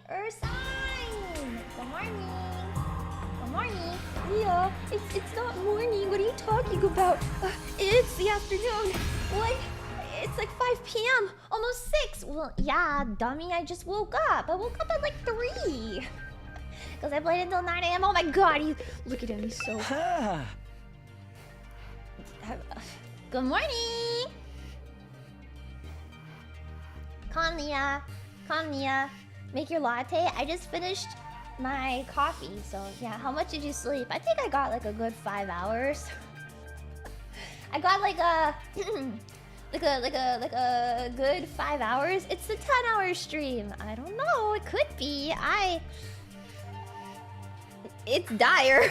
Ursine! Good morning! Good morning! Leo, it's not morning. What are you talking about? It's the afternoon. What? It's like 5 p.m. Almost 6. Well, yeah, dummy. I just woke up. I woke up at like 3. Because I played until 9 a.m. Oh my god. Look at him. He's so... Good morning! Konniya. Konniya. Make your latte. I just finished my coffee. So, yeah. How much did you sleep? I think I got like a good 5 hours. I got like a... like a good 5 hours. It's a 10-hour stream. I don't know. It could be. It's dire.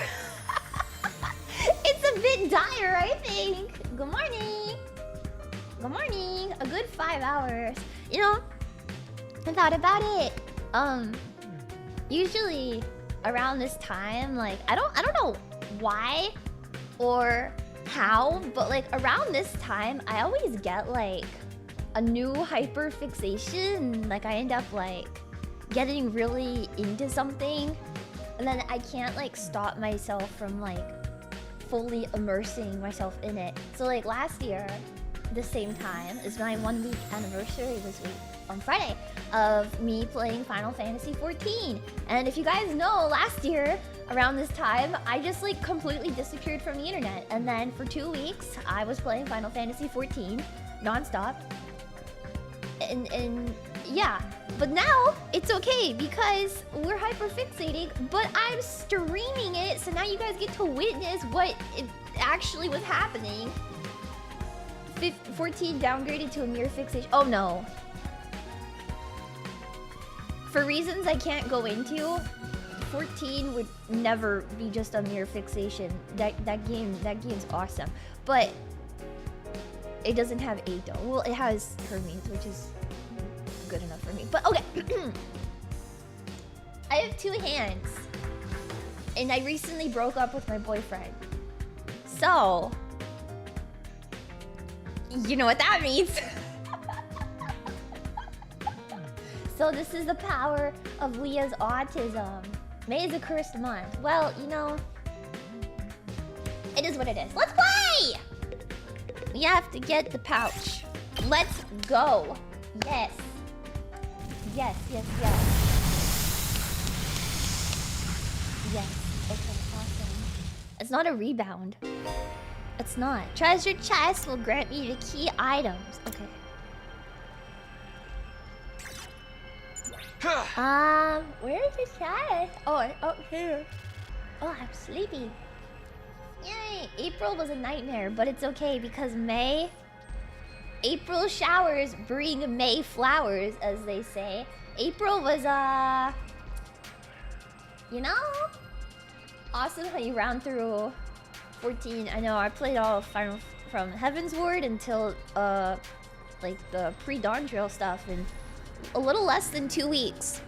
It's a bit dire, I think. Good morning. Good morning. A good 5 hours. You know, I thought about it. Usually around this time, like I don't know why or how, but like around this time I always get like a new hyper fixation. Like I end up like getting really into something and then I can't like stop myself from like fully immersing myself in it. So like last year, the same time is my 1 week anniversary this week on Friday of me playing Final Fantasy 14. And if you guys know, last year around this time, I just like completely disappeared from the internet. And then for 2 weeks, I was playing Final Fantasy 14 nonstop. And yeah, but now it's okay because we're hyper fixating, but I'm streaming it. So now you guys get to witness what it actually was happening. 14 downgraded to a mere fixation. Oh no. For reasons I can't go into, 14 would never be just a mere fixation. That game's awesome. But it doesn't have Eito. Well, it has Hermes, which is good enough for me. But okay. I have 2 hands. And I recently broke up with my boyfriend. So you know what that means. So this is the power of Leah's autism. May is a cursed month. Well, you know, it is what it is. Let's play! We have to get the pouch. Let's go. Yes. Yes, yes, yes. Yes. Okay, awesome. It's not a rebound. It's not. Treasure chest will grant me the key items. Okay. Where's the chest? Oh, here. Oh, I'm sleepy. Yay! April was a nightmare, but it's okay because April showers bring May flowers, as they say. April was, you know, awesome how you round through 14. I know I played all Final from Heaven's Ward until like the pre-Dawn Trail stuff in a little less than 2 weeks.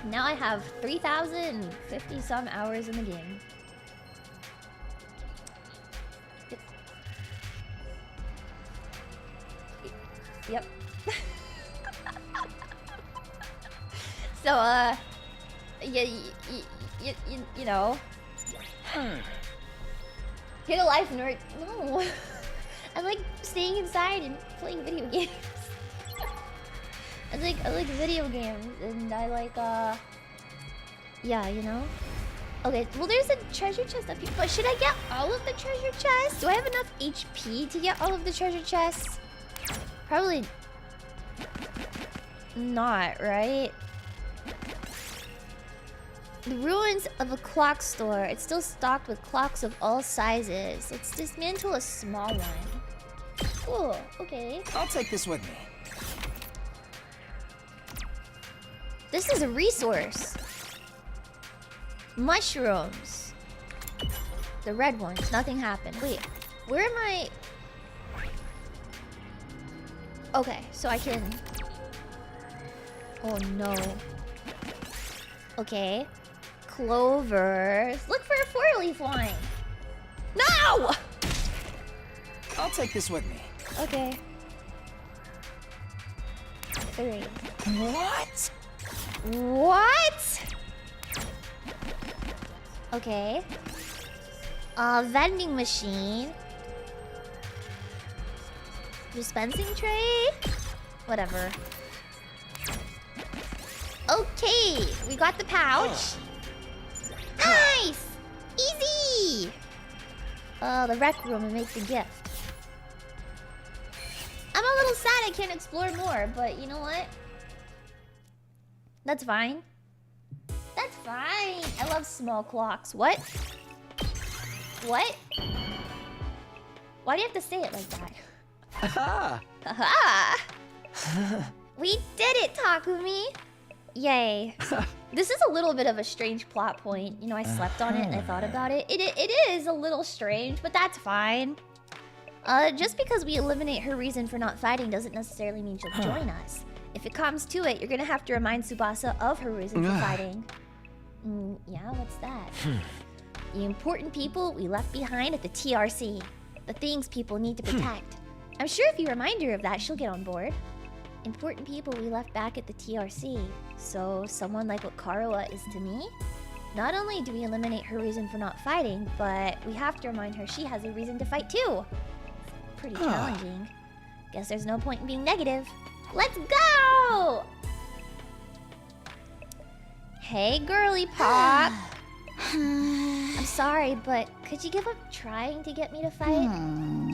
Now I have 3,050 some hours in the game. Yep. So you know. Hit a life nerd. No. I like staying inside and playing video games. I like video games and I like yeah, you know. Okay, well there's a treasure chest up here, but should I get all of the treasure chests? Do I have enough HP to get all of the treasure chests? Probably not, right? The ruins of a clock store. It's still stocked with clocks of all sizes. Let's dismantle a small one. Cool, okay. I'll take this with me. This is a resource. Mushrooms. The red ones. Nothing happened. Wait, where am I? Okay, so I can... Oh no. Okay. Clovers. Look for a 4-leaf wine. No! I'll take this with me. Okay. 3. What? What? Okay. Vending machine. Dispensing tray? Whatever. Okay, we got the pouch. Nice! Easy! The rec room and make the gift. I'm a little sad I can't explore more, but you know what? That's fine. That's fine. I love small clocks. What? What? Why do you have to say it like that? Haha! Haha! We did it, Takumi! Yay. This is a little bit of a strange plot point. You know, I slept on it and I thought about it. It is a little strange, but that's fine. Just because we eliminate her reason for not fighting doesn't necessarily mean she'll join us. If it comes to it, you're gonna have to remind Subasa of her reason for fighting. Yeah, what's that? The important people we left behind at the TRC. The things people need to protect. I'm sure if you remind her of that, she'll get on board. Important people we left back at the TRC. So, someone like what Karuwa is to me? Not only do we eliminate her reason for not fighting, but we have to remind her she has a reason to fight too. Pretty challenging. Guess there's no point in being negative. Let's go! Hey, girly pop. I'm sorry, but could you give up trying to get me to fight?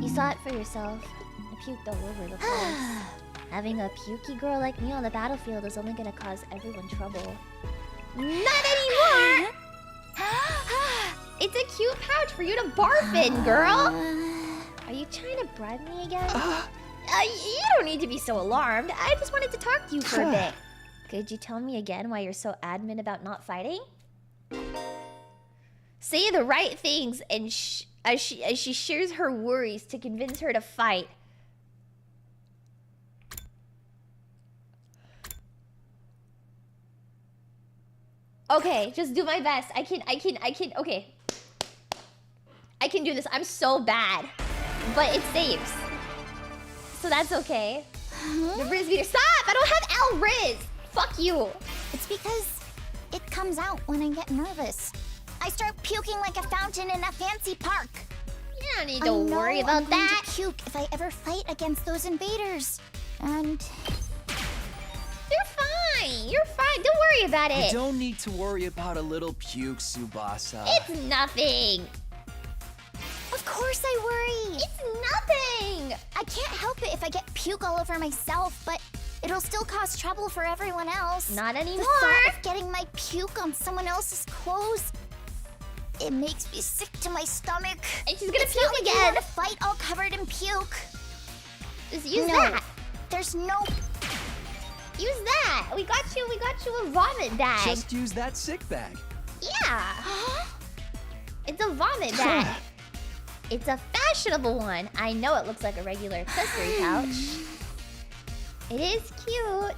You saw it for yourself. I puked all over the place. Having a pukey girl like me on the battlefield is only gonna cause everyone trouble. Not anymore! It's a cute pouch for you to barf in, girl! Are you trying to bribe me again? You don't need to be so alarmed. I just wanted to talk to you for a bit. Could you tell me again why you're so adamant about not fighting? Say the right things and as she shares her worries to convince her to fight. Okay, just do my best. Okay. I can do this. I'm so bad. But it saves. So that's okay. The Riz meter. Stop! I don't have L Riz! Fuck you! It's because it comes out when I get nervous. I start puking like a fountain in a fancy park. You don't need to worry about that. I'm going to puke if I ever fight against those invaders. And... You're fine. You're fine. Don't worry about it. You don't need to worry about a little puke, Subasa. It's nothing. Of course I worry. It's nothing. I can't help it if I get puke all over myself, but it'll still cause trouble for everyone else. Not anymore. The thought of getting my puke on someone else's clothes, it makes me sick to my stomach. And she's gonna it's puke not again. To fight all covered in puke. Just use that. There's no... Use that. We got you a vomit bag. Just use that sick bag. Yeah. It's a vomit bag. It's a fashionable one. I know it looks like a regular accessory pouch. It is cute.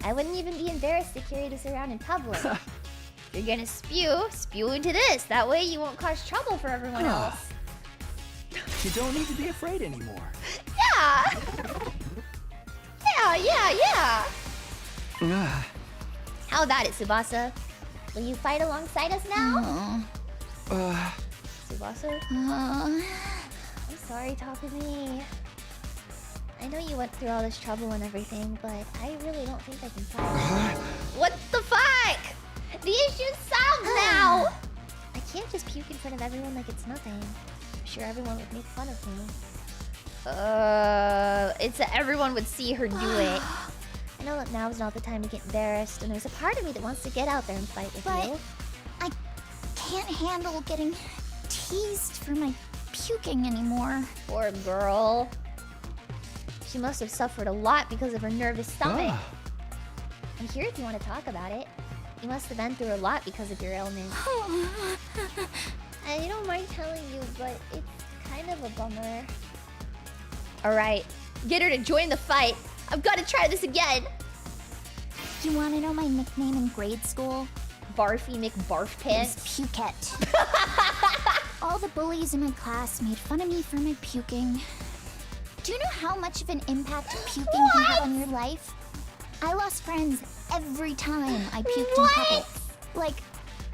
I wouldn't even be embarrassed to carry this around in public. If you're gonna spew into this. That way you won't cause trouble for everyone else. You don't need to be afraid anymore. Yeah. Yeah. How about it, Subasa? Will you fight alongside us now? Subasa? I'm sorry, Takumi. I know you went through all this trouble and everything, but I really don't think I can fight. What the fuck? The issue's solved now! I can't just puke in front of everyone like it's nothing. I'm sure everyone would make fun of me. Everyone would see her do it. I know that now is not the time to get embarrassed, and there's a part of me that wants to get out there and fight with you. I can't handle getting teased for my puking anymore. Poor girl. She must have suffered a lot because of her nervous stomach. I'm here if you want to talk about it. You must have been through a lot because of your ailment. I don't mind telling you, but it's kind of a bummer. Alright, get her to join the fight. I've got to try this again. You want to know my nickname in grade school? Barfy McBarfpants. Pukette. All the bullies in my class made fun of me for my puking. Do you know how much of an impact puking can have on your life? I lost friends every time I puked What? in public. Like,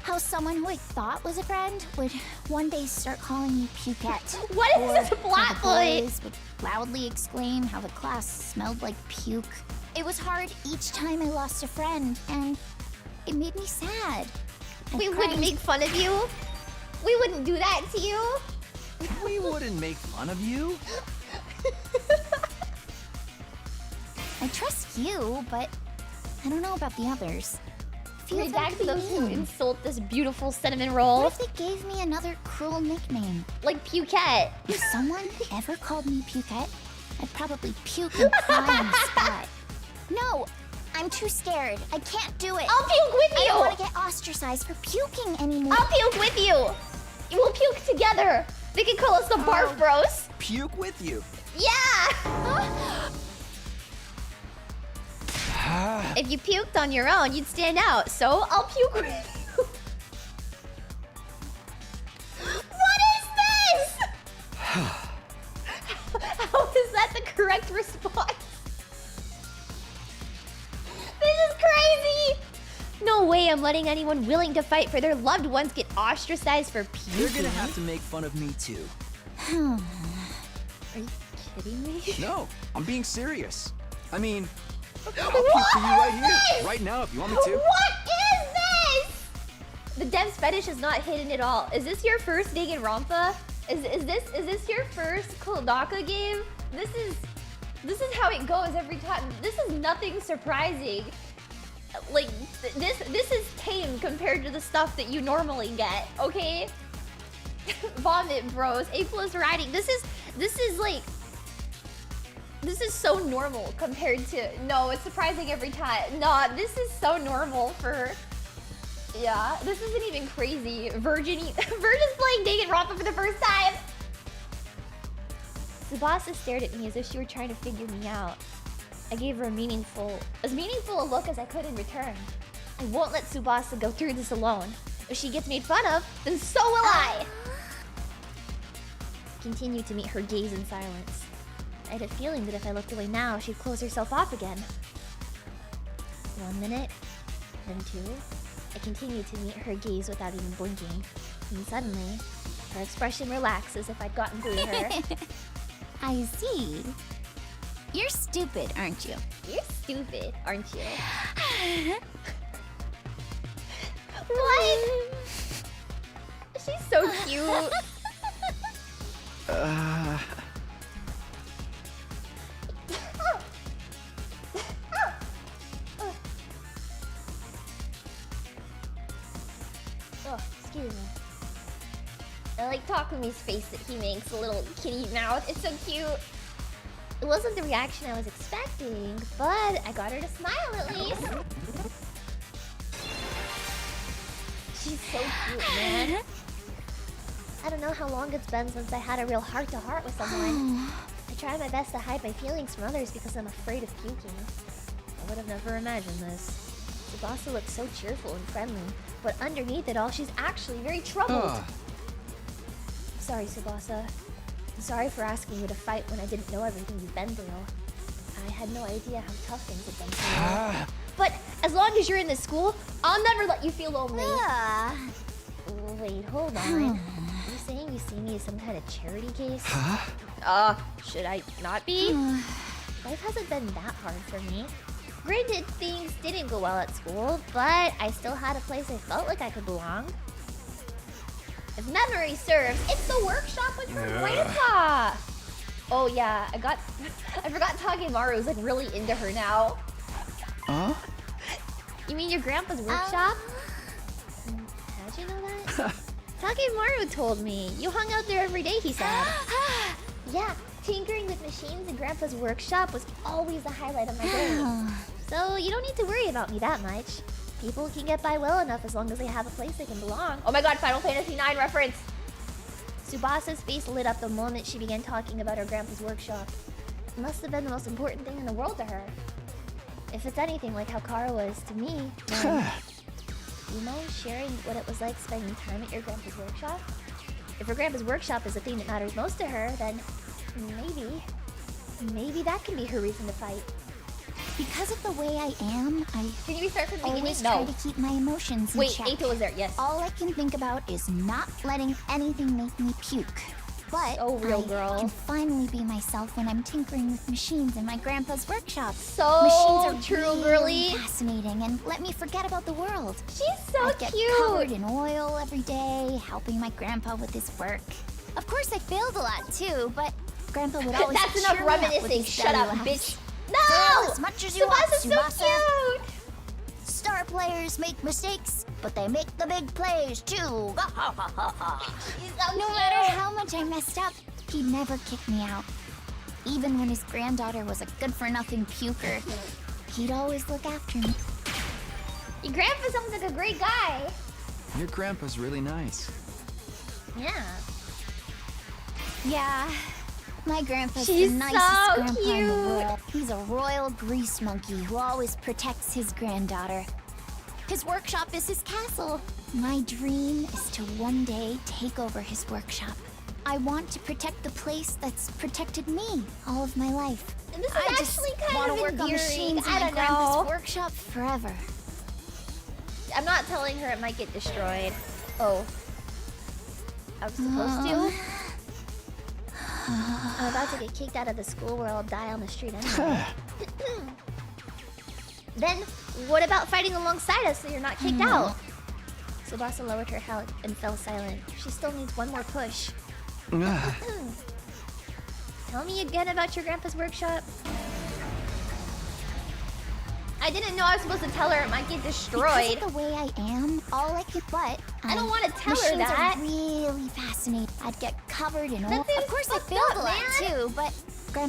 how someone who I thought was a friend would one day start calling me Pukette. What is Or this how plot the point? boys would loudly exclaim how the class smelled like puke. It was hard each time I lost a friend, and it made me sad. We wouldn't make fun of you. We wouldn't do that to you. We wouldn't make fun of you. I trust you, but I don't know about the others. Feels Redact like those who mean. insult this beautiful cinnamon roll. What if they gave me another cruel nickname? Like Pukette. If someone ever called me Pukette, I'd probably puke and cry on the spot. No, I'm too scared. I can't do it. I'll puke with I you. don't want to get ostracized for puking anymore. I'll puke with you. We'll puke together. They can call us the Barf Bros. Puke with you. Yeah. If you puked on your own, you'd stand out. So I'll puke with you. What is this? How is that the correct response? This is crazy. No way I'm letting anyone willing to fight for their loved ones get ostracized for puking. You're gonna have to make fun of me too. Are you kidding me? No, I'm being serious. I mean, I'll puke What for you right is here, this? right now if you want me to. What is this? The Dev's fetish is not hidden at all. Is this your first Danganronpa? Is this your first Kodaka game? This is how it goes every time. This is nothing surprising. Like this is tame compared to the stuff that you normally get. Okay. Vomit bros. A+ writing. This is like. This is so normal compared to... No, it's surprising every time. No, this is so normal for... Yeah, this isn't even crazy. Virgin's playing Danganronpa for the first time! Subasa stared at me as if she were trying to figure me out. I gave her as meaningful a look as I could in return. I won't let Subasa go through this alone. If she gets made fun of, then so will I! Continued to meet her gaze in silence. I had a feeling that if I looked away now, she'd close herself off again. 1 minute, then 2. I continued to meet her gaze without even blinking. And suddenly, her expression relaxed as if I'd gotten through to her. I see. You're stupid, aren't you? You're stupid, aren't you? What? She's so cute. Oh, excuse me. I like Takumi's face that he makes, a little kitty mouth. It's so cute. It wasn't the reaction I was expecting, but I got her to smile at least. She's so cute, man. I don't know how long it's been since I had a real heart-to-heart with someone. I try my best to hide my feelings from others because I'm afraid of puking. I would have never imagined this. Subasa looks so cheerful and friendly, but underneath it all, she's actually very troubled. Sorry, Subasa. I'm sorry for asking you to fight when I didn't know everything you've been through. I had no idea how tough things had been for you. But as long as you're in this school, I'll never let you feel lonely. Wait, hold on. Are you saying you see me as some kind of charity case? Should I not be? Life hasn't been that hard for me. Granted, things didn't go well at school, but I still had a place I felt like I could belong. If memory serves, it's the workshop with her grandpa! Oh yeah, I forgot Takemaru's like really into her now. Huh? You mean your grandpa's workshop? How'd you know that? Takemaru told me. You hung out there every day, he said. Yeah, tinkering with machines in Grandpa's workshop was always the highlight of my day. So you don't need to worry about me that much. People can get by well enough as long as they have a place they can belong. Oh my god, Final Fantasy IX reference! Subasa's face lit up the moment she began talking about her grandpa's workshop. It must have been the most important thing in the world to her. If it's anything like how Kara was to me, then... You mind sharing what it was like spending time at your grandpa's workshop? If her grandpa's workshop is the thing that matters most to her, then maybe that can be her reason to fight. Because of the way I am, I Can you restart from the beginning? always No. try to keep my emotions in Wait, check. Eito was there. Yes. All I can think about is not letting anything make me puke. But So real, I girl. can finally be myself when I'm tinkering with machines in my grandpa's workshop. So Machines are true, really girly. fascinating and let me forget about the world. She's so I get covered cute. in oil every day, helping my grandpa with his work. Of course, I failed a lot too, but grandpa would always That's enough cheer me up with reminiscing. his Shut belly up, laughs. bitch. Fail No! as much as you want, Subasa's so Subasa. cute. Star players make mistakes, but they make the big plays too. She's so No cute. matter how much I messed up, he'd never kick me out. Even when his granddaughter was a good-for-nothing puker, he'd always look after me. Your grandpa sounds like a great guy. Your grandpa's really nice. Yeah. Yeah, my grandpa's She's the nicest so grandpa in the cute. world. He's a royal grease monkey who always protects his granddaughter. His workshop is his castle. My dream is to one day take over his workshop. I want to protect the place that's protected me all of my life. And this is I just actually kind want of to work on endearing. machines in I my don't grandpa's know. workshop forever. I'm not telling her it might get destroyed. Oh. I was supposed to? I'm about to get kicked out of the school where I'll die on the street anyway. Then, what about fighting alongside us so you're not kicked out? Subasa lowered her head and fell silent. She still needs one more push. Tell me again about your grandpa's workshop. I didn't know I was supposed to tell her it might get destroyed. Because of the way I am, all I could I don't want to tell her machines that. are really fascinating. I'd get covered in oil. That seems Of course, I fucked failed up, a lot man. too, but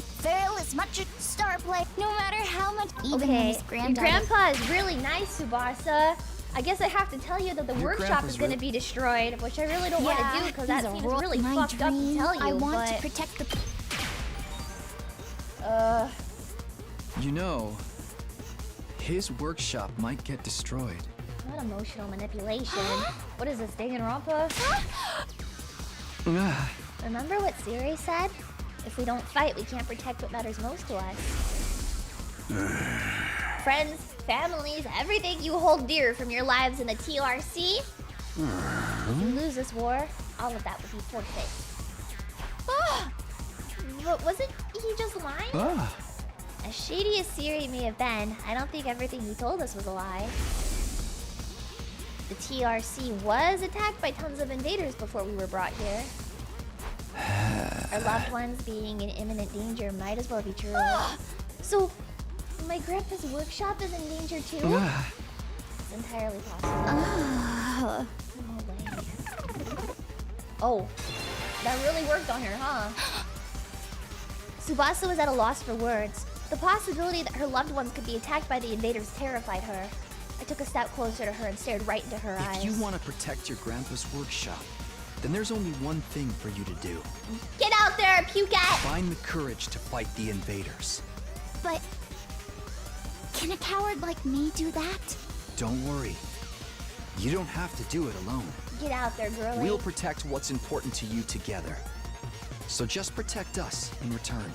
fail as much as star play. No matter how much, even when Okay, his your granddaughter. grandpa is really nice, Subasa. I guess I have to tell you that the Your workshop grandpa's is going to be destroyed, which I really don't want to do because that seems really fucked up to tell you. I want but to protect the. You know, his workshop might get destroyed. not emotional manipulation. What is this, Danganronpa? Remember what Siri said? If we don't fight, we can't protect what matters most to us. Friends, families, everything you hold dear from your lives in the TRC. If you lose this war, all of that would be forfeit. But wasn't he just lying? As shady as Siri may have been, I don't think everything he told us was a lie. The TRC was attacked by tons of invaders before we were brought here. Our loved ones being in imminent danger might as well be true. So, my grandpa's workshop is in danger too? It's entirely possible. No way. Oh, that really worked on her, huh? Subasa was at a loss for words. The possibility that her loved ones could be attacked by the invaders terrified her. I took a step closer to her and stared right into her eyes. If you want to protect your grandpa's workshop, then there's only one thing for you to do. Get out there, Puket! Find the courage to fight the invaders. But can a coward like me do that? Don't worry. You don't have to do it alone. Get out there, girlie. We'll protect what's important to you together. So just protect us in return.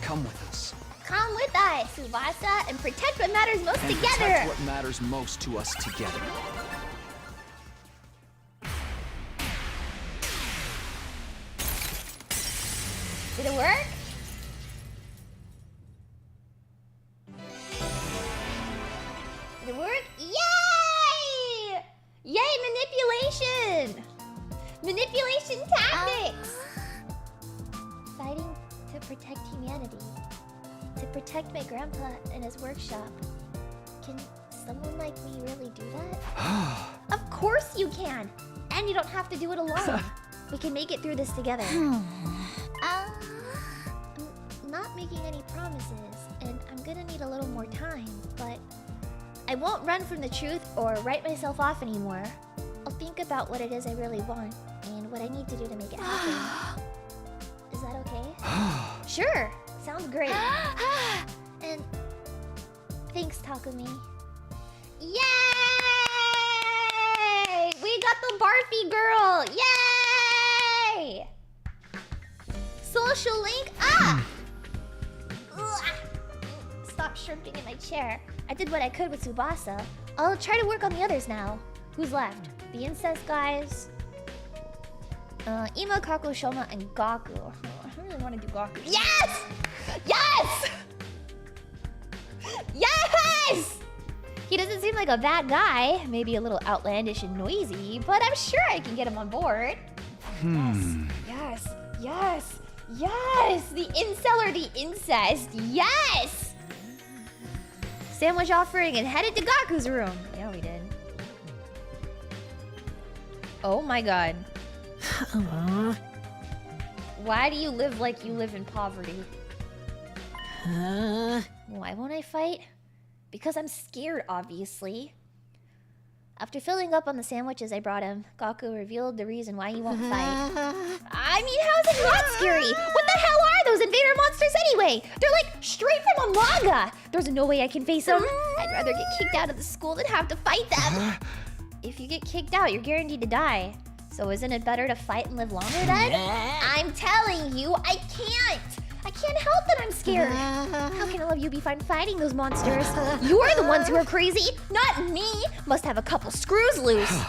Come with us. Come with us, Subasa, and protect what matters most And together! protect what matters most to us together. Did it work? Did it work? Yay! Yay, manipulation! Manipulation tactics! Fighting to protect humanity. To protect my grandpa and his workshop. Can someone like me really do that? Of course you can! And you don't have to do it alone. We can make it through this together. I'm not making any promises, and I'm gonna need a little more time, but I won't run from the truth or write myself off anymore. I'll think about what it is I really want and what I need to do to make it happen. Is that okay? Sure, sounds great. And thanks, Takumi. Yay! We got the Barfy girl! Yay! Social link? Stop stop shrimping in my chair. I did what I could with Subasa. I'll try to work on the others now. Who's left? The incest guys? Ima, Kaku, Shoma, and Gaku. I really want to do Gaku. Yes! Yes! Yes! He doesn't seem like a bad guy. Maybe a little outlandish and noisy, but I'm sure I can get him on board. Yes, yes, yes, yes! The incel or the incest, yes! Sandwich offering and headed to Gaku's room. Yeah, we did. Oh my god. Why do you live like you live in poverty? Why won't I fight? Because I'm scared, obviously. After filling up on the sandwiches I brought him, Gaku revealed the reason why he won't fight. I mean, how's it not scary? What the hell are those invader monsters anyway? They're like straight from a manga! There's no way I can face them. I'd rather get kicked out of the school than have to fight them. If you get kicked out, you're guaranteed to die. So isn't it better to fight and live longer then? I'm telling you, I can't! I can't help that I'm scared. How can all of you be fine fighting those monsters? You're the ones who are crazy, not me. Must have a couple screws loose.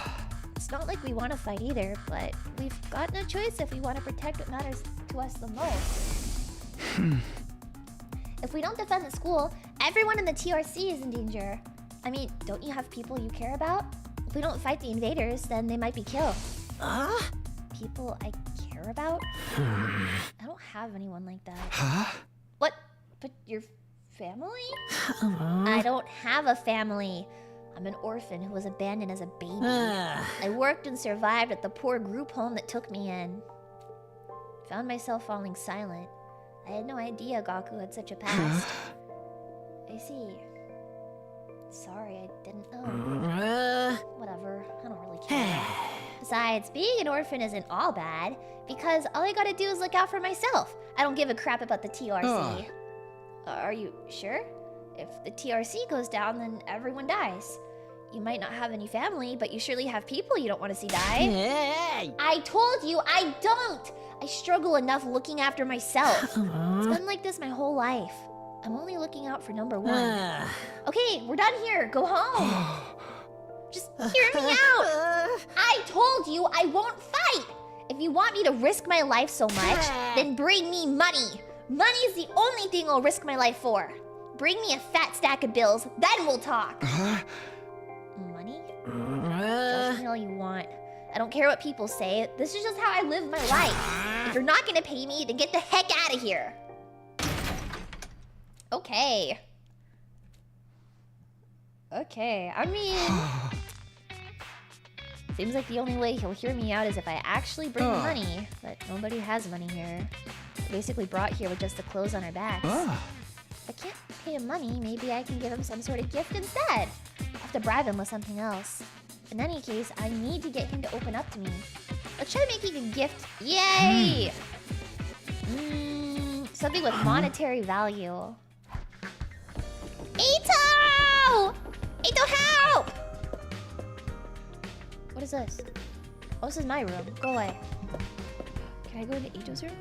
It's not like we want to fight either, but we've got no choice if we want to protect what matters to us the most. If we don't defend the school, everyone in the TRC is in danger. I mean, don't you have people you care about? If we don't fight the invaders, then they might be killed. People I care about? I don't have anyone like that. What? But your family? I don't have a family. I'm an orphan who was abandoned as a baby. I worked and survived at the poor group home that took me in. Found myself falling silent. I had no idea Gaku had such a past. I see. Sorry, I didn't know. Whatever, I don't really care. Besides, being an orphan isn't all bad, because all I gotta do is look out for myself. I don't give a crap about the TRC. Are you sure? If the TRC goes down, then everyone dies. You might not have any family, but you surely have people you don't want to see die. I told you, I don't! I struggle enough looking after myself. It's been like this my whole life. I'm only looking out for number one. Okay, we're done here. Go home. Just hear me out. I told you I won't fight. If you want me to risk my life so much, then bring me money. Money's the only thing I'll risk my life for. Bring me a fat stack of bills, then we'll talk. Money? Judge me all you want. I don't care what people say. This is just how I live my life. If you're not gonna pay me, then get the heck out of here. Okay. Okay, I mean... Seems like the only way he'll hear me out is if I actually bring money. But nobody has money here. We're basically brought here with just the clothes on our backs. If I can't pay him money, maybe I can give him some sort of gift instead. I'll have to bribe him with something else. In any case, I need to get him to open up to me. Let's try making a gift. Yay! Something with monetary value. Ito! Ito, help! What is this? Oh, this is my room. Go away. Can I go into Ito's room?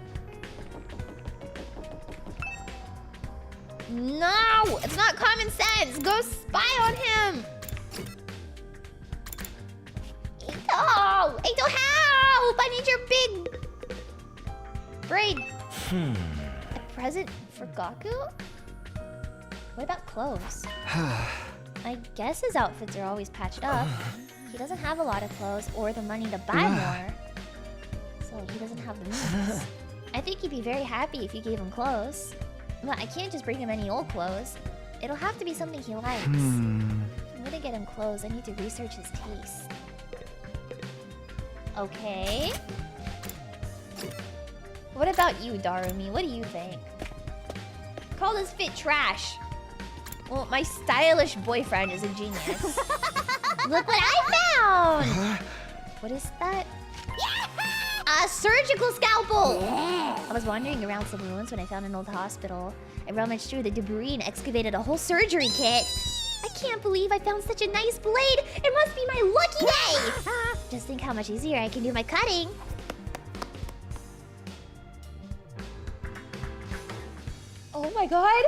No! It's not common sense! Go spy on him! Ito! Ito, help! I need your big... braid. A present for Gaku? What about clothes? I guess his outfits are always patched up. He doesn't have a lot of clothes or the money to buy more. So he doesn't have the means. I think he'd be very happy if you gave him clothes. But I can't just bring him any old clothes. It'll have to be something he likes. If I'm gonna get him clothes, I need to research his taste. Okay. What about you, Darumi? What do you think? Call this fit trash. Well, my stylish boyfriend is a genius. Look what I found! What is that? A surgical scalpel! I was wandering around some ruins when I found an old hospital. I rummaged through the debris and excavated a whole surgery kit. I can't believe I found such a nice blade! It must be my lucky day! Just think how much easier I can do my cutting. Oh my god!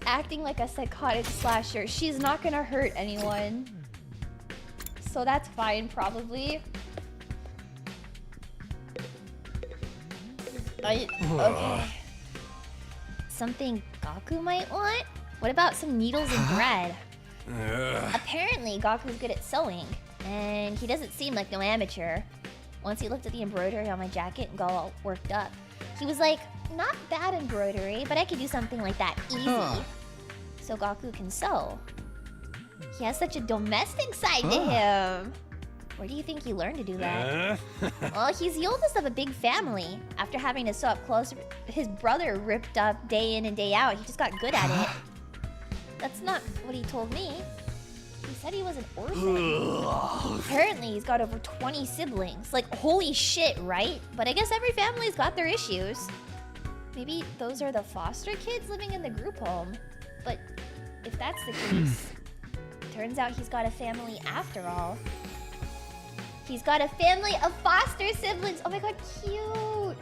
acting like a psychotic slasher. She's not gonna hurt anyone. So that's fine, probably. Okay. Something Gaku might want? What about some needles and thread? Apparently, Gaku's good at sewing, and he doesn't seem like no amateur. Once he looked at the embroidery on my jacket and got all worked up. He was like, not bad embroidery, but I could do something like that easy. So Gaku can sew. He has such a domestic side to him. Where do you think he learned to do that? Well, he's the oldest of a big family. After having to sew up clothes his brother ripped up day in and day out, he just got good at it. That's not what he told me. He said he was an orphan. Apparently, he's got over 20 siblings. Like, holy shit, right? But I guess every family's got their issues. Maybe those are the foster kids living in the group home. But if that's the case, turns out he's got a family after all. He's got a family of foster siblings. Oh my god, cute.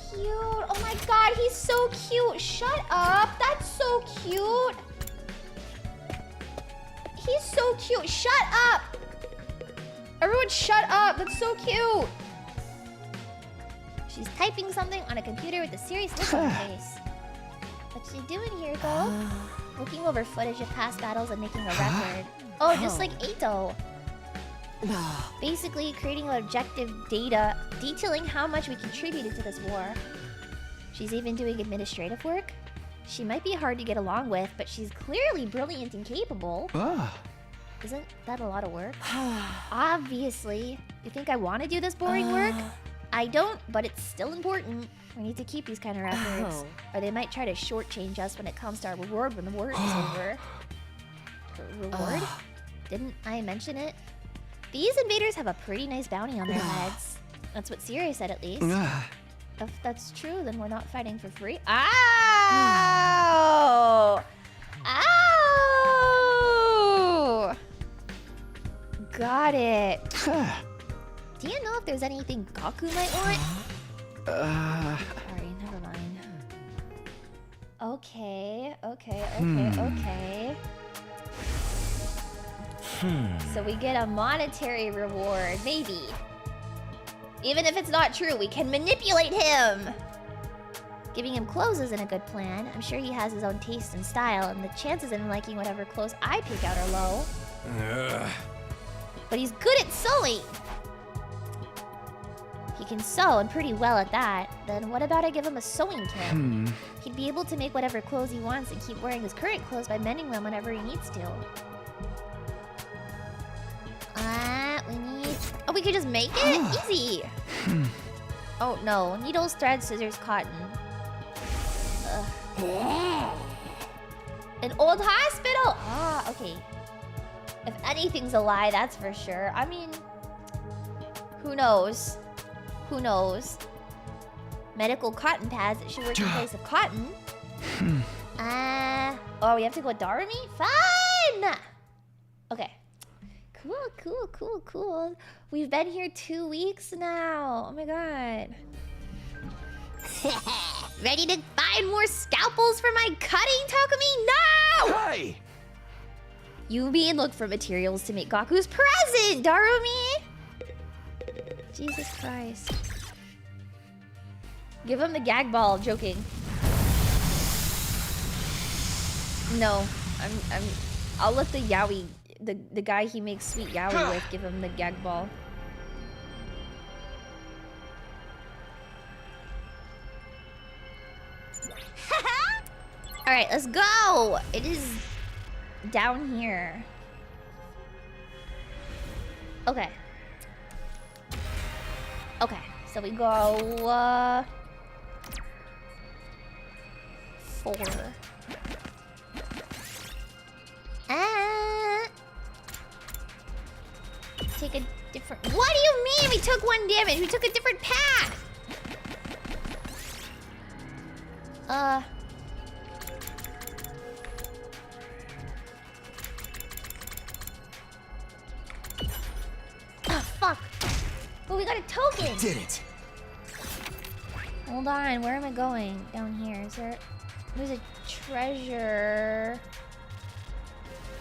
Cute. Oh my god, he's so cute. Shut up. That's so cute. He's so cute. Shut up. Everyone shut up. That's so cute. She's typing something on a computer with a serious look on her face. What's she doing here, Go? Looking over footage of past battles and making a record. Oh, just like Eito. Basically, creating objective data detailing how much we contributed to this war. She's even doing administrative work. She might be hard to get along with, but she's clearly brilliant and capable. Isn't that a lot of work? Obviously. You think I want to do this boring work? I don't, but it's still important. We need to keep these kind of records, or they might try to shortchange us when it comes to our reward when the war is over. Reward? Didn't I mention it? These invaders have a pretty nice bounty on their heads. That's what Siri said, at least. If that's true, then we're not fighting for free. Ow! Ow! Got it. Do you know if there's anything Gaku might want? Sorry, never mind. Okay. So we get a monetary reward, maybe. Even if it's not true, we can manipulate him! Giving him clothes isn't a good plan. I'm sure he has his own taste and style, and the chances of him liking whatever clothes I pick out are low. But he's good at sewing! He can sew, and pretty well at that. Then what about I give him a sewing kit? He'd be able to make whatever clothes he wants and keep wearing his current clothes by mending them whenever he needs to. We need... Oh, we could just make it? Easy! Oh, no. Needles, thread, scissors, cotton. An old hospital! Ah, okay. If anything's a lie, that's for sure. I mean... Who knows? Who knows? Medical cotton pads that should work in place of cotton. Oh, we have to go with Darumi? Fun! Okay. Cool. We've been here 2 weeks now. Oh my god. Ready to find more scalpels for my cutting, Takumi? No! Hey! You mean look for materials to make Gaku's present, Darumi? Jesus Christ. Give him the gag ball, joking. No, I'll let the Yaoi, the guy he makes sweet Yaoi with, give him the gag ball. Alright, let's go! It is down here. Okay. Okay, so we go, 4. Take a different... What do you mean we took 1 damage? We took a different path! Oh, fuck. Well, we got a token! Did it! Hold on, where am I going? Down here. Is there... There's a treasure.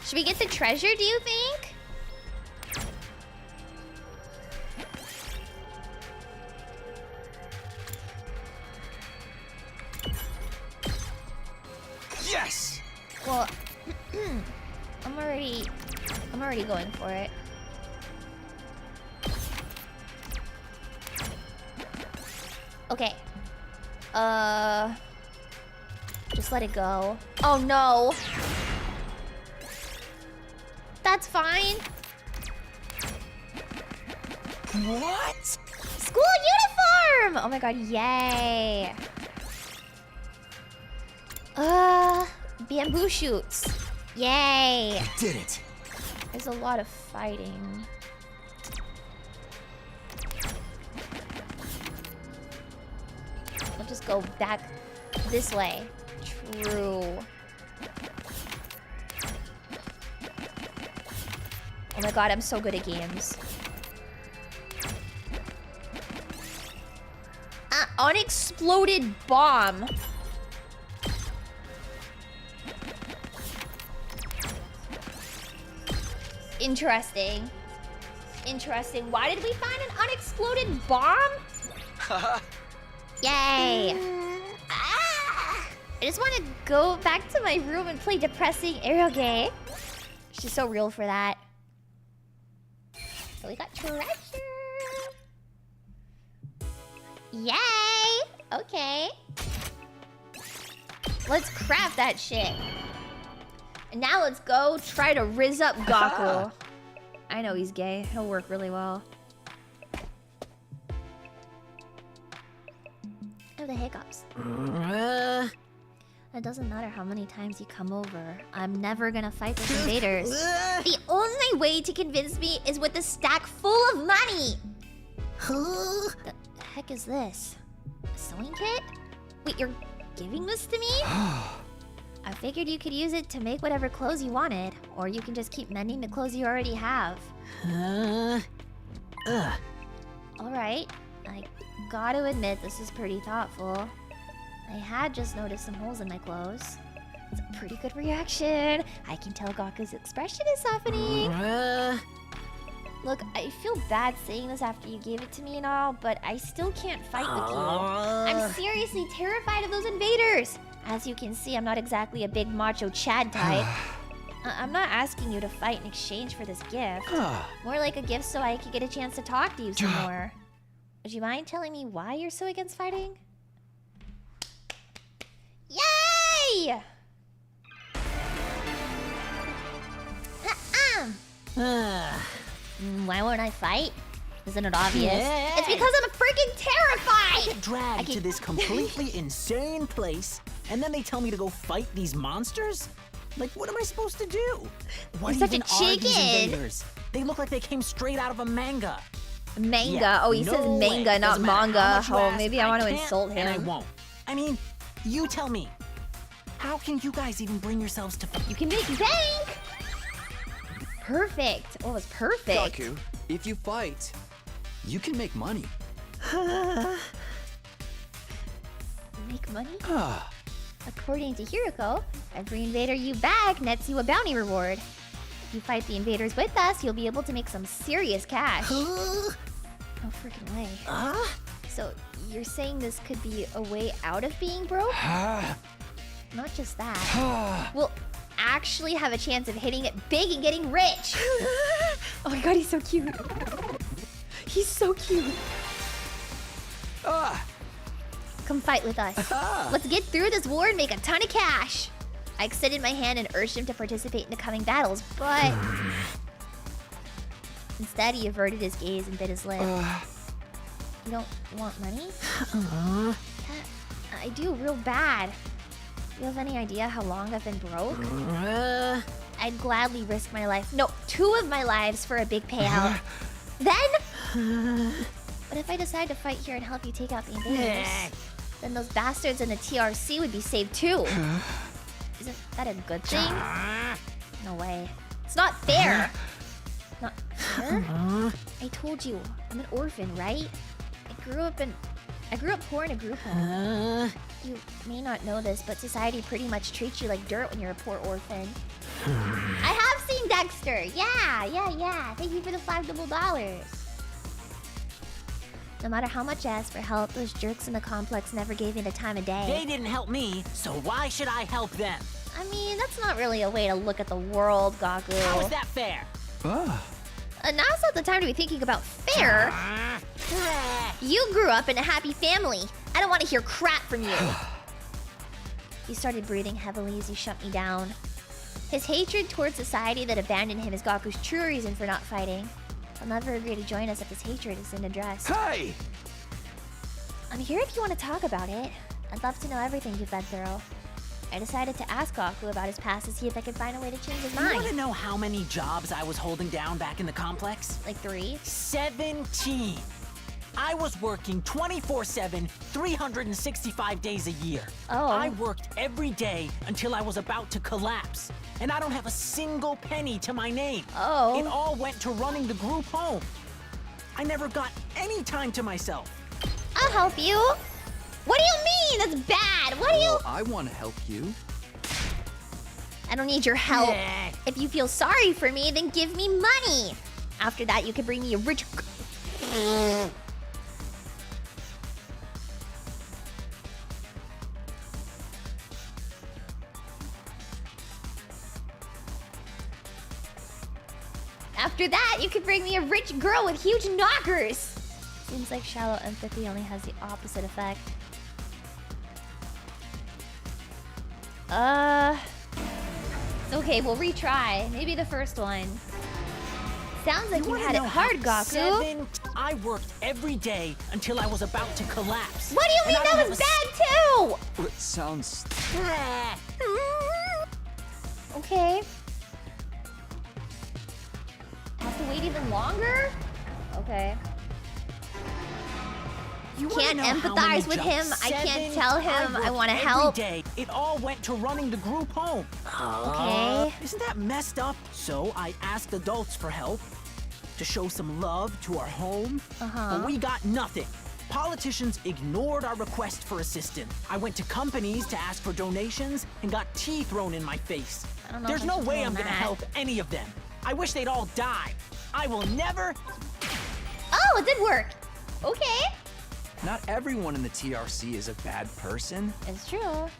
Should we get the treasure, do you think? Yes! Well, I'm already going for it. Okay. Just let it go. Oh no. That's fine. What? School uniform! Oh my god, yay. Bamboo shoots. Yay. I did it. There's a lot of fighting. I'll just go back this way. True. Oh my god, I'm so good at games. Unexploded bomb. Interesting. Interesting. Why did we find an unexploded bomb? Yay. I just want to go back to my room and play depressing eroge. She's so real for that. So we got treasure. Yay! Okay. Let's craft that shit. And now let's go try to rizz up Gaku. I know he's gay. He'll work really well. Oh, the hiccups. It doesn't matter how many times you come over. I'm never gonna fight with invaders. The only way to convince me is with a stack full of money. The heck is this? A sewing kit? Wait, you're giving this to me? I figured you could use it to make whatever clothes you wanted, or you can just keep mending the clothes you already have. Alright, I gotta admit this is pretty thoughtful. I had just noticed some holes in my clothes. It's a pretty good reaction. I can tell Gaku's expression is softening. Look, I feel bad saying this after you gave it to me and all, but I still can't fight with you. I'm seriously terrified of those invaders. As you can see, I'm not exactly a big macho Chad type. I'm not asking you to fight in exchange for this gift. More like a gift so I could get a chance to talk to you some more. Would you mind telling me why you're so against fighting? Yay! Why won't I fight? Isn't it obvious? Yeah. It's because I'm freaking terrified! I get dragged to this completely insane place, and then they tell me to go fight these monsters? Like, what am I supposed to do? What You're such even a are these chicken. invaders? They look like they came straight out of a manga. Manga? Yeah, Oh, he no says way. manga, not Doesn't matter how manga. much you Oh, ask, maybe I want to can't, insult him. And I won't. I mean, you tell me. How can you guys even bring yourselves to You can make bank! Perfect. Oh, it's perfect. Gaku, if you fight, you can make money. Make money? Ah, According to Hiroko, every invader you bag nets you a bounty reward. If you fight the invaders with us, you'll be able to make some serious cash. No freaking way. So, you're saying this could be a way out of being broke? Not just that. We'll actually have a chance of hitting it big and getting rich. Oh my god, he's so cute. He's so cute. Come fight with us. Let's get through this war and make a ton of cash. I extended my hand and urged him to participate in the coming battles, but instead he averted his gaze and bit his lip. You don't want money? Yeah, I do real bad. You have any idea how long I've been broke? I'd gladly risk my life. No, 2 of my lives for a big payout. Then? But if I decide to fight here and help you take out the invaders, then those bastards in the TRC would be saved too. Isn't that a good thing? No way. It's not fair. Not fair? I told you, I'm an orphan, right? I grew up in I grew up poor in a group home. You may not know this, but society pretty much treats you like dirt when you're a poor orphan. I have seen Dexter. Yeah. Thank you for the $5. No matter how much I asked for help, those jerks in the complex never gave me the time of day. They didn't help me, so why should I help them? I mean, that's not really a way to look at the world, Gaku. How is that fair? Now's not the time to be thinking about fair. You grew up in a happy family. I don't want to hear crap from you. He started breathing heavily as he shut me down. His hatred towards society that abandoned him is Gaku's true reason for not fighting. He'll never agree to join us if his hatred isn't addressed. Hey! I'm here if you want to talk about it. I'd love to know everything you've been through. I decided to ask Gaku about his past to see if I could find a way to change his mind. You want to know how many jobs I was holding down back in the complex? Like 3? 17. I was working 24/7, 365 days a year. Oh. I worked every day until I was about to collapse. And I don't have a single penny to my name. Oh. It all went to running the group home. I never got any time to myself. I'll help you. What do you mean? That's bad. What do you... Well, I want to help you. I don't need your help. Yeah. If you feel sorry for me, then give me money. After that, you can bring me a rich... After that, you can bring me a rich girl with huge knockers. Seems like shallow empathy only has the opposite effect. Okay, we'll retry. Maybe the first one. Sounds like you had it hard, Gaku. I worked every day until I was about to collapse. What do you mean that was bad too? It sounds... Okay. Have to wait even longer? Okay. You Can't empathize with him. I can't tell him I want to help. Every day, it all went to running the group home. Okay. Isn't that messed up? So I asked adults for help to show some love to our home. But we got nothing. Politicians ignored our request for assistance. I went to companies to ask for donations and got tea thrown in my face. I don't know There's if I no should way tell I'm him gonna that. help any of them. I wish they'd all die. I will never... Oh, it did work. Okay. Not everyone in the TRC is a bad person. It's true.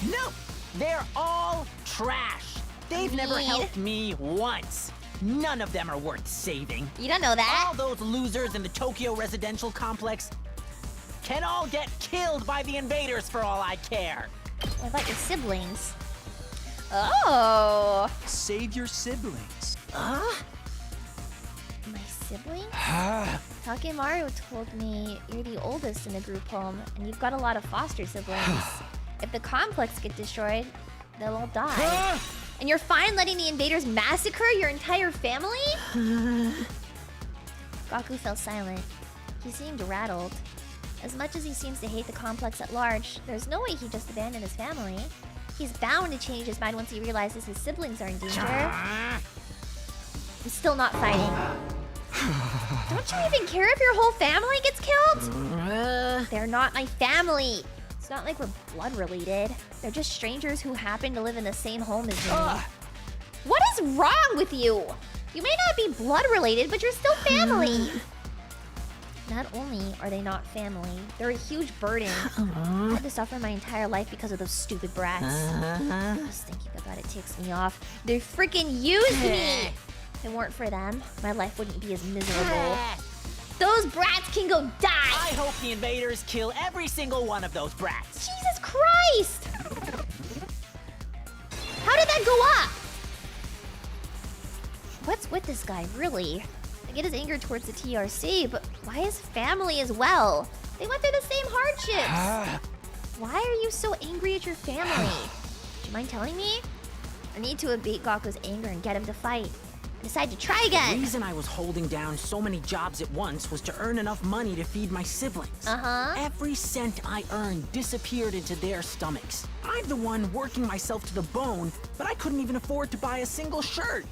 No! They're all trash. They've never Mean. helped me once. None of them are worth saving. You don't know that. All those losers in the Tokyo residential complex can all get killed by the invaders for all I care. What about your siblings? Oh. Save your siblings. My siblings? Takemaru told me you're the oldest in the group home, and you've got a lot of foster siblings. If the complex get destroyed, they'll all die. And you're fine letting the invaders massacre your entire family? Gaku fell silent. He seemed rattled. As much as he seems to hate the complex at large, there's no way he just abandoned his family. He's bound to change his mind once he realizes his siblings are in danger. I'm still not fighting. Don't you even care if your whole family gets killed? They're not my family. It's not like we're blood related. They're just strangers who happen to live in the same home as me. What is wrong with you? You may not be blood related, but you're still family. Not only are they not family, they're a huge burden. I had to suffer my entire life because of those stupid brats. Just thinking about it takes me off. They freaking used me! If it weren't for them, my life wouldn't be as miserable. Those brats can go die! I hope the invaders kill every single one of those brats. Jesus Christ! How did that go up? What's with this guy, really? I get his anger towards the TRC, but why his family as well? They went through the same hardships. Why are you so angry at your family? Do you mind telling me? I need to abate Gaku's anger and get him to fight. I decide to try The again. reason I was holding down so many jobs at once was to earn enough money to feed my siblings. Every cent I earned disappeared into their stomachs. I'm the one working myself to the bone, but I couldn't even afford to buy a single shirt.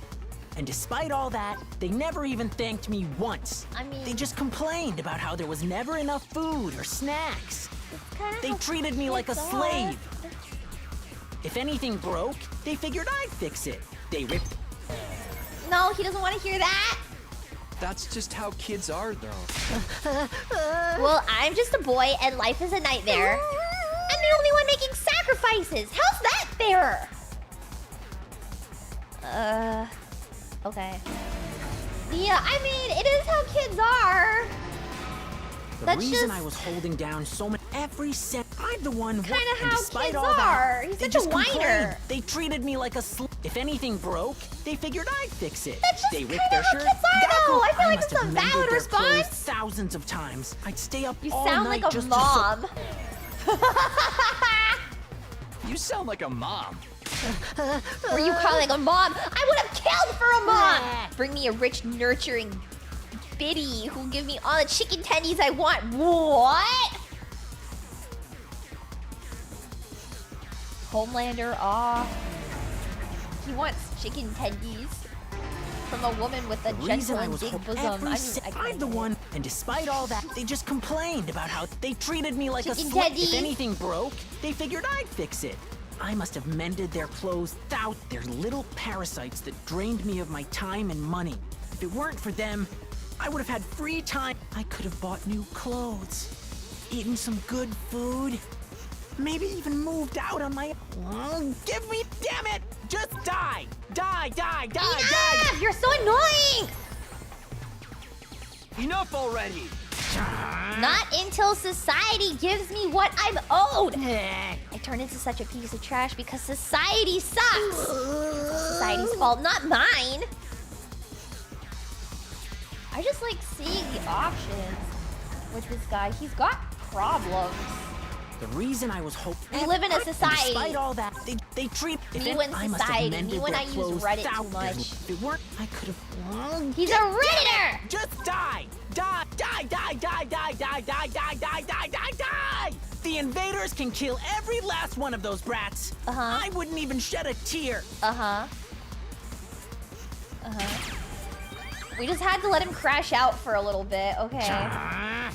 And despite all that, they never even thanked me once. I mean, They just complained about how there was never enough food or snacks. They treated me like a slave. If anything broke, they figured I'd fix it. They ripped. No, he doesn't want to hear that. That's just how kids are, though. Well, I'm just a boy and life is a nightmare. I'm the only one making sacrifices. How's that fair? Okay. Yeah, I mean, it is how kids are. The That's reason just I was holding down so much every set, I'm the one. Kinda and how despite kids all that, are. He's they such a just complained. whiner. They treated me like a If anything broke, they figured I'd fix it. That's just they ripped kinda their how shirt. kids are, though. I feel like must it's a have mended valid their clothes response. thousands of times. I'd stay up You all sound night like a just mom. You sound like a mom. Were you calling a mom? I would have killed for a mom. Bring me a rich, nurturing biddy who'll give me all the chicken tendies I want. What? Homelander, aw. He wants chicken tendies from a woman with a The gentle reason I and was big hoping bosom. every I mean, se- I I'm get the it. one, and despite all that, they just complained about how they treated me like Chicken a slave. tendies. If anything broke, they figured I'd fix it. I must have mended their clothes without their little parasites that drained me of my time and money. If it weren't for them, I would have had free time. I could have bought new clothes, eaten some good food, maybe even moved out on my own. Give me, damn it! Just die! Die, die, die, die! Enough! You're so annoying! Enough already! Not until society gives me what I'm owed. Eh. I turn into such a piece of trash because society sucks. Society's fault, not mine. I just like seeing the options with this guy. He's got problems. The reason I was hoping We live in a society. Despite all that, they treat Me if when I must have society. mended Me when their I use clothes Reddit too thou- much. If it weren't, I could have. He's a Redditor! Just die! Die! Die! Die! Die! Die! Die! Die! Die! Die! Die! Die! Die! The invaders can kill every last one of those brats. Uh-huh. I wouldn't even shed a tear. Uh-huh. Uh-huh. We just had to let him crash out for a little bit, okay?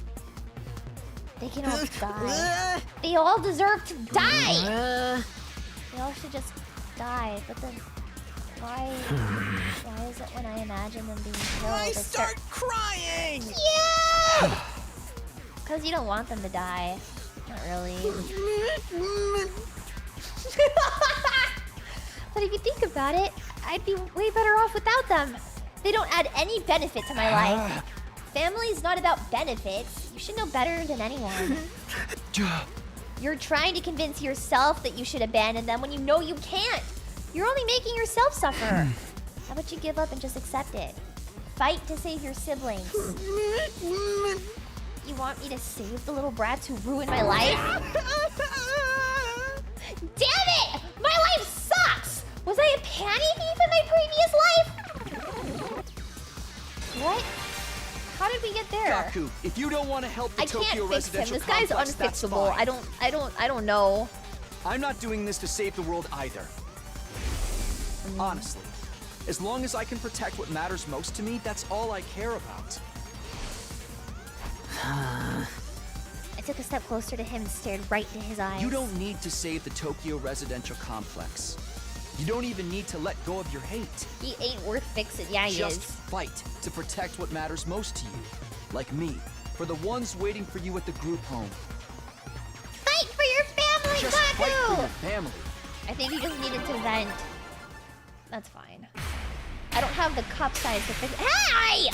They can all die. They all deserve to die! They all should just die, but then why is it when I imagine them being killed, I start crying. Yeah! Because you don't want them to die. Not really. But if you think about it, I'd be way better off without them. They don't add any benefit to my life. Family's not about benefits. You should know better than anyone. You're trying to convince yourself that you should abandon them when you know you can't. You're only making yourself suffer. How about you give up and just accept it? Fight to save your siblings. You want me to save the little brats who ruined my life? Damn it! My life sucks! Was I a panty thief in my previous life? What? How did we get there? Gaku, if you don't want to help the I Tokyo can't fix him. residential This guy's complex, that's unfixable. fine. I don't know. I'm not doing this to save the world either. Honestly, as long as I can protect what matters most to me, that's all I care about. I took a step closer to him and stared right into his eyes. You don't need to save the Tokyo residential complex. You don't even need to let go of your hate. He ain't worth fixing. Yeah, he Just is. fight to protect what matters most to you. Like me, for the ones waiting for you at the group home. Fight for your family, Just fight for Gaku! your family. I think he just needed to vent. That's fine. I don't have the cup size to fix. Hey!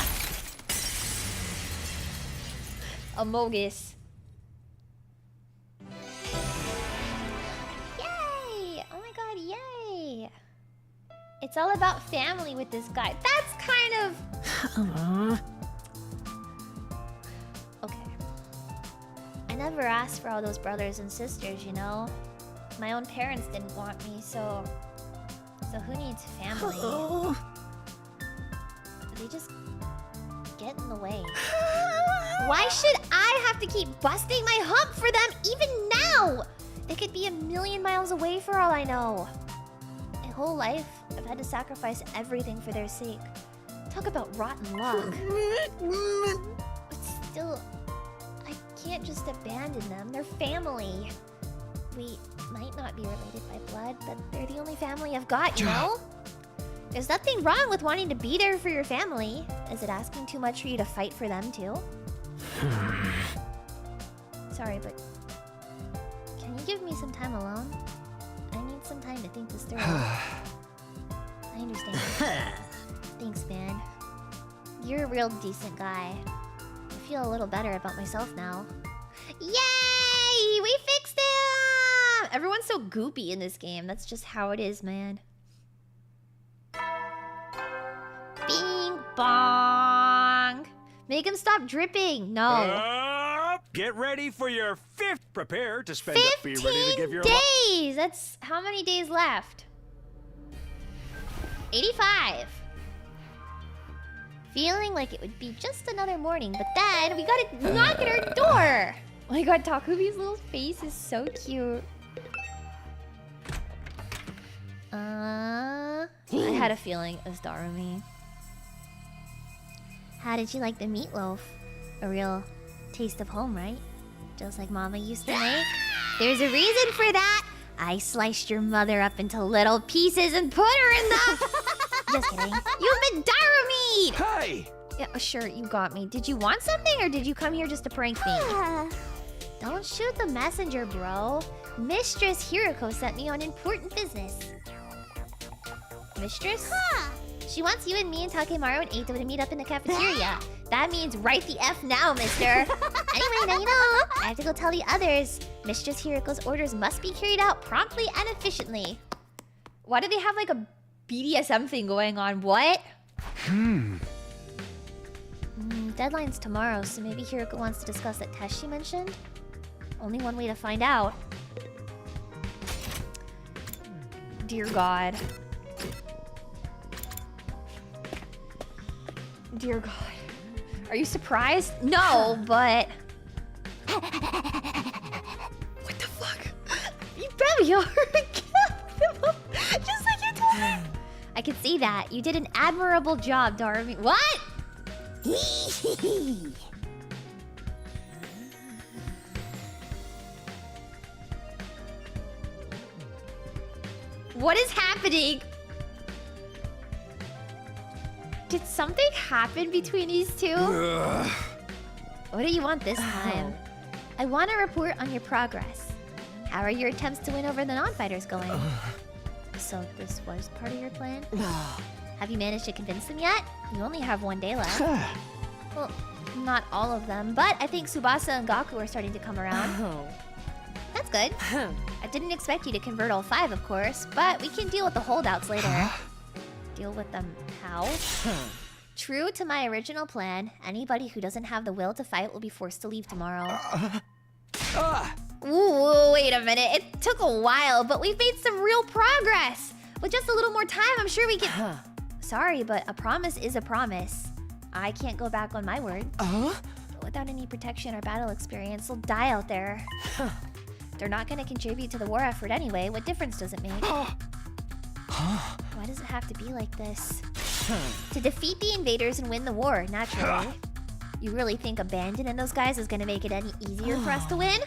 Amogus. Yay! Oh my god, yay! It's all about family with this guy. That's kind of... Okay. I never asked for all those brothers and sisters, you know? My own parents didn't want me, so who needs family? They just get in the way. Why should I have to keep busting my hump for them even now? They could be a million miles away for all I know. whole life, I've had to sacrifice everything for their sake. Talk about rotten luck. But still, I can't just abandon them. They're family. We might not be related by blood, but they're the only family I've got, you know? There's nothing wrong with wanting to be there for your family. Is it asking too much for you to fight for them, too? Sorry, but... can you give me some time alone? I need some time to think this through. I understand. Thanks, man. You're a real decent guy. I feel a little better about myself now. Yay! We fixed him! Everyone's so goopy in this game. That's just how it is, man. Bing bong! Make him stop dripping. No. Get ready for your 5th. Prepare to spend up. Be ready to give your 15 days! That's how many days left? 85. Feeling like it would be just another morning, but then we got a knock at our door! Oh my god, Takumi's little face is so cute. I had a feeling it was Darumi. How did you like the meatloaf? A real taste of home, right? Just like Mama used to make? There's a reason for that! I sliced your mother up into little pieces and put her in the... Just kidding. You've been Darumi! Hey! Yeah, sure, you got me. Did you want something or did you come here just to prank me? Don't shoot the messenger, bro. Mistress Hiroko sent me on important business. Mistress? She wants you and me and Takemaru and Eito to meet up in the cafeteria. That means write the F now, mister. Anyway, now you know. I have to go tell the others. Mistress Hiroko's orders must be carried out promptly and efficiently. Why do they have like a BDSM thing going on? What? Deadline's tomorrow, so maybe Hiroko wants to discuss that test she mentioned? Only one way to find out. Dear God. Dear God. Are you surprised? No, but... What the fuck? You bet we are. Just like you told me. I can see that. You did an admirable job, Darumi. What? What is happening? Did something happen between these two? What do you want this time? I want a report on your progress. How are your attempts to win over the non-fighters going? So this was part of your plan? Have you managed to convince them yet? You only have 1 day left. Well, not all of them, but I think Subasa and Gaku are starting to come around. That's good. I didn't expect you to convert all 5, of course, but we can deal with the holdouts later. Deal with them how? True to my original plan, anybody who doesn't have the will to fight will be forced to leave tomorrow. Ooh, wait a minute. It took a while, but we've made some real progress. With just a little more time, I'm sure we can... Sorry, but a promise is a promise. I can't go back on my word. Without any protection or battle experience, they'll die out there. They're not going to contribute to the war effort anyway. What difference does it make? Why does it have to be like this? To defeat the invaders and win the war, naturally. You really think abandoning those guys is going to make it any easier for us to win?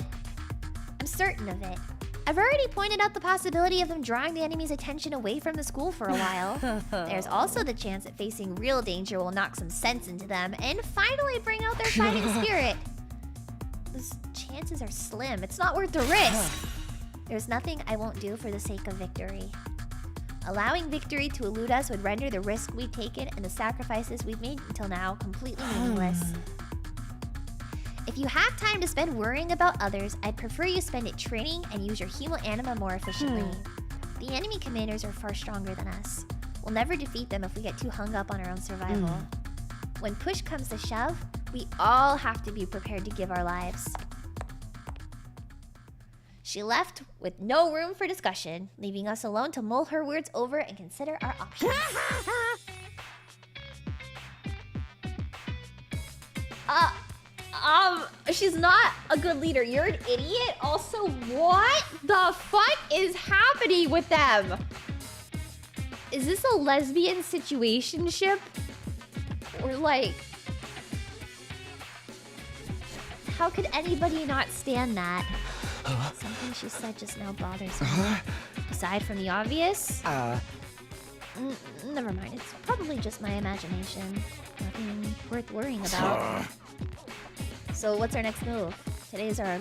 I'm certain of it. I've already pointed out the possibility of them drawing the enemy's attention away from the school for a while. There's also the chance that facing real danger will knock some sense into them and finally bring out their fighting spirit. Those chances are slim. It's not worth the risk. There's nothing I won't do for the sake of victory. Allowing victory to elude us would render the risk we've taken and the sacrifices we've made until now completely meaningless. If you have time to spend worrying about others, I'd prefer you spend it training and use your Hemo Anima more efficiently. The enemy commanders are far stronger than us. We'll never defeat them if we get too hung up on our own survival. When push comes to shove, we all have to be prepared to give our lives. She left with no room for discussion, leaving us alone to mull her words over and consider our options. She's not a good leader. You're an idiot. Also, what the fuck is happening with them? Is this a lesbian situationship? Or like... How could anybody not stand that? Something she said just now bothers me. Aside from the obvious? Never mind, it's probably just my imagination. Nothing worth worrying about. So what's our next move? Today's our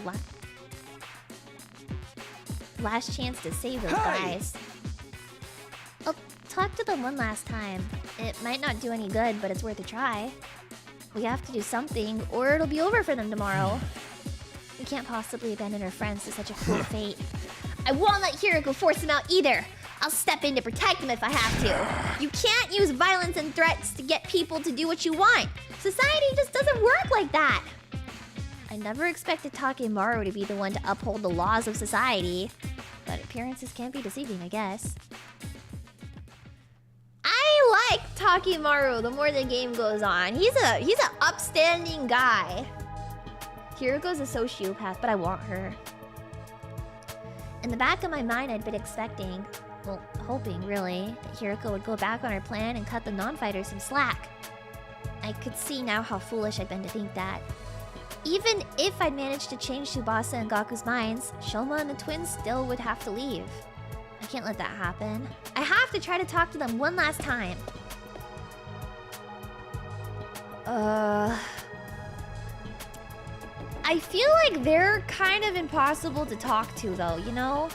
last chance to save those guys. I'll talk to them one last time. It might not do any good, but it's worth a try. We have to do something, or it'll be over for them tomorrow. We can't possibly abandon our friends to such a cruel fate. I won't let Hiroko force them out either. I'll step in to protect them if I have to. You can't use violence and threats to get people to do what you want. Society just doesn't work like that. I never expected Takemaru to be the one to uphold the laws of society. But appearances can't be deceiving, I guess. I like Takemaru the more the game goes on. He's an upstanding guy. Hiroko's a sociopath, but I want her. In the back of my mind, I'd been expecting, well, hoping really, that Hiroko would go back on her plan and cut the non-fighters some slack. I could see now how foolish I'd been to think that. Even if I'd managed to change Subasa and Gaku's minds, Shoma and the twins still would have to leave. I can't let that happen. I have to try to talk to them one last time. I feel like they're kind of impossible to talk to though, you know?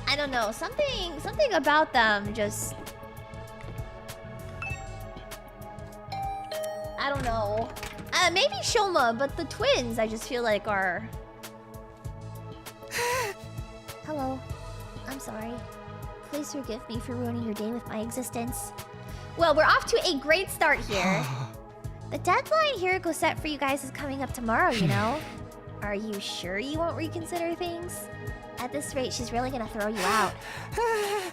I don't know, something about them just... I don't know. Maybe Shoma, but the twins I just feel like are... Hello. I'm sorry. Please forgive me for ruining your day with my existence. Well, we're off to a great start here. The deadline Hiroko set for you guys is coming up tomorrow, you know? Are you sure you won't reconsider things? At this rate, she's really gonna throw you out.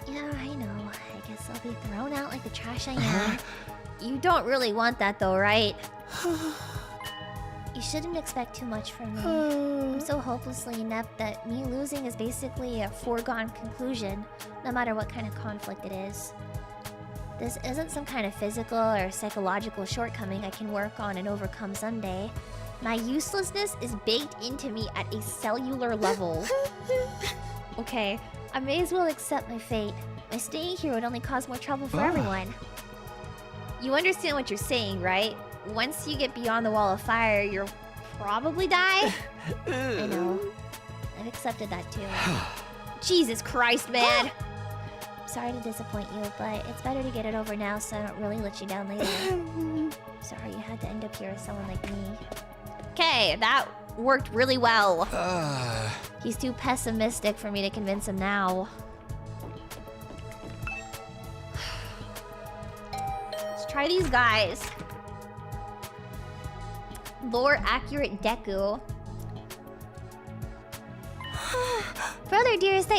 Yeah, I know. I guess I'll be thrown out like the trash I am. You don't really want that though, right? You shouldn't expect too much from me. I'm so hopelessly inept that me losing is basically a foregone conclusion, no matter what kind of conflict it is. This isn't some kind of physical or psychological shortcoming I can work on and overcome someday. My uselessness is baked into me at a cellular level. Okay, I may as well accept my fate. My staying here would only cause more trouble for everyone. You understand what you're saying, right? Once you get beyond the wall of fire, you'll probably die? I know. I've accepted that too. Jesus Christ, man! Sorry to disappoint you, but it's better to get it over now so I don't really let you down later. Sorry you had to end up here with someone like me. Okay, that worked really well. He's too pessimistic for me to convince him now. Let's try these guys. Lore accurate Deku. Brother dearest,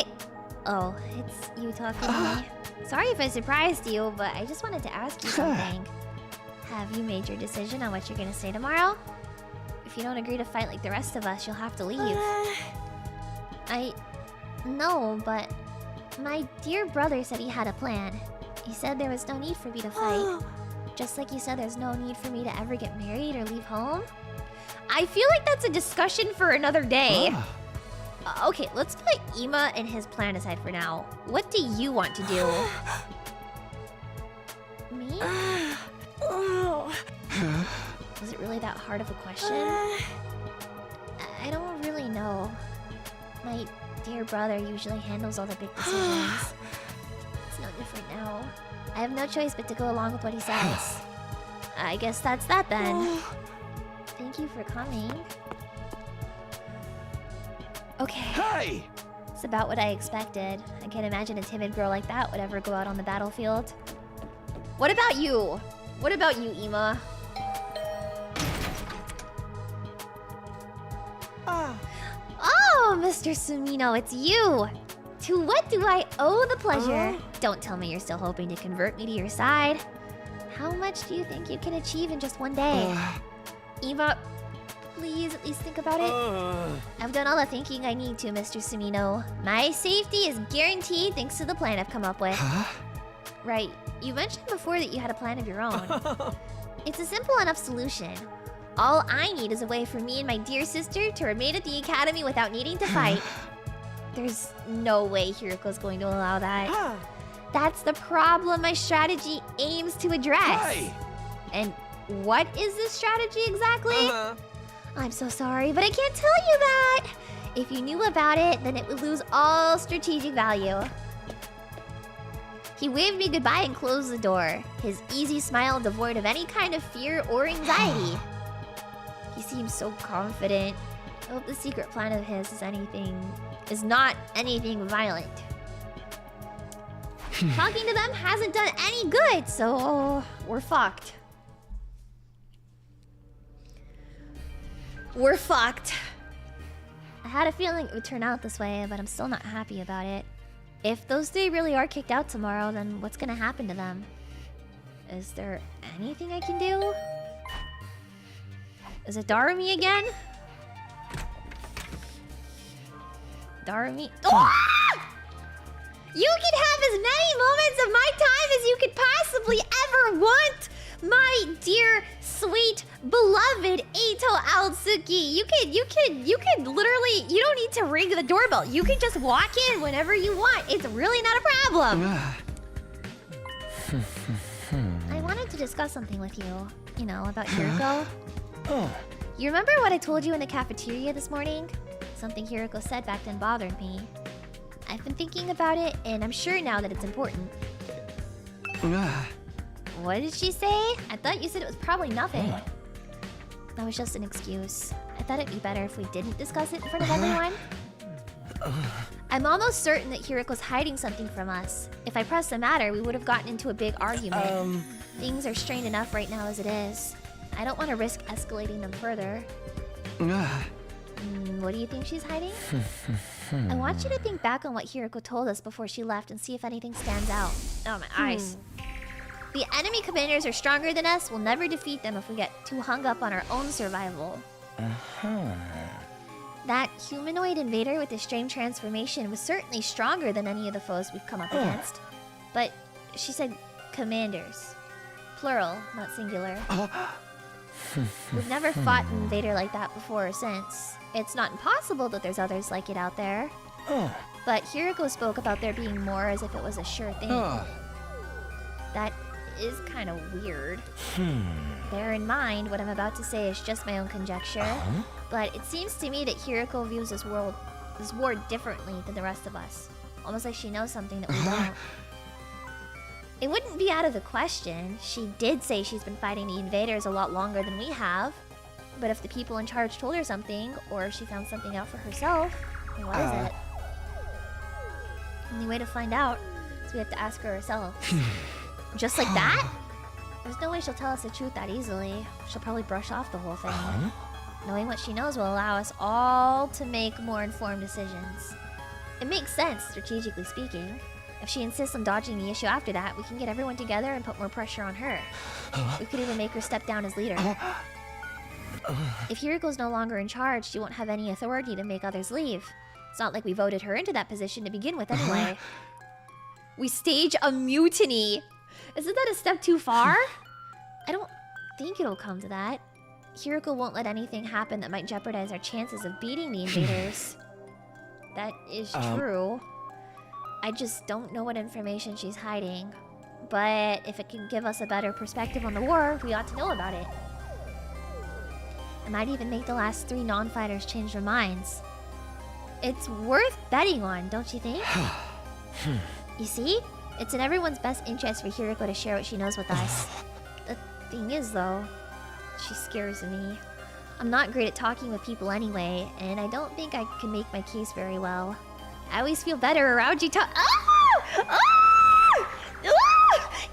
Oh, it's you talking to me. Sorry if I surprised you, but I just wanted to ask you something. Have you made your decision on what you're gonna say tomorrow? If you don't agree to fight like the rest of us, you'll have to leave. No, but my dear brother said he had a plan. He said there was no need for me to fight. Just like you said there's no need for me to ever get married or leave home. I feel like that's a discussion for another day. Okay, let's put Ima and his plan aside for now. What do you want to do? Me? Was it really that hard of a question? I don't really know. My dear brother usually handles all the big decisions. It's no different now. I have no choice but to go along with what he says. I guess that's that then. Thank you for coming. Okay. Hey! It's about what I expected. I can't imagine a timid girl like that would ever go out on the battlefield. What about you? What about you, Ima? Oh, Mr. Sumino, it's you! To what do I owe the pleasure? Don't tell me you're still hoping to convert me to your side. How much do you think you can achieve in just one day? Ima, please at least think about it? I've done all the thinking I need to, Mr. Sumino. My safety is guaranteed thanks to the plan I've come up with. Huh? Right. You mentioned before that you had a plan of your own. It's a simple enough solution. All I need is a way for me and my dear sister to remain at the academy without needing to fight. There's no way Hiruko's going to allow that. That's the problem my strategy aims to address. Hi. And what is this strategy exactly? I'm so sorry, but I can't tell you that. If you knew about it, then it would lose all strategic value. He waved me goodbye and closed the door, his easy smile devoid of any kind of fear or anxiety. He seems so confident. I hope the secret plan of his is not anything violent. Talking to them hasn't done any good, so we're fucked. We're fucked. I had a feeling it would turn out this way, but I'm still not happy about it. If those three really are kicked out tomorrow, then what's gonna happen to them? Is there anything I can do? Is it Darumi again? Darumi? Oh! You can have as many moments of my time as you could possibly ever want! My dear, sweet, beloved Eito Aotsuki. You can literally, you don't need to ring the doorbell. You can just walk in whenever you want. It's really not a problem. I wanted to discuss something with you. You know, about Hiruko. You remember what I told you in the cafeteria this morning? Something Hiruko said back then bothered me. I've been thinking about it, and I'm sure now that it's important. What did she say? I thought you said it was probably nothing. That was just an excuse. I thought it'd be better if we didn't discuss it in front of everyone. I'm almost certain that Hiruko's hiding something from us. If I pressed the matter, we would have gotten into a big argument. Things are strained enough right now as it is. I don't want to risk escalating them further. What do you think she's hiding? I want you to think back on what Hiruko told us before she left and see if anything stands out. Oh, my eyes. The enemy commanders are stronger than us. We'll never defeat them if we get too hung up on our own survival. That humanoid invader with the strange transformation was certainly stronger than any of the foes we've come up against. But she said commanders. Plural, not singular. We've never fought an invader like that before or since. It's not impossible that there's others like it out there. But Hiruko spoke about there being more as if it was a sure thing. That is kind of weird. Bear in mind, what I'm about to say is just my own conjecture. But it seems to me that Hiruko views this war differently than the rest of us. Almost like she knows something that we don't. It wouldn't be out of the question. She did say she's been fighting the invaders a lot longer than we have. But if the people in charge told her something, or she found something out for herself, then what is it? Only way to find out is we have to ask her ourselves. Just like that? There's no way she'll tell us the truth that easily. She'll probably brush off the whole thing. Knowing what she knows will allow us all to make more informed decisions. It makes sense, strategically speaking. If she insists on dodging the issue after that, we can get everyone together and put more pressure on her. We could even make her step down as leader. If Hiruko's no longer in charge, she won't have any authority to make others leave. It's not like we voted her into that position to begin with anyway. We stage a mutiny! Isn't that a step too far? I don't think it'll come to that. Hiruko won't let anything happen that might jeopardize our chances of beating the invaders. That is true. I just don't know what information she's hiding. But if it can give us a better perspective on the war, we ought to know about it. It might even make the last 3 non-fighters change their minds. It's worth betting on, don't you think? You see? It's in everyone's best interest for Hiruko to share what she knows with us. The thing is, though, she scares me. I'm not great at talking with people anyway, and I don't think I can make my case very well. I always feel better around you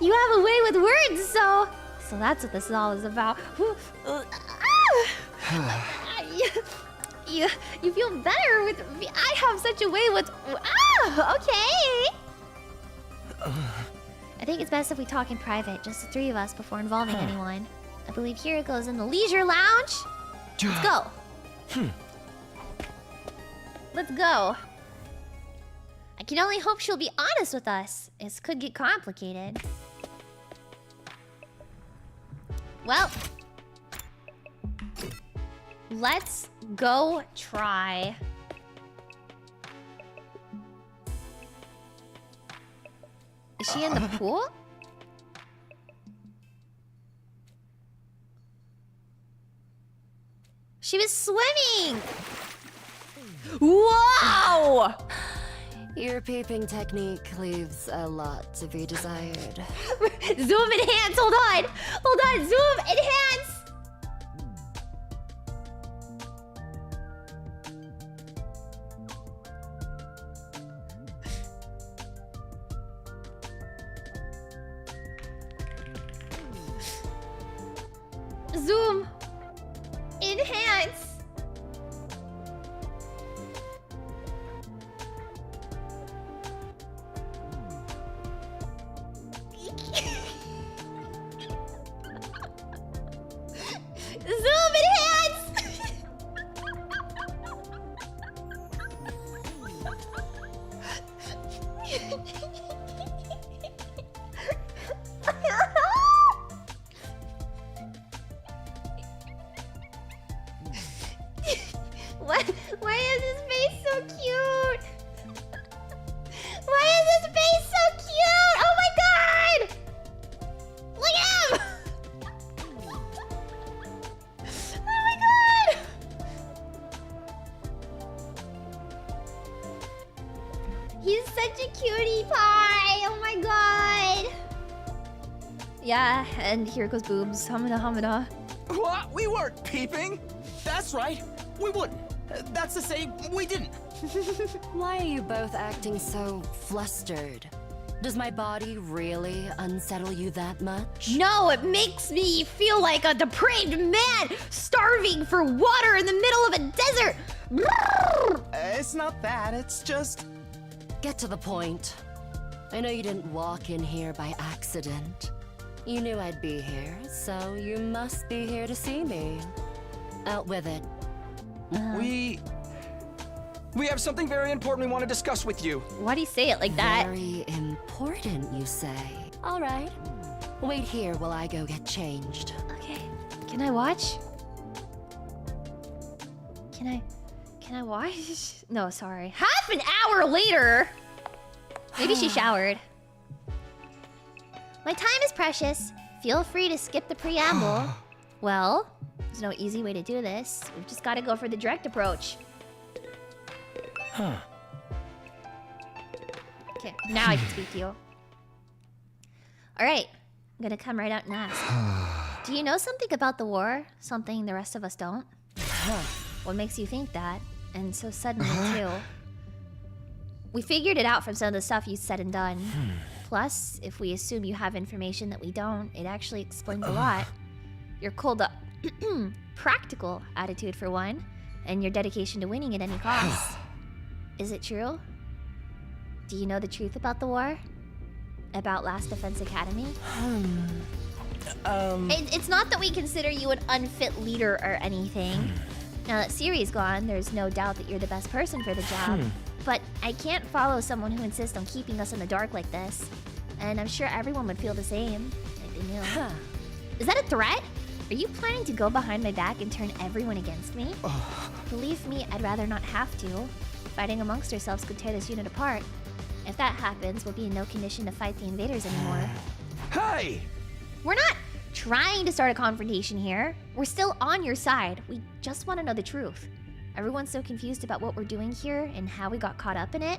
You have a way with words, so that's what this is all about. You feel better with me. I have such a way with... okay. I think it's best if we talk in private, just the 3 of us, before involving anyone. I believe Hiruko's in the leisure lounge. Let's go. Let's go. I can only hope she'll be honest with us. This could get complicated. Well, let's go try. Is she in the pool? She was swimming! Whoa! Your peeping technique leaves a lot to be desired. Zoom enhance, hold on! Hold on, zoom enhance! Zoom enhance! Zoom enhance! Why is his face so cute? Why is his face so cute? Oh my god! Look at him! Oh my god! He's such a cutie pie! Oh my god! Yeah, and here goes boobs. Hamada hamada. What? We weren't peeping. That's right. We wouldn't. That's to say, we didn't. Why are you both acting so flustered? Does my body really unsettle you that much? No, it makes me feel like a depraved man starving for water in the middle of a desert. It's not that. It's just... Get to the point. I know you didn't walk in here by accident. You knew I'd be here, so you must be here to see me. Out with it. We have something very important we want to discuss with you. Why do you say it like that? Very important, you say. All right. Wait here while I go get changed. Okay. Can I watch? Can I watch? No, sorry. Half an hour later! Maybe she showered. My time is precious. Feel free to skip the preamble. Well, there's no easy way to do this. We've just got to go for the direct approach. Okay, now I can speak to you. Alright, I'm gonna come right out and ask. Do you know something about the war? Something the rest of us don't? What makes you think that? And so suddenly, too. We figured it out from some of the stuff you said and done. Plus, if we assume you have information that we don't, it actually explains a lot. Your cold up, practical attitude for one, and your dedication to winning at any cost. Is it true? Do you know the truth about the war? About Last Defense Academy? It's not that we consider you an unfit leader or anything. Now that Siri's gone, there's no doubt that you're the best person for the job. But I can't follow someone who insists on keeping us in the dark like this. And I'm sure everyone would feel the same. Like they knew. Is that a threat? Are you planning to go behind my back and turn everyone against me? Believe me, I'd rather not have to. Fighting amongst ourselves could tear this unit apart. If that happens, we'll be in no condition to fight the invaders anymore. Hey! We're not trying to start a confrontation here. We're still on your side. We just want to know the truth. Everyone's so confused about what we're doing here and how we got caught up in it.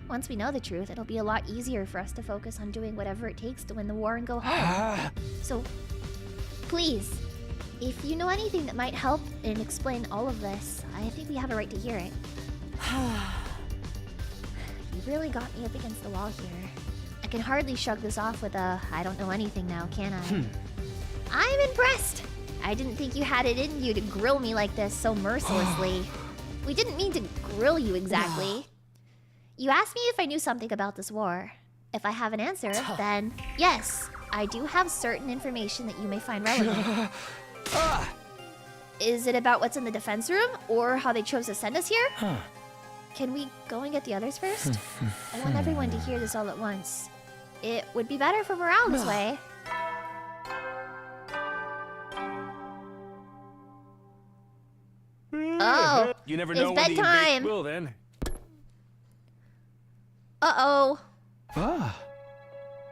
Once we know the truth, it'll be a lot easier for us to focus on doing whatever it takes to win the war and go home. So, please, if you know anything that might help and explain all of this, I think we have a right to hear it. You really got me up against the wall here. I can hardly shrug this off with a I don't know anything now, can I? I'm impressed! I didn't think you had it in you to grill me like this so mercilessly. We didn't mean to grill you exactly. You asked me if I knew something about this war. If I have an answer, then yes, I do have certain information that you may find relevant. Is it about what's in the defense room, or how they chose to send us here? Can we go and get the others first? I want everyone to hear this all at once. It would be better for morale this way. Oh, You never it's know when the bedtime. invade will then. Uh-oh. Ah.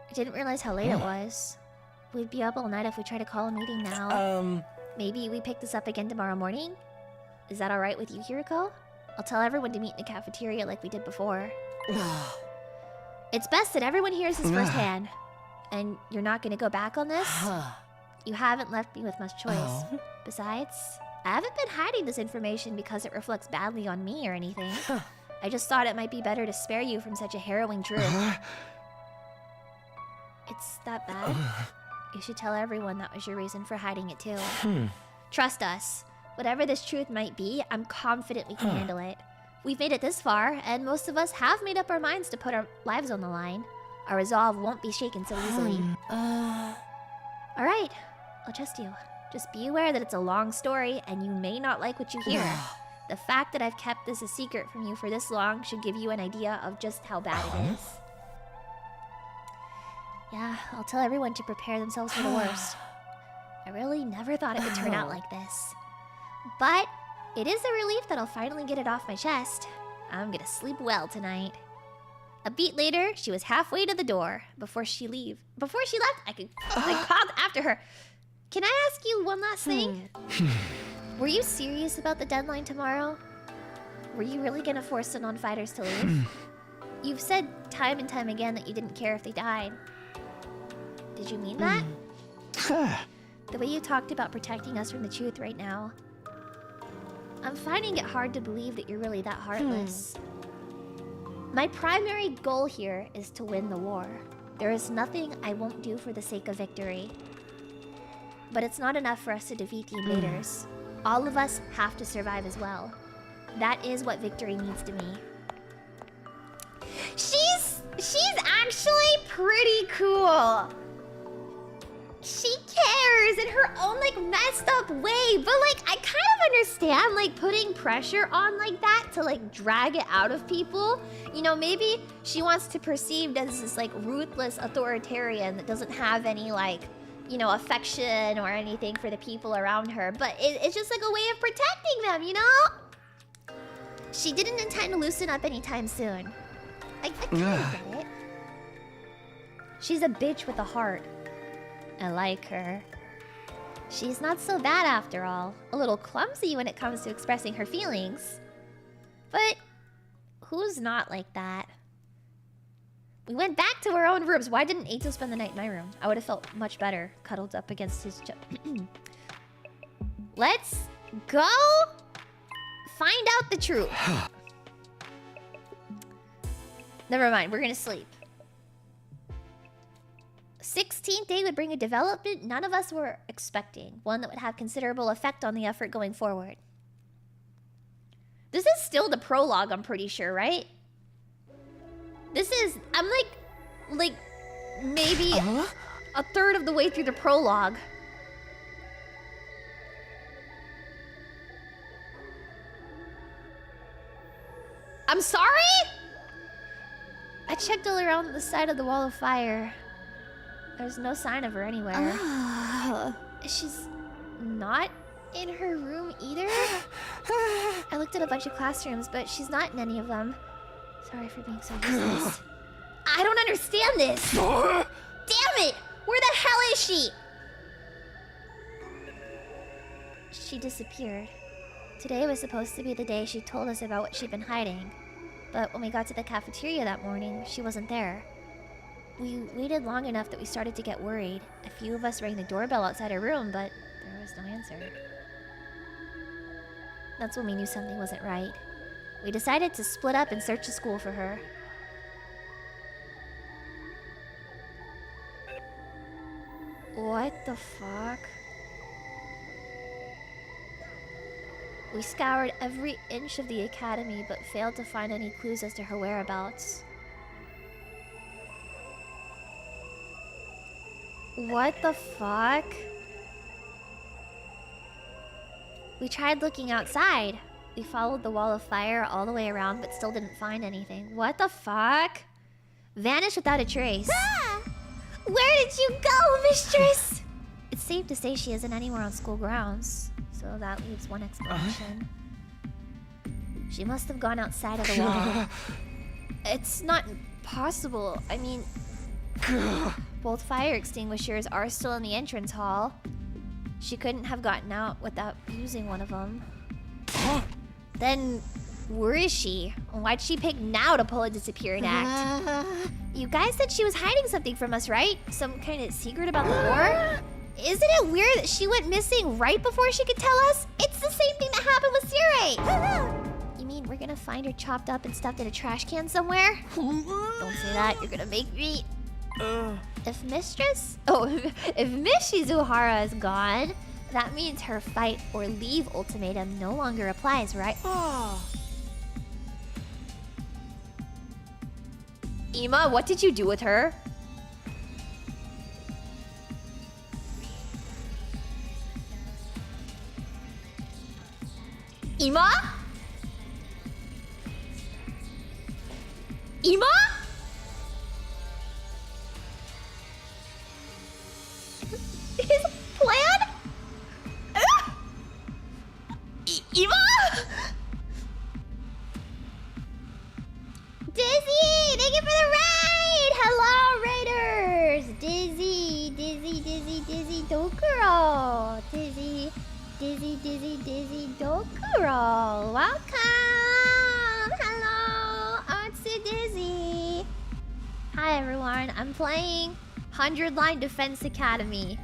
I didn't realize how late it was. We'd be up all night if we try to call a meeting now. Maybe we pick this up again tomorrow morning? Is that alright with you, Hiroko? I'll tell everyone to meet in the cafeteria like we did before. It's best that everyone hears this firsthand. And you're not gonna go back on this? You haven't left me with much choice. Besides, I haven't been hiding this information because it reflects badly on me or anything. I just thought it might be better to spare you from such a harrowing truth. It's that bad? You should tell everyone that was your reason for hiding it too. Trust us. Whatever this truth might be, I'm confident we can handle it. We've made it this far, and most of us have made up our minds to put our lives on the line. Our resolve won't be shaken so easily. Alright, I'll trust you. Just be aware that it's a long story, and you may not like what you hear. The fact that I've kept this a secret from you for this long should give you an idea of just how bad it is. Yeah, I'll tell everyone to prepare themselves for the worst. I really never thought it would turn out like this. But it is a relief that I'll finally get it off my chest. I'm gonna sleep well tonight. A beat later, she was halfway to the door. Before she left, I called after her. Can I ask you one last thing? Were you serious about the deadline tomorrow? Were you really gonna force the non-fighters to leave? You've said time and time again that you didn't care if they died. Did you mean that? The way you talked about protecting us from the truth right now, I'm finding it hard to believe that you're really that heartless. My primary goal here is to win the war. There is nothing I won't do for the sake of victory. But it's not enough for us to defeat the invaders. All of us have to survive as well. That is what victory means to me. She's actually pretty cool. She cares in her own, like, messed up way. But, like, I kind of understand, like, putting pressure on like that to, like, drag it out of people. You know, maybe she wants to be perceived as this, like, ruthless authoritarian that doesn't have any, like, you know, affection or anything for the people around her. But it's just, like, a way of protecting them, you know? She didn't intend to loosen up anytime soon. I kind of get it. She's a bitch with a heart. I like her. She's not so bad after all. A little clumsy when it comes to expressing her feelings. But who's not like that? We went back to our own rooms. Why didn't Eito spend the night in my room? I would have felt much better cuddled up against his chest. Let's go find out the truth. Never mind, we're gonna sleep. 16th day would bring a development none of us were expecting. One that would have considerable effect on the effort going forward. This is still the prologue, I'm pretty sure, right? This is... I'm like maybe a third of the way through the prologue. I'm sorry? I checked all around the side of the wall of fire. There's no sign of her anywhere. She's not in her room either. I looked at a bunch of classrooms, but she's not in any of them. Sorry for being so useless. I don't understand this. Damn it! Where the hell is she? She disappeared. Today was supposed to be the day she told us about what she'd been hiding. But when we got to the cafeteria that morning, she wasn't there. We waited long enough that we started to get worried. A few of us rang the doorbell outside her room, but there was no answer. That's when we knew something wasn't right. We decided to split up and search the school for her. What the fuck? We scoured every inch of the academy, but failed to find any clues as to her whereabouts. What the fuck? We tried looking outside. We followed the wall of fire all the way around, but still didn't find anything. What the fuck? Vanished without a trace. Ah! Where did you go, mistress? It's safe to say she isn't anywhere on school grounds, so that leaves one explanation. She must have gone outside of the wall. It's not possible. I mean, both fire extinguishers are still in the entrance hall. She couldn't have gotten out without using one of them. Then, where is she? Why'd she pick now to pull a disappearing act? You guys said she was hiding something from us, right? Some kind of secret about the war? Isn't it weird that she went missing right before she could tell us? It's the same thing that happened with Sirei! You mean we're gonna find her chopped up and stuffed in a trash can somewhere? Don't say that, you're gonna make me... If Miss Shizuhara is gone, that means her fight or leave ultimatum no longer applies, right? Ima, what did you do with her? Ima? Ima? His plan? Ima? Dizzy! Thank you for the raid! Hello, raiders! Dizzy, Dokuro! Dizzy, Dokuro! Welcome! Hello, Otsu Dizzy! Hi, everyone. I'm playing 100 Line Defense Academy.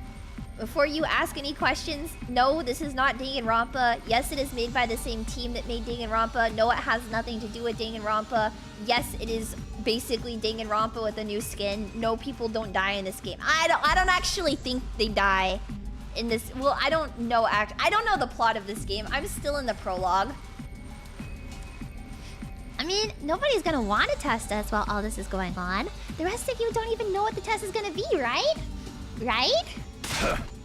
Before you ask any questions, no, this is not Danganronpa. Yes, it is made by the same team that made Danganronpa. No, it has nothing to do with Danganronpa. Yes, it is basically Danganronpa with a new skin. No, people don't die in this game. I don't actually think they die in this. Well, I don't know. I don't know the plot of this game. I'm still in the prologue. I mean, nobody's gonna want to test us while all this is going on. The rest of you don't even know what the test is gonna be, right? Right?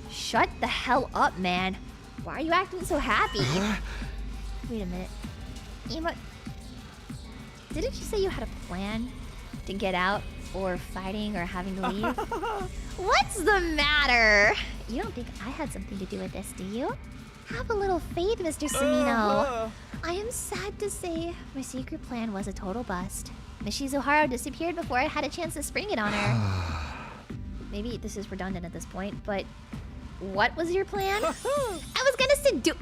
Shut the hell up, man. Why are you acting so happy? Wait a minute. Ima, didn't you say you had a plan to get out, or fighting, or having to leave? What's the matter? You don't think I had something to do with this, do you? Have a little faith, Mr. Sumino. I am sad to say my secret plan was a total bust. Miss Shizuhara disappeared before I had a chance to spring it on her. Maybe this is redundant at this point, but what was your plan? I was gonna seduce.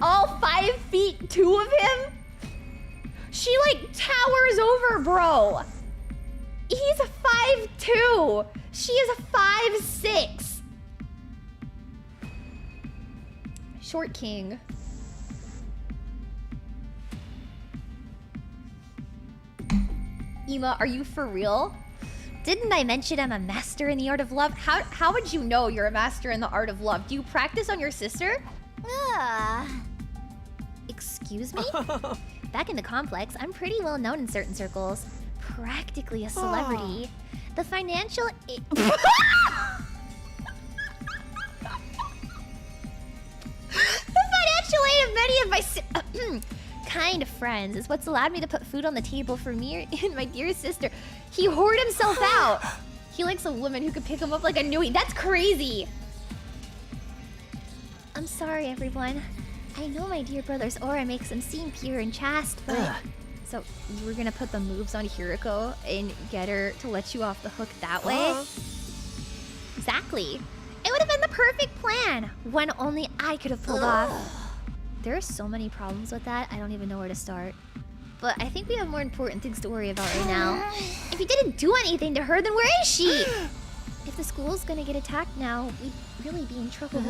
All 5 feet 2 of him? She like towers over, bro. He's a 5'2". She is a 5'6". Short king. Ima, are you for real? Didn't I mention I'm a master in the art of love? How would you know you're a master in the art of love? Do you practice on your sister? Excuse me? Back in the complex, I'm pretty well known in certain circles. Practically a celebrity. The financial aid of many of my kind friends is what's allowed me to put food on the table for me and my dear sister. He whored himself out. He likes a woman who could pick him up like a newie. That's crazy. I'm sorry, everyone. I know my dear brother's aura makes him seem pure and chaste, but... So, you were gonna put the moves on Hiroko and get her to let you off the hook that way? Exactly. It would have been the perfect plan. One only I could have pulled off. There are so many problems with that, I don't even know where to start. But I think we have more important things to worry about right now. If you didn't do anything to her, then where is she? If the school's gonna get attacked now, we'd really be in trouble.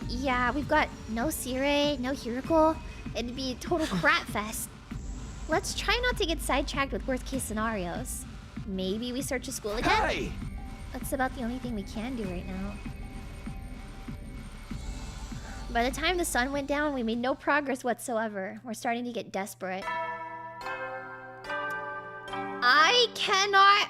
Yeah, we've got no Sirei, no Hiroko. It'd be a total crap fest. Let's try not to get sidetracked with worst case scenarios. Maybe we search a school again? Hey! That's about the only thing we can do right now. By the time the sun went down, we made no progress whatsoever. We're starting to get desperate. I cannot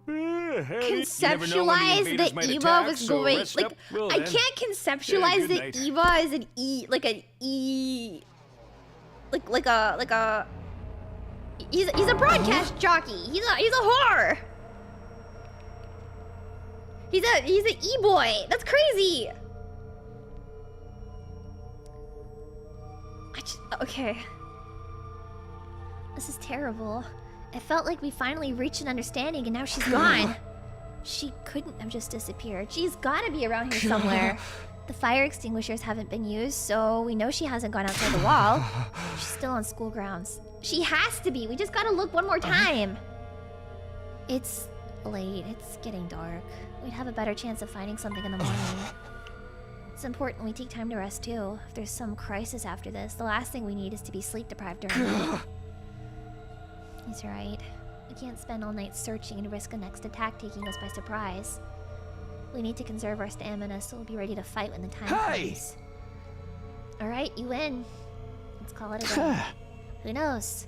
conceptualize that Eva was going... Like, I can't conceptualize that Eva is an E... Like an E... Like a... He's a broadcast jockey. He's a whore. He's an E-boy. That's crazy. Okay. This is terrible. I felt like we finally reached an understanding and now she's gone. She couldn't have just disappeared. She's gotta be around here somewhere. The fire extinguishers haven't been used, so we know she hasn't gone outside the wall. She's still on school grounds. She has to be. We just gotta look one more time. It's late. It's getting dark. We'd have a better chance of finding something in the morning. It's important we take time to rest too. If there's some crisis after this, the last thing we need is to be sleep deprived during the night. He's right. We can't spend all night searching and risk a next attack taking us by surprise. We need to conserve our stamina so we'll be ready to fight when the time comes. Alright, you win. Let's call it a day. Who knows?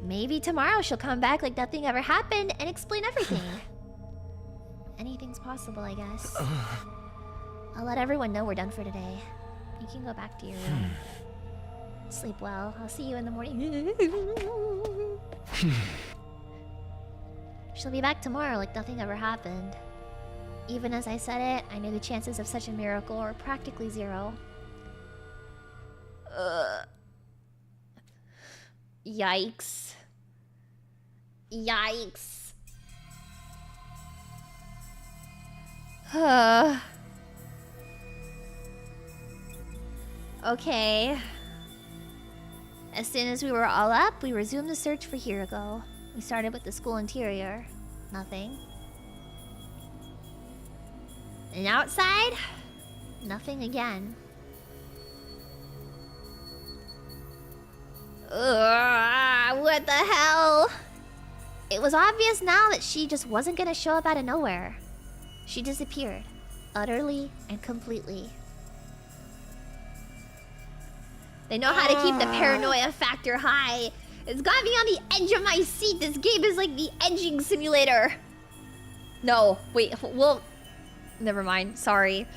Maybe tomorrow she'll come back like nothing ever happened and explain everything. Anything's possible, I guess. I'll let everyone know we're done for today. You can go back to your room. Sleep well. I'll see you in the morning. She'll be back tomorrow like nothing ever happened. Even as I said it, I knew the chances of such a miracle were practically zero. Yikes. Yikes. Okay. As soon as we were all up, we resumed the search for Hiroko. We started with the school interior. Nothing. And outside? Nothing again. What the hell? It was obvious now that she just wasn't gonna show up out of nowhere. She disappeared. Utterly and completely. They know how to keep the paranoia factor high. It's got me on the edge of my seat. This game is like the edging simulator. No, wait, well... Never mind, sorry.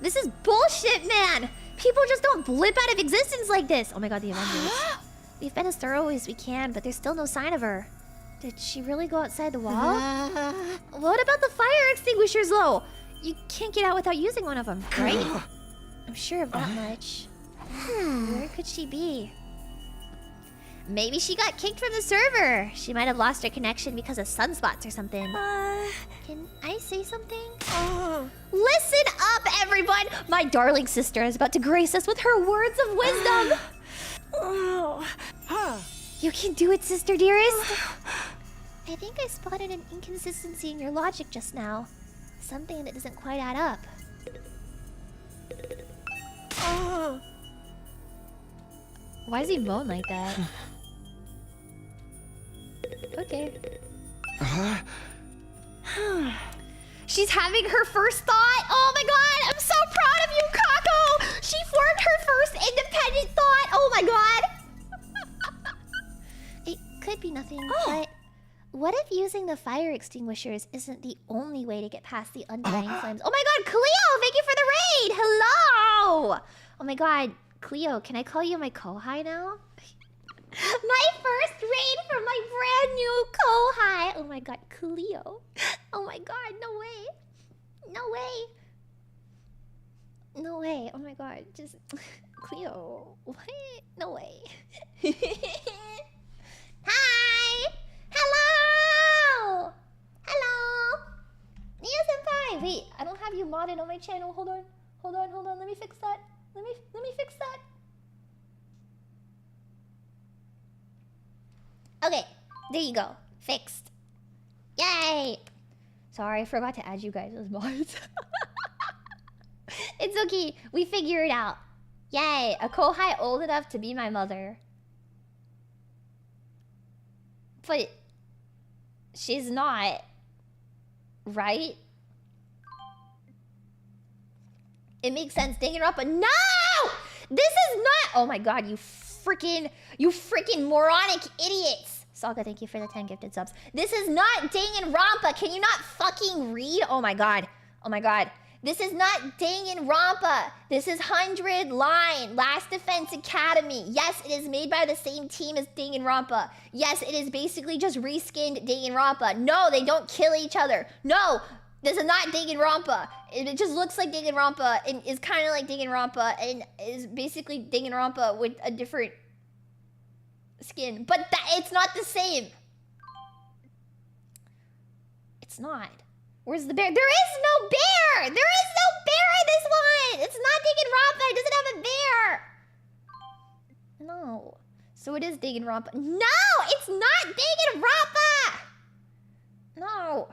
This is bullshit, man! People just don't blip out of existence like this! Oh my god, the Avengers. We've been as thorough as we can, but there's still no sign of her. Did she really go outside the wall? What about the fire extinguishers, though? You can't get out without using one of them, right? I'm sure of that much. Where could she be? Maybe she got kicked from the server. She might have lost her connection because of sunspots or something. Can I say something? Listen up, everyone! My darling sister is about to grace us with her words of wisdom. You can do it, sister dearest. I think I spotted an inconsistency in your logic just now. Something that doesn't quite add up. Why does he moan like that? Okay. She's having her first thought. Oh my god, I'm so proud of you, Kako! She formed her first independent thought. Oh my god. It could be nothing, but what if using the fire extinguishers isn't the only way to get past the undying flames? Oh my god, Cleo, thank you for the raid! Hello! Oh my god, Cleo, can I call you my kohai now? My first raid from my brand new kohai! Oh my god, Cleo. Oh my god, no way. No way. No way. Oh my god, just... Cleo. What? No way. Hi! Hello! Hello! Nia-senpai! Wait, I don't have you modded on my channel. Hold on. Hold on, hold on. Let me fix that. Let me fix that. Okay, there you go. Fixed. Yay! Sorry, I forgot to add you guys as mods. It's okay. We figure it out. Yay! A kohai old enough to be my mother. But she's not, right? It makes sense. Danganronpa. No! This is not. Oh my god, you freaking moronic idiots. Saga, thank you for the 10 gifted subs. This is not Danganronpa. Can you not fucking read? Oh my god. Oh my god. This is not Danganronpa. This is 100 Line, Last Defense Academy. Yes, it is made by the same team as Danganronpa. Yes, it is basically just reskinned Danganronpa. No, they don't kill each other. No, this is not Danganronpa. It just looks like Danganronpa and is kind of like Danganronpa and is basically Danganronpa with a different skin. But it's not the same. It's not. Where's the bear? There is no bear! There is no bear in this one! It's not Danganronpa! It doesn't have a bear! No. So it is Danganronpa. No! It's not Danganronpa! No.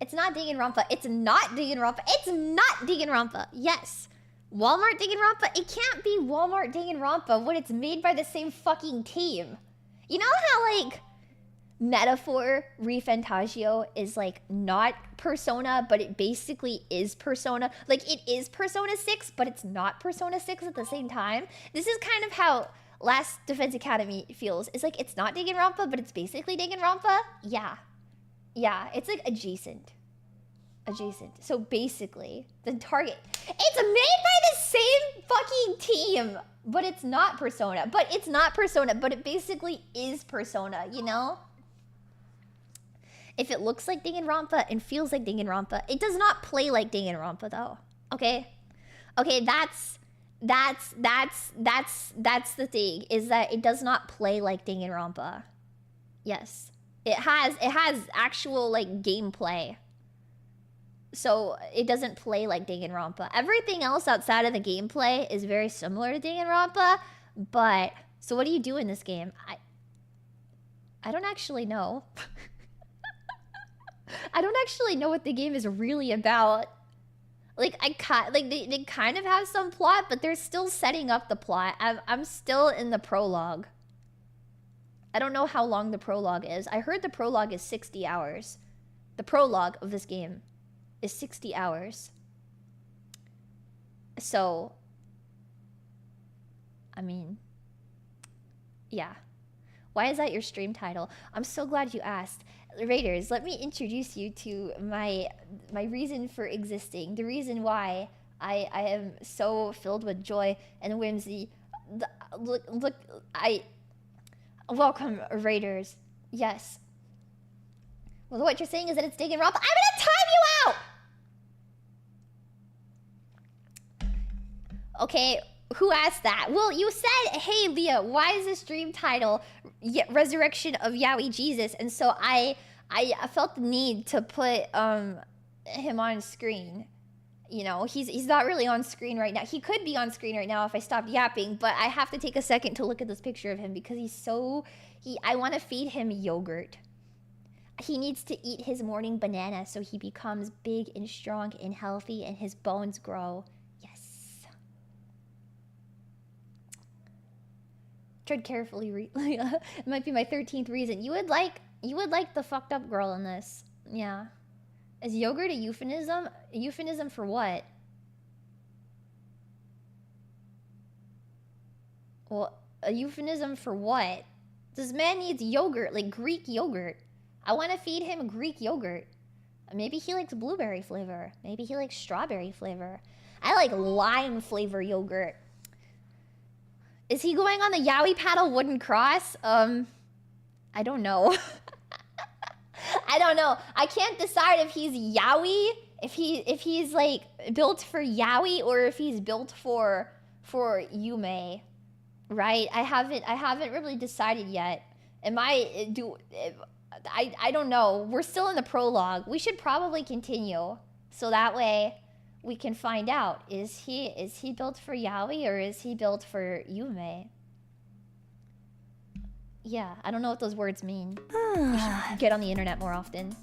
It's not Danganronpa. It's not Danganronpa. It's not Danganronpa. Yes. Walmart Danganronpa? It can't be Walmart Danganronpa when it's made by the same fucking team. You know how, like, Metaphor Refantagio is like not Persona, but it basically is Persona. Like it is Persona 6, but it's not Persona 6 at the same time. This is kind of how Last Defense Academy feels. It's like it's not Danganronpa, but it's basically Danganronpa. Yeah. Yeah, it's like adjacent. Adjacent. So basically, the target... It's made by the same fucking team, but it's not Persona. But it's not Persona, but it basically is Persona, you know? If it looks like Danganronpa and feels like Danganronpa, it does not play like Danganronpa though. Okay? Okay, that's the thing, is that it does not play like Danganronpa. Yes. It has actual like gameplay. So it doesn't play like Danganronpa. Everything else outside of the gameplay is very similar to Danganronpa, but so what do you do in this game? I don't actually know. I don't actually know what the game is really about. Like they kind of have some plot, but they're still setting up the plot. I'm still in the prologue. I don't know how long the prologue is. I heard the prologue is 60 hours. The prologue of this game is 60 hours. So, I mean, yeah. Why is that your stream title? I'm so glad you asked. Raiders, let me introduce you to my reason for existing. The reason why I am so filled with joy and whimsy. Welcome, Raiders. Yes. Well, what you're saying is that it's Danganronpa. I'm gonna time you out! Okay, who asked that? Well, you said, hey, Leah, why is this stream title Resurrection of Yaoi Jesus? And so I felt the need to put him on screen. You know, he's not really on screen right now. He could be on screen right now if I stopped yapping, but I have to take a second to look at this picture of him because I want to feed him yogurt. He needs to eat his morning banana so he becomes big and strong and healthy and his bones grow. Yes. Tread carefully, Leah. It might be my 13th reason. You would like the fucked up girl in this. Yeah. Is yogurt a euphemism? A euphemism for what? Well, a euphemism for what? This man needs yogurt, like Greek yogurt. I want to feed him Greek yogurt. Maybe he likes blueberry flavor. Maybe he likes strawberry flavor. I like lime flavor yogurt. Is he going on the Yaoi paddle wooden cross? I don't know. I don't know. I can't decide if he's Yaoi, if he's like built for Yaoi or if he's built for Yume, right? I haven't really decided yet. I don't know. We're still in the prologue. We should probably continue so that way we can find out. Is he built for Yaoi or is he built for Yume? Yeah, I don't know what those words mean. I should get on the internet more often.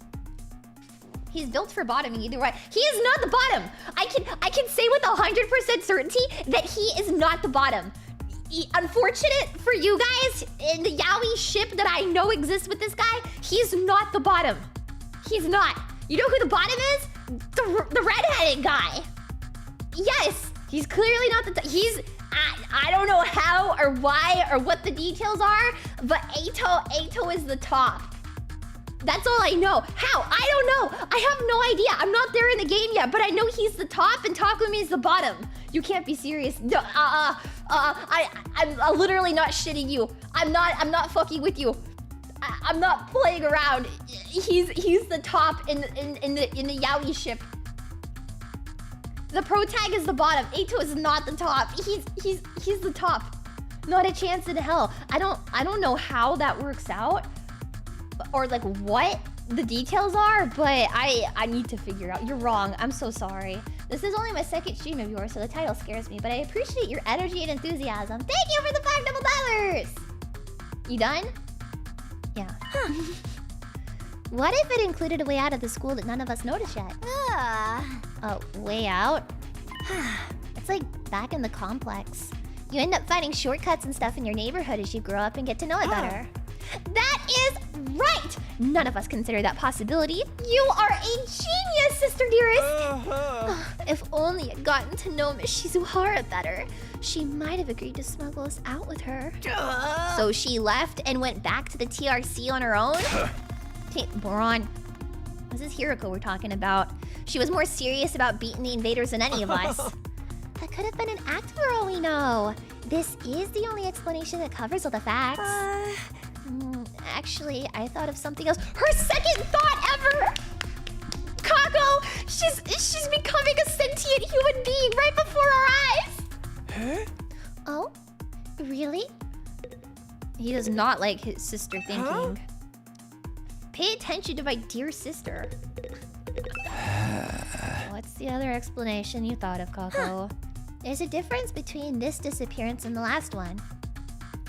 He's built for bottoming either way. He is not the bottom. I can say with 100% certainty that he is not the bottom. Unfortunate for you guys in the Yaoi ship that I know exists with this guy, he's not the bottom. He's not. You know who the bottom is? The redheaded guy. Yes, he's clearly not the he's I don't know how or why or what the details are, but Eito is the top. That's all I know. How? I don't know. I have no idea. I'm not there in the game yet, but I know he's the top and Takumi is the bottom. You can't be serious. No, I'm literally not shitting you. I'm not fucking with you. I'm not playing around. He's the top in the Yaoi ship. The pro tag is the bottom. Eito is not the top. He's the top. Not a chance in hell. I don't know how that works out, or like what the details are, but I need to figure out. You're wrong. I'm so sorry. This is only my second stream of yours, so the title scares me, but I appreciate your energy and enthusiasm. Thank you for the $5 double. You done? Yeah. What if it included a way out of the school that none of us noticed yet? A way out? It's like back in the complex. You end up finding shortcuts and stuff in your neighborhood as you grow up and get to know it better. That is right! None of us consider that possibility. You are a genius, sister dearest! If only I'd gotten to know Miss Shizuhara better, she might have agreed to smuggle us out with her. So she left and went back to the TRC on her own? Moron. This is Hiroko we're talking about. She was more serious about beating the invaders than any of us. That could have been an act for all we know. This is the only explanation that covers all the facts. Actually, I thought of something else. Her second thought ever! Kako! She's becoming a sentient human being right before our eyes! Huh? Oh? Really? He does not like his sister thinking. Huh? Pay attention to my dear sister. What's the other explanation you thought of, Kako? There's a difference between this disappearance and the last one.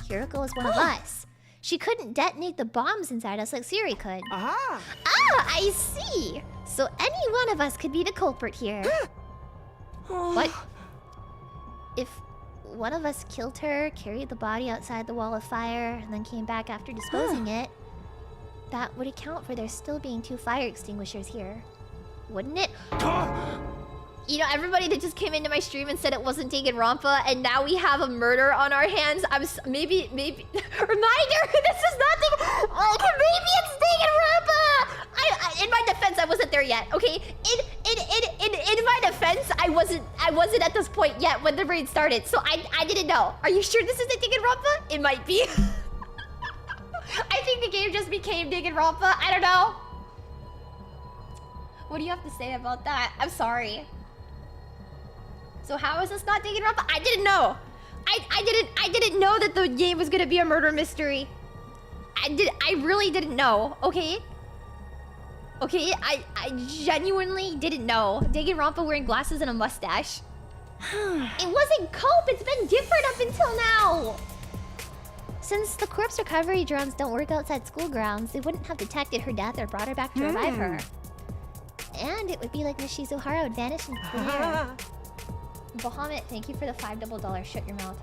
Hiroko is one of us. She couldn't detonate the bombs inside us like Siri could. Ah, I see. So any one of us could be the culprit here. What? If one of us killed her, carried the body outside the wall of fire, and then came back after disposing it, that would account for there still being 2 fire extinguishers here. Wouldn't it? You know, everybody that just came into my stream and said it wasn't Danganronpa, and now we have a murder on our hands. Maybe. Reminder, this is nothing. Maybe it's Danganronpa. In my defense, I wasn't there yet. Okay, in my defense, I wasn't at this point yet when the raid started, so I didn't know. Are you sure this isn't Danganronpa? It might be. I think the game just became Danganronpa. I don't know. What do you have to say about that? I'm sorry. So how is this not Danganronpa? I didn't know. I didn't know that the game was gonna be a murder mystery. I really didn't know. Okay. Okay, I genuinely didn't know. Danganronpa wearing glasses and a mustache. It wasn't Cope. It's been different up until now. Since the corpse recovery drones don't work outside school grounds, they wouldn't have detected her death or brought her back to revive her. And it would be like Miss Shizuhara would vanish into the air. Bahamut, thank you for the $5 double. Shut your mouth.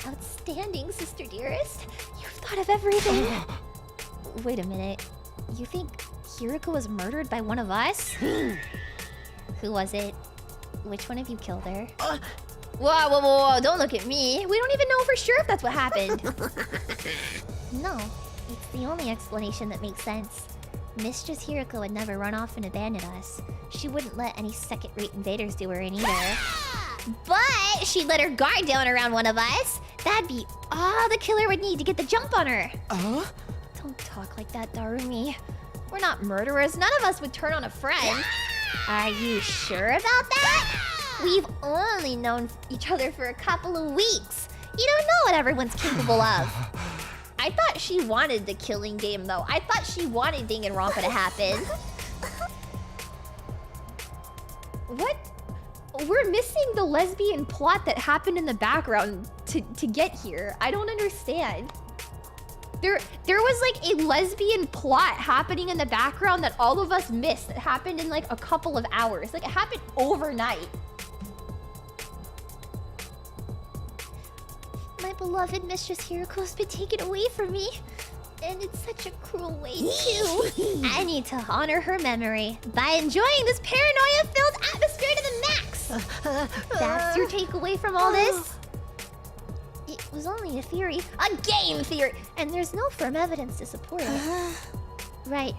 Outstanding, sister dearest. You've thought of everything. Wait a minute. You think Hiroko was murdered by one of us? Who was it? Which one of you killed her? Whoa, don't look at me. We don't even know for sure if that's what happened. No, it's the only explanation that makes sense. Mistress Hiroko would never run off and abandon us. She wouldn't let any second-rate invaders do her in either. But she'd let her guard down around one of us. That'd be all the killer would need to get the jump on her. Don't talk like that, Darumi. We're not murderers. None of us would turn on a friend. Are you sure about that? We've only known each other for a couple of weeks. You don't know what everyone's capable of. I thought she wanted the killing game, though. I thought she wanted Danganronpa to happen. What? We're missing the lesbian plot that happened in the background to get here. I don't understand. There was like a lesbian plot happening in the background that all of us missed. That happened in like a couple of hours. Like it happened overnight. My beloved Mistress Hiroko's been taken away from me. And it's such a cruel way, too. I need to honor her memory by enjoying this paranoia-filled atmosphere to the max. That's your takeaway from all this? It was only a theory. A game theory! And there's no firm evidence to support it. Right.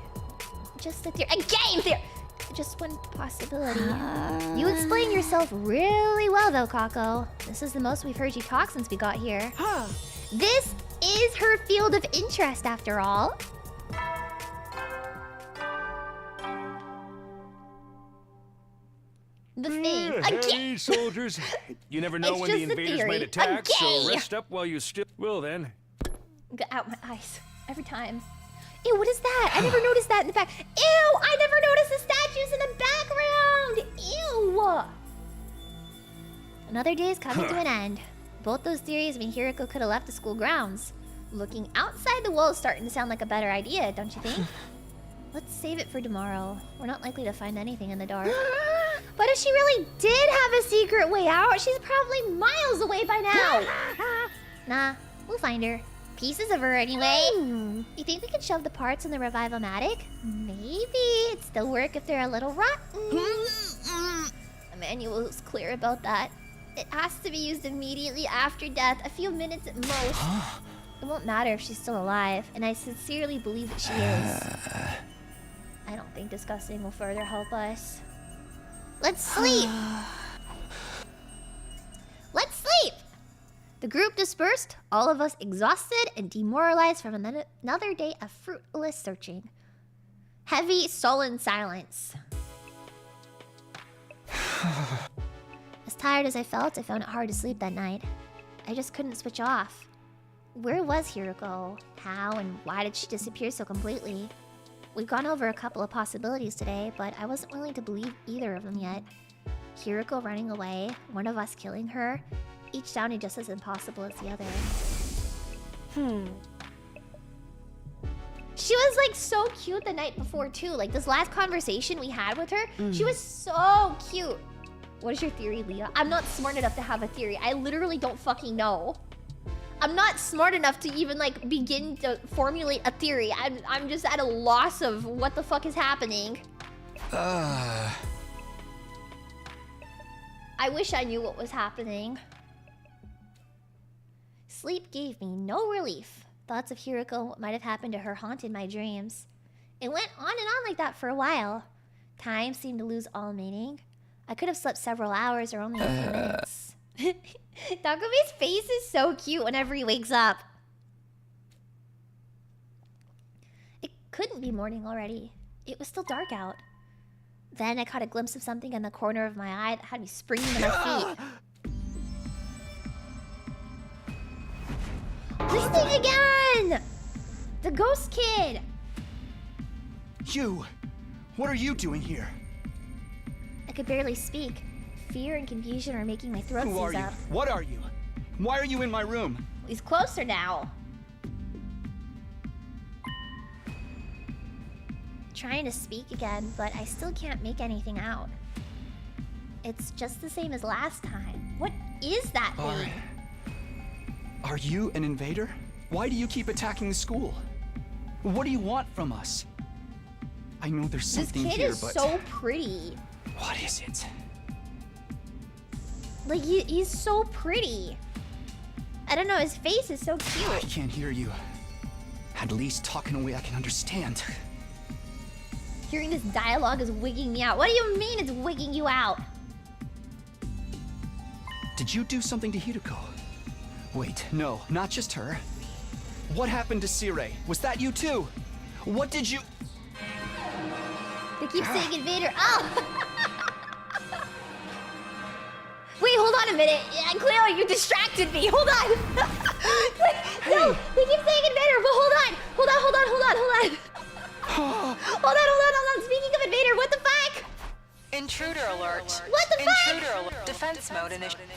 Just a theory. A game theory! Just one possibility. You explain yourself really well, though, Kako. This is the most we've heard you talk since we got here. This is her field of interest, after all. The thing. Hey, soldiers. You never know It's when the just a invaders theory. might attack, so Okay. rest up while you still... Well, then. Get out my eyes. Every time. Ew, what is that? I never noticed that in the back. Ew, I never noticed the statues in the background. Ew. Another day is coming to an end. Both those theories mean Hiriko could have left the school grounds. Looking outside the wall is starting to sound like a better idea, don't you think? Let's save it for tomorrow. We're not likely to find anything in the dark. But if she really did have a secret way out, she's probably miles away by now. Nah, we'll find her. Pieces of her anyway. You think we could shove the parts in the Revive-O-Matic? Maybe. It'd still work if they're a little rotten. The manual is clear about that. It has to be used immediately after death, a few minutes at most. It won't matter if she's still alive, and I sincerely believe that she is. I don't think discussing will further help us. Let's sleep! Let's sleep! The group dispersed, all of us exhausted and demoralized from another day of fruitless searching. Heavy, sullen silence. As tired as I felt, I found it hard to sleep that night. I just couldn't switch off. Where was Hiriko? How and why did she disappear so completely? We've gone over a couple of possibilities today, but I wasn't willing to believe either of them yet. Hiriko running away, one of us killing her, each sounding just as impossible as the other. She was like so cute the night before too. Like this last conversation we had with her, she was so cute. What is your theory, Leah? I'm not smart enough to have a theory. I literally don't fucking know. I'm not smart enough to even like begin to formulate a theory. I'm just at a loss of what the fuck is happening. I wish I knew what was happening. Sleep gave me no relief. Thoughts of Hiriko, what might have happened to her, haunted my dreams. It went on and on like that for a while. Time seemed to lose all meaning. I could have slept several hours or only a few minutes. Takumi's face is so cute whenever he wakes up. It couldn't be morning already. It was still dark out. Then I caught a glimpse of something in the corner of my eye that had me springing to my feet. This thing again! The ghost kid! You! What are you doing here? I could barely speak. Fear and confusion are making my throat Who are seize you? up. What are you? Why are you in my room? He's closer now. Trying to speak again, but I still can't make anything out. It's just the same as last time. What is that thing? Are you an invader? Why do you keep attacking the school? What do you want from us? I know there's something this kid here, is but... so pretty. What is it? Like, he's so pretty. I don't know, his face is so I cute. can't hear you. At least talk in a way I can understand. Hearing this dialogue is wigging me out. What do you mean it's wigging you out? Did you do something to Hiriko? Wait, no, not just her. What happened to Sire? Was that you too? What did you... They keep saying invader. Oh! Wait, hold on a minute. Clearly you distracted me. Hold on. No, they keep saying invader, but hold on. Hold on. Hold on. Speaking of invader, what the fuck? Intruder alert. What the fuck? Intruder alert. Defense mode initiated.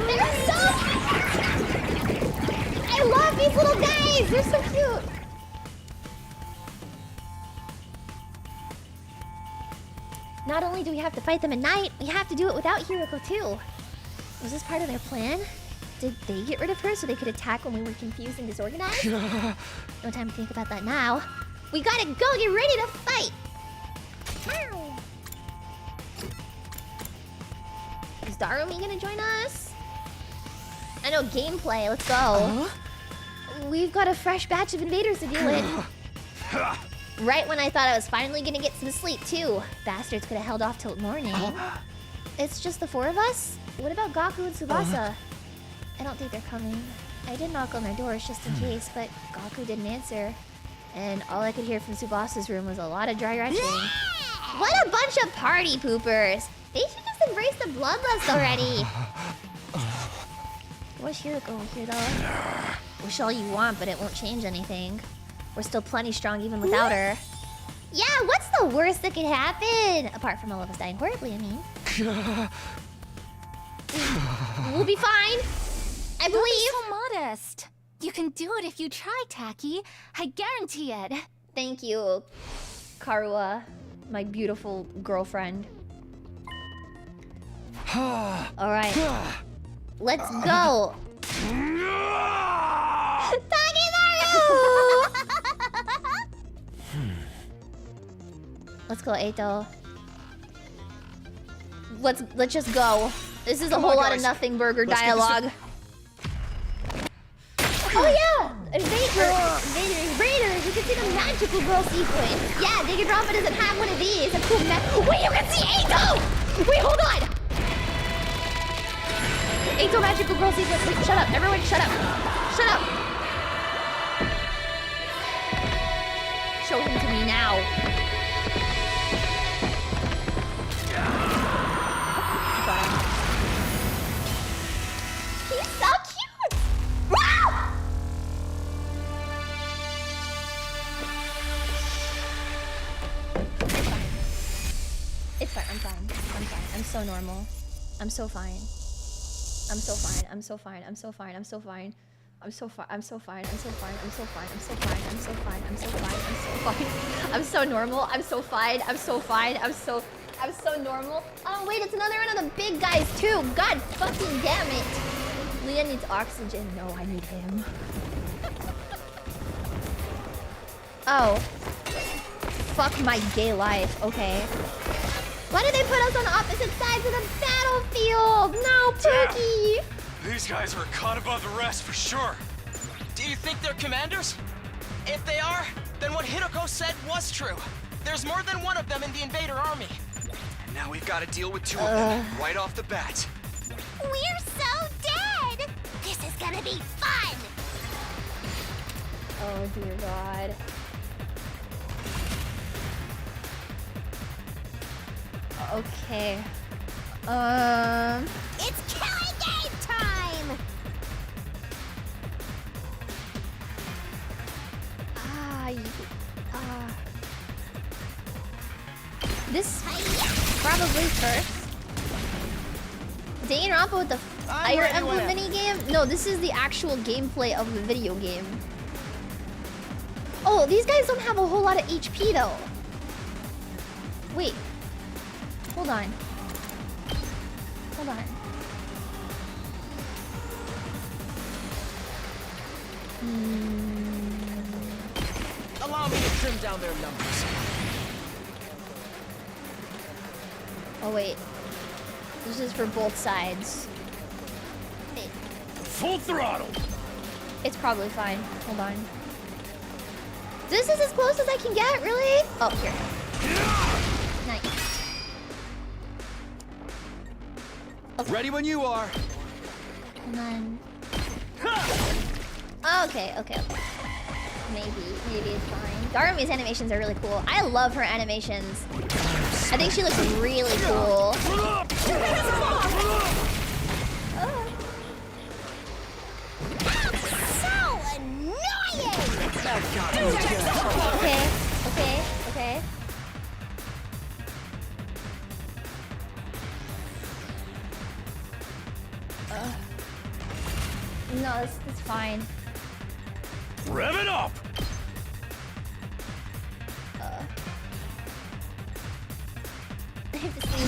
They're so I love these little guys. They're so cute. Not only do we have to fight them at night, we have to do it without Hiriko too. Was this part of their plan? Did they get rid of her so they could attack when we were confused and disorganized? No time to think about that now. We gotta go get ready to fight! Is Darumi gonna join us? I know gameplay, let's go. We've got a fresh batch of invaders to deal with. Right when I thought I was finally gonna get some sleep too. Bastards could have held off till morning. It's just the 4 of us? What about Gaku and Subasa? I don't think they're coming. I did knock on their doors just in case, but Gaku didn't answer. And all I could hear from Subasa's room was a lot of dry retching. What a bunch of party poopers! They should just embrace the bloodlust already! What's Hiroko over here though? Wish all you want, but it won't change anything. We're still plenty strong even without her. Yeah, what's the worst that could happen? Apart from all of us dying horribly, I mean. We'll be fine. I believe. So modest. You can do it if you try, Taki. I guarantee it. Thank you, Karua, my beautiful girlfriend. All right, let's go. Let's go, Eito. Let's just go. This is a whole lot of nothing burger dialogue. Oh yeah! Raiders! You can see the magical girl sequence. Yeah, Danganronpa doesn't have one of these. A cool wait, you can see Eito! Wait, hold on! Eito magical girl sequence. Wait, shut up. Everyone shut up. Shut up. Show him to me now. He's so cute! Wow! It's fine. I'm fine. I'm so normal. I'm so fine. I'm so fine. I'm so fine. I'm so fine. I'm so fine. I'm so fine. I'm so fine. I'm so fine. I'm so fine. I'm so fine. I'm so fine. I'm so fine. I'm so fine. I'm so normal. I'm so fine. I'm so fine. I'm so normal. Oh wait, it's another one of the big guys too. God fucking damn it. Leah needs oxygen. No, I need him. Oh. Fuck my gay life. Okay. Why did they put us on opposite sides of the battlefield? No, Pookie! These guys are caught above the rest for sure. Do you think they're commanders? If they are, then what Hiroko said was true. There's more than one of them in the invader army. And now we've got to deal with 2 of them right off the bat. We're so dead! This is gonna be fun! Oh dear God. Okay. It's killing game time! This probably first. Danganronpa with the Fire Emblem minigame? No, this is the actual gameplay of the video game. Oh, these guys don't have a whole lot of HP though. Wait. Hold on. Hold on. Allow me to trim down their numbers. Oh wait. This is for both sides. Full throttle! It's probably fine. Hold on. This is as close as I can get, really? Oh, here. Nice. Okay. Ready when you are. And then... Okay. Maybe it's fine. Darumi's animations are really cool. I love her animations. I think she looks really cool. So annoying! Okay. No, it's fine. Rev it up! I have to see.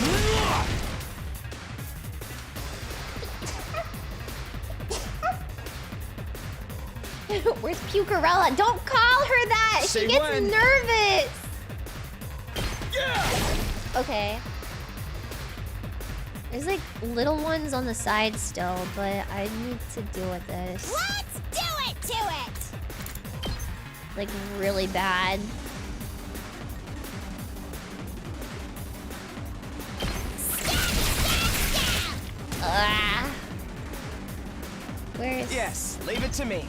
Where's Pucarella? Don't call her that! Say she gets when. nervous! Yeah! Okay. There's like little ones on the side still, but I need to deal with this. Let's do it to it! Like really bad. Ah. Where is... Yes, leave it to me.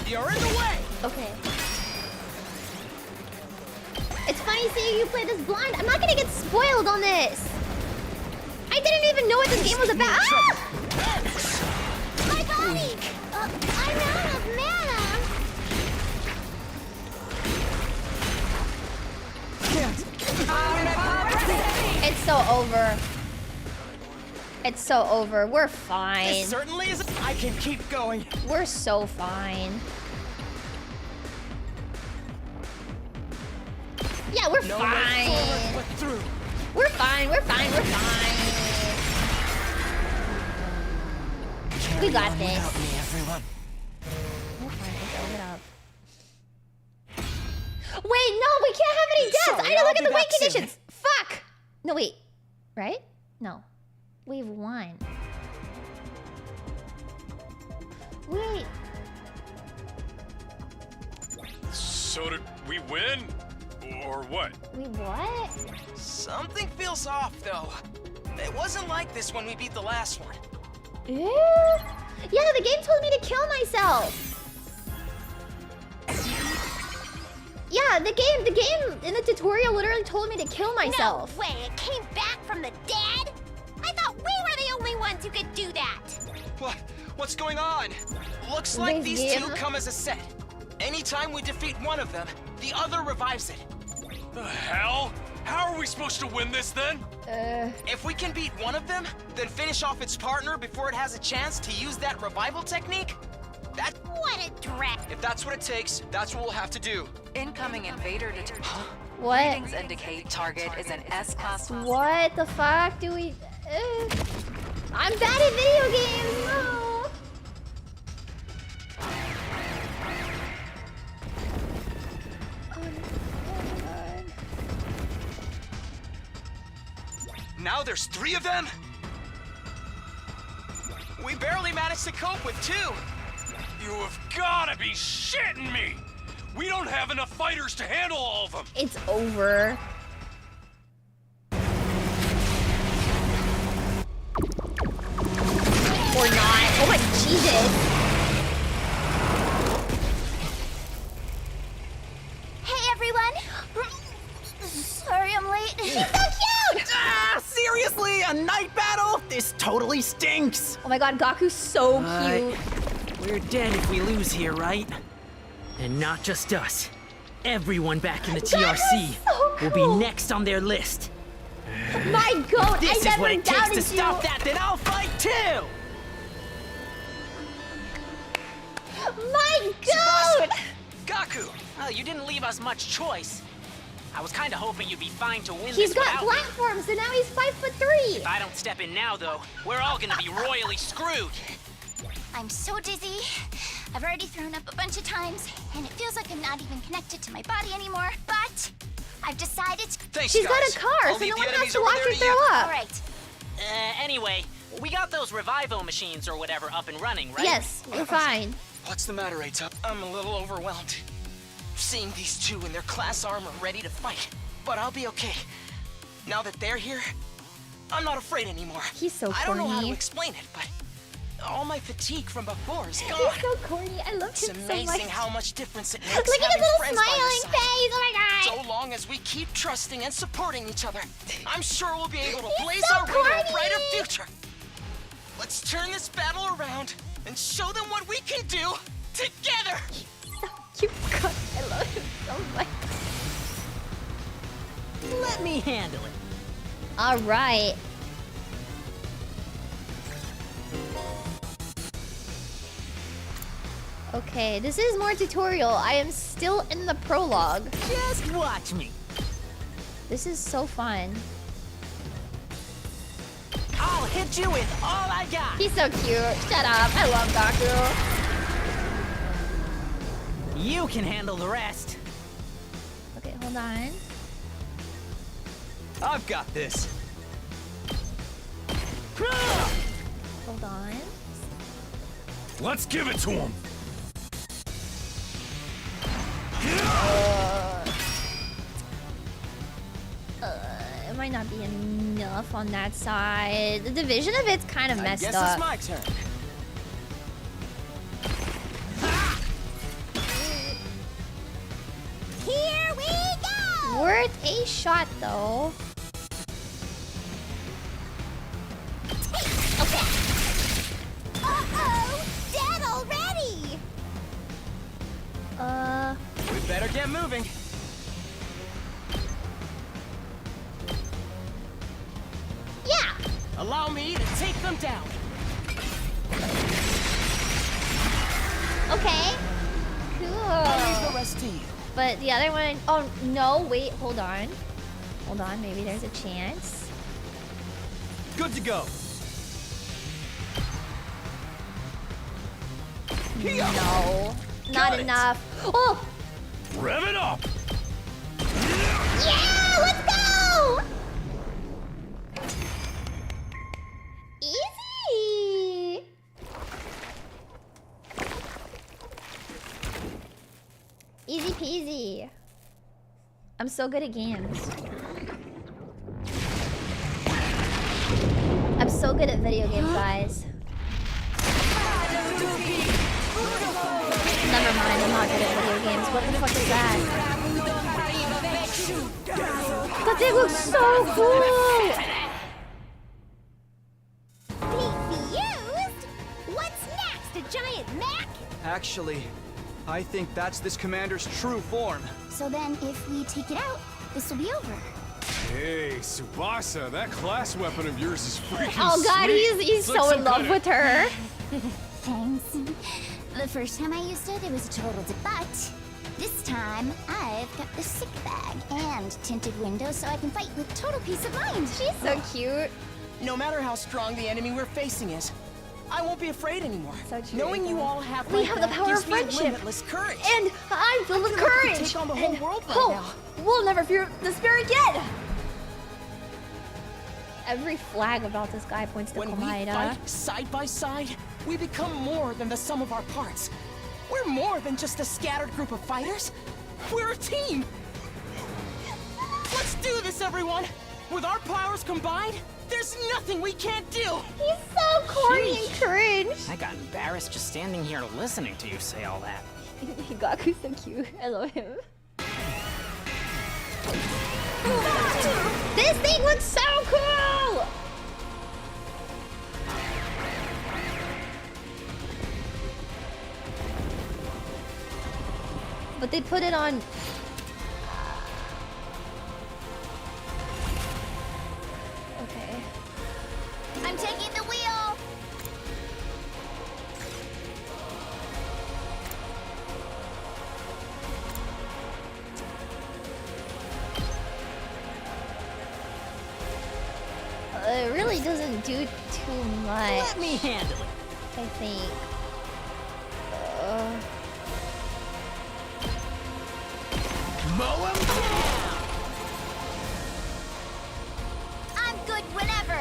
You're in the way! Okay. It's funny seeing you play this blind. I'm not gonna get spoiled on this. I didn't even know what this game was about. Ah! My body! I'm out of mana! It's so over. It's so over. We're fine. This certainly is. I can keep going. We're so fine. Yeah, we're No way fine. forward, but through. We're fine. We're fine. We're fine. We got Carry on this. without me, everyone. We're fine. Let's open it up. Wait, no, we can't have any deaths. Sorry, I didn't look I'll at be the wait back soon. conditions. Fuck. No, wait. Right? No. Wave 1. Wait. So did we win? Or what? Wait, what? Something feels off, though. It wasn't like this when we beat the last one. Yeah, the game told me to kill myself. Yeah, the game in the tutorial literally told me to kill myself. No way, it came back from the dead? I thought we were the only ones who could do that. What's going on? Looks like This these two game- come as a set. Anytime we defeat one of them, the other revives it. The hell? How are we supposed to win this then? If we can beat one of them, then finish off its partner before it has a chance to use that revival technique? What a drag. If that's what it takes, that's what we'll have to do. Incoming invader detection. What? Readings indicate target is an S-class. What the fuck do we... I'm bad at video games, no! Now there's 3 of them? We barely managed to cope with 2. You have gotta be shitting me! We don't have enough fighters to handle all of them! It's over. Or not. Oh my Jesus. Hey everyone! Sorry I'm late. She's so cute! Ah, seriously? A night battle? This totally stinks. Oh my god, Gaku's so cute. We're dead if we lose here, right? And not just us. Everyone back in the That TRC is so will cool. be next on their list. My goat, This I is never what it takes doubted to stop you. that, then I'll fight too! My goat! Gaku! Well, you didn't leave us much choice. I was kinda hoping you'd be fine to win He's this got without me. platforms, and now he's 5'3". If I don't step in now, though, we're all gonna be royally screwed. I'm so dizzy. I've already thrown up a bunch of times, and it feels like I'm not even connected to my body anymore, but I've decided to... Thanks, She's got guys. a car, I'll so leave no the one has enemies to over watch there her to throw you. up. All right. Anyway, we got those revival machines or whatever up and running, right? Yes, we're fine. What's the matter, Eita? I'm a little overwhelmed. Seeing these 2 in their class armor ready to fight. But I'll be okay. Now that they're here, I'm not afraid anymore. He's so I don't know how to corny. explain it, but all my fatigue from before is gone. He's so corny. I love It's him so amazing much. how much difference it makes. Look at his having little friends by your smiling side. face. Oh my god. So long as we keep trusting and supporting each other, I'm sure we'll be able to He's blaze so our way to a corny. brighter future. Let's turn this battle around and show them what we can do together. So cute. God, I love him so much. Let me handle it. All right. Okay, this is more tutorial. I am still in the prologue. Just watch me. This is so fun. I'll hit you with all I got. He's so cute. Shut up. I love Gaku. You can handle the rest. Okay, hold on. I've got this. Hold on. Let's give it to him. It might not be enough on that side. The division of it's kind of messed Guess up. it's my turn. Here we go! Worth a shot though. Okay. Uh-oh! Dead already! We better get moving. Yeah. Allow me to take them down. Okay. I'll leave the Cool. rest to you. But the other one, oh no, wait, hold on. Hold on, maybe there's a chance. Good to go. No, not enough. Oh, Rev it up. yeah, let's go! Easy. Easy peasy. I'm so good at games. I'm so good at video games, guys. Never mind, I'm not good at video games. What the fuck is that? That thing looks so cool! Confused? What's next? A giant mech? Actually, I think that's this commander's true form. So then, if we take it out, this will be over. Hey, Subasa, that class weapon of yours is freaking Oh god, sweet. he's It's like so some in love kind of- with her. Thanks. The first time I used it, it was a total debut. This time, I've got the sick bag and tinted windows so I can fight with total peace of mind. She's so cute. No matter how strong the enemy we're facing is, I won't be afraid anymore. So true, Knowing you Ethan. all have We my have the back power gives of me friendship. limitless courage. And I'm filled with I feel like we could courage. take on the whole and world right hope. now. We'll never fear despair again. Every flag about this guy points to When we Komaeda. fight side by side, we become more than the sum of our parts. We're more than just a scattered group of fighters. We're a team. Let's do this, everyone. With our powers combined, there's nothing we can't do. He's so corny and cringe. I got embarrassed just standing here listening to you say all that. Gaku's so cute. I love him. This thing looks so cool! But they put it on... Okay. I'm taking the wheel. It really doesn't do too much, Let me handle it. I think. Mow 'em down! I'm good whenever.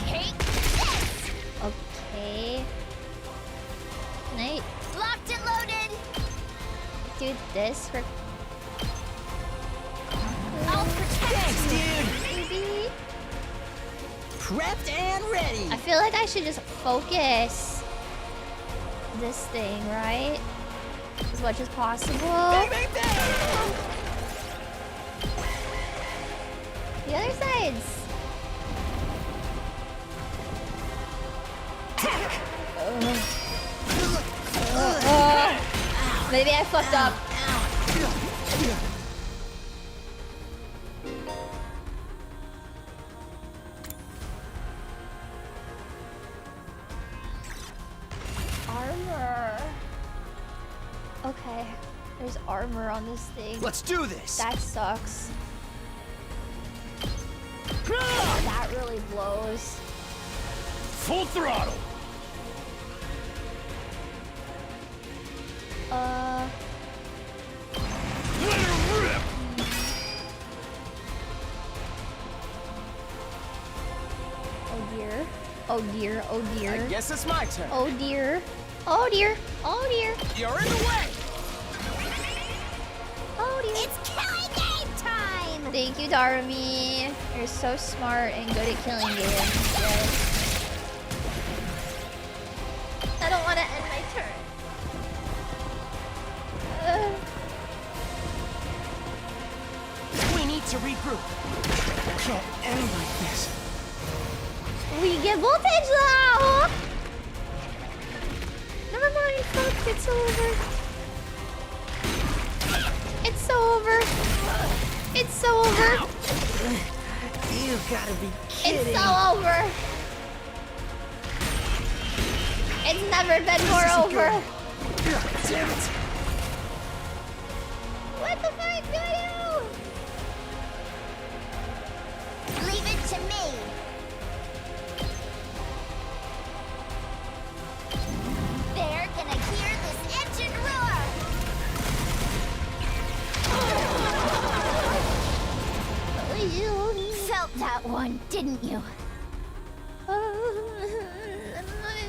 Take this. Okay. Can I Locked and loaded. do this for... I'll protect you. Maybe? Prepped and ready! I feel like I should just focus this thing, right? As much as possible. Bang, bang! The other sides. Maybe I fucked up. Armor. armor on this thing. Let's do this! That sucks. That really blows. Full throttle! Let her rip! Oh dear. Oh dear. Oh dear. I guess it's my turn. Oh dear. Oh dear. Oh dear. You're in the way! Oh dear. It's killing game time! Thank you, Darumi. You're so smart and good at killing games. Yes. I don't want to end my turn. We need to regroup. Can't end like this. We get voltage now! Never mind, folks. It's over. It's over. It's over. You gotta be kidding. It's so over. It's never been more over. God damn it. What the fuck do you? Leave it to me. They're gonna hear this engine roar. You Felt that one, didn't you?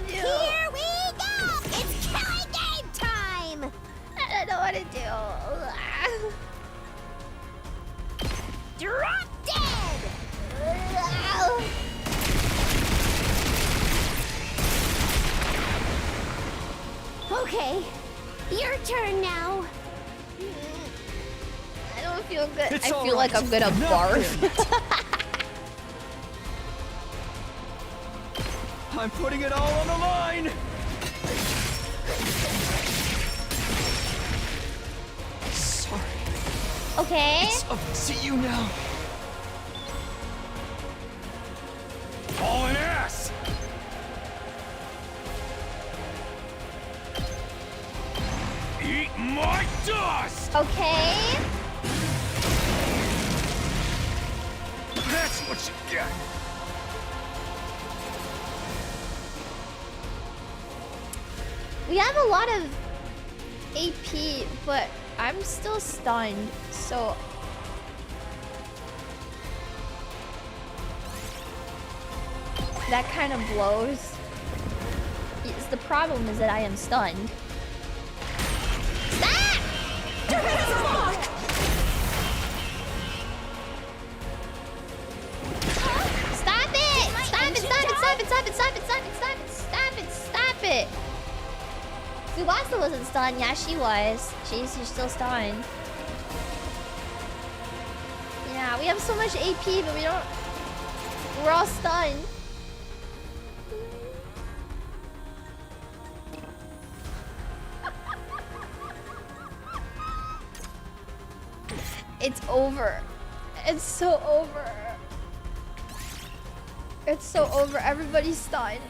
Here we go! It's killing game time! I don't know what to do. Drop dead! Okay, your turn now. I don't feel good. It's I all feel like right. I'm gonna barf. I'm putting it all on the line! Sorry. Okay. It's up to you now. Hauling ass! Eat my dust! Okay. That's what you get! We have a lot of AP, but I'm still stunned, so... That kind of blows. Yes, the problem is that I am stunned. Stop! Stop it! Stop it! Stop it! Stop it! Stop it! Stop it! Stop it! Stop it! Stop it! Subasa wasn't stunned. Yeah, she was. She's still stunned. Yeah, we have so much AP, but we don't... We're all stunned. It's over. It's so over. It's so over. Everybody's stunned.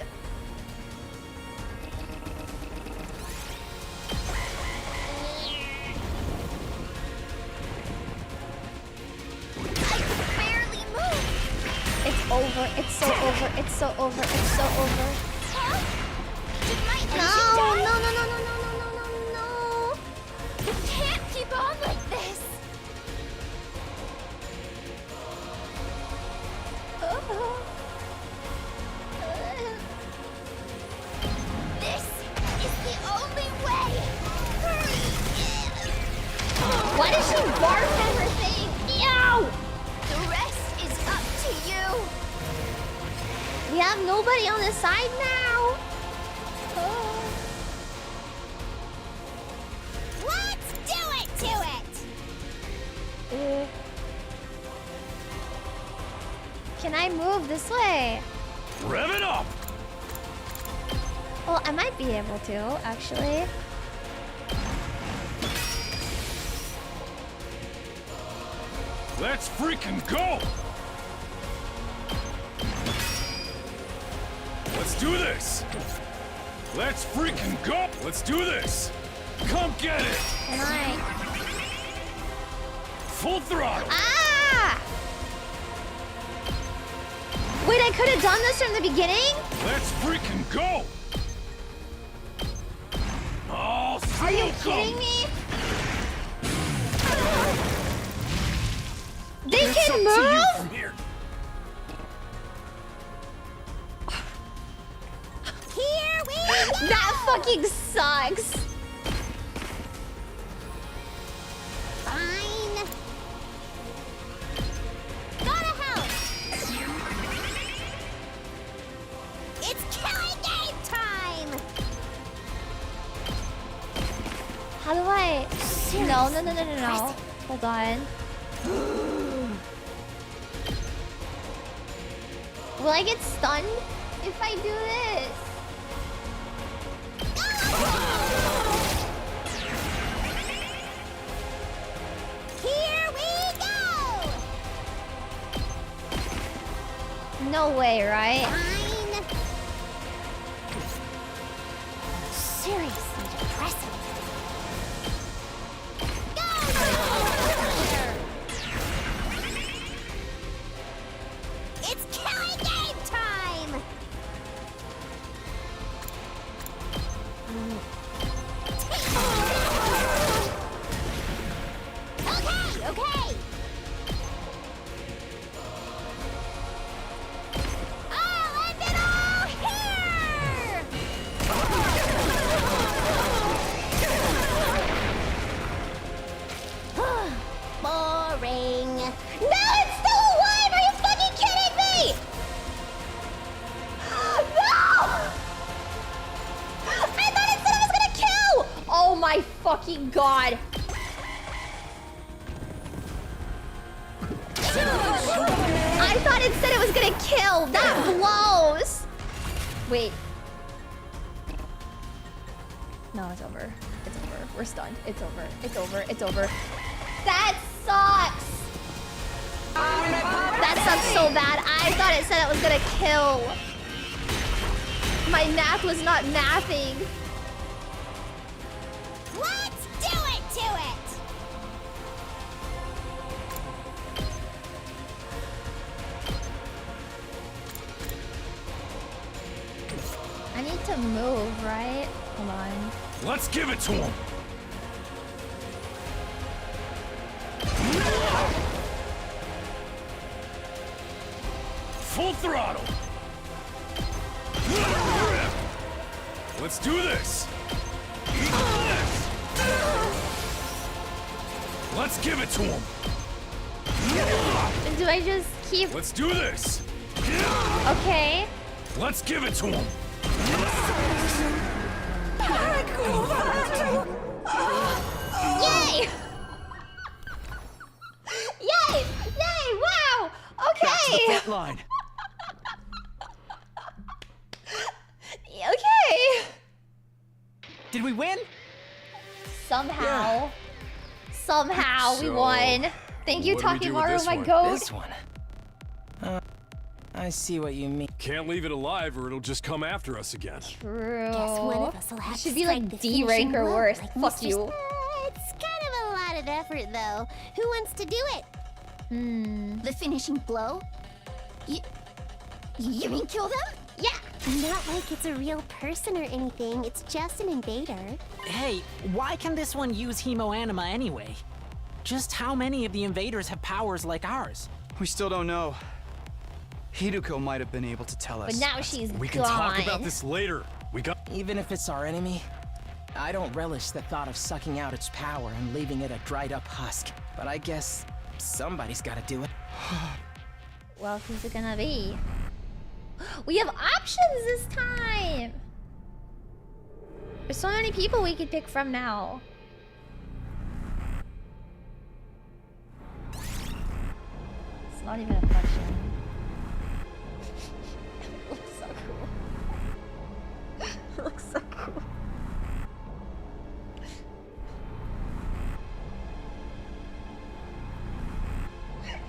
It's over. It's so over. It's so over. It's so over. Huh? Did my engine No, die? no, no, no, no, no, no, no, no. It can't keep on like this. This is the only way. Why does she barf everything? Ew! The rest is up to you. We have nobody on the side now. Let's do it to it. Can I move this way? Rev it up! Well, I might be able to, actually. Let's freaking go! Let's do this! Let's freaking go! Let's do this! Come get it! Can I? Full throttle! Ah! Wait, I could have done this from the beginning? Let's freaking go! Oh, Are you kidding me? They can move? From here. Here we go! That fucking sucks. Fine. Gotta help! It's killing game time! How do I? No. Hold on. Will I get stunned if I do this? Here we go! No way, right? Fine. Seriously depressing. It's killing game time! Okay. I'll end it all here! Boring. No, it's still alive! Are you fucking kidding me? No! I thought it said it was gonna kill! Oh my fucking god. I thought it said it was gonna kill. That blows. Wait. No, it's over. It's over. We're stunned. It's over. It's over. It's over. That sucks. That sucks so bad. I thought it said it was gonna kill. My math was not mathing. Let's do it to it! I need to move, right? Hold on. Let's give it to him! Full throttle! Let's do this! Let's give it to him! Do I just keep... Let's do this! Okay. Let's give it to him! Yay! Yay! Yay! Wow! Okay! Front line. Okay! Did we win? Somehow. Somehow we So, won. Thank you, what do we do with Takimaru, this my one? goat. This one. I see what you mean. Can't leave it alive or it'll just come after us again. True. Guess one of us will have Should to be like strike the D rank finishing or blow, worse. like Fuck Mr. you. It's kind of a lot of effort, though. Who wants to do it? The finishing blow? You mean kill them? Yeah. Not like it's a real person or anything. It's just an invader. Hey, why can this one use Hemoanima anyway? Just how many of the invaders have powers like ours? We still don't know. Hiruko might have been able to tell us. But now she's We gone. can talk about this later. We got... Even if it's our enemy, I don't relish the thought of sucking out its power and leaving it a dried up husk. But I guess somebody's gotta do it. Well, who's it gonna be? We have options this time! There's so many people we could pick from now. It's not even a question. It looks so cool. It looks so cool.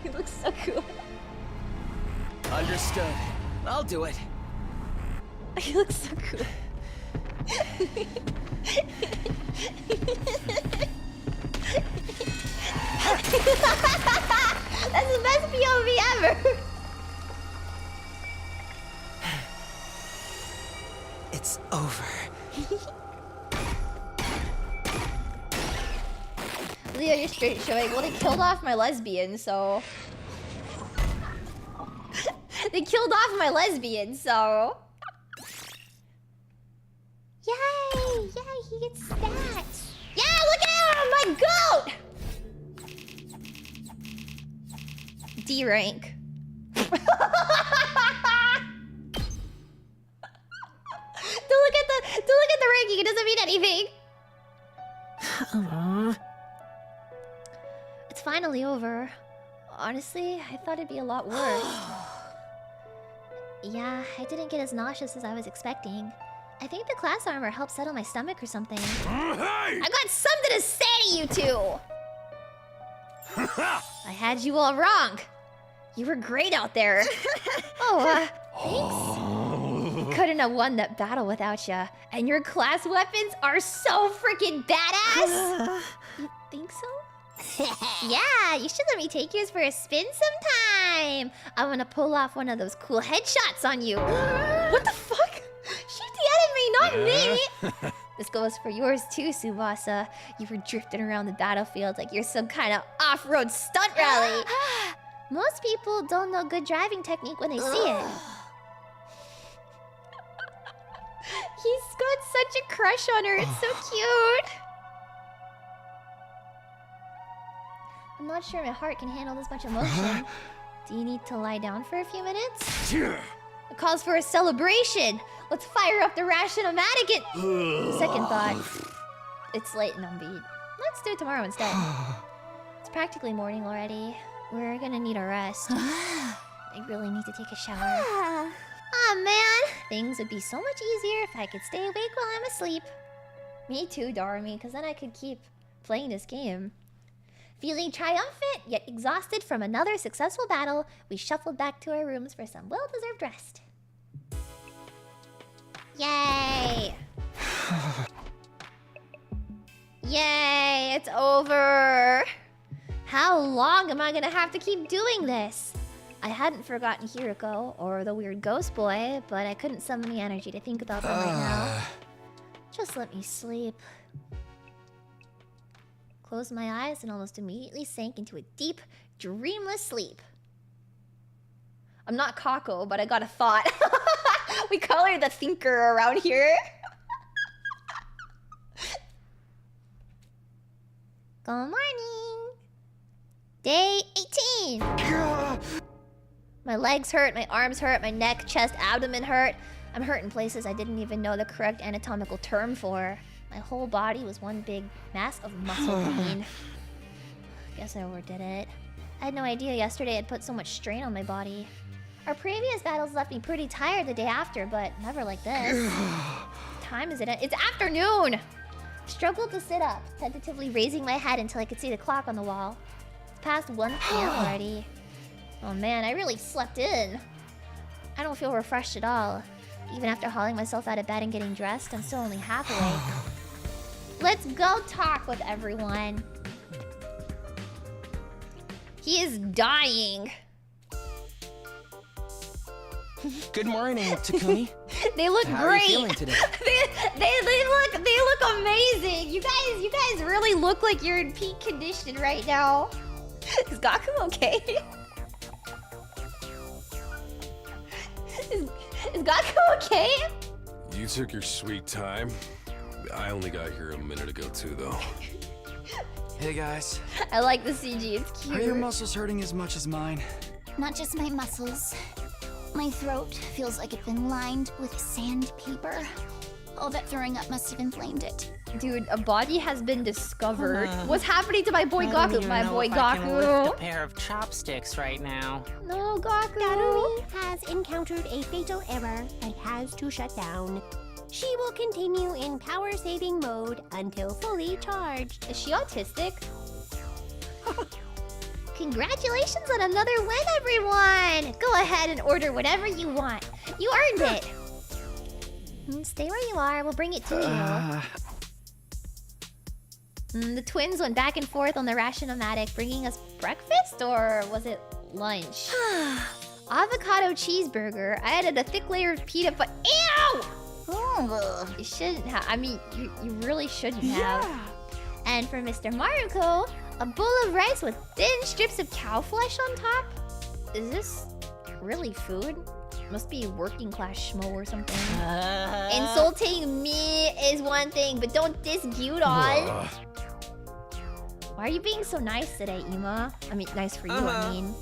He looks so cool. Understood. I'll do it. He looks so cool. That's the best POV ever. It's over. Leo, you're straight showing. Well, they killed off my lesbian, so... They killed off my lesbian, so... Yay! Yay, he gets stats! Yeah, look at him! My goat! D rank. Don't look at the ranking, it doesn't mean anything. It's finally over. Honestly, I thought it'd be a lot worse. Yeah, I didn't get as nauseous as I was expecting. I think the class armor helped settle my stomach or something. I got something to say to you two! I had you all wrong. You were great out there. Thanks. Couldn't have won that battle without ya. And your class weapons are so freaking badass! You think so? Yeah, you should let me take yours for a spin sometime. I want to pull off one of those cool headshots on you. What the fuck? Shoot the enemy, not me! This goes for yours too, Subasa. You were drifting around the battlefield like you're some kind of off-road stunt rally. Most people don't know good driving technique when they see it. He's got such a crush on her, it's so cute. I'm not sure my heart can handle this much emotion. Do you need to lie down for a few minutes? It calls for a celebration. Let's fire up the ration-o-matic and... Second thought. It's late and I'm beat. Let's do it tomorrow instead. It's practically morning already. We're gonna need a rest. I really need to take a shower. Aw, man. Things would be so much easier if I could stay awake while I'm asleep. Me too, Doremi, because then I could keep playing this game. Feeling triumphant, yet exhausted from another successful battle, we shuffled back to our rooms for some well-deserved rest. Yay! Yay, it's over! How long am I gonna have to keep doing this? I hadn't forgotten Hiruko, or the weird ghost boy, but I couldn't summon the energy to think about them right now. Just let me sleep. Closed my eyes and almost immediately sank into a deep, dreamless sleep. I'm not Kako, but I got a thought. We call her the thinker around here. Good morning. Day 18. My legs hurt, my arms hurt, my neck, chest, abdomen hurt. I'm hurt in places I didn't even know the correct anatomical term for. My whole body was one big mass of muscle pain. Guess I overdid it. I had no idea yesterday I'd put so much strain on my body. Our previous battles left me pretty tired the day after, but never like this. What time is it? It's afternoon! Struggled to sit up, tentatively raising my head until I could see the clock on the wall. It's past 1 PM already. Oh man, I really slept in. I don't feel refreshed at all. Even after hauling myself out of bed and getting dressed, I'm still only half awake. Let's go talk with everyone. He is dying. Good morning, Takumi. They look How great. are you feeling today? they look amazing. You guys really look like you're in peak condition right now. Is Gaku okay? Is Gaku okay? You took your sweet time. I only got here a minute ago too, though. Hey guys. I like the CG, it's cute. Are your muscles hurting as much as mine? Not just my muscles. My throat feels like it's been lined with sandpaper. All that throwing up must have inflamed it. Dude, a body has been discovered. What's happening to my boy Gaku? My boy I can lift Gaku. a pair of chopsticks right now. No, Gaku. Garumi has encountered a fatal error and has to shut down. She will continue in power-saving mode until fully charged. Is she autistic? Congratulations on another win, everyone! Go ahead and order whatever you want. You earned it. Stay where you are. We'll bring it to you. The twins went back and forth on the ration-o-matic, bringing us breakfast, or was it lunch? Avocado cheeseburger. I added a thick layer of peanut butter. Ew! You shouldn't have. I mean, you really shouldn't have. And for Mr. Maruko, a bowl of rice with thin strips of cow flesh on top. Is this really food? Must be working class schmo or something. Insulting me is one thing, but don't diss Gyudon. Why are you being so nice today, Ima? I mean, nice for you, I mean.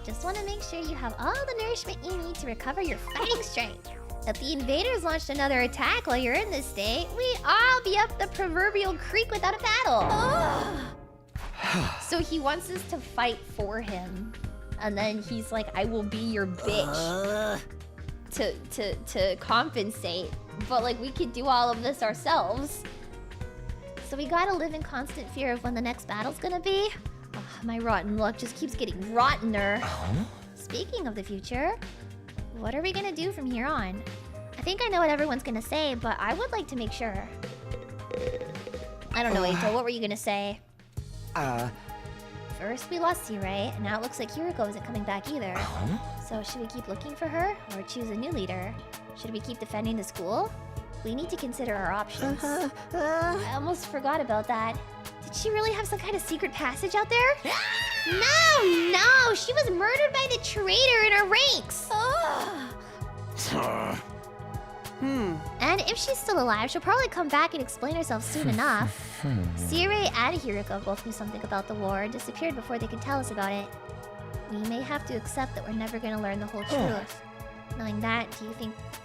Just want to make sure you have all the nourishment you need to recover your fighting strength. If the invaders launched another attack while you're in this state, we'd all be up the proverbial creek without a paddle. So he wants us to fight for him. And then he's like, I will be your bitch. To compensate. But like, we could do all of this ourselves. So we gotta live in constant fear of when the next battle's gonna be. Oh, my rotten luck just keeps getting rottener. Speaking of the future, what are we gonna do from here on? I think I know what everyone's gonna say, but I would like to make sure. I don't know, Eito, what were you gonna say? First we lost Sirei, and now it looks like Hiriko isn't coming back either. So should we keep looking for her, or choose a new leader? Should we keep defending the school? We need to consider our options. I almost forgot about that. Did she really have some kind of secret passage out there? No! She was murdered by the traitor in her ranks! And if she's still alive, she'll probably come back and explain herself soon enough. Sirei and Hiriko both knew something about the war and disappeared before they could tell us about it. We may have to accept that we're never gonna learn the whole truth. Knowing that,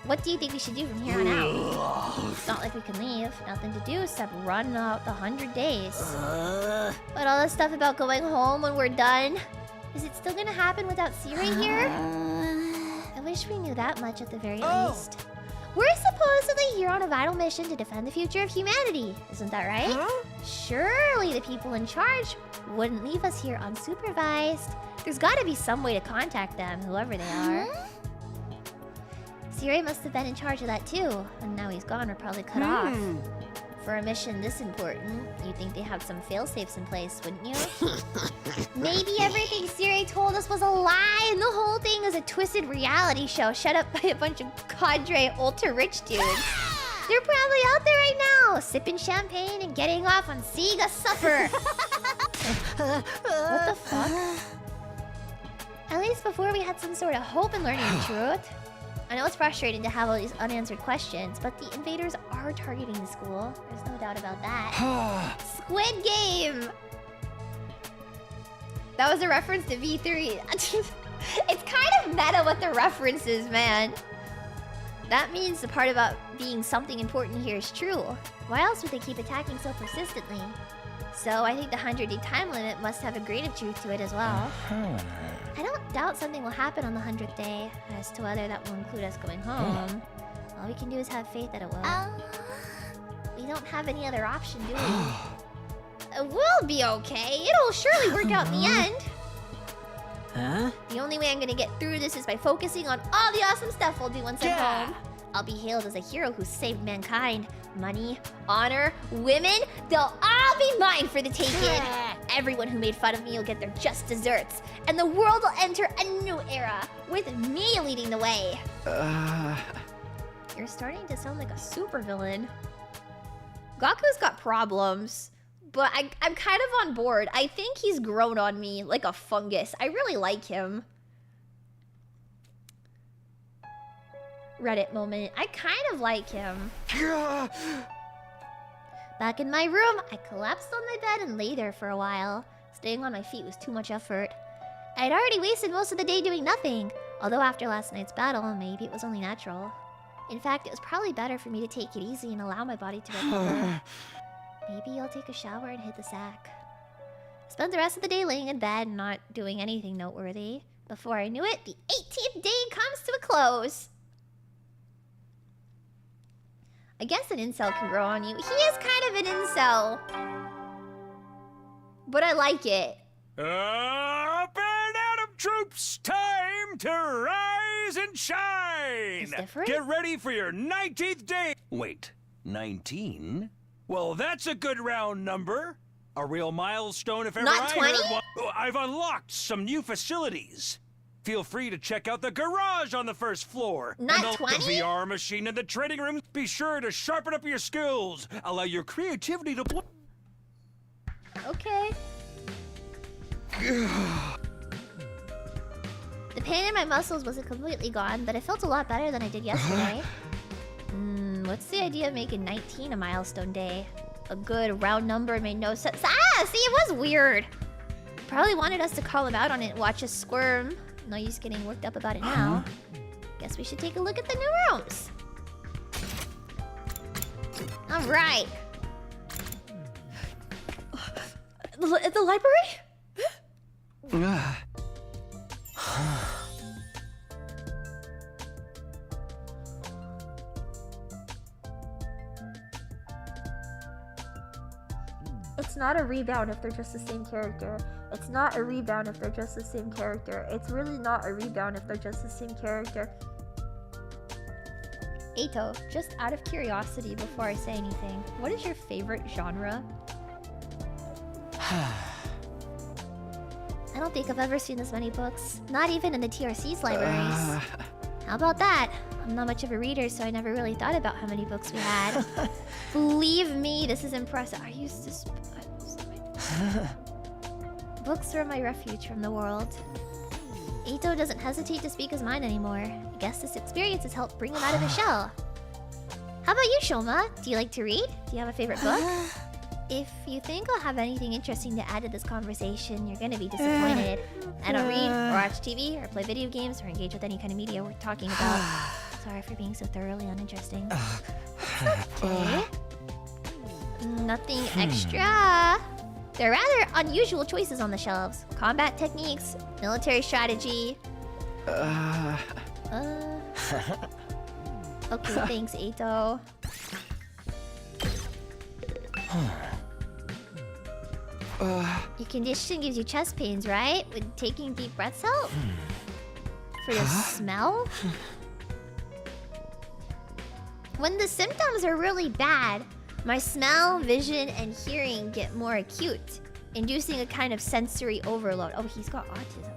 what do you think we should do from here on out? It's not like we can leave. Nothing to do except run out the 100 days. But all this stuff about going home when we're done, is it still gonna happen without Sirei here? I wish we knew that much at the very least. We're supposedly here on a vital mission to defend the future of humanity. Isn't that right? Surely the people in charge wouldn't leave us here unsupervised. There's gotta be some way to contact them, whoever they are. Sirei must have been in charge of that too, and now he's gone, we're probably cut off. For a mission this important, you'd think they have some fail-safes in place, wouldn't you? Maybe everything Sirei told us was a lie, and the whole thing is a twisted reality show shut up by a bunch of cadre ultra-rich dudes. They're probably out there right now, sipping champagne and getting off on Sega Supper. What the fuck? At least before we had some sort of hope in learning the truth. I know it's frustrating to have all these unanswered questions, but the invaders are targeting the school. There's no doubt about that. Squid Game! That was a reference to V3. It's kind of meta what the reference is, man. That means the part about being something important here is true. Why else would they keep attacking so persistently? So I think the 100-day time limit must have a grain of truth to it as well. I don't doubt something will happen on the 100th day. As to whether that will include us going home, all we can do is have faith that it will. We don't have any other option, do we? We'll be okay. It'll surely work out in the end. The only way I'm gonna get through this is by focusing on all the awesome stuff we'll do once I'm home. I'll be hailed as a hero who saved mankind. Money, honor, women, they'll all be mine for the taking. Everyone who made fun of me will get their just desserts. And the world will enter a new era, with me leading the way. You're starting to sound like a supervillain. Gaku's got problems, but I'm kind of on board. I think he's grown on me like a fungus. I really like him. Reddit moment. I kind of like him. Back in my room, I collapsed on my bed and lay there for a while. Staying on my feet was too much effort. I'd already wasted most of the day doing nothing. Although after last night's battle, maybe it was only natural. In fact, it was probably better for me to take it easy and allow my body to recover. Maybe I'll take a shower and hit the sack. Spent the rest of the day laying in bed, not doing anything noteworthy. Before I knew it, the 18th day comes to a close. I guess an incel can grow on you. He is kind of an incel. But I like it. Up and Atom troops, time to rise and shine! It's different? Get ready for your 19th day! Wait, 19? Well, that's a good round number. A real milestone if ever Not I 20? heard one. Oh, I've unlocked some new facilities. Feel free to check out the garage on the first floor. Not and the 20? VR machine in the training room. Be sure to sharpen up your skills. Allow your creativity to Okay. The pain in my muscles wasn't completely gone, but I felt a lot better than I did yesterday. What's the idea of making 19 a milestone day? A good round number made no sense. Ah, see, it was weird. Probably wanted us to call him out on it and watch us squirm. No use getting worked up about it now. Guess we should take a look at the new rooms. All right. At the library? It's not a rebound if they're just the same character. It's not a rebound if they're just the same character. It's really not a rebound if they're just the same character. Eito, just out of curiosity before I say anything, what is your favorite genre? I don't think I've ever seen this many books. Not even in the TRC's libraries. How about that? I'm not much of a reader, so I never really thought about how many books we had. Believe me, this is impressive. I used to... Books are my refuge from the world. Eito doesn't hesitate to speak his mind anymore. I guess this experience has helped bring him out of his shell. How about you, Shoma? Do you like to read? Do you have a favorite book? If you think I'll have anything interesting to add to this conversation, you're gonna be disappointed. I don't read, or watch TV, or play video games, or engage with any kind of media we're talking about. Sorry for being so thoroughly uninteresting. Okay. Nothing extra. There are rather unusual choices on the shelves. Combat techniques, military strategy. Okay, thanks, Eito. Your condition gives you chest pains, right? Would taking deep breaths help? For the smell? When the symptoms are really bad, my smell, vision, and hearing get more acute, inducing a kind of sensory overload. Oh, he's got autism.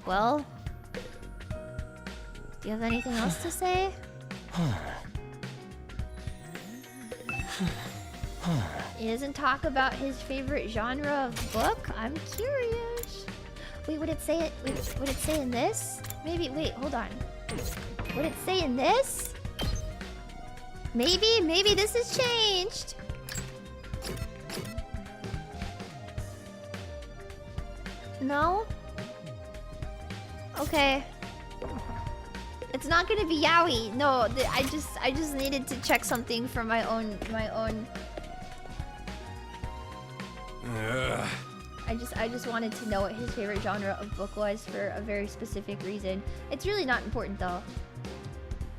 Well, do you have anything else to say? He doesn't talk about his favorite genre of book? I'm curious. Wait, would it say it? Wait, would it say in this? Maybe, wait, hold on. Would it say in this? Maybe this has changed. No? Okay. It's not gonna be Yaoi. No, I just needed to check something for my own. I just wanted to know what his favorite genre of book was for a very specific reason. It's really not important though.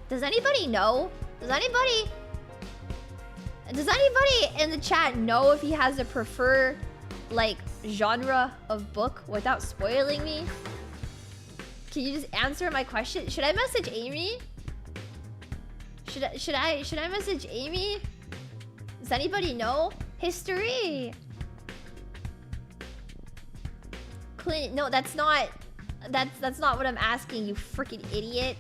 Does anybody know? Does anybody in the chat know if he has a preferred like genre of book without spoiling me? Can you just answer my question? Should I message Amy? Should I message Amy? Does anybody know? History. No, that's not what I'm asking, you freaking idiot.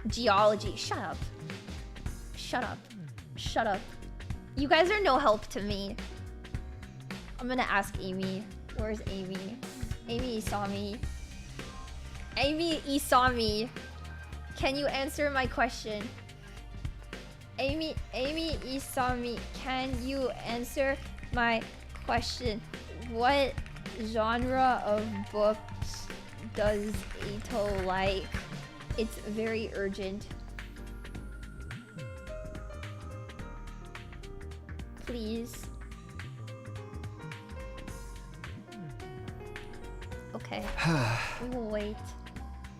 Geology. Shut up. Shut up. Shut up. You guys are no help to me. I'm gonna ask Amy. Where's Amy? Eimi Isami. Eimi Isami. Can you answer my question? Eimi Isami, can you answer my question? What genre of books does Eito like? It's very urgent. Please. Okay. We will wait.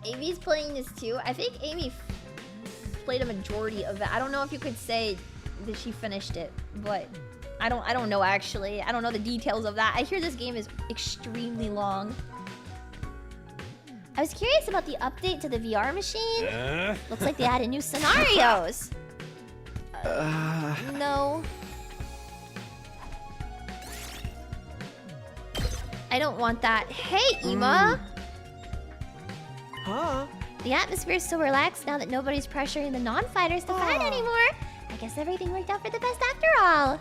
Amy's playing this too. I think Amy played a majority of it. I don't know if you could say that she finished it, but I don't know actually. I don't know the details of that. I hear this game is extremely long. I was curious about the update to the VR machine. Looks like they added new scenarios. No. I don't want that. Hey, Ema! Huh? The atmosphere is so relaxed now that nobody's pressuring the non-fighters to fight anymore. I guess everything worked out for the best after all.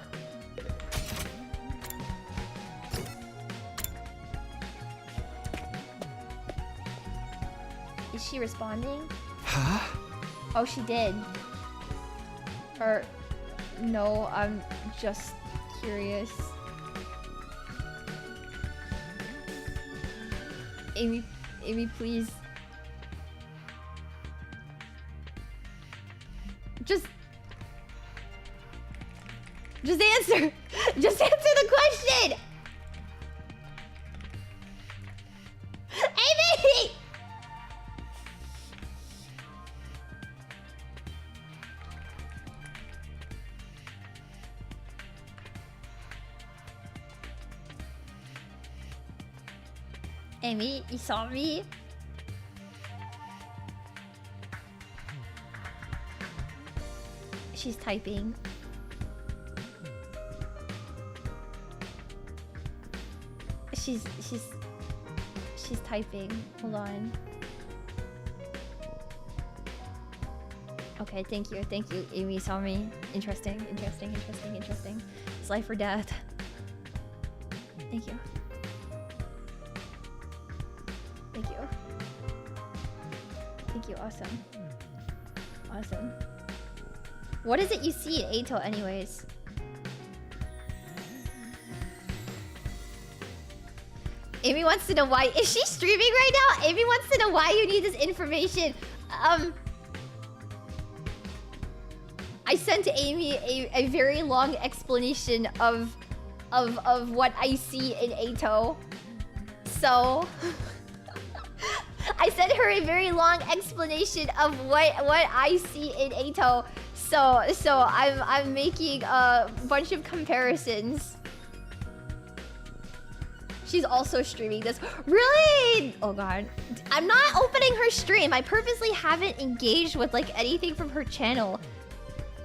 Is she responding? Huh? Oh, she did. Or... No, I'm just curious. Amy, please. Just answer! Just answer the question! Amy! Amy, Isami? She's typing. She's typing. Hold on. Okay, thank you, Eimi Isami. Interesting. It's life or death. Thank you. Awesome. What is it you see in Eito anyways? Amy wants to know why. Is she streaming right now? Amy wants to know why you need this information. I sent Amy a very long explanation of what I see in Eito. So I sent her a very long explanation of what I see in Eito. So I'm making a bunch of comparisons. She's also streaming this. Really? Oh god. I'm not opening her stream. I purposely haven't engaged with like anything from her channel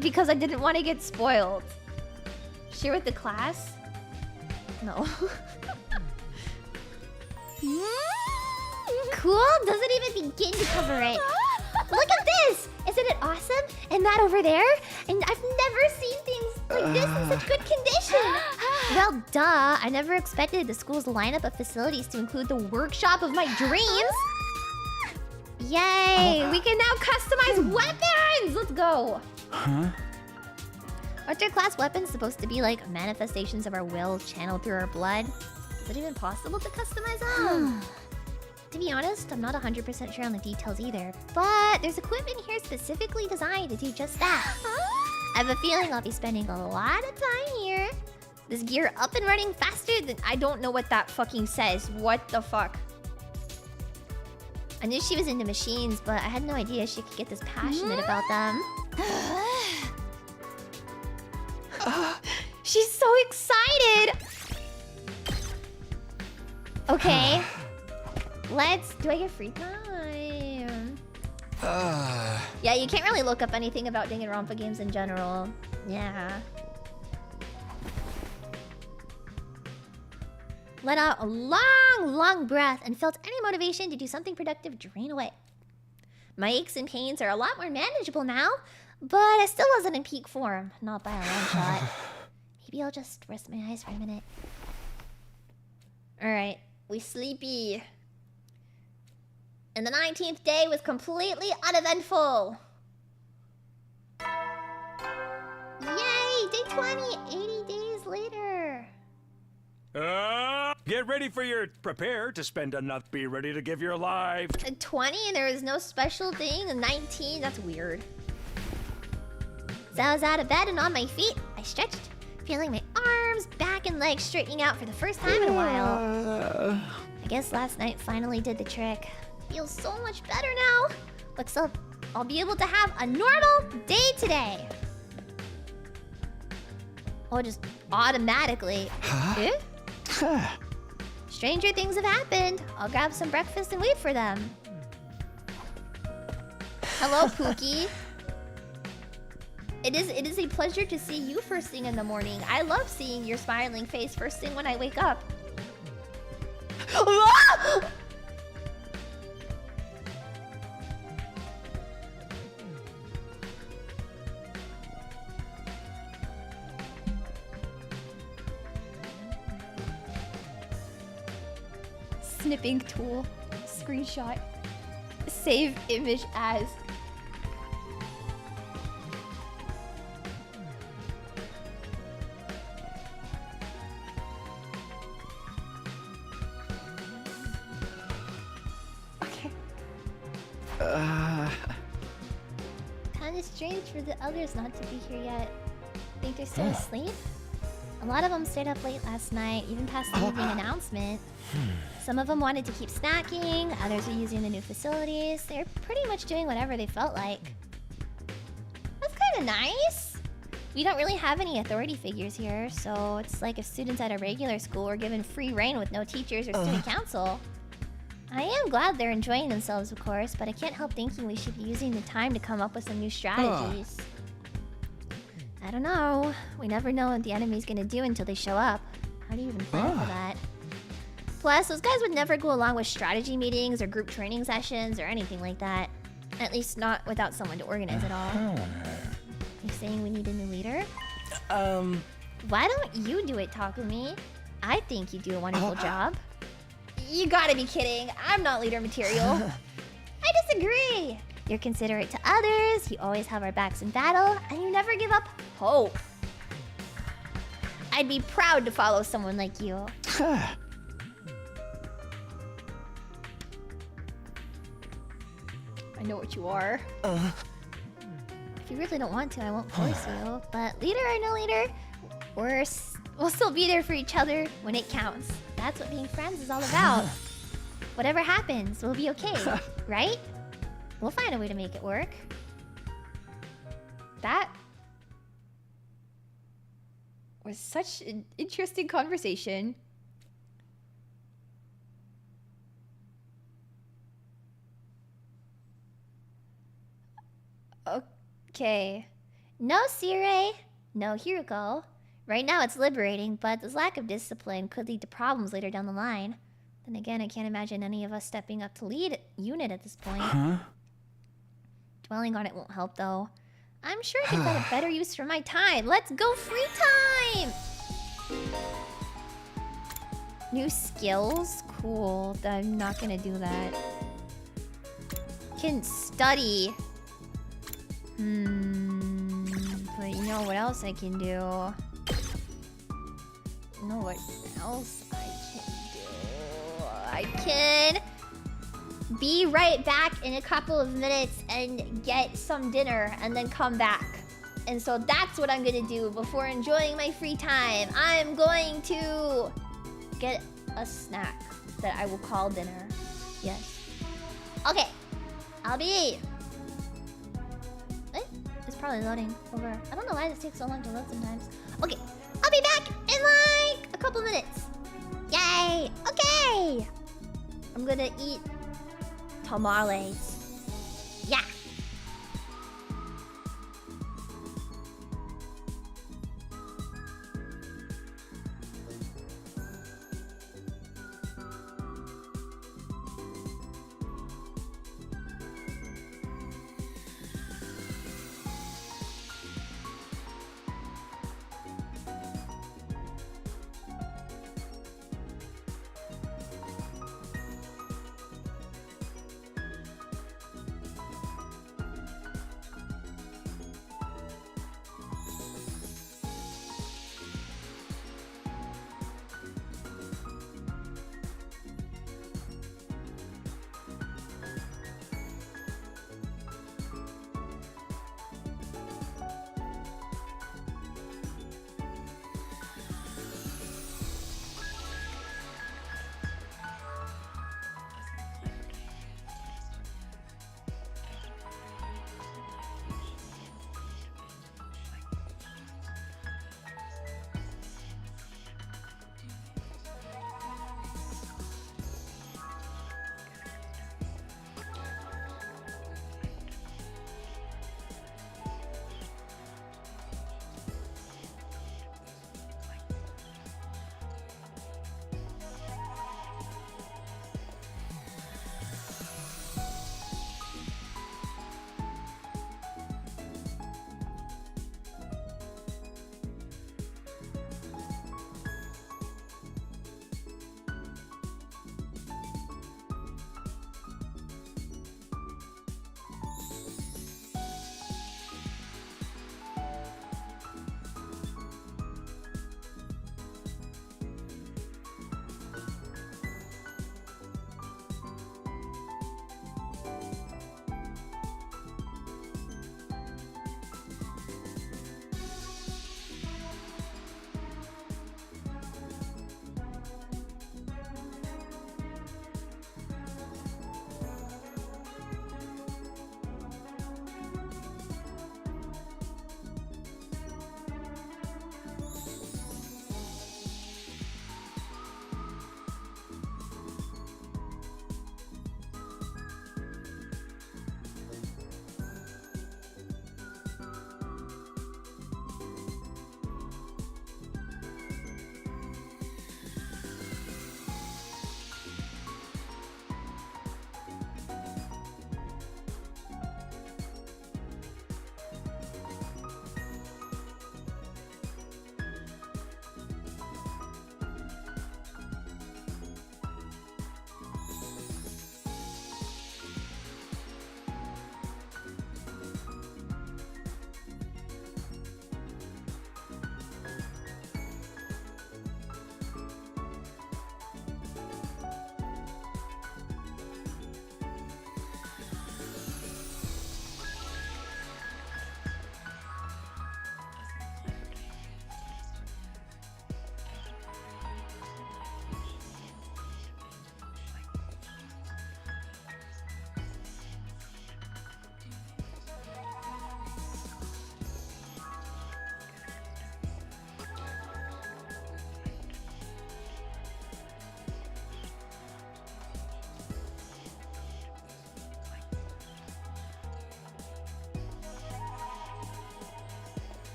because I didn't want to get spoiled. Share with the class? No. Cool? Doesn't even begin to cover it. Look at this! Isn't it awesome? And that over there? And I've never seen things like this in such good condition. Well, duh. I never expected the school's lineup of facilities to include the workshop of my dreams. Yay! We can now customize weapons! Let's go. Huh? Aren't our class weapons supposed to be like manifestations of our will channeled through our blood? Is it even possible to customize them? To be honest, I'm not 100% sure on the details either, but there's equipment here specifically designed to do just that. I have a feeling I'll be spending a lot of time here. This gear up and running faster than... I don't know what that fucking says. What the fuck? I knew she was into machines, but I had no idea she could get this passionate about them. She's so excited! Okay. Do I get free time? Yeah, you can't really look up anything about Danganronpa games in general. Yeah. Let out a long breath and felt any motivation to do something productive drain away. My aches and pains are a lot more manageable now, but I still wasn't in peak form. Not by a long shot. Maybe I'll just rest my eyes for a minute. Alright, we sleepy. And the 19th day was completely uneventful. Yay! Day 20! 80 days later. Get ready for your... Prepare to spend a nut. Be ready to give your life. 20 and there was no special thing. 19, that's weird. So I was out of bed and on my feet. I stretched, feeling my arms, back, and legs straightening out for the first time in a while. I guess last night finally did the trick. Feels so much better now. Looks like I'll be able to have a normal day today. Oh, just automatically. Huh? Eh? Stranger things have happened. I'll grab some breakfast and wait for them. Hello, Pookie. It is a pleasure to see you first thing in the morning. I love seeing your smiling face first thing when I wake up. Snipping tool. Screenshot. Save image as. Okay. Kinda strange for the others not to be here yet. Think they're still asleep? A lot of them stayed up late last night, even past the evening announcement. Some of them wanted to keep snacking, others are using the new facilities. They're pretty much doing whatever they felt like. That's kind of nice. We don't really have any authority figures here, so it's like if students at a regular school were given free reign with no teachers or student council. I am glad they're enjoying themselves, of course, but I can't help thinking we should be using the time to come up with some new strategies. I don't know. We never know what the enemy's gonna do until they show up. How do you even plan for that? Plus, those guys would never go along with strategy meetings or group training sessions or anything like that. At least not without someone to organize it all. You saying we need a new leader? Why don't you do it, Takumi? I think you do a wonderful job. You gotta be kidding. I'm not leader material. I disagree. You're considerate to others, you always have our backs in battle, and you never give up hope. I'd be proud to follow someone like you. I know what you are. If you really don't want to, I won't force you. But leader or no leader, we'll still be there for each other when it counts. That's what being friends is all about. Whatever happens, we'll be okay, right? We'll find a way to make it work. That was such an interesting conversation. Okay. No Sirei, no Hiruko. Right now it's liberating, but this lack of discipline could lead to problems later down the line. Then again, I can't imagine any of us stepping up to lead unit at this point. Dwelling on it won't help though. I'm sure I could find a better use for my time. Let's go free time! New skills? Cool. I'm not gonna do that. Can study. But you know what else I can do? You know what else I can do? I can be right back in a couple of minutes and get some dinner and then come back. And so that's what I'm gonna do before enjoying my free time. I'm going to get a snack that I will call dinner. Yes. Okay. I'll be... It's probably loading over. I don't know why this takes so long to load sometimes. Okay. I'll be back in like a couple minutes. Yay. Okay. I'm gonna eat tamales. Yeah.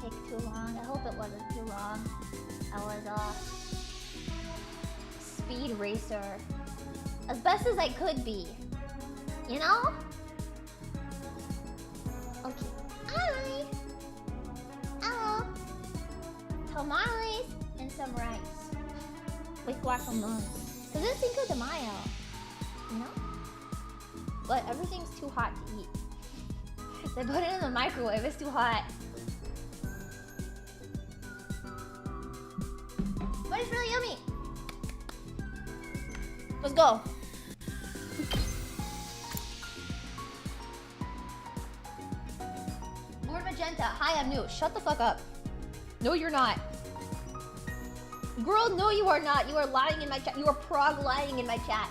take too long. I hope it wasn't too long. I was speed racer. As best as I could be. You know? Okay. Hi! Hello! Tamales and some rice. With guacamole. Cause it's Cinco de Mayo. You know? But everything's too hot to eat. They put it in the microwave, it's too hot. But it's really yummy. Let's go. Lord Magenta, hi, I'm new. Shut the fuck up. No, you're not. Girl, no, you are not. You are lying in my chat. You are prog lying in my chat.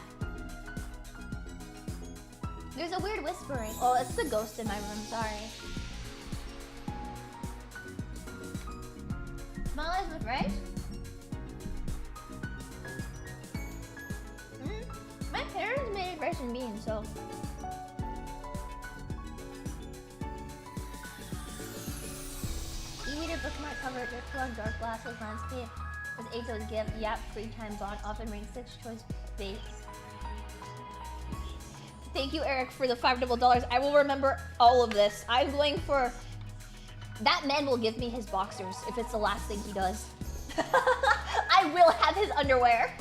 There's a weird whispering. Oh, it's the ghost in my room. Sorry. Tamales with rice? My parents made rice and beans, so. E-reader bookmark cover, Dirtplug, Dark Glasses, Landscape. With Ato's gift, Yap, Free Time, Bond, often rank 6 choice baits. Thank you, Eric, for the $5 I will remember all of this. I'm going for... That man will give me his boxers if it's the last thing he does. I will have his underwear.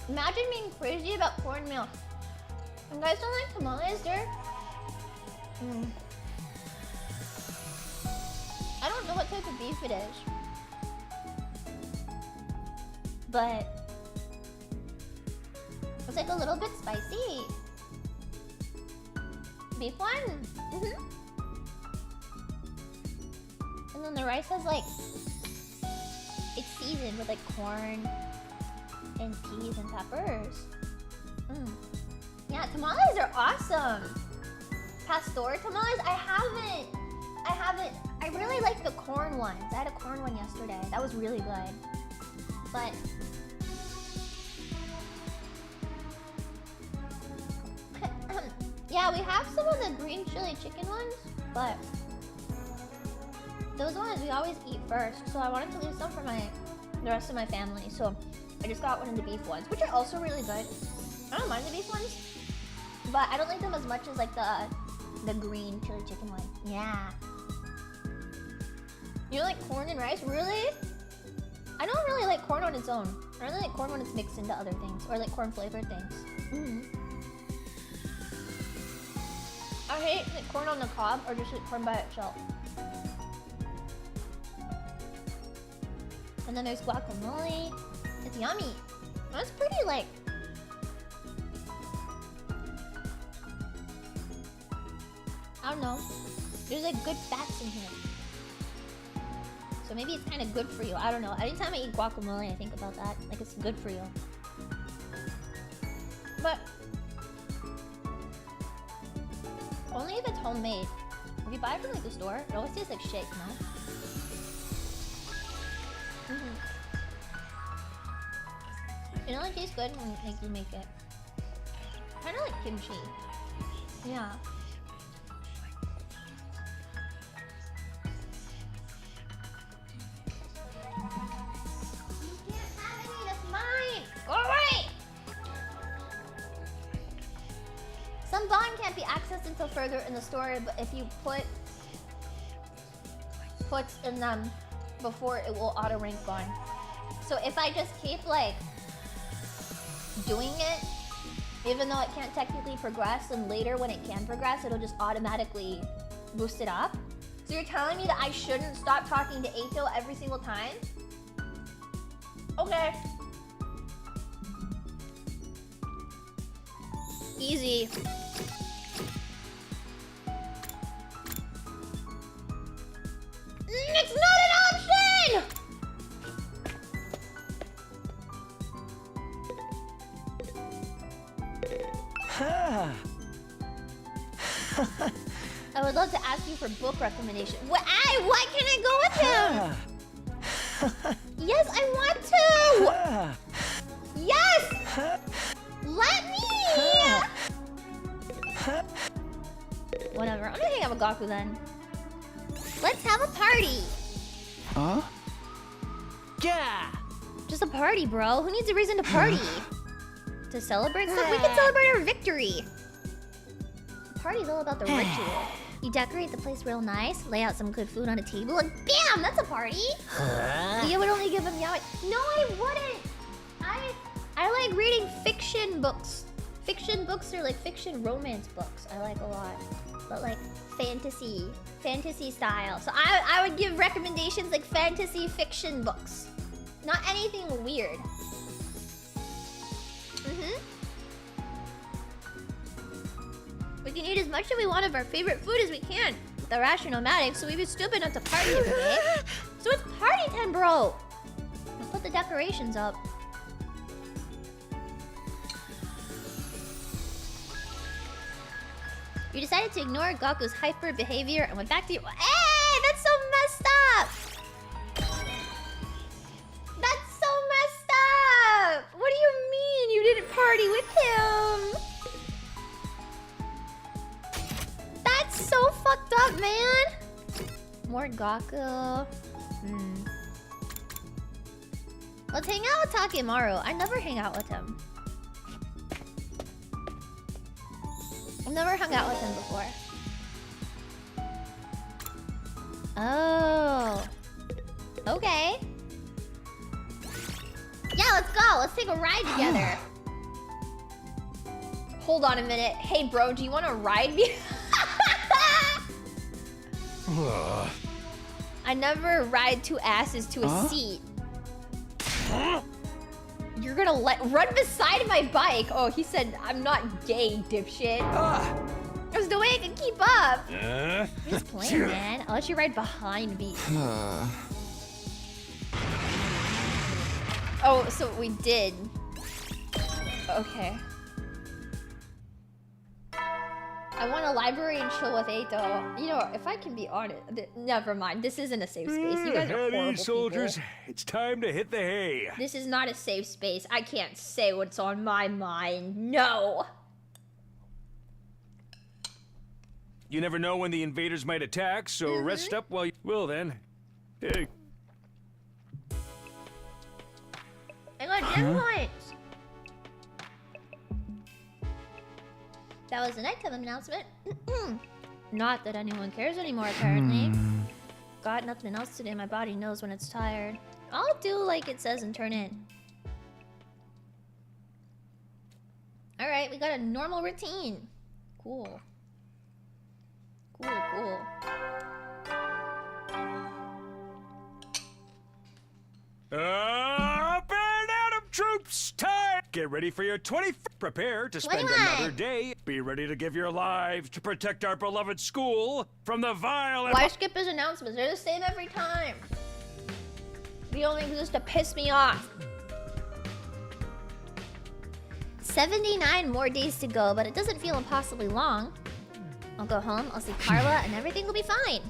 Imagine being crazy about cornmeal. You guys don't like tamales, dear? I don't know what type of beef it is. But it's like a little bit spicy. Beef one? And then the rice has like, it's seasoned with like corn and peas and peppers. Yeah, tamales are awesome. Pastor tamales? I haven't. I really like the corn ones. I had a corn one yesterday. That was really good. But yeah, we have some of the green chili chicken ones, but those ones we always eat first. So I wanted to leave some for the rest of my family. So I just got one of the beef ones, which are also really good. I don't mind the beef ones, but I don't like them as much as like the green chili chicken one. Yeah. You don't like corn and rice? Really? I don't really like corn on its own. I really like corn when it's mixed into other things, or like corn flavored things. I hate like corn on the cob, or just like corn by itself. And then there's guacamole. It's yummy. That's pretty like... I don't know. There's like good fats in here. So maybe it's kind of good for you. I don't know. Anytime I eat guacamole, I think about that. Like it's good for you. But only if it's homemade. If you buy it from like the store, it always tastes like shit, you know? It only tastes good when like, you make it. Kind of like kimchi. Yeah. Some bond can't be accessed until further in the story, but if you put puts in them before, it will auto rank bond. So if I just keep like doing it, even though it can't technically progress, and later when it can progress, it'll just automatically boost it up. So you're telling me that I shouldn't stop talking to Eito every single time? Okay. Easy. It's not an option! I would love to ask you for book recommendation. Why can't I go with him? Yes, I want to! Yes! Let me! Whatever. I'm gonna hang out with Gaku then. Let's have a party. Huh? Yeah! Just a party, bro. Who needs a reason to party? To celebrate stuff? We can celebrate our victory. The party's all about the ritual. You decorate the place real nice, lay out some good food on a table, and bam! That's a party! You would only give him yaoi. No, I wouldn't! I like reading fiction books. Fiction books are like fiction romance books. I like a lot. But like fantasy style. So I would give recommendations like fantasy fiction books. Not anything weird. We can eat as much as we want of our favorite food as we can. The ration nomadic, so we'd be stupid not to party every day. So it's party time, bro! Let's put the decorations up. You decided to ignore Gaku's hyper behavior and went back to your— Hey! That's so messed up! That's so messed up! What do you mean you didn't party with him? That's so fucked up, man! More Gaku. Let's hang out with Takemaru. I never hang out with him. I've never hung out with him before. Oh. Okay. Yeah, let's go. Let's take a ride together. Hold on a minute. Hey, bro, do you want to ride me? I never ride two asses to a seat. You're gonna run beside my bike. Oh, he said I'm not gay, dipshit. There's no way I can keep up. Just playing, man. I'll let you ride behind me. Oh, so we did. Okay. I want a library and chill with Eito. You know, if I can be honest, never mind. This isn't a safe space. You guys are horrible soldiers, people. it's time to hit the hay. This is not a safe space. I can't say what's on my mind. No. You never know when the invaders might attack, so rest up while you... Well then. Hey. I got gem points. That was the nighttime announcement. Not that anyone cares anymore, apparently. Got nothing else to do. My body knows when it's tired. I'll do like it says and turn in. Alright, we got a normal routine. Cool. Cool. Up and out of troops! Time! Get ready for your 20th. Prepare to spend 21. another day. Be ready to give your lives to protect our beloved school from the vile... Why skip his announcements? They're the same every time. They only exist to piss me off. 79 more days to go, but it doesn't feel impossibly long. I'll go home, I'll see Carla, and everything will be fine.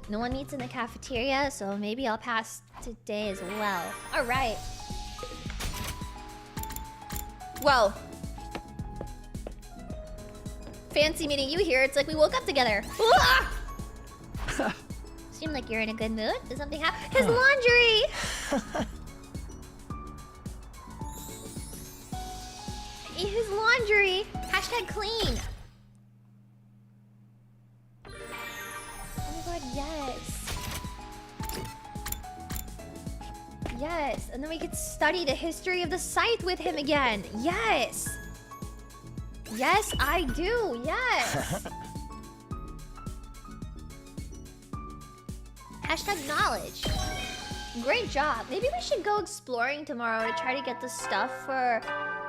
No one meets in the cafeteria, so maybe I'll pass today as well. Alright. Well. Fancy meeting you here. It's like we woke up together. Seem like you're in a good mood. Did something happen? His laundry! His laundry! Hashtag clean! Oh my god, yes. Yes, and then we could study the history of the site with him again. Yes! Yes, I do, yes! Hashtag knowledge. Great job. Maybe we should go exploring tomorrow to try to get the stuff for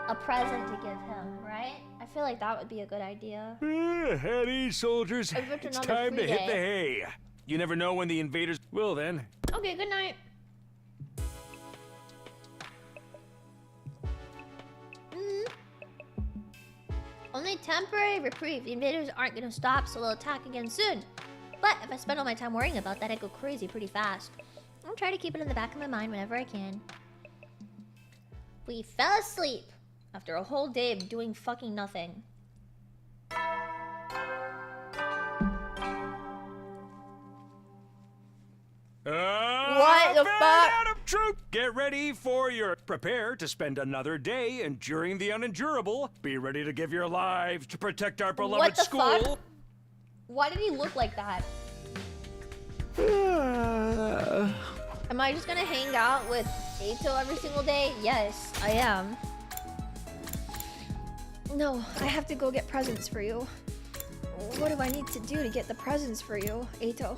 a present to give him, right? I feel like that would be a good idea. At ease, soldiers. It's time to hit the hay. You never know when the invaders... Well then. Okay, good night. Only temporary reprieve. The invaders aren't gonna stop, so they'll attack again soon. But if I spend all my time worrying about that, I go crazy pretty fast. I'll try to keep it in the back of my mind whenever I can. We fell asleep after a whole day of doing fucking nothing. the fuck? Adam Troop, get ready for your... Prepare to spend another day enduring the unendurable. Be ready to give your lives to protect our beloved What the school. fuck? Why did he look like that? Am I just gonna hang out with Eito every single day? Yes, I am. No, I have to go get presents for you. What do I need to do to get the presents for you, Eito?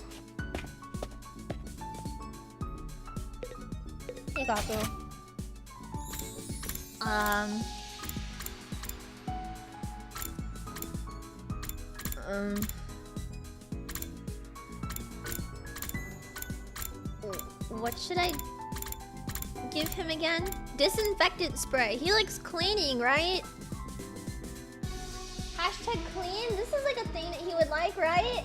Hey, Gaku. What should I give him again? Disinfectant spray. He likes cleaning, right? Hashtag clean? This is like a thing that he would like, right?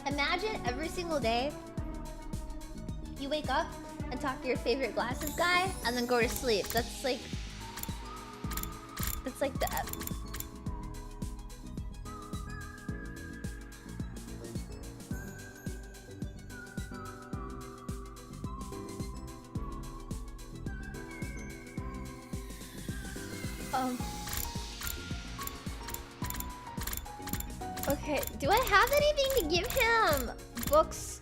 Imagine every single day you wake up and talk to your favorite glasses guy and then go to sleep. That's like the... Okay, do I have anything to give him? Books?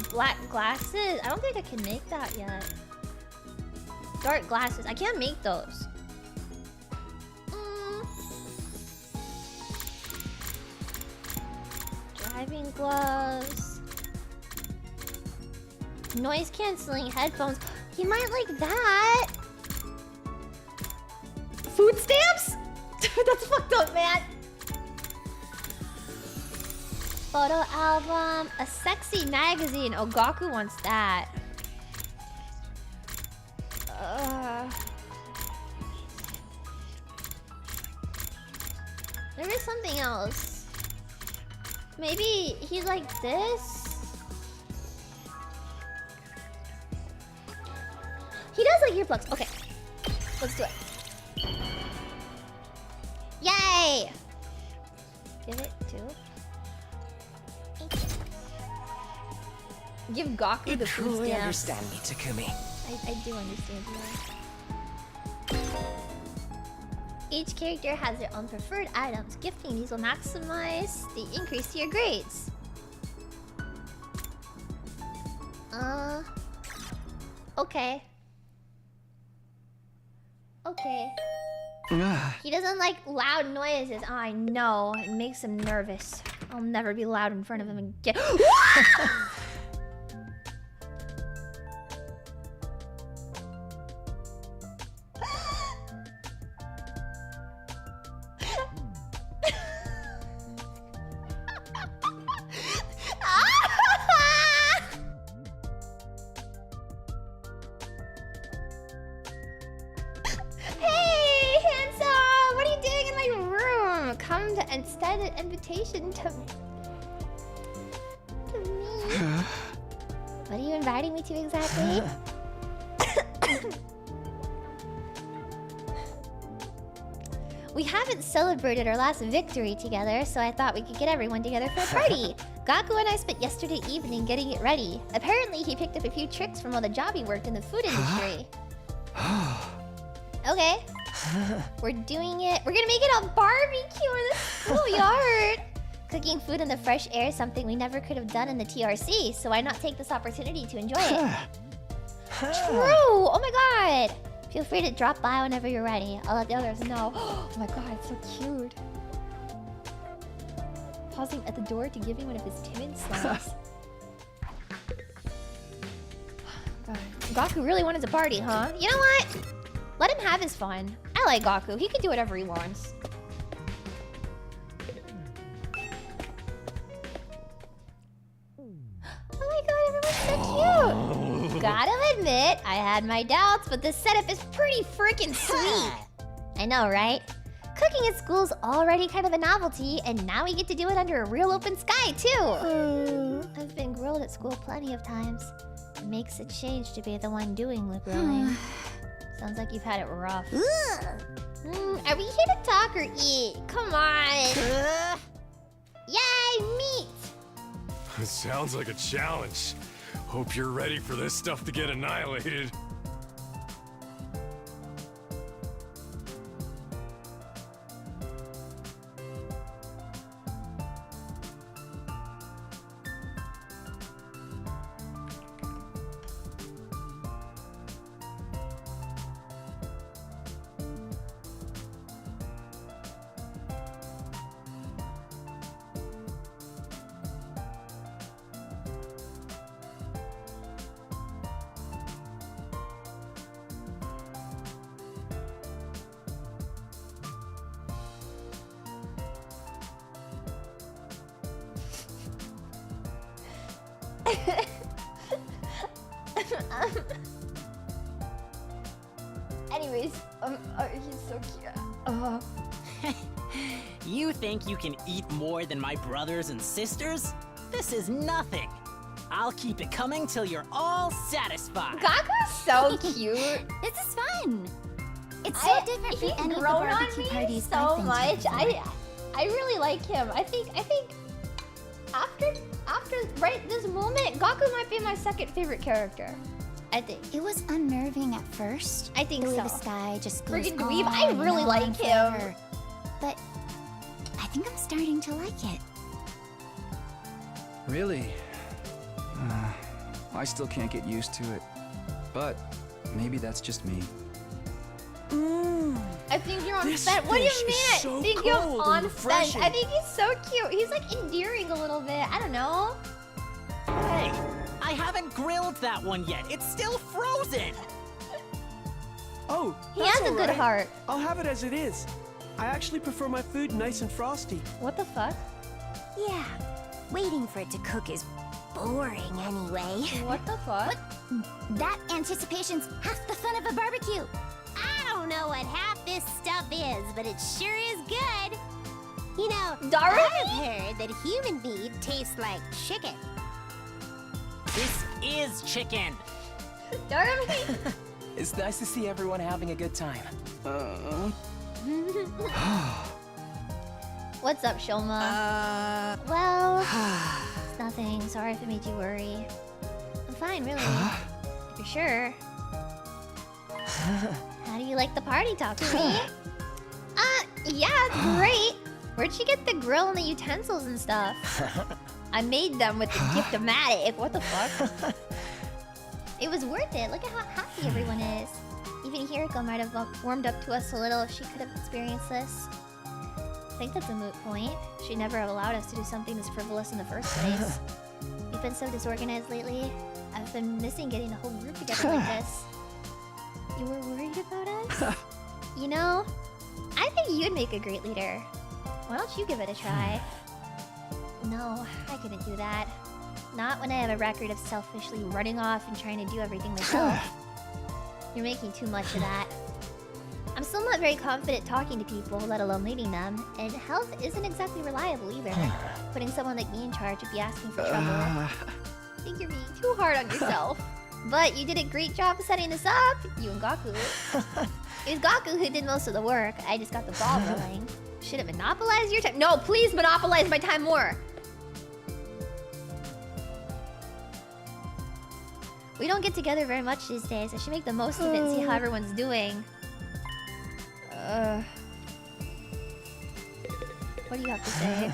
Black glasses? I don't think I can make that yet. Dark glasses. I can't make those. Driving gloves. Noise canceling headphones. He might like that. Food stamps? That's fucked up, man. Photo album, a sexy magazine. Oh, Gaku wants that. There is something else. Maybe he like this? He does like earplugs. Okay, let's do it. Yay! Give it to... Give Gaku the food truly stamps. understand me, Takumi. I do understand you. Each character has their own preferred items. Gifting these will maximize the increase to your grades. Okay. Okay. He doesn't like loud noises. Oh, I know. It makes him nervous. I'll never be loud in front of him again. Invitation to me. What are you inviting me to exactly? We haven't celebrated our last victory together, so I thought we could get everyone together for a party. Gaku and I spent yesterday evening getting it ready. Apparently, he picked up a few tricks from all the job he worked in the food industry. Okay. We're doing it. We're gonna make it a barbecue in the schoolyard. Cooking food in the fresh air is something we never could have done in the TRC, so why not take this opportunity to enjoy it? True! Oh my god! Feel free to drop by whenever you're ready. I'll let the others know. Oh my god, it's so cute. Pausing at the door to give me one of his timid smiles. Gaku really wanted to party, huh? You know what? Let him have his fun. I like Gaku. He can do whatever he wants. Oh my god, everyone's so cute! Gotta admit, I had my doubts, but this setup is pretty freaking sweet. I know, right? Cooking at school's already kind of a novelty, and now we get to do it under a real open sky, too! I've been grilled at school plenty of times. It makes a change to be the one doing the grilling. Sounds like you've had it rough. Are we here to talk or eat? Come on. Yay, meat! Sounds like a challenge. Hope you're ready for this stuff to get annihilated. Anyways, he's so cute. You think you can eat more than my brothers and sisters? This is nothing. I'll keep it coming till you're all satisfied. Gaku's so cute. This is fun. It's so different from any of the barbecue parties so I've been to much. before. I really like him. I think after right this moment, Gaku might be my second favorite character. I think. It was unnerving at first. I think the way so. the sky just goes Friggin' on dweeb. I and really on like him. forever. But I think I'm starting to like it. Really? I still can't get used to it. But maybe that's just me. I think you're on This set. What do you fish mean? is I so think you're cold and on set. refreshing. I think he's so cute. He's like endearing a little bit. I don't know. Hey, I haven't grilled that one yet. It's still frozen. Oh, He that's has a all good right. heart. I'll have it as it is. I actually prefer my food nice and frosty. What the fuck? Yeah, waiting for it to cook is boring anyway. What the fuck? That anticipation's half the fun of a barbecue. I don't know what half this stuff is, but it sure is good. You know, Dorothy? I've heard that human meat tastes like chicken. This is chicken. Dorothy? It's nice to see everyone having a good time. What's up, Shoma? Well, it's nothing. Sorry if it made you worry. I'm fine, really. If you're sure. How do you like the party, Takumi? Yeah, it's great. Where'd you get the grill and the utensils and stuff? I made them with the gift-o-matic. What the fuck? It was worth it. Look at how happy everyone is. Even Hiriko might have warmed up to us a little if she could have experienced this. I think that's a moot point. She never allowed us to do something this frivolous in the first place. We've been so disorganized lately. I've been missing getting the whole group together like this. You were worried about us? You know, I think you'd make a great leader. Why don't you give it a try? No, I couldn't do that. Not when I have a record of selfishly running off and trying to do everything myself. You're making too much of that. I'm still not very confident talking to people, let alone leading them, and health isn't exactly reliable either. Putting someone like me in charge would be asking for trouble. I think you're being too hard on yourself. But you did a great job setting this up, you and Gaku. It was Gaku who did most of the work. I just got the ball rolling. Should it monopolize your time? No, please monopolize my time more. We don't get together very much these days. I should make the most of it and see how everyone's doing. What do you have to say?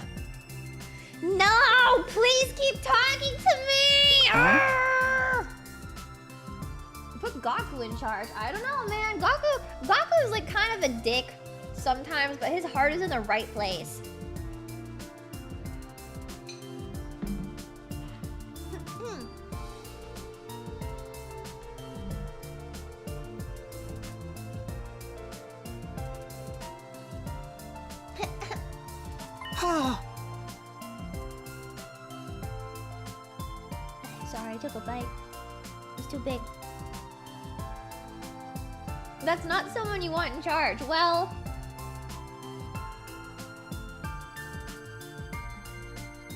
No! Please keep talking to me! Put Gaku in charge. I don't know, man. Gaku is like kind of a dick sometimes, but his heart is in the right place. Sorry, I took a bite. It's too big. That's not someone you want in charge. Well...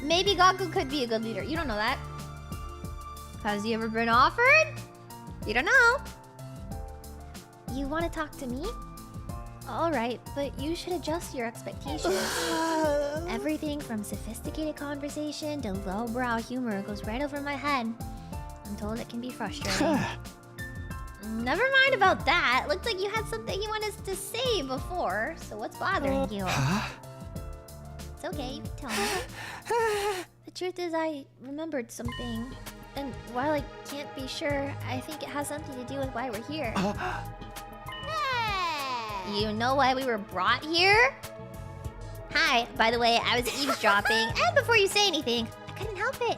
maybe Gaku could be a good leader. You don't know that. Has he ever been offered? You don't know. You want to talk to me? Alright, but you should adjust your expectations. Everything from sophisticated conversation to lowbrow humor goes right over my head. I'm told it can be frustrating. Never mind about that. Looked like you had something you wanted to say before, so what's bothering you? It's okay, you can tell me. The truth is, I remembered something. And while I can't be sure, I think it has something to do with why we're here. You know why we were brought here? Hi, by the way, I was eavesdropping, and before you say anything, I couldn't help it.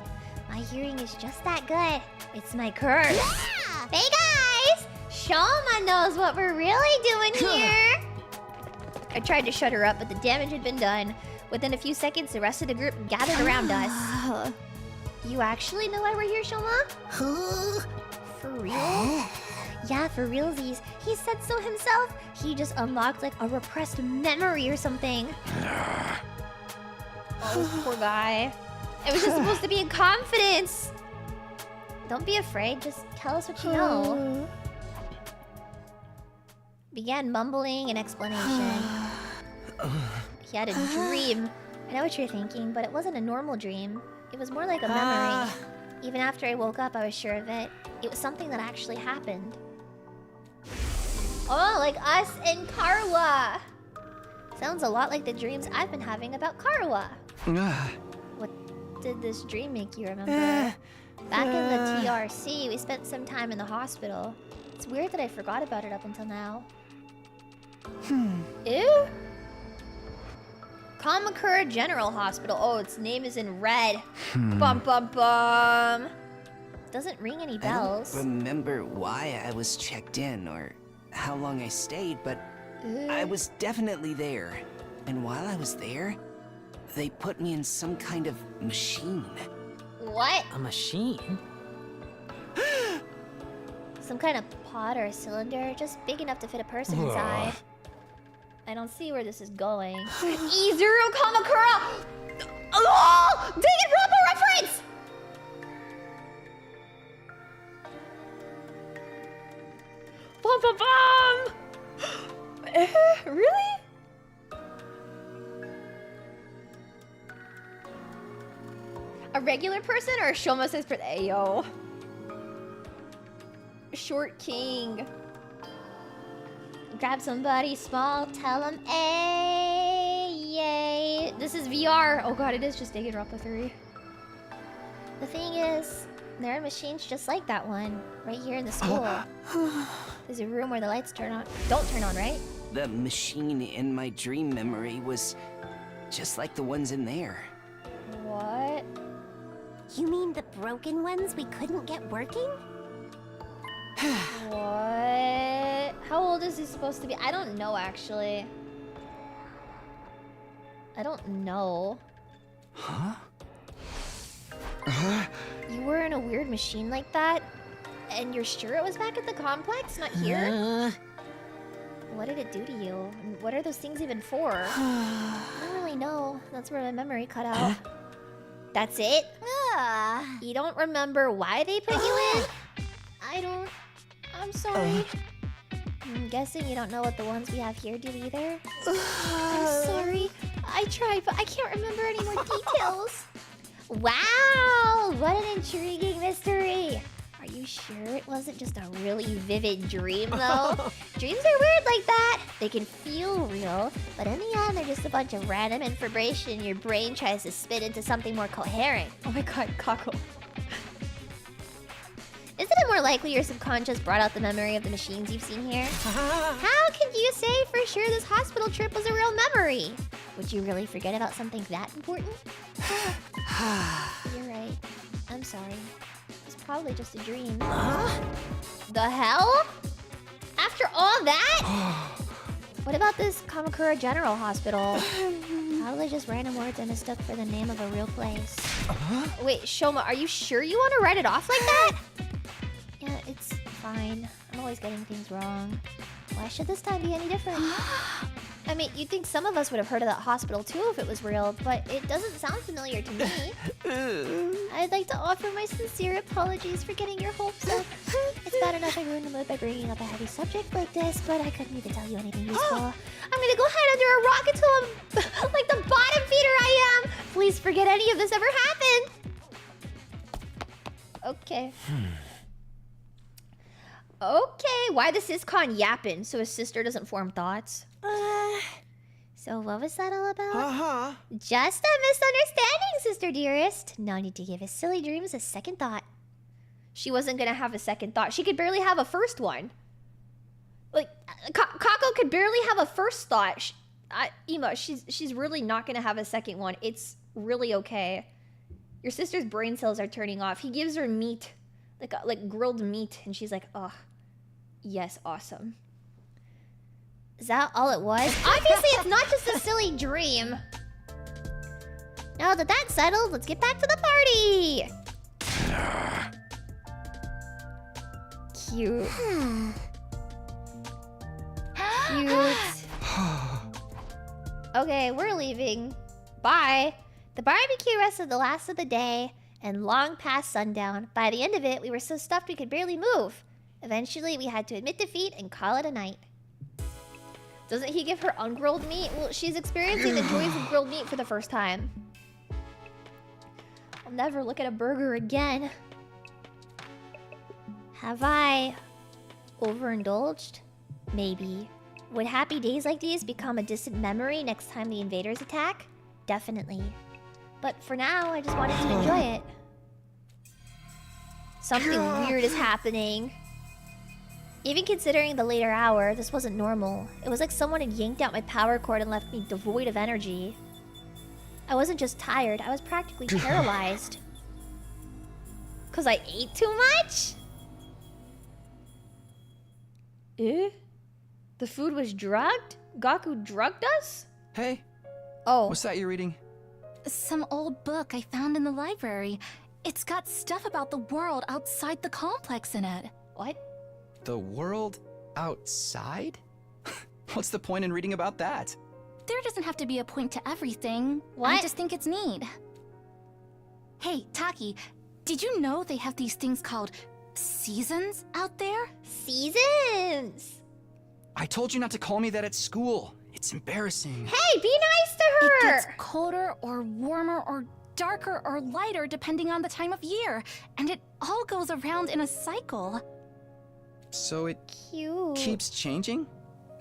My hearing is just that good. It's my curse. Yeah! Hey guys! Shoma knows what we're really doing here. I tried to shut her up, but the damage had been done. Within a few seconds, the rest of the group gathered around us. You actually know why we're here, Shoma? For real? Yeah, for realsies. He said so himself. He just unlocked like a repressed memory or something. Oh, poor guy. It was just supposed to be in confidence. Don't be afraid. Just tell us what you know. Began mumbling an explanation. He had a dream. I know what you're thinking, but it wasn't a normal dream. It was more like a memory. Even after I woke up, I was sure of it. It was something that actually happened. Oh, like us and Karwa. Sounds a lot like the dreams I've been having about Karwa. What did this dream make you remember? Back in the TRC, we spent some time in the hospital. It's weird that I forgot about it up until now. Ew? Kamakura General Hospital. Oh, its name is in red. Bum bum bum. Doesn't ring any bells. I don't remember why I was checked in or how long I stayed, but I was definitely there. And while I was there, they put me in some kind of machine. What? A machine? Some kind of pod or a cylinder, just big enough to fit a person inside. I don't see where this is going. E0 Kamakura! Oh! Danganronpa reference! Bum bum bum! Really? A regular person or a Shoma says Ayo. Short king. Grab somebody small, tell them yay. This is VR. Oh god, it is just Danganronpa 3. The thing is, there are machines just like that one, right here in the school. There's a room where the lights don't turn on, right? The machine in my dream memory was just like the ones in there. What? You mean the broken ones we couldn't get working? What? How old is he supposed to be? I don't know, actually. I don't know. Huh? You were in a weird machine like that? And you're sure it was back at the complex, not here? What did it do to you? And what are those things even for? I don't really know. That's where my memory cut out. That's it? You don't remember why they put you in? I don't... I'm sorry. I'm guessing you don't know what the ones we have here do either. I'm sorry. I tried, but I can't remember any more details. Wow! What an intriguing mystery. Are you sure it wasn't just a really vivid dream, though? Dreams are weird like that. They can feel real, but in the end, they're just a bunch of random information your brain tries to spit into something more coherent. Oh my god, Kako. Isn't it more likely your subconscious brought out the memory of the machines you've seen here? How can you say for sure this hospital trip was a real memory? Would you really forget about something that important? You're right. I'm sorry. It's probably just a dream. The hell? After all that? What about this Kamakura General Hospital? Probably just random words I mistook for the name of a real place. Wait, Shoma, are you sure you want to write it off like that? Yeah, it's fine. I'm always getting things wrong. Why should this time be any different? I mean, you'd think some of us would have heard of that hospital too if it was real, but it doesn't sound familiar to me. I'd like to offer my sincere apologies for getting your hopes up. It's bad enough I ruined the mood by bringing up a heavy subject like this, but I couldn't even tell you anything useful. I'm gonna go hide under a rock until I'm like the bottom feeder I am. Please forget any of this ever happened. Okay. Okay, why the syscon yapping so his sister doesn't form thoughts? So what was that all about? Just a misunderstanding, sister dearest. No need to give his silly dreams a second thought. She wasn't gonna have a second thought. She could barely have a first one. Like, Kako could barely have a first thought. Ema, she's really not gonna have a second one. It's really okay. Your sister's brain cells are turning off. He gives her meat, like grilled meat, and she's like, oh, yes, awesome. Is that all it was? Obviously, it's not just a silly dream. Now that that's settled, let's get back to the party. Cute. Cute. Okay, we're leaving. Bye. The barbecue rested the last of the day and long past sundown. By the end of it, we were so stuffed we could barely move. Eventually, we had to admit defeat and call it a night. Doesn't he give her ungrilled meat? Well, she's experiencing the joys of grilled meat for the first time. I'll never look at a burger again. Have I overindulged? Maybe. Would happy days like these become a distant memory next time the invaders attack? Definitely. But for now, I just wanted to enjoy it. Something weird is happening. Even considering the later hour, this wasn't normal. It was like someone had yanked out my power cord and left me devoid of energy. I wasn't just tired, I was practically paralyzed. 'Cause I ate too much? Eh? The food was drugged? Gaku drugged us? Hey. Oh. What's that you're reading? Some old book I found in the library. It's got stuff about the world outside the complex in it. What? The world outside? What's the point in reading about that? There doesn't have to be a point to everything. What? I just think it's neat. Hey, Taki, did you know they have these things called seasons out there? Seasons! I told you not to call me that at school. It's embarrassing. Hey, be nice to her! It gets colder or warmer or darker or lighter depending on the time of year. And it all goes around in a cycle. So it Cute. keeps changing?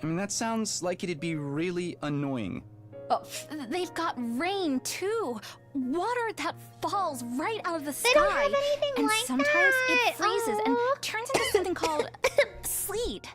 I mean, that sounds like it'd be really annoying. Oh. They've got rain, too. Water that falls right out of the sky. They don't have anything and like sometimes that. it freezes and turns into something called sleet.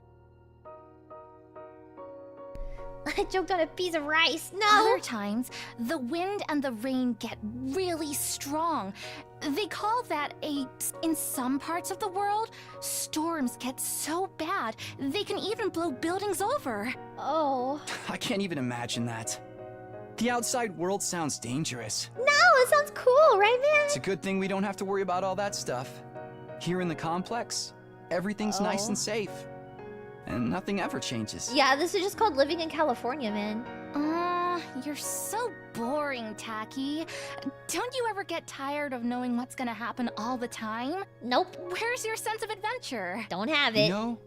I choked on a piece of rice. No! Other times, the wind and the rain get really strong. They call that in some parts of the world, storms get so bad, they can even blow buildings over. Oh. I can't even imagine that. The outside world sounds dangerous. No, it sounds cool, right, man? It's a good thing we don't have to worry about all that stuff. Here in the complex, everything's nice and safe. And nothing ever changes. Yeah, this is just called living in California, man. You're so boring, Taki. Don't you ever get tired of knowing what's gonna happen all the time? Nope. Where's your sense of adventure? Don't have it. No,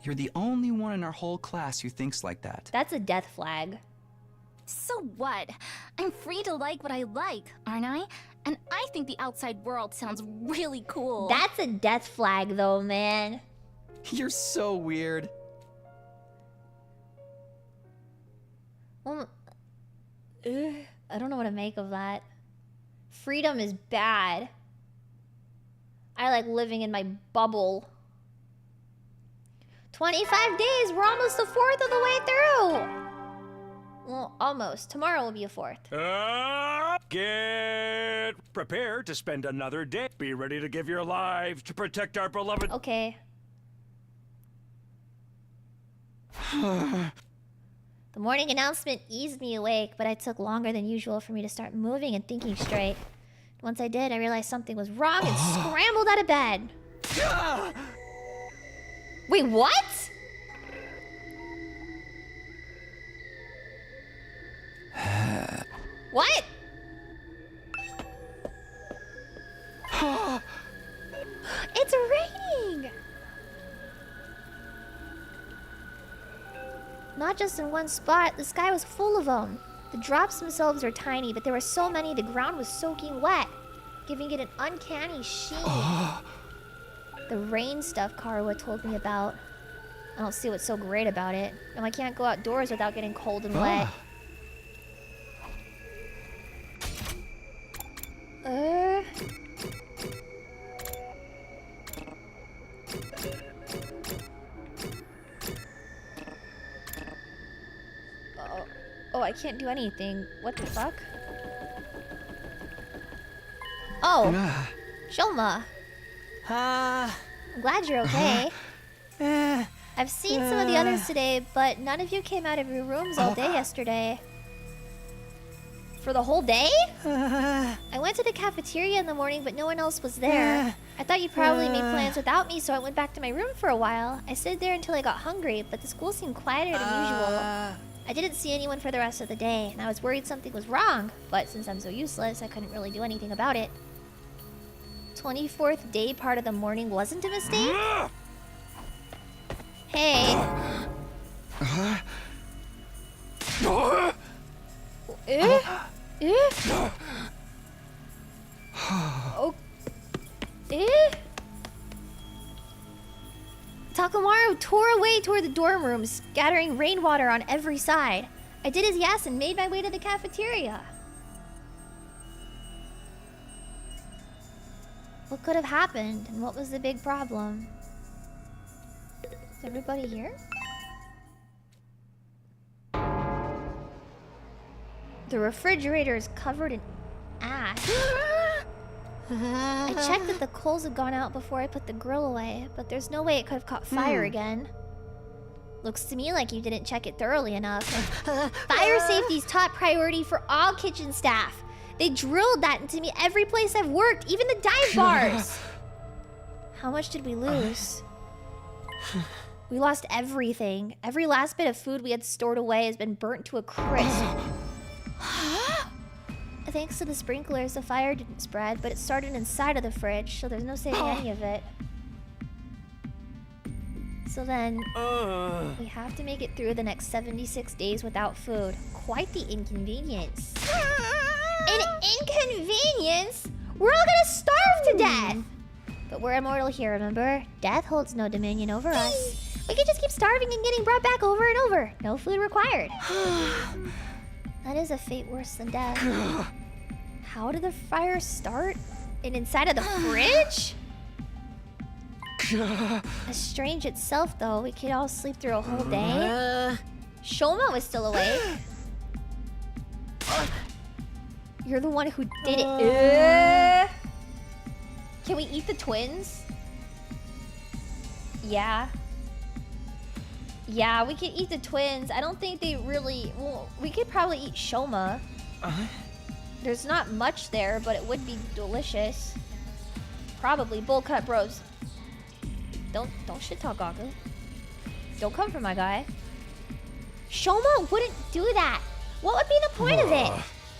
you're the only one in our whole class who thinks like that. That's a death flag. So what? I'm free to like what I like, aren't I? And I think the outside world sounds really cool. That's a death flag, though, man. You're so weird. Well, I don't know what to make of that. Freedom is bad. I like living in my bubble. 25 days, we're almost a fourth of the way through. Well, almost. Tomorrow will be a fourth. Get prepared to spend another day. Be ready to give your lives to protect our beloved. Okay. The morning announcement eased me awake, but it took longer than usual for me to start moving and thinking straight. Once I did, I realized something was wrong and scrambled out of bed. Wait, what? What? It's raining! Not just in one spot, the sky was full of them. The drops themselves are tiny, but there were so many the ground was soaking wet, giving it an uncanny sheen. The rain stuff Karuwa told me about. I don't see what's so great about it. No, I can't go outdoors without getting cold and wet. Oh, I can't do anything. What the fuck? Oh, Shoma. I'm glad you're okay. I've seen some of the others today, but none of you came out of your rooms all day yesterday. For the whole day? I went to the cafeteria in the morning, but no one else was there. I thought you probably made plans without me, so I went back to my room for a while. I stayed there until I got hungry, but the school seemed quieter than usual. I didn't see anyone for the rest of the day, and I was worried something was wrong, but since I'm so useless, I couldn't really do anything about it. 24th day part of the morning wasn't a mistake? Hey. Oh. Takamaru tore away toward the dorm rooms, scattering rainwater on every side. I did as he asked and made my way to the cafeteria. What could have happened, and what was the big problem? Is everybody here? The refrigerator is covered in ash. I checked that the coals had gone out before I put the grill away, but there's no way it could have caught fire again. Looks to me like you didn't check it thoroughly enough. Fire safety's top priority for all kitchen staff. They drilled that into me every place I've worked, even the dive bars. How much did we lose? We lost everything. Every last bit of food we had stored away has been burnt to a crisp. Thanks to the sprinklers, the fire didn't spread, but it started inside of the fridge, so there's no saving any of it. So then, we have to make it through the next 76 days without food. Quite the inconvenience. An inconvenience? We're all gonna starve to death! But we're immortal here, remember? Death holds no dominion over us. We can just keep starving and getting brought back over and over. No food required. That is a fate worse than death. How did the fire start? And inside of the fridge? It's strange itself, though. We could all sleep through a whole day. Shoma was still awake. You're the one who did it. Can we eat the twins? Yeah. Yeah, we can eat the twins. I don't think they really... Well, we could probably eat Shoma. There's not much there, but it would be delicious. Probably. Bowl cut, bros. Don't shit talk Gaku. Don't come for my guy. Shoma wouldn't do that. What would be the point of it?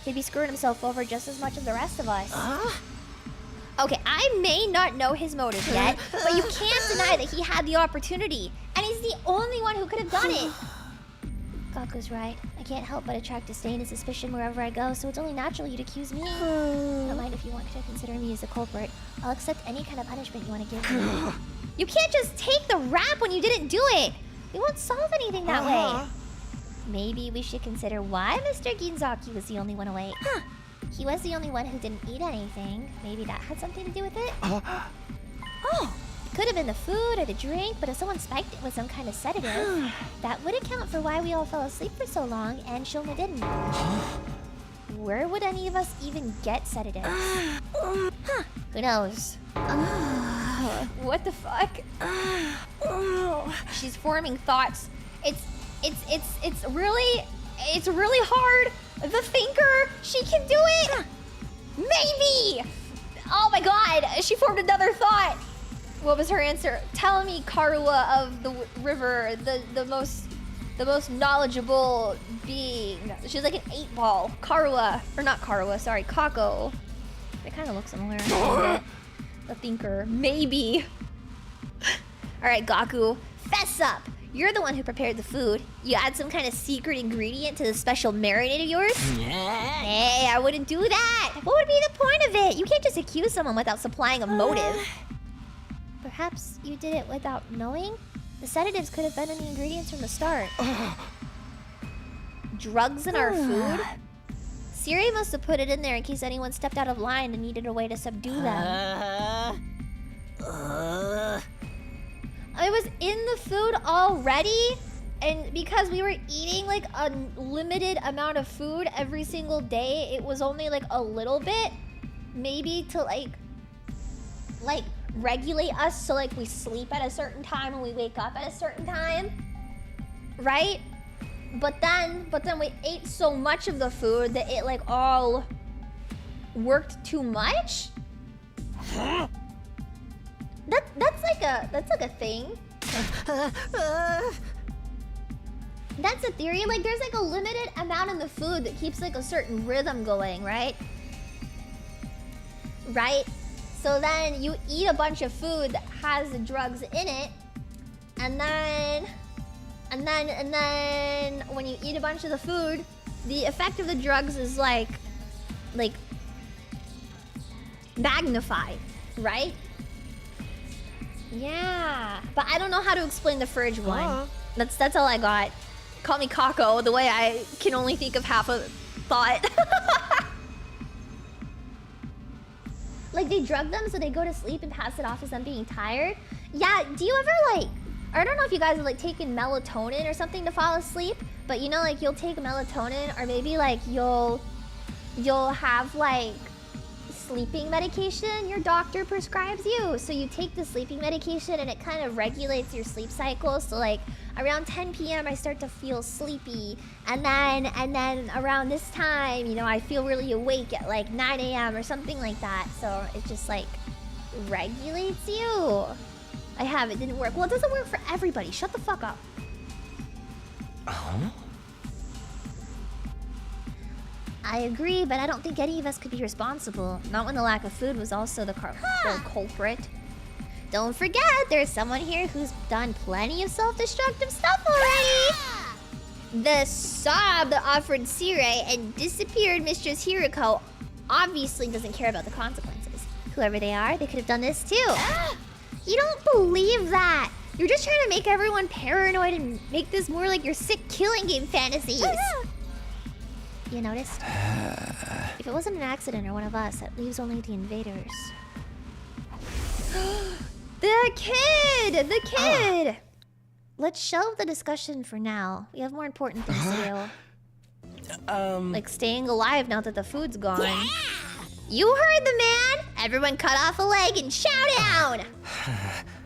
He'd be screwing himself over just as much as the rest of us. Okay, I may not know his motive yet, but you can't deny that he had the opportunity. And he's the only one who could have done it. Gaku's right. I can't help but attract disdain and suspicion wherever I go, so it's only natural you'd accuse me. Don't mind if you want to consider me as a culprit. I'll accept any kind of punishment you want to give me. You can't just take the rap when you didn't do it. We won't solve anything that way. Maybe we should consider why Mr. Ginzaki was the only one awake. He was the only one who didn't eat anything. Maybe that had something to do with it? Oh, it could have been the food or the drink, but if someone spiked it with some kind of sedative, that would account for why we all fell asleep for so long and Shoma didn't. Where would any of us even get sedatives? Who knows? What the fuck? She's forming thoughts. It's really hard. The thinker, she can do it. Maybe. Oh my god, she formed another thought. What was her answer? Tell me, Karuwa of the river, the most knowledgeable being. She's like an 8-ball. Karuwa, or not Karuwa, sorry, Kako. They kind of look similar. The thinker, maybe. All right, Gaku, fess up. You're the one who prepared the food. You add some kind of secret ingredient to the special marinade of yours? Hey, I wouldn't do that. What would be the point of it? You can't just accuse someone without supplying a motive. Perhaps you did it without knowing? The sedatives could have been in the ingredients from the start. Drugs in our food? Siri must have put it in there in case anyone stepped out of line and needed a way to subdue them. It was in the food already, and because we were eating like a limited amount of food every single day, it was only like a little bit, maybe to like regulate us so like we sleep at a certain time and we wake up at a certain time, right? But then we ate so much of the food that it like all worked too much. That's like a thing. That's a theory. Like there's like a limited amount in the food that keeps like a certain rhythm going, right? Right? So then you eat a bunch of food that has the drugs in it, and then when you eat a bunch of the food, the effect of the drugs is like magnified, right? Yeah, but I don't know how to explain the fridge one. That's all I got. Call me Kako, the way I can only think of half a thought. Like they drug them so they go to sleep and pass it off as them being tired. Yeah, do you ever like, I don't know if you guys have like taken melatonin or something to fall asleep, but you know like you'll take melatonin or maybe like you'll have like sleeping medication your doctor prescribes you. So you take the sleeping medication and it kind of regulates your sleep cycle. So like around 10 p.m. I start to feel sleepy, and then around this time, you know, I feel really awake at like 9 a.m. or something like that. So it just like regulates you. I have, it didn't work. Well, it doesn't work for everybody. Shut the fuck up. I agree, but I don't think any of us could be responsible. Not when the lack of food was also the culprit. Don't forget, there's someone here who's done plenty of self-destructive stuff already. The sob that offered sire and disappeared Mistress Hiruko obviously doesn't care about the consequences. Whoever they are, they could have done this too. You don't believe that. You're just trying to make everyone paranoid and make this more like your sick killing game fantasies. You noticed? If it wasn't an accident or one of us, that leaves only the invaders. The kid! Let's shelve the discussion for now. We have more important things to do. Like staying alive now that the food's gone. Yeah! You heard the man! Everyone cut off a leg and chow down!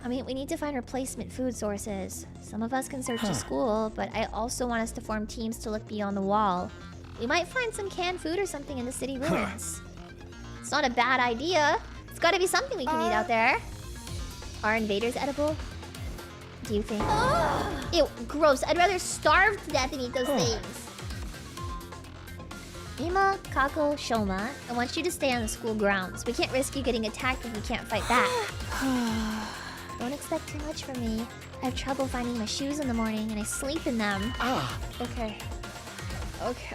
I mean, we need to find replacement food sources. Some of us can search the school, but I also want us to form teams to look beyond the wall. We might find some canned food or something in the city ruins. It's not a bad idea. It's gotta be something we can eat out there. Are invaders edible? Do you think? Ew, gross. I'd rather starve to death than eat those things. Ima, Kako, Shoma, I want you to stay on the school grounds. We can't risk you getting attacked if we can't fight back. Don't expect too much from me. I have trouble finding my shoes in the morning and I sleep in them.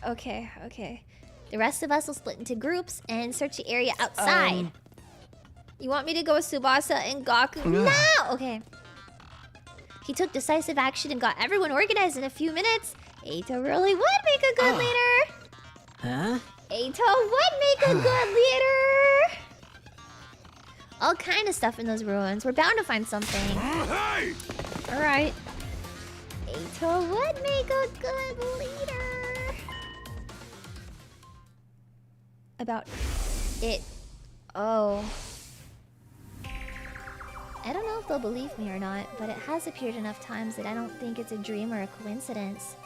Okay. The rest of us will split into groups and search the area outside. You want me to go with Subasa and Gaku? No! Okay. He took decisive action and got everyone organized in a few minutes. Eito really would make a good leader. Eito would make a good leader. All kind of stuff in those ruins. We're bound to find something. Alright. Eito would make a good leader. About it. I don't know if they'll believe me or not, but it has appeared enough times that I don't think it's a dream or a coincidence.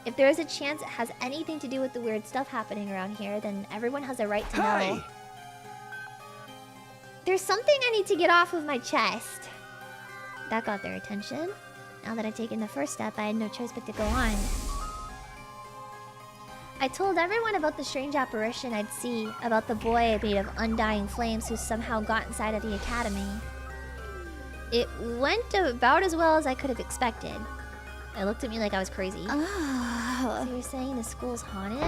If there is a chance it has anything to do with the weird stuff happening around here, then everyone has a right to know. There's something I need to get off of my chest. That got their attention. Now that I've taken the first step, I had no choice but to go on. I told everyone about the strange apparition I'd see, about the boy made of undying flames who somehow got inside of the academy. It went about as well as I could have expected. It looked at me like I was crazy. Oh. So you're saying the school's haunted?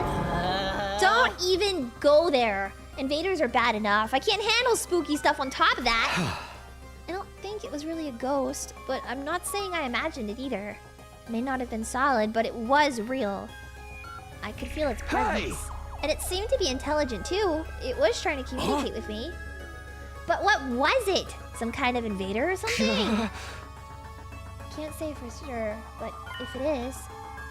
Don't even go there. Invaders are bad enough. I can't handle spooky stuff on top of that. I don't think it was really a ghost, but I'm not saying I imagined it either. It may not have been solid, but it was real. I could feel its presence. And it seemed to be intelligent too. It was trying to communicate with me. But what was it? Some kind of invader or something? Can't say for sure, but if it is,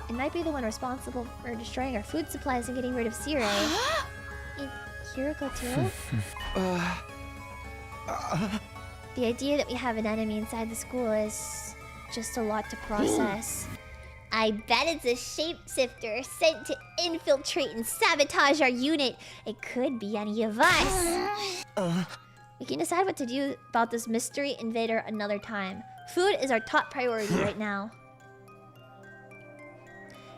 it might be the one responsible for destroying our food supplies and getting rid of Sire. Hiroko too? The idea that we have an enemy inside the school is just a lot to process. I bet it's a shapeshifter sent to infiltrate and sabotage our unit. It could be any of us. We can decide what to do about this mystery invader another time. Food is our top priority right now.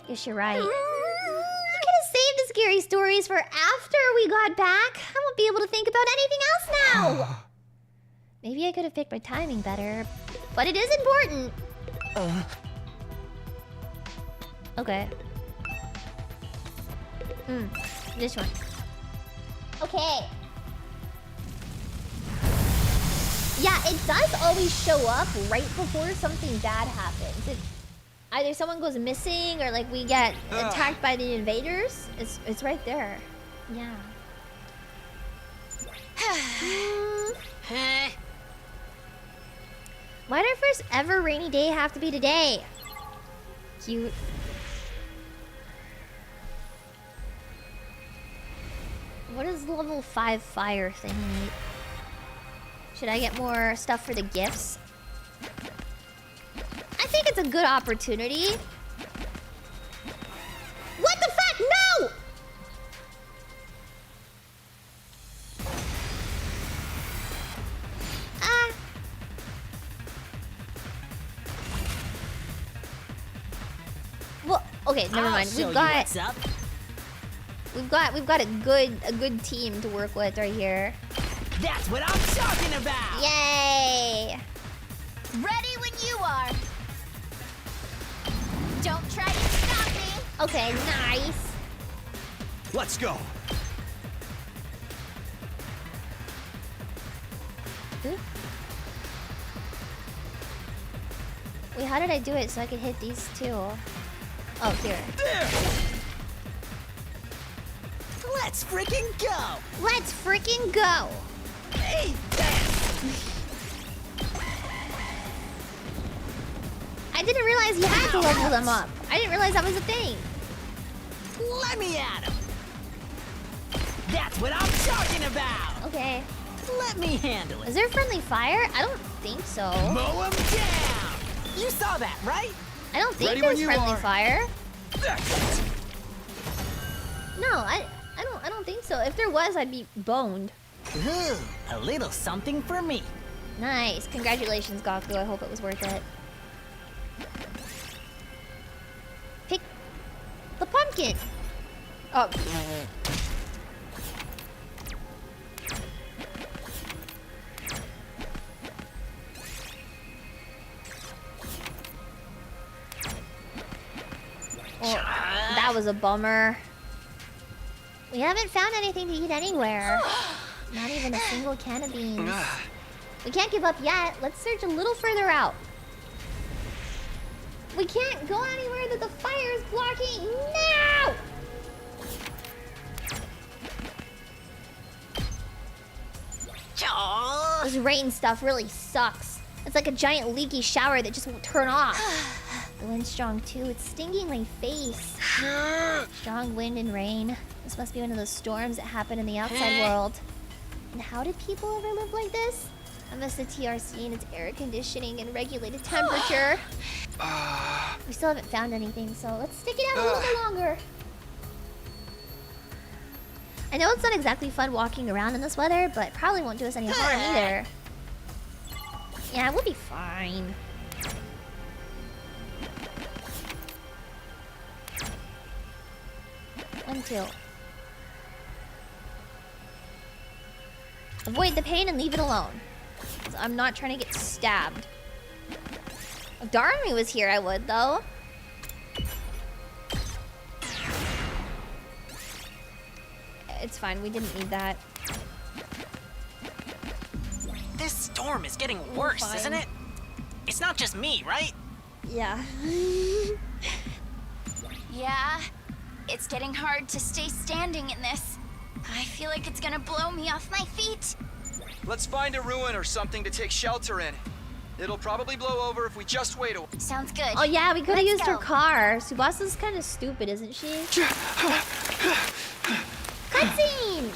Yes, you're right. You could have saved the scary stories for after we got back. I won't be able to think about anything else now. Maybe I could have picked my timing better, but it is important. Okay. This one. Okay. Yeah, it does always show up right before something bad happens. Either someone goes missing or like we get attacked by the invaders. It's right there. Yeah. Why did our first ever rainy day have to be today? Cute. What is the level 5 fire thing? Should I get more stuff for the gifts? I think it's a good opportunity. What the fuck? No! Well, okay, never mind. We've got a good team to work with right here. That's what I'm talking about! Yay! Ready when you are. Don't try to stop me. Okay, nice. Let's go. Wait, how did I do it so I could hit these two? Oh, here. There. Let's freaking go! Let's freaking go! Hey, I didn't realize you had to level them up. I didn't realize that was a thing. Let me at him! That's what I'm talking about! Okay. Let me handle it. Is there friendly fire? I don't think so. Mow him down! You saw that, right? I don't think there's friendly fire. No, I don't think so. If there was, I'd be boned. Ooh, a little something for me. Nice. Congratulations, Gaku. I hope it was worth it. Pick the pumpkin. Oh. Well, that was a bummer. We haven't found anything to eat anywhere. Not even a single can of beans. We can't give up yet. Let's search a little further out. We can't go anywhere that the fire is blocking. No! This rain stuff really sucks. It's like a giant leaky shower that just won't turn off. The wind's strong too. It's stinging my face. Strong wind and rain. This must be one of those storms that happen in the outside world. And how did people ever live like this? Unless the TRC and its air conditioning and regulated temperature. We still haven't found anything, so let's stick it out a little bit longer. I know it's not exactly fun walking around in this weather, but it probably won't do us any harm either. Yeah, we'll be fine. One, two. Avoid the pain and leave it alone. I'm not trying to get stabbed. If Darmy was here, I would, though. It's fine. We didn't need that. This storm is getting worse, isn't it? It's not just me, right? Yeah. Yeah, it's getting hard to stay standing in this. I feel like it's gonna blow me off my feet. Let's find a ruin or something to take shelter in. It'll probably blow over if we just wait a while. Sounds good. Oh yeah, we could have Let's used her go. car. Subasa's kind of stupid, isn't she? Cutscene!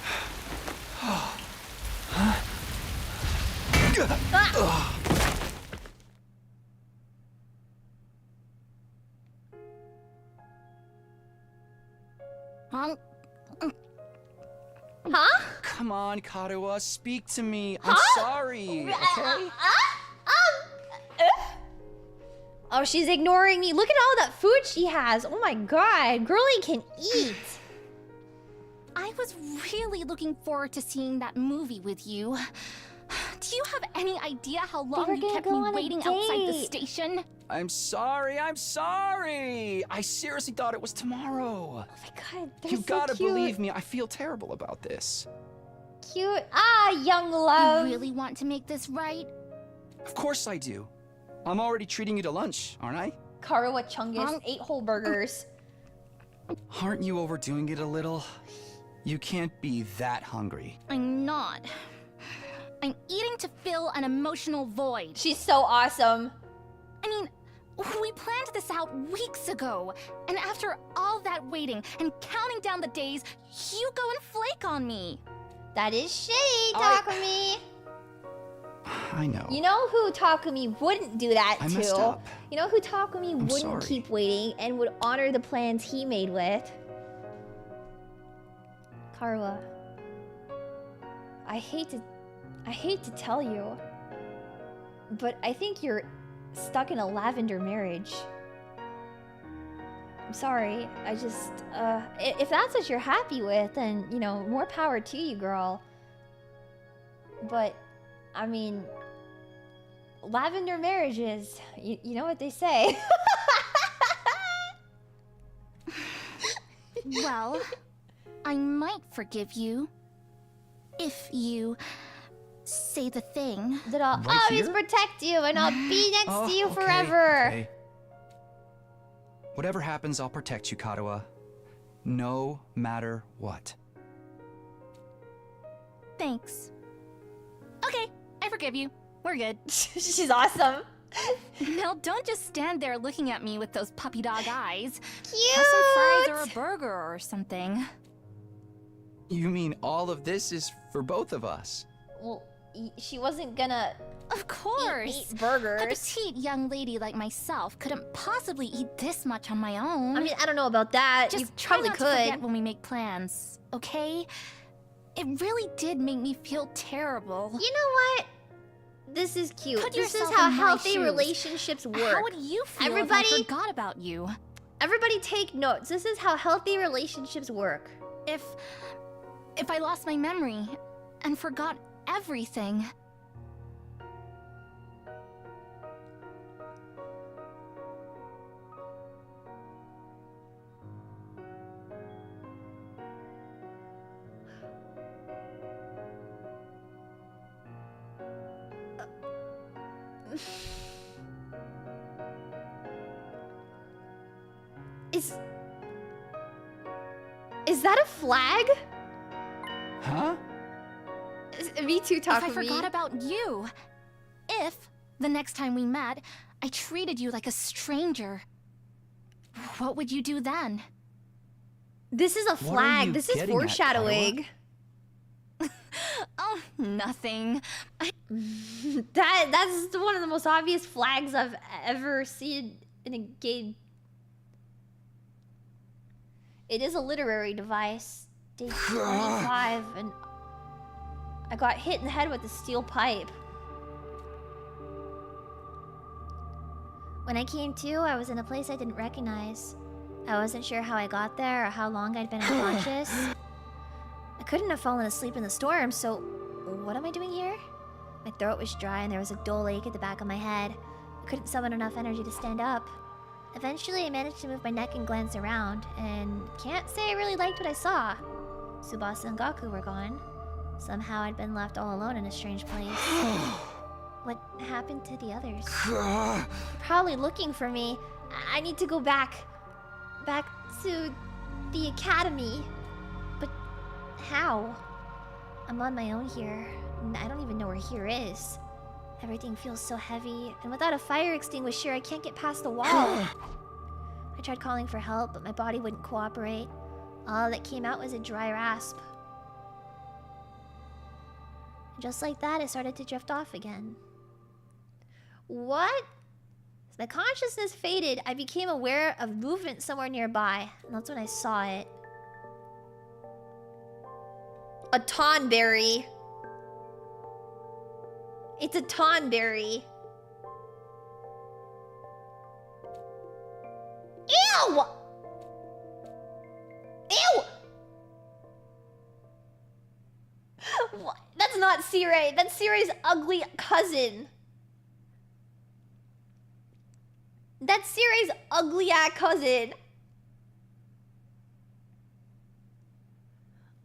Huh? Come on, Karuha, speak to me. I'm sorry, okay? Oh, she's ignoring me. Look at all that food she has. Oh my god, girlie can eat. I was really looking forward to seeing that movie with you. Do you have any idea how long you kept me waiting outside the station? I'm sorry. I seriously thought it was tomorrow. Oh my god, they're You so gotta cute. believe me, I feel terrible about this. Cute. Ah, young love. You really want to make this right? Of course I do. I'm already treating you to lunch, aren't I? Karuha Chungus, 8 whole burgers. Aren't you overdoing it a little? You can't be that hungry. I'm not. I'm eating to fill an emotional void. She's so awesome. I mean, we planned this out weeks ago. And after all that waiting and counting down the days, you go and flake on me. That is shitty, Takumi. I know. You know who Takumi wouldn't do that I to? messed up. You know who Takumi I'm wouldn't sorry. keep waiting and would honor the plans he made with? Karuha. I hate to tell you, but I think you're stuck in a lavender marriage. I'm sorry. I just, if that's what you're happy with, then, you know, more power to you, girl. But, I mean, lavender marriages, you know what they say. Well, I might forgive you. If you say the thing. That I'll always protect you and I'll be next to you forever. Okay. Whatever happens, I'll protect you, Karuha. No matter what. Thanks. Okay, I forgive you. We're good. She's awesome. Now don't just stand there looking at me with those puppy dog eyes. Cute. Have some fries or a burger or something. You mean all of this is for both of us? Well, she wasn't gonna... Of course. Eat burgers. A petite young lady like myself couldn't possibly eat this much on my own. I mean, I don't know about that. Just You try probably not could. to forget when we make plans, okay? It really did make me feel terrible. You know what? This is cute. Put This is yourself how in my healthy shoes. relationships work. How would you feel Everybody, if I forgot about you? Everybody take notes. This is how healthy relationships work. If I lost my memory and forgot everything. Is that a flag? Huh? Me too, Takumi. If I forgot about you. If, the next time we met, I treated you like a stranger. What would you do then? This is a flag. This is foreshadowing. Oh, nothing. That's one of the most obvious flags I've ever seen in a game. It is a literary device. Day 25, and I got hit in the head with a steel pipe. When I came to, I was in a place I didn't recognize. I wasn't sure how I got there or how long I'd been unconscious. I couldn't have fallen asleep in the storm, so what am I doing here? My throat was dry and there was a dull ache at the back of my head. I couldn't summon enough energy to stand up. Eventually, I managed to move my neck and glance around, and can't say I really liked what I saw. Subasa and Gaku were gone. Somehow I'd been left all alone in a strange place. What happened to the others? Probably looking for me. I need to go back to the academy. But how? I'm on my own here. I don't even know where here is. Everything feels so heavy, and without a fire extinguisher, I can't get past the wall. I tried calling for help, but my body wouldn't cooperate. All that came out was a dry rasp. Just like that, I started to drift off again. What? My consciousness faded. I became aware of movement somewhere nearby, and that's when I saw it. A tonberry. It's a tonberry. Ew! Ew! What? That's not Sirei. That's Sirei's ugly cousin. That's Sirei's ugly-ass cousin.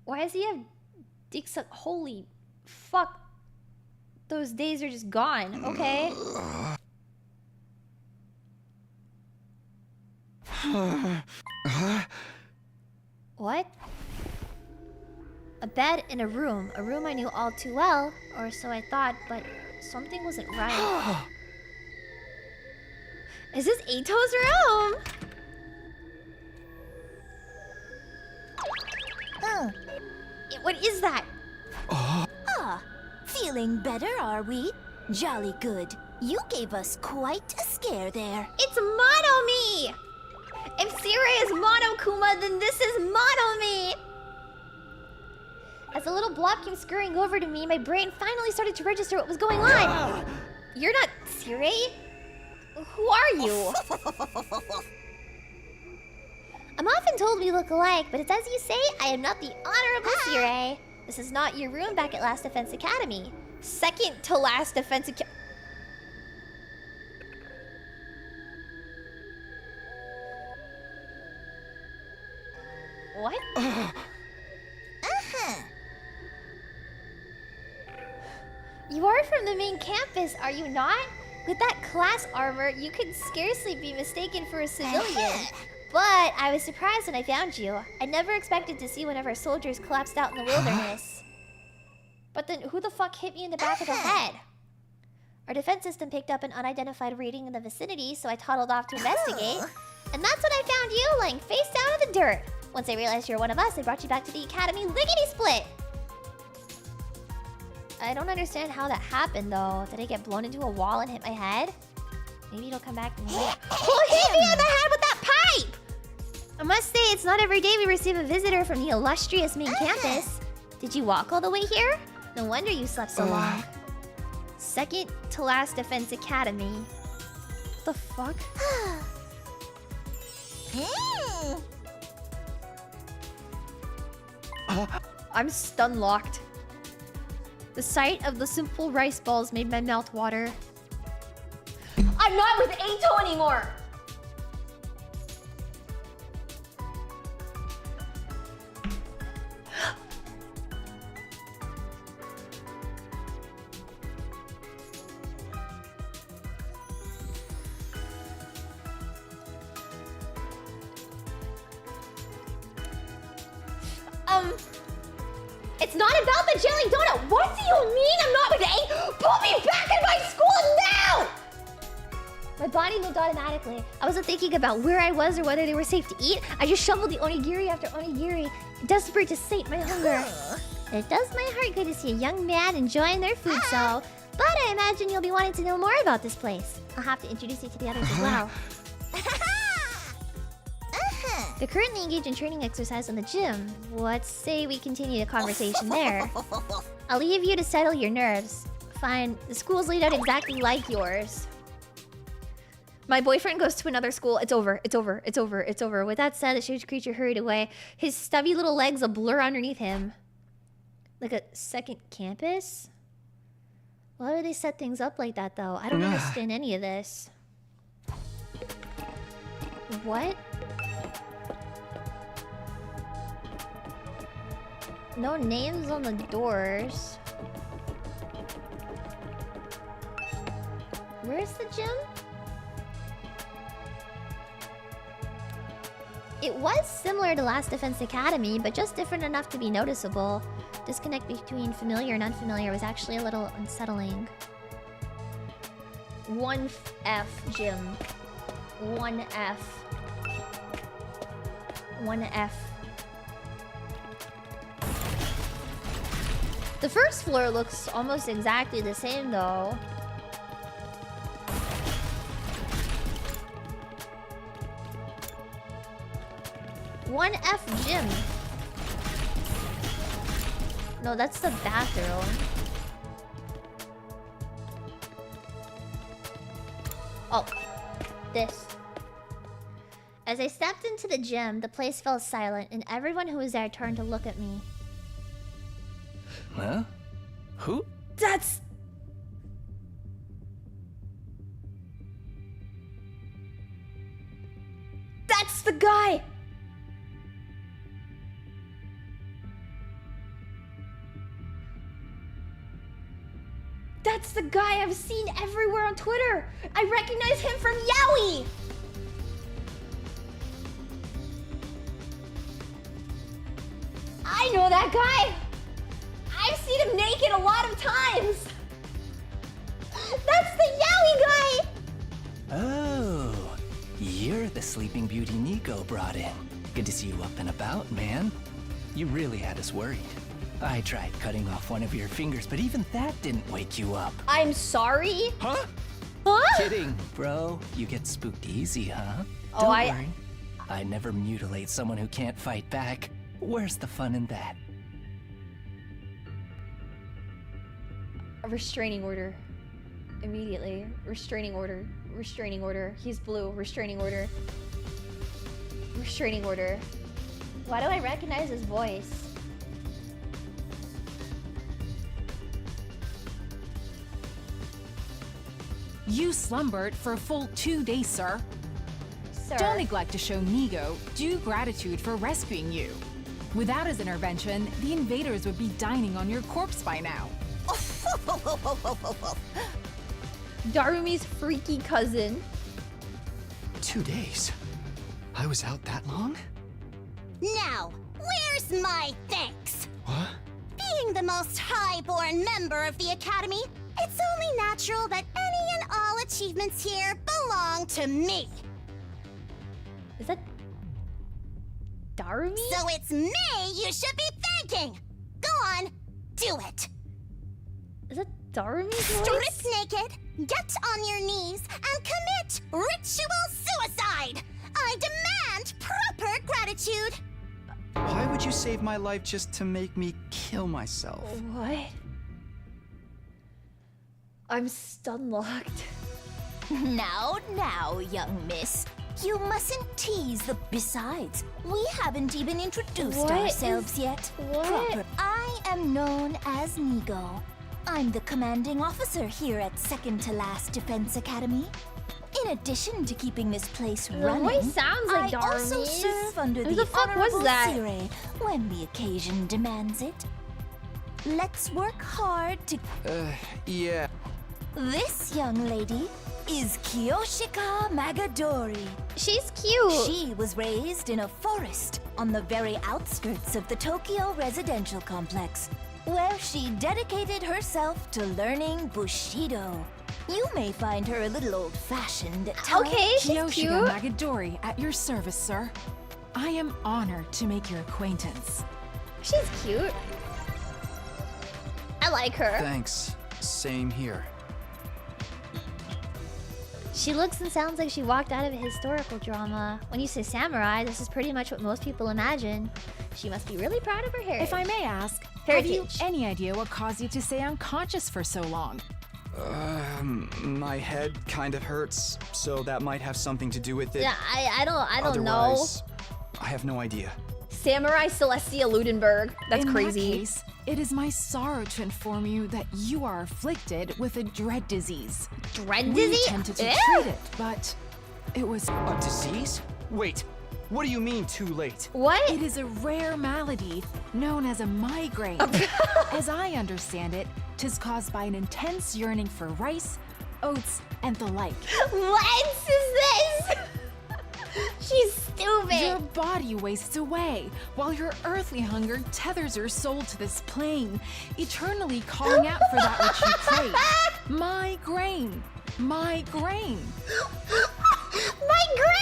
Why does he have dick suck? Holy fuck. Those days are just gone. Okay. What? A bed in a room. A room I knew all too well, or so I thought, but something wasn't right. Is this Ito's room? What is that? Feeling better, are we? Jolly good. You gave us quite a scare there. It's Monomi! If Sirei is Monokuma, then this is Monomi! As the little blob came scurrying over to me, my brain finally started to register what was going on. You're not Sirei? Who are you? I'm often told we look alike, but it's as you say, I am not the Honorable Sirei. This is not your room back at Last Defense Academy. Second to Last Defense Academy. What? You are from the main campus, are you not? With that class armor, you could scarcely be mistaken for a civilian. But I was surprised when I found you. I never expected to see one of our soldiers collapsed out in the wilderness. But then who the fuck hit me in the back of the head? Our defense system picked up an unidentified reading in the vicinity, so I toddled off to investigate. And that's when I found you lying face down in the dirt. Once I realized you're one of us, I brought you back to the academy lickety-split. I don't understand how that happened, though. Did I get blown into a wall and hit my head? Maybe it'll come back to me. Who hit me in the head with that pipe? I must say, it's not every day we receive a visitor from the illustrious main campus. Did you walk all the way here? No wonder you slept so long. Second to Last Defense Academy. What the fuck? I'm stun-locked. The sight of the simple rice balls made my mouth water. I'm not with Eito anymore! It's not about the jelly donut. What do you mean I'm not with A? Put me back in my school now! My body moved automatically. I wasn't thinking about where I was or whether they were safe to eat. I just shoveled the onigiri after onigiri, desperate to sate my hunger. It does my heart good to see a young man enjoying their food, so... But I imagine you'll be wanting to know more about this place. I'll have to introduce you to the others as well. They're currently engaged in training exercise in the gym. Let's say we continue the conversation there. I'll leave you to settle your nerves. Fine, the school's laid out exactly like yours. My boyfriend goes to another school. It's over, it's over, it's over, it's over. With that said, the strange creature hurried away. His stubby little legs a blur underneath him. Like a second campus? Why do they set things up like that, though? I don't understand any of this. What? No names on the doors. Where's the gym? It was similar to Last Defense Academy, but just different enough to be noticeable. Disconnect between familiar and unfamiliar was actually a little unsettling. 1F gym. 1F. 1F. The first floor looks almost exactly the same though. One F gym. No, that's the bathroom. Oh, this. As I stepped into the gym, the place fell silent, and everyone who was there turned to look at me. Huh? Who? That's the guy! That's the guy I've seen everywhere on Twitter! I recognize him from Yaoi! I know that guy! I've seen him naked a lot of times! That's the Yaoi guy! Oh, you're the Sleeping Beauty Nico brought in. Good to see you up and about, man. You really had us worried. I tried cutting off one of your fingers, but even that didn't wake you up. I'm sorry? Huh? Huh? Kidding, bro. You get spooked easy, huh? Oh, Don't worry. I never mutilate someone who can't fight back. Where's the fun in that? A restraining order. Immediately. Restraining order. Restraining order. He's blue. Restraining order. Restraining order. Why do I recognize his voice? You slumbered for a full 2 days, sir. Sir. Don't neglect to show Nigo due gratitude for rescuing you. Without his intervention, the invaders would be dining on your corpse by now. Darumi's freaky cousin. 2 days? I was out that long? Now, where's my thanks? What? Being the most high-born member of the Academy, it's only natural that any and all achievements here belong to me. Is that Darumi? So it's me you should be thanking. Go on, do it. Is that Darumi's Strip naked, get on your knees, and commit ritual suicide. I demand proper gratitude. Why would you save my life just to make me kill myself? What? I'm stun-locked. Now, young miss. You mustn't tease the besides. We haven't even introduced ourselves yet. What? I am known as Nigo. I'm the commanding officer here at Second to Last Defense Academy. In addition to keeping this place running, voice sounds like I also Darumi's. serve under Who the the fuck was Honorable that? Sire when the occasion demands it. Let's work hard to... Yeah. This young lady is Kiyoshika Magadori. She's cute. She was raised in a forest on the very outskirts of the Tokyo residential complex, where she dedicated herself to learning Bushido. You may find her a little old-fashioned at times. Okay, she's Kiyoshika cute. Magadori at your service, sir. I am honored to make your acquaintance. She's cute. I like her. Thanks. Same here. She looks and sounds like she walked out of a historical drama. When you say samurai, this is pretty much what most people imagine. She must be really proud of her heritage. If I may ask, have you any idea what caused you to stay unconscious for so long? My head kind of hurts, so that might have something to do with it. Yeah, I don't know. Otherwise, I have no idea. Samurai Celestia Ludenberg. That's In crazy. That case, it is my sorrow to inform you that you are afflicted with a dread disease. Dread We disease? attempted to Ew. treat it, but it was a disease? Wait, What do you mean, too late? What? It is a rare malady known as a migraine. As I understand it, 'tis caused by an intense yearning for rice, oats, and the like. What is this? She's stupid. Your body wastes away, while your earthly hunger tethers your soul to this plane, eternally calling out for that which you crave. Migraine. Migraine. Migraine!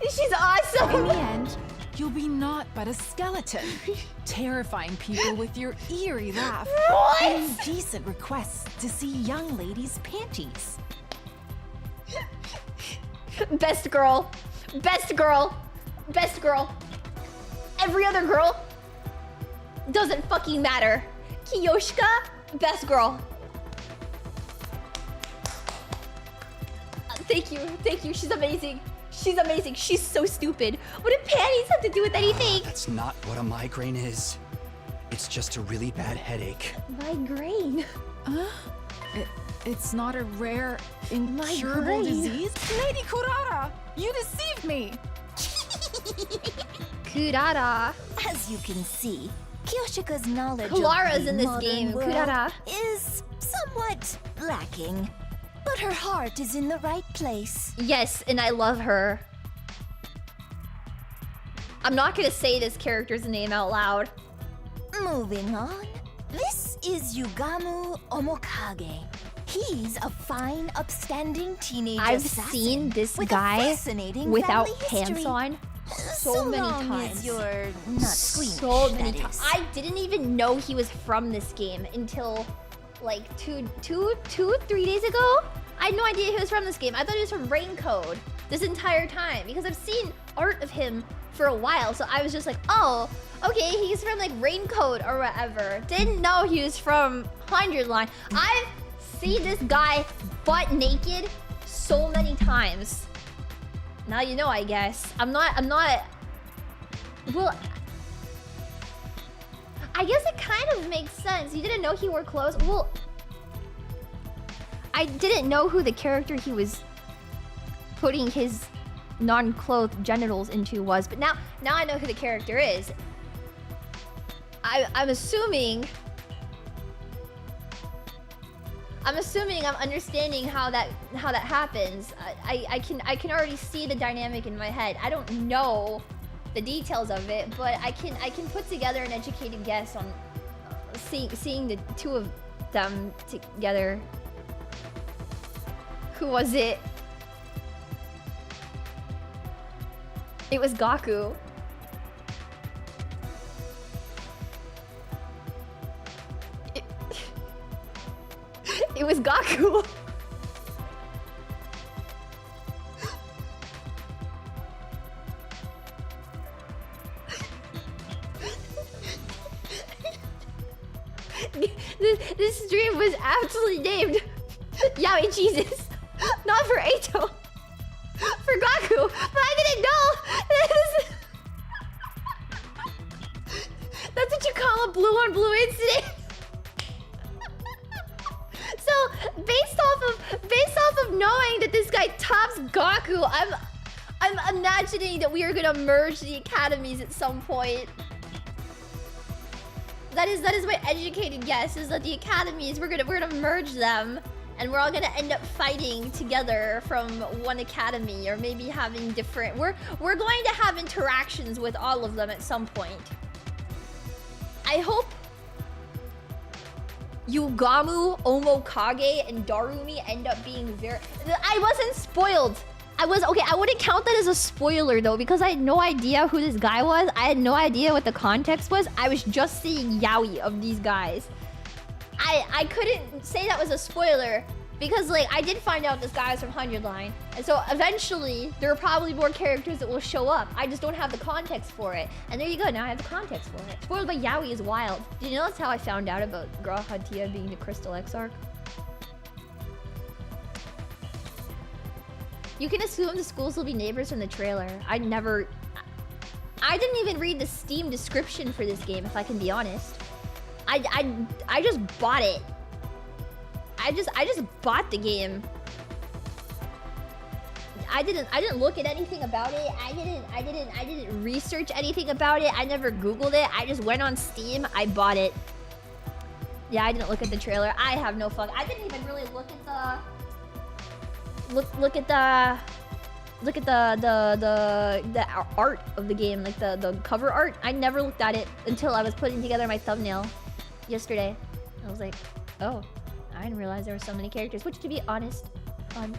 She's awesome! In the end, you'll be naught but a skeleton, terrifying people with your eerie laugh and indecent requests to see young ladies' panties. Best girl. Best girl. Best girl. Every other girl doesn't fucking matter. Kiyoshika, best girl. Thank you, she's amazing. She's amazing, she's so stupid. What do panties have to do with anything? That's not what a migraine is. It's just a really bad headache. Migraine? It's not a rare, incurable disease? Lady Kurara, you deceived me! Kurara. As you can see, Kiyoshika's knowledge Clara's of the in this modern game, world Kurara. is somewhat lacking. But her heart is in the right place. Yes, and I love her. I'm not gonna say this character's name out loud. Moving on. This is Yugamu Omokage. He's a fine, upstanding teenage I've assassin seen this with a guy fascinating without family pants history. on so many long times. as you're not squeamish, So many that times. is. I didn't even know he was from this game until like 3 days ago. I had no idea he was from this game. I thought he was from Rinkou this entire time because I've seen art of him for a while. So I was just like, oh, okay, he's from like Rinkou or whatever. Didn't know he was from 100 Line. I've seen this guy butt naked so many times. Now you know, I guess. I'm not, well, I guess it kind of makes sense. You didn't know he wore clothes? Well, I didn't know who the character he was putting his non-clothed genitals into was, but now I know who the character is. I'm assuming I'm understanding how that happens. I can already see the dynamic in my head. I don't know the details of it, but I can put together an educated guess on seeing the two of them together. Who was it? It was Gaku. It was Gaku. This stream was absolutely named Yaoi Jesus. Not for Eito. For Gaku. But I didn't know. That's what you call a blue on blue incident. So based off of knowing that this guy tops Gaku, I'm imagining that we are gonna merge the academies at some point. That is my educated guess, is that the academies, we're gonna merge them, and we're all gonna end up fighting together from one academy, or maybe having different. We're going to have interactions with all of them at some point. I hope Yugamu, Omokage, and Darumi end up being very. I wasn't spoiled. I wouldn't count that as a spoiler though, because I had no idea who this guy was. I had no idea what the context was. I was just seeing yaoi of these guys. I couldn't say that was a spoiler because like I did find out this guy is from 100 Line, and so eventually there are probably more characters that will show up. I just don't have the context for it. And there you go. Now I have the context for it. Spoiled by yaoi is wild. Did you know that's how I found out about Grahatia being the Crystal Exarch? You can assume the schools will be neighbors from the trailer. I didn't even read the Steam description for this game, if I can be honest. I just bought it. I just bought the game. I didn't look at anything about it. I didn't research anything about it. I never Googled it. I just went on Steam. I bought it. Yeah, I didn't look at the trailer. I have no fuck. I didn't even really look at the the art of the game, like the cover art. I never looked at it until I was putting together my thumbnail yesterday. I was like, oh, I didn't realize there were so many characters. Which, to be honest, on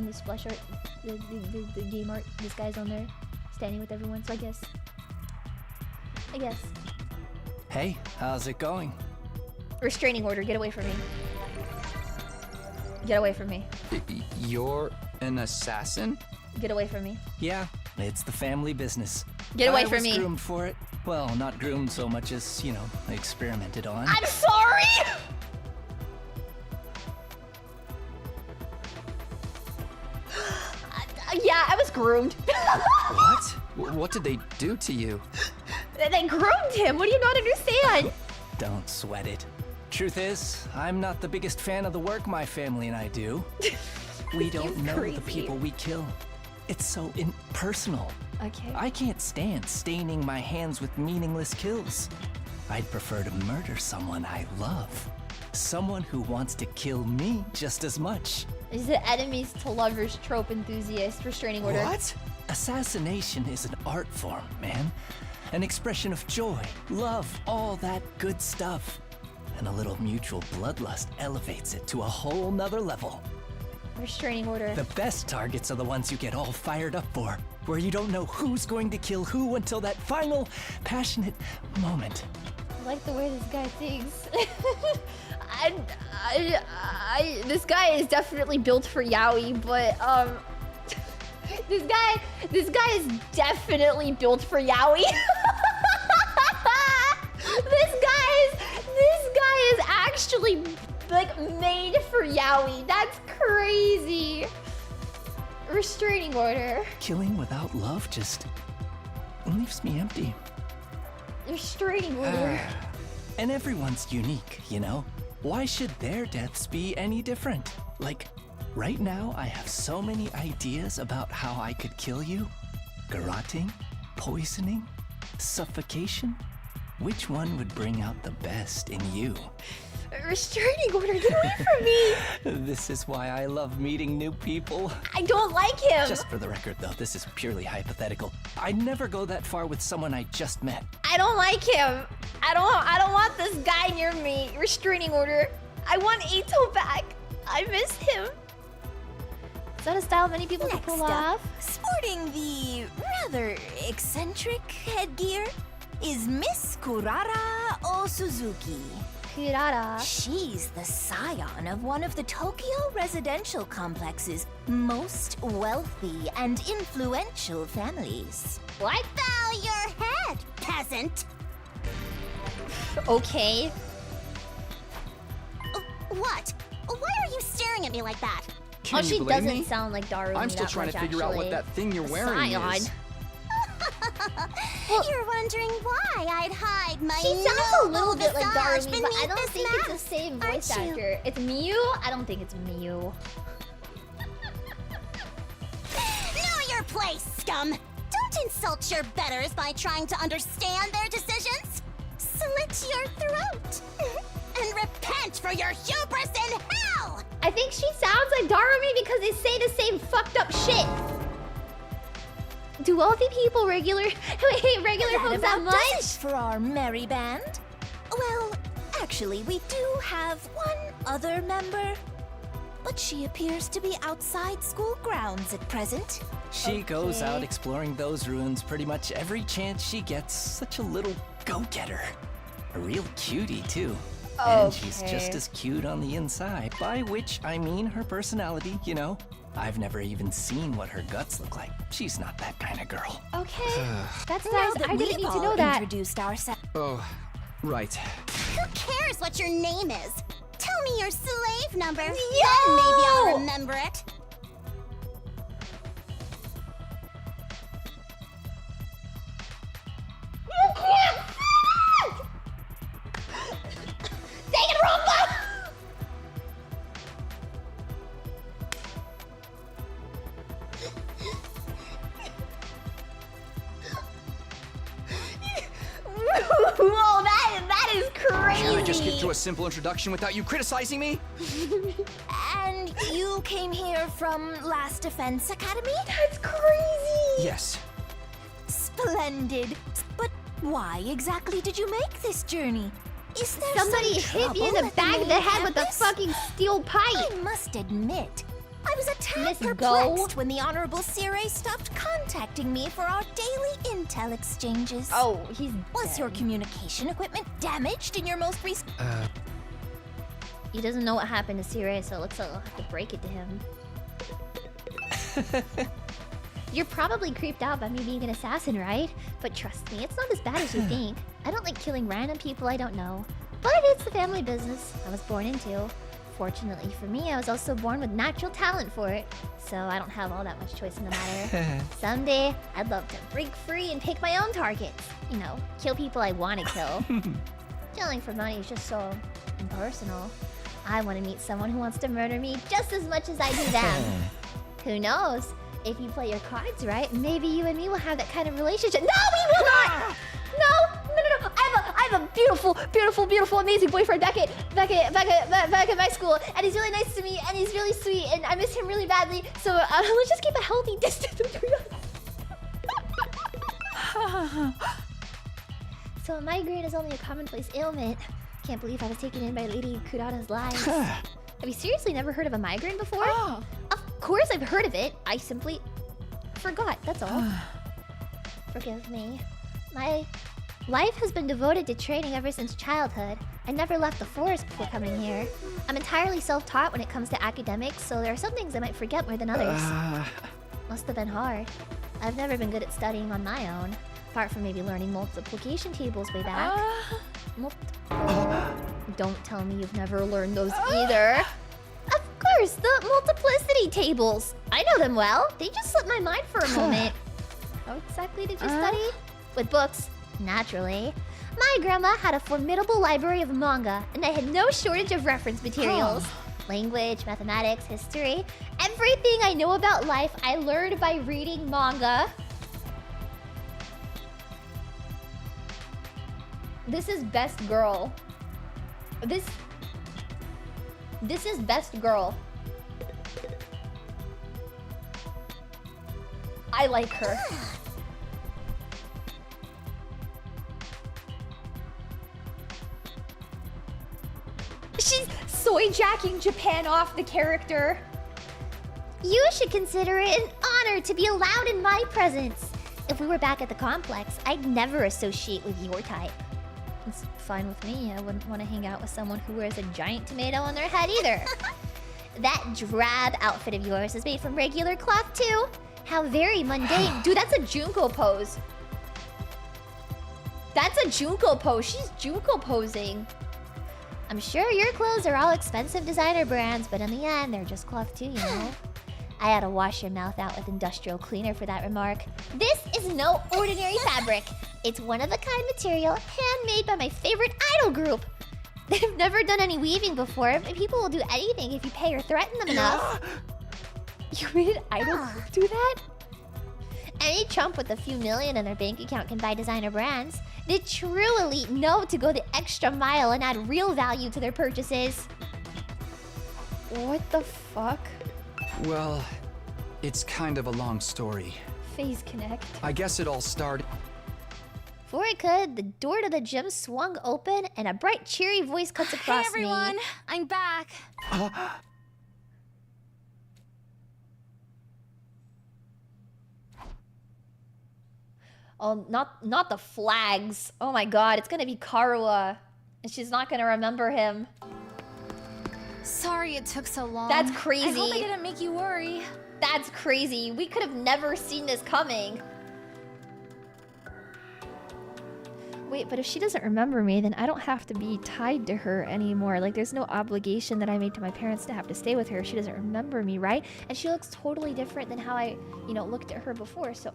the splash art, the game art, this guy's on there standing with everyone. So I guess. Hey, how's it going? Restraining order. Get away from me. Get away from me. You're an assassin? Get away from me. Yeah, it's the family business. Get away from I was me. groomed for it. Well, not groomed so much as, you know, experimented on. I'm sorry! Yeah, I was groomed. What? What did they do to you? They groomed him. What do you not understand? Don't sweat it. Truth is, I'm not the biggest fan of the work my family and I do. We don't know crazy. the people we kill. It's so impersonal. Okay. I can't stand staining my hands with meaningless kills. I'd prefer to murder someone I love. Someone who wants to kill me just as much. Is it enemies to lovers trope enthusiast? Restraining order. What? Assassination is an art form, man. An expression of joy, love, all that good stuff. And a little mutual bloodlust elevates it to a whole nother level. Restraining order. The best targets are the ones you get all fired up for, where you don't know who's going to kill who until that final, passionate moment. I like the way this guy thinks. This guy is definitely built for Yaoi, but this guy is definitely built for Yaoi. This guy is actually like made for Yaoi. That's crazy. Restraining order. Killing without love just leaves me empty. Restraining order. And everyone's unique, you know? Why should their deaths be any different? Like, right now I have so many ideas about how I could kill you. Garroting, poisoning, suffocation. Which one would bring out the best in you? Restraining order, get away from me! This is why I love meeting new people. I don't like him! Just for the record though, this is purely hypothetical. I'd never go that far with someone I just met. I don't like him. I don't want this guy near me. Restraining order. I want Ito back. I miss him. Is that a style many people can pull off? Sporting the rather eccentric headgear is Miss Kurara Osuzuki. Kurara. She's the scion of one of the Tokyo residential complex's most wealthy and influential families. What? Bow your head, peasant! Okay. What? Why are you staring at me like that? Can she you blame doesn't me? sound like Darumi. I'm still that trying much, to figure out what actually. that thing you're wearing Scion. is. You're wondering why I'd hide my She sounds a little bit like visage Darumi, but I beneath don't this think mask, it's the same voice aren't you? actor. It's Miyu? I don't think it's Miyu. Know your place, scum! Don't insult your betters by trying to understand their decisions. Slit your throat and repent for your hubris in hell! I think she sounds like Darumi because they say the same fucked up shit. Do wealthy people hate regular folks that about does it much? for our merry band. Well, actually, we do have one other member. But she appears to be outside school grounds at present. She goes out exploring those ruins pretty much every chance she gets. Such a little go-getter. A real cutie, too. And she's just as cute on the inside. By which I mean her personality, you know? I've never even seen what her guts look like. She's not that kind of girl. Okay. That's Now nice. that I didn't we've need to all know that. introduced ourselves. Oh, right. Who cares what your name is? Tell me your slave number. Then Yo! maybe I'll remember it. You can't say that! do a simple introduction without you criticizing me? And you came here from Last Defense Academy? That's crazy! Yes. Splendid. But why exactly did you make this journey? Is there Somebody some hit me in trouble the back of the head with a campus? fucking steel pipe! I must admit, I was a tad Miss perplexed when the Honorable Sirei stopped contacting me for our daily intel exchanges. Oh, he's Was dead. your communication equipment damaged in your most recent... He doesn't know what happened to Sirei, so it looks like I'll have to break it to him. You're probably creeped out by me being an assassin, right? But trust me, it's not as bad as you think. I don't like killing random people I don't know. But it's the family business I was born into. Fortunately for me, I was also born with natural talent for it. So I don't have all that much choice in the matter. Someday, I'd love to break free and pick my own targets. You know, kill people I want to kill. Killing for money is just so impersonal. I want to meet someone who wants to murder me just as much as I do them. Who knows? If you play your cards right, maybe you and me will have that kind of relationship. No, we will not! No! I have a beautiful, beautiful, beautiful, amazing boyfriend back at my school, and he's really nice to me, and he's really sweet, and I miss him really badly. So let's just keep a healthy distance between us. So a migraine is only a commonplace ailment. Can't believe I was taken in by Lady Kurata's lies. Have you seriously never heard of a migraine before? Of course I've heard of it. I simply forgot, that's all. Forgive me. My life has been devoted to training ever since childhood. I never left the forest before coming here. I'm entirely self-taught when it comes to academics, so there are some things I might forget more than others. Must have been hard. I've never been good at studying on my own, apart from maybe learning multiplication tables way back. Don't tell me you've never learned those either. Of course, the multiplicity tables. I know them well. They just slipped my mind for a moment. How exactly did you study? With books, naturally. My grandma had a formidable library of manga, and I had no shortage of reference materials. Language, mathematics, history. Everything I know about life, I learned by reading manga. This is best girl. This is best girl. I like her. She's soy-jacking Japan off the character. You should consider it an honor to be allowed in my presence. If we were back at the complex, I'd never associate with your type. It's fine with me. I wouldn't want to hang out with someone who wears a giant tomato on their head either. That drab outfit of yours is made from regular cloth too. How very mundane. Dude, that's a Junko pose. That's a Junko pose. She's Junko posing. I'm sure your clothes are all expensive designer brands, but in the end, they're just cloth too, you know? I had to wash your mouth out with industrial cleaner for that remark. This is no ordinary fabric. It's one-of-a-kind material, handmade by my favorite idol group. They've never done any weaving before, but people will do anything if you pay or threaten them enough. You made an idol group do that? Any chump with a few million in their bank account can buy designer brands. The true elite know to go the extra mile and add real value to their purchases. What the fuck? Well, it's kind of a long story. Phase connect. I guess it all started... Before I could, the door to the gym swung open and a bright, cheery voice cuts across Hey everyone, I'm back. Oh, not the flags. Oh my god, it's gonna be Karua. And she's not gonna remember him. Sorry it took so long. That's crazy. I hope I didn't make you worry. That's crazy. We could have never seen this coming. Wait, but if she doesn't remember me, then I don't have to be tied to her anymore. Like, there's no obligation that I made to my parents to have to stay with her if she doesn't remember me, right? And she looks totally different than how I, you know, looked at her before, so...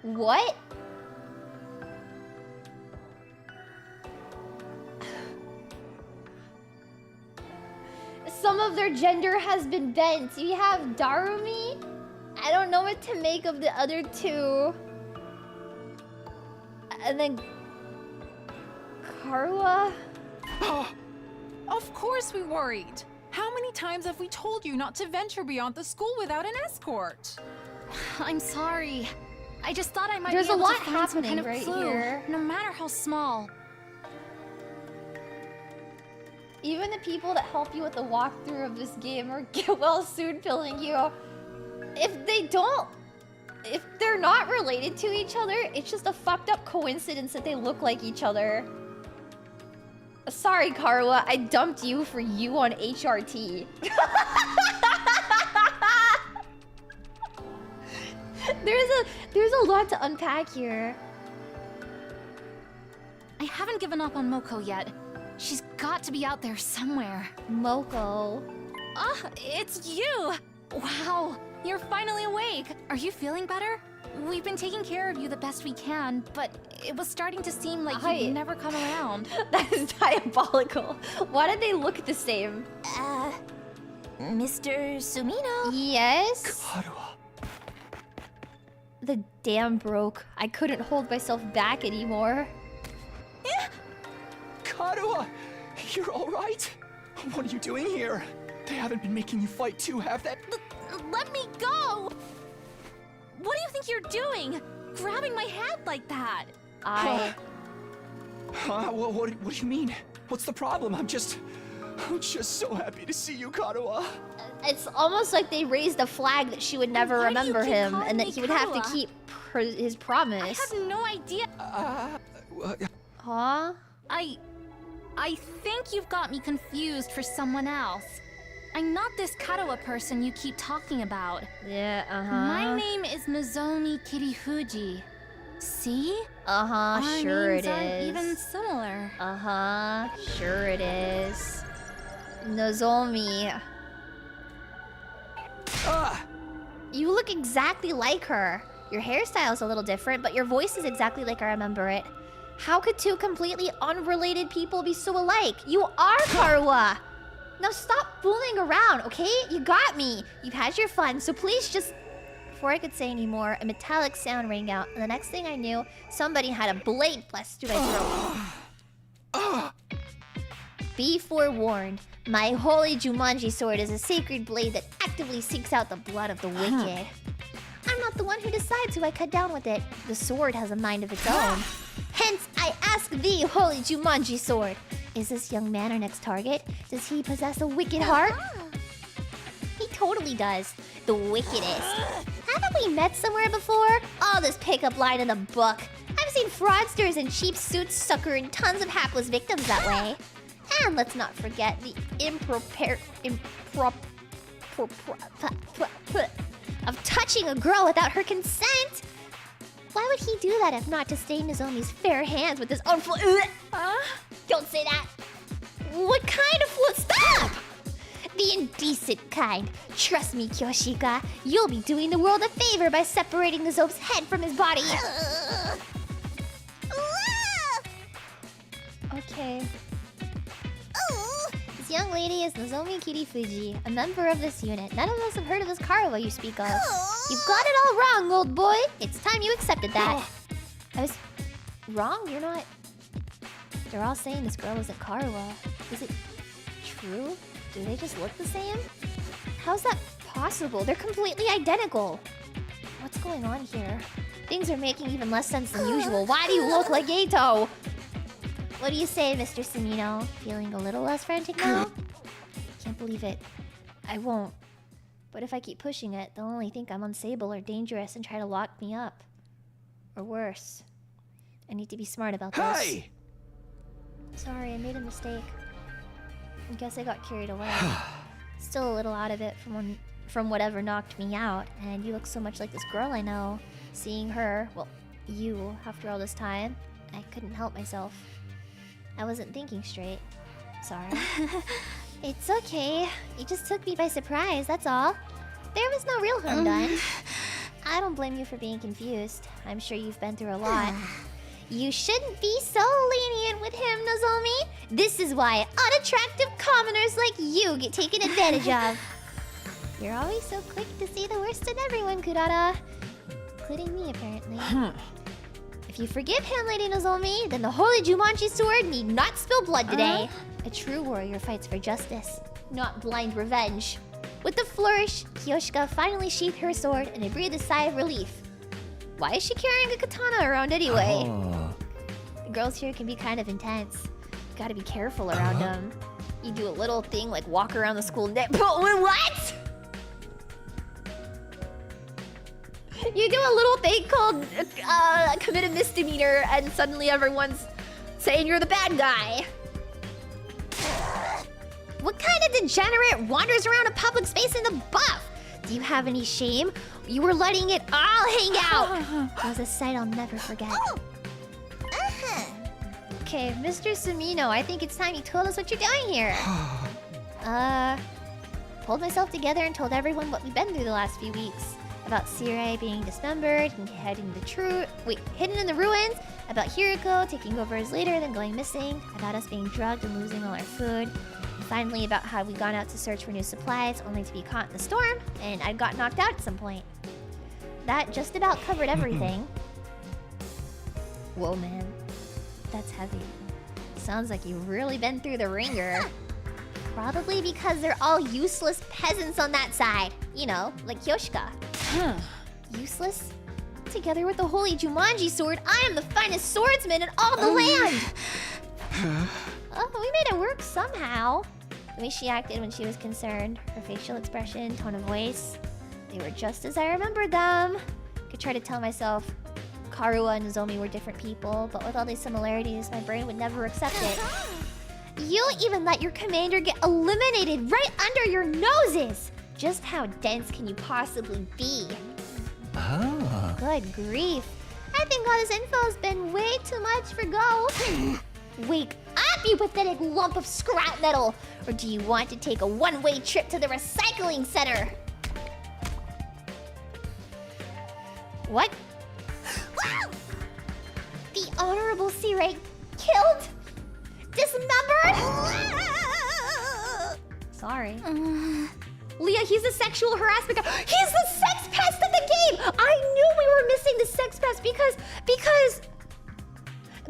What? Some of their gender has been bent. We have Darumi. I don't know what to make of the other two. And then Karua. Of course we worried. How many times have we told you not to venture beyond the school without an escort? I'm sorry. I just thought I might There's be able a lot to find some happening kind of right clue, here. no matter how small. Even the people that help you with the walkthrough of this game are get well soon filling you. If they're not related to each other, it's just a fucked up coincidence that they look like each other. Sorry, Karua, I dumped you for you on HRT. There's a lot to unpack here. I haven't given up on Moko yet. She's got to be out there somewhere. Moko. It's you! Wow, you're finally awake. Are you feeling better? We've been taking care of you the best we can, but it was starting to seem like you'd never come around. That is diabolical. Why did they look the same? Mr. Sumino? Yes? Karua. The dam broke. I couldn't hold myself back anymore. Karua! You're alright? What are you doing here? They haven't been making you fight too, have they? Let me go! What do you think you're doing? Grabbing my hand like that? What do you mean? What's the problem? I'm just so happy to see you, Karua. It's almost like they raised a flag that she would never remember him and that he would have to keep his promise. I have no idea. Huh? I think you've got me confused for someone else. I'm not this Karawa person you keep talking about. Yeah, My name is Nozomi Kirifuji. See? Our sure it names aren't is. even similar. Sure it is. Nozomi. You look exactly like her. Your hairstyle's a little different, but your voice is exactly like I remember it. How could two completely unrelated people be so alike? You are Karua! Now stop fooling around, okay? You got me. You've had your fun, so please just... Before I could say any more, a metallic sound rang out, and the next thing I knew, somebody had a blade thrust through my throat. Be forewarned, my holy Jumanji sword is a sacred blade that actively seeks out the blood of the wicked. I'm not the one who decides who I cut down with it. The sword has a mind of its own. Hence, I ask thee, holy Jumanji sword. Is this young man our next target? Does he possess a wicked heart? He totally does. The wickedest. Haven't we met somewhere before? Oh, this pickup line in the book. I've seen fraudsters in cheap suits suckering tons of hapless victims that way. And let's not forget the of touching a girl without her consent. Why would he do that if not to stain Nozomi's fair hands with his own Don't say that. What kind of foot? Stop! The indecent kind. Trust me, Kyoshika. You'll be doing the world a favor by separating Nozomi's head from his body. Okay. This young lady is Nozomi Kirifuji, a member of this unit. None of us have heard of this Karawa you speak of. You've got it all wrong, old boy. It's time you accepted that. I was wrong? You're not... They're all saying this girl isn't Karawa. Is it true? Do they just look the same? How's that possible? They're completely identical. What's going on here? Things are making even less sense than usual. Why do you look like Eito? What do you say, Mr. Sumino? Feeling a little less frantic now? Can't believe it. I won't. But if I keep pushing it, they'll only think I'm unsable or dangerous and try to lock me up. Or worse. I need to be smart about this. Hey! Sorry, I made a mistake. I guess I got carried away. Still a little out of it from whatever knocked me out, and you look so much like this girl I know. Seeing her, well, you after all this time. I couldn't help myself. I wasn't thinking straight. Sorry. It's okay. You just took me by surprise, that's all. There was no real harm done. I don't blame you for being confused. I'm sure you've been through a lot. You shouldn't be so lenient with him, Nozomi. This is why unattractive commoners like you get taken advantage of. You're always so quick to see the worst in everyone, Kurata. Including me, apparently. If you forgive him, Lady Nozomi, then the Holy Jumanji sword need not spill blood today. A true warrior fights for justice, not blind revenge. With a flourish, Kiyoshika finally sheathed her sword and they breathed a sigh of relief. Why is she carrying a katana around anyway? The girls here can be kind of intense. Gotta be careful around them. You do a little thing like walk around the school net. What? You do a little thing called commit a misdemeanor, and suddenly everyone's saying you're the bad guy. What kind of degenerate wanders around a public space in the buff? Do you have any shame? You were letting it all hang out. It was a sight I'll never forget. Okay, Mr. Sumino, I think it's time you told us what you're doing here. Pulled myself together and told everyone what we've been through the last few weeks. About Sirei being dismembered and hidden in the ruins. About Hiriko taking over as leader, then going missing. About us being drugged and losing all our food. And finally, about how we gone out to search for new supplies, only to be caught in the storm, and I got knocked out at some point. That just about covered everything. Whoa, man. That's heavy. Sounds like you've really been through the ringer. Probably because they're all useless peasants on that side. You know, like Yoshika. Useless? Together with the Holy Jumanji sword, I am the finest swordsman in all the land! We made it work somehow. The way she acted when she was concerned, her facial expression, tone of voice, they were just as I remembered them. I could try to tell myself Karuha and Nozomi were different people, but with all these similarities, my brain would never accept it. You even let your commander get eliminated right under your noses! Just how dense can you possibly be? Good grief. I think all this info has been way too much for Go. Wake up, you pathetic lump of scrap metal! Or do you want to take a one-way trip to the recycling center? What? The Honorable Sirei killed? Dismembered? Sorry. Leah, he's a sexual harassment guy. He's the sex pest of the game! I knew we were missing the sex pest because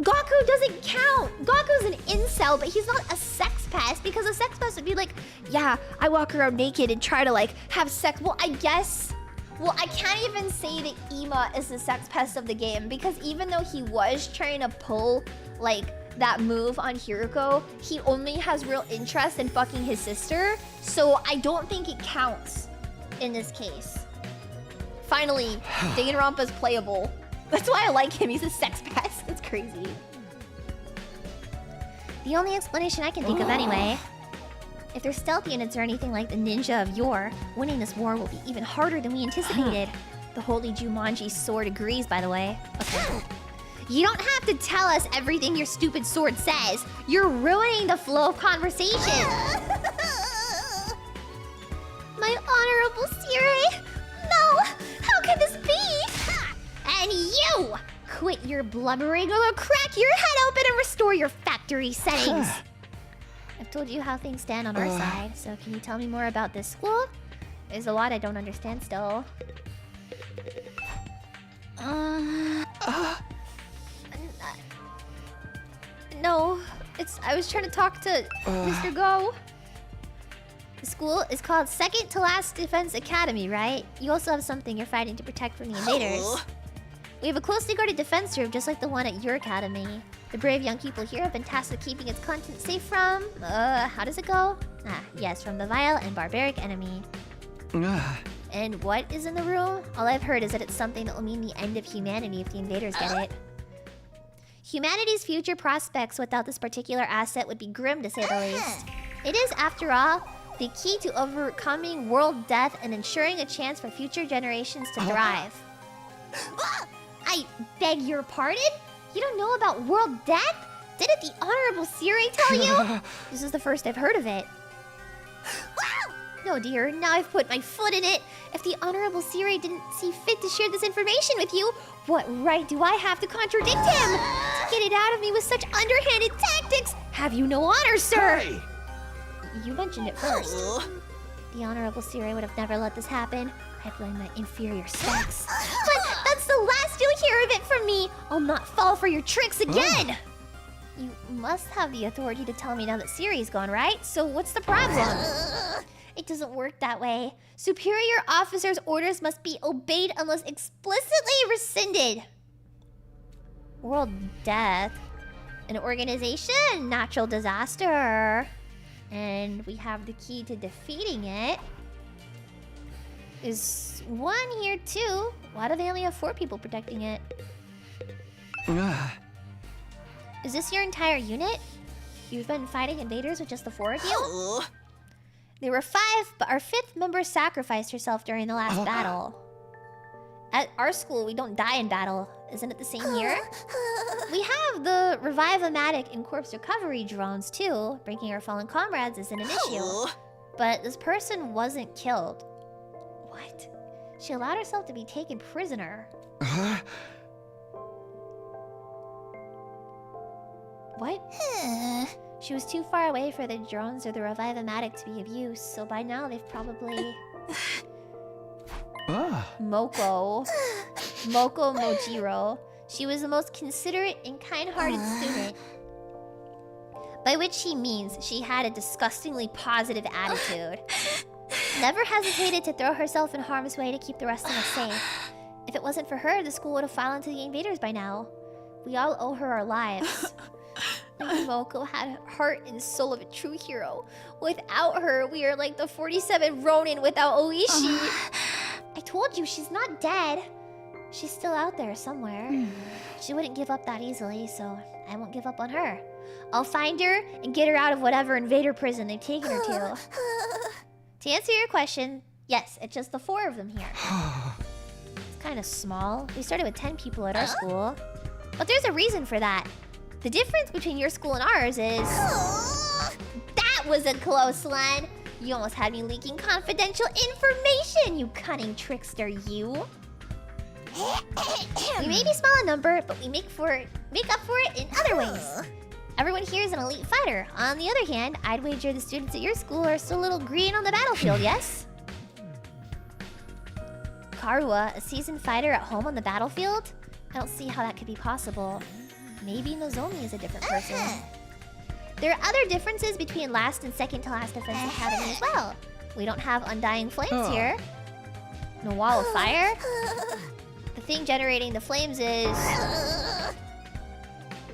Gaku doesn't count. Gaku's an incel, but he's not a sex pest because a sex pest would be like, yeah, I walk around naked and try to like have sex. Well, I guess. Well, I can't even say that Ima is the sex pest of the game because even though he was trying to pull like that move on Hiriko, he only has real interest in fucking his sister. So I don't think it counts in this case. Finally, Danganronpa's playable. That's why I like him. He's a sex pest. It's crazy. The only explanation I can think of anyway. If they're stealth units or anything like the ninja of yore, winning this war will be even harder than we anticipated. The Holy Jumanji sword agrees, by the way. Okay. You don't have to tell us everything your stupid sword says. You're ruining the flow of conversation. My honorable Sirei! No! How can this be? And you! Quit your blubbering or I'll crack your head open and restore your factory settings. I've told you how things stand on our side, so can you tell me more about this school? There's a lot I don't understand still. No, I was trying to talk to Mr. Go. The school is called Second to Last Defense Academy, right? You also have something you're fighting to protect from the invaders. We have a closely guarded defense room just like the one at your academy. The brave young people here have been tasked with keeping its content safe from... how does it go? Yes, from the vile and barbaric enemy. And what is in the room? All I've heard is that it's something that will mean the end of humanity if the invaders get it. Humanity's future prospects without this particular asset would be grim, to say the least. It is, after all, the key to overcoming world death and ensuring a chance for future generations to thrive. I beg your pardon? You don't know about world death? Didn't the Honorable Siri tell you? This is the first I've heard of it. No, dear, now I've put my foot in it. If the Honorable Siri didn't see fit to share this information with you, what right do I have to contradict him? To get it out of me with such underhanded tactics? Have you no honor, sir? Hey! You mentioned it first. The Honorable Siri would have never let this happen. I blame my inferior specs. But that's the last you'll hear of it from me. I'll not fall for your tricks again. You must have the authority to tell me now that Siri's gone, right? So what's the problem? It doesn't work that way. Superior officers' orders must be obeyed unless explicitly rescinded. World death. An organization, natural disaster. And we have the key to defeating it. Is one here too? Why do they only have 4 people protecting it? Is this your entire unit? You've been fighting invaders with just the 4 of you? There were 5, but our 5th member sacrificed herself during the last battle. At our school, we don't die in battle. Isn't it the same here? We have the Revive-O-Matic and Corpse Recovery drones too. Breaking our fallen comrades isn't an issue. But this person wasn't killed. What? She allowed herself to be taken prisoner. What? She was too far away for the drones or the Revive-O-Matic to be of use, so by now they've probably... Moko Mojiro. She was the most considerate and kind-hearted student. By which he means she had a disgustingly positive attitude. Never hesitated to throw herself in harm's way to keep the rest of us safe. If it wasn't for her, the school would have fallen to the invaders by now. We all owe her our lives. Moko had heart and soul of a true hero. Without her, we are like the 47 Ronin without Oishi. I told you, she's not dead. She's still out there somewhere. She wouldn't give up that easily, so I won't give up on her. I'll find her and get her out of whatever invader prison they've taken her to. To answer your question, yes, it's just the 4 of them here. It's kind of small. We started with 10 people at our school. But there's a reason for that. The difference between your school and ours is... That was a close one! You almost had me leaking confidential information, you cunning trickster, you! We may be small in number, but we make up for it in other ways. Everyone here is an elite fighter. On the other hand, I'd wager the students at your school are still a little green on the battlefield, yes? Karuwa, a seasoned fighter at home on the battlefield? I don't see how that could be possible. Maybe Nozomi is a different person. There are other differences between last and second to last defense academy as well. We don't have undying flames here. No wall of fire. The thing generating the flames is...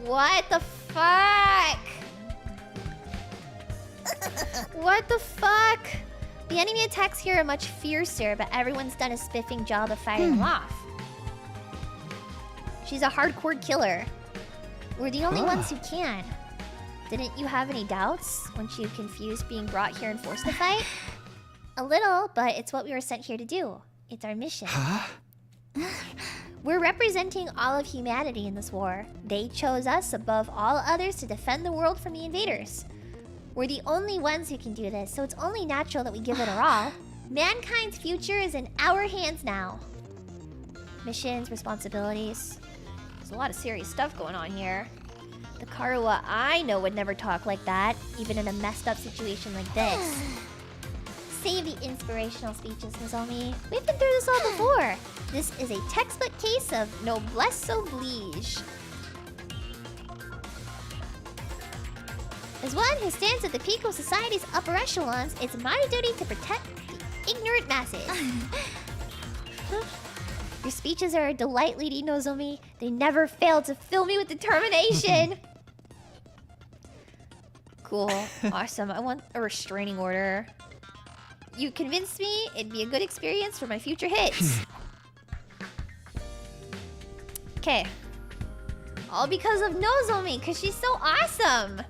What the fuck? What the fuck? The enemy attacks here are much fiercer, but everyone's done a spiffing job of fighting them off. She's a hardcore killer. We're the only ones who can. Didn't you have any doubts when you confused being brought here and forced to fight? A little, but it's what we were sent here to do. It's our mission. We're representing all of humanity in this war. They chose us above all others to defend the world from the invaders. We're the only ones who can do this, so it's only natural that we give it our all. Mankind's future is in our hands now. Missions, responsibilities. There's a lot of serious stuff going on here. The Karuwa I know would never talk like that, even in a messed up situation like this. Save the inspirational speeches, Nozomi. We've been through this all before. This is a textbook case of noblesse oblige. As one who stands at the peak of society's upper echelons, it's my duty to protect the ignorant masses. Your speeches are a delight, Lady Nozomi. They never fail to fill me with determination. Cool. Awesome. I want a restraining order. You convinced me it'd be a good experience for my future hits. Okay. All because of Nozomi, because she's so awesome.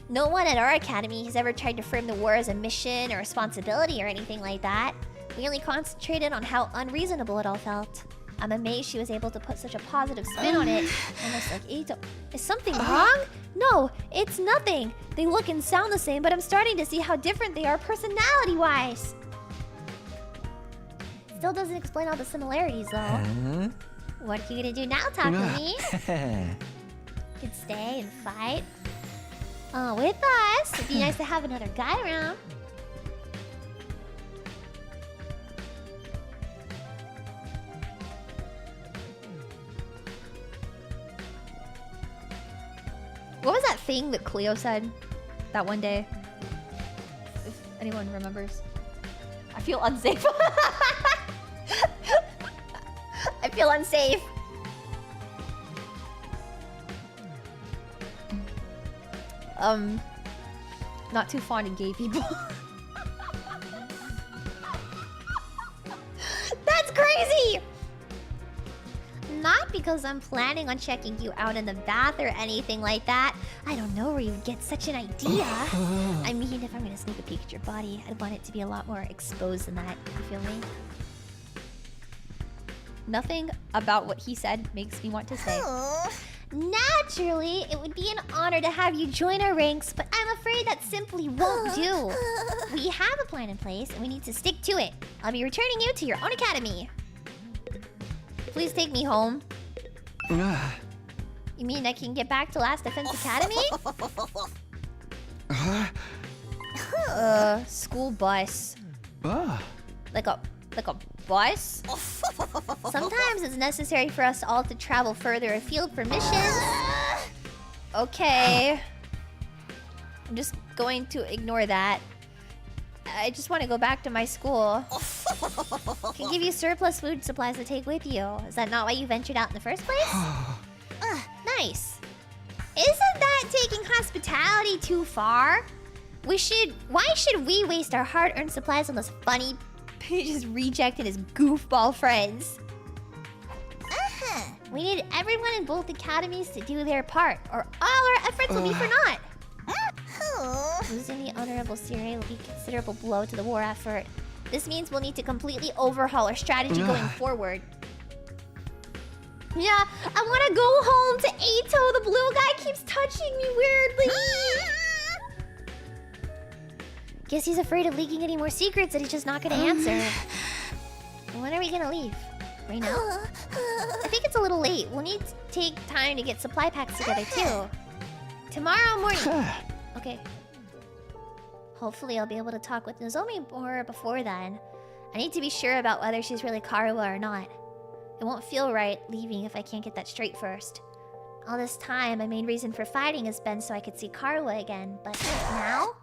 No one at our academy has ever tried to frame the war as a mission or responsibility or anything like that. We only concentrated on how unreasonable it all felt. I'm amazed she was able to put such a positive spin on it. Almost like Ito. Is something wrong? No, it's nothing. They look and sound the same, but I'm starting to see how different they are personality-wise. Still doesn't explain all the similarities, though. What are you gonna do now, Takumi? Could stay and fight. With us. It'd be nice to have another guy around. What was that thing that Cleo said that one day? If anyone remembers. I feel unsafe. I feel unsafe. Not too fond of gay people. That's crazy! Not because I'm planning on checking you out in the bath or anything like that. I don't know where you would get such an idea. I mean, if I'm gonna sneak a peek at your body, I'd want it to be a lot more exposed than that. You feel me? Nothing about what he said makes me want to say. Naturally, it would be an honor to have you join our ranks, but I'm afraid that simply won't do. We have a plan in place, and we need to stick to it. I'll be returning you to your own academy. Please take me home. You mean I can get back to Last Defense Academy? School bus. Like a bus? Sometimes it's necessary for us all to travel further afield for missions. Okay. I'm just going to ignore that. I just want to go back to my school. I can give you surplus food supplies to take with you. Is that not why you ventured out in the first place? Nice. Isn't that taking hospitality too far? Why should we waste our hard-earned supplies on those funny, just reject and his goofball friends? We need everyone in both academies to do their part, or all our efforts will be for naught. Losing the Honorable Siri will be a considerable blow to the war effort. This means we'll need to completely overhaul our strategy going forward. Yeah, I want to go home to Eito. The blue guy keeps touching me weirdly. Guess he's afraid of leaking any more secrets that he's just not going to answer. When are we going to leave? Right now? I think it's a little late. We'll need to take time to get supply packs together too. Tomorrow morning. Okay. Hopefully I'll be able to talk with Nozomi more before then. I need to be sure about whether she's really Karuwa or not. It won't feel right leaving if I can't get that straight first. All this time, my main reason for fighting has been so I could see Karuwa again, but now?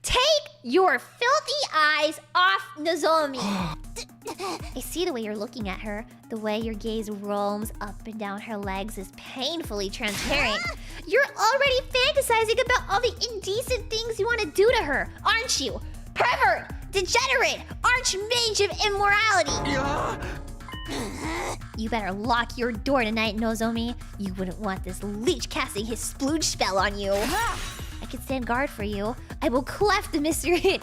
Take your filthy eyes off Nozomi! I see the way you're looking at her. The way your gaze roams up and down her legs is painfully transparent. You're already fantasizing about all the indecent things you want to do to her, aren't you? Pervert! Degenerate! Archmage of immorality! You better lock your door tonight, Nozomi. You wouldn't want this leech casting his splooge spell on you. I can stand guard for you. I will cleft the mystery.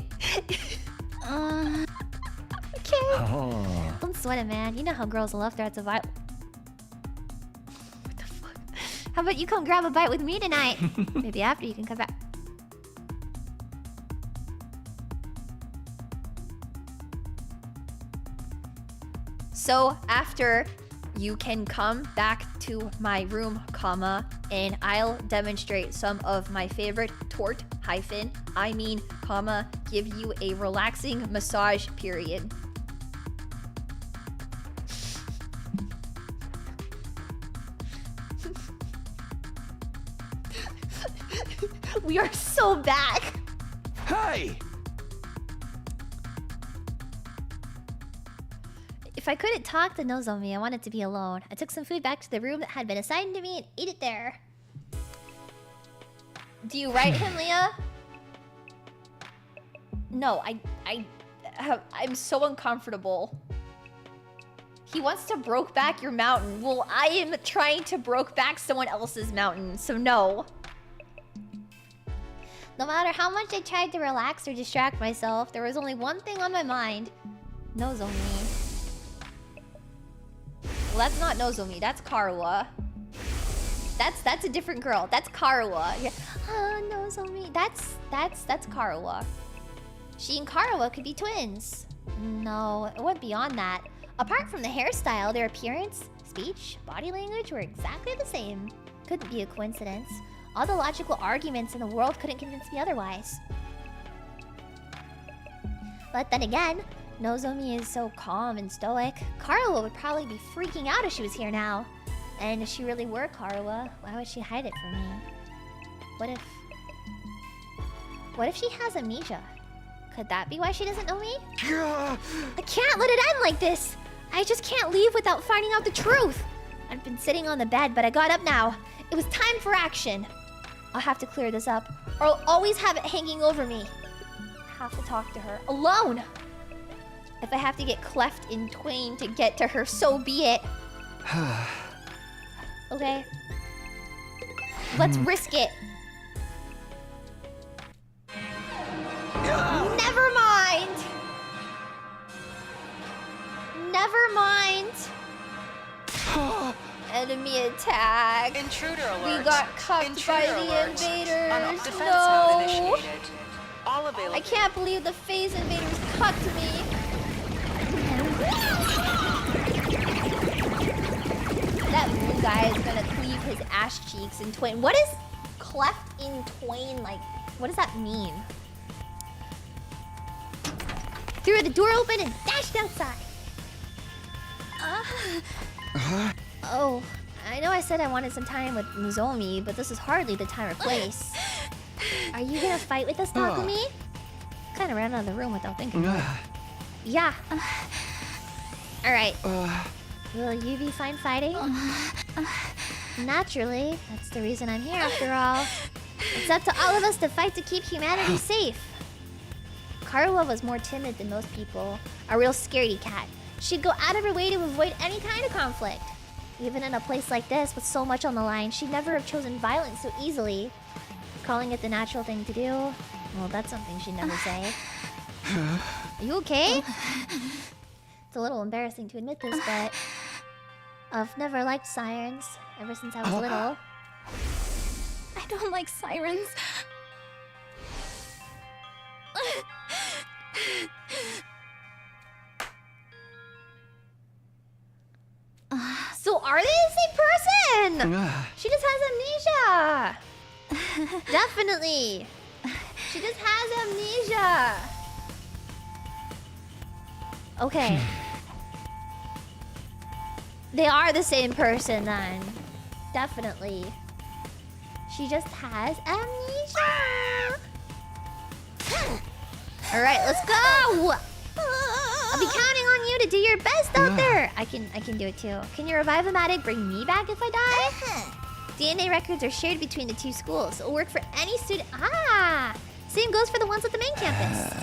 Okay. Don't sweat it, man. You know how girls love threats of violence. What the fuck? How about you come grab a bite with me tonight? Maybe after you can come back. So after you can come back to my room, comma, and I'll demonstrate some of my favorite tort hyphen, I mean, comma, give you a relaxing massage period. We are so back. Hey! If I couldn't talk to Nozomi, I wanted to be alone. I took some food back to the room that had been assigned to me and ate it there. Do you write him, Leah? No, I'm so uncomfortable. He wants to broke back your mountain. Well, I am trying to broke back someone else's mountain, so no. No matter how much I tried to relax or distract myself, there was only one thing on my mind. Nozomi. Well, that's not Nozomi. That's Karuha. That's a different girl. That's Karuha. Yeah. Nozomi. That's Karuha. She and Karuha could be twins. No, it went beyond that. Apart from the hairstyle, their appearance, speech, body language were exactly the same. Couldn't be a coincidence. All the logical arguments in the world couldn't convince me otherwise. But then again, Nozomi is so calm and stoic. Karuha would probably be freaking out if she was here now. And if she really were Karuha, why would she hide it from me? What if she has amnesia? Could that be why she doesn't know me? I can't let it end like this! I just can't leave without finding out the truth! I've been sitting on the bed, but I got up now. It was time for action. I'll have to clear this up, or I'll always have it hanging over me. I have to talk to her, alone! If I have to get cleft in twain to get to her, so be it. Okay. Let's risk it. Never mind! Never mind! Enemy attack. Intruder alert. We got cuffed by the invaders. Defense No! mode initiated. All available. I can't believe the phase invaders cuffed me. That blue guy is gonna cleave his ass cheeks in twain. What is cleft in twain like? What does that mean? Threw the door open and dashed outside. Oh, I know I said I wanted some time with Nozomi, but this is hardly the time or place. Are you gonna fight with us, Takumi? Kinda ran out of the room without thinking. Yeah. Alright. Will you be fine fighting? Naturally. That's the reason I'm here after all. It's up to all of us to fight to keep humanity safe. Karuha was more timid than most people. A real scaredy cat. She'd go out of her way to avoid any kind of conflict. Even in a place like this with so much on the line, she'd never have chosen violence so easily. Calling it the natural thing to do? Well, that's something she'd never say. Are you okay? It's a little embarrassing to admit this, but I've never liked sirens ever since I was little. I don't like sirens. So are they the same person? She just has amnesia. Definitely. She just has amnesia. Okay. They are the same person then. Definitely. She just has amnesia. Alright, let's go! I'll be counting on you to do your best out there. I can do it too. Can your Revive-O-Matic bring me back if I die? DNA records are shared between the two schools. It'll work for any student. Same goes for the ones at the main campus.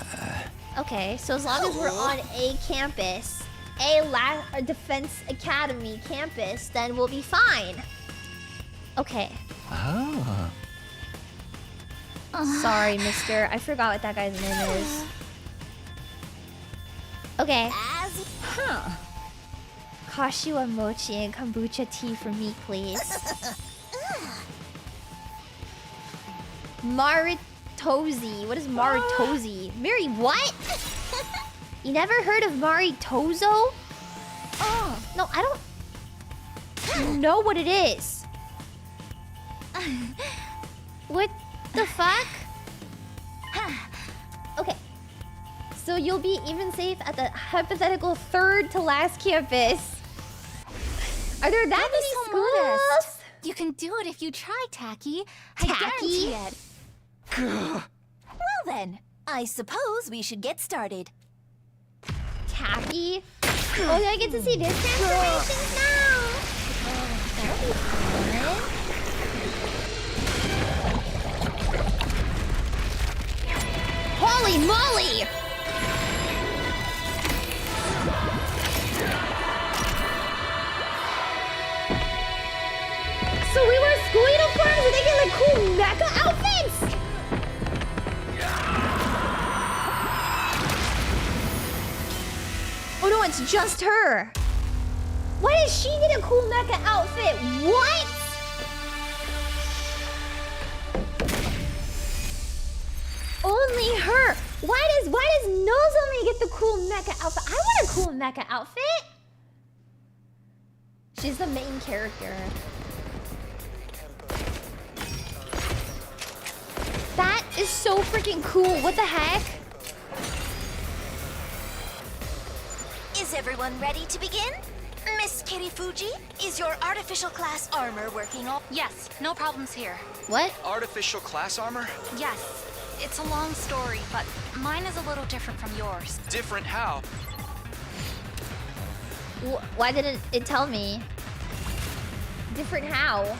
Okay, so as long as we're on a campus, a Defense Academy campus, then we'll be fine. Okay. Sorry, mister. I forgot what that guy's name is. Okay. Kashiwa mochi and kombucha tea for me, please. Maritozi. What is Maritozi? Mary, what? You never heard of Maritozo? No, I don't know what it is. What the fuck? Okay. So you'll be even safe at the hypothetical third to last campus. Are there that many schools? You can do it if you try, Tacky. I guarantee it. Well then, I suppose we should get started. Tacky? Oh, I get to see their transformations now! That'll be fun. Holy moly! So we wear school uniforms and they get like cool mecha outfits? Oh no, it's just her. What does she get a cool mecha outfit? What? Only her. Why does Nozomi get the cool mecha outfit? I want a cool mecha outfit. She's the main character. That is so freaking cool. What the heck? Is everyone ready to begin? Miss Kirifuji, is your artificial class armor working all? Yes, no problems here. What? Artificial class armor? Yes. It's a long story, but mine is a little different from yours. Different how? Why didn't it tell me? Different how?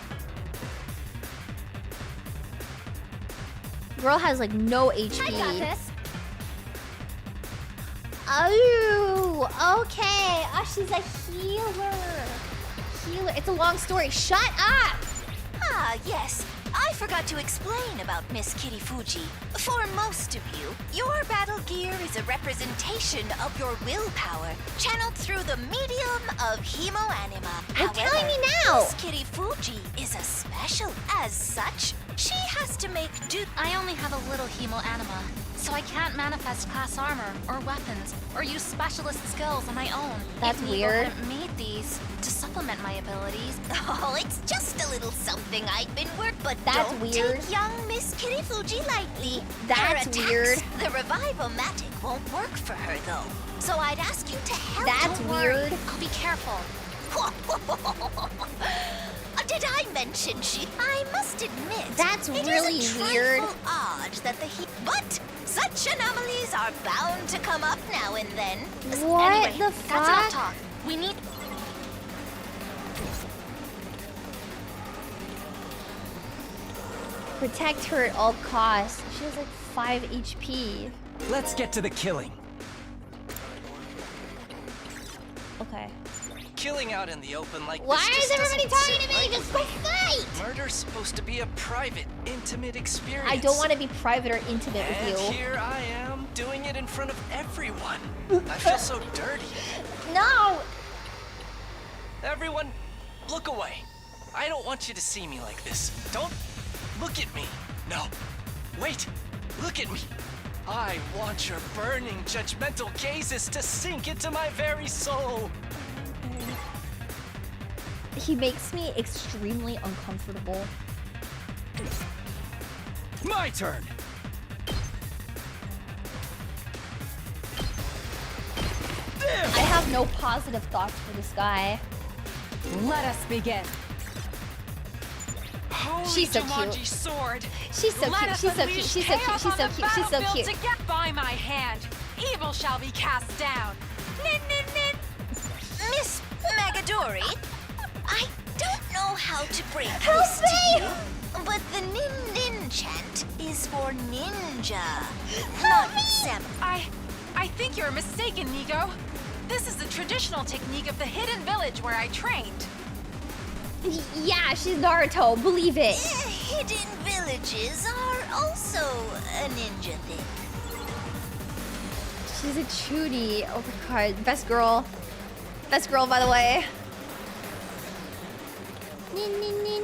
Girl has like no HP. I got this. Oh, okay. Oh, she's a healer. Healer. It's a long story. Shut up. Ah, yes. I forgot to explain about Miss Kirifuji. For most of you, your battle gear is a representation of your willpower, channeled through the medium of Hemo-anima. You're telling me now. Miss Kirifuji is a special. As such, she has to make do. I only have a little Hemo-anima, so I can't manifest class armor or weapons or use specialist skills on my own. That's if weird. Hadn't made these to supplement my abilities. Oh, it's just a little something I've been working. But that's don't weird. Take young Miss Kirifuji lightly. That's her attacks, weird. The Revive-O-Matic won't work for her though. So I'd ask you to help. That's Don't weird. worry. I'll be careful. Did I mention she? I must admit, that's really it is a weird. trifle odd that but such anomalies are bound to come up now and then. What anyway, the that's fuck? enough talk. We need. Protect her at all costs. She has like 5 HP. Let's get to the killing. Okay. Killing out in the open like Why this is just everybody doesn't talking sit to me? right Just with go fight! Murder's supposed to be a private, intimate experience. I don't want to be private or intimate with And you. here I am, doing it in front of everyone. I feel so dirty. No! Everyone, look away. I don't want you to see me like this. Don't look at me. No. Wait. Look at me. I want your burning, judgmental gazes to sink into my very soul. He makes me extremely uncomfortable. My turn. I have no positive thoughts for this guy. Let us begin. Holy She's so Jumanji cute. Sword. She's so Let cute. us She's so cute. unleash She's so cute. chaos She's so on the cute. She's so battlefield cute. to get by my hand. Evil shall be cast down. Nin, nin, nin. Miss Magadori, I don't know how to break Help this to me! you, but the nin nin chant is for ninja, not sam. I think you're mistaken, Nigo. This is the traditional technique of the hidden village where I trained. Yeah, she's Naruto. Believe it. Hidden villages are also a ninja thing. She's a cutie. Oh my god. Best girl. Best girl, by the way. Nin, nin, nin.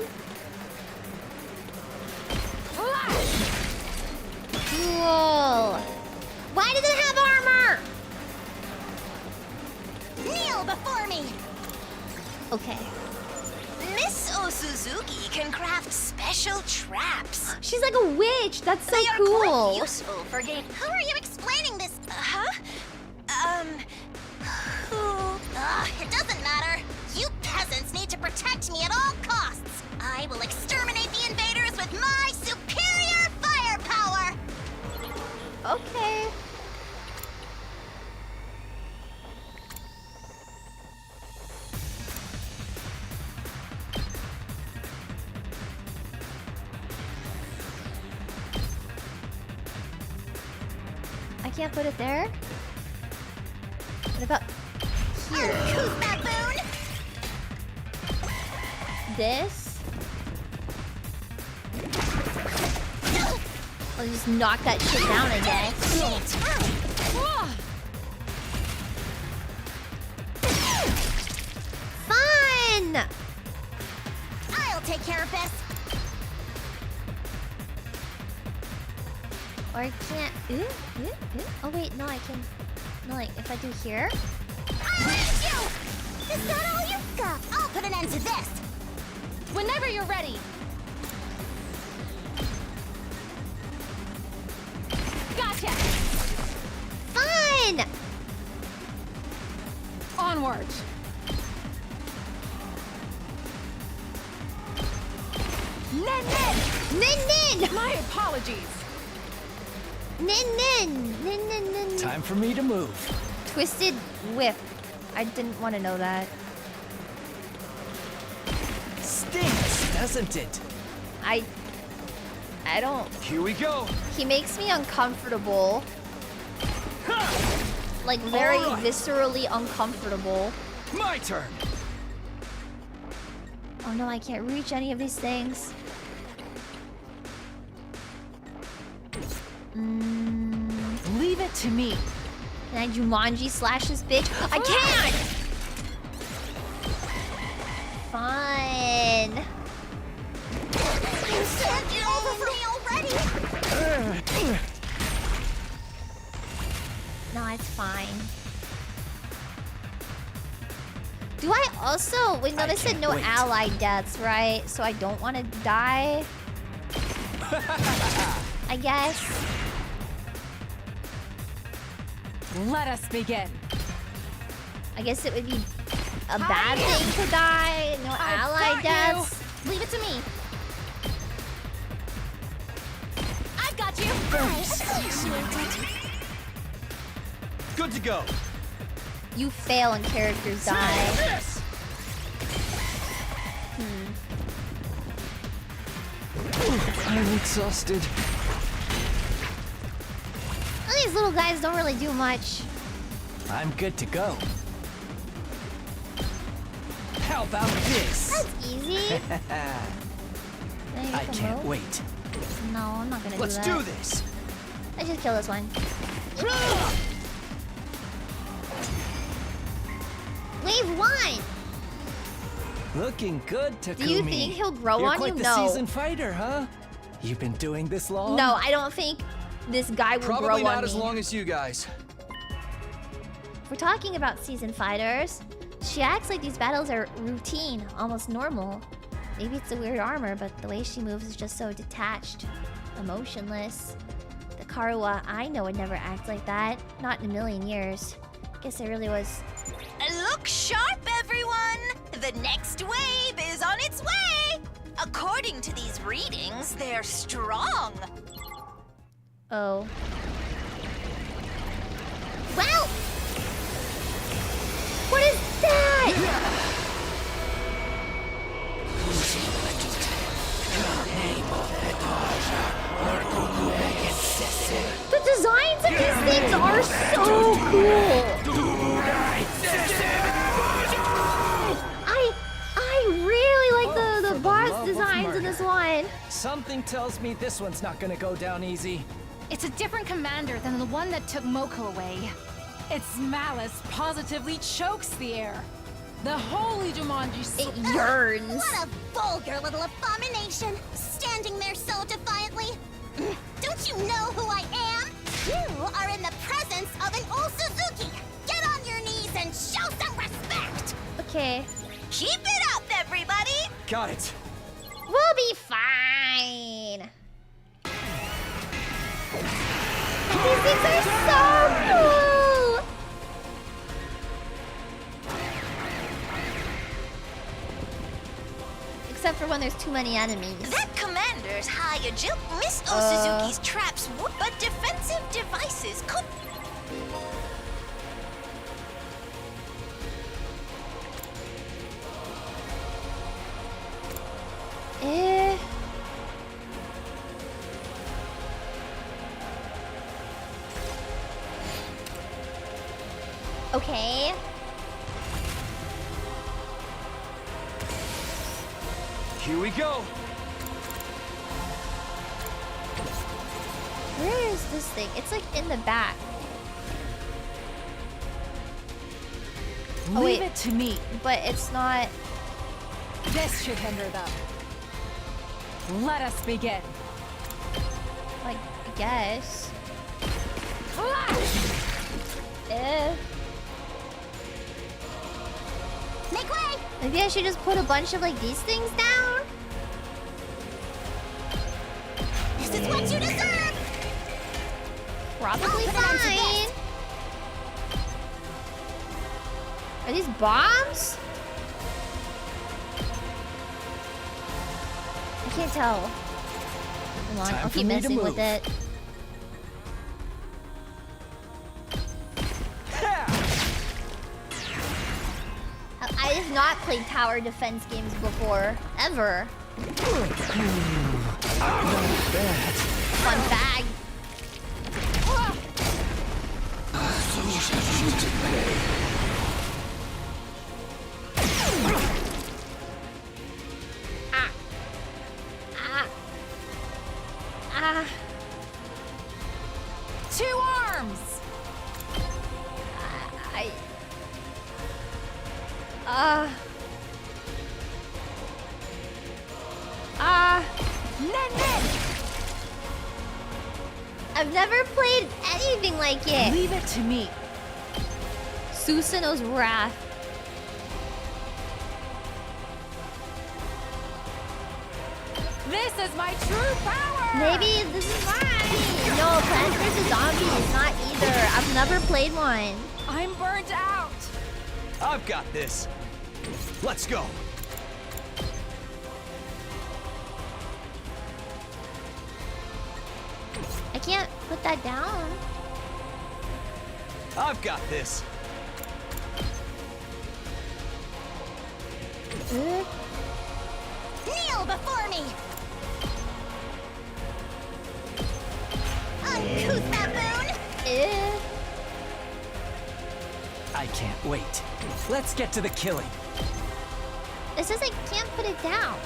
Cool. Why does it have armor? Kneel before me. Okay. Miss Osuzuki can craft special traps. She's like a witch. That's so They are cool. quite useful for game. How are you explaining this? It doesn't matter. You peasants need to protect me at all costs. I will exterminate the invaders with my superior firepower. Okay. I can't put it there? What about here? Uncouth baboon! This? I'll just knock that shit down, I guess. I'll take care of this. Or I can't. Oh wait, no, I can. No, like if I do here. I'll end you! Is that all you've got? I'll put an end to this. Whenever you're ready. Gotcha. Fun. Onward. Nin! My apologies. Nin. Time for me to move. Twisted whip. I didn't want to know that. Stinks, doesn't it? I don't. Here we go. He makes me uncomfortable. Like very viscerally uncomfortable. My turn. Oh no, I can't reach any of these things. Leave it to me. Can I Jumanji slash this bitch? I can't! Fine. You can't get over for me already. No, it's fine. Do I also... Wait, no, they said no ally deaths, right? So I don't want to die? I guess. Let us begin. I guess it would be a bad thing to die. No ally deaths. Leave it to me. I've got you. I appreciate it. Good to go. You fail and characters die. I'm exhausted. These little guys don't really do much. I'm good to go. How about this? That's easy. I can't wait. No, I'm not gonna Let's do that. do this. Let's just kill this one. Wave 1! Looking good, Takumi. Do you think he'll grow You're on quite you? the No. seasoned fighter, huh? You've been doing this long? No, I don't think this guy will grow on me. Probably not as long as you guys. If we're talking about seasoned fighters, she acts like these battles are routine, almost normal. Maybe it's the weird armor, but the way she moves is just so detached, emotionless. The Karuwa I know would never act like that. Not in a million years. Guess it really was... Look sharp, everyone! The next wave is on its way! According to these readings, they're strong. Oh. Well! What is that? The designs of these things are so cool! I really like the boss designs in this one. Something tells me this one's not gonna go down easy. It's a different commander than the one that took Moko away. Its malice positively chokes the air. The holy Jumanji. It yearns. What a vulgar little abomination, standing there so defiantly. Don't you know who I am? You are in the presence of an old Suzuki. Get on your knees and show some respect. Okay. Keep it up, everybody. Got it. We'll be fine. These things are so cool. Except for when there's too many enemies. That commander's Hayaju missed Suzuki's traps, but defensive devices could... Okay. Here we go. Where is this thing? It's like in the back. Leave it to me. But it's not... This should hinder them. Let us begin. Like, I guess. Flash! Make way! Maybe I should just put a bunch of like these things down. This is what you deserve! Probably fine. Are these bombs? I can't tell. Hold on, I'll keep messing with it. I have not played tower defense games before, ever. Fun bag. Two arms! I've never played anything like it. Leave it to me. Susanoo's Wrath. This is my true power! Maybe this is mine. No, Plants vs. Zombies is not either. I've never played one. I'm burnt out. I've got this. Let's go. I can't put that down. I've got this. Kneel before me! Uncouth baboon! I can't wait. Let's get to the killing. It says I can't put it down.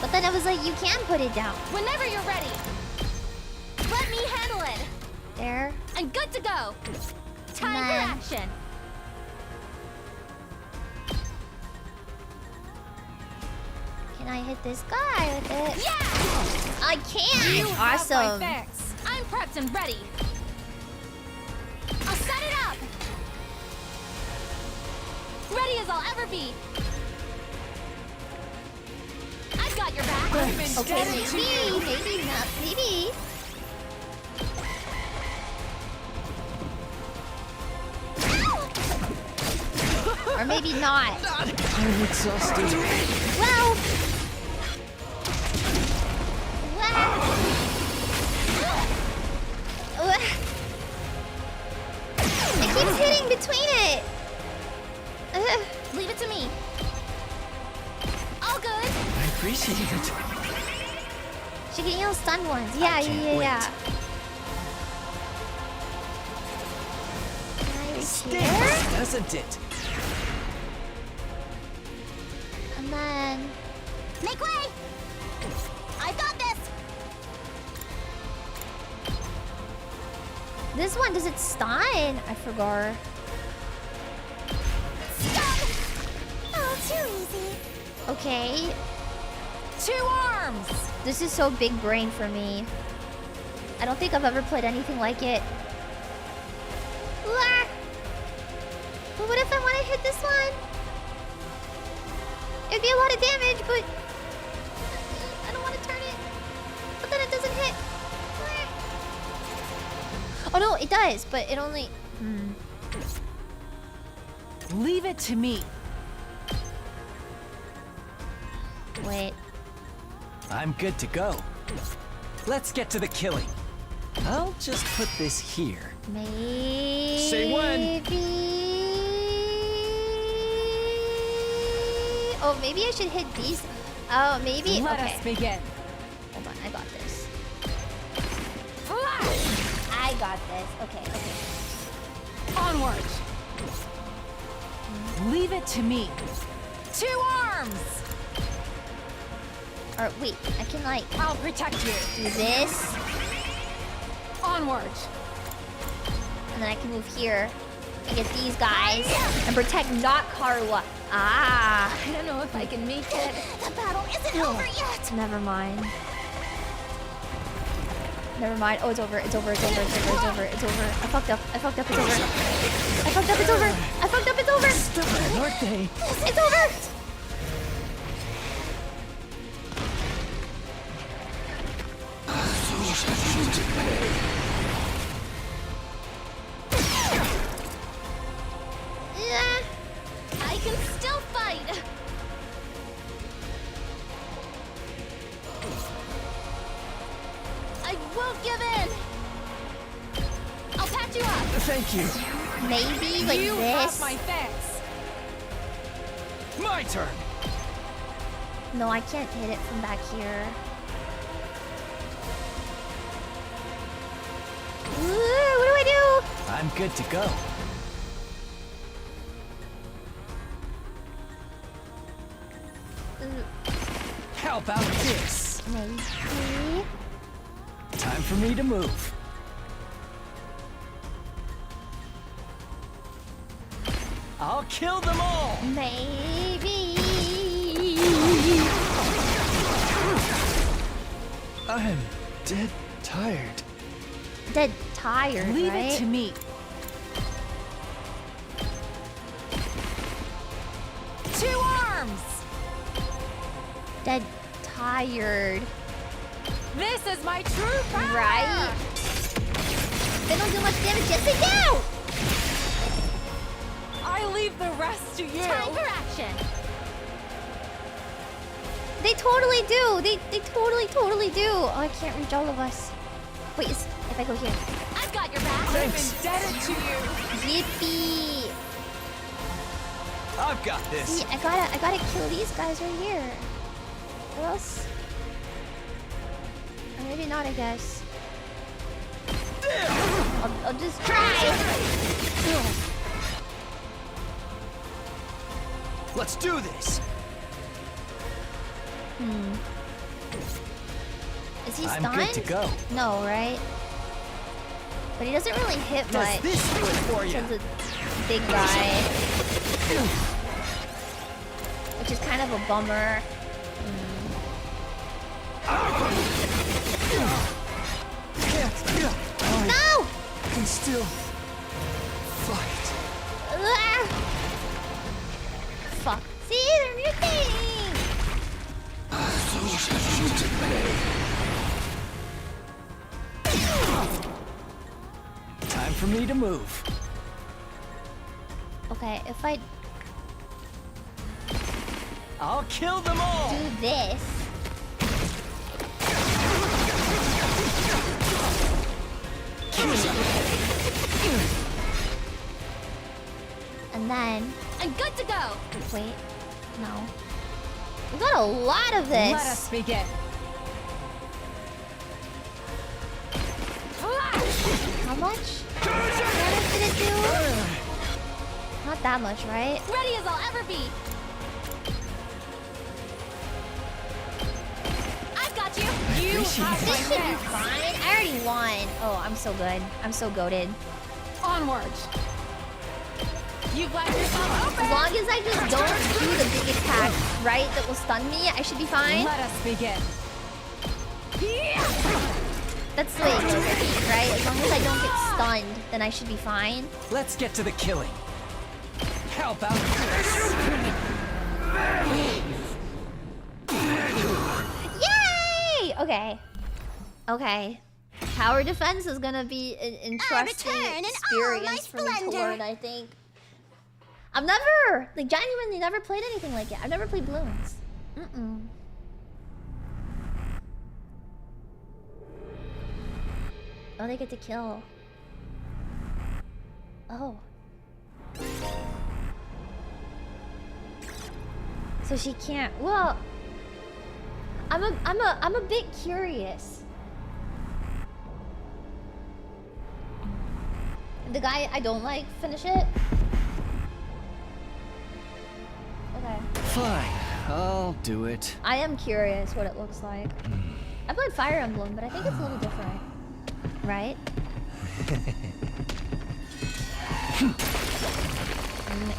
But then it was like, you can put it down. Whenever you're ready. Let me handle it. There. I'm good to go. Time for action. Can I hit this guy with it? Yeah! I can! You have Awesome. my fix. I'm prepped and ready. I'll set it up. Ready as I'll ever be. I've got your back. Okay, maybe not, maybe. Or maybe not. I'm exhausted. Well. It keeps hitting between it. Leave it to me. All good. I appreciate it. She can heal stun ones. Yeah. Can I reach here? Doesn't it? And then... Make way! I've got this! This one, does it stun? I forgot. Stun! Oh, too easy. Okay. Two arms! This is so big brain for me. I don't think I've ever played anything like it. Ah! But what if I want to hit this one? It'd be a lot of damage, but... I don't want to turn it. But then it doesn't hit. Oh no, it does, but it only... Leave it to me. Wait. I'm good to go. Let's get to the killing. I'll just put this here. Maybe... Say when. Oh, maybe I should hit these. Oh, maybe... Let okay. us begin. Hold on, I got this. Flash! I got this. Okay. Onward. Leave it to me. Two arms! Or wait, I can like... I'll protect you. Do this. Onward. And then I can move here and get these guys and protect not Karua. Ah! I don't know if I can make it. The battle isn't over yet! Never mind. Never mind. Oh, it's over. It's over. It's over. It's over. It's over. It's over. I fucked up. I fucked up. It's over. I fucked up. It's over. I fucked up. It's over. Stupid, aren't they? It's over. Yeah, I can still fight. I won't give in. I'll patch you up. Thank you. Maybe like You this. have my thanks. My turn. No, I can't hit it from back here. What do I do? I'm good to go. How about this? Maybe. Time for me to move. I'll kill them all! Maybe. I'm dead tired. Dead tired, Leave right? it to me. Two arms! Dead tired. This is my true power! Right? They don't do much damage. Yes, they do! I leave the rest to you. Time for action. They totally do. They totally do. Oh, I can't reach all of us. Wait, if I go here. I've got your back. I'm indebted to you. Yippee. I've got this. See, I gotta kill these guys right here. Or else. Or maybe not, I guess. I'll just try. Let's do this. Is he I'm stunned? good to go. No, right? But he doesn't really hit Does much. this do it for you? Because it's big guy. Which is kind of a bummer. No! I can still fight. Ah! Fuck. See, they're mutating! Time for me to move. Okay, if I I'll kill them all! do this... And then... I'm good to go! Wait. No. We got a lot of this! Let us begin. How much? How much did it do? Not that much, right? Ready as I'll ever be! I've got you! You have This my should be thanks. fine. I already won. Oh, I'm so good. I'm so goated. Onward. You've left yourself open. As long as I just don't do the big attack, right, that will stun me, I should be fine. Let us begin. That's the way it goes, I think, right? As long as I don't get stunned, then I should be fine. Let's get to the killing. How about this? Yay! Okay. Okay. Tower defense is gonna be an interesting experience for me to learn, I think. I've never, like, genuinely never played anything like it. I've never played balloons. Oh, they get to kill. Oh. So she can't. Well, I'm a bit curious. The guy I don't like finish it. Okay. Fine, I'll do it. I am curious what it looks like. I played Fire Emblem, but I think it's a little different. Right?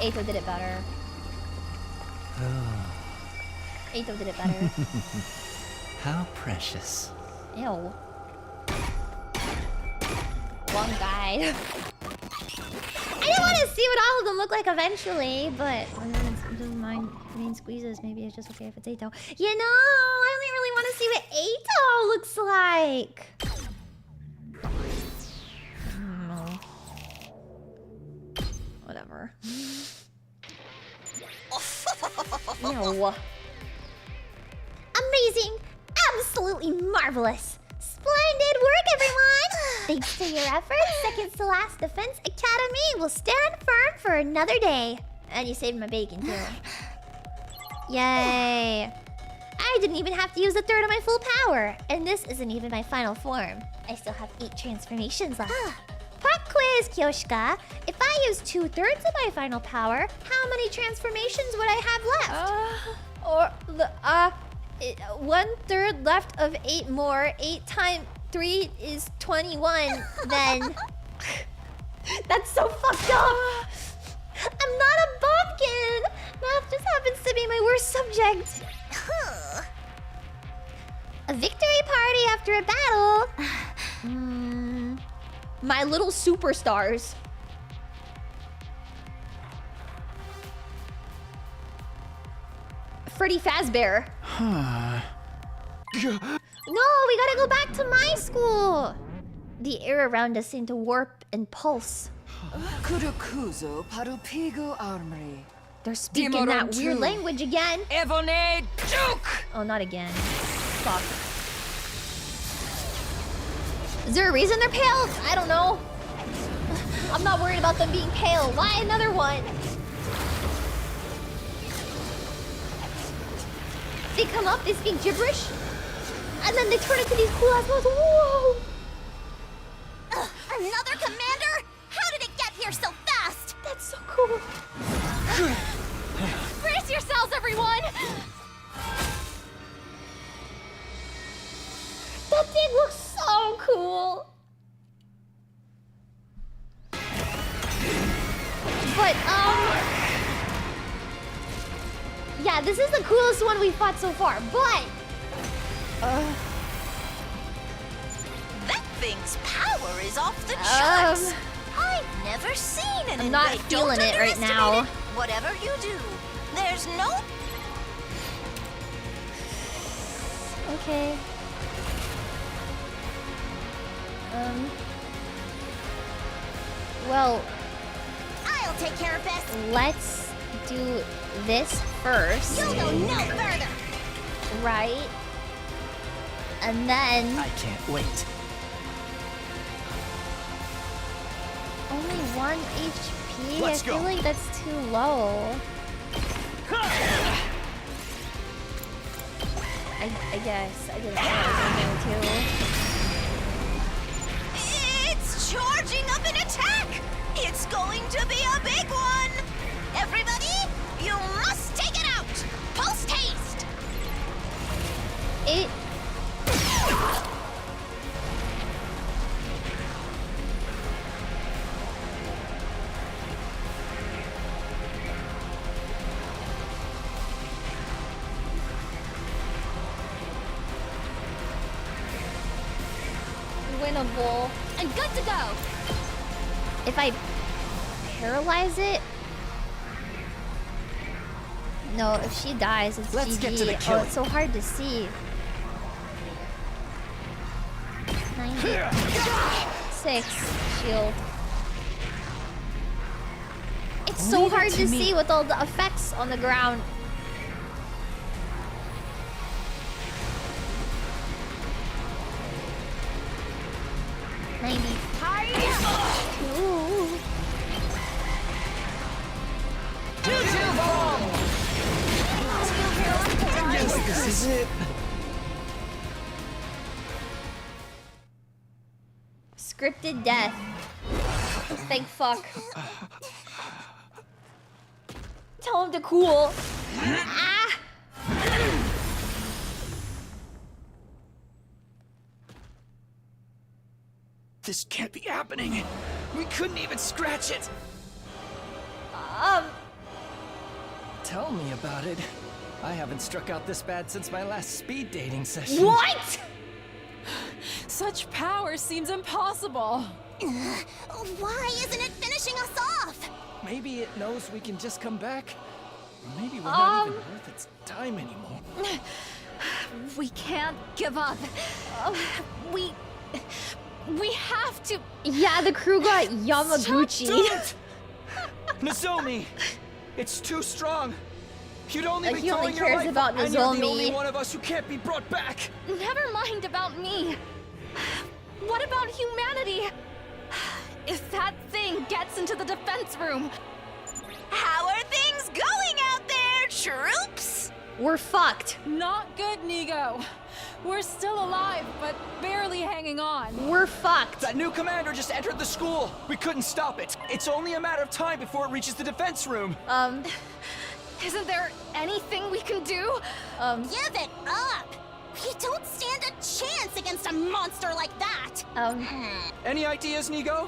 Aether did it better. Eito did it better. How precious. Ew. One guy. I didn't want to see what all of them look like eventually, but it doesn't mind main squeezes. Maybe it's just okay if it's Eito. You know, I only really want to see what Eito looks like. I don't know. Whatever. Ew. Amazing! Absolutely marvelous! Splendid work, everyone! Thanks to your efforts, Second to Last Defense Academy will stand firm for another day. And you saved my bacon, too. Yay! I didn't even have to use a third of my full power. And this isn't even my final form. I still have 8 transformations left. Pop quiz, Kyoshika. If I use 2/3 of my final power, how many transformations would I have left? 1/3 left of 8 more. 8 times 3 is 21. Then that's so fucked up. I'm not a bumpkin. Math just happens to be my worst subject. A victory party after a battle. My little superstars. Freddy Fazbear. No, we gotta go back to my school. The air around us seemed to warp and pulse. They're speaking that weird language again. Oh, not again. Fuck. Is there a reason they're pale? I don't know. I'm not worried about them being pale. Why another one? They come up, they speak gibberish, and then they turn into these cool ass modes. Whoa! Another commander? How did it get here so fast? That's so cool. Brace yourselves, everyone! That thing looks so cool. But, yeah, this is the coolest one we've fought so far, but... That thing's power is off the charts. I've never seen an I'm not feeling it right now. Whatever you do, there's no... Okay. Well... I'll take care of this. Let's do this first. You'll go no further. Right. And then... I can't wait. Only 1 HP? Let's I feel go. like that's too low. I guess. I didn't know too. It's charging up an attack. It's going to be a big one. Everybody, you must take it out. Post haste. It... Winnable. I'm good to go. If I paralyze it... No, if she dies, it's Let's GG. get to the Oh, killing. it's so hard to see. 96 shield. It's so Leave it hard to to me. see with all the effects on the ground. This is it. Scripted death. Thank fuck. Tell him to cool. Ah! This can't be happening. We couldn't even scratch it. Tell me about it. I haven't struck out this bad since my last speed dating session. What? Such power seems impossible. Why isn't it finishing us off? Maybe it knows we can just come back. Or maybe we're not even worth its time anymore. We can't give up. We have to. Yeah, the crew got Yamaguchi. Nozomi! It's too strong! You'd only Like, be he only throwing your cares life, about and you're the Nozomi. only one of us who can't be brought back! Never mind about me. What about humanity? If that thing gets into the defense room. How are things going out there, troops? We're fucked. Not good, Nigo. We're still alive, but barely hanging on. We're fucked. That new commander just entered the school! We couldn't stop it! It's only a matter of time before it reaches the defense room! Isn't there anything we can do? Give it up! You don't stand a chance against a monster like that! Any ideas, Nigo?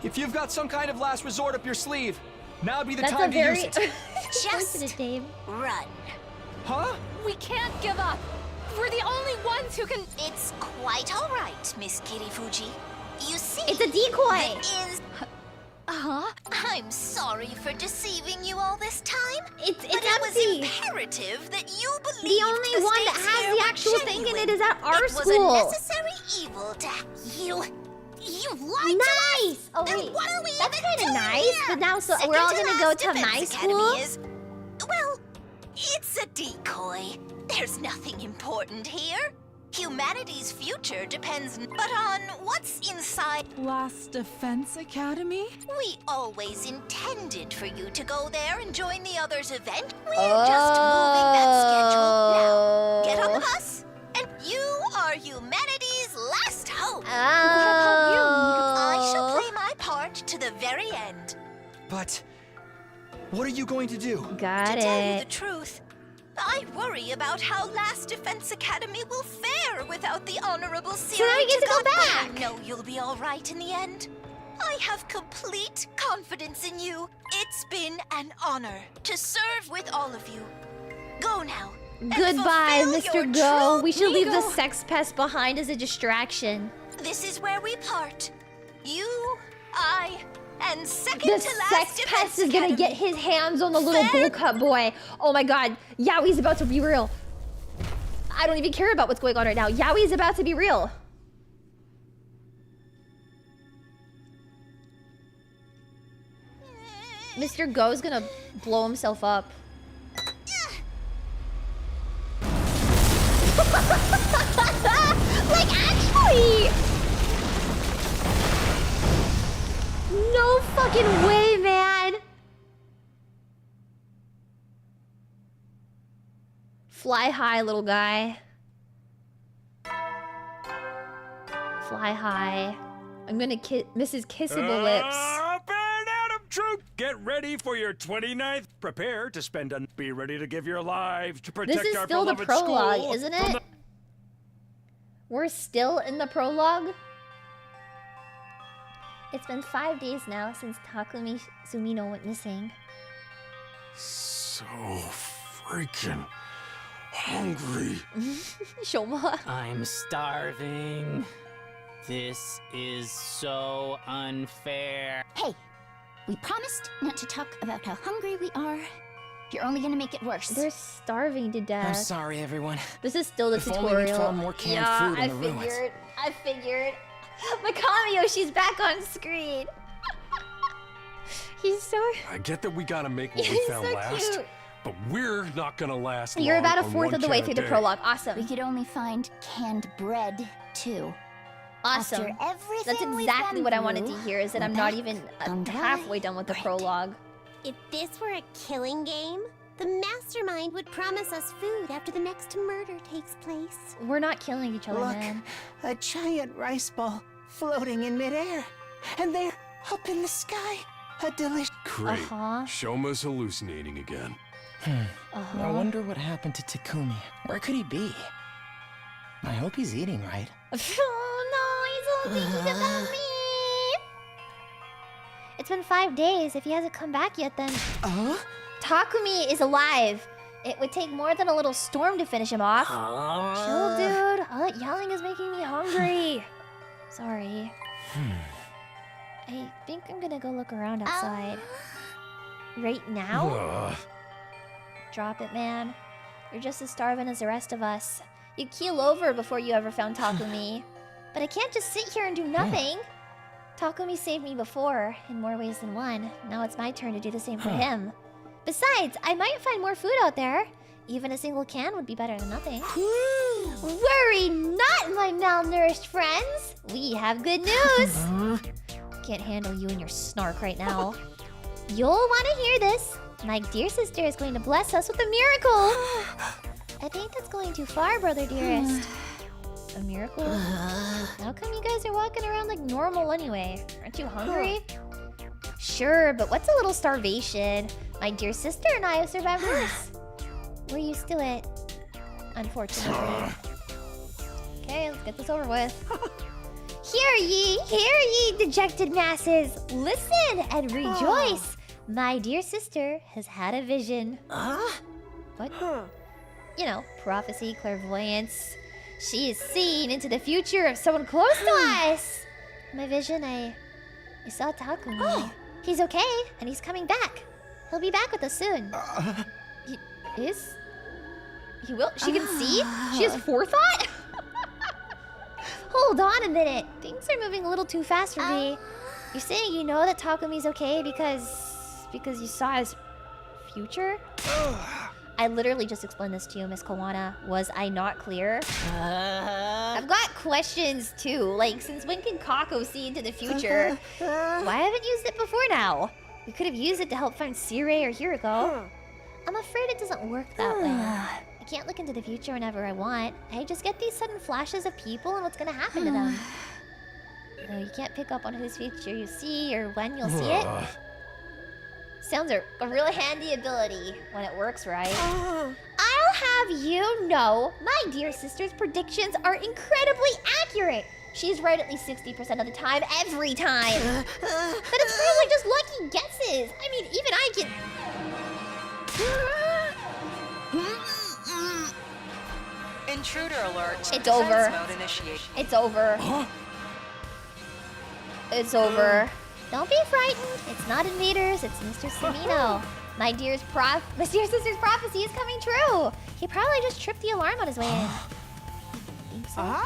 If you've got some kind of last resort up your sleeve, now would be the That's time a to use very it. Just run. Huh? We can't give up. We're the only ones who can. It's quite all right, Miss Kirifuji. You see, It's a decoy. I'm sorry for deceiving you all this time. It's but it empty. was imperative that you believed The only one that has the actual thing in it is at our it school. was a necessary evil to you. You lied to us. Nice. Oh Then wait, what are we that's even kind of doing nice. here? But now, so Second we're all to gonna go last to Defense my Academy school. is, well, it's a decoy. There's nothing important here. Humanity's future depends but on what's inside. Last Defense Academy? We always intended for you to go there and join the others' event. We're just moving that schedule now. Get on the bus, and you are humanity's last hope. I shall play my part to the very end. But what are you going to do? Got To tell you the it. truth, I worry about how Last Defense Academy will fare without the honorable So now we get to go back. I know you'll be all right in the end. I have complete confidence in you. It's been an honor to serve with all of you. Go now. and Goodbye, fulfill Mr. your Go. true We should leave the Nigo. sex pest behind as a distraction. This is where we part. You, I, and second The to last sex Defense pest is gonna get his hands on the little bull cut boy. Oh my god, Yaoi's about to be real. I don't even care about what's going on right now. Yaoi's about to be real. Mr. Go's gonna blow himself up. Like, actually! No fucking way, man! Fly high, little guy. Fly high. I'm gonna kiss Mrs. Kissable Lips. Up and Adam Troop! Get ready for your 29th. Prepare to spend a... Be ready to give your lives to protect This is our still the beloved prologue, school isn't from it? the- We're still in the prologue? It's been 5 days now since Takumi Sumino went missing. So freaking hungry. Shoma. I'm starving. This is so unfair. Hey, we promised not to talk about how hungry we are. You're only gonna make it worse. They're starving to death. I'm sorry, everyone. This is still the If tutorial. only we'd found more canned food in the ruins. I figured. Makami Yoshi's back on screen. He's so... I get that we gotta make what we He's found so last, cute. but we're not gonna last You're long about a on fourth one of the way can through a the day. prologue. Awesome. We could only find canned bread, too. Awesome. After everything That's we've exactly been what I wanted to through, hear, is that we're I'm not back even on halfway done with the prologue. If this were a killing game, the mastermind would promise us food after the next murder takes place. We're not killing each other, Look, man. a giant rice ball floating in midair. And there, up in the sky, a delicious... Great. Uh-huh. Shoma's hallucinating again. I wonder what happened to Takumi. Where could he be? I hope he's eating right. Oh no, he's all thinking about me. It's been 5 days. If he hasn't come back yet, then... Takumi is alive. It would take more than a little storm to finish him off. Chill, dude. All that yelling is making me hungry. Sorry. I think I'm gonna go look around outside. Right now? Drop it, man. You're just as starving as the rest of us. You'd keel over before you ever found Takumi. But I can't just sit here and do nothing. Takumi saved me before, in more ways than one. Now it's my turn to do the same for him. Besides, I might find more food out there. Even a single can would be better than nothing. Worry not, my malnourished friends. We have good news. Can't handle you and your snark right now. You'll want to hear this. My dear sister is going to bless us with a miracle. I think that's going too far, brother dearest. A miracle? How come you guys are walking around like normal anyway? Aren't you hungry? Sure, but what's a little starvation? My dear sister and I have survived worse. We're used to it. Unfortunately. Okay, let's get this over with. Hear ye, dejected masses! Listen and rejoice! My dear sister has had a vision. What? You know, prophecy, clairvoyance. She is seen into the future of someone close to us! My vision, I saw Takumi. He's okay, and he's coming back. He'll be back with us soon. He is? He will? She can see? She has forethought? Hold on a minute. Things are moving a little too fast for me. You're saying you know that Takumi's okay because you saw his future? I literally just explained this to you, Miss Kawana. Was I not clear? I've got questions too. Like, since when can Kako see into the future? Why haven't you used it before now? We could have used it to help find Sirei or Hiriko. I'm afraid it doesn't work that way. I can't look into the future whenever I want. I just get these sudden flashes of people and what's gonna happen to them. No, you can't pick up on whose future you see or when you'll see it. Sounds a really handy ability when it works right. I'll have you know, my dear sister's predictions are incredibly accurate. She's right at least 60% of the time, every time. But it's probably just lucky guesses. I mean, even I can... Intruder alert. It's over. Mode initiation. It's over. It's over. Don't be frightened. It's not Invaders, it's Mr. Sumino. My dear sister's prophecy is coming true. He probably just tripped the alarm on his way in. Think so?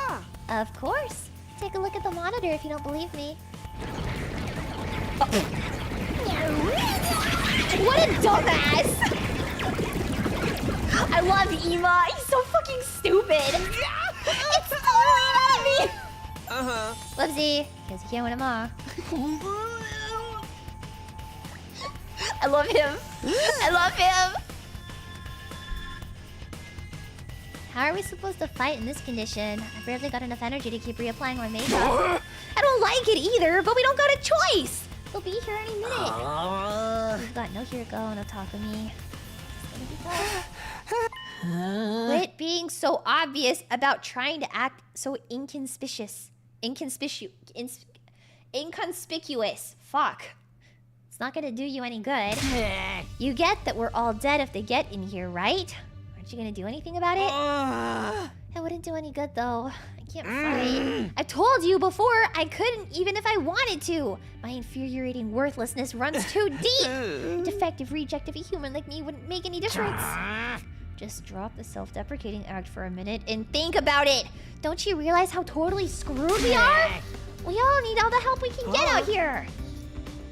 Of course. Take a look at the monitor if you don't believe me. What a dumbass! I love Ema. He's so fucking stupid. It's totally not me. Whoopsie. Guess you can't win them all. I love him. I love him. How are we supposed to fight in this condition? I barely got enough energy to keep reapplying my makeup. I don't like it either, but we don't got a choice. They'll be here any minute. We've got no Hiriko, no Takumi. Quit being so obvious about trying to act so inconspicuous. Inconspicuous. Fuck. It's not gonna do you any good. You get that we're all dead if they get in here, right? Aren't you gonna do anything about it? It wouldn't do any good though. I can't fight. I told you before I couldn't even if I wanted to. My infuriating worthlessness runs too deep. A defective reject of a human like me wouldn't make any difference. Just drop the self-deprecating act for a minute and think about it. Don't you realize how totally screwed we are? We all need all the help we can get out here.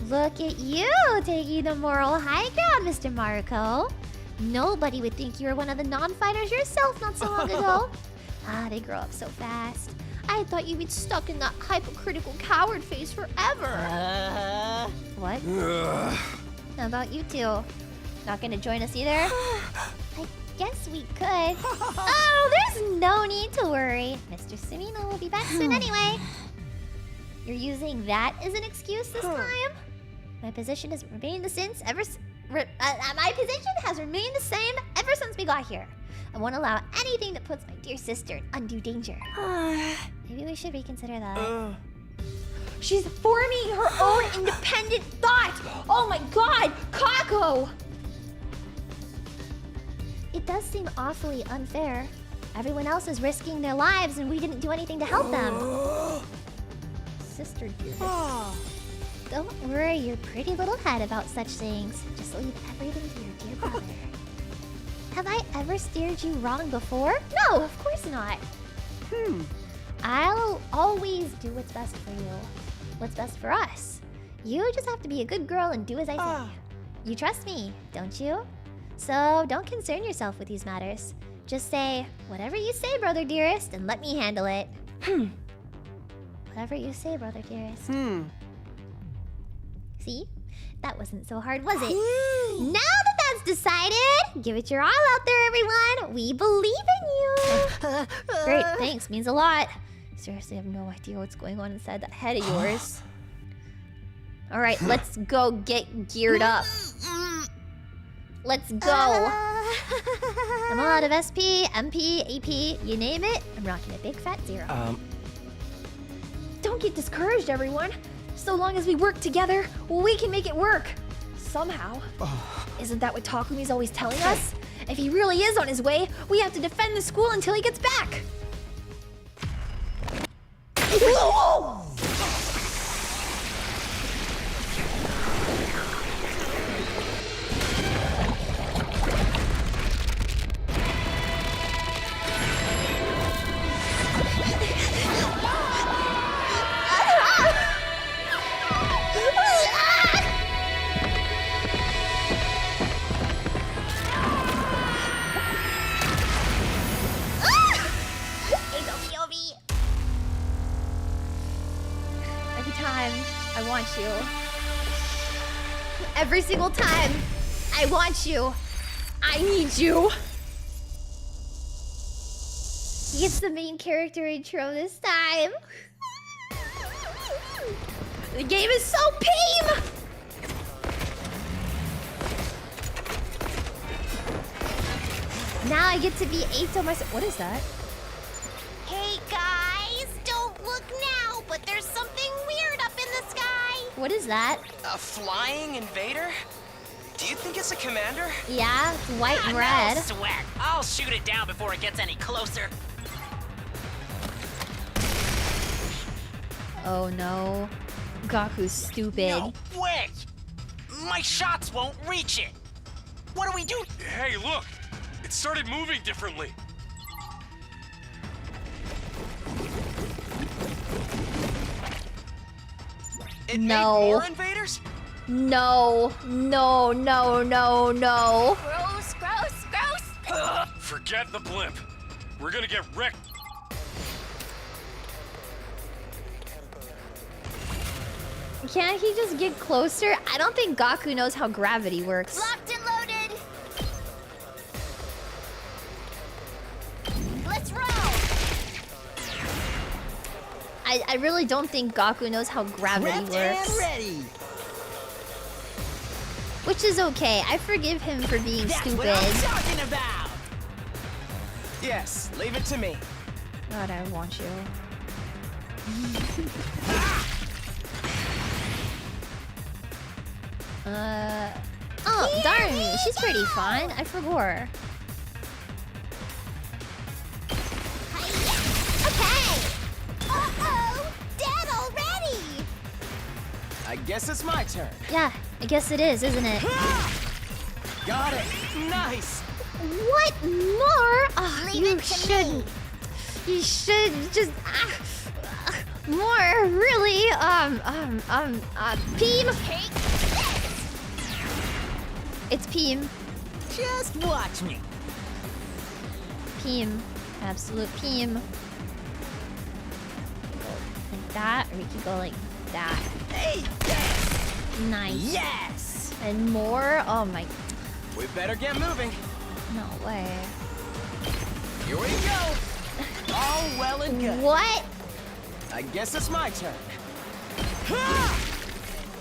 Look at you taking the moral high ground, Mr. Marco. Nobody would think you were one of the non-fighters yourself not so long ago. They grow up so fast. I thought you'd be stuck in that hypocritical coward phase forever. What? How about you two? Not gonna join us either? I guess we could. Oh, there's no need to worry. Mr. Sumino will be back soon anyway. You're using that as an excuse this time? My position has remained the same ever since we got here. I won't allow anything that puts my dear sister in undue danger. Maybe we should reconsider that. She's forming her own independent thought! Oh my god! Kako! It does seem awfully unfair. Everyone else is risking their lives and we didn't do anything to help them. Sister dear. Don't worry your pretty little head about such things. Just leave everything to your dear brother. Have I ever steered you wrong before? No, of course not. I'll always do what's best for you. What's best for us. You just have to be a good girl and do as I say. You trust me, don't you? So don't concern yourself with these matters. Just say, whatever you say, brother dearest, and let me handle it. Whatever you say, brother dearest. See? That wasn't so hard, was it? Now that that's decided, give it your all out there, everyone. We believe in you. Great, thanks. Means a lot. Seriously, I have no idea what's going on inside that head of yours. All right, let's go get geared up. Let's go. I'm all out of SP, MP, AP, you name it. I'm rocking a big fat 0. Don't get discouraged, everyone. So long as we work together, we can make it work. Somehow. Isn't that what Takumi's always telling us? If he really is on his way, we have to defend the school until he gets back. Every single time, I want you. I need you. He gets the main character intro this time. The game is so pame! Now I get to be Eito myself. What is that? Hey guys, don't look now, but there's something weird up in the sky. What is that? A flying invader? Do you think it's a commander? Yeah, it's white and red. No sweat. I'll shoot it down before it gets any closer. Oh no. Gaku's stupid. No way! My shots won't reach it! What do we do? Hey, look! It started moving differently. It made more invaders? No. No, no, no, no. Gross, gross, gross! Forget the blimp. We're gonna get wrecked. Can't he just get closer? I don't think Gaku knows how gravity works. Locked and loaded! Let's roll! I really don't think Gaku knows how gravity works. And ready. Which is okay. I forgive him for being stupid. What I'm talking about. Yes, leave it to me. God, I want you. Oh, darn me. She's pretty fun. I forgot her. Okay! Uh-oh! Dead already! I guess it's my turn. Yeah, I guess it is, isn't it? Got it! Nice! What more? Oh, Leave it to me. You should just... more, really? Peem? It's Peem. Just watch me. Peem. Absolute Peem. Like that, or we could go like that. Hey, yes! Nice. Yes! And more? Oh my... We better get moving. No way. Here we go! All well and good. What? I guess it's my turn.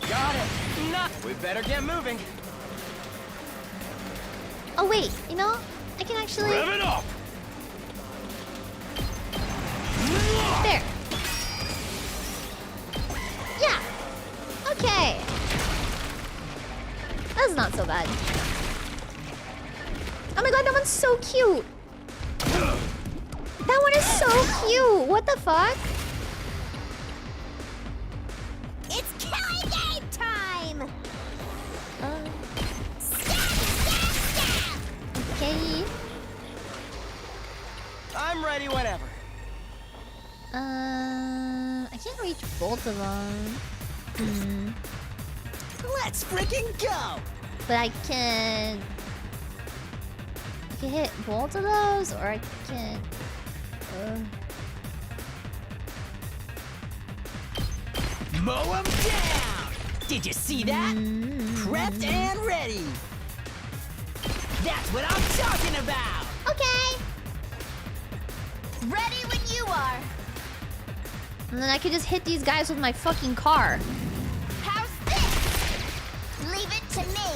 Got it. Nah. We better get moving. Oh wait, you know, I can actually... Rev it up! There. Yeah. Okay. That's not so bad. my god, that one's so cute. That one is so cute. What the fuck? It's killing game time! Okay. I'm ready whenever. I can't reach both of them. Let's freaking go! But I can hit both of those, or I can. Mow 'em down! Did you see that? Prepped and ready! That's what I'm talking about! Okay. Ready when you are. And then I could just hit these guys with my fucking car. How's this? Leave it to me.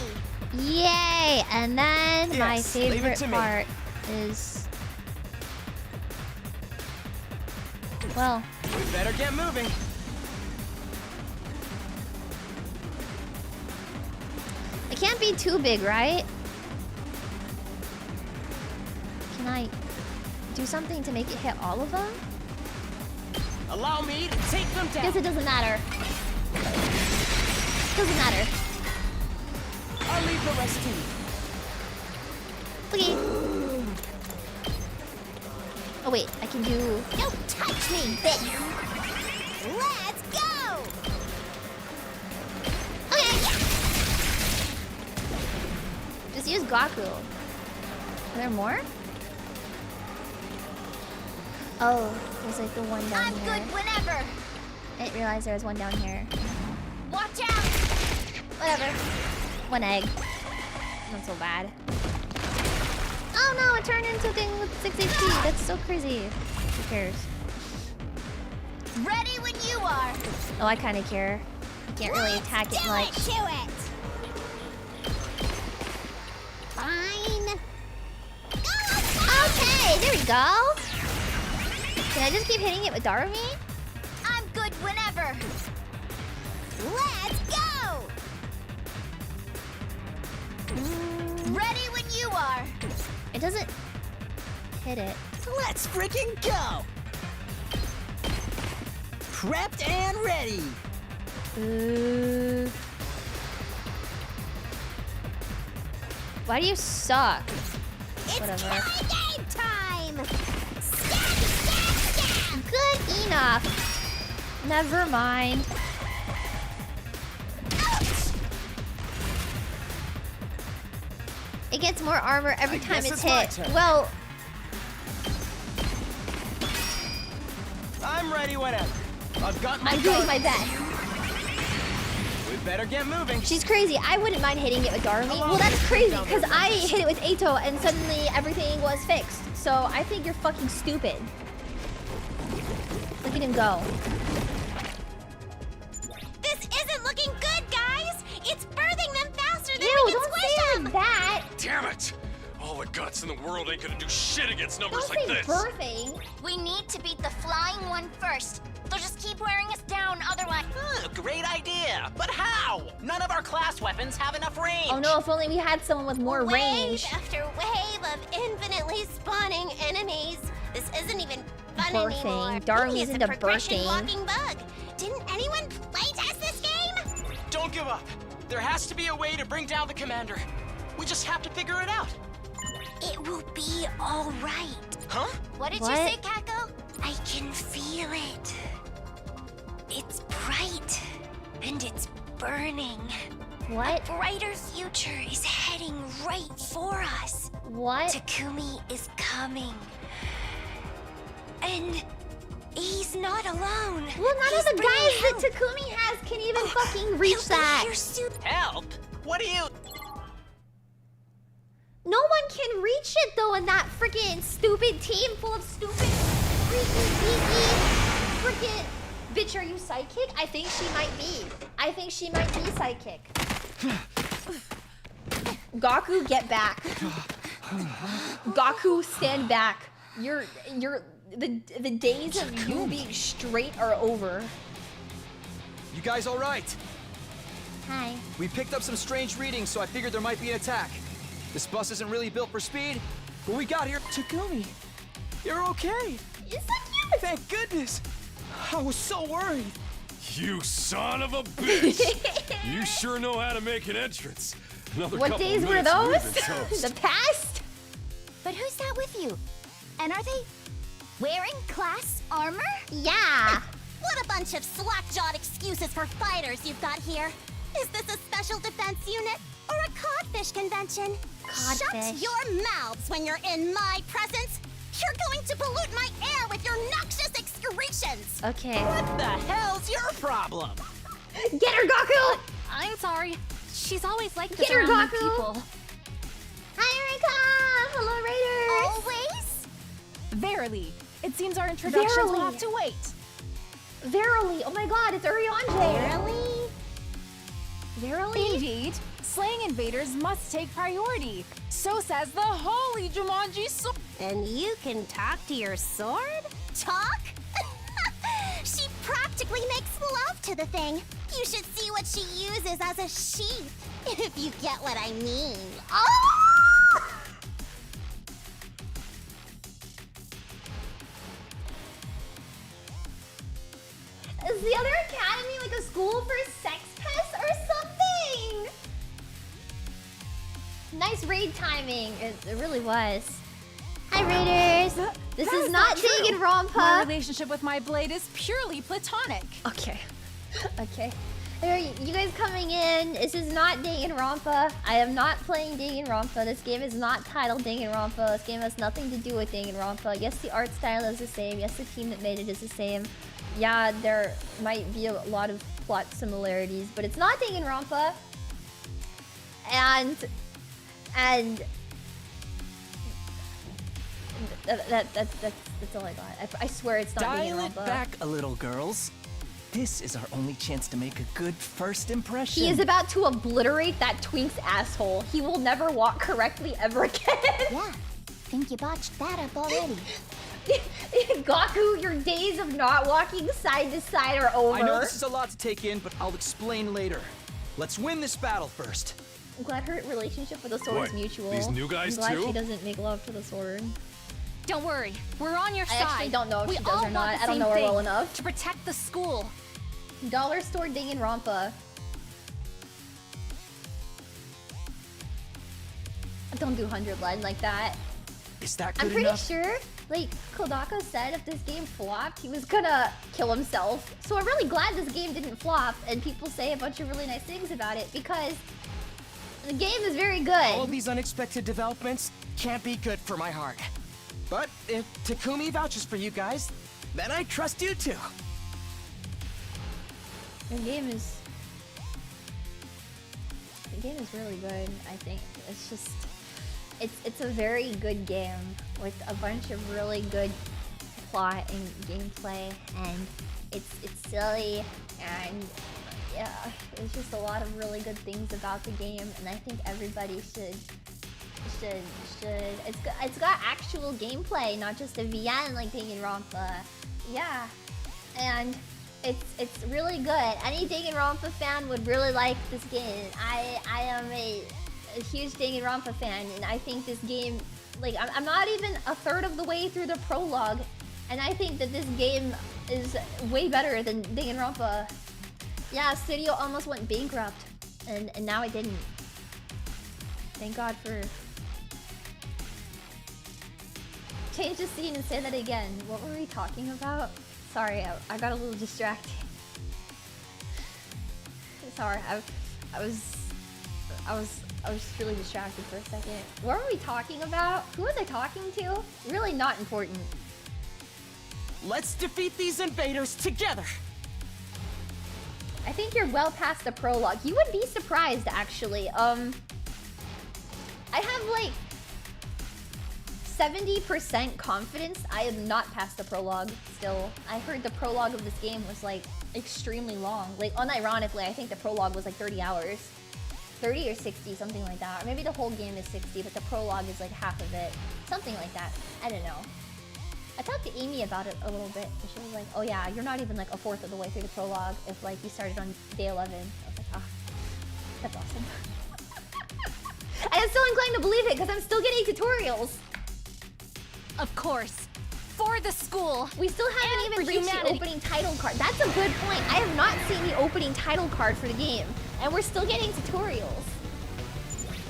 Yay! And then my Yes, leave it favorite to me. part is. Well. We better get moving. It can't be too big, right? Can I do something to make it hit all of them? Allow me to take them down. Guess it doesn't matter. Doesn't matter. I'll leave the rest to you. Okay. Oh wait, I can do. Don't touch me, bitch. Let's go. Okay. Just use Gaku. Are there more? Oh, there's like the one down here. I'm good whenever. I didn't realize there was one down here. Watch out. Whatever. One egg. Not so bad. Oh no, it turned into a thing with 6 HP. That's so crazy. Who cares? Ready when you are. Oh, I kind of care. I can't really attack it much. Do it. Fine. Okay, there we go. Can I just keep hitting it with Darumi? I'm good whenever. Let's go. Ready when you are. It doesn't hit it. Let's freaking go! Prepped and ready! Why do you suck? It's Whatever. killing game time. Good enough. Never mind. It gets more armor every time it's hit. Well, I'm ready whenever. I've got my I'm doing guard. my best. We better get moving. She's crazy. I wouldn't mind hitting it with Darumi. Well, that's crazy because I hit it with Eito and suddenly everything was fixed. So I think you're fucking stupid. Look at him go. This isn't looking good, guys. It's birthing them faster than Ew, we can don't squish say them. that. Damn it! All the guts in the world ain't gonna do shit against numbers Don't like say this. birthing. We need to beat the flying one first. They'll just keep wearing us down otherwise. Great idea! But how? None of our class weapons have enough range! Oh no, if only we had someone with more range. Wave after wave of infinitely spawning enemies. This isn't even fun Birthing. anymore. Darwin's It's a into progression birthing. walking bug. Didn't anyone playtest this game? Don't give up. There has to be a way to bring down the commander. We just have to figure it out. It will be all right. Huh? What did you say, Kako? I can feel it. It's bright and it's burning. What? A brighter future is heading right for us. What? Takumi is coming. And he's not alone. Well, none of the guys that Takumi has can even fucking reach that. Help? What do you... No one can reach it though in that freaking stupid team full of stupid freaking bitch, are you sidekick? I think she might be. I think she might be sidekick. Gaku, get back. Gaku, stand back. The days of you being straight are over. You guys all right? Hi. We picked up some strange readings, so I figured there might be an attack. This bus isn't really built for speed, but we got here. Takumi, you're okay. It's so cute. Thank goodness. I was so worried. You son of a bitch! You sure know how to make an entrance. Another What couple days were minutes and those? we've been toast. The past? But who's that with you? And are they wearing class armor? Yeah. What a bunch of slack-jawed excuses for fighters you've got here. Is this a special defense unit or a codfish convention? Shut Codfish. your mouths when you're in my presence. You're going to pollute my air with your noxious excretions. Okay. What the hell's your problem? Get her, Gaku! I'm sorry. She's always like this Get her, around new Gaku! people. Hi, Erika! Hello, Raiders! Always? Verily, it seems our introductions will Verily. have to wait. Verily! Oh my god, it's Urianje! Really? Verily? Indeed, slaying invaders must take priority. So says the holy Jumanji sword. And you can talk to your sword? Talk? She practically makes love to the thing. You should see what she uses as a sheath, if you get what I mean. Oh! Is the other academy like a school for sex pests or something? Nice raid timing. It really was. Hi, Raiders. This is not true. My Danganronpa. relationship with my blade is purely platonic. Okay. Okay. You guys coming in, this is not Danganronpa. I am not playing Danganronpa. This game is not titled Danganronpa. This game has nothing to do with Danganronpa. Yes, the art style is the same. Yes, the team that made it is the same. Yeah, there might be a lot of plot similarities, but it's not Danganronpa. And that's all I got. I swear it's not Dial Danganronpa. it back a little, girls. This is our only chance to make a good first impression. He is about to obliterate that twink's asshole. He will never walk correctly ever again. Yeah, think you botched that up already. Gaku, your days of not walking side to side are over. I know this is a lot to take in, but I'll explain later. Let's win this battle first. I'm glad her relationship with the sword What, is mutual. these new guys I'm glad too? she doesn't make love to the sword. Don't worry, we're on your I side. actually don't know if we she does all or want not. the I don't same know her thing, well enough. to protect the school. Dollar store Danganronpa. Don't do 100 line like that. Is that good I'm pretty enough? sure, like, Kodaka said if this game flopped, he was gonna kill himself. So I'm really glad this game didn't flop, and people say a bunch of really nice things about it, because the game is very good. All of these unexpected developments can't be good for my heart. But if Takumi vouches for you guys, then I trust you too. The game is really good, I think. It's just it's a very good game with a bunch of really good plot and gameplay, and it's silly, and yeah, there's just a lot of really good things about the game, and I think everybody should it's got actual gameplay, not just a VN like Danganronpa. Yeah. And it's really good. Any Danganronpa fan would really like this game. I am a huge Danganronpa fan, and I think this game, like, I'm not even a third of the way through the prologue, and I think that this game is way better than Danganronpa. Yeah, Studio almost went bankrupt, and now it didn't. Thank God for... Change the scene and say that again. What were we talking about? Sorry, I got a little distracted. Sorry, I was really distracted for a second. What were we talking about? Who was I talking to? Really not important. Let's defeat these invaders together. I think you're well past the prologue. You would be surprised, actually. I have like 70% confidence I am not past the prologue still. I heard the prologue of this game was like extremely long. Like, unironically, I think the prologue was like 30 hours. 30 or 60, something like that. Or maybe the whole game is 60, but the prologue is like half of it. Something like that. I don't know. I talked to Amy about it a little bit, and she was like, oh yeah, you're not even like a fourth of the way through the prologue if like you started on day 11. I was like, ah, that's awesome. I am still inclined to believe it because I'm still getting tutorials. Of course. For the school. We still haven't even reached humanity. the opening title card. That's a good point. I have not seen the opening title card for the game, and we're still getting tutorials.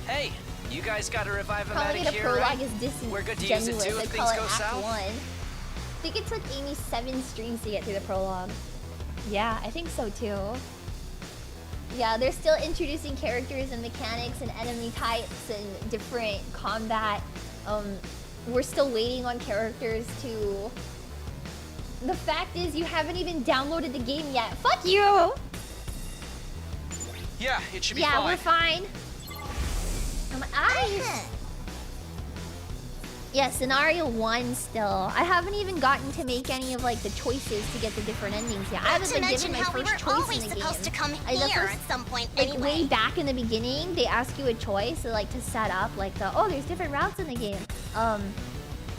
Hey, you guys got a revive Calling it a here, prologue right? is disingenuous. We're good to use it too I if call things it go Act south. 1. I think it took Amy 7 streams to get through the prologue. Yeah, I think so too. Yeah, they're still introducing characters and mechanics and enemy types and different combat. We're still waiting on characters to... The fact is, you haven't even downloaded the game yet. Fuck you! Yeah, it should be Yeah, fine. we're fine. Yeah, scenario 1 still. I haven't even gotten to make any of like the choices to get the different endings yet. I haven't been given my first choice in the game. To come The here first- at some point Like anyway. way back in the beginning, they ask you a choice like to set up like the there's different routes in the game.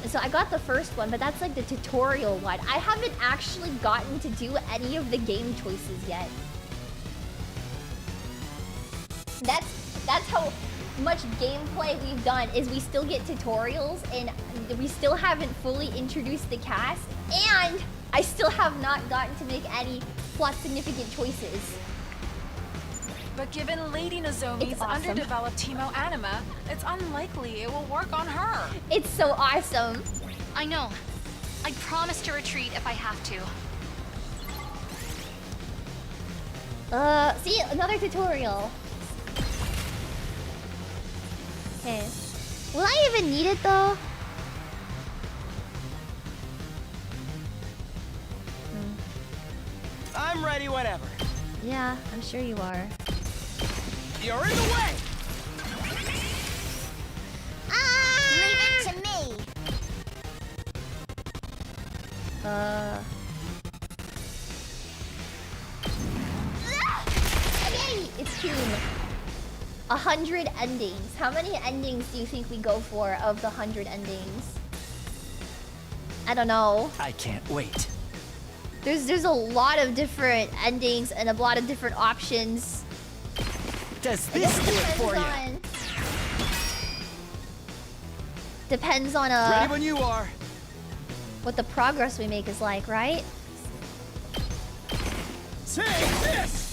So I got the first one, but that's like the tutorial one. I haven't actually gotten to do any of the game choices yet. That's how much gameplay we've done, is we still get tutorials and we still haven't fully introduced the cast, and I still have not gotten to make any plot significant choices. But given Lady Nozomi's It's awesome. underdeveloped hemoanima, it's unlikely it will work on her. It's so awesome. I know. I promise to retreat if I have to. See, another tutorial. Okay. Will I even need it though? I'm ready whenever. Yeah, I'm sure you are. You're in the way! Leave it to me. Yay! It's Toon. 100 endings. How many endings do you think we go for of the 100 endings? I don't know. I can't wait. There's a lot of different endings and a lot of different options. Does this do it for you? Depends on Ready when you are. what the progress we make is like, right? Take this!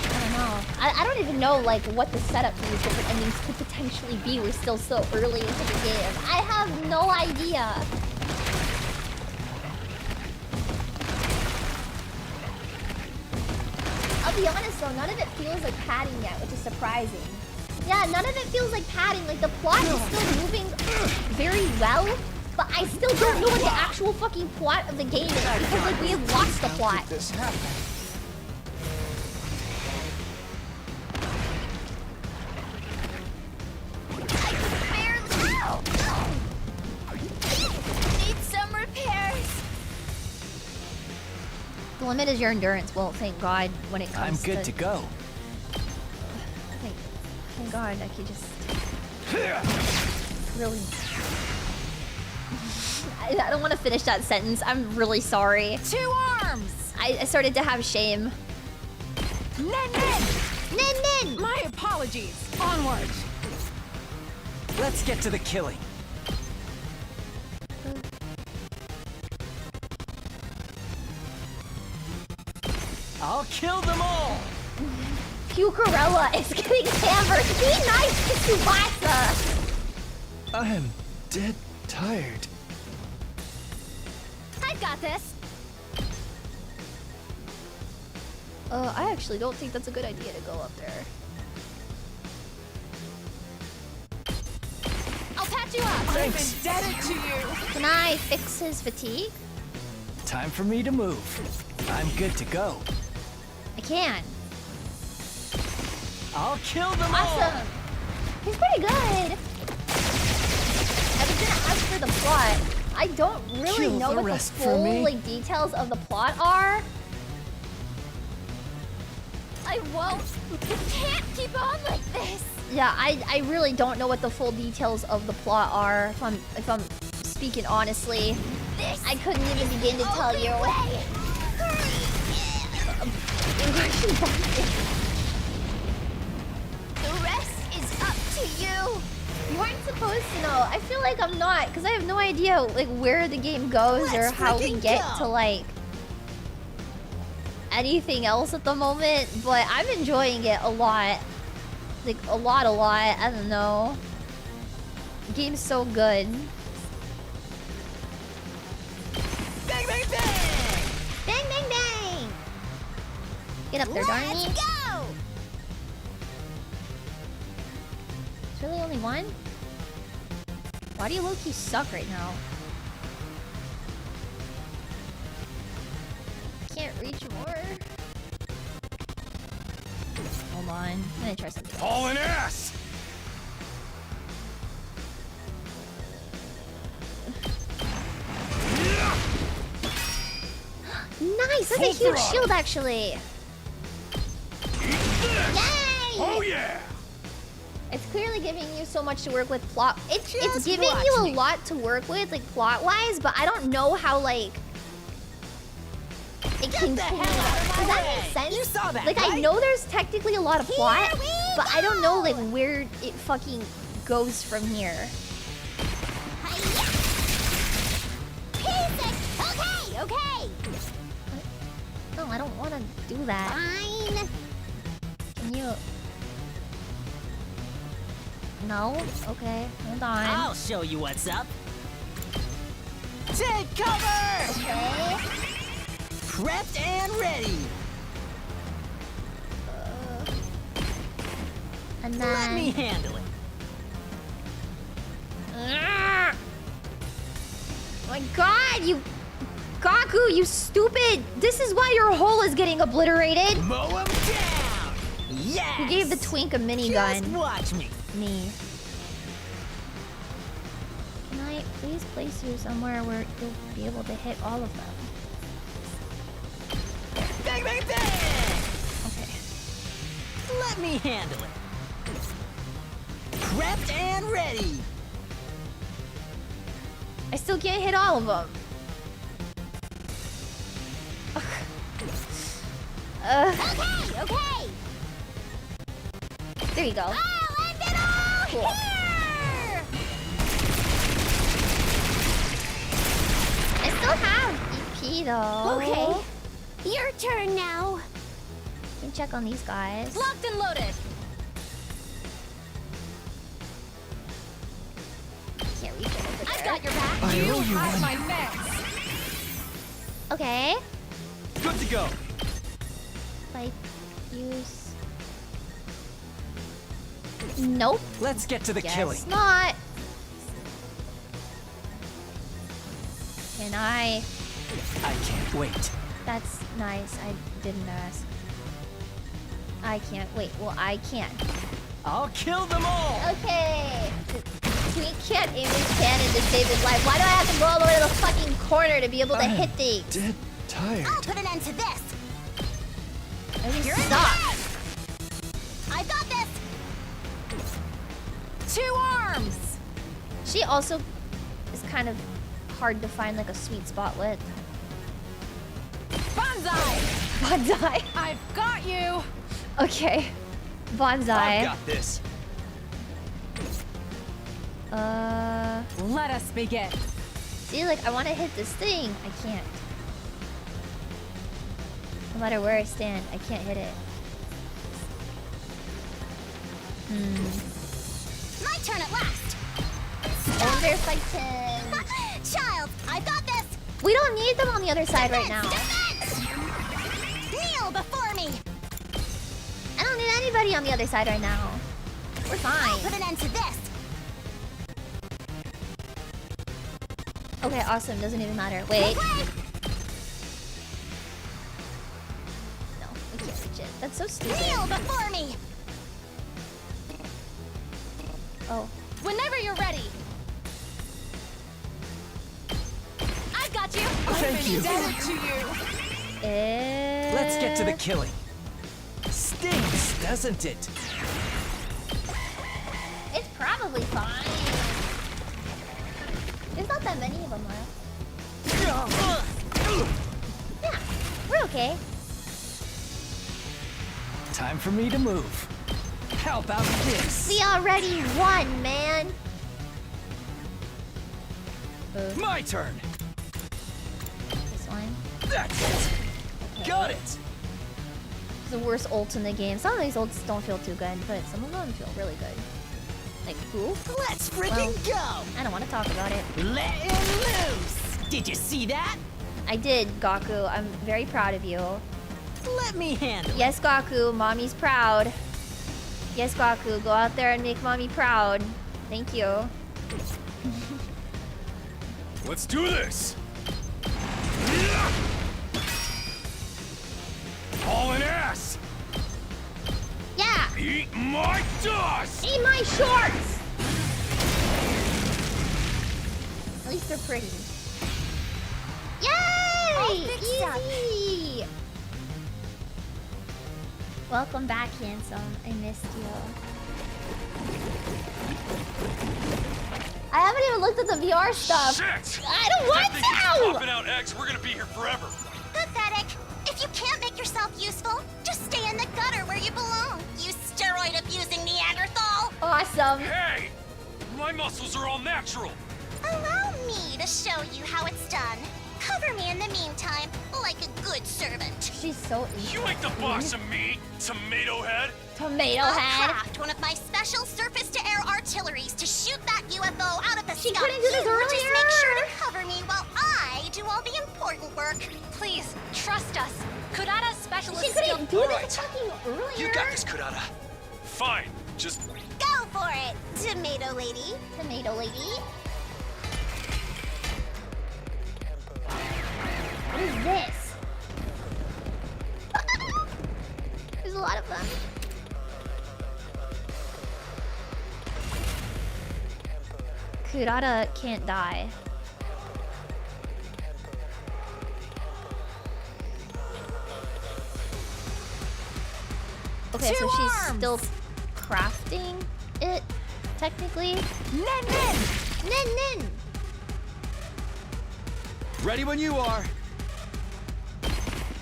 I don't know. I don't even know like what the setup for these different endings could potentially be. We're still so early into the game. I have no idea. I'll be honest though, none of it feels like padding yet, which is surprising. Yeah, none of it feels like padding. Like the plot is still moving very well, but I still don't know what the actual fucking plot of the game is because like we have lost the plot. This happened. Need some repairs. The limit is your endurance. Well, thank God when it I'm comes to... good to go. Thank God I could just... Really... I don't want to finish that sentence. I'm really sorry. 2 arms! I started to have shame. Nen Nen! Nen Nen! My apologies. Onward. Let's get to the killing. I'll kill them all! Fujikura is getting hammered. Be nice to Subasa! I'm dead tired. I've got this. I actually don't think that's a good idea to go up there. I'll patch you up. I'm indebted to you. Can I fix his fatigue? Time for me to move. I'm good to go. I can. I'll kill them all! Awesome! He's pretty good. I was gonna ask for the plot. I don't really Kill know the what the rest for full me. like details of the plot are. I won't. You can't keep on like this. Yeah, I really don't know what the full details of the plot are. If I'm speaking honestly, I couldn't even begin to tell you. to you! You aren't supposed to know. I feel like I'm not, because I have no idea like where the game goes or how we get to like anything else at the moment, but I'm enjoying it a lot. Like a lot. I don't know. The game's so good. Bang, bang, bang! Bang, bang, bang! Get up there, Darnie. Let's go! It's really only one? Why do you low-key suck right now? Can't reach more. Hold on. I'm gonna try something. Hauling ass! Nice! That's a huge shield, actually. Yay! Oh yeah! It's clearly giving you so much to work with plot. It's giving you a lot to work with, like plot-wise, but I don't know how like it can. Does that make sense? You saw that, like right? I know there's technically a lot of plot, but I don't know like where it fucking goes from here. Okay. No, I don't want to do that. Fine. Can you? No? Okay, hold on. I'll show you what's up. Take cover! Okay. Prepped and ready. And then... Let me handle it. Oh my god, you... Gaku, you stupid! This is why your hole is getting obliterated! Mow him down! Yes! Who gave the twink a minigun? Just watch me. Me. Can I please place you somewhere where you'll be able to hit all of them? Bang, bang, bang! Okay. Let me handle it. Prepped and ready. I still can't hit all of them. Okay. There you go. I'll end it all Cool. here! I still have EP though. Okay. Your turn now. Can check on these guys. Locked and loaded. Can't reach it over there. I've got your back. I You owe you have one. my thanks. Okay. Good to go. Like, use... Nope. Let's get to the Guess killing. not. Can I? I can't wait. That's nice. I didn't ask. I can't wait. Well, I can. I'll kill them all. Okay. Twink can't aim his cannon to save his life. Why do I have to go all the way to the fucking corner to be able to hit things? Dead tired. I'll put an end to this. You're suck. I've got this. 2 arms. She also is kind of hard to find like a sweet spot with. Bonsai. Bonsai. I've got you. Okay. Bonsai. I've got this. Let us begin. See, like, I want to hit this thing. I can't. No matter where I stand, I can't hit it. My turn at last. Ember fighting. Child, I've got this. We don't need them on the other side right now. Defense! Kneel before me. I don't need anybody on the other side right now. We're I'll fine. put an end to this. Okay, awesome. Doesn't even matter. Wait. No, we can't reach it. That's so stupid. Kneel before me. Oh. Whenever you're ready. I've got you. Thank you. Indebted to you. Let's get to the killing. Stings, doesn't it? It's probably fine. There's not that many of them left. Yeah, we're okay. Time for me to move. How about this? We already won, man. My turn. This one. That's it. Okay. Got it. It's the worst ult in the game. Some of these ults don't feel too good, but some of them feel really good. Like who? Let's freaking go. I don't want to talk about it. Let him loose. Did you see that? I did, Gaku. I'm very proud of you. Let me handle it. Yes, Gaku. Mommy's proud. Yes, Gaku. Go out there and make mommy proud. Thank you. Let's do this. Hauling ass. Yeah. Eat my dust. Eat my shorts. At least they're pretty. Yay! Easy. Welcome back, handsome. I missed you. I haven't even looked at the VR stuff. Shit! I don't want to! Popping out eggs, we're gonna be here forever. Pathetic. If you can't make yourself useful, just stay in the gutter where you belong. You steroid-abusing Neanderthal. Awesome. Hey! My muscles are all natural. Allow me to show you how it's done. Cover me in the meantime, like a good servant. She's so easy. You ain't the boss of me, tomato head. Tomato I'll head. craft one of my special surface-to-air artilleries to shoot that UFO out of the sky. She couldn't do this earlier. Just make sure to cover me while I do all the important work. Please, trust us. Kurata's specialist She couldn't do Alright. this fucking earlier. You got this, Kurata. Fine, just Go for it, tomato lady. Tomato lady. What is this? There's a lot of them. Kurata can't die. Okay, so she's still crafting it, technically. Nen nen. Nen nen. Ready when you are.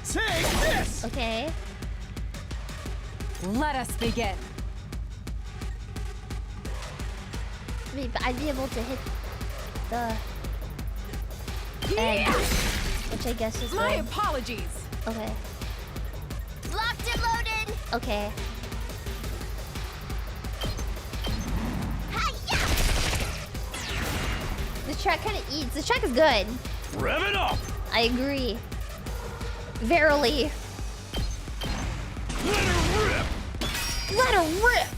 Take this! Okay. Let us begin. Wait, but I'd be able to hit the egg, which I guess is My good. apologies. Okay. Locked and loaded. Okay. Hi-ya! This track kind of eats. This track is good. rev it up. I agree. Verily. Let her rip. Let her rip.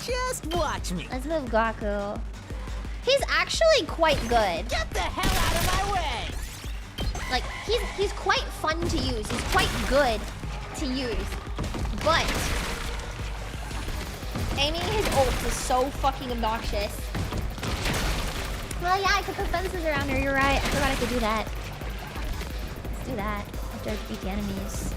Just watch me. Let's move Gaku. He's actually quite good. Get the hell out of my way. Like, he's quite fun to use. He's quite good to use. But aiming his ult is so fucking obnoxious. Well, yeah, I could put fences around her. You're right. I forgot I could do that. Let's do that after I beat the enemies.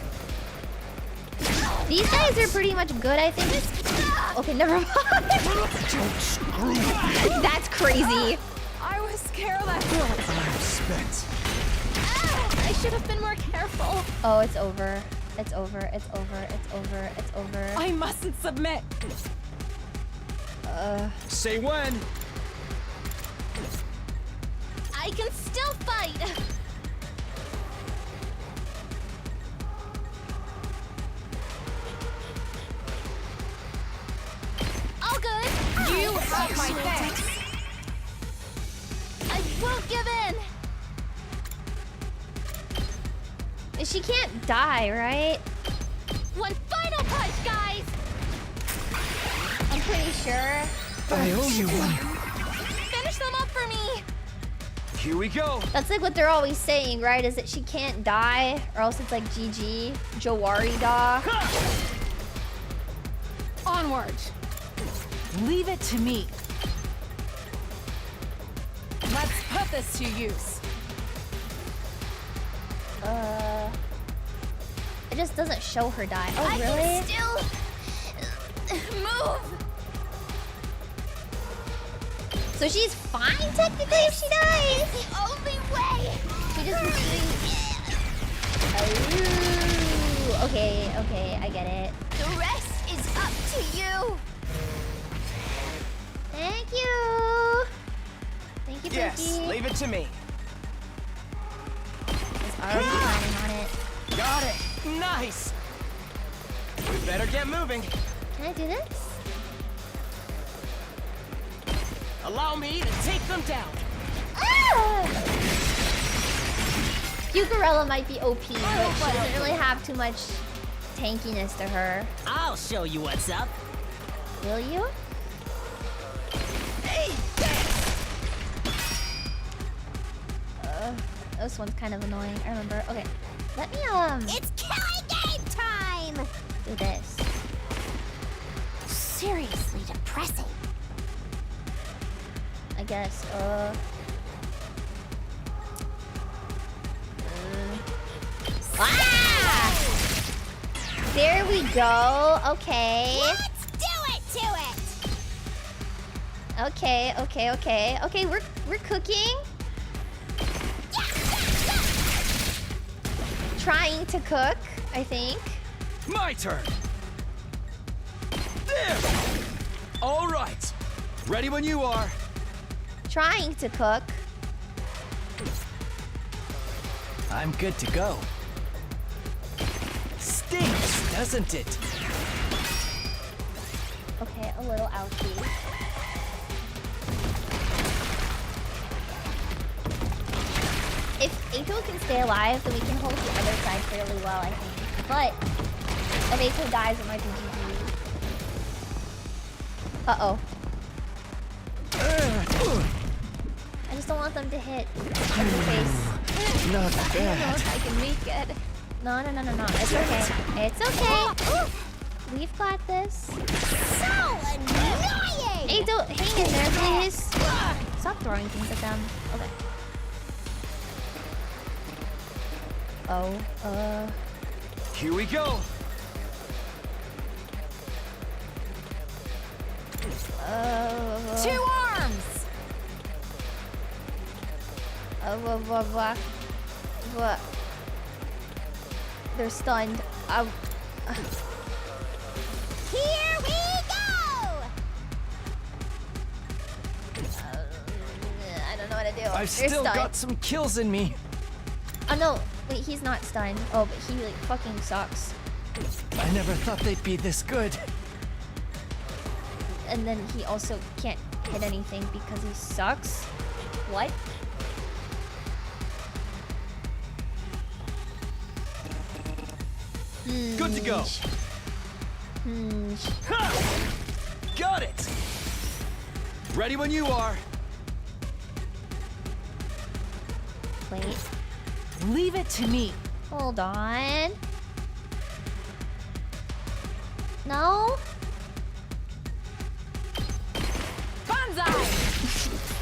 These guys are pretty much good, I think. Okay, never mind. Don't screw with me. That's crazy. I was careless. I'm spent. I should have been more careful. Oh, it's over. It's over. It's over. It's over. It's over. I mustn't submit. Say when. I can still fight. All good. You have my thanks. I won't give in. She can't die, right? One final punch, guys. I'm pretty sure. I owe you one. Finish them up for me. Here we go. That's like what they're always saying, right? Is that she can't die, or else it's like GG. Jawari da. Onward. Leave it to me. Let's put this to use. It just doesn't show her die. Oh, I really? can still move. So she's fine technically if she dies. It's the only way. She just retreats. Okay, I get it. The rest is up to you. Thank you. Thank you, Yes, Pookie. leave it to me. He's already planning on it. Got it. Nice. We better get moving. Can I do this? Allow me to take them down. Ah! Fujikura might be OP, but she doesn't really have too much tankiness to her. I'll show you what's up. Will you? Hey, This one's kind of annoying. I remember. Okay, let me It's killing game time! do this. Seriously depressing. I guess. Ah! There we go. Okay. Let's do it to it! Okay, we're cooking. Trying to cook, I think. My turn. There. All right. Ready when you are. Trying to cook. I'm good to go. Stinks, doesn't it? Okay, a little ouchie. If Eito can stay alive, then we can hold the other side fairly well, I think. But if Eito dies, it might be GG. Uh-oh. I just don't want them to hit the face. Not I don't know if I can make it. No. It's okay. It's okay. We've got this. So annoying! Eito, hang in there, please. Stop throwing things at them. Okay. Oh, Here we go. Two arms! What? They're stunned. Here we go! I don't know what to do. I've They're still stunned. got some kills in me. Oh no, wait, he's not stunned. Oh, but he like fucking sucks. I never thought they'd be this good. And then he also can't hit anything because he sucks. What? Good to go. Ha! Got it. Ready when you are. Wait. Leave it to me. Hold on. No? Banzai!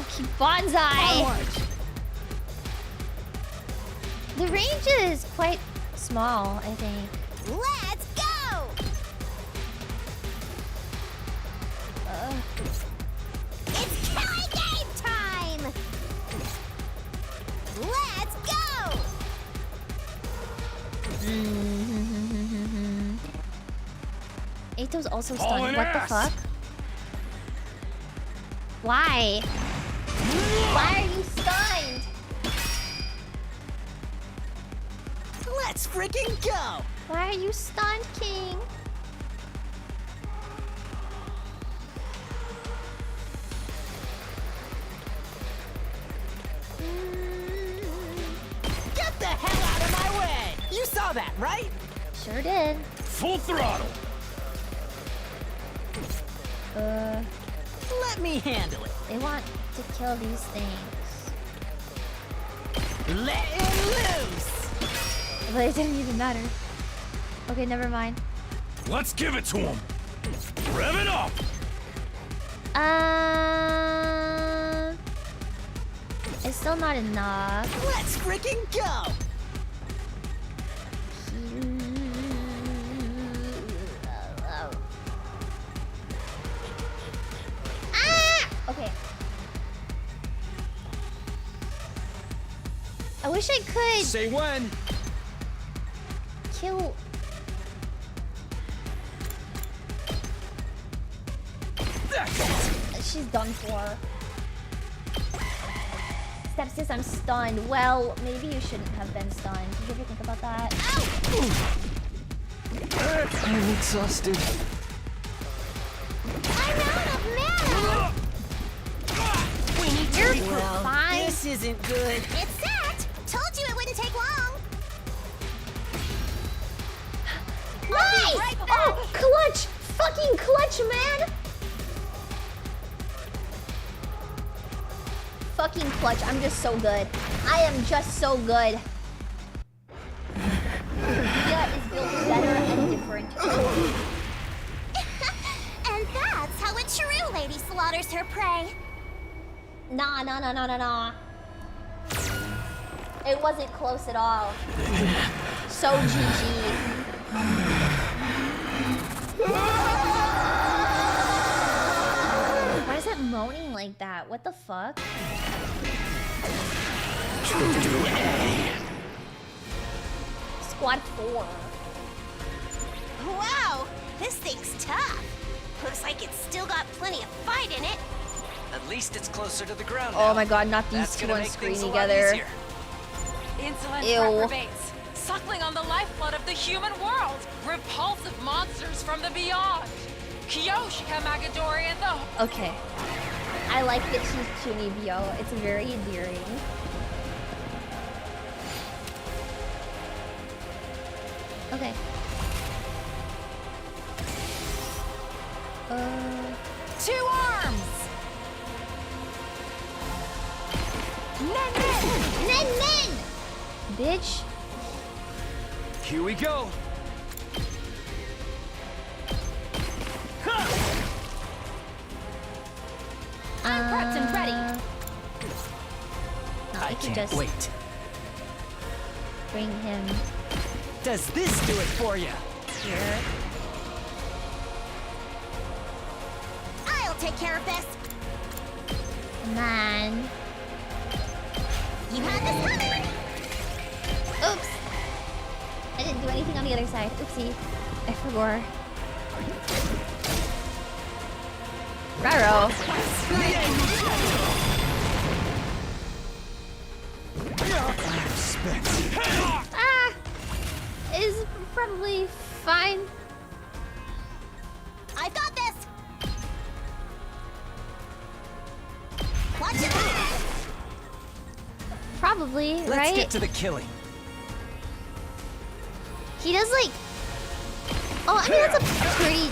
Okay, bonsai! The range is quite small, I think. Let's go! It's killing game time! Let's go! Eito's also Haul stunned. an What the ass. fuck? Why? Why are you stunned? Let's freaking go! Why are you stunned, King? Get the hell out of my way! You saw that, right? Sure did. Full throttle. Let me handle it. They want to kill these things. Let him loose! But it didn't even matter. Okay, never mind. Let's give it to him. Rev it up. It's still not enough. Let's freaking go! Okay. I wish I could Say when. kill she's done for. Stepsis, I'm stunned. Well, maybe you shouldn't have been stunned. Did you ever think about that? I'm exhausted. I'm out of mana! We need to You're well, fine. this isn't good. It's set! Told you it wouldn't take long! Nice! Right back. Oh, clutch! Fucking clutch, man! Fucking clutch. I'm just so good. I am just so good. Mia is built better and different. And that's how a true lady slaughters her prey. Nah. It wasn't close at all. So GG. Why is it moaning like that? What the fuck? Squad 4. Wow, this thing's tough. Looks like it's still got plenty of fight in it. At least it's closer to the ground Oh now. my god, not these That's two gonna on make screen things a lot together. easier. Insolent Ew. reprobates, suckling on the lifeblood of the human world. Repulsive monsters from the beyond. Kyoshika Magadori and the... Okay. I like that she's Chunibyo. It's very endearing. Okay. Two arms! Nen! Bitch. Here we go. I'm prepped and ready. No, I can can't just wait. bring him Does this do it for you? here. I'll take care of this. Man. You had this coming. Oops. I didn't do anything on the other side. Oopsie. I forgot. Raro. Ah! Is probably fine. I've got this. Watch it. Probably, Let's right? get to the killing. He does like... Oh, I mean, that's a pretty...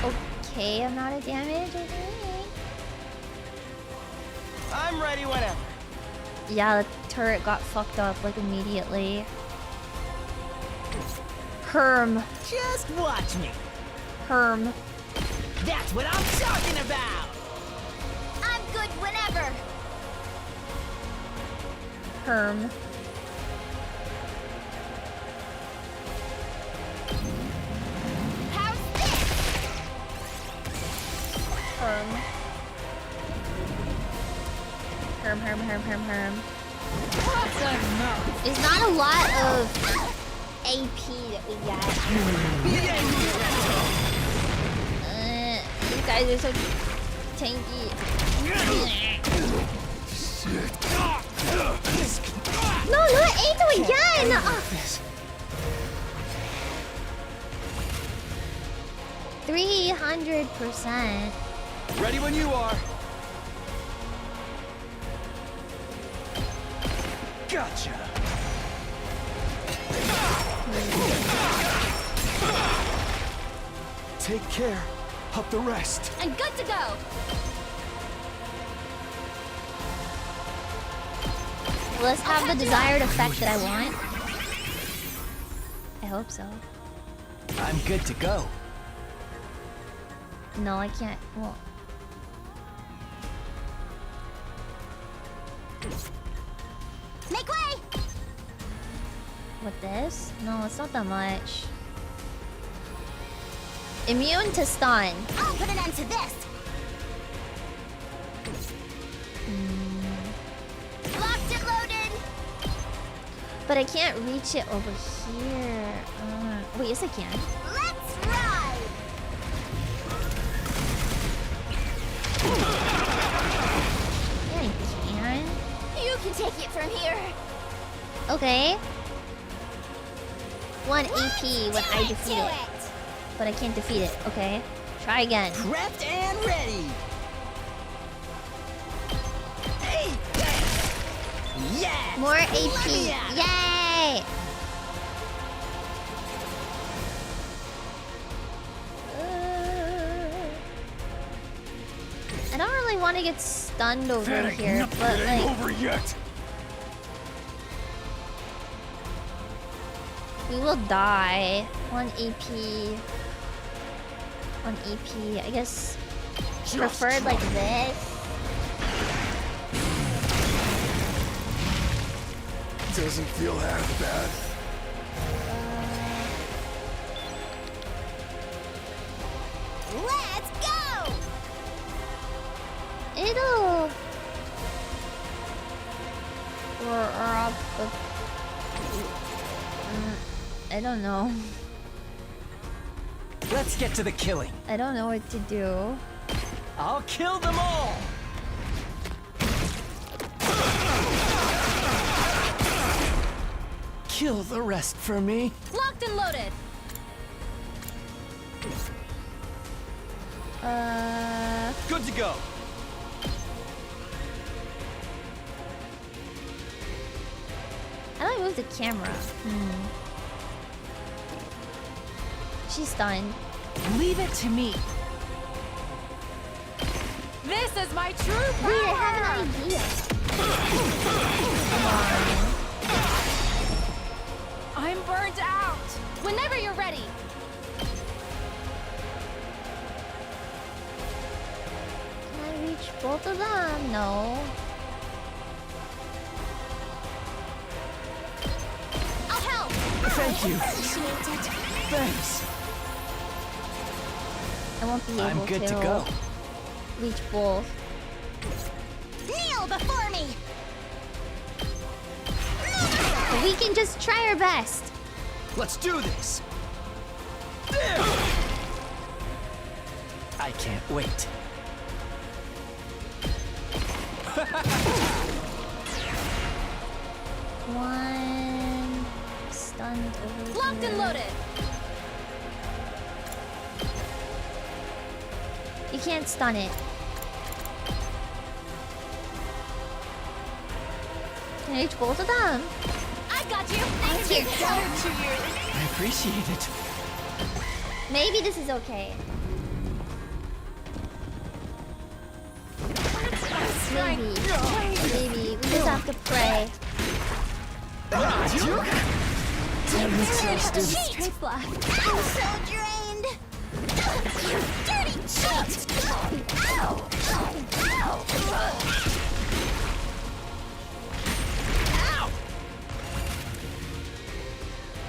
okay amount of damage, I think. I'm ready whenever. Yeah, the turret got fucked up like immediately. Herm. Just watch me. Herm. That's what I'm talking about. I'm good whenever. Herm. How's this? Herm. It's not a lot of AP that we get. You guys are so tanky. No, not Aito again! 300%. Ready when you are. Gotcha. Take care of the rest. I'm good to go. Will this have the desired effect that I want? I hope so. I'm good to go. No, I can't. Well, Make way. with this? No, it's not that much. Immune to stun. I'll put an end to this. Locked and loaded. But I can't reach it over here. Wait, yes I can. Let's ride. can take it from here. Okay. 1 AP when I defeat it. But I can't defeat it. Okay. Try again. Prepped and ready. Hey! Yes! More AP. Yay! I don't really want to get stunned over here, but like. Over yet. We will die. 1 AP. 1 AP. I guess preferred like this. Doesn't feel half bad. Let's go! It'll. I don't know. Let's get to the killing. I don't know what to do. I'll kill them all. Kill the rest for me. Locked and loaded. Good to go. How do I move the camera? She's stunned. Leave it to me. This is my true power! Wait, I have an idea. I'm burnt out! Whenever you're ready. Can I reach both of them? No. I'll help! Thank you. Appreciate it. Thanks. I won't be able I'm good to go. Reach both. Kneel before me! But we can just try our best. Let's do this. I can't wait. One stunned over. Locked and loaded. You can't stun it. Can I reach both of them? I got you! Thank you. I appreciate it. Maybe this is okay. Maybe. Maybe. We just have to pray. I'm exhausted. Cheat! I'm so drained! You dirty cheat! Ow! Ow! Ow!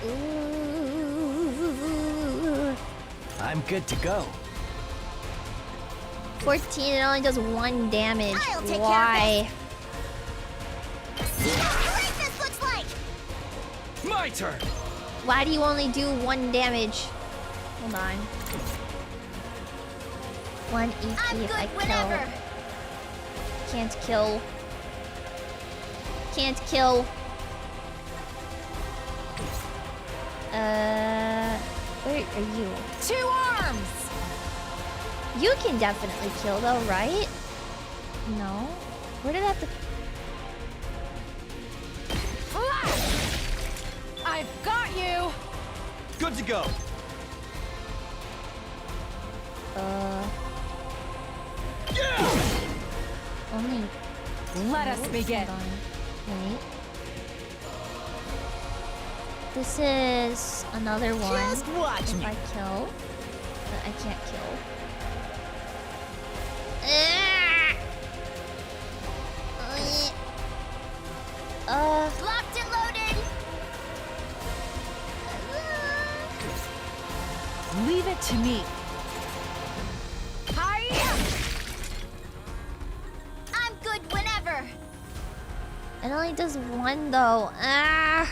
Ooh. I'm good to go. 14, it only does 1 damage. I'll take Why? See how great this looks like! My turn. Why do you only do 1 damage? Hold on. 1 EP I'm if good I kill. whenever. Can't kill. Can't kill. Where are you? 2 arms. You can definitely kill though, right? No? Where did I have to... I've got you! Good to go. Only... Let us begin. Hold on. Wait. This is another one. Just watch if me. I kill. But I can't kill. Locked and loaded! Leave it to me. I'm good whenever! It only does 1 though. I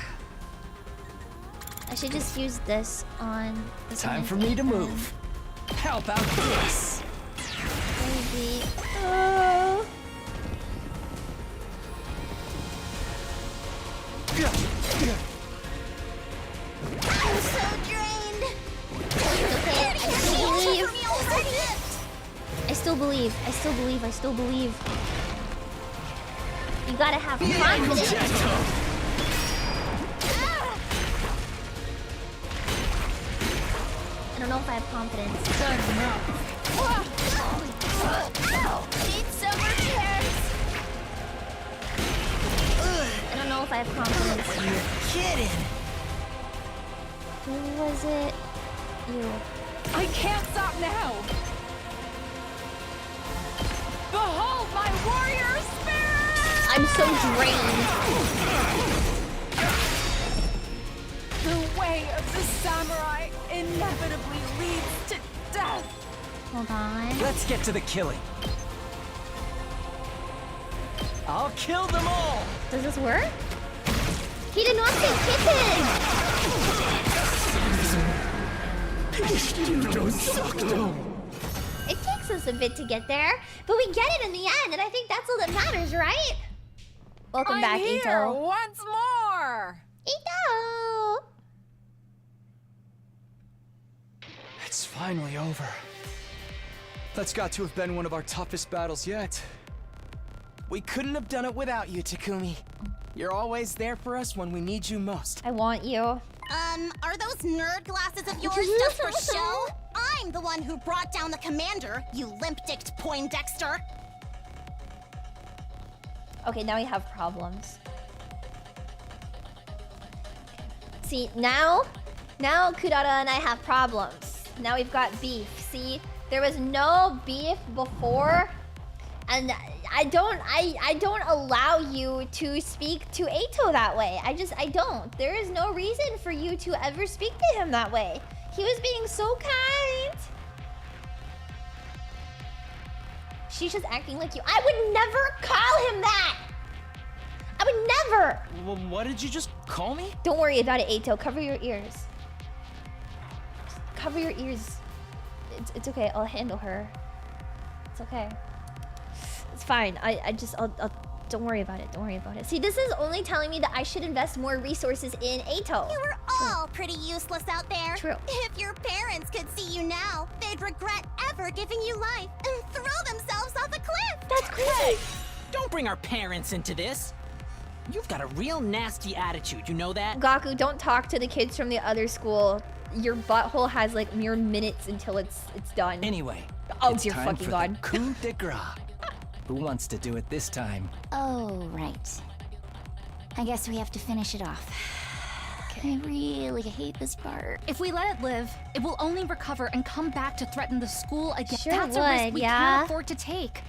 should just use this on... This Time one for me to and move. How about this? Maybe... I'm so drained. Okay, I still believe. I still believe. I still believe. You gotta have confidence. I don't know if I have confidence. Need summer chairs. I don't know if I have confidence. You're kidding. Who was it? You. I can't stop now. Behold my warrior spirit! I'm so drained. The way of the samurai inevitably leads to death. Hold on. Let's get to the killing. I'll kill them all. Does this work? He did not say kitten! It takes us a bit to get there, but we get it in the end, and I think that's all that matters, right? Welcome back, here Ito. once more. Ito! It's finally over. That's got to have been one of our toughest battles yet. We couldn't have done it without you, Takumi. You're always there for us when we need you most. I want you. Are those nerd glasses of yours just for show? I'm the one who brought down the commander, you limp-dicked Poindexter. Okay, now we have problems. See, now Kurara and I have problems. Now we've got beef. See, there was no beef before, and I don't allow you to speak to Eito that way. I don't. There is no reason for you to ever speak to him that way. He was being so kind. She's just acting like you. I would never call him that. I would never. Well, what did you just call me? Don't worry about it, Eito. Cover your ears. Just cover your ears. It's okay. I'll handle her. It's okay. It's fine. I'll don't worry about it. Don't worry about it. See, this is only telling me that I should invest more resources in Eito. You were all pretty useless out there. True. If your parents could see you now, they'd regret ever giving you life and throw themselves off a cliff. That's crazy. Hey, don't bring our parents into this. You've got a real nasty attitude, you know that? Gaku, don't talk to the kids from the other school. Your butthole has like mere minutes until it's done. Anyway, oh it's dear time fucking for god. the coup de grace. Who wants to do it this time? Oh, right. I guess we have to finish it off. I really hate this part. If we let it live, it will only recover and come back to threaten the school again. Sure That's a risk would, we yeah. can't afford to take.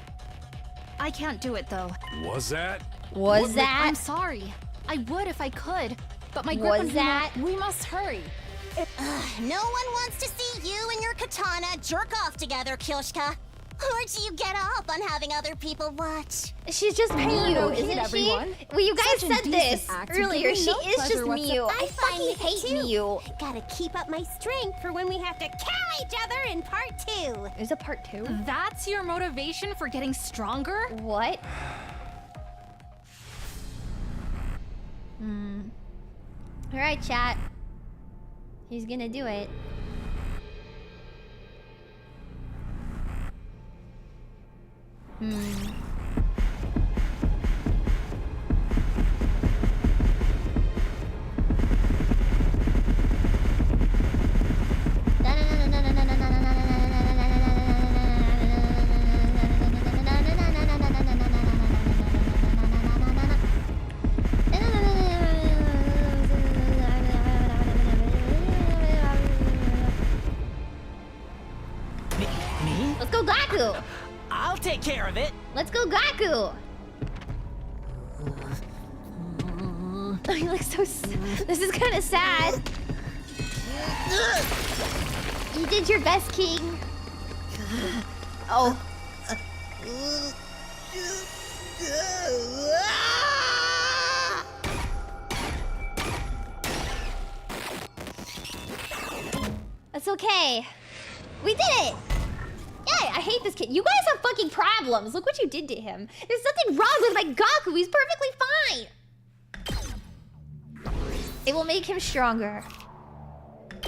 I can't do it though. Was that? Was that? I'm sorry. I would if I could, but my grip Was on Hina, that? We must hurry. No one wants to see you and your katana jerk off together, Kyoshika. Or do you get off on having other people watch? She's just Miyu, isn't she? Well, you guys Such said indecent this act of earlier. giving She no is just pleasure Miyu. whatsoever. I fucking hate Miyu. Gotta keep up my strength for when we have to kill each other in part 2. There's a part 2? That's your motivation for getting stronger? What? Alright, chat. He's gonna do it. Me? Let's go Gaku! I'll take care of it. Let's go Gaku! You look so this is kind of sad. You did your best, King. Oh. That's okay. We did it! Yeah, I hate this kid. You guys have fucking problems. Look what you did to him. There's nothing wrong with my Gaku. He's perfectly fine. It will make him stronger.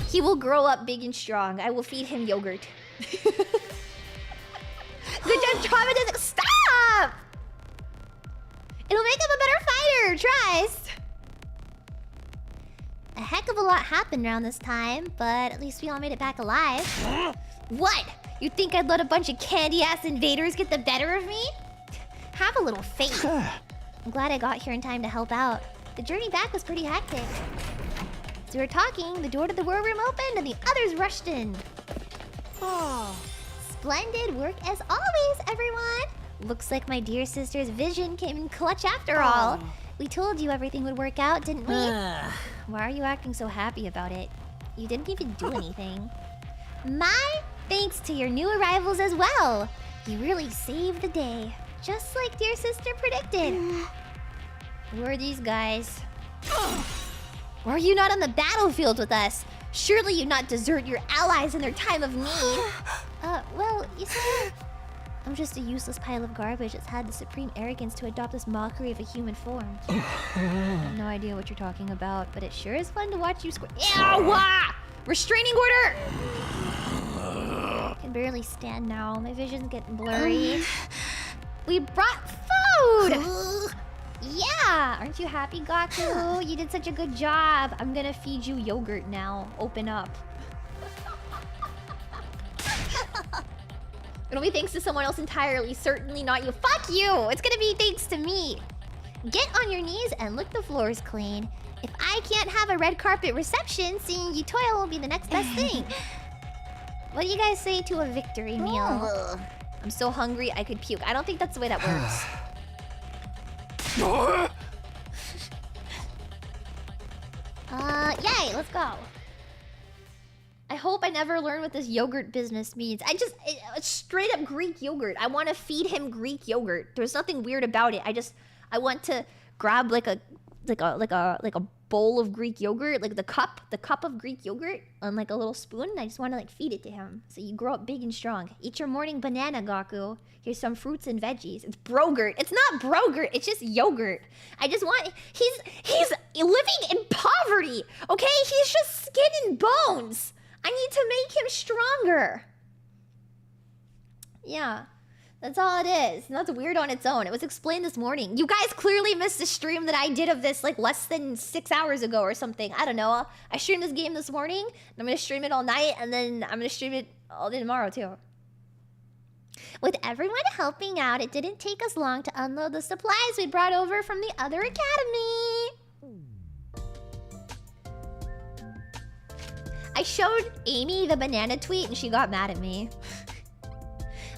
He will grow up big and strong. I will feed him yogurt. Good job, traumatizing. Stop! It'll make him a better fighter. Tries. A heck of a lot happened around this time, but at least we all made it back alive. What? You think I'd let a bunch of candy-ass invaders get the better of me? Have a little faith. I'm glad I got here in time to help out. The journey back was pretty hectic. As we were talking, the door to the war room opened and the others rushed in. Oh, splendid work as always, everyone. Looks like my dear sister's vision came in clutch after all. We told you everything would work out, didn't we? Why are you acting so happy about it? You didn't even do anything. My thanks to your new arrivals as well. You really saved the day, just like dear sister predicted. Who are these guys? Why are you not on the battlefield with us? Surely you not desert your allies in their time of need. Well, you see, I'm just a useless pile of garbage that's had the supreme arrogance to adopt this mockery of a human form. I have no idea what you're talking about, but it sure is fun to watch you squirm. Ow! Restraining order! I can barely stand now. My vision's getting blurry. We brought food! Yeah! Aren't you happy, Gaku? You did such a good job. I'm gonna feed you yogurt now. Open up. It'll be thanks to someone else entirely. Certainly not you. Fuck you! It's gonna be thanks to me. Get on your knees and lick the floors clean. If I can't have a red carpet reception, seeing you toil will be the next best thing. What do you guys say to a victory meal? I'm so hungry I could puke. I don't think that's the way that works. Yay, let's go. I hope I never learn what this yogurt business means. It's straight up Greek yogurt. I want to feed him Greek yogurt. There's nothing weird about it. I want to grab like a bowl of Greek yogurt, like the cup of Greek yogurt on like a little spoon. And I just want to like feed it to him. So you grow up big and strong. Eat your morning banana, Gaku. Here's some fruits and veggies. It's brogurt. It's not brogurt. It's just yogurt. I just want... He's living in poverty, okay? He's just skin and bones. I need to make him stronger. Yeah. That's all it is. And that's weird on its own. It was explained this morning. You guys clearly missed the stream that I did of this like less than 6 hours ago or something. I don't know. I streamed this game this morning. And I'm going to stream it all night. And then I'm going to stream it all day tomorrow too. With everyone helping out, it didn't take us long to unload the supplies we brought over from the other academy. I showed Amy the banana tweet and she got mad at me.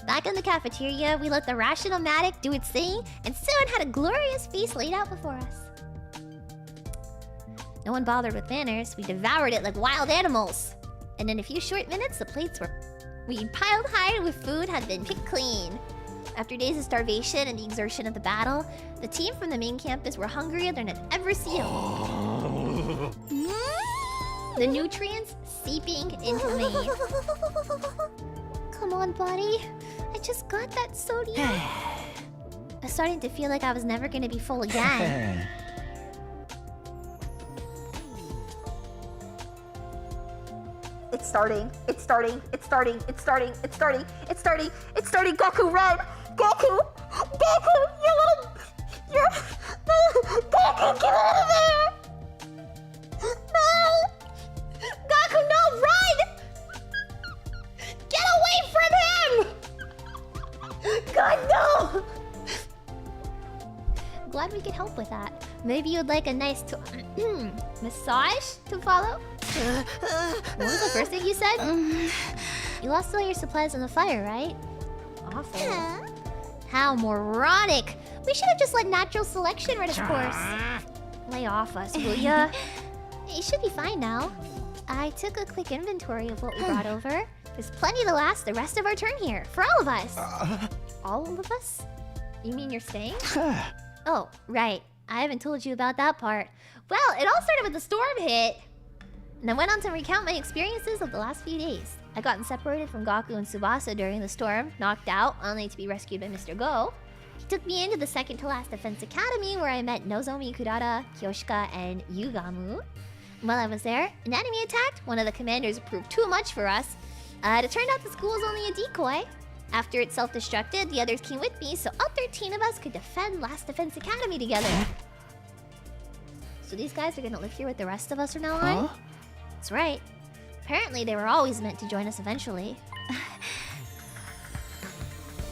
Back in the cafeteria, we let the Rational-matic do its thing and soon had a glorious feast laid out before us. No one bothered with manners. We devoured it like wild animals. And in a few short minutes, the plates were... We piled high with food had been picked clean. After days of starvation and the exertion of the battle, the team from the main campus were hungrier than I'd ever seen them. The nutrients seeping into me. Come on, buddy. I just got that sodium. I was starting to feel like I was never going to be full again. It's starting. It's starting. It's starting. It's starting. It's starting. It's starting. It's starting. Goku, run! Goku! Goku! You're... Goku, get out of there! No! Goku, no! Run! Get away from him! God, no! Glad we could help with that. Maybe you'd like a nice massage to follow? What was the first thing you said? You lost all your supplies in the fire, right? Awful. How moronic! We should have just let natural selection run its course. Lay off us, will ya? It should be fine now. I took a quick inventory of what we brought over. There's plenty to last the rest of our turn here, for all of us. All of us? You mean you're staying? Oh, right. I haven't told you about that part. Well, it all started with the storm hit. And I went on to recount my experiences of the last few days. I'd gotten separated from Gaku and Subasa during the storm, knocked out, only to be rescued by Mr. Go. He took me into the second-to-last defense academy where I met Nozomi Kurata, Kyoshika, and Yugamu. While I was there, an enemy attacked. One of the commanders proved too much for us. It turned out the school was only a decoy. After it self-destructed, the others came with me, so all 13 of us could defend Last Defense Academy together. So these guys are gonna live here with the rest of us from now on? That's right. Apparently they were always meant to join us eventually.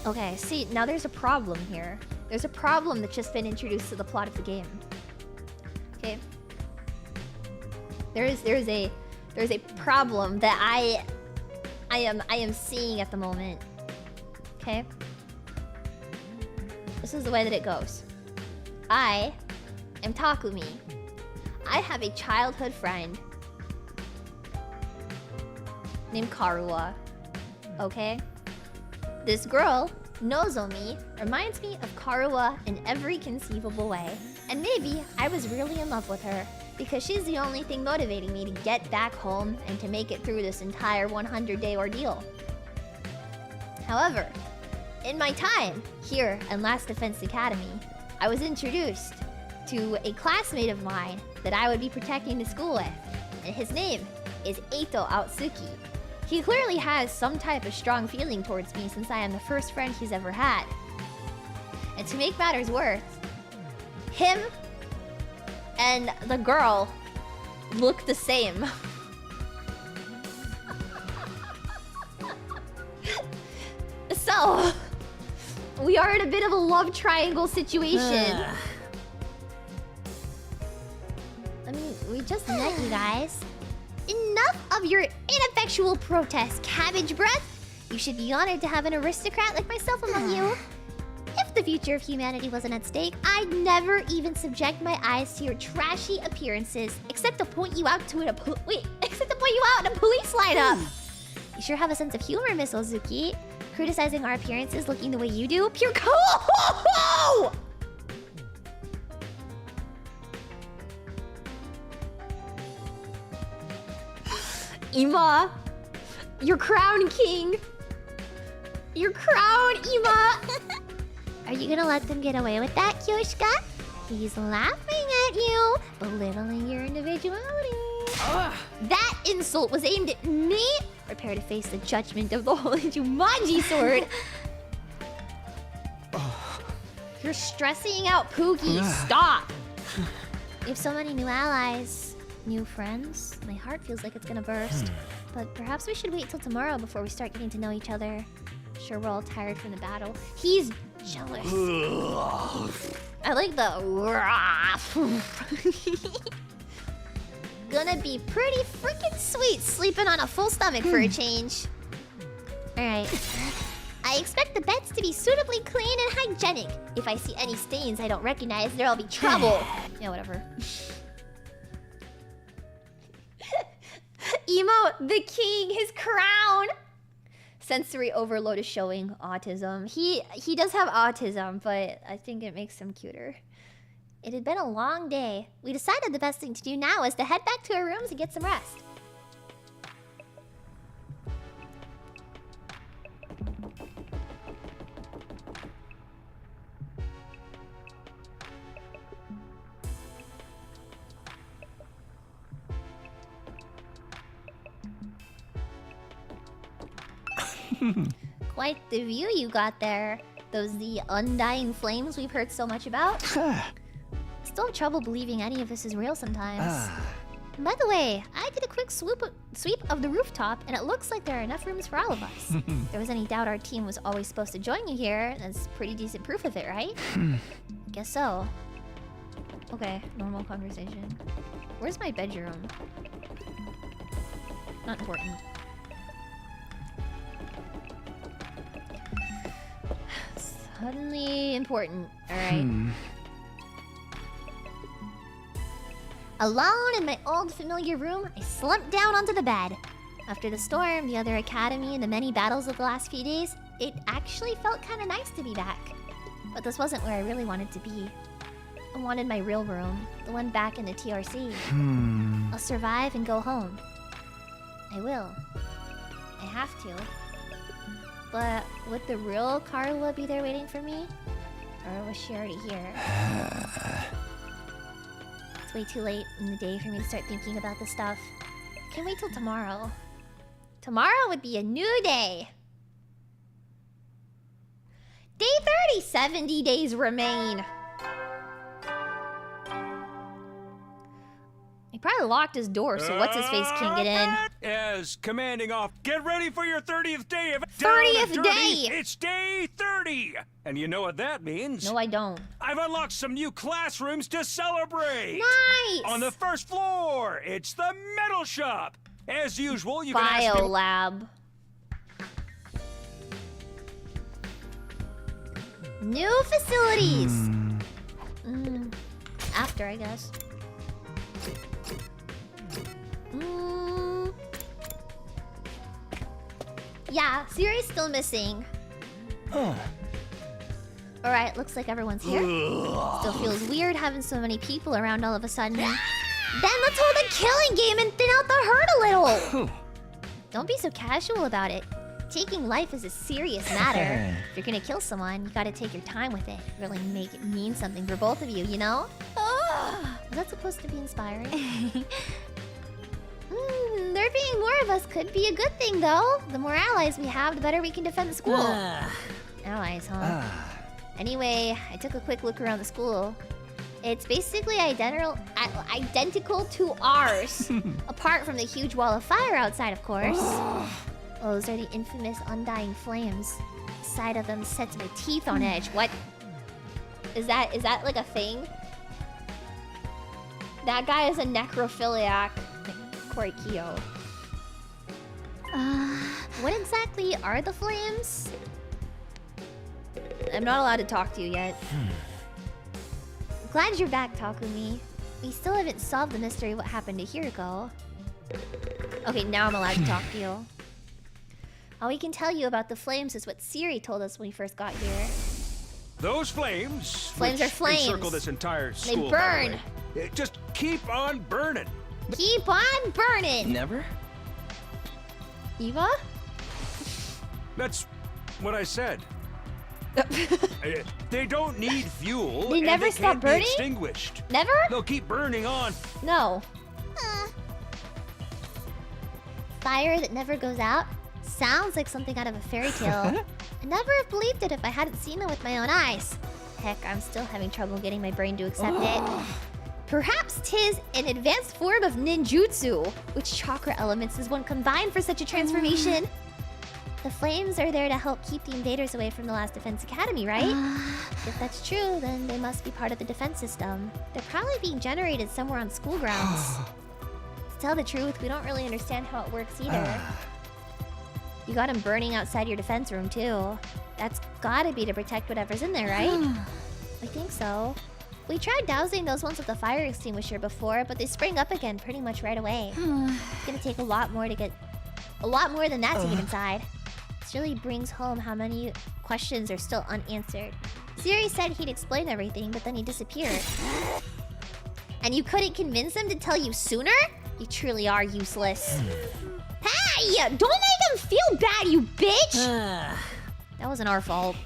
Okay, see, now there's a problem here. There's a problem that's just been introduced to the plot of the game. Okay. There is a problem that I am seeing at the moment. Okay? This is the way that it goes. I am Takumi. I have a childhood friend named Karuwa. Okay? This girl, Nozomi, reminds me of Karuwa in every conceivable way. And maybe I was really in love with her because she's the only thing motivating me to get back home and to make it through this entire 100-day ordeal. However, in my time here at Last Defense Academy, I was introduced to a classmate of mine that I would be protecting the school with, and his name is Eito Aotsuki. He clearly has some type of strong feeling towards me since I am the first friend he's ever had. And to make matters worse, him and the girl look the same. So, we are in a bit of a love triangle situation. I mean, we just met, you guys. Enough of your ineffectual protests, cabbage breath! You should be honored to have an aristocrat like myself among you. If the future of humanity wasn't at stake, I'd never even subject my eyes to your trashy appearances, except to point you out to a police lineup. You sure have a sense of humor, Miss Ozuki. Criticizing our appearances looking the way you do? Pure cool! Ima, your crown king. Your crown, Ima. Are you gonna let them get away with that, Kyoshika? He's laughing at you, belittling your individuality. That insult was aimed at me. Prepare to face the judgment of the Holy Jumanji sword. You're stressing out, Pookie. Stop. We have so many new allies, new friends. My heart feels like it's gonna burst. But perhaps we should wait till tomorrow before we start getting to know each other. Sure, we're all tired from the battle. He's jealous. I like the gonna be pretty freaking sweet sleeping on a full stomach for a change. Alright. I expect the beds to be suitably clean and hygienic. If I see any stains I don't recognize, there'll be trouble. Yeah, whatever. Emo, the king, his crown! Sensory overload is showing autism. He does have autism, but I think it makes him cuter. It had been a long day. We decided the best thing to do now is to head back to our rooms and get some rest. Quite the view you got there. Those the undying flames we've heard so much about. Still have trouble believing any of this is real sometimes. By the way, I did a quick sweep of the rooftop, and it looks like there are enough rooms for all of us. If there was any doubt our team was always supposed to join you here, that's pretty decent proof of it, right? Guess so. Okay, normal conversation. Where's my bedroom? Not important. Suddenly important. Alright. Alone in my old familiar room, I slumped down onto the bed. After the storm, the other academy, and the many battles of the last few days, it actually felt kind of nice to be back. But this wasn't where I really wanted to be. I wanted my real room, the one back in the TRC. I'll survive and go home. I will. I have to. But would the real Karuwa be there waiting for me? Or was she already here? It's way too late in the day for me to start thinking about this stuff. Can't wait till tomorrow. Tomorrow would be a new day. Day 30, 70 days remain. He probably locked his door, so what's-his-face can't get in. As commanding off, get ready for your 30th day of 30th day! It's day 30! And you know what that means? No, I don't. I've unlocked some new classrooms to celebrate! Nice! On the first floor, it's the metal shop! As usual, you can ask me... Biolab. New facilities! After, I guess. Yeah, Siri's still missing. Alright, looks like everyone's here. Still feels weird having so many people around all of a sudden. Then let's hold a killing game and thin out the herd a little! Don't be so casual about it. Taking life is a serious matter. If you're gonna kill someone, you gotta take your time with it. Really make it mean something for both of you, you know? Was that supposed to be inspiring? There being more of us could be a good thing, though. The more allies we have, the better we can defend the school. Allies, huh? Anyway, I took a quick look around the school. It's basically identical to ours. Apart from the huge wall of fire outside, of course. Those are the infamous undying flames. The sight of them sets my teeth on edge. What? Is that like a thing? That guy is a necrophiliac. Korikyo. What exactly are the flames? I'm not allowed to talk to you yet. Glad you're back, Takumi. We still haven't solved the mystery of what happened to Hiriko. Okay, now I'm allowed to talk to you. All we can tell you about the flames is what Siri told us when we first got here. Those flames... Flames are flames. Encircle this entire school, they burn. By the way. Just keep on burning. Keep on burning! Never? Eva? That's what I said. They don't need fuel. They never stop burning? Be extinguished. Never? They'll keep burning on. No. Fire that never goes out? Sounds like something out of a fairy tale. I never have believed it if I hadn't seen it with my own eyes. Heck, I'm still having trouble getting my brain to accept it. Perhaps 'tis an advanced form of ninjutsu. Which chakra elements is one combined for such a transformation? The flames are there to help keep the invaders away from the last defense academy, right? If that's true, then they must be part of the defense system. They're probably being generated somewhere on school grounds. To tell the truth, we don't really understand how it works either. You got them burning outside your defense room, too. That's gotta be to protect whatever's in there, right? I think so. We tried dousing those ones with a fire extinguisher before, but they sprang up again pretty much right away. It's gonna take a lot more than that to get inside. This really brings home how many questions are still unanswered. Siri said he'd explain everything, but then he disappeared. And you couldn't convince him to tell you sooner? You truly are useless. Hey! Don't make him feel bad, you bitch! That wasn't our fault.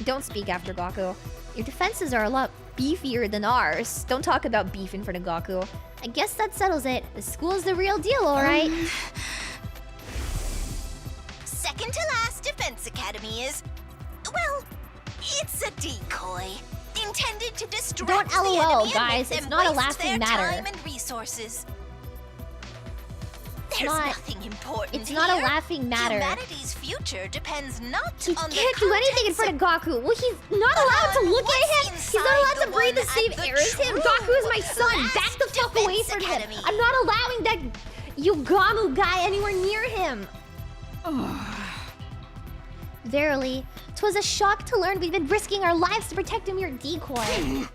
Don't speak after Gaku. Your defenses are a lot beefier than ours. Don't talk about beef in front of Gaku. I guess that settles it. The school's the real deal, alright? Second to last defense academy is... well, it's a decoy. Intended to distract Don't the LOL, enemy guys. and It's make not a them waste laughing their matter. time and resources. There's not- nothing important It's not a here. laughing matter. Humanity's future depends not on the Can't do anything in front of Gaku. Well, he's not allowed to look at him. He's not allowed to breathe the same air as him. Gaku is my son. Back the fuck away from him. I'm not allowing that Yugamu guy anywhere near him. Verily, 'twas a shock to learn we've been risking our lives to protect a mere decoy.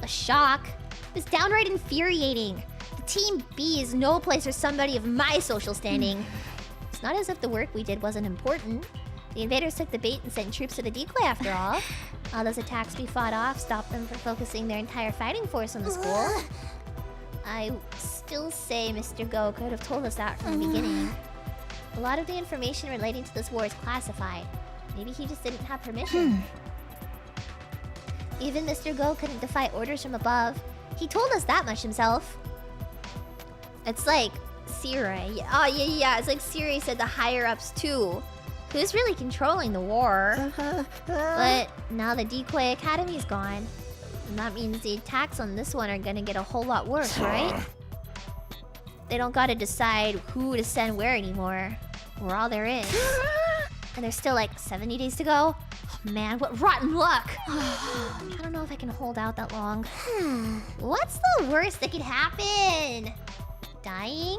A shock. It was downright infuriating. The Team B is no place for somebody of my social standing. It's not as if the work we did wasn't important. The invaders took the bait and sent troops to the decoy after all. All those attacks we fought off stopped them from focusing their entire fighting force on the school. I still say Mr. Go could have told us that from the beginning. A lot of the information relating to this war is classified. Maybe he just didn't have permission. Even Mr. Go couldn't defy orders from above. He told us that much himself. It's like Siri. Oh, yeah. It's like Siri said the higher-ups too. Who's really controlling the war? But now the Decoy Academy's gone. And that means the attacks on this one are gonna get a whole lot worse, right? They don't gotta decide who to send where anymore. We're all there is. And there's still like 70 days to go. Oh man, what rotten luck! I don't know if I can hold out that long. What's the worst that could happen? Dying?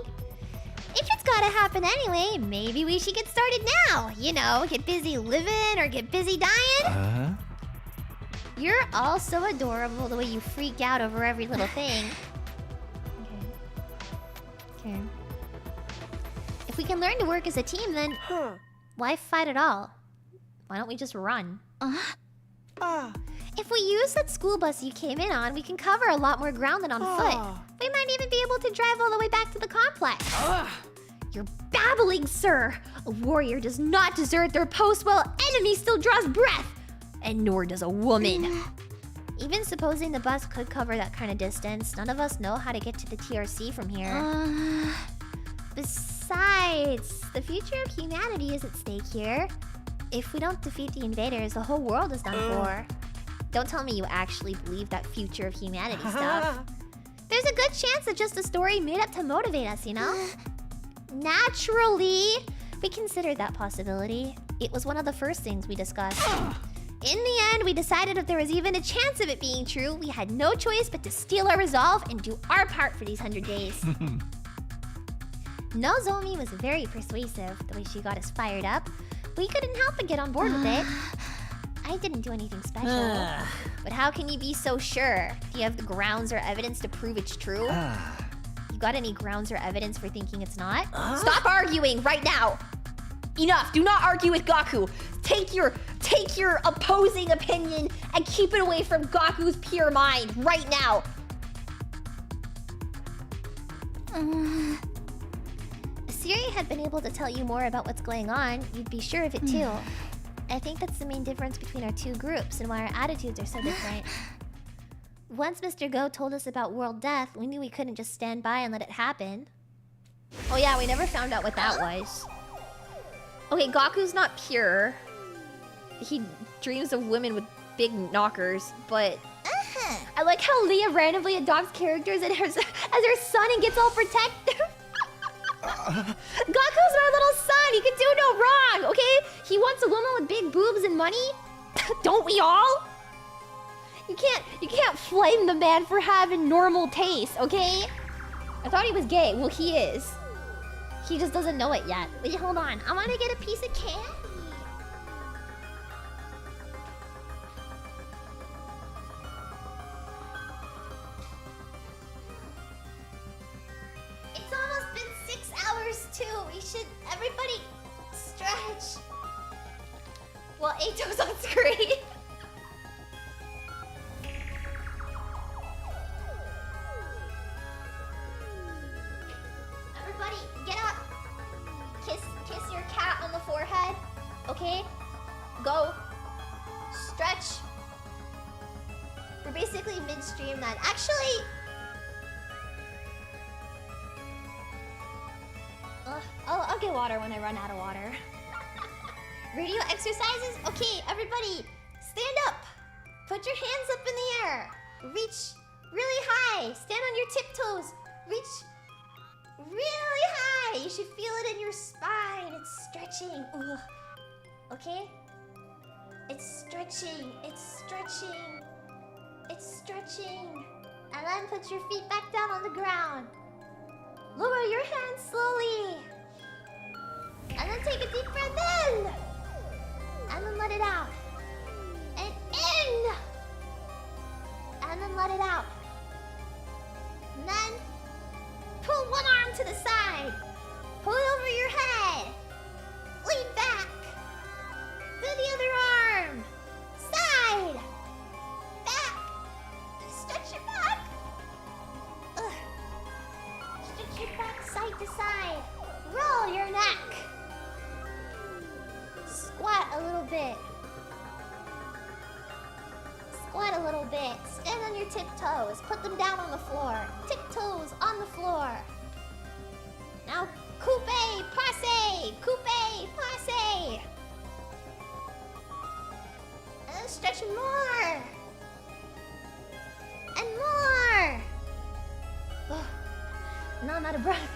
If it's gotta happen anyway, maybe we should get started now. You know, get busy living or get busy dying. You're all so adorable the way you freak out over every little thing. Okay. If we can learn to work as a team, then why fight at all? Why don't we just run? If we use that school bus you came in on, we can cover a lot more ground than on foot. We might even be able to drive all the way back to the complex. You're babbling, sir. A warrior does not desert their post while enemy still draws breath. And nor does a woman. Even supposing the bus could cover that kind of distance, none of us know how to get to the TRC from here. Besides, the future of humanity is at stake here. If we don't defeat the invaders, the whole world is done for. Don't tell me you actually believe that future of humanity stuff. There's a good chance it's just a story made up to motivate us, you know? Naturally, we considered that possibility. It was one of the first things we discussed. In the end, we decided if there was even a chance of it being true, we had no choice but to steel our resolve and do our part for these 100 days. Nozomi was very persuasive, the way she got us fired up. We couldn't help but get on board with it. I didn't do anything special. But how can you be so sure? Do you have the grounds or evidence to prove it's true? You got any grounds or evidence for thinking it's not? Stop arguing right now! Enough! Do not argue with Gaku! Take your opposing opinion and keep it away from Gaku's pure mind right now! If Siri had been able to tell you more about what's going on, you'd be sure of it too. I think that's the main difference between our two groups and why our attitudes are so different. Once Mr. Go told us about world death, we knew we couldn't just stand by and let it happen. Oh yeah, we never found out what that was. Okay, Gaku's not pure. He dreams of women with big knockers, but... I like how Leah randomly adopts characters as her son and gets all protective. Gaku's our little son, he can do no wrong, okay? He wants a woman with big boobs and money. Don't we all? You can't flame the man for having normal taste, okay? I thought he was gay. Well, he is. He just doesn't know it yet. Wait, hold on. I want to get a piece of candy. It's almost been 6 hours too. We should, everybody, stretch. Well, Eito's on screen. Everybody, get up. Kiss your cat on the forehead. Okay? Go. Stretch. We're basically midstream then. Actually... I'll get water when I run out of water. Radio exercises? Okay, everybody, stand up. Put your hands up in the air. Reach really high. Stand on your tiptoes. Reach really high. You should feel it in your spine. It's stretching. Ugh. Okay? It's stretching. It's stretching. It's stretching. And then put your feet back down on the ground. Lower your hands slowly. And then take a deep breath in. And then let it out. And in. And then let it out. And then pull one arm to the side. Pull it over your head. Lean back. Do the other arm. Side. Back. Stretch your back. Ugh. Stretch your back side to side. Roll your neck. Squat a little bit. Squat a little bit. Stand on your tiptoes. Put them down on the floor. Tiptoes on the floor. Now, coupe, passe, coupe, passe. And stretch more. And more. Oh, now I'm out of breath.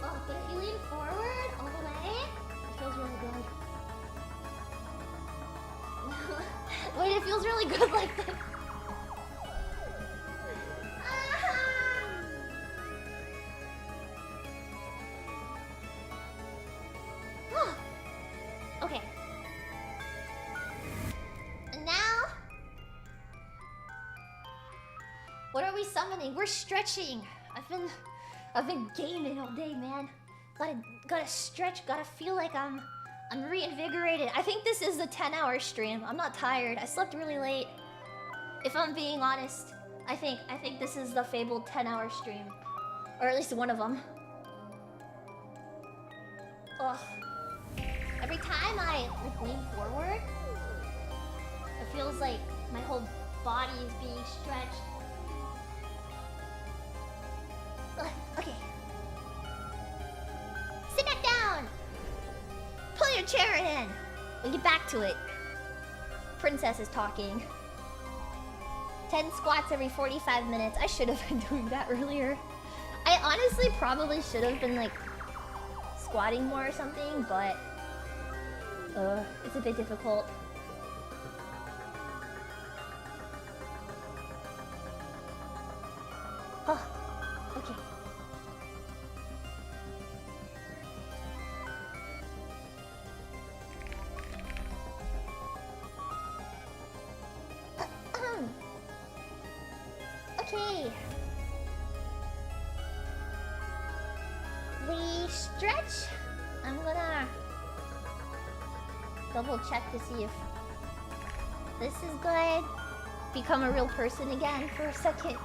Oh, but if you lean forward all the way, it feels really good. Wait, it feels really good like that. Okay. And now, what are we summoning? We're stretching. I've been gaming all day, man. Gotta stretch. Gotta feel like I'm reinvigorated. I think this is a 10-hour stream. I'm not tired. I slept really late. If I'm being honest, I think this is the fabled 10-hour stream, or at least one of them. Ugh. Every time I lean forward, it feels like my whole body is being stretched. Ugh. Okay. Sit back down. Pull your chair in. We'll get back to it. Princess is talking. 10 squats every 45 minutes. I should have been doing that earlier. I honestly probably should have been like squatting more or something, but it's a bit difficult. Oh, okay. Okay. We stretch. I'm gonna double check to see if this is good. Become a real person again for a second.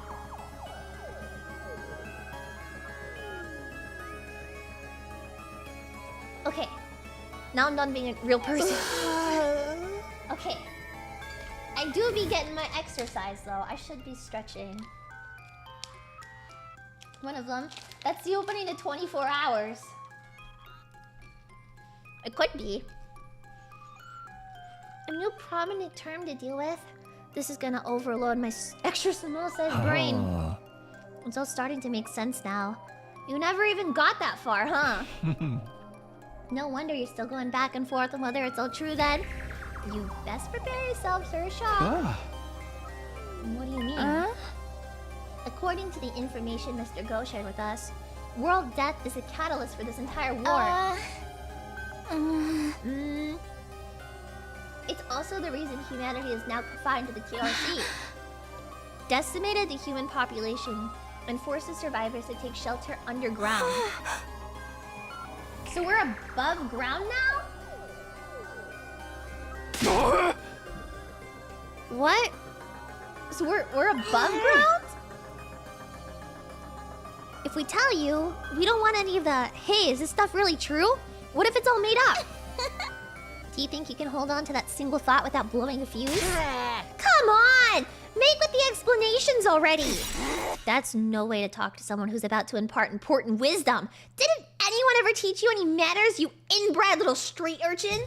Okay. Now I'm done being a real person. Okay. I do be getting my exercise though. I should be stretching. One of them. That's the opening to 24 hours. It could be. A new prominent term to deal with. This is gonna overload my extra small-sized brain. It's all starting to make sense now. You never even got that far, huh? No wonder you're still going back and forth on whether it's all true then. You best prepare yourself for a shock. What do you mean? According to the information Mr. Go shared with us, world death is a catalyst for this entire war. It's also the reason humanity is now confined to the TRC. Decimated the human population and forces survivors to take shelter underground. So we're above ground now? What? So we're above ground? If we tell you, we don't want any of the, hey, is this stuff really true? What if it's all made up? Do you think you can hold on to that single thought without blowing a fuse? Come on! Make with the explanations already! That's no way to talk to someone who's about to impart important wisdom. Didn't anyone ever teach you any manners, you inbred little street urchin?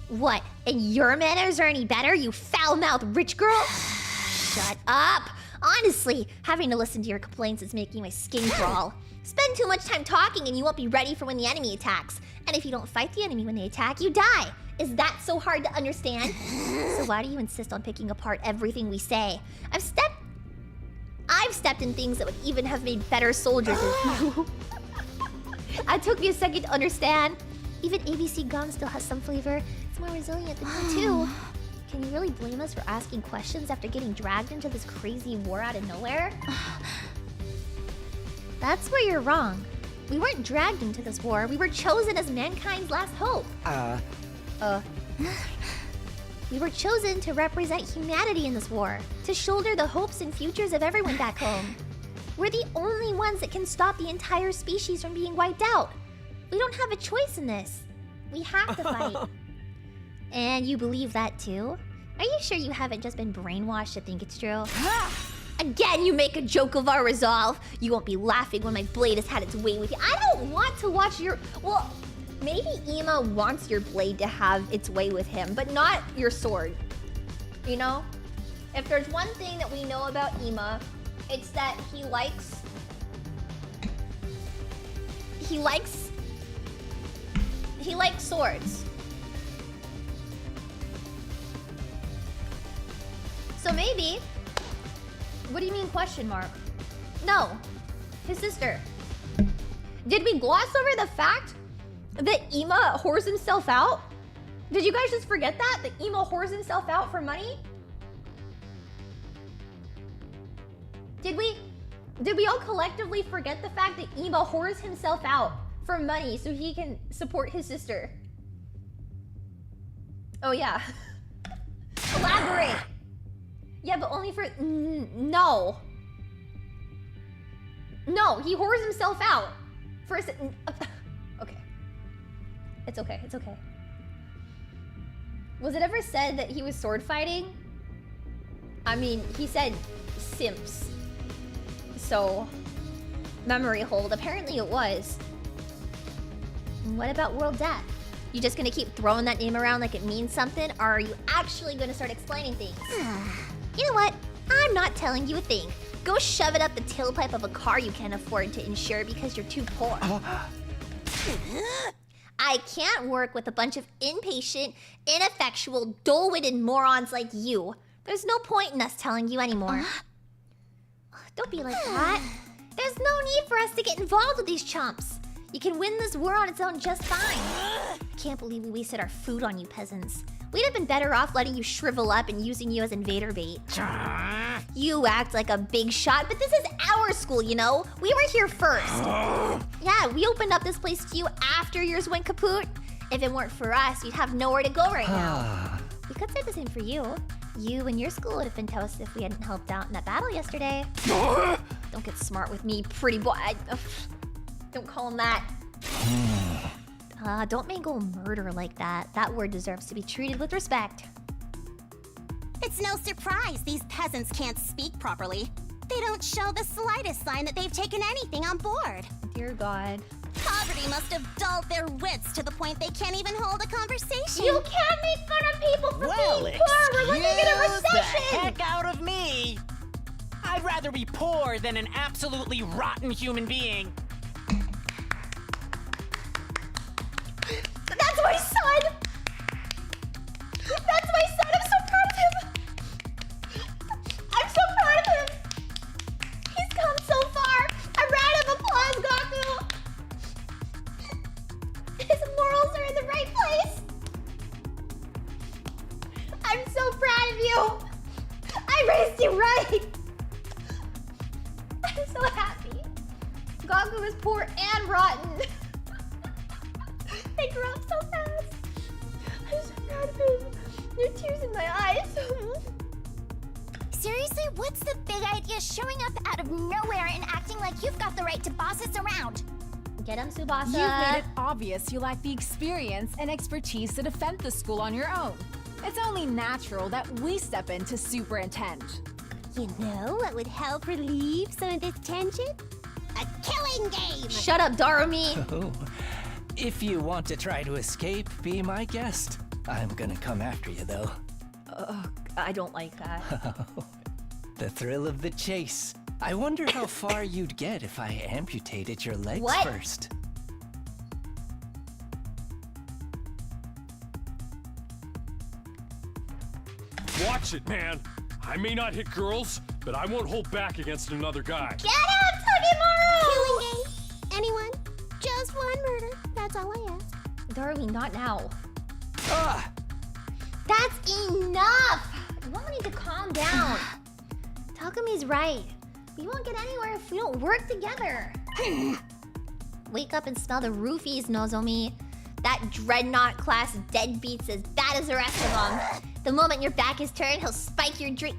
What? And your manners are any better, you foul-mouthed rich girl? Shut up! Honestly, having to listen to your complaints is making my skin crawl. Spend too much time talking and you won't be ready for when the enemy attacks. And if you don't fight the enemy when they attack, you die. Is that so hard to understand? So why do you insist on picking apart everything we say? I've stepped in things that would even have made better soldiers. It took me a second to understand. Even ABC gum still has some flavor. It's more resilient than you too. Can you really blame us for asking questions after getting dragged into this crazy war out of nowhere? That's where you're wrong. We weren't dragged into this war. We were chosen as mankind's last hope. We were chosen to represent humanity in this war, to shoulder the hopes and futures of everyone back home. We're the only ones that can stop the entire species from being wiped out. We don't have a choice in this. We have to fight. And you believe that too? Are you sure you haven't just been brainwashed to think it's true? Again, you make a joke of our resolve. You won't be laughing when my blade has had its way with you. I don't want to watch your... Well, maybe Ima wants your blade to have its way with him, but not your sword. You know? If there's one thing that we know about Ima, it's that he likes swords. So maybe... What do you mean question mark? No. His sister. Did we gloss over the fact that Ima whores himself out? Did you guys just forget that? That Ima whores himself out for money? Did we all collectively forget the fact that Ima whores himself out for money so he can support his sister? Oh yeah. Elaborate. Yeah, but only for... No. No, he whores himself out. For a... Okay. It's okay, it's okay. Was it ever said that he was sword fighting? I mean, he said simps. So, memory hold. Apparently it was. What about world death? You just gonna keep throwing that name around like it means something? Or are you actually gonna start explaining things? You know what? I'm not telling you a thing. Go shove it up the tailpipe of a car you can't afford to insure because you're too poor. I can't work with a bunch of impatient, ineffectual, dull-witted morons like you. There's no point in us telling you anymore. Don't be like that. There's no need for us to get involved with these chumps. You can win this war on its own just fine. I can't believe we wasted our food on you peasants. We'd have been better off letting you shrivel up and using you as invader bait. You act like a big shot, but this is our school, you know? We were here first. Yeah, we opened up this place to you after yours went kaput. If it weren't for us, you'd have nowhere to go right now. We could say the same for you. You and your school would have been toast if we hadn't helped out in that battle yesterday. Don't get smart with me, pretty boy. Don't call him that. Don't mangle murder like that. That word deserves to be treated with respect. It's no surprise these peasants can't speak properly. They don't show the slightest sign that they've taken anything on board. Dear God. Poverty must have dulled their wits to the point they can't even hold a conversation. You can't make fun of people for being poor! We're looking at a recession! The heck out of me! I'd rather be poor than an absolutely rotten human being. That's my son! That's my son! I'm so proud of him! I'm so proud of him! He's come so far! A round of applause, Gaku! His morals are in the right place! I'm so proud of you! I raised you right! I'm so happy. Gaku is poor and rotten. They grew up so fast. I'm so proud of him. There are tears in my eyes. Seriously, what's the big idea showing up out of nowhere and acting like you've got the right to boss us around? Get him, Subasa. You've made it obvious you lack the experience and expertise to defend the school on your own. It's only natural that we step in to superintend. You know what would help relieve some of this tension? A killing game! Shut up, Darumi! Oh, if you want to try to escape, be my guest. I'm gonna come after you, though. I don't like that. The thrill of the chase. I wonder how far you'd get if I amputated your legs first. Watch it, man. I may not hit girls, but I won't hold back against another guy. Get him, Togemaru! Killing game. Anyone? Just one murder. That's all I ask. Darumi, not now. That's enough! You all need to calm down. Takumi's right. We won't get anywhere if we don't work together. Wake up and smell the roofies, Nozomi. That dreadnought class deadbeat's as bad as the rest of them. The moment your back is turned, he'll spike your drink.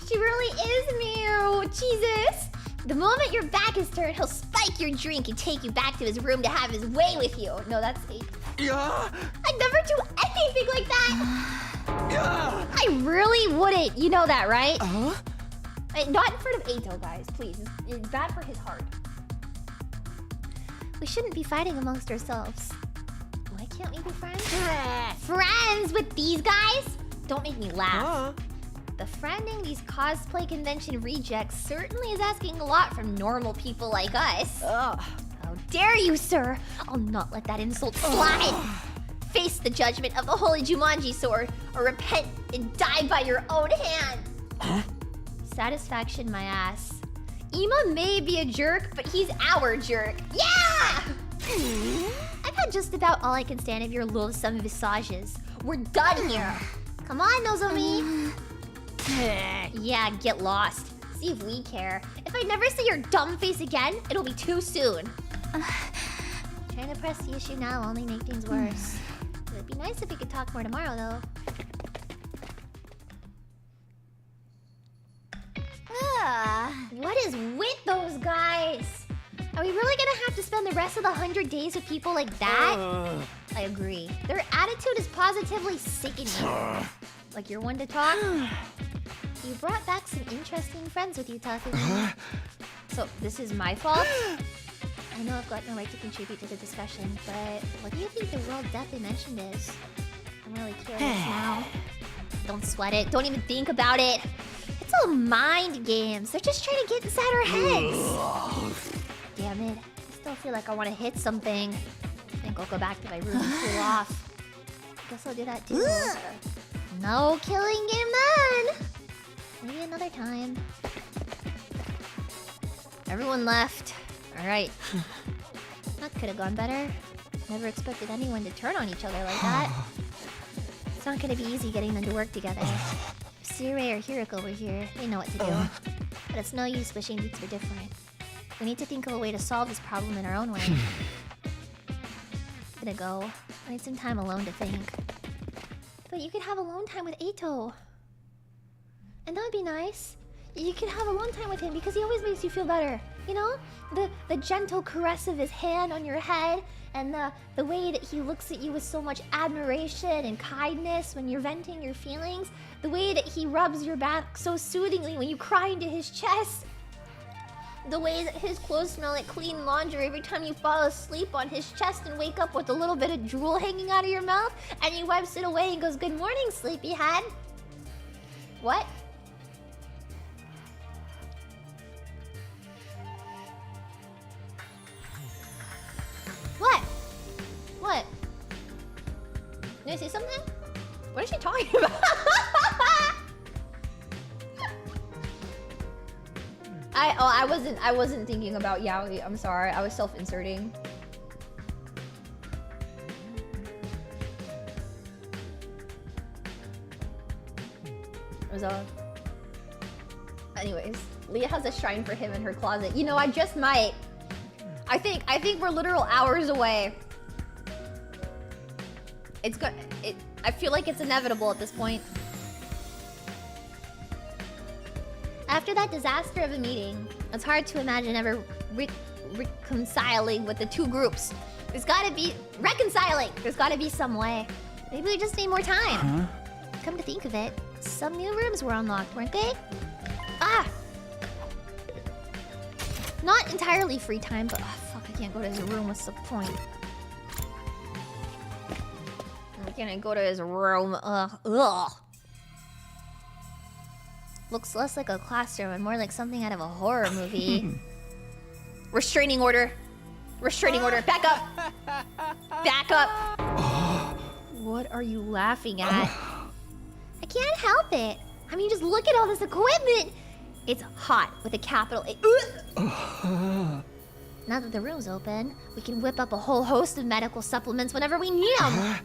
She really is Mew! Jesus! The moment your back is turned, he'll spike drink your drink and take you back to his room to have his way with you. No, that's Eito. Yeah. I'd never do anything like that. Yeah. I really wouldn't. You know that, right? Not in front of Eito, guys. Please. It's bad for his heart. We shouldn't be fighting amongst ourselves. Why can't we be friends? Friends with these guys? Don't make me laugh. Befriending these cosplay convention rejects certainly is asking a lot from normal people like us. How dare you, sir? I'll not let that insult slide. Face the judgment of the Holy Jumanji sword, or repent and die by your own hand. Satisfaction, my ass. Ima may be a jerk, but he's our jerk. Yeah! I've had just about all I can stand of your loathsome visages. We're done here. Come on, Nozomi. Yeah, get lost. See if we care. If I never see your dumb face again, it'll be too soon. Trying to press the issue now will only make things worse. It'd be nice if we could talk more tomorrow, though. What is with those guys? Are we really gonna have to spend the rest of the 100 days with people like that? I agree. Their attitude is positively sickening. Like you're one to talk? You brought back some interesting friends with you, Takumi. So this is my fault? I know I've got no right to contribute to the discussion, but what do you think the World Death Dimension is? I'm really curious now. Don't sweat it. Don't even think about it. It's all mind games. They're just trying to get inside our heads. Damn it. I still feel like I want to hit something. I think I'll go back to my room and cool off. Guess I'll do that too. No killing game then. Maybe another time. Everyone left. Alright. That could have gone better. Never expected anyone to turn on each other like that. It's not gonna be easy getting them to work together. If Sirei or Hiroko were here, they know what to do. But it's no use wishing these were different. We need to think of a way to solve this problem in our own way. I'm gonna go. I need some time alone to think. But you could have alone time with Eito. And that would be nice. You could have alone time with him because he always makes you feel better. You know? The gentle caress of his hand on your head, and the way that he looks at you with so much admiration and kindness when you're venting your feelings. The way that he rubs your back so soothingly when you cry into his chest. The way that his clothes smell like clean laundry every time you fall asleep on his chest and wake up with a little bit of drool hanging out of your mouth, and he wipes it away and goes, "Good morning, sleepyhead." What? What? What? Did I say something? What is she talking about? I wasn't thinking about Yaoi. I'm sorry. I was self-inserting. Anyways, Leah has a shrine for him in her closet. You know, I just might. I think we're literal hours away. I feel like it's inevitable at this point. After that disaster of a meeting, it's hard to imagine ever reconciling with the two groups. There's gotta be reconciling. There's gotta be some way. Maybe we just need more time. Come to think of it, some new rooms were unlocked, weren't they? Not entirely free time, but fuck, I can't go to his room. What's the point? Why can't I go to his room? Ugh. Looks less like a classroom and more like something out of a horror movie. Restraining order. Restraining order. Back up. Back up. What are you laughing at? I can't help it. I mean, just look at all this equipment. It's hot with a capital A. Now that the room's open, we can whip up a whole host of medical supplements whenever we need them.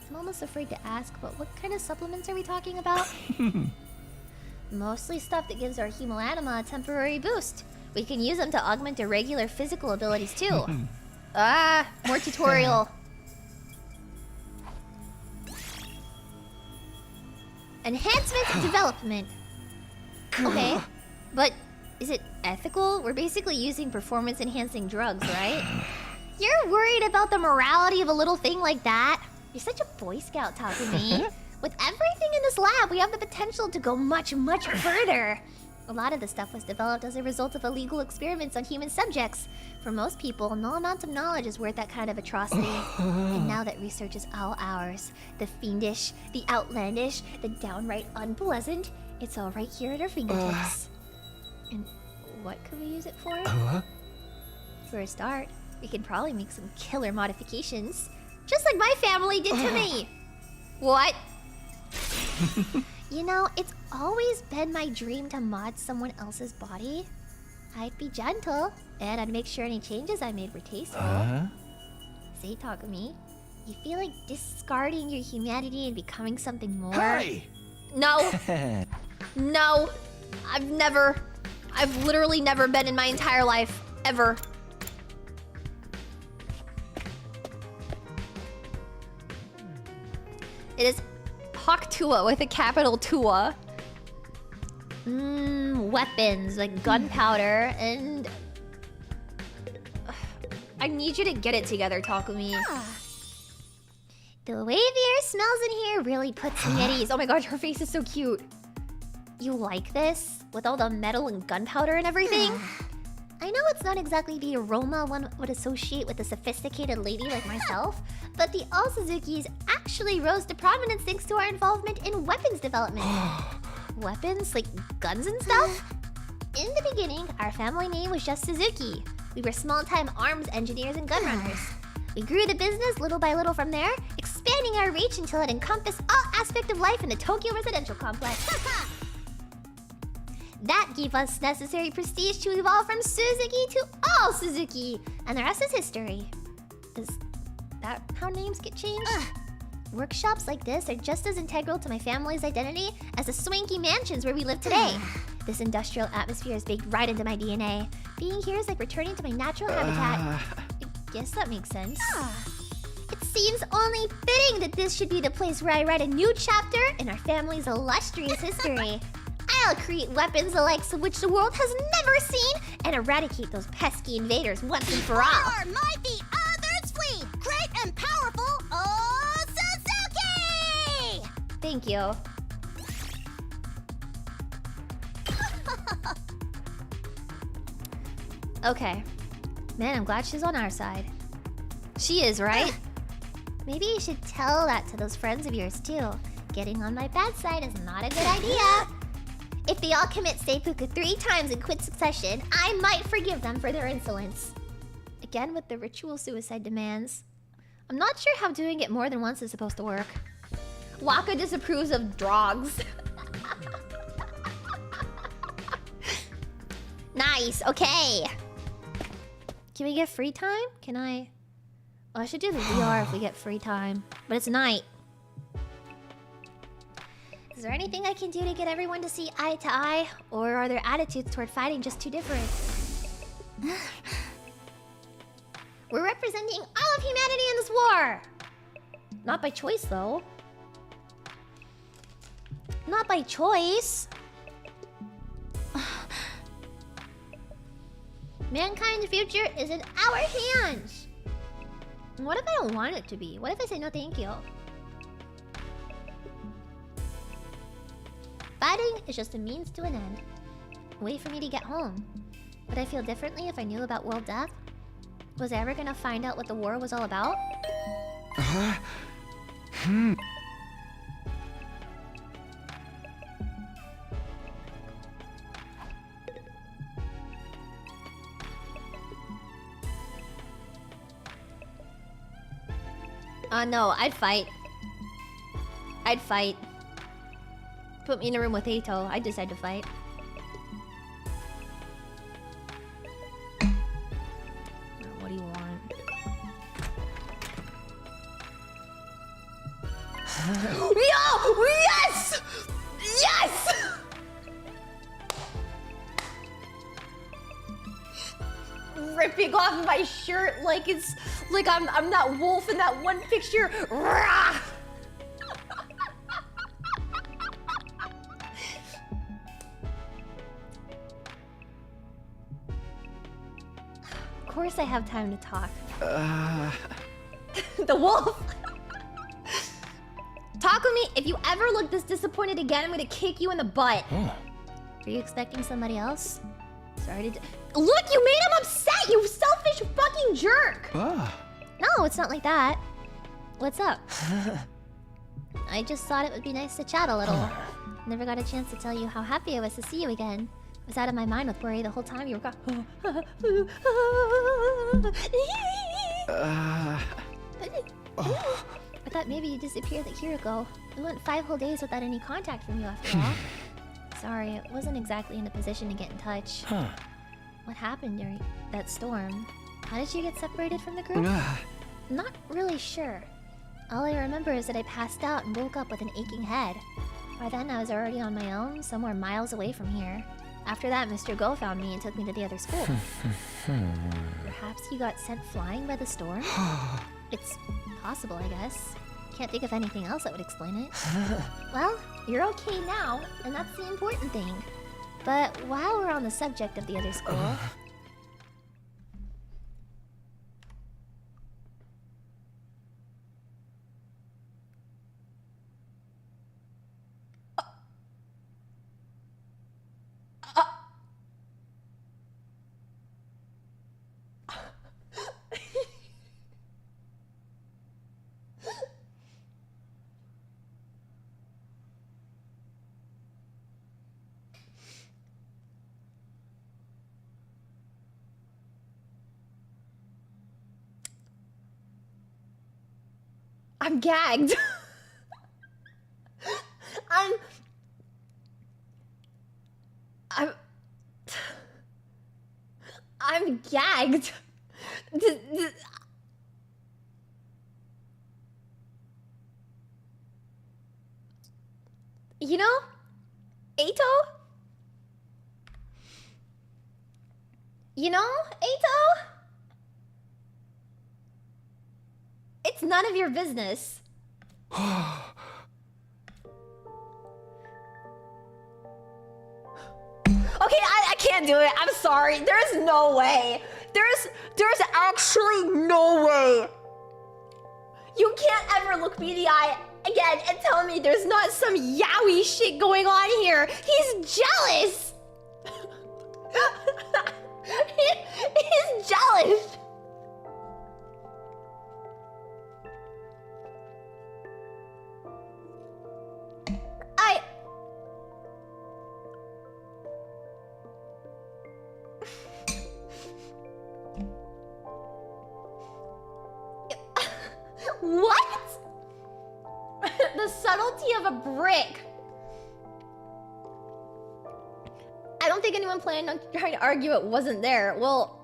I'm almost afraid to ask, but what kind of supplements are we talking about? Mostly stuff that gives our hemoanima a temporary boost. We can use them to augment our regular physical abilities too. More tutorial. Enhancement and development. Okay, but is it ethical? We're basically using performance-enhancing drugs, right? You're worried about the morality of a little thing like that? You're such a Boy Scout, Takumi. With everything in this lab, we have the potential to go much, much further. A lot of the stuff was developed as a result of illegal experiments on human subjects. For most people, no amount of knowledge is worth that kind of atrocity. And now that research is all ours, the fiendish, the outlandish, the downright unpleasant, it's all right here at our fingertips. And what could we use it for? For a start, we could probably make some killer modifications. Just like my family did to me. What? You know, it's always been my dream to mod someone else's body. I'd be gentle, and I'd make sure any changes I made were tasteful. Say, Takumi, you feel like discarding your humanity and becoming something more? Hey! No. No. I've literally never been in my entire life. Ever. It is Hoktua with a capital Tua. Weapons like gunpowder and... I need you to get it together, Takumi. The way the air smells in here really puts me at ease. Oh my god, her face is so cute. You like this? With all the metal and gunpowder and everything? I know it's not exactly the aroma one would associate with a sophisticated lady like myself, but the All Suzukis actually rose to prominence thanks to our involvement in weapons development. Weapons? Like guns and stuff? In the beginning, our family name was just Suzuki. We were small-time arms engineers and gun runners. We grew the business little by little from there, expanding our reach until it encompassed all aspects of life in the Tokyo residential complex. That gave us necessary prestige to evolve from Suzuki to All Suzuki, and the rest is history. Is that how names get changed? Workshops like this are just as integral to my family's identity as the swanky mansions where we live today. This industrial atmosphere is baked right into my DNA. Being here is like returning to my natural habitat. I guess that makes sense. It seems only fitting that this should be the place where I write a new chapter in our family's illustrious history. I'll create weapons the likes of which the world has never seen and eradicate those pesky invaders once and for all. Far might the others flee! Great and powerful Suzuki! Thank you. Okay. Man, I'm glad she's on our side. She is, right? Maybe you should tell that to those friends of yours too. Getting on my bad side is not a good idea. If they all commit seppuku 3 times in quick succession, I might forgive them for their insolence. Again with the ritual suicide demands. I'm not sure how doing it more than once is supposed to work. Waka disapproves of drogs. Nice, okay. Can we get free time? Can I... Oh, I should do the VR if we get free time. But it's night. Is there anything I can do to get everyone to see eye to eye? Or are their attitudes toward fighting just too different? We're representing all of humanity in this war! Not by choice, though. Not by choice. Mankind's future is in our hands. What if I don't want it to be? What if I say no thank you? Fighting is just a means to an end. A way for me to get home. Would I feel differently if I knew about world death? Was I ever gonna find out what the war was all about? No, I'd fight. I'd fight. Put me in a room with Eito, I'd decide to fight. What do you want? Yo! Yes! Yes! Ripping off my shirt like it's like I'm that wolf in that one picture. Rah! course I have time to talk. The wolf! Takumi, if you ever look this disappointed again, I'm gonna kick you in the butt. Are you expecting somebody else? Sorry to look, you made him upset, you selfish fucking jerk! No, it's not like that. What's up? I just thought it would be nice to chat a little. Never got a chance to tell you how happy I was to see you again. I was out of my mind with worry the whole time you were gone. I thought maybe you disappeared a year ago. We went 5 whole days without any contact from you after all. Sorry, I wasn't exactly in a position to get in touch. What happened during that storm? How did you get separated from the group? Not really sure. All I remember is that I passed out and woke up with an aching head. By then I was already on my own, somewhere miles away from here. After that, Mr. Go found me and took me to the other school. Perhaps you got sent flying by the storm? It's possible, I guess. Can't think of anything else that would explain it. Well, you're okay now, and that's the important thing. But while we're on the subject of the other school... I'm gagged. I'm gagged. You know, Eito? You know, Eito? It's none of your business. Okay, I can't do it. I'm sorry. There's no way. There's actually no way. You can't ever look me in the eye again and tell me there's not some yaoi shit going on here. He's jealous. He's jealous. What? The subtlety of a brick. I don't think anyone planned on trying to argue it wasn't there. Well,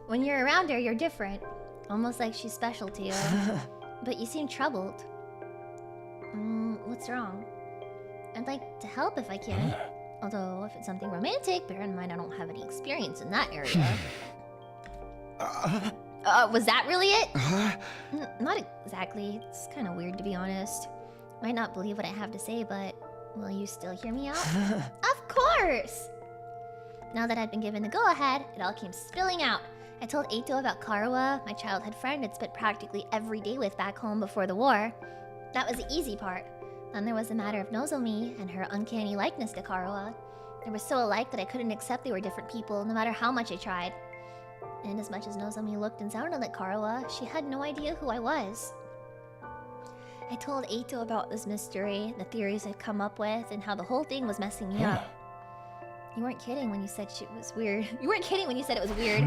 when you're around her, you're different. Almost like she's special to you. But you seem troubled. What's wrong? I'd like to help if I can. Although, if it's something romantic, bear in mind I don't have any experience in that area. Was that really it? Not exactly. It's kind of weird, to be honest. Might not believe what I have to say, but will you still hear me out? Of course! Now that I'd been given the go-ahead, it all came spilling out. I told Eito about Karuwa, my childhood friend I'd spent practically every day with back home before the war. That was the easy part. Then there was the matter of Nozomi and her uncanny likeness to Karuwa. They were so alike that I couldn't accept they were different people, no matter how much I tried. And as much as Nozomi looked and sounded like Karuwa, she had no idea who I was. I told Eito about this mystery, the theories I'd come up with, and how the whole thing was messing me up. You weren't kidding when you said it was weird. You weren't kidding when you said it was weird.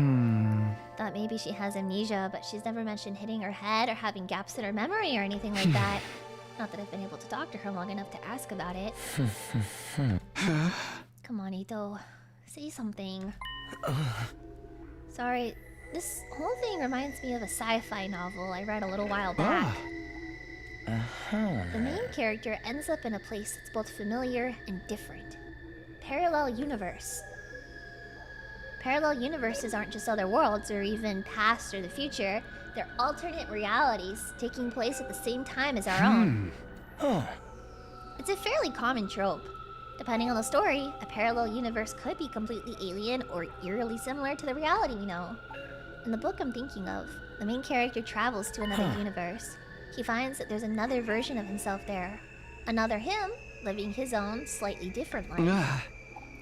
Thought maybe she has amnesia, but she's never mentioned hitting her head or having gaps in her memory or anything like that. Not that I've been able to talk to her long enough to ask about it. Come on, Eito. Say something. Sorry, this whole thing reminds me of a sci-fi novel I read a little while back. The main character ends up in a place that's both familiar and different. Parallel universe. Parallel universes aren't just other worlds or even past or the future. They're alternate realities taking place at the same time as our own. It's a fairly common trope. Depending on the story, a parallel universe could be completely alien or eerily similar to the reality we know. In the book I'm thinking of, the main character travels to another universe. He finds that there's another version of himself there. Another him, living his own, slightly different life.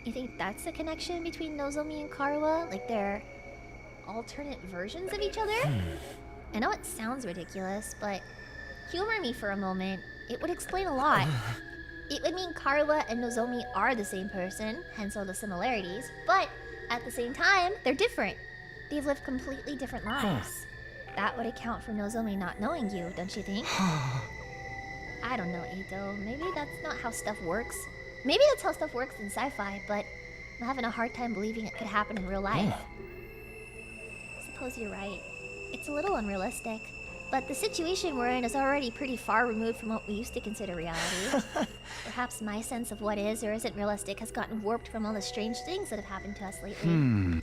You think that's the connection between Nozomi and Karuha? Like they're alternate versions of each other? I know it sounds ridiculous, but humor me for a moment. It would explain a lot. It would mean Karuha and Nozomi are the same person, hence all the similarities, but at the same time, they're different. They've lived completely different lives. That would account for Nozomi not knowing you, don't you think? I don't know, Eito. Maybe that's not how stuff works. Maybe that's how stuff works in sci-fi, but I'm having a hard time believing it could happen in real life. Suppose you're right. It's a little unrealistic. But the situation we're in is already pretty far removed from what we used to consider reality. Perhaps my sense of what is or isn't realistic has gotten warped from all the strange things that have happened to us lately.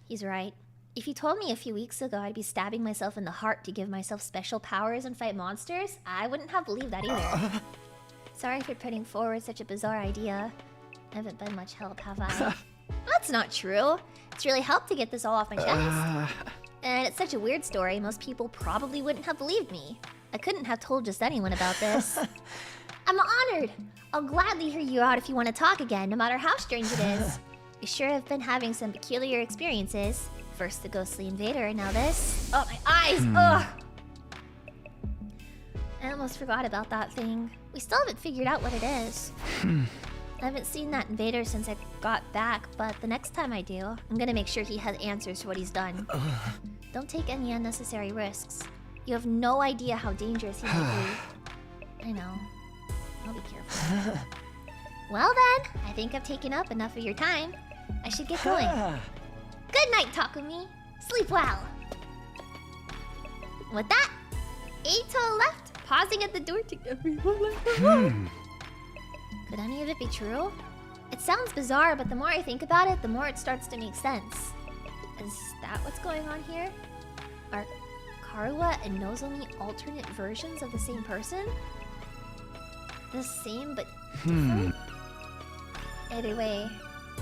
He's right. If you told me a few weeks ago I'd be stabbing myself in the heart to give myself special powers and fight monsters, I wouldn't have believed that either. Sorry for putting forward such a bizarre idea. I haven't been much help, have I? That's not true. It's really helped to get this all off my chest. And it's such a weird story, most people probably wouldn't have believed me. I couldn't have told just anyone about this. I'm honored! I'll gladly hear you out if you want to talk again, no matter how strange it is. You sure have been having some peculiar experiences. First the ghostly invader, and now this. Oh, my eyes! Ugh! I almost forgot about that thing. We still haven't figured out what it is. I haven't seen that invader since I got back, but the next time I do, I'm gonna make sure he has answers to what he's done. Don't take any unnecessary risks. You have no idea how dangerous he might be. I know. I'll be careful. Well then, I think I've taken up enough of your time. I should get going. Good night, Takumi. Sleep well. With that, Eito left, pausing at the door to everyone let her out. Could any of it be true? It sounds bizarre, but the more I think about it, the more it starts to make sense. Is that what's going on here? Are Karuha and Nozomi alternate versions of the same person? The same, but different? Either way,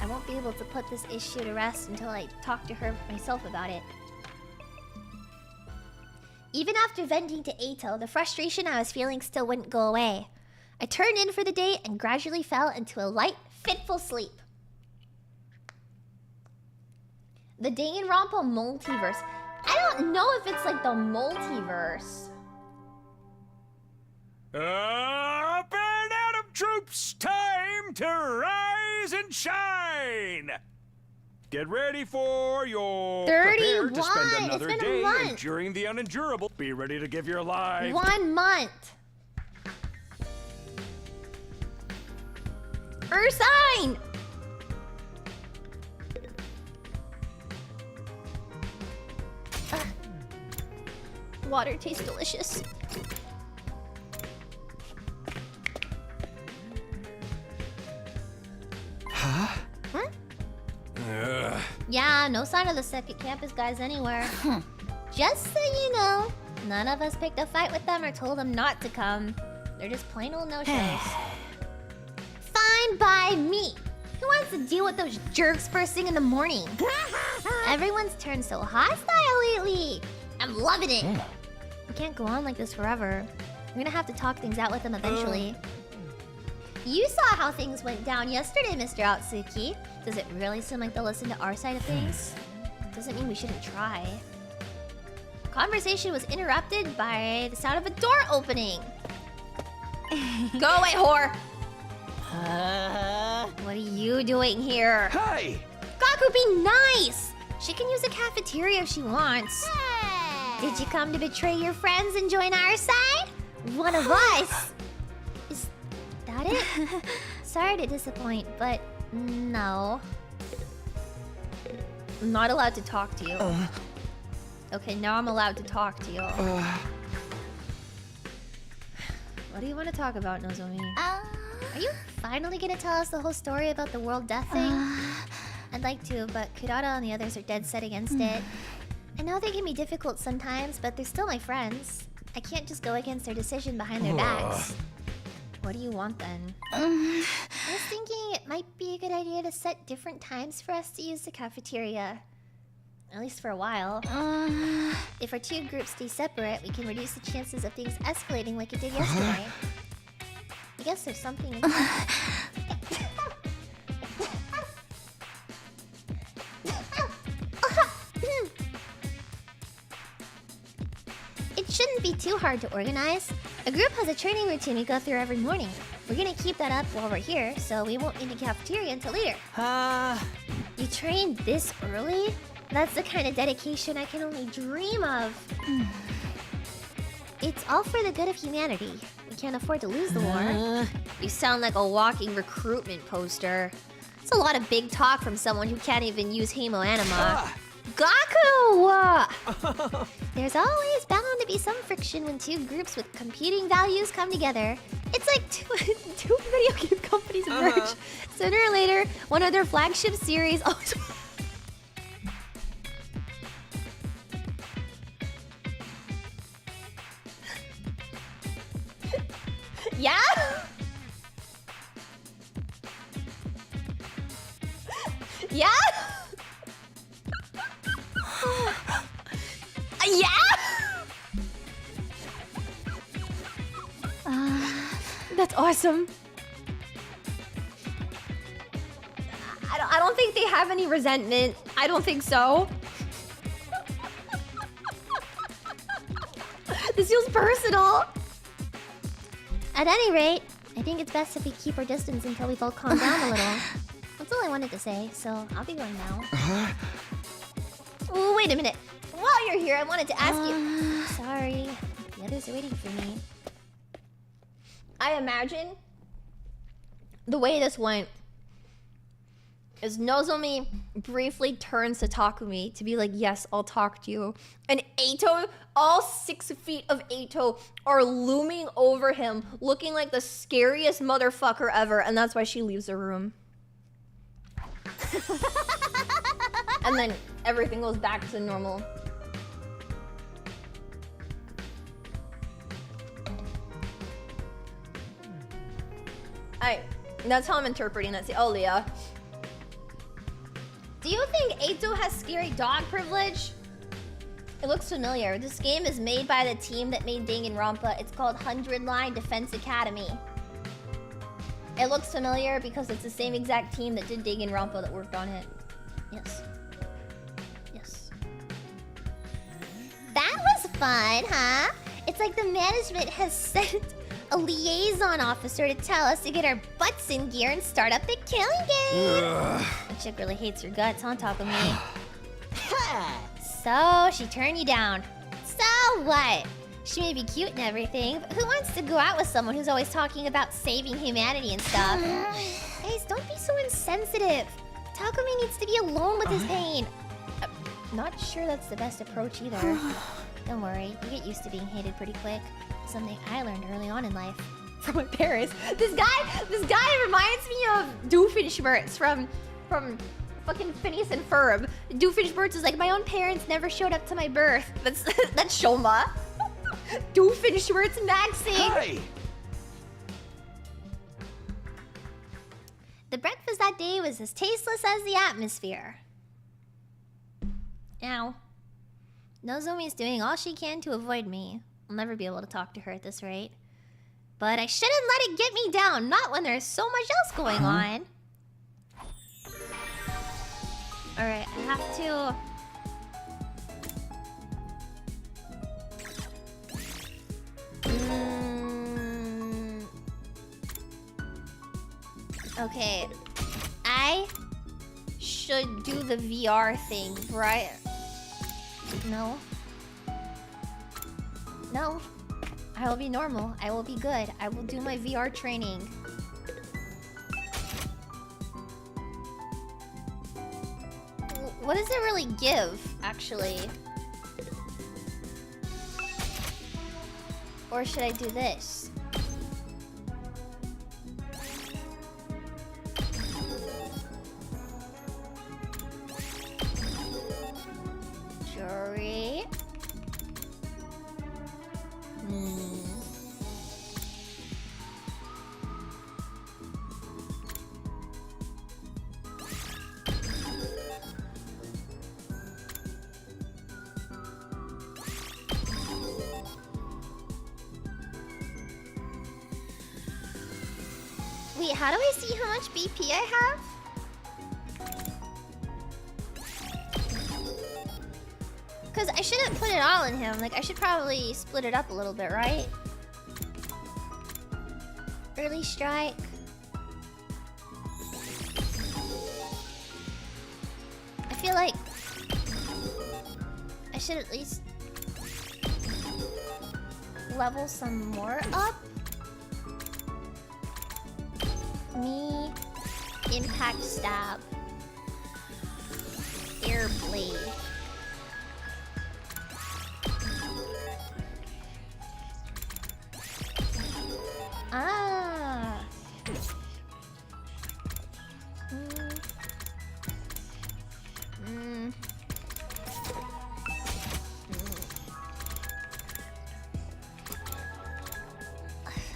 I won't be able to put this issue to rest until I talk to her myself about it. Even after venting to Eito, the frustration I was feeling still wouldn't go away. I turned in for the day and gradually fell into a light, fitful sleep. The Danganronpa multiverse. I don't know if it's like the multiverse. Up and Atom troops, time to rise and shine. Get ready for your 31. Prepare to spend another It's been day a month. enduring the unendurable. Be ready to give your life. 1 month. Ursine! Water tastes delicious. Huh? Yeah, no sign of the second campus guys anywhere. Just so you know, none of us picked a fight with them or told them not to come. They're just plain old no-shows. Fine by me. Who wants to deal with those jerks first thing in the morning? Everyone's turned so hostile lately. I'm loving it. We can't go on like this forever. We're gonna have to talk things out with them eventually. You saw how things went down yesterday, Mr. Atsuki. Does it really seem like they'll listen to our side of things? Doesn't mean we shouldn't try. Conversation was interrupted by the sound of a door opening. Go away, whore! What are you doing here? Hey! Gaku, be nice! She can use the cafeteria if she wants. Did you come to betray your friends and join our side? One of us! Is that it? Sorry to disappoint, but no. I'm not allowed to talk to you. Okay, now I'm allowed to talk to you. What do you want to talk about, Nozomi? Are you finally gonna tell us the whole story about the world death thing? I'd like to, but Kurata and the others are dead set against it. I know they can be difficult sometimes, but they're still my friends. I can't just go against their decision behind their backs. What do you want then? I was thinking it might be a good idea to set different times for us to use the cafeteria. At least for a while. If our two groups stay separate, we can reduce the chances of things escalating like it did yesterday. I guess there's something in that. It shouldn't be too hard to organize. A group has a training routine we go through every morning. We're gonna keep that up while we're here, so we won't need the cafeteria until later. You train this early? That's the kind of dedication I can only dream of. It's all for the good of humanity. We can't afford to lose the war. You sound like a walking recruitment poster. It's a lot of big talk from someone who can't even use Hemo Anima. Gaku! There's always bound to be some friction when two groups with competing values come together. It's like two video game companies merge. Sooner or later, one of their flagship series always... Yeah? Yeah? Yeah? That's awesome. I don't think they have any resentment. I don't think so. This feels personal. At any rate, I think it's best if we keep our distance until we've all calmed down a little. That's all I wanted to say, so I'll be going now. Oh, wait a minute. While you're here, I wanted to ask you... Sorry, the others are waiting for me. I imagine the way this went is Nozomi briefly turns to Takumi to be like, yes, I'll talk to you. And Eito, all 6 feet of Eito are looming over him, looking like the scariest motherfucker ever, and that's why she leaves the room. And then everything goes back to normal. That's how I'm interpreting that. Oh, Leah. Do you think Eito has scary dog privilege? It looks familiar. This game is made by the team that made Danganronpa. It's called 100 Line Defense Academy. It looks familiar because it's the same exact team that did Danganronpa that worked on it. Yes. Yes. That was fun, huh? It's like the management has sent a liaison officer to tell us to get our butts in gear and start up the killing game. The chick really hates your guts, huh, Takumi? So, she turned you down. So what? She may be cute and everything, but who wants to go out with someone who's always talking about saving humanity and stuff? Guys, don't be so insensitive. Takumi needs to be alone with his pain. Not sure that's the best approach either. Don't worry, you get used to being hated pretty quick. Something I learned early on in life from my parents. This guy reminds me of Doofenshmirtz from fucking Phineas and Ferb. Doofenshmirtz is like, my own parents never showed up to my birth. That's Shoma. Doofenshmirtz Maxing. Hey! The breakfast that day was as tasteless as the atmosphere. Ow. Nozomi's doing all she can to avoid me. I'll never be able to talk to her at this rate. But I shouldn't let it get me down, not when there's so much else going on. Alright, I have to... Okay. I should do the VR thing, right? No. No. I will be normal. I will be good. I will do my VR training. What does it really give, actually? Or should I do this? Jury. Wait, how do I see how much BP I have? Because I shouldn't put it all in him. Like, I should probably split it up a little bit, right? Early strike. I feel like I should at least level some more up. Me, impact stab, air blade. Ah.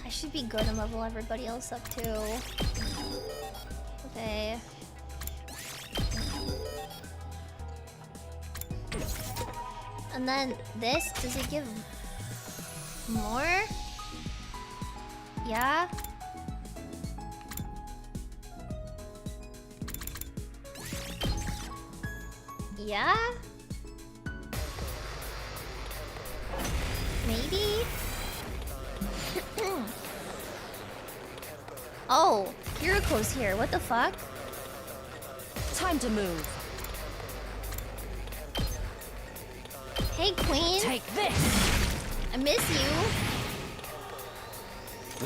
I should be good and level everybody else up too. Okay. And then this, does it give more? Yeah? Yeah? Maybe? Oh, Hiruko's here. What the fuck? Time to move. Hey, Queen. Take this. I miss you.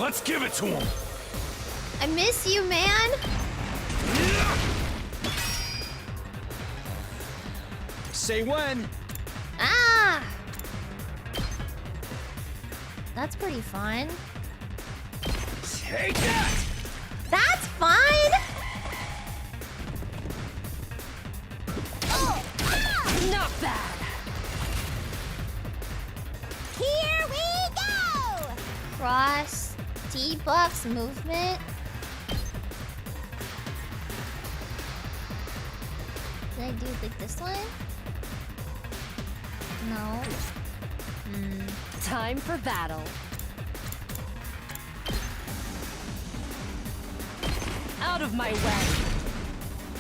Let's give it to him. I miss you, man. Say when. Ah. That's pretty fun. Take that. That's fine. Oh, ah! Not bad. Here we go! Cross debuffs movement. Did I do like this one? No. Time for battle. Out of my way.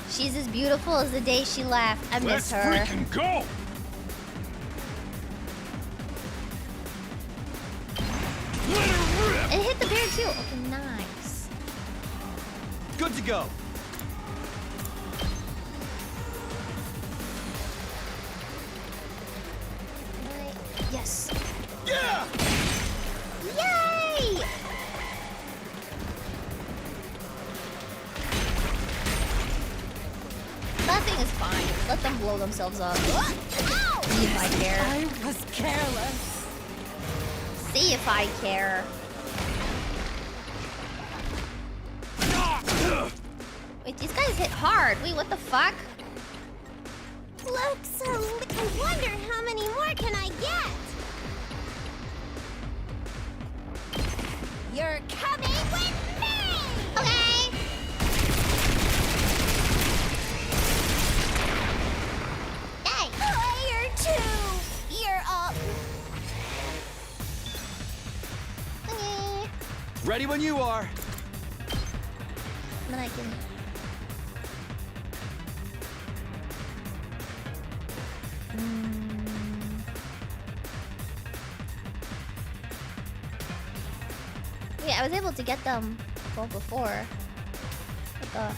She's as beautiful as the day she left. I miss her. Let's freaking go! Let her rip! It hit the bear too. Okay, nice. Good to go. Right. Yes. Yeah! Yay! Nothing is fine. Let them blow themselves up. See if I care. I was careless. See if I care. Wait, these guys hit hard. Wait, what the fuck? Looks, I wonder how many more can I get? You're coming with me! Okay. Hey! Player 2, you're up. Okay. Ready when you are. Then I can... Yeah, I was able to get them well before. What the...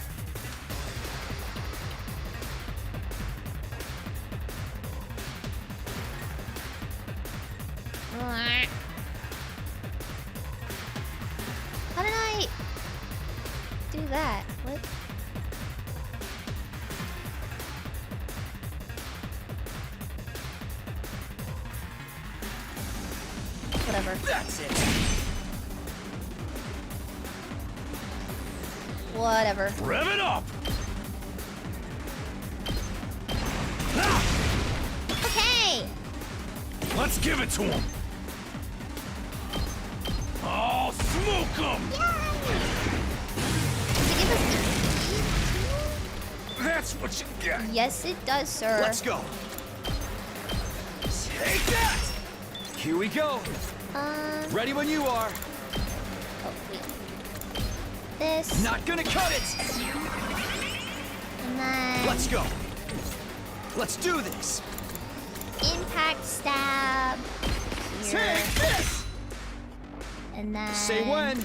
How did I do that? What? Whatever. That's it. Whatever. Rev it up! Okay! Let's give it to him! Oh, smoke him! Does it give us That's what you get! Yes, it does, sir. Let's go. Take that! Here we go. Ready when you are. Oh, wait. this. Not gonna cut it! And then... Let's go! Let's do this! Impact stab. Here. Take this! And then... Say when!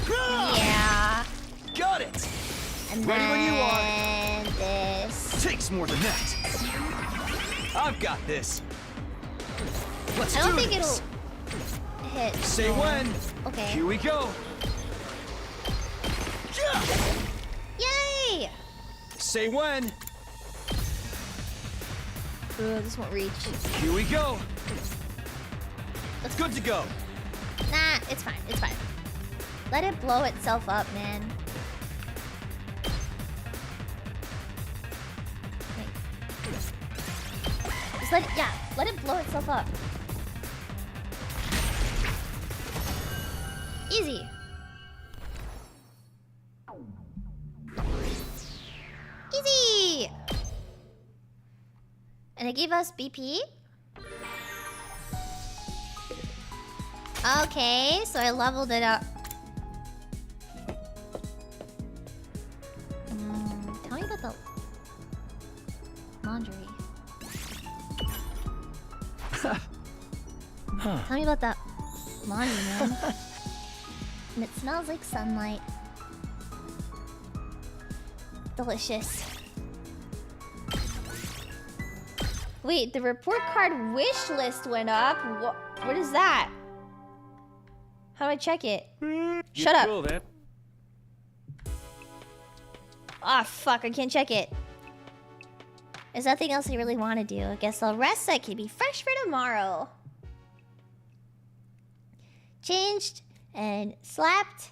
Yeah. Got it! And Ready when you are. And this. Takes more than that. I've got this. Let's I don't do think this. it'll hit. Say when. Okay. Here we go. Yay! Say when. Ooh, this won't reach. Here we go. That's good to go. Nah, it's fine. It's fine. Let it blow itself up, man. Okay. Just let it, yeah, let it blow itself up. Easy. Easy! And it gave us BP? Okay, so I leveled it up. Tell me about the laundry. Tell me about that laundry, man. And it smells like sunlight. Delicious. Wait, the report card wish list went up? What is that? How do I check it? Shut up. Cool, then. Ah, fuck, I can't check it. There's nothing else I really want to do. I guess I'll rest so I can be fresh for tomorrow. Changed and slapped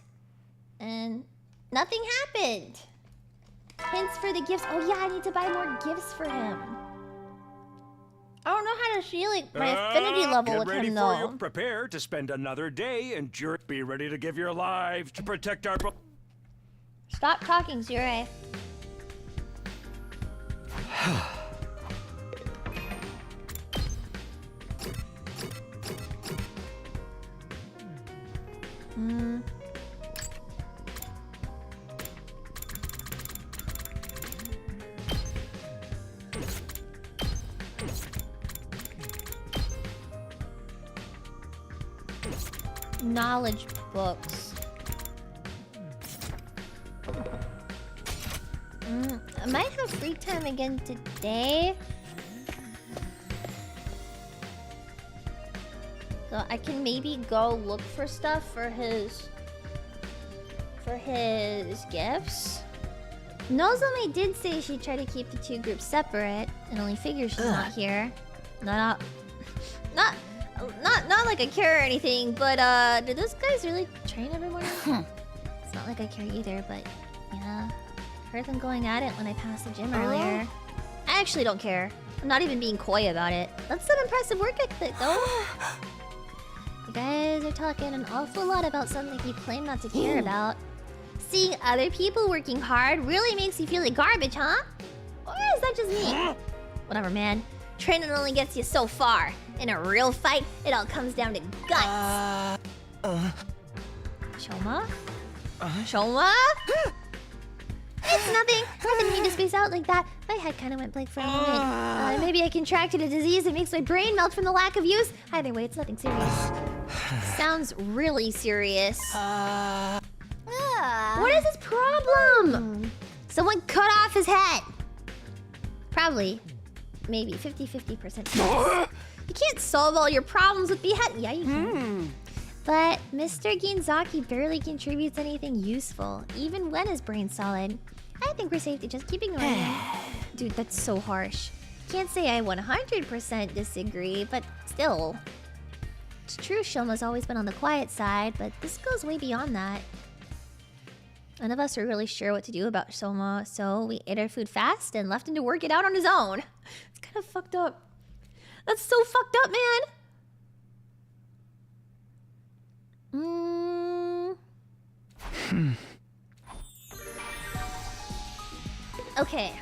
and nothing happened. Hints for the gifts. Oh yeah, I need to buy more gifts for him. I don't know how to feel like my affinity level Get with ready him for though. you. Prepare to spend another day and be ready to give your lives to protect our... Stop talking, Zure. Knowledge books. I might have free time again today. So I can maybe go look for stuff for his gifts. Nozomi did say she tried to keep the two groups separate and only figures she's not here. Not like I care or anything, but do those guys really train every morning? It's not like I care either, but yeah. Heard them going at it when I passed the gym earlier. I actually don't care. I'm not even being coy about it. That's some impressive work ethic, though. You guys are talking an awful lot about something you claim not to care about. Seeing other people working hard really makes you feel like garbage, huh? Or is that just me? Whatever, man. Training only gets you so far. In a real fight, it all comes down to guts. Shoma? Shoma? It's nothing. I didn't mean to space out like that. My head kind of went blank for a moment. Maybe I contracted a disease that makes my brain melt from the lack of use. Either way, it's nothing serious. Sounds really serious. What is his problem? Someone cut off his head. Probably. Maybe 50-50%. You can't solve all your problems with behead. Yeah, you can. But Mr. Ginzaki barely contributes anything useful, even when his brain's solid. I think we're safe to just keep ignoring him. Dude, that's so harsh. Can't say I 100% disagree, but still. It's true Shoma's always been on the quiet side, but this goes way beyond that. None of us are really sure what to do about Shoma, so we ate our food fast and left him to work it out on his own. It's kind of fucked up. That's so fucked up, man. Okay.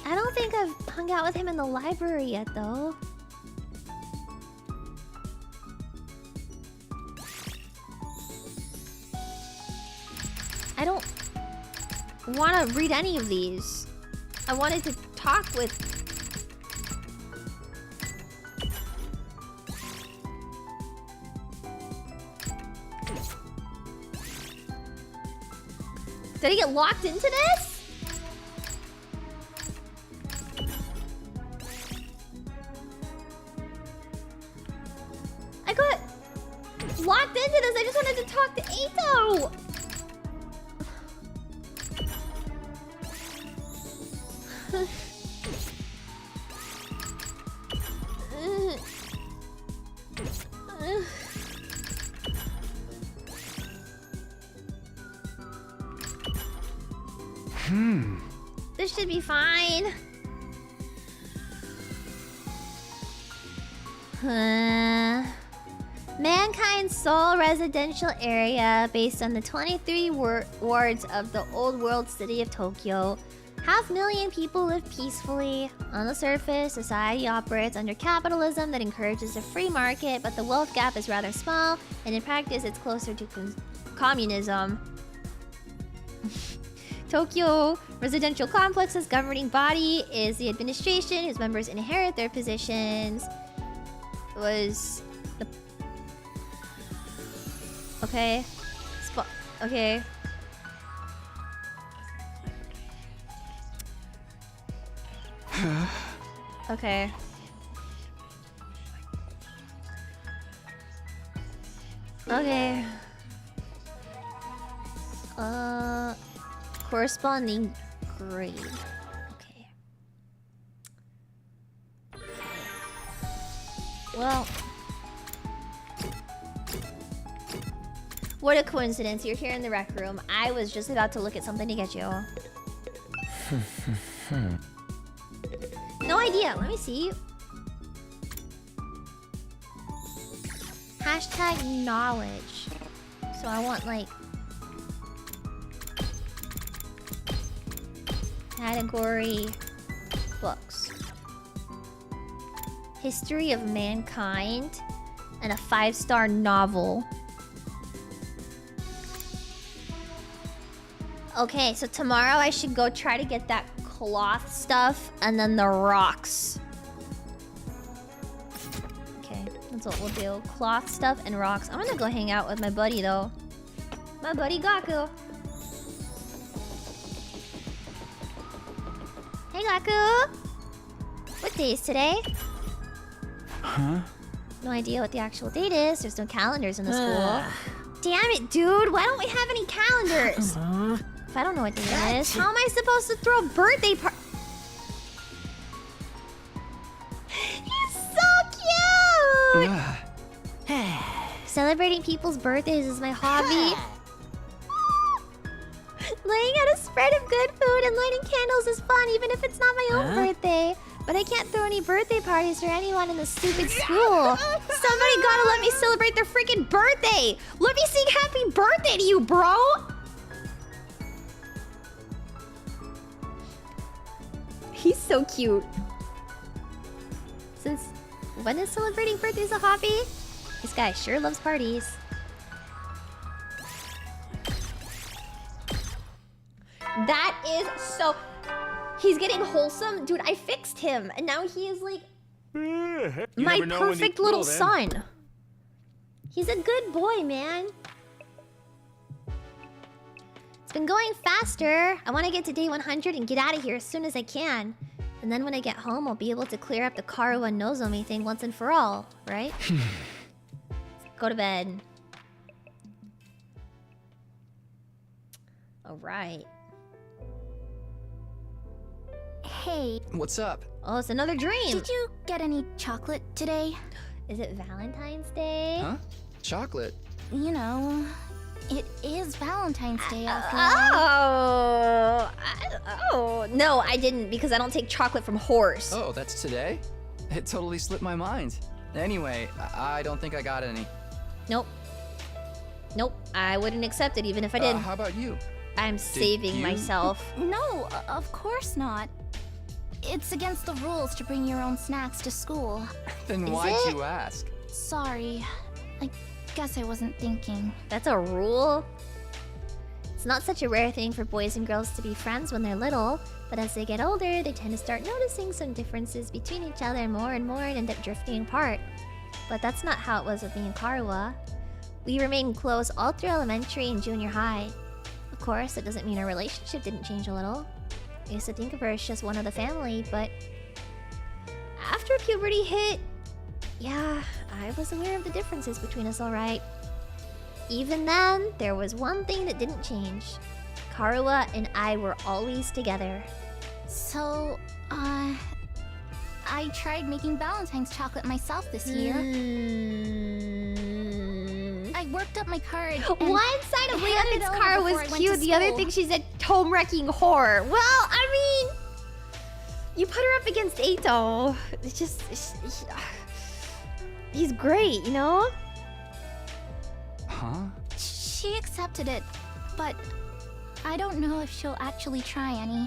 I don't think I've hung out with him in the library yet, though. want to read any of these. I wanted to talk with... Did I get locked into this? I got locked into this. I just wanted to talk to Eito. This should be fine. Mankind's sole residential area, based on the 23 wards of the old world city of Tokyo. 500,000 people live peacefully. On the surface, society operates under capitalism that encourages a free market, but the wealth gap is rather small, and in practice it's closer to communism. Tokyo Residential Complex's governing body is the administration, whose members inherit their positions. Was the... Okay. Okay. Okay. Okay. Corresponding grade. Okay. Well. What a coincidence. You're here in the rec room. I was just about to look at something to get you. No idea. Let me see. Hashtag knowledge. So I want like... Category books. History of Mankind and a 5-star novel. Okay, so tomorrow I should go try to get that cloth stuff and then the rocks. Okay, that's what we'll do. Cloth stuff and rocks. I'm gonna go hang out with my buddy though. My buddy Gaku. Hey Gaku! What day is today? Huh? No idea what the actual date is. There's no calendars in the school. Damn it, dude! Why don't we have any calendars? If I don't know what day it is, how am I supposed to throw a birthday party? He's so cute! Celebrating people's birthdays is my hobby. Laying out a spread of good food and lighting candles is fun, even if it's not my own birthday. But I can't throw any birthday parties for anyone in the stupid school. Somebody gotta let me celebrate their freaking birthday! Let me sing happy birthday to you, bro! He's so cute. Since when is celebrating birthdays a hobby? This guy sure loves parties. That is so... He's getting wholesome. Dude, I fixed him. And now he is like... my perfect little son. He's a good boy, man. It's been going faster. I want to get to day 100 and get out of here as soon as I can. And then when I get home, I'll be able to clear up the Karu and Nozomi thing once and for all, right? Go to bed. Alright. Hey. What's up? Oh, it's another dream. Did you get any chocolate today? Is it Valentine's Day? Huh? Chocolate? You know, it is Valentine's Day after all. Oh, no, I didn't because I don't take chocolate from horse. Oh, that's today? It totally slipped my mind. Anyway, I don't think I got any. Nope. Nope, I wouldn't accept it even if I did. How about you? I'm saving myself. No, of course not. It's against the rules to bring your own snacks to school. Then why'd you ask? Sorry. I guess I wasn't thinking. That's a rule? It's not such a rare thing for boys and girls to be friends when they're little, but as they get older, they tend to start noticing some differences between each other more and more and end up drifting apart. But that's not how it was with me and Karuwa. We remained close all through elementary and junior high. Of course, that doesn't mean our relationship didn't change a little. I used to think of her as just one of the family, but after puberty hit, yeah, I was aware of the differences between us, alright. Even then, there was one thing that didn't change. Karuwa and I were always together. So, I tried making Valentine's chocolate myself this year. I worked up my courage. One side of Leonard's car was cute, the other thing she said tome-wrecking horror. Well, I mean, you put her up against Eito. It's just... he's great, you know? Huh? She accepted it, but I don't know if she'll actually try any.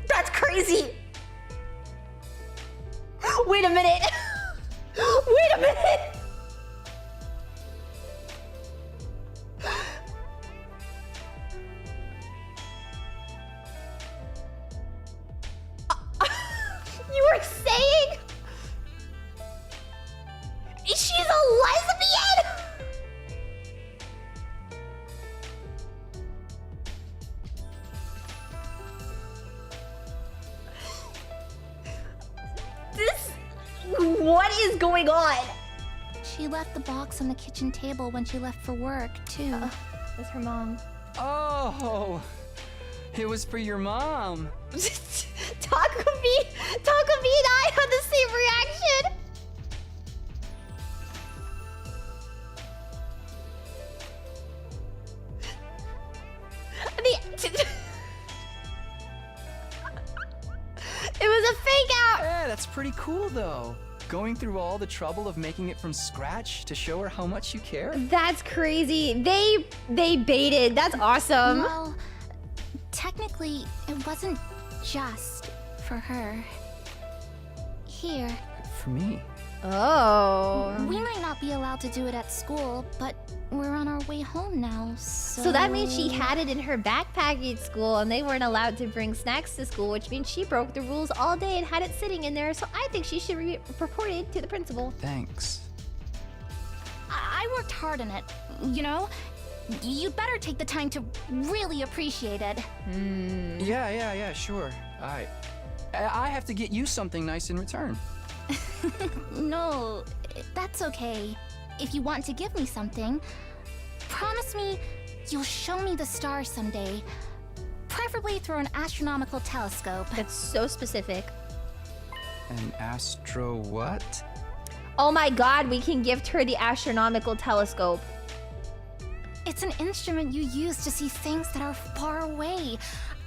That's crazy! Wait a minute! Wait a minute! You were saying... she's a lesbian?! What is going on? She left the box on the kitchen table when she left for work, too. That's her mom. Oh, it was for your mom. Takumi and I had the same reaction. It was a fake out. Yeah, that's pretty cool though. Going through all the trouble of making it from scratch to show her how much you care. That's crazy. They baited. That's awesome. Well, technically, it wasn't just for her. Here. For me. Oh. We might not be allowed to do it at school, but we're on our way home now, so... So that means she had it in her backpack at school and they weren't allowed to bring snacks to school, which means she broke the rules all day and had it sitting in there, so I think she should be reported to the principal. Thanks. I worked hard on it, you know? You'd better take the time to really appreciate it. Yeah, sure. Alright. I have to get you something nice in return. No, that's okay. If you want to give me something, promise me you'll show me the stars someday. Preferably through an astronomical telescope. That's so specific. An astro what? Oh my god, we can gift her the astronomical telescope. It's an instrument you use to see things that are far away.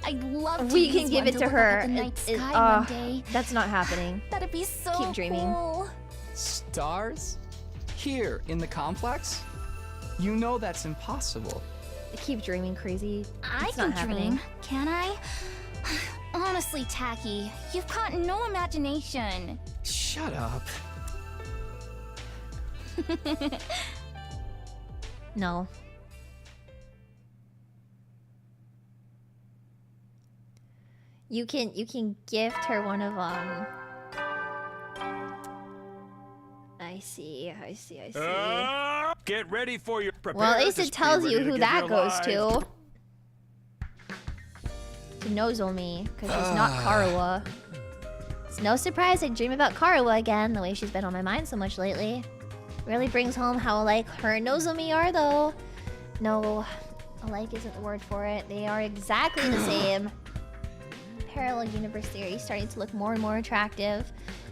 I'd love to We can give it to her. At the night sky one day. That's not happening. That'd be so Keep dreaming. Cool. Stars? Here, in the complex? You know that's impossible. Keep dreaming, crazy. I It's can not happening. dream, can I? Honestly, Tacky, you've got no imagination. Shut up. No. You can gift her one of I see. Get ready for your prepare. Well, at least to it be tells ready you to who give that your goes life. to. To Nozomi, because she's not Karuwa. It's no surprise I dream about Karuwa again, the way she's been on my mind so much lately. Really brings home how alike her and Nozomi are, though. No, alike isn't the word for it. They are exactly the same. Parallel universe theory starting to look more and more attractive.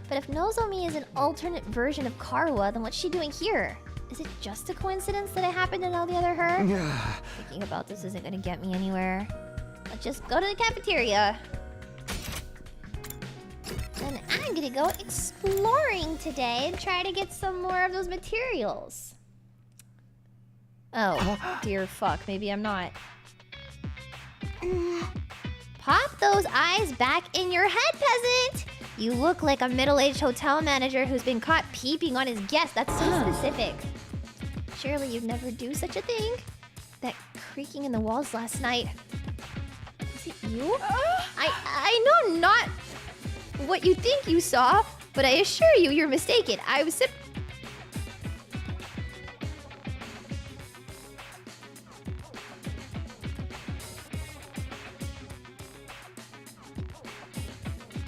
But if Nozomi is an alternate version of Karuwa, then what's she doing here? Is it just a coincidence that I happen to know the other her? Thinking about this isn't gonna get me anywhere. Let's just go to the cafeteria. And I'm gonna go exploring today and try to get some more of those materials. Oh, dear fuck. Maybe I'm not. Pop those eyes back in your head, peasant! You look like a middle-aged hotel manager who's been caught peeping on his guests. That's so specific. Surely you'd never do such a thing. That creaking in the walls last night. Was it you? I know not what you think you saw, but I assure you you're mistaken. I was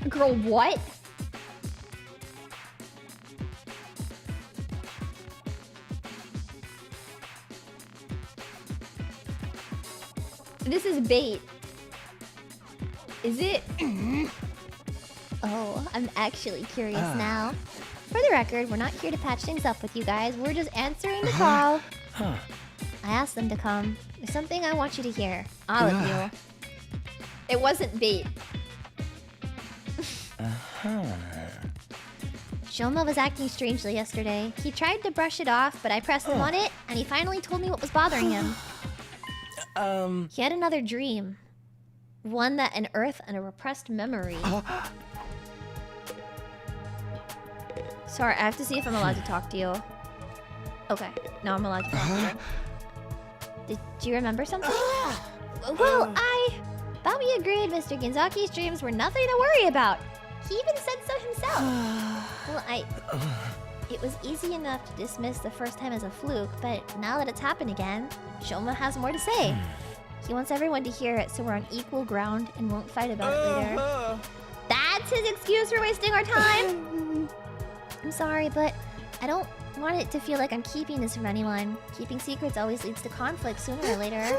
Girl, what? This is bait. Is it? Oh, I'm actually curious now. For the record, we're not here to patch things up with you guys. We're just answering the call. I asked them to come. There's something I want you to hear. All of you. It wasn't bait. Shoma was acting strangely yesterday. He tried to brush it off, but I pressed him on it, and he finally told me what was bothering him. He had another dream. One that unearthed a repressed memory. Sorry, I have to see if I'm allowed to talk to you. Okay, now I'm allowed to talk to you. Did you remember something? Well, I thought we agreed Mr. Ginzaki's dreams were nothing to worry about. He even said so himself. Well, it was easy enough to dismiss the first time as a fluke, but now that it's happened again, Shoma has more to say. He wants everyone to hear it so we're on equal ground and won't fight about it later. That's his excuse for wasting our time? I'm sorry, but I don't want it to feel like I'm keeping this from anyone. Keeping secrets always leads to conflict sooner or later.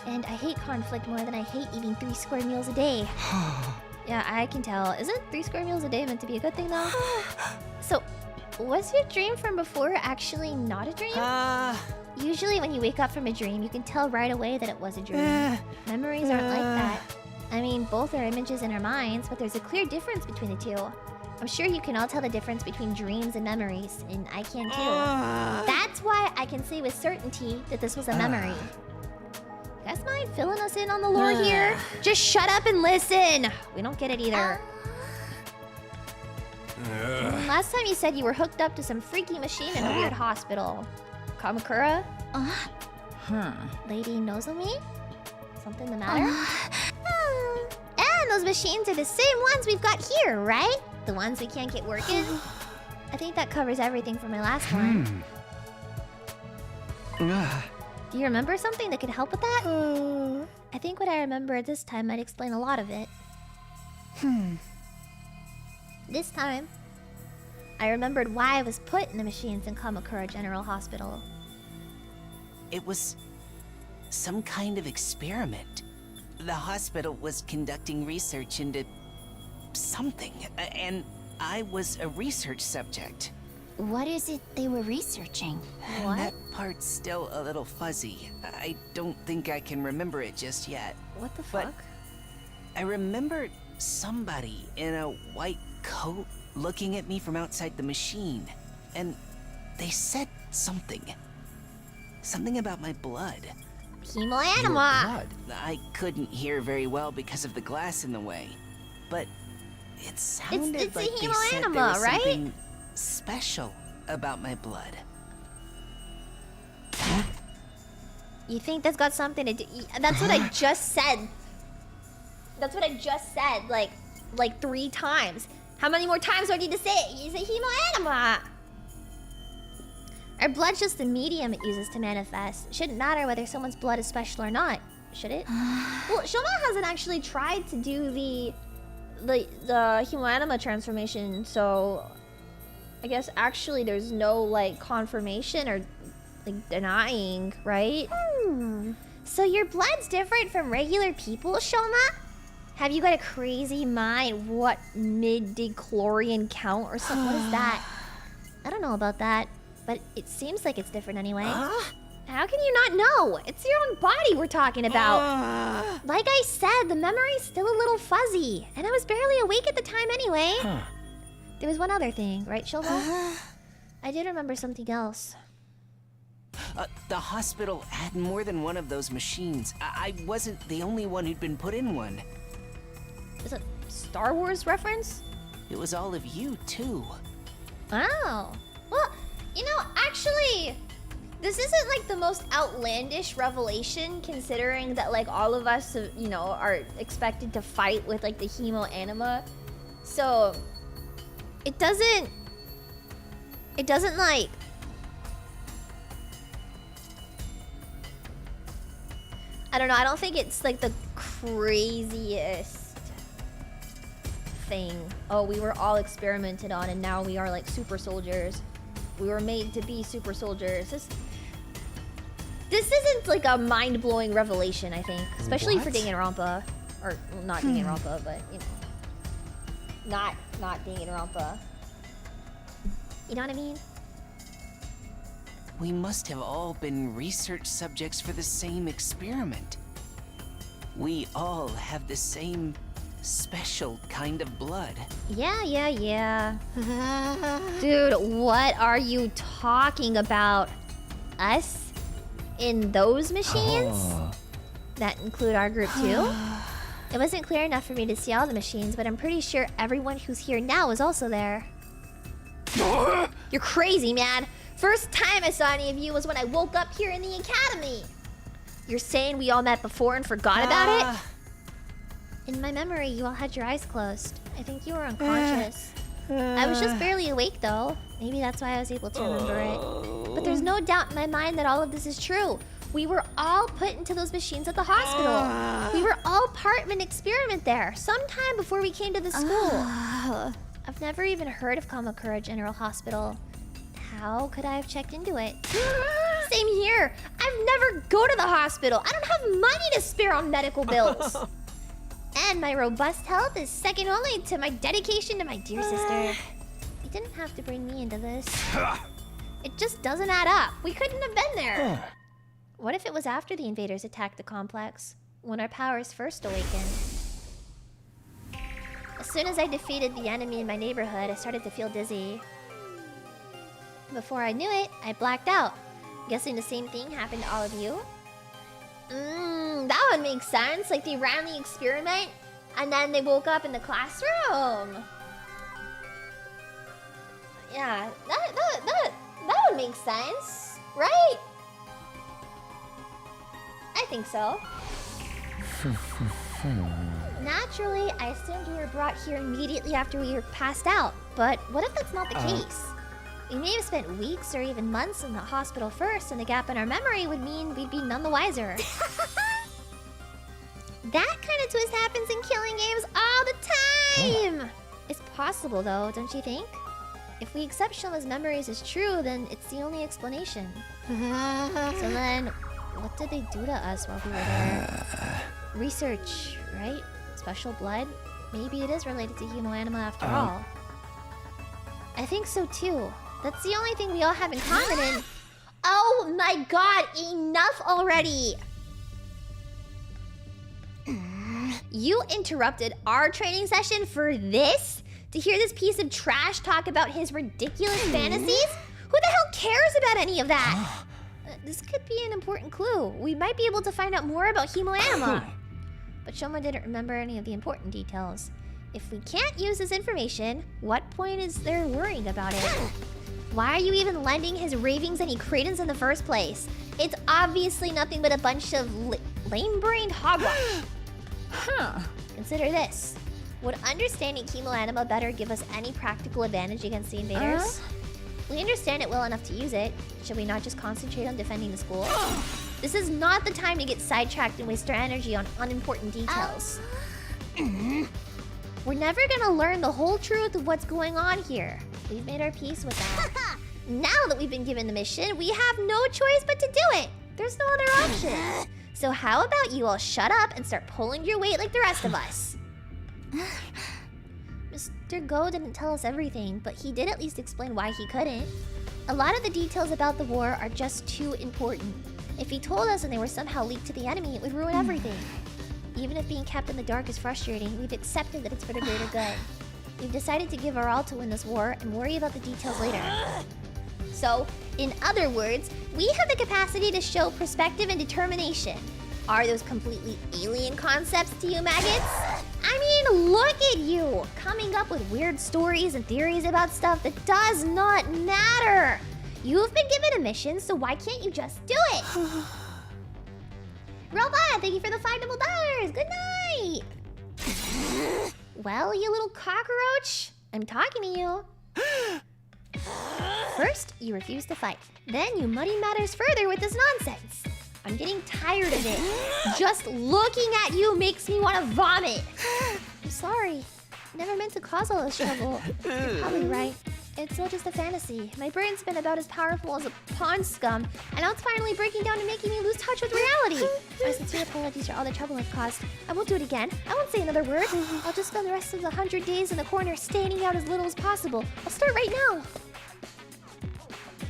And I hate conflict more than I hate eating 3 square meals a day. Yeah, I can tell. Isn't 3 square meals a day meant to be a good thing, though? So, was your dream from before actually not a dream? Usually when you wake up from a dream, you can tell right away that it was a dream. Memories aren't like that. I mean, both are images in our minds, but there's a clear difference between the two. I'm sure you can all tell the difference between dreams and memories, and I can too. That's why I can say with certainty that this was a memory. You guys mind filling us in on the lore here? Just shut up and listen! We don't get it either. Last time you said you were hooked up to some freaky machine in a weird hospital. Kamakura? Lady Nozomi? Something the matter? And those machines are the same ones we've got here, right? The ones we can't get working? I think that covers everything from my last one. Do you remember something that could help with that? I think what I remember this time might explain a lot of it. This time, I remembered why I was put in the machines in Kamakura General Hospital. It was some kind of experiment. The hospital was conducting research into something, and I was a research subject. What is it they were researching? What? That part's still a little fuzzy. I don't think I can remember it just yet. What the fuck? I remember somebody in a white coat looking at me from outside the machine, and they said something. Something about my blood. Hemoanima! I couldn't hear very well because of the glass in the way, but it sounded it's like a they said there was right? something special about my blood. You think that's got something to do? That's what I just said. That's what I just said, like 3 times. How many more times do I need to say it? You say hemoanima! Our blood's just the medium it uses to manifest. It shouldn't matter whether someone's blood is special or not, should it? Well, Shoma hasn't actually tried to do the hemoanima transformation, so I guess actually there's no like confirmation or like denying, right? So your blood's different from regular people, Shoma? Have you got a crazy mind? What mid-dechlorian count or something? What is that? I don't know about that, but it seems like it's different anyway. How can you not know? It's your own body we're talking about. Like I said, the memory's still a little fuzzy, and I was barely awake at the time anyway. There was one other thing, right, Shilva? I did remember something else. The hospital had more than one of those machines. I wasn't the only one who'd been put in one. Is it a Star Wars reference? It was all of you, too. Oh. Well, you know, actually, this isn't like the most outlandish revelation, considering that like all of us, you know, are expected to fight with like the Hemo Anima. So it doesn't like, I don't know, I don't think it's like the craziest thing. Oh, we were all experimented on and now we are like super soldiers. We were made to be super soldiers. This isn't like a mind-blowing revelation, I think. Especially for Danganronpa. Or, well, not Danganronpa, but, you know. Not Danganronpa. You know what I mean? We must have all been research subjects for the same experiment. We all have the same special kind of blood. Yeah. Dude, what are you talking about? Us? In those machines? That include our group too? It wasn't clear enough for me to see all the machines, but I'm pretty sure everyone who's here now is also there. You're crazy, man. First time I saw any of you was when I woke up here in the academy. You're saying we all met before and forgot about it? In my memory, you all had your eyes closed. I think you were unconscious. I was just barely awake though. Maybe that's why I was able to remember it. But there's no doubt in my mind that all of this is true. We were all put into those machines at the hospital. We were all part of an experiment there, sometime before we came to the school. I've never even heard of Kamakura General Hospital. How could I have checked into it? Same here. I've never go to the hospital. I don't have money to spare on medical bills. And my robust health is second only to my dedication to my dear sister. You didn't have to bring me into this. It just doesn't add up. We couldn't have been there. What if it was after the invaders attacked the complex, when our powers first awakened? As soon as I defeated the enemy in my neighborhood, I started to feel dizzy. Before I knew it, I blacked out. Guessing the same thing happened to all of you? That would make sense. Like they ran the experiment and then they woke up in the classroom. Yeah, that would make sense, right? I think so. Naturally, I assumed we were brought here immediately after we were passed out. But what if that's not the case? We may have spent weeks or even months in the hospital first, and the gap in our memory would mean we'd be none the wiser. That kind of twist happens in killing games all the time! It's possible though, don't you think? If we accept Shoma's memories as true, then it's the only explanation. So then, what did they do to us while we were there? Research, right? Special blood? Maybe it is related to Hemoanima after all. I think so too. That's the only thing we all have in common and... Oh my god, enough already! You interrupted our training session for this? To hear this piece of trash talk about his ridiculous fantasies? Who the hell cares about any of that? This could be an important clue. We might be able to find out more about Hemoanima. But Shoma didn't remember any of the important details. If we can't use this information, what point is there worrying about it? Why are you even lending his ravings any credence in the first place? It's obviously nothing but a bunch of lame-brained hogwash. Consider this. Would understanding Hemoanima better give us any practical advantage against the invaders? We understand it well enough to use it. Should we not just concentrate on defending the school? This is not the time to get sidetracked and waste our energy on unimportant details. We're never gonna learn the whole truth of what's going on here. We've made our peace with that. Now that we've been given the mission, we have no choice but to do it. There's no other option. So how about you all shut up and start pulling your weight like the rest of us? Mr. Go didn't tell us everything, but he did at least explain why he couldn't. A lot of the details about the war are just too important. If he told us and they were somehow leaked to the enemy, it would ruin everything. Even if being kept in the dark is frustrating, we've accepted that it's for the greater good. We've decided to give our all to win this war and worry about the details later. So, in other words, we have the capacity to show perspective and determination. Are those completely alien concepts to you, maggots? I mean, look at you! Coming up with weird stories and theories about stuff that does not matter! You've been given a mission, so why can't you just do it? Robot, thank you for the $5 Good night! Well, you little cockroach, I'm talking to you. First, you refuse to fight. Then you muddy matters further with this nonsense. I'm getting tired of it. Just looking at you makes me want to vomit. I'm sorry. Never meant to cause all this trouble. You're probably right. It's all just a fantasy. My brain's been about as powerful as a pond scum, and now it's finally breaking down and making me lose touch with reality. My sincere apologies for all the trouble I've caused. I won't do it again. I won't say another word. I'll just spend the rest of the 100 days in the corner standing out as little as possible. I'll start right now.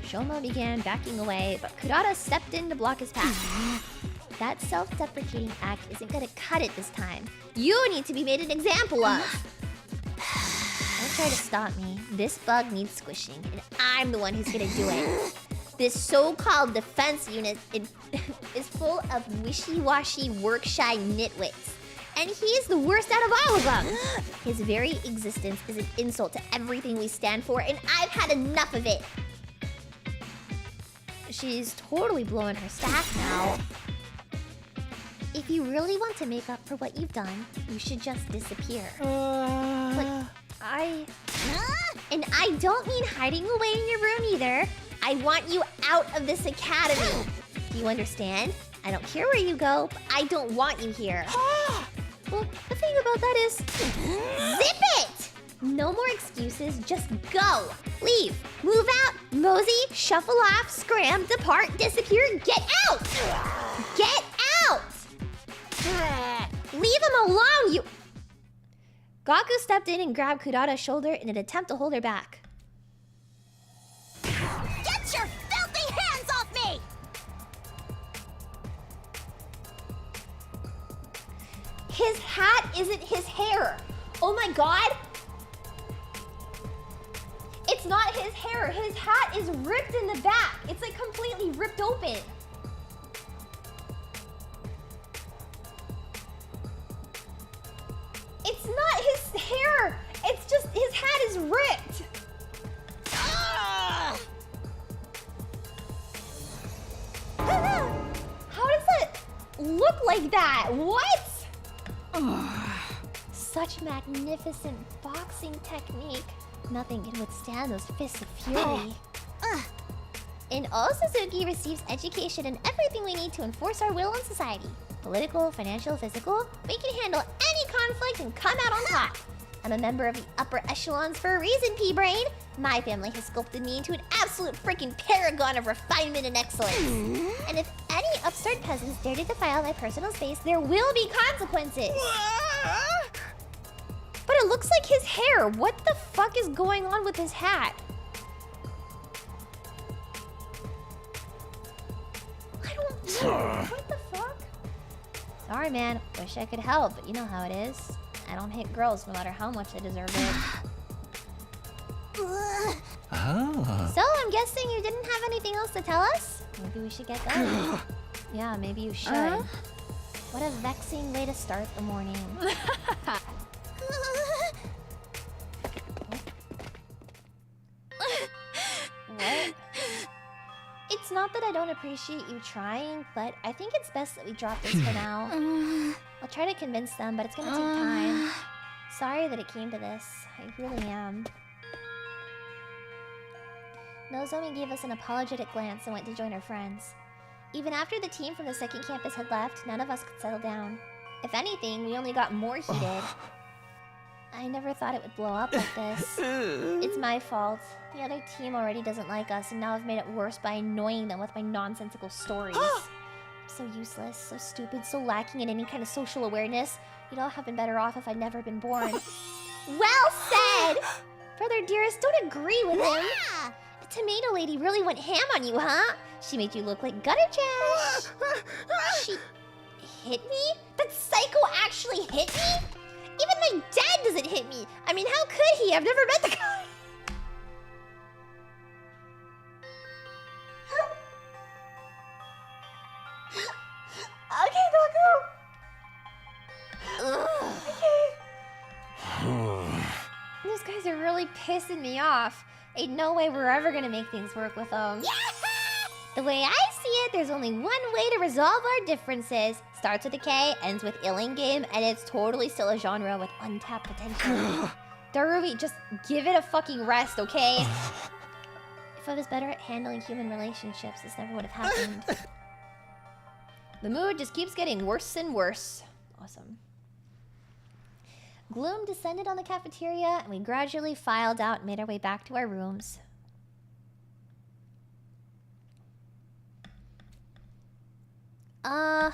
Shoma began backing away, but Kurata stepped in to block his path. That self-deprecating act isn't gonna cut it this time. You need to be made an example of. Don't try to stop me. This bug needs squishing, and I'm the one who's gonna do it. This so-called defense unit is full of wishy-washy, work-shy nitwits. And he's the worst out of all of them. His very existence is an insult to everything we stand for, and I've had enough of it. She's totally blowing her staff now. If you really want to make up for what you've done, you should just disappear. But and I don't mean hiding away in your room either. I want you out of this academy. Do you understand? I don't care where you go, but I don't want you here. Well, the thing about that is... Zip it! No more excuses, just go! Leave, move out, mosey, shuffle off, scram, depart, disappear, get out! Get out! Leave him alone, you... Gaku stepped in and grabbed Kurata's shoulder in an attempt to hold her back. Get your filthy hands off me! His hat isn't his hair! Oh my god! It's not his hair! His hat is ripped in the back! It's like completely ripped open! It's not his hair! It's just his hat is ripped! How does it look like that? What? Such magnificent boxing technique. Nothing can withstand those fists of fury. In all, Suzuki receives education and everything we need to enforce our will in society. Political, financial, physical. We can handle any conflict and come out on top. I'm a member of the upper echelons for a reason, P-Brain. My family has sculpted me into an absolute freaking paragon of refinement and excellence. And if any upstart peasants dare to defile my personal space, there will be consequences. But it looks like his hair. What the fuck is going on with his hat? I don't know. What the fuck? Sorry, man. Wish I could help, but you know how it is. I don't hit girls no matter how much they deserve it. Oh. So, I'm guessing you didn't have anything else to tell us? Maybe we should get going. Yeah, maybe you should. What a vexing way to start the morning. What? It's not that I don't appreciate you trying, but I think it's best that we drop this for now. I'll try to convince them, but it's gonna take time. Sorry that it came to this. I really am. Nozomi gave us an apologetic glance and went to join her friends. Even after the team from the second campus had left, none of us could settle down. If anything, we only got more heated. I never thought it would blow up like this. It's my fault. The other team already doesn't like us, and now I've made it worse by annoying them with my nonsensical stories. I'm so useless, so stupid, so lacking in any kind of social awareness. You'd all have been better off if I'd never been born. Well said! Brother dearest, don't agree with him. The tomato lady really went ham on you, huh? She made you look like gutter trash. She hit me? That psycho actually hit me? Even my dad doesn't hit me. I mean, how could he? I've never met the guy. Okay, Goku. Okay. Those guys are really pissing me off. Ain't no way we're ever gonna make things work with them. The way I see it, there's only one way to resolve our differences. Starts with a K, ends with Illing Game, and it's totally still a genre with untapped potential. Darui, just give it a fucking rest, okay? If I was better at handling human relationships, this never would have happened. The mood just keeps getting worse and worse. Awesome. Gloom descended on the cafeteria, and we gradually filed out and made our way back to our rooms. Well,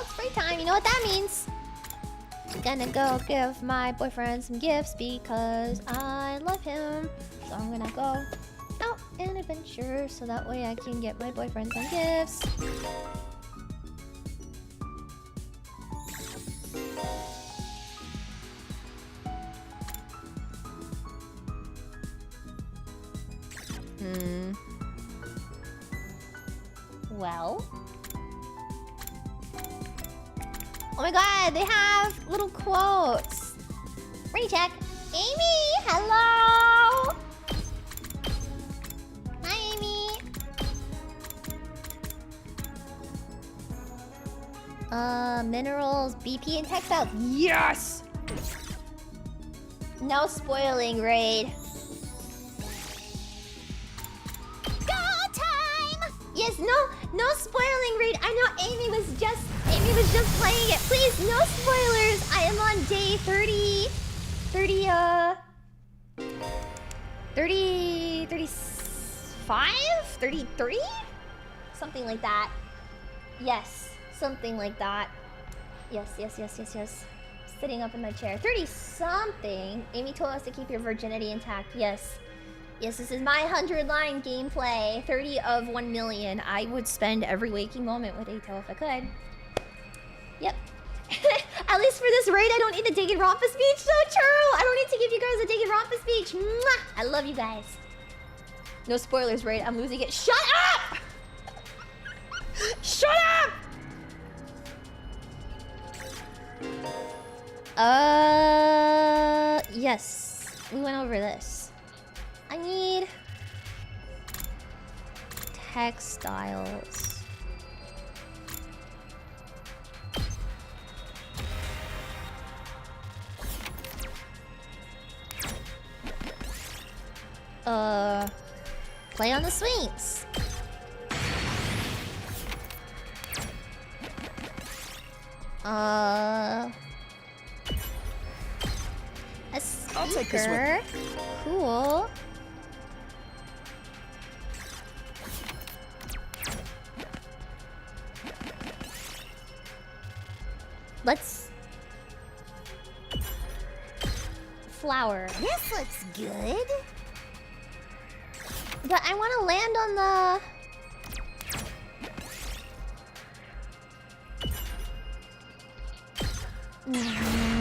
it's free time. You know what that means. I'm gonna go give my boyfriend some gifts because I love him. So I'm gonna go out and adventure so that way I can get my boyfriend some gifts. Well. Oh my god, they have little quotes. Ready, check. Amy, hello. Hi, Amy. Minerals, BP, and textiles. Yes! No spoiling, Raid. Yes, no spoiling, Raid. I know Amy was just playing it. Please, no spoilers. I am on day 35? 33? Something like that. Yes, something like that. Yes. Sitting up in my chair. 30-something. Amy told us to keep your virginity intact. Yes, this is my 100-line gameplay. 30 of 1 million. I would spend every waking moment with Ato if I could. Yep. At least for this raid, I don't need a Danganronpa speech. So true. I don't need to give you guys a Danganronpa speech. Mwah! I love you guys. No spoilers, raid. I'm losing it. Shut up! Shut up! Yes. We went over this. I need textiles. Play on the swings. A speaker. I'll take this one. Cool. Let's... Flower. This looks good. But I want to land on the...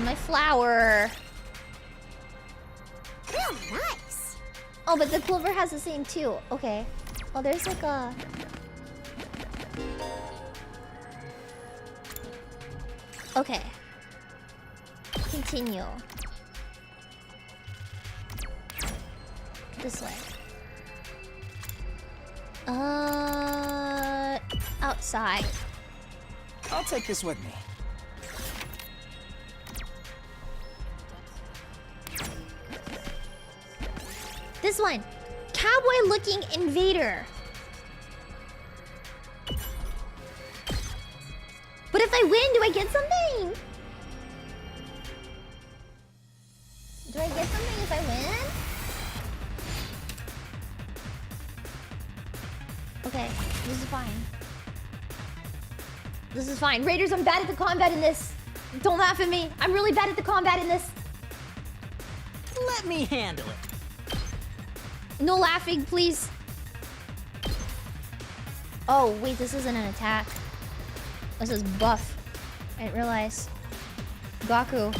my flower. Real nice. Oh, but the clover has the same too. Okay. Oh, there's like a... Okay. Continue. This way. Outside. I'll take this with me. This one. Cowboy-looking invader. But if I win, do I get something? Do I get something if I win? Okay, this is fine. This is fine. Raiders, I'm bad at the combat in this. Don't laugh at me. I'm really bad at the combat in this. Let me handle it. No laughing, please. Oh, wait, this isn't an attack. This is buff. I didn't realize. Gaku, you're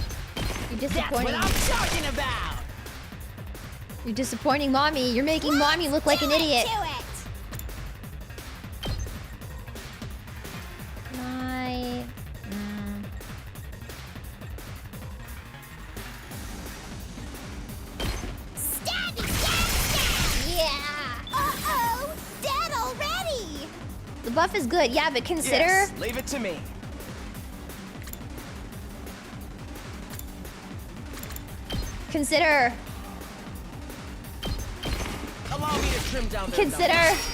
disappointing. That's what I'm talking about! You're disappointing mommy. You're making mommy look like an idiot. Buff is good, yeah, but consider. Yes, leave it to me. Consider. Allow me to trim down their Consider. numbers.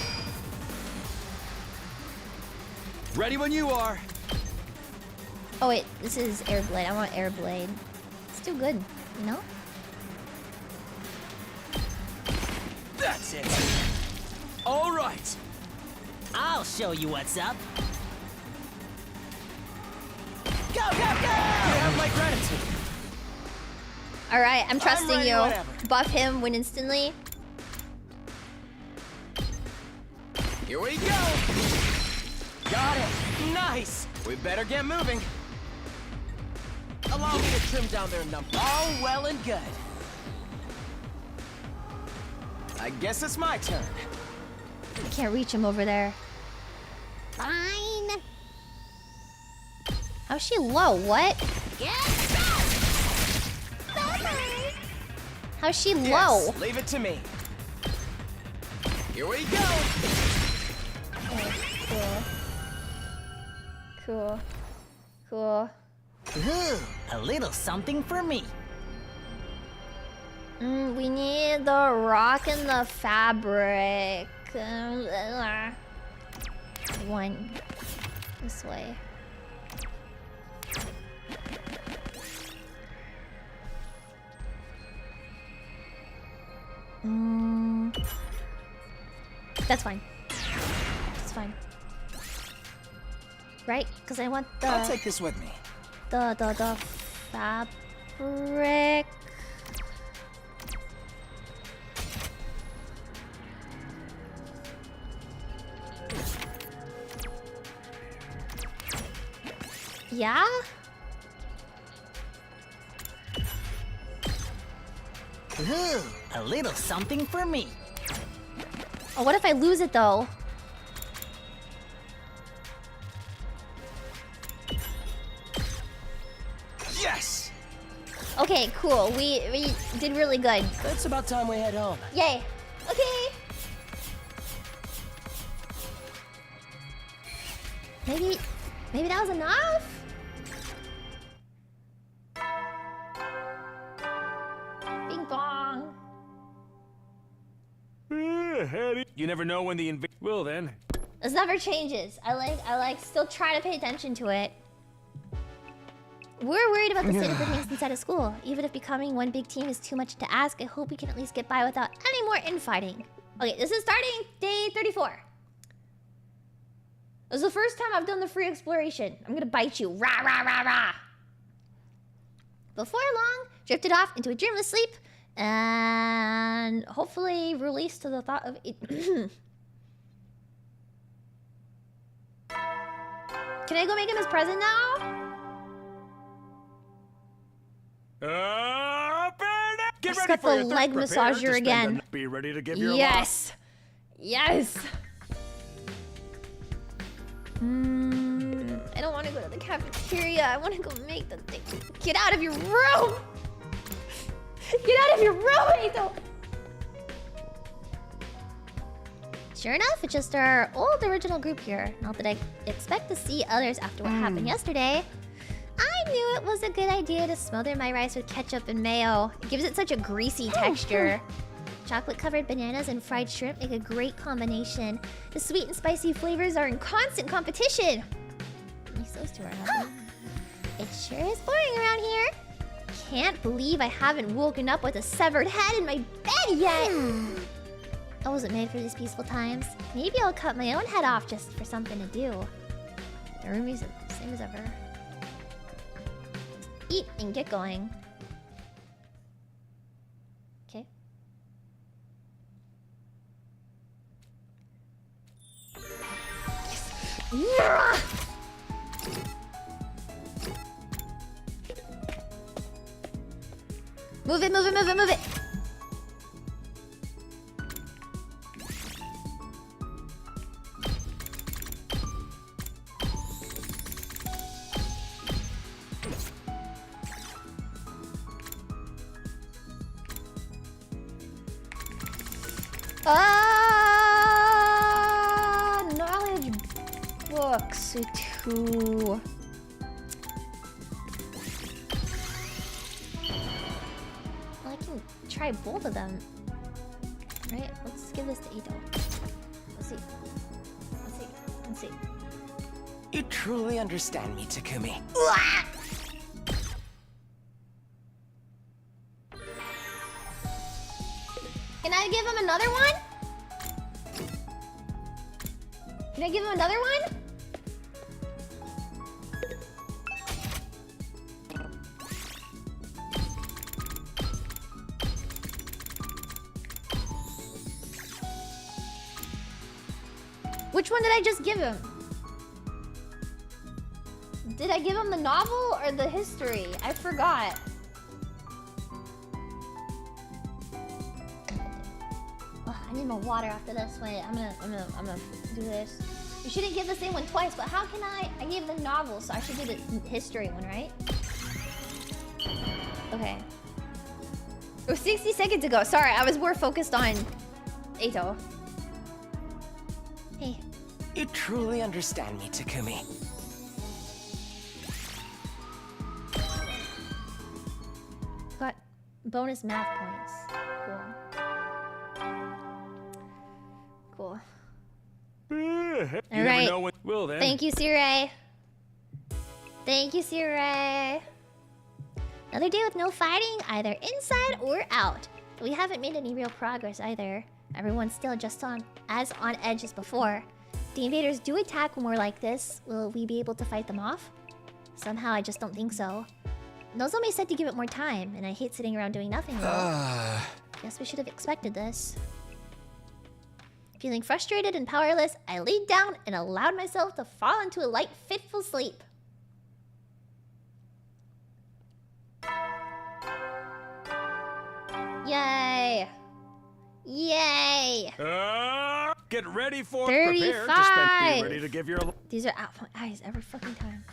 Ready when you are. Oh wait, this is air blade. I want air blade. It's too good, you know? That's it. All right. I'll show you what's up. Go, go, go! You have my gratitude. Alright, I'm trusting ready, you. whatever. Buff him, win instantly. Here we go. Got it. Nice. We better get moving. Allow me to trim down their numbers. All well and good. I guess it's my turn. I can't reach him over there. Fine. How's she low? What? How's she low? Yes, leave it to me. Here we go. Oh, cool. Cool. Ooh, a little something for me. We need the rock and the fabric. One. This way. That's fine. It's fine. Right? Because I want the... I'll take this with me. The fabric... Yeah? Ooh, a little something for me. Oh, what if I lose it though? Yes! Okay, cool. We did really good. It's about time we head home. Yay. Okay. Maybe that was enough? Bing bong. You never know when the Well then. This never changes. I like still try to pay attention to it. We're worried about the state of things inside of school. Even if becoming one big team is too much to ask, I hope we can at least get by without any more infighting. Okay, this is starting day 34. This is the first time I've done the free exploration. I'm gonna bite you. Rah, rah, rah, rah. Before long, drifted off into a dreamless sleep and hopefully released to the thought of it. Can I go make him his present now? Get Just ready got for the your leg Prepare to massager spend again. Be ready to give your Yes. Yes. I don't want to go to the cafeteria. I want to go make the thing. Get out of your room. Get out of your room, Eito. Sure enough, it's just our old original group here. Not that I expect to see others after what happened yesterday. I knew it was a good idea to smother my rice with ketchup and mayo. It gives it such a greasy texture. Chocolate-covered bananas and fried shrimp make a great combination. The sweet and spicy flavors are in constant competition. At least those two are happy. It sure is boring around here. Can't believe I haven't woken up with a severed head in my bed yet. I wasn't made for these peaceful times. Maybe I'll cut my own head off just for something to do. The room is the same as ever. Eat and get going. Okay. Move it, move it, move it, move it! Knowledge books to... Well, I can try both of them. Right? Let's give this to Ito. Let's see. Let's see. Let's see. You truly understand me, Takumi. Can I give him another one? Can I give him another one? Which one did I just give him? Did I give him the novel or the history? I forgot. Ugh, I need more water after this. Wait, I'm gonna do this. You shouldn't give the same one twice, but how can I? I gave the novel, so I should do the history one, right? Okay. It was 60 seconds ago. Sorry, I was more focused on Eito. Hey. You truly understand me, Takumi. Got bonus math points. Cool. You never know when. Well then. Thank you, Sirei. Thank you, Sirei. Another day with no fighting, either inside or out. But we haven't made any real progress either. Everyone's still just as on edge as before. The invaders do attack when we're like this. Will we be able to fight them off? Somehow I just don't think so. Nozomi said to give it more time, and I hate sitting around doing nothing though. Guess we should have expected this. Feeling frustrated and powerless, I laid down and allowed myself to fall into a light, fitful sleep. Yay! Yay! Get ready for 35. Prepare to spend. Be ready to give your. These are out of my eyes every fucking time.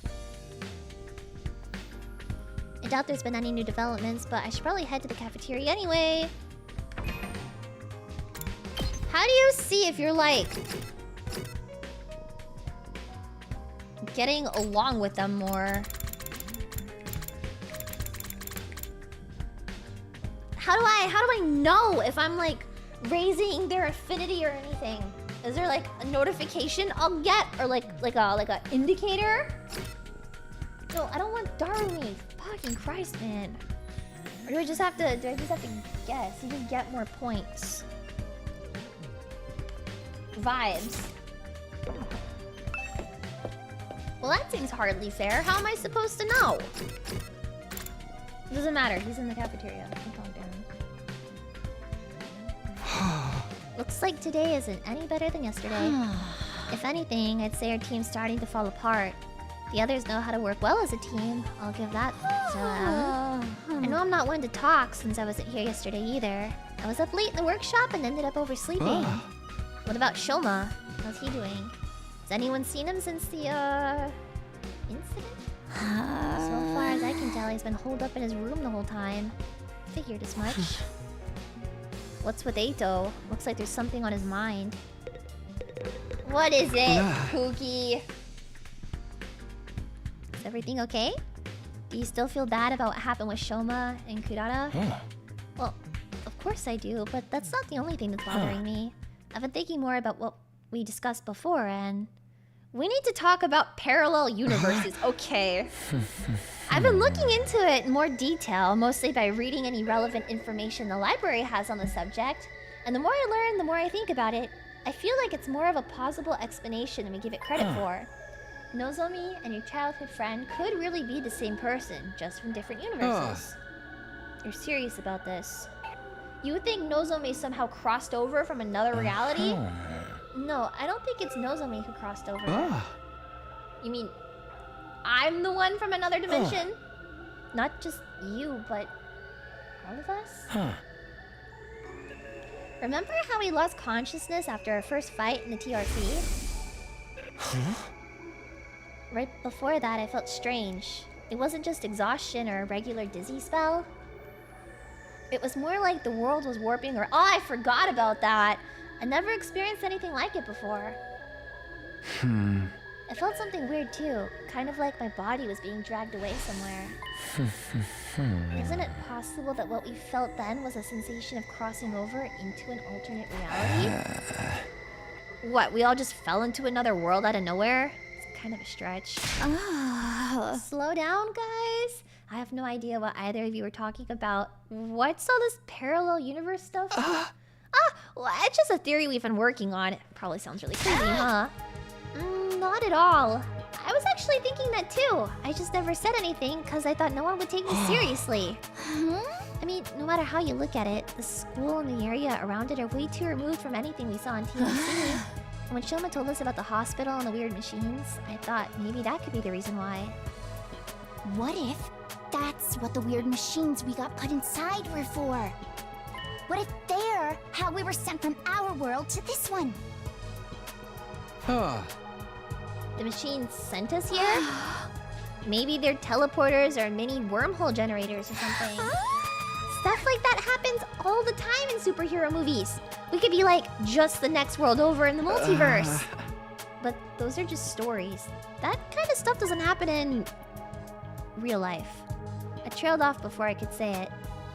I doubt there's been any new developments, but I should probably head to the cafeteria anyway. How do you see if you're like getting along with them more? How do I know if I'm like raising their affinity or anything? Is there like a notification I'll get or like a indicator? No, I don't want Darumi. Fucking Christ, man. Or do I just have to guess? You just get more points. Vibes. Well, that seems hardly fair. How am I supposed to know? Doesn't matter. He's in the cafeteria. Calm down. Looks like today isn't any better than yesterday. If anything, I'd say our team's starting to fall apart. The others know how to work well as a team. I'll give that to them. I know I'm not one to talk since I wasn't here yesterday either. I was up late in the workshop and ended up oversleeping. What about Shoma? How's he doing? Has anyone seen him since the, incident? So far as I can tell, he's been holed up in his room the whole time. Figured as much. What's with Eito? Looks like there's something on his mind. What is it, Pookie? Is everything okay? Do you still feel bad about what happened with Shoma and Kurata? Well, of course I do, but that's not the only thing that's bothering me. I've been thinking more about what we discussed before, and we need to talk about parallel universes. Okay. I've been looking into it in more detail, mostly by reading any relevant information the library has on the subject. And the more I learn, the more I think about it, I feel like it's more of a plausible explanation than we give it credit for. Nozomi and your childhood friend could really be the same person, just from different universes. You're serious about this. You would think Nozomi somehow crossed over from another reality? No, I don't think it's Nozomi who crossed over. You mean I'm the one from another dimension? Not just you, but all of us? Huh. Remember how we lost consciousness after our first fight in the TRC? Huh? Right before that, I felt strange. It wasn't just exhaustion or a regular dizzy spell. It was more like the world was warping or... Oh, I forgot about that! I never experienced anything like it before. I felt something weird too. Kind of like my body was being dragged away somewhere. Isn't it possible that what we felt then was a sensation of crossing over into an alternate reality? What, we all just fell into another world out of nowhere? It's kind of a stretch. Slow down, guys. I have no idea what either of you were talking about. What's all this parallel universe stuff? Well, it's just a theory we've been working on. It probably sounds really crazy, huh? Not at all. I was actually thinking that too. I just never said anything because I thought no one would take me seriously. I mean, no matter how you look at it, the school and the area around it are way too removed from anything we saw on TLC. And when Shoma told us about the hospital and the weird machines, I thought maybe that could be the reason why. What if that's what the weird machines we got put inside were for? What if they're how we were sent from our world to this one? Huh. The machines sent us here? Maybe they're teleporters or mini wormhole generators or something. Stuff like that happens all the time in superhero movies. We could be like, just the next world over in the multiverse. But those are just stories. That kind of stuff doesn't happen in real life. I trailed off before I could say it.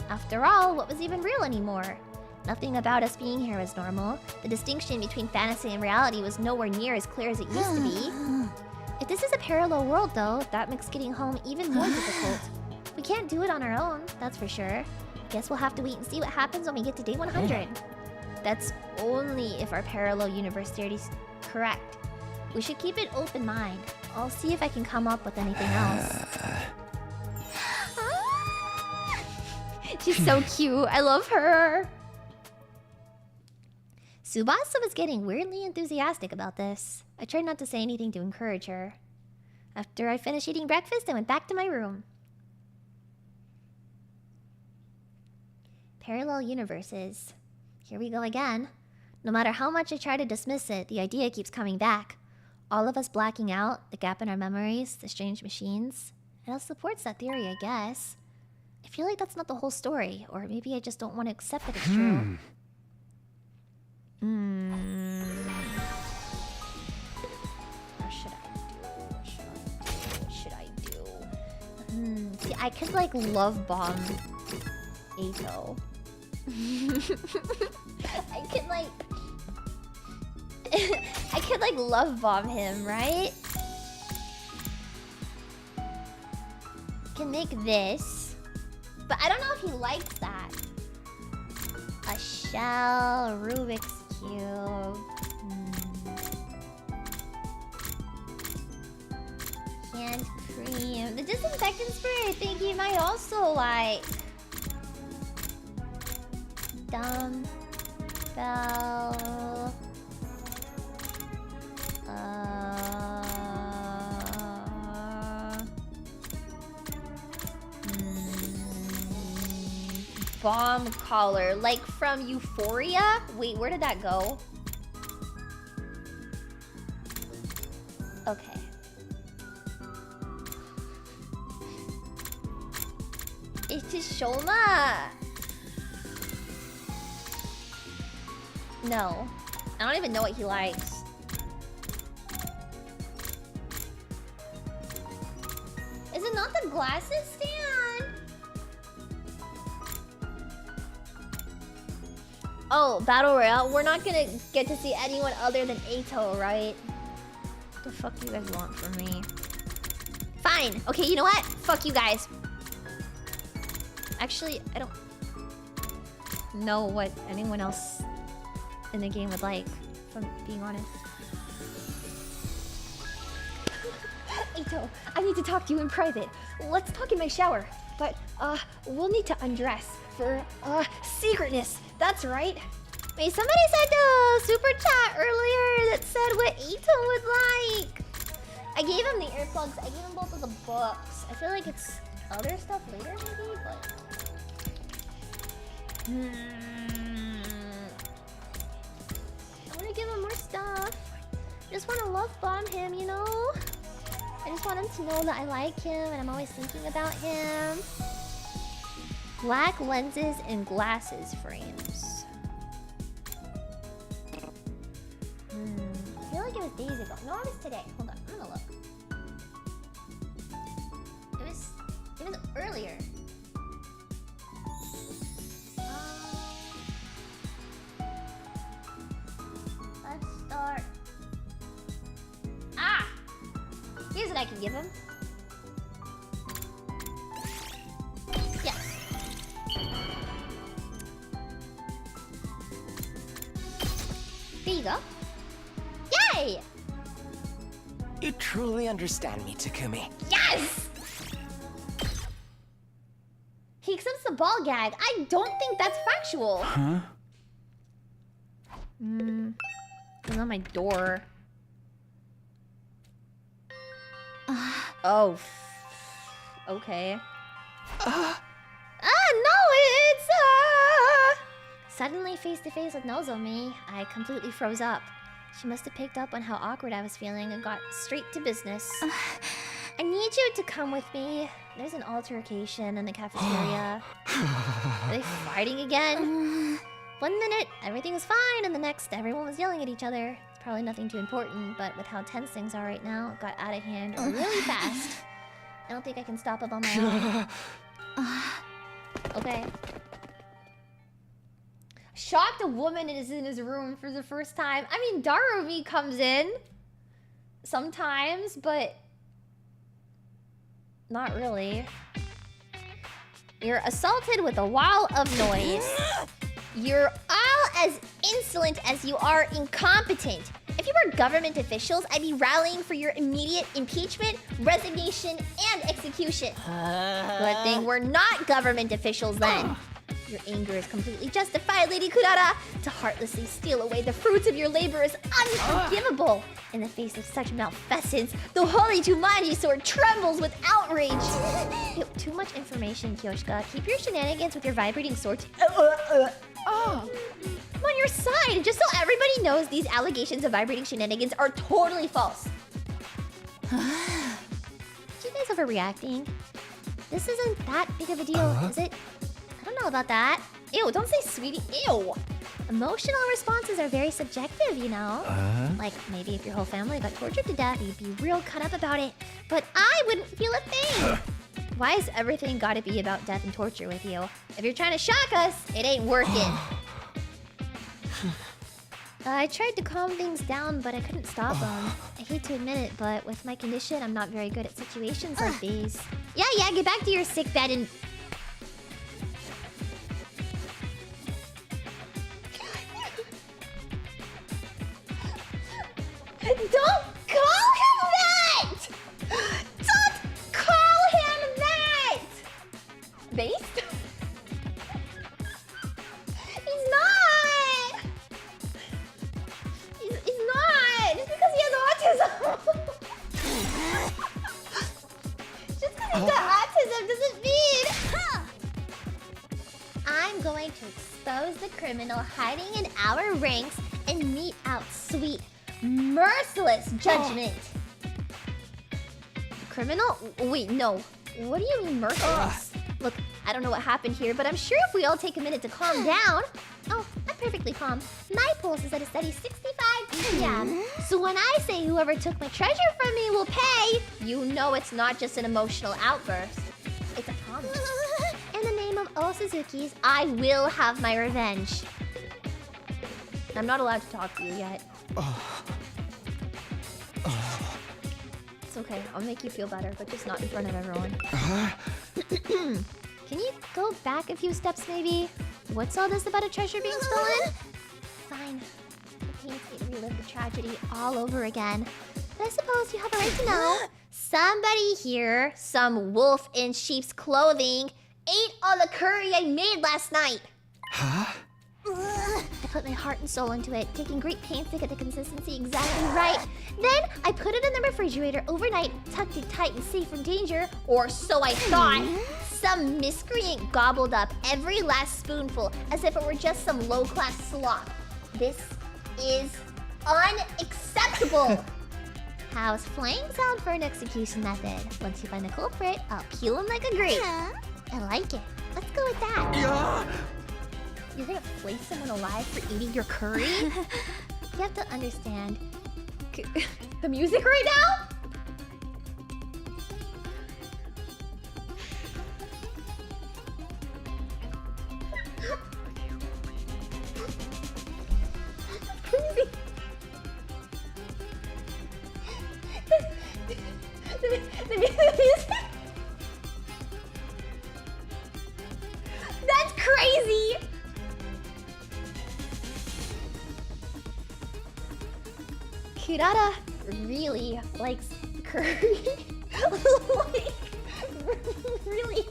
After all, what was even real anymore? Nothing about us being here was normal. The distinction between fantasy and reality was nowhere near as clear as it used to be. If this is a parallel world, though, that makes getting home even more difficult. We can't do it on our own, that's for sure. Guess we'll have to wait and see what happens when we get to day 100. That's only if our parallel universe theory's correct. We should keep an open mind. I'll see if I can come up with anything else. She's so cute. I love her. Subasa was getting weirdly enthusiastic about this. I tried not to say anything to encourage her. After I finished eating breakfast, I went back to my room. Parallel universes. Here we go again. No matter how much I try to dismiss it, the idea keeps coming back. All of us blacking out, the gap in our memories, the strange machines. It all supports that theory, I guess. I feel like that's not the whole story, or maybe I just don't want to accept it as true. What should I do? See, I could like love bomb Eito. I could like love bomb him, right? Can make this, but I don't know if he likes that. A shell, Rubik's Cube. Hand cream. The disinfectant spray I think he might also like. Dumbbell. Bomb collar, like from Euphoria? Wait, where did that go? Okay. It's Shoma. No. I don't even know what he likes. Is it not the glasses stand? Oh, Battle Royale? We're not gonna get to see anyone other than Eito, right? What the fuck do you guys want from me? Fine. Okay, you know what? Fuck you guys. Actually, I don't know what anyone else in the game would like, if I'm being honest. Eito, I need to talk to you in private. Let's talk in my shower. But, we'll need to undress for, secretness. That's right. Wait, somebody said a super chat earlier that said what Eito would like. I gave him the earplugs. I gave him both of the books. I feel like it's other stuff later, maybe, but. I want to give him more stuff. I just want to love bomb him, you know? I just want him to know that I like him and I'm always thinking about him. Black lenses and glasses frames. I feel like it was days ago. No, it was today. Hold on, I'm gonna look. It was earlier. Let's start. Ah! Here's what I can give him. Yes. There you go. Yay! You truly understand me, Takumi. Yes! He accepts the ball gag. I don't think that's factual. Huh? It's on my door. Oh. Okay. No, it's Suddenly face to face with Nozomi, I completely froze up. She must have picked up on how awkward I was feeling and got straight to business. I need you to come with me. There's an altercation in the cafeteria. Are they fighting again? 1 minute, everything was fine, and the next, everyone was yelling at each other. It's probably nothing too important, but with how tense things are right now, it got out of hand really fast. I don't think I can stop it on my own. Okay. Shocked a woman is in his room for the first time. I mean, Darumi comes in sometimes, but not really. You're assaulted with a wall of noise. You're all as insolent as you are incompetent. If you were government officials, I'd be rallying for your immediate impeachment, resignation, and execution. Good thing we're not government officials then. Your anger is completely justified, Lady Kurara. To heartlessly steal away the fruits of your labor is unforgivable. In the face of such malfeasance, the holy Jumanji sword trembles with outrage. Too much information, Kyoshika. Keep your shenanigans with your vibrating swords. I'm on your side, just so everybody knows these allegations of vibrating shenanigans are totally false. You guys overreacting? This isn't that big of a deal, is it? I don't know about that. Ew, don't say sweetie. Ew. Emotional responses are very subjective, you know? Like, maybe if your whole family got tortured to death, you'd be real cut up about it. But I wouldn't feel a thing. Why has everything gotta be about death and torture with you? If you're trying to shock us, it ain't working. I tried to calm things down, but I couldn't stop them. I hate to admit it, but with my condition, I'm not very good at situations like these. Yeah, get back to your sick bed and... Don't call him that! Don't call him that! Based? He's not! He's not! Just because he has autism! Just because he's got autism doesn't mean... I'm going to expose the criminal hiding in our ranks and mete out sweet, merciless judgment. Criminal? Wait, no. What do you mean merciless? Look, I don't know what happened here, but I'm sure if we all take a minute to calm down... Oh, I'm perfectly calm. My pulse is at a steady 65 p.m. So when I say whoever took my treasure from me will pay, you know it's not just an emotional outburst. It's a promise. In the name of all Suzuki's, I will have my revenge. I'm not allowed to talk to you yet. It's okay, I'll make you feel better, but just not in front of everyone. Can you go back a few steps, maybe? What's all this about a treasure being stolen? Fine. The pains me to relive the tragedy all over again. But I suppose you have a right to know. Somebody here, some wolf in sheep's clothing, ate all the curry I made last night. Huh? The put my heart and soul into it, taking great pains to get the consistency exactly right. Then I put it in the refrigerator overnight, tucked it tight and safe from danger, or so I thought. Some miscreant gobbled up every last spoonful as if it were just some low-class slop. This is unacceptable. How's flaying sound for an execution method? Once you find the culprit, I'll peel him like a grape. I like it. Let's go with that. You're gonna flay someone alive for eating your curry? You have to understand. The music right now? Crazy. The music. That's crazy. Kirara really likes curry. Like, really.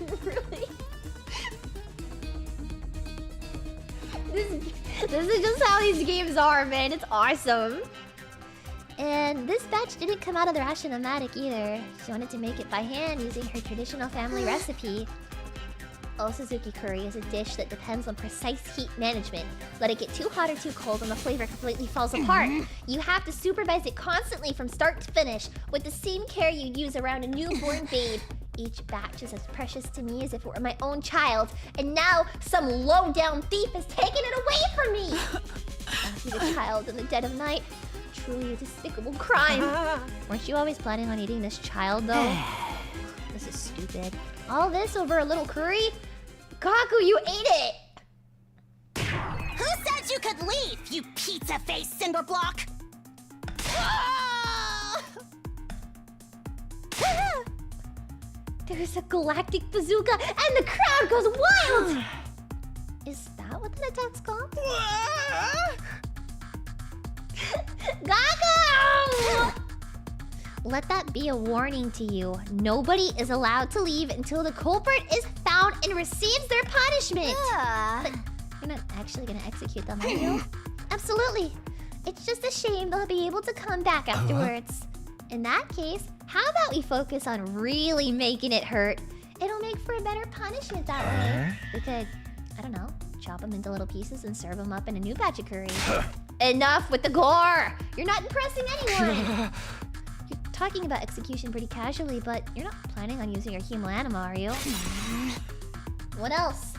This is just how these games are, man. It's awesome. And this batch didn't come out of the ration-o-matic either. She wanted to make it by hand using her traditional family recipe. Osuzuki curry is a dish that depends on precise heat management. Let it get too hot or too cold and the flavor completely falls apart. You have to supervise it constantly from start to finish, with the same care you'd use around a newborn babe. Each batch is as precious to me as if it were my own child, and now some low-down thief has taken it away from me! I'll feed a child in the dead of night. Truly a despicable crime. Weren't you always planning on eating this child, though? This is stupid. All this over a little curry? Gaku, you ate it! Who said you could leave, you pizza-faced cinder block? There's a galactic bazooka and the crowd goes wild! Is that what the attack's called? Gaku! Let that be a warning to you. Nobody is allowed to leave until the culprit is found and receives their punishment. But you're not actually gonna execute them, are you? Absolutely. It's just a shame they'll be able to come back afterwards. In that case, how about we focus on really making it hurt? It'll make for a better punishment that way. We could, I don't know, chop them into little pieces and serve them up in a new batch of curry. Enough with the gore! You're not impressing anyone! You're talking about execution pretty casually, but you're not planning on using your human anima, are you? What else?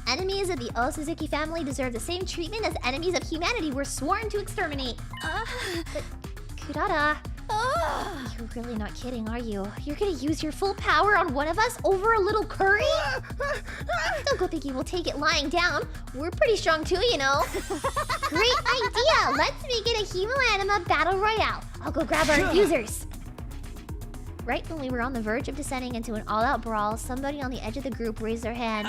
Enemies of the Osuzuki family deserve the same treatment as enemies of humanity we're sworn to exterminate. But Kurara... You're really not kidding, are you? You're gonna use your full power on one of us over a little curry? Don't go thinking we'll take it lying down. We're pretty strong too, you know. Great idea! Let's make it a Hemo Anima Battle Royale. I'll go grab our users. Right when we were on the verge of descending into an all-out brawl, somebody on the edge of the group raised their hand.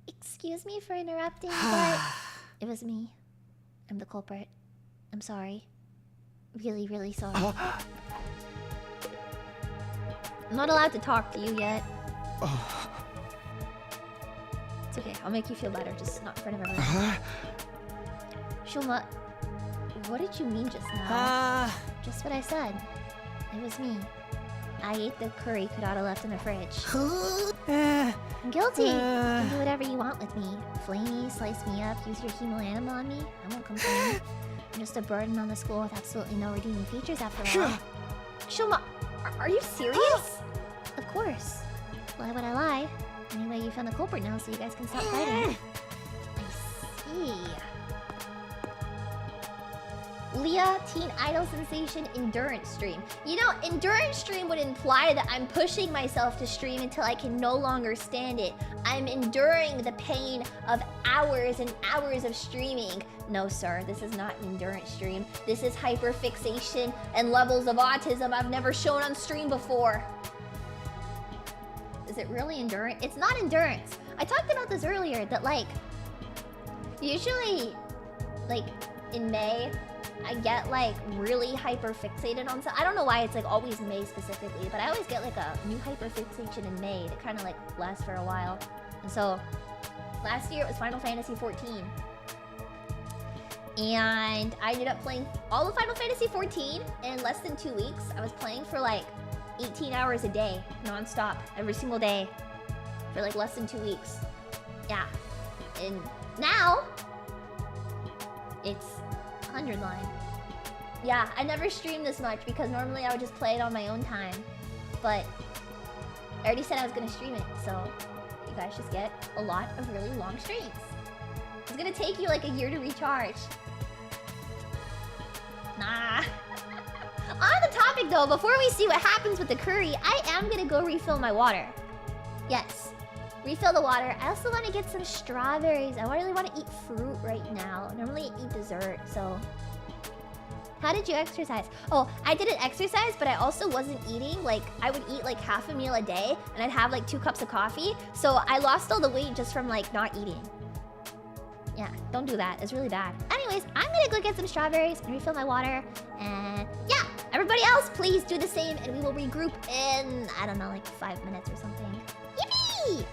Excuse me for interrupting, but it was me. I'm the culprit. I'm sorry. Really, really sorry. I'm not allowed to talk to you yet. It's okay, I'll make you feel better, just not in front of everyone. Shoma, what did you mean just now? Just what I said. It was me. I ate the curry Kurata left in the fridge. I'm guilty. You can do whatever you want with me. Flay me, slice me up, use your hemo anima on me. I won't complain. I'm just a burden on the school with absolutely no redeeming features after all. Shoma, are you serious? Of course. Why would I lie? Anyway, you found the culprit now, so you guys can stop fighting. I see. Leah, Teen Idol Sensation Endurance Stream. You know, Endurance Stream would imply that I'm pushing myself to stream until I can no longer stand it. I'm enduring the pain of hours and hours of streaming. No, sir, this is not an endurance stream. This is hyperfixation and levels of autism I've never shown on stream before. Is it really endurance? It's not endurance. I talked about this earlier, that like, usually, like, in May, I get like really hyperfixated on something. I don't know why it's like always May specifically, but I always get like a new hyperfixation in May that kind of like lasts for a while. And so, last year it was Final Fantasy 14. And I ended up playing all of Final Fantasy XIV in less than 2 weeks. I was playing for like 18 hours a day, non-stop, every single day, for like less than 2 weeks. Yeah. And now, it's 100 line. Yeah, I never stream this much because normally I would just play it on my own time. But I already said I was gonna stream it, so you guys just get a lot of really long streams. It's gonna take you like a year to recharge. Nah. On the topic though, before we see what happens with the curry, I am gonna go refill my water. Yes. Refill the water. I also want to get some strawberries. I really want to eat fruit right now. Normally I eat dessert, so... How did you exercise? Oh, I didn't exercise, but I also wasn't eating. Like, I would eat like half a meal a day, and I'd have like 2 cups of coffee. So I lost all the weight just from like not eating. Yeah, don't do that. It's really bad. Anyways, I'm gonna go get some strawberries and refill my water. And yeah, everybody else, please do the same, and we will regroup in, I don't know, like 5 minutes or something. Yippee!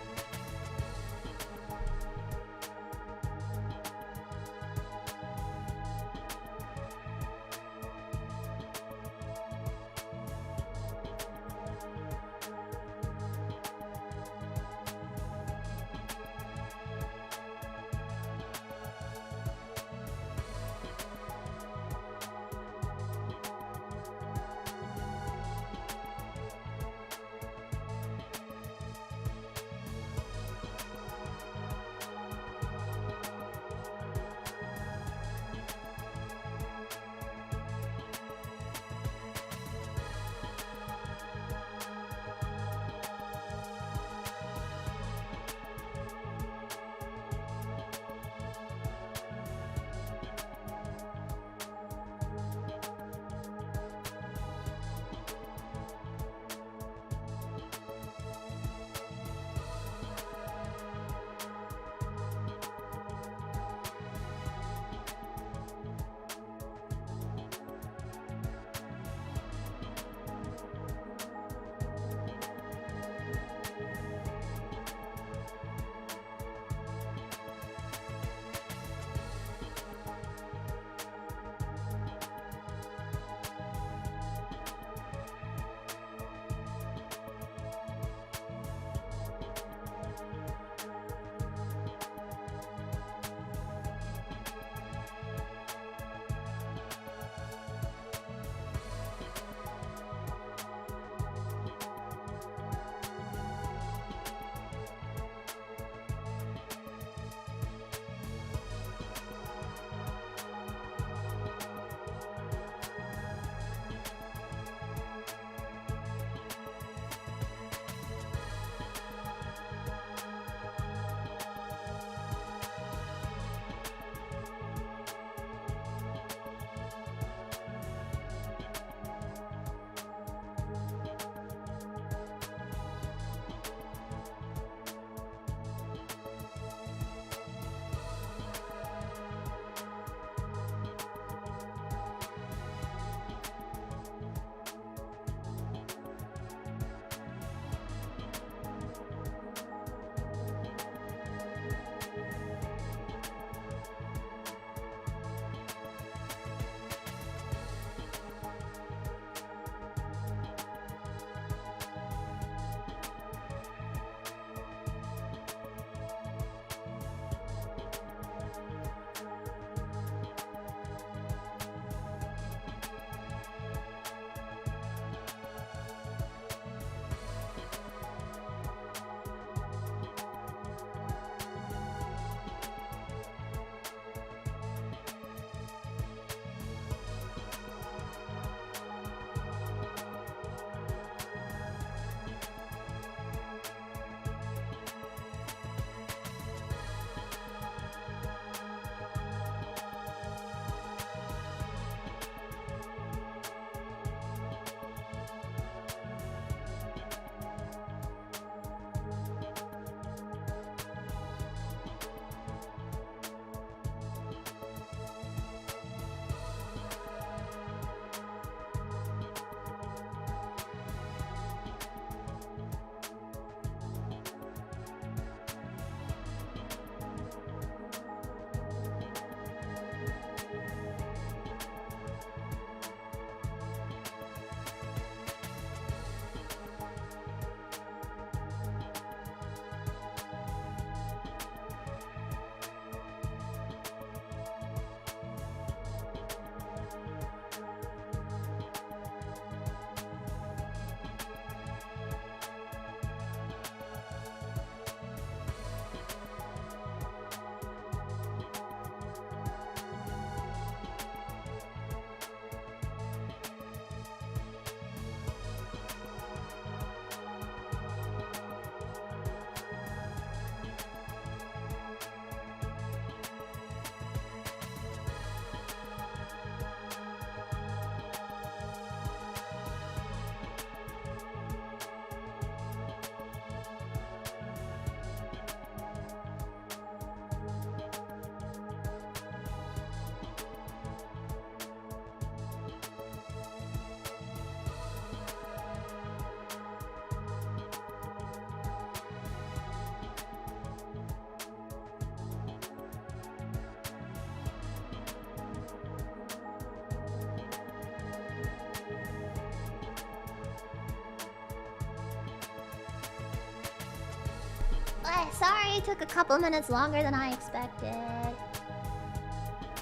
Sorry, it took a couple minutes longer than I expected.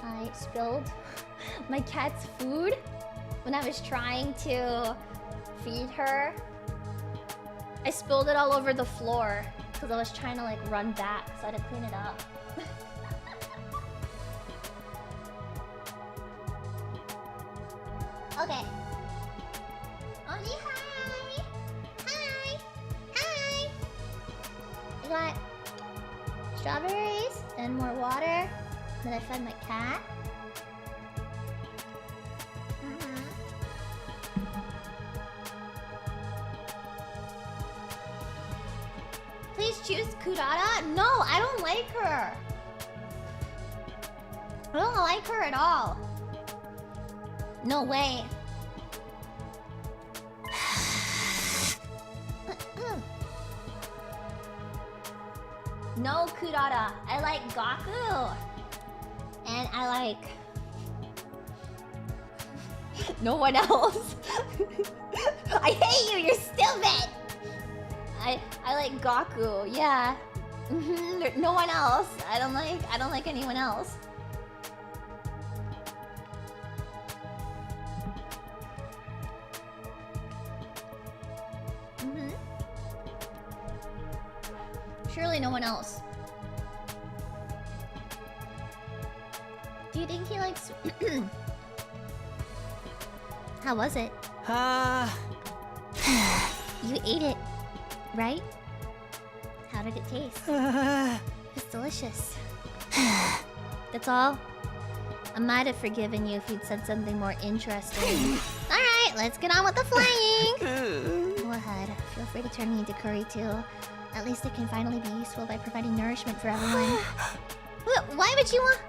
I spilled my cat's food when I was trying to feed her. I spilled it all over the floor because I was trying to like run back, so I had to clean it up. Okay. Oni, hi! Hi! Hi! I got strawberries and more water that I fed my cat. Please choose Kurata? No, I don't like her. I don't like her at all. No way. No Kurata. I like Gaku. And I like... no one else. I hate you, you're stupid! I like Gaku, yeah. No one else. I don't like anyone else. Surely no one else. Do you think he likes... How was it? You ate it, right? How did it taste? It's delicious. That's all? I might have forgiven you if you'd said something more interesting. Alright, let's get on with the flying! Go ahead, feel free to turn me into curry too. At least it can finally be useful by providing nourishment for everyone. Why would you want...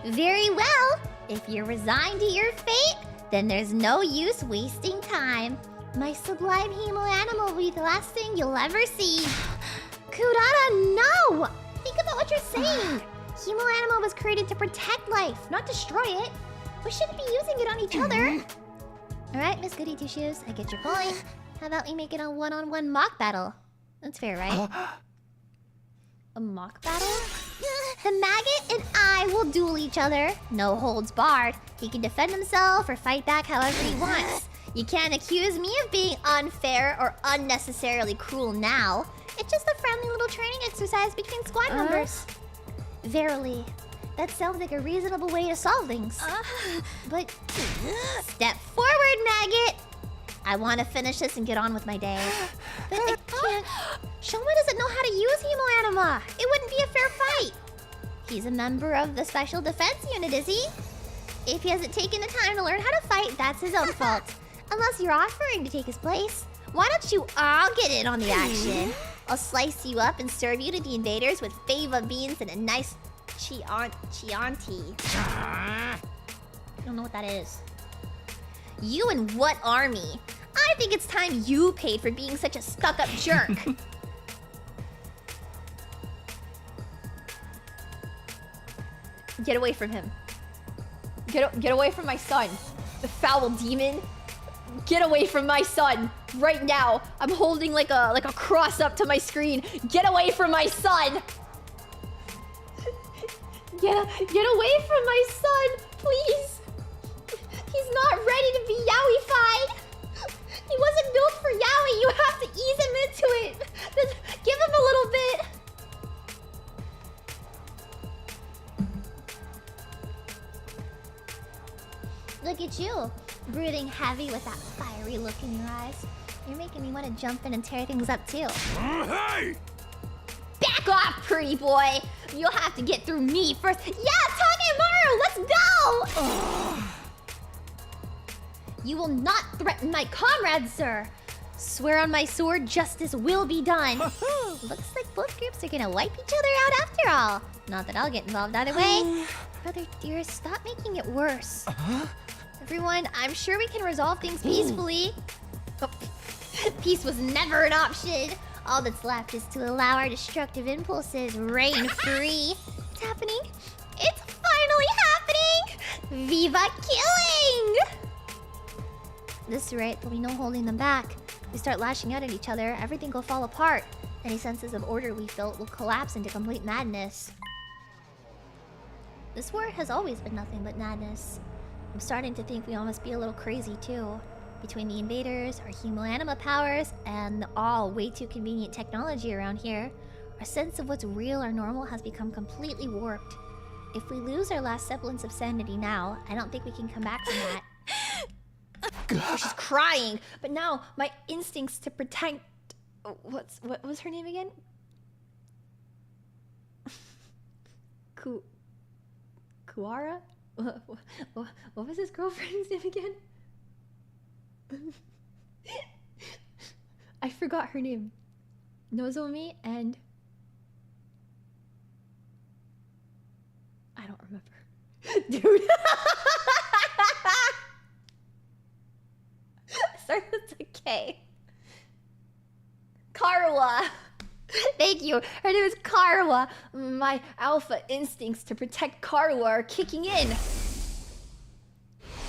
Very well! If you're resigned to your fate, then there's no use wasting time. My sublime hemo animal will be the last thing you'll ever see. Kurata, no! Think about what you're saying. Hemo animal was created to protect life, not destroy it. We shouldn't be using it on each other. Alright, Miss Goody Two Shoes, I get your point. How about we make it a one-on-one mock battle? That's fair, right? A mock battle? The maggot and I will duel each other. No holds barred. He can defend himself or fight back however he wants. You can't accuse me of being unfair or unnecessarily cruel now. It's just a friendly little training exercise between squad members. Verily, that sounds like a reasonable way to solve things. But step forward, maggot! I want to finish this and get on with my day. But I can't. Shoma doesn't know how to use Hemo Anima. It wouldn't be a fair fight. He's a member of the Special Defense Unit, is he? If he hasn't taken the time to learn how to fight, that's his own fault. Unless you're offering to take his place. Why don't you all get in on the action? I'll slice you up and serve you to the invaders with fava beans and a nice Chianti. I don't know what that is. You and what army? I think it's time you paid for being such a stuck-up jerk. Get away from him. Get away from my son. The foul demon. Get away from my son. Right now. I'm holding like a cross up to my screen. Get away from my son. Get away from my son, please. He's not ready to be Yaoi-fied. He wasn't built for Yaoi. You have to ease him into it. Just give him a little bit. Look at you, brooding heavy with that fiery look in your eyes. You're making me want to jump in and tear things up too. Hey! Back off, pretty boy. You'll have to get through me first. Yeah, Takemaru, let's go! You will not threaten my comrades, sir. Swear on my sword, justice will be done. Looks like both groups are gonna wipe each other out after all. Not that I'll get involved either way. Brother dearest, stop making it worse. Everyone, I'm sure we can resolve things peacefully. Oh, peace was never an option. All that's left is to allow our destructive impulses reign free. It's happening. It's finally happening! Viva killing! This is right, there'll be no holding them back. If we start lashing out at each other, everything will fall apart. Any senses of order we felt will collapse into complete madness. This war has always been nothing but madness. I'm starting to think we all must be a little crazy too. Between the invaders, our humanima powers, and the all way too convenient technology around here, our sense of what's real or normal has become completely warped. If we lose our last semblance of sanity now, I don't think we can come back from that. She's crying, but now my instincts to protect... what was her name again? Kuara? What was his girlfriend's name again? I forgot her name. Nozomi and... I don't remember. Dude. Starts with a K. Karawa. Thank you. Her name is Karawa. My alpha instincts to protect Karawa are kicking in.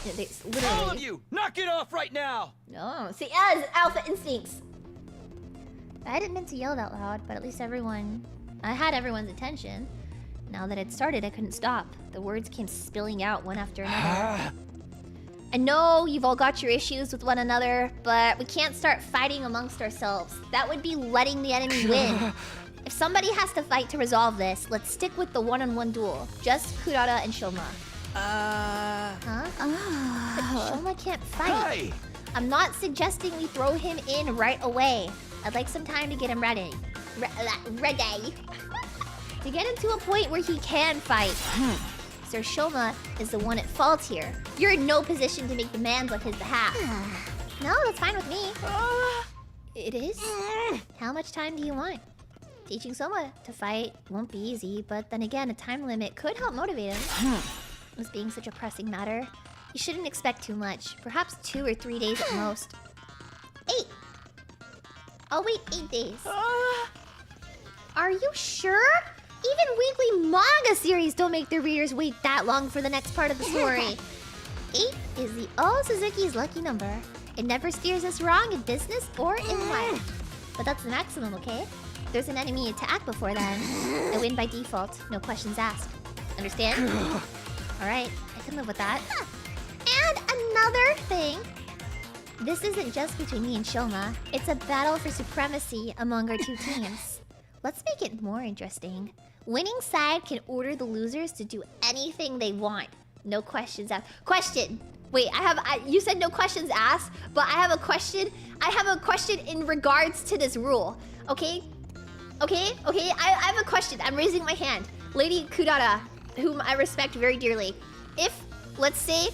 Yeah, literally... All of you, knock it off right now! No, see, as alpha instincts. I didn't mean to yell that loud, but at least I had everyone's attention. Now that it started, I couldn't stop. The words came spilling out one after another. I know you've all got your issues with one another, but we can't start fighting amongst ourselves. That would be letting the enemy win. If somebody has to fight to resolve this, let's stick with the one-on-one duel. Just Kurata and Shoma. Huh? But Shoma can't fight. Hi. I'm not suggesting we throw him in right away. I'd like some time to get him ready. Ready. To get him to a point where he can fight. Sir Shoma is the one at fault here. You're in no position to make demands on his behalf. No, that's fine with me. It is? How much time do you want? Teaching Soma to fight won't be easy, but then again, a time limit could help motivate him. This being such a pressing matter, you shouldn't expect too much. Perhaps 2 or 3 days at most. 8! I'll wait 8 days. Are you sure? Even weekly manga series don't make their readers wait that long for the next part of the story. 8 is the all Suzuki's lucky number. It never steers us wrong in business or in life. But that's the maximum, okay? If there's an enemy attack before then, I win by default, no questions asked. Understand? Alright, I can live with that. And another thing. This isn't just between me and Shoma. It's a battle for supremacy among our two teams. Let's make it more interesting. Winning side can order the losers to do anything they want. No questions asked. Question! Wait, you said no questions asked, but I have a question. I have a question in regards to this rule. Okay? Okay? I have a question. I'm raising my hand. Lady Kurata, whom I respect very dearly. If, let's say,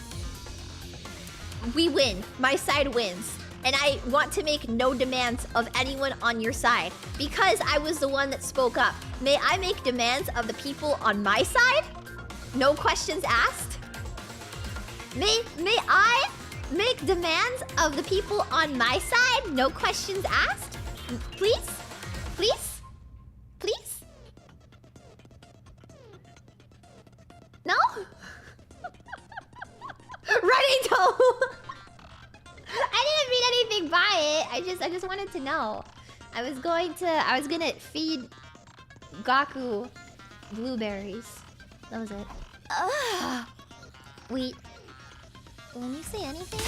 we win, my side wins, and I want to make no demands of anyone on your side, because I was the one that spoke up, may I make demands of the people on my side? No questions asked? May I make demands of the people on my side? No questions asked? Please? Please? Please? No? Renito! I didn't mean anything by it. I just wanted to know. I was gonna feed Gaku blueberries. That was it. Wait. When you say anything,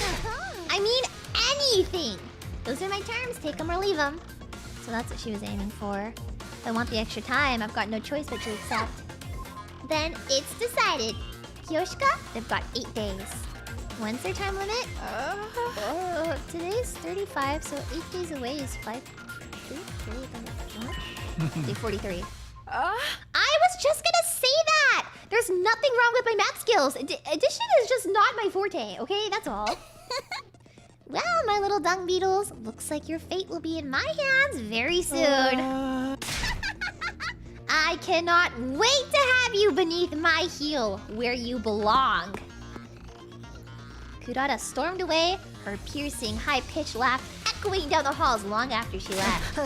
I mean anything! Those are my terms, take them or leave them. So that's what she was aiming for. If I want the extra time, I've got no choice but to accept. Then it's decided. Kyoshika, they've got 8 days. When's their time limit? Today's 35, so 8 days away is 5... Day 43. I was just gonna say that! There's nothing wrong with my math skills. Addition is just not my forte, okay? That's all. Well, my little dung beetles, looks like your fate will be in my hands very soon. I cannot wait to have you beneath my heel, where you belong. Kurata stormed away, her piercing, high-pitched laugh echoing down the halls long after she left.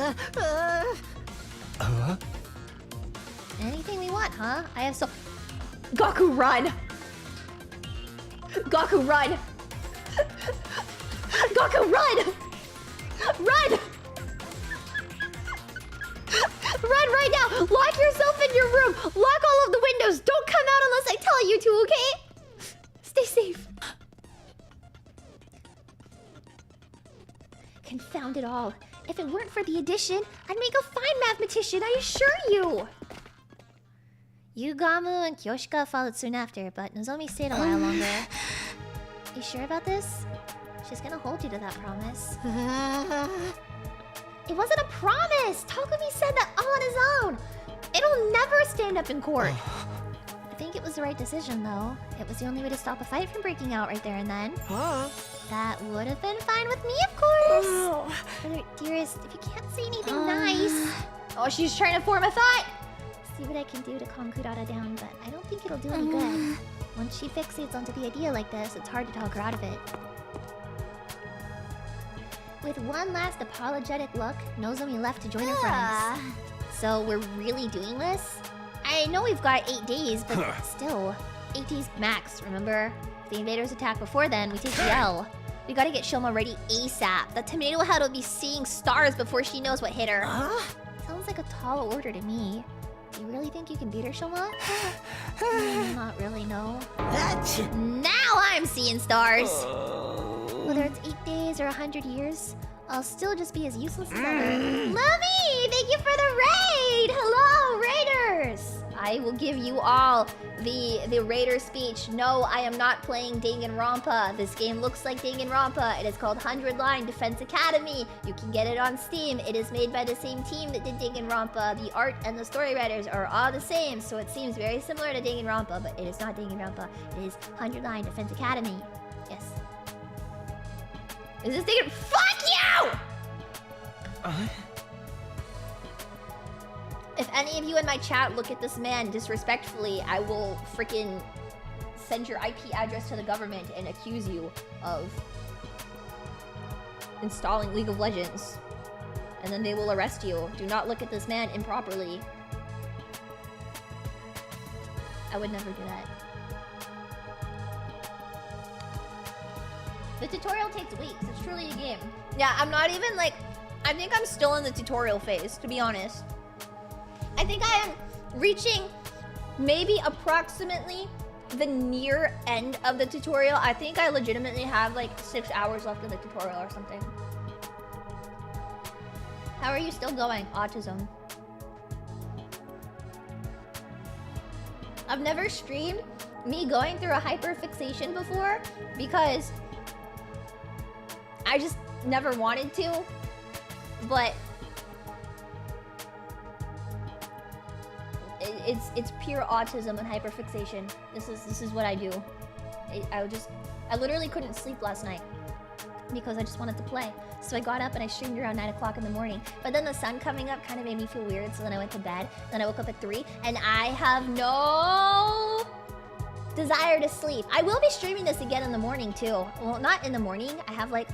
Anything we want, huh? I have so... Gaku, run! Gaku, run! Gaku, run! Run! Run right now! Lock yourself in your room! Lock all of the windows! Don't come out unless I tell you to, okay? Stay safe. Confound it all. If it weren't for the addition, I'd make a fine mathematician, I assure you! Yugamu and Kyoshika followed soon after, but Nozomi stayed a while longer. You sure about this? She's gonna hold you to that promise. It wasn't a promise! Takumi said that all on his own! It'll never stand up in court! I think it was the right decision, though. It was the only way to stop a fight from breaking out right there and then. That would have been fine with me, of course! Brother, dearest, if you can't say anything nice... Oh, she's trying to form a thought! See what I can do to calm Kurata down, but I don't think it'll do any good. Once she fixates onto the idea like this, it's hard to talk her out of it. With one last apologetic look, Nozomi left to join her friends. So we're really doing this? I know we've got 8 days, but still. 8 days max, remember? If the invaders attack before then, we take the L. We gotta get Shoma ready ASAP. The tomato head will be seeing stars before she knows what hit her. Sounds like a tall order to me. Do you really think you can beat her, Shoma? Not really, no. Now I'm seeing stars! Whether it's 8 days or 100 years, I'll still just be as useless as ever. Lumi! Thank you for the raid! Hello, raiders! I will give you all the raider speech. No, I am not playing Danganronpa. This game looks like Danganronpa. It is called 100 Line Defense Academy. You can get it on Steam. It is made by the same team that did Danganronpa. The art and the story writers are all the same, so it seems very similar to Danganronpa, but it is not Danganronpa. It is 100 Line Defense Academy. Yes. Is this thing? Fuck you! If any of you in my chat look at this man disrespectfully, I will freaking send your IP address to the government and accuse you of installing League of Legends. And then they will arrest you. Do not look at this man improperly. I would never do that. The tutorial takes weeks. It's truly a game. Yeah, I'm not even like... I think I'm still in the tutorial phase, to be honest. I think I am reaching maybe approximately the near end of the tutorial. I think I legitimately have like 6 hours left of the tutorial or something. How are you still going? Autism. I've never streamed me going through a hyperfixation before because I just never wanted to, but it's pure autism and hyperfixation. This is what I do. I literally couldn't sleep last night because I just wanted to play. So I got up and I streamed around 9 o'clock in the morning. But then the sun coming up kind of made me feel weird, so then I went to bed. Then I woke up at 3, and I have no desire to sleep. I will be streaming this again in the morning too. Well, not in the morning. I have like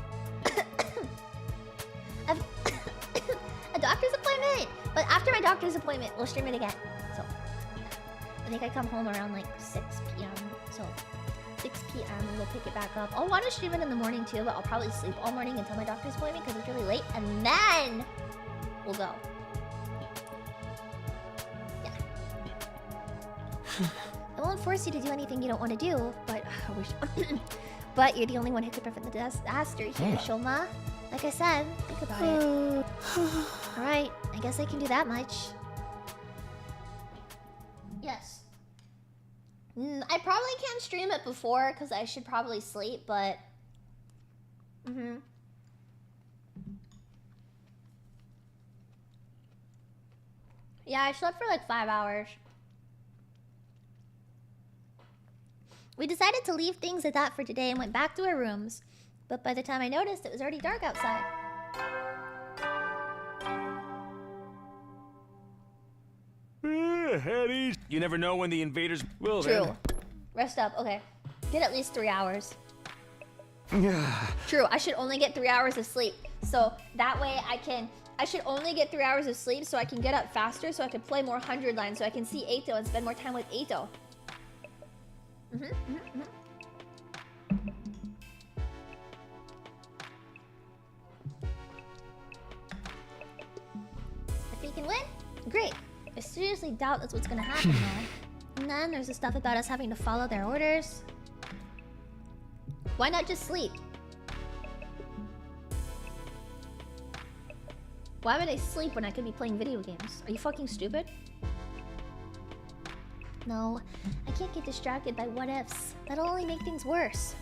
a doctor's appointment. But after my doctor's appointment, we'll stream it again. So I think I come home around like 6 p.m. So 6 p.m. and we'll pick it back up. I'll want to stream it in the morning too, but I'll probably sleep all morning until my doctor's appointment because it's really late, and then we'll go. Yeah. I won't force you to do anything you don't want to do, but I wish. But you're the only one who could prevent the disaster here, Shoma. Like I said, think about it. Alright, I guess I can do that much. Yes. I probably can't stream it before because I should probably sleep, but... Yeah, I slept for like 5 hours. We decided to leave things at that for today and went back to our rooms. But by the time I noticed, it was already dark outside. Eddie, you never know when the invaders will. True. Then. Rest up. Okay. Get at least 3 hours. True. I should only get 3 hours of sleep. So that way I should only get 3 hours of sleep so I can get up faster so I can play more 100 lines so I can see Eito and spend more time with Eito. If we can win, Great. I seriously doubt that's what's gonna happen though. And then there's the stuff about us having to follow their orders. Why not just sleep? Why would I sleep when I could be playing video games? Are you fucking stupid? No, I can't get distracted by what ifs. That'll only make things worse.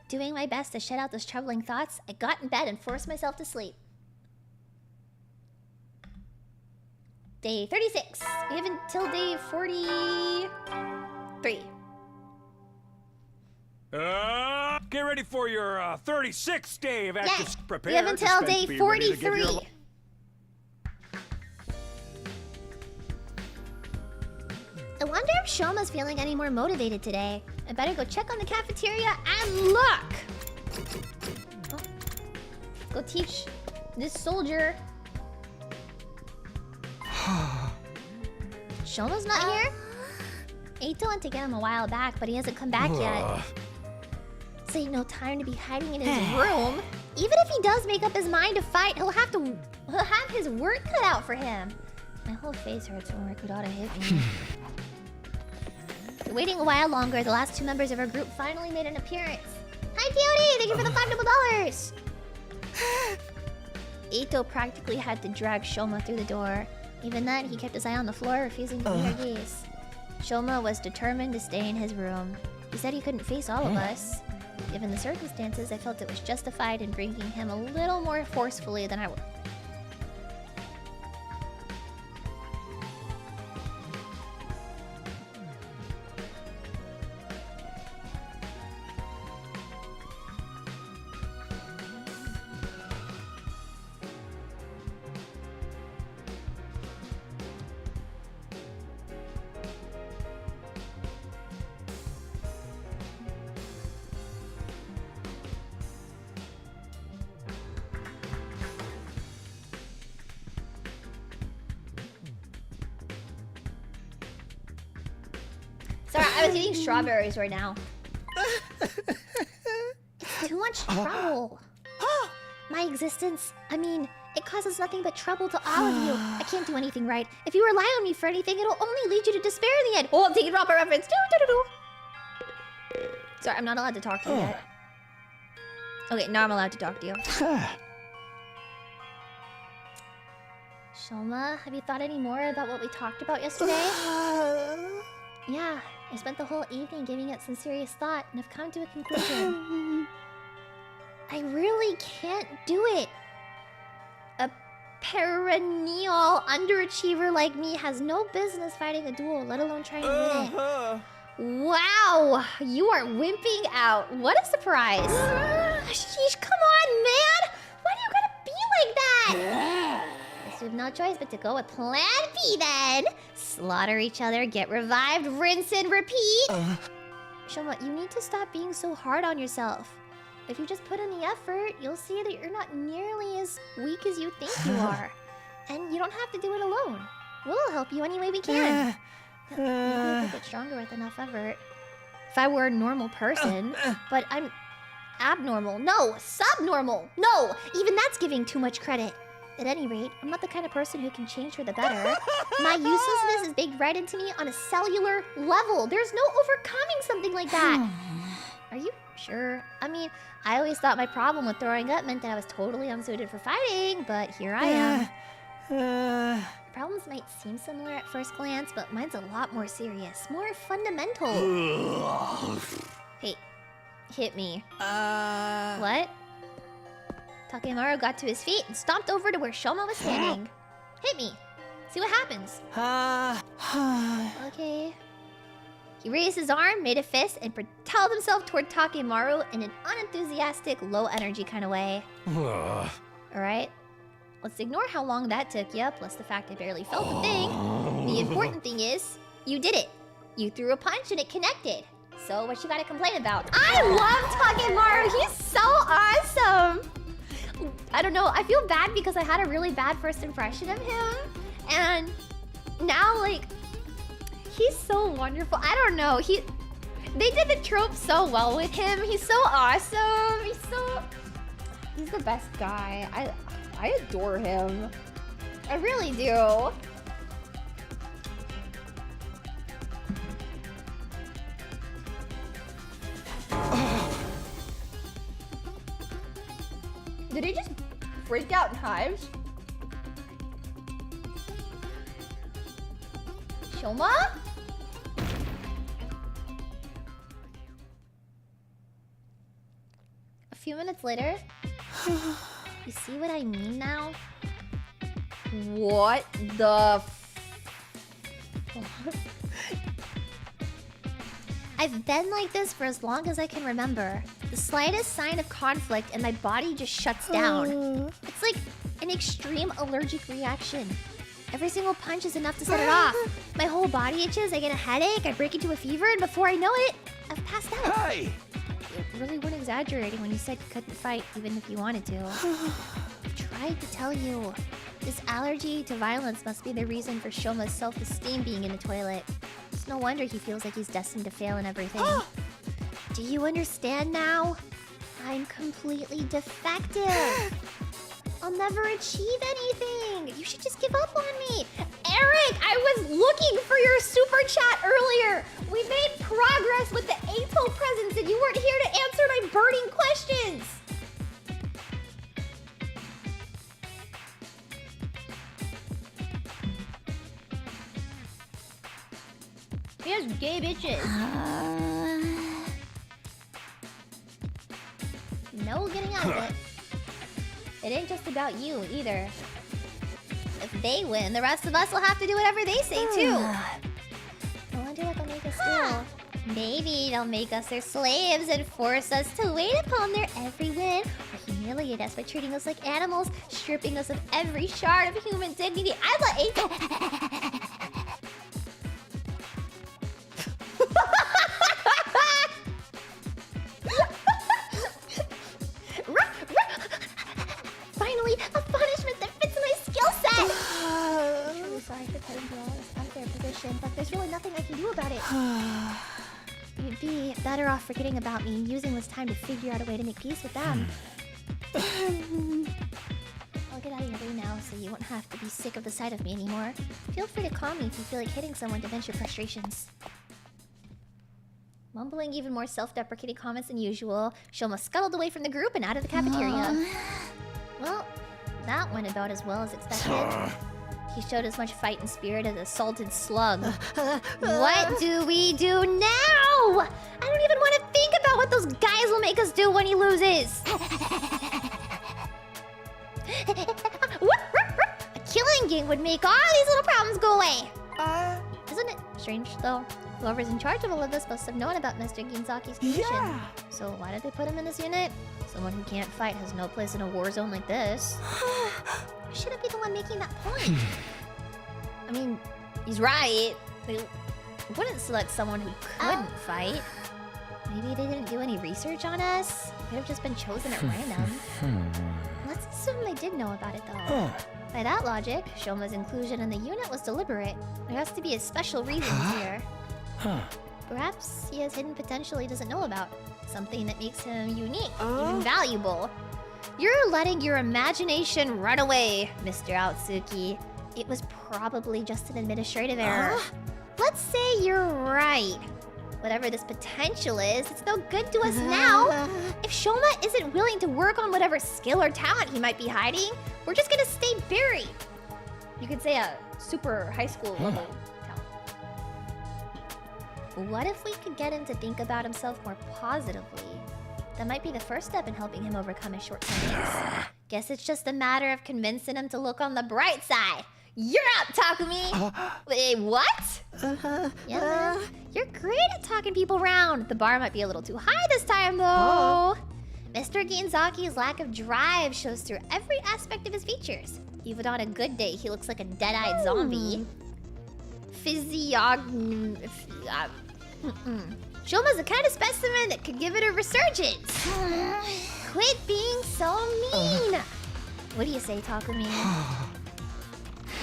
Doing my best to shut out those troubling thoughts, I got in bed and forced myself to sleep. Day 36. We have until day 43. Get ready for your 36th day of active prepare. We have until day 43. I wonder if Shoma's feeling any more motivated today. I better go check on the cafeteria and look! Oh. Go teach this soldier. Shoma's not here? Eito went to get him a while back, but he hasn't come back yet. This ain't no time to be hiding in his room. Even if he does make up his mind to fight, he'll have his work cut out for him. My whole face hurts when Rikudata hit me. After waiting a while longer, the last two members of our group finally made an appearance. Hi, Teody! Thank you for the $5 double. Eito practically had to drag Shoma through the door. Even then, he kept his eye on the floor, refusing to meet our gaze. Shoma was determined to stay in his room. He said he couldn't face all of us. Given the circumstances, I felt it was justified in bringing him a little more forcefully than I would. Sorry, I was eating strawberries right now. It's too much trouble. My existence, I mean, it causes nothing but trouble to all of you. I can't do anything right. If you rely on me for anything, it'll only lead you to despair in the end. Oh, I'm taking proper reference. Sorry, I'm not allowed to talk to you yet. Okay, now I'm allowed to talk to you. Shoma, have you thought any more about what we talked about yesterday? Yeah, I spent the whole evening giving it some serious thought and have come to a conclusion. I really can't do it. A perennial underachiever like me has no business fighting a duel, let alone trying to win it. Wow, you are wimping out. What a surprise. Sheesh, come on, man. Why do you gotta be like that? Guess we have no choice but to go with plan B then. Slaughter each other, get revived, rinse and repeat. Shoma, you need to stop being so hard on yourself. If you just put in the effort, you'll see that you're not nearly as weak as you think you are. And you don't have to do it alone. We'll help you any way we can. Maybe you get stronger with enough effort. If I were a normal person, but I'm abnormal. No, subnormal. No, even that's giving too much credit. At any rate, I'm not the kind of person who can change for the better. My uselessness is baked right into me on a cellular level. There's no overcoming something like that. Are you sure? I mean, I always thought my problem with throwing up meant that I was totally unsuited for fighting, but here I am. Problems might seem similar at first glance, but mine's a lot more serious, more fundamental. Hey, hit me. What? Takemaru got to his feet and stomped over to where Shoma was standing. Hit me. See what happens. Okay. He raised his arm, made a fist, and propelled himself toward Takemaru in an unenthusiastic, low-energy kind of way. Alright. Let's ignore how long that took you, plus the fact I barely felt the thing. The important thing is, you did it. You threw a punch and it connected. So what you gotta complain about? I love Takemaru! He's so awesome! I don't know, I feel bad because I had a really bad first impression of him. And now, like, he's so wonderful. I don't know, they did the trope so well with him. He's so awesome. He's the best guy. I adore him. I really do. Did he just freak out in hives? Shoma? A few minutes later. You see what I mean now? What the I've been like this for as long as I can remember. The slightest sign of conflict and my body just shuts down. It's like an extreme allergic reaction. Every single punch is enough to set it off. My whole body itches, I get a headache, I break into a fever, and before I know it, I've passed out. Hey! You really weren't exaggerating when you said you couldn't fight even if you wanted to. I tried to tell you. This allergy to violence must be the reason for Shoma's self-esteem being in the toilet. It's no wonder he feels like he's destined to fail in everything. Do you understand now? I'm completely defective. I'll never achieve anything. You should just give up on me. Eric, I was looking for your super chat earlier. We made progress with the Ato presents and you weren't here to answer my burning questions. He has gay bitches. No getting out of it. It ain't just about you, either. If they win, the rest of us will have to do whatever they say, too. I wonder what they'll make us do. Maybe they'll make us their slaves and force us to wait upon their every win, or humiliate us by treating us like animals, stripping us of every shard of human dignity. I let Finally, a punishment that fits my skill set! I'm truly sorry for putting you all in this unfair position, but there's really nothing I can do about it. You'd be better off forgetting about me and using this time to figure out a way to make peace with them. I'll get out of your way now so you won't have to be sick of the sight of me anymore. Feel free to call me if you feel like hitting someone to vent your frustrations. Mumbling even more self-deprecating comments than usual, Shoma scuttled away from the group and out of the cafeteria. Well, that went about as well as expected. He showed as much fight and spirit as a salted slug. What do we do now? I don't even want to think about what those guys will make us do when he loses. A killing game would make all these little problems go away. Isn't it strange, though? Whoever's in charge of all of this must have known about Mr. Ginzaki's condition. Yeah. So why did they put him in this unit? Someone who can't fight has no place in a war zone like this. I shouldn't be the one making that point. I mean, he's right. They wouldn't select someone who couldn't fight. Maybe they didn't do any research on us. Could have just been chosen at random. Let's assume they did know about it, though. By that logic, Shoma's inclusion in the unit was deliberate. There has to be a special reason here. Perhaps he has hidden potential he doesn't know about. Something that makes him unique, even valuable. You're letting your imagination run away, Mr. Aotsuki. It was probably just an administrative error. Let's say you're right. Whatever this potential is, it's no good to us now. If Shoma isn't willing to work on whatever skill or talent he might be hiding, we're just gonna stay buried. You could say a super high school level talent. What if we could get him to think about himself more positively? That might be the first step in helping him overcome his shortcomings. Guess it's just a matter of convincing him to look on the bright side. You're up, Takumi! Wait, what? Yeah, man. You're great at talking people around. The bar might be a little too high this time, though. Mr. Ginzaki's lack of drive shows through every aspect of his features. Even on a good day, he looks like a dead-eyed zombie. Shoma's the kind of specimen that could give it a resurgence. Quit being so mean. What do you say, Takumi?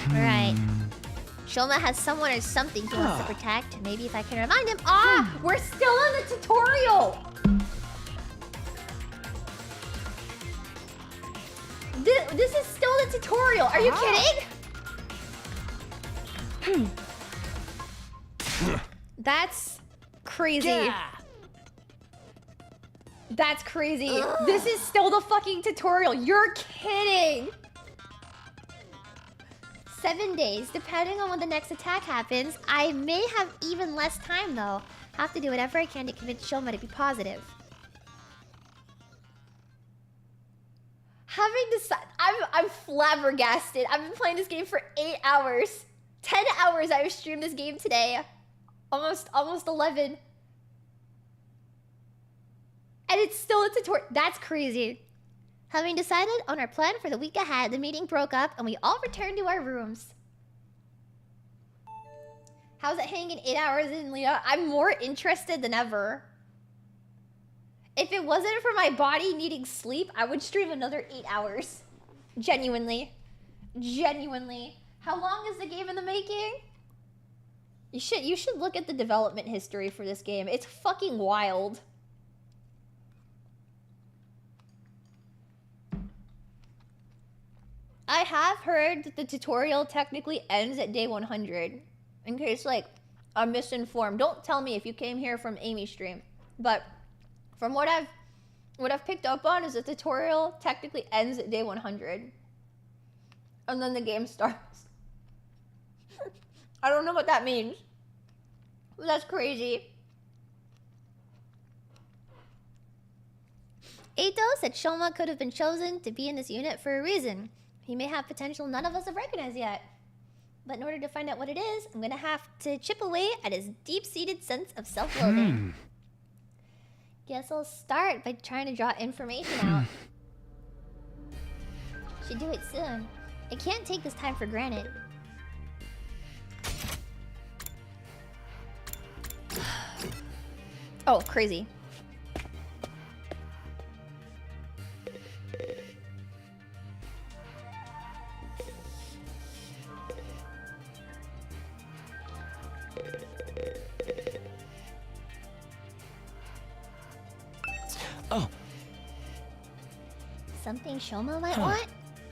Right. Shoma has someone or something he wants to protect. Maybe if I can remind him. We're still in the tutorial. This is still the tutorial. Are you kidding? That's crazy. Yeah. That's crazy. This is still the fucking tutorial. You're kidding. 7 days, depending on when the next attack happens. I may have even less time though. Have to do whatever I can to convince Shoma to be positive. Having decided, I'm flabbergasted. I've been playing this game for 8 hours. 10 hours I've streamed this game today. Almost 11. And it's still a tutorial. That's crazy. Having decided on our plan for the week ahead, the meeting broke up and we all returned to our rooms. How's it hanging 8 hours in, Leah? I'm more interested than ever. If it wasn't for my body needing sleep, I would stream another 8 hours. Genuinely. Genuinely. How long is the game in the making? You should look at the development history for this game. It's fucking wild. I have heard that the tutorial technically ends at day 100. In case, like, I'm misinformed. Don't tell me if you came here from Amy's stream. But from what I've picked up on is the tutorial technically ends at day 100. And then the game starts. I don't know what that means. But that's crazy. Eito said Shoma could have been chosen to be in this unit for a reason. He may have potential none of us have recognized yet. But in order to find out what it is, I'm gonna have to chip away at his deep-seated sense of self-loathing. Guess I'll start by trying to draw information out. Should do it soon. I can't take this time for granted. Oh, crazy. Oh. Something Shoma might want?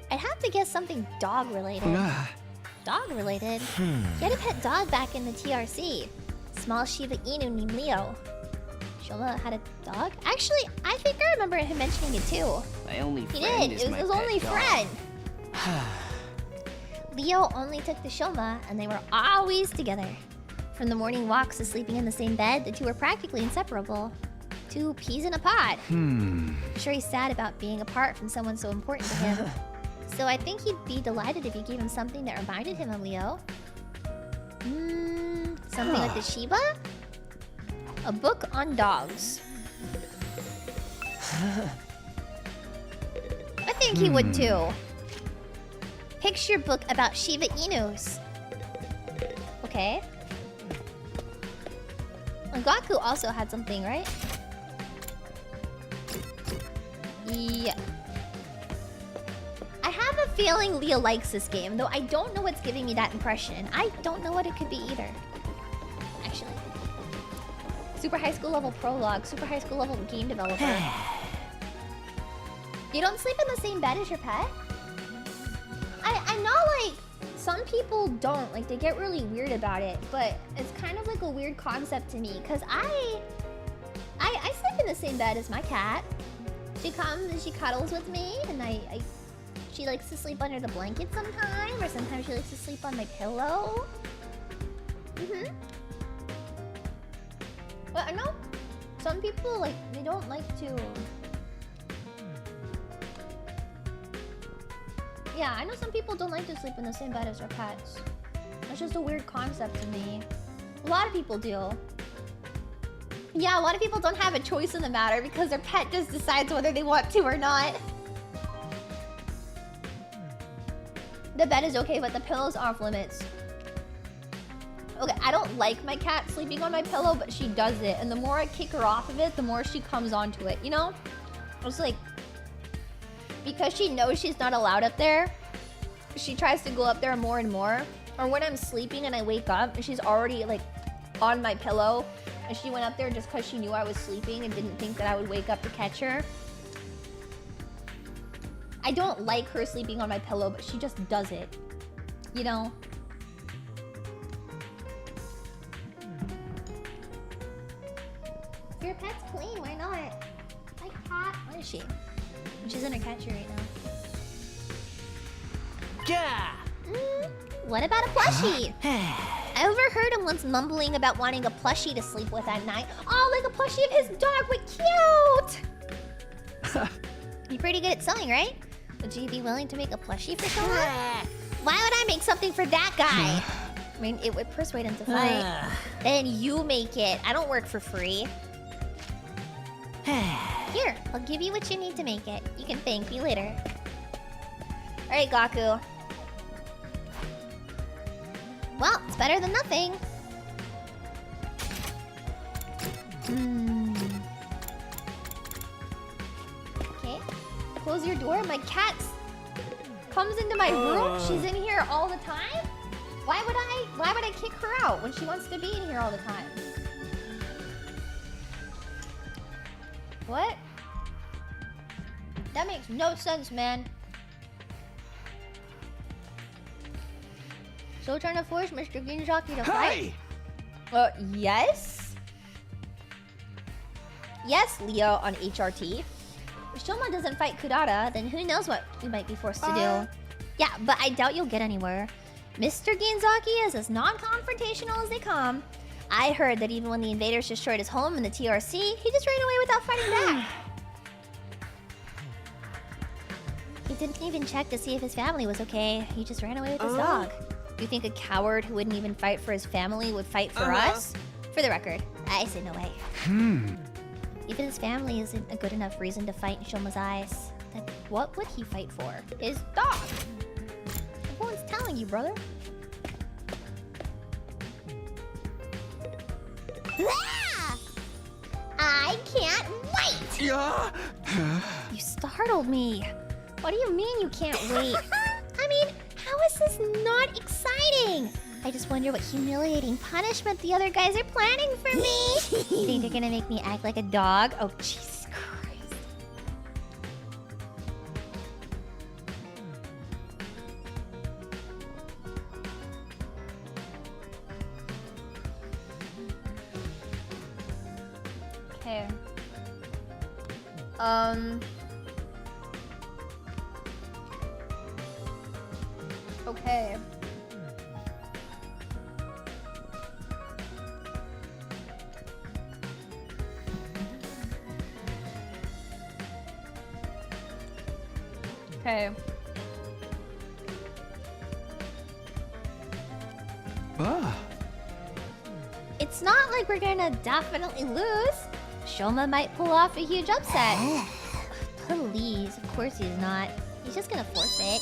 I'd have to guess something dog-related. Dog-related? He had a pet dog back in the TRC. Small Shiba Inu named Leo. Shoma had a dog? Actually, I think I remember him mentioning it too. My only He friend did. is It was my his pet only dog. friend. Leo only took the Shoma, and they were always together. From the morning walks to sleeping in the same bed, the two were practically inseparable. Two peas in a pod. I'm sure he's sad about being apart from someone so important to him. So I think he'd be delighted if you gave him something that reminded him of Leo. Something like the Shiba? A book on dogs. I think he would too. Picture book about Shiba Inus. Okay. And Gaku also had something, right? Yeah. I have a feeling Leo likes this game, though I don't know what's giving me that impression. I don't know what it could be either. Actually. Super high school level prologue, super high school level game developer. You don't sleep in the same bed as your pet? I know, like, some people don't. Like, they get really weird about it, but it's kind of like a weird concept to me, because I sleep in the same bed as my cat. She comes and she cuddles with me, and she likes to sleep under the blanket sometimes, or sometimes she likes to sleep on my pillow. But I know some people, like, they don't like to... Yeah, I know some people don't like to sleep in the same bed as their pets. It's just a weird concept to me. A lot of people do. Yeah, a lot of people don't have a choice in the matter because their pet just decides whether they want to or not. The bed is okay, but the pillow's off limits. Okay, I don't like my cat sleeping on my pillow, but she does it. And the more I kick her off of it, the more she comes onto it, you know? It's like... Because she knows she's not allowed up there, she tries to go up there more and more. Or when I'm sleeping and I wake up, and she's already, like, on my pillow, and she went up there just because she knew I was sleeping and didn't think that I would wake up to catch her. I don't like her sleeping on my pillow, but she just does it. You know? Your pet's clean, why not? My cat. Where is she? She's in her catcher right now. Gah! What about a plushie? I overheard him once mumbling about wanting a plushie to sleep with at night. Oh, like a plushie of his dog. What cute! You're pretty good at sewing, right? Would you be willing to make a plushie for someone? Why would I make something for that guy? I mean, it would persuade him to fight. Then you make it. I don't work for free. Here, I'll give you what you need to make it. You can thank me later. Alright, Gaku. Well, it's better than nothing. Okay. Close your door. My cat comes into my room. She's in here all the time? Why would I kick her out when she wants to be in here all the time? What? That makes no sense, man. So trying to force Mr. Ginzaki to fight? Yes? Yes, Leo on HRT. If Shoma doesn't fight Kurata, then who knows what we might be forced to do. Yeah, but I doubt you'll get anywhere. Mr. Ginzaki is as non-confrontational as they come. I heard that even when the invaders destroyed his home in the TRC, he just ran away without fighting back. He didn't even check to see if his family was okay. He just ran away with his dog. You think a coward who wouldn't even fight for his family would fight for us? For the record, I say no way. Even his family isn't a good enough reason to fight in Shoma's eyes. Then what would he fight for? His dog! Everyone's telling you, brother. I can't wait! You startled me. What do you mean you can't wait? I mean, how is this not exciting? I just wonder what humiliating punishment the other guys are planning for me. You think they're gonna make me act like a dog? Oh, Jesus Christ. Okay. Okay. Okay. It's not like we're gonna definitely lose. Shoma might pull off a huge upset. Please, of course he's not. He's just gonna forfeit.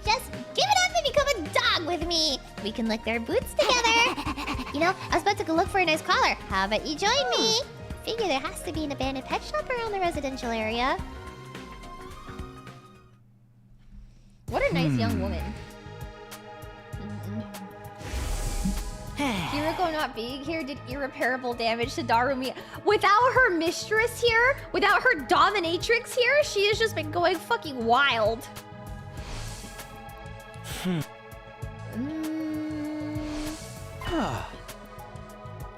Just give it up and become a dog with me. We can lick their boots together. You know, I was about to go look for a nice collar. How about you join me? Figure there has to be an abandoned pet shop around the residential area. What a nice young woman. Hiroko not being here did irreparable damage to Darumi. Without her mistress here, without her dominatrix here, she has just been going fucking wild.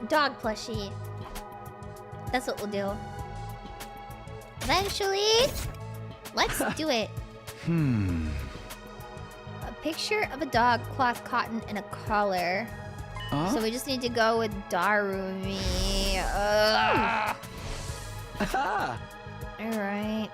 Dog plushie. That's what we'll do. Eventually, let's do it. A picture of a dog, cloth, cotton, and a collar. So we just need to go with Darumi. Alright.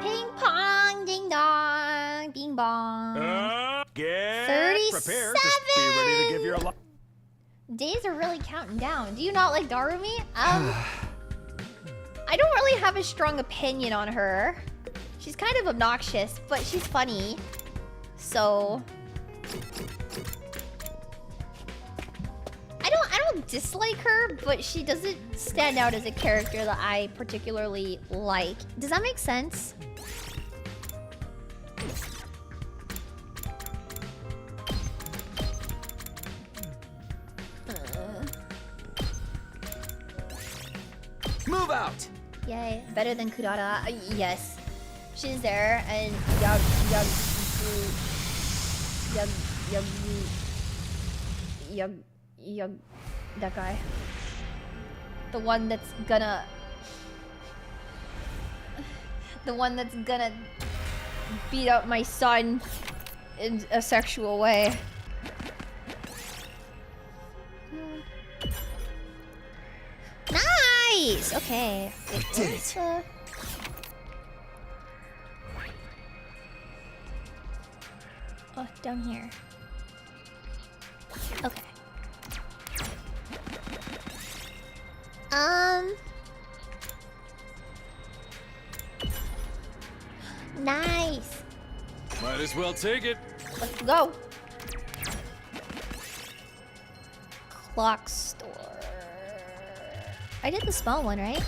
Ping pong, ding dong, bing bong. Get 37! prepared. Just be ready to give your life. Days are really counting down. Do you not like Darumi? I don't really have a strong opinion on her. She's kind of obnoxious, but she's funny. So I don't dislike her, but she doesn't stand out as a character that I particularly like. Does that make sense? Move out! Yay, better than Kurata. Yes. bitches there, and that guy. The one that's gonna beat up my son in a sexual way. Nice! Okay. Wait, did it. Oh, down here. Okay. Nice. Might as well take it. Let's go. Clock store. I did the small one, right?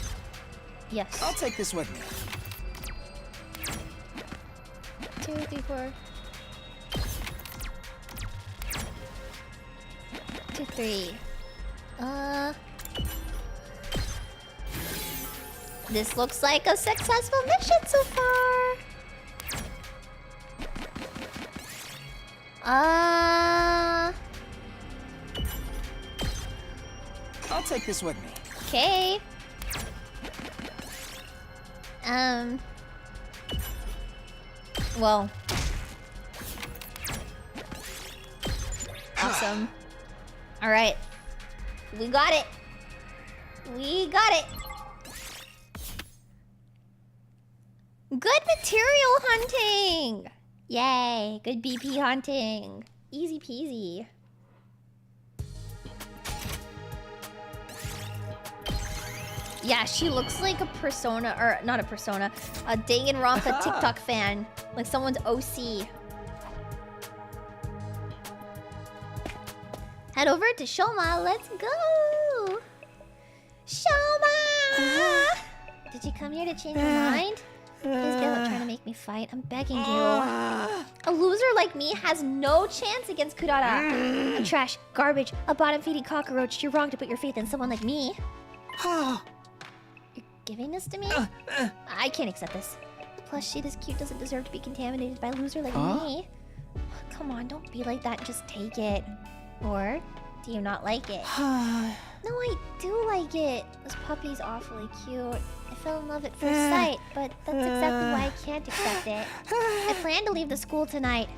Yes. I'll take this with me. 2, 3, 4. 2, 3. This looks like a successful mission so far. I'll take this with me. Okay. Well. Awesome. All right. We got it. We got it. Good material hunting. Yay. Good BP hunting. Easy peasy. Yeah, she looks like a persona, or not a persona, a Danganronpa TikTok fan. Like someone's OC. Head over to Shoma, let's go! Shoma! Did you come here to change your mind? Please don't try to make me fight, I'm begging you. A loser like me has no chance against Kurara. I'm trash, garbage, a bottom-feeding cockroach. You're wrong to put your faith in someone like me. Giving this to me? I can't accept this. Plus, she this cute doesn't deserve to be contaminated by a loser like me. Come on, don't be like that. Just take it. Or do you not like it? No, I do like it. This puppy's awfully cute. I fell in love at first sight, but that's exactly why I can't accept it. I plan to leave the school tonight.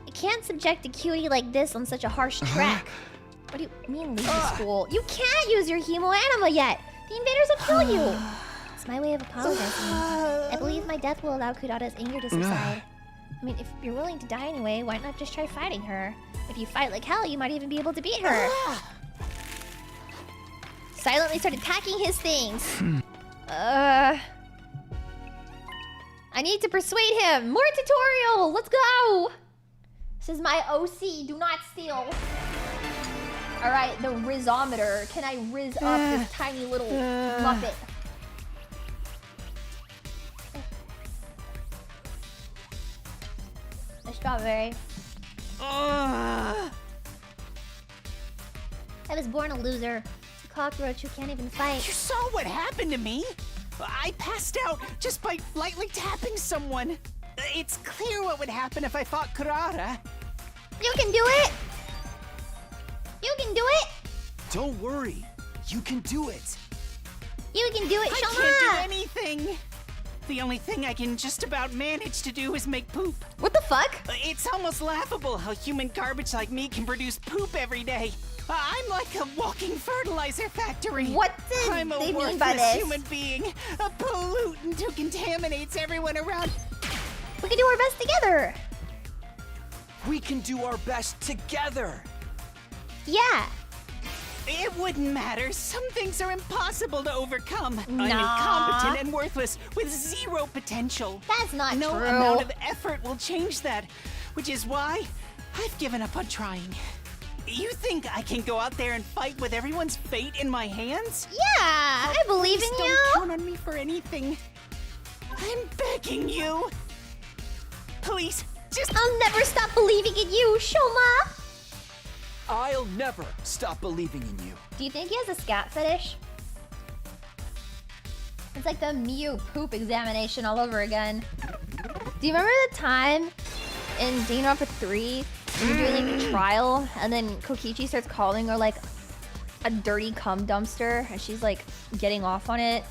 I can't subject a cutie like this on such a harsh track. What do you mean leave the school? You can't use your Hemo Anima yet. The invaders will kill you. It's my way of apologizing. I believe my death will allow Kurata's anger to subside. I mean, if you're willing to die anyway, why not just try fighting her? If you fight like hell, you might even be able to beat her. Silently start attacking his things. I need to persuade him. More tutorial. Let's go. This is my OC. Do not steal. All right, the Rizometer. Can I riz up this tiny little muppet? A strawberry. I was born a loser. A cockroach who can't even fight. You saw what happened to me? I passed out just by lightly tapping someone. It's clear what would happen if I fought Kurara. You can do it! You can do it! Don't worry. You can do it. You can do it, I Shoma! can't do anything. The only thing I can just about manage to do is make poop. What the fuck? It's almost laughable how human garbage like me can produce poop every day. I'm like a walking fertilizer factory. What did I'm a they mean worthless by this? human being, a pollutant who contaminates everyone around. We can do our best together. We can do our best together. Yeah. It wouldn't matter. Some things are impossible to overcome. Nah. I'm incompetent and worthless with zero potential. That's not no true. No amount of effort will change that, which is why I've given up on trying. You think I can go out there and fight with everyone's fate in my hands? Yeah, I believe in you. Don't count on me for anything. I'm begging you. Please, just... I'll never stop believing in you, Shoma. I'll never stop believing in you. Do you think he has a scat fetish? It's like the Miu poop examination all over again. Do you remember the time in Danganronpa 3 when you're doing like a trial and then Kokichi starts calling her like a dirty cum dumpster and she's like getting off on it?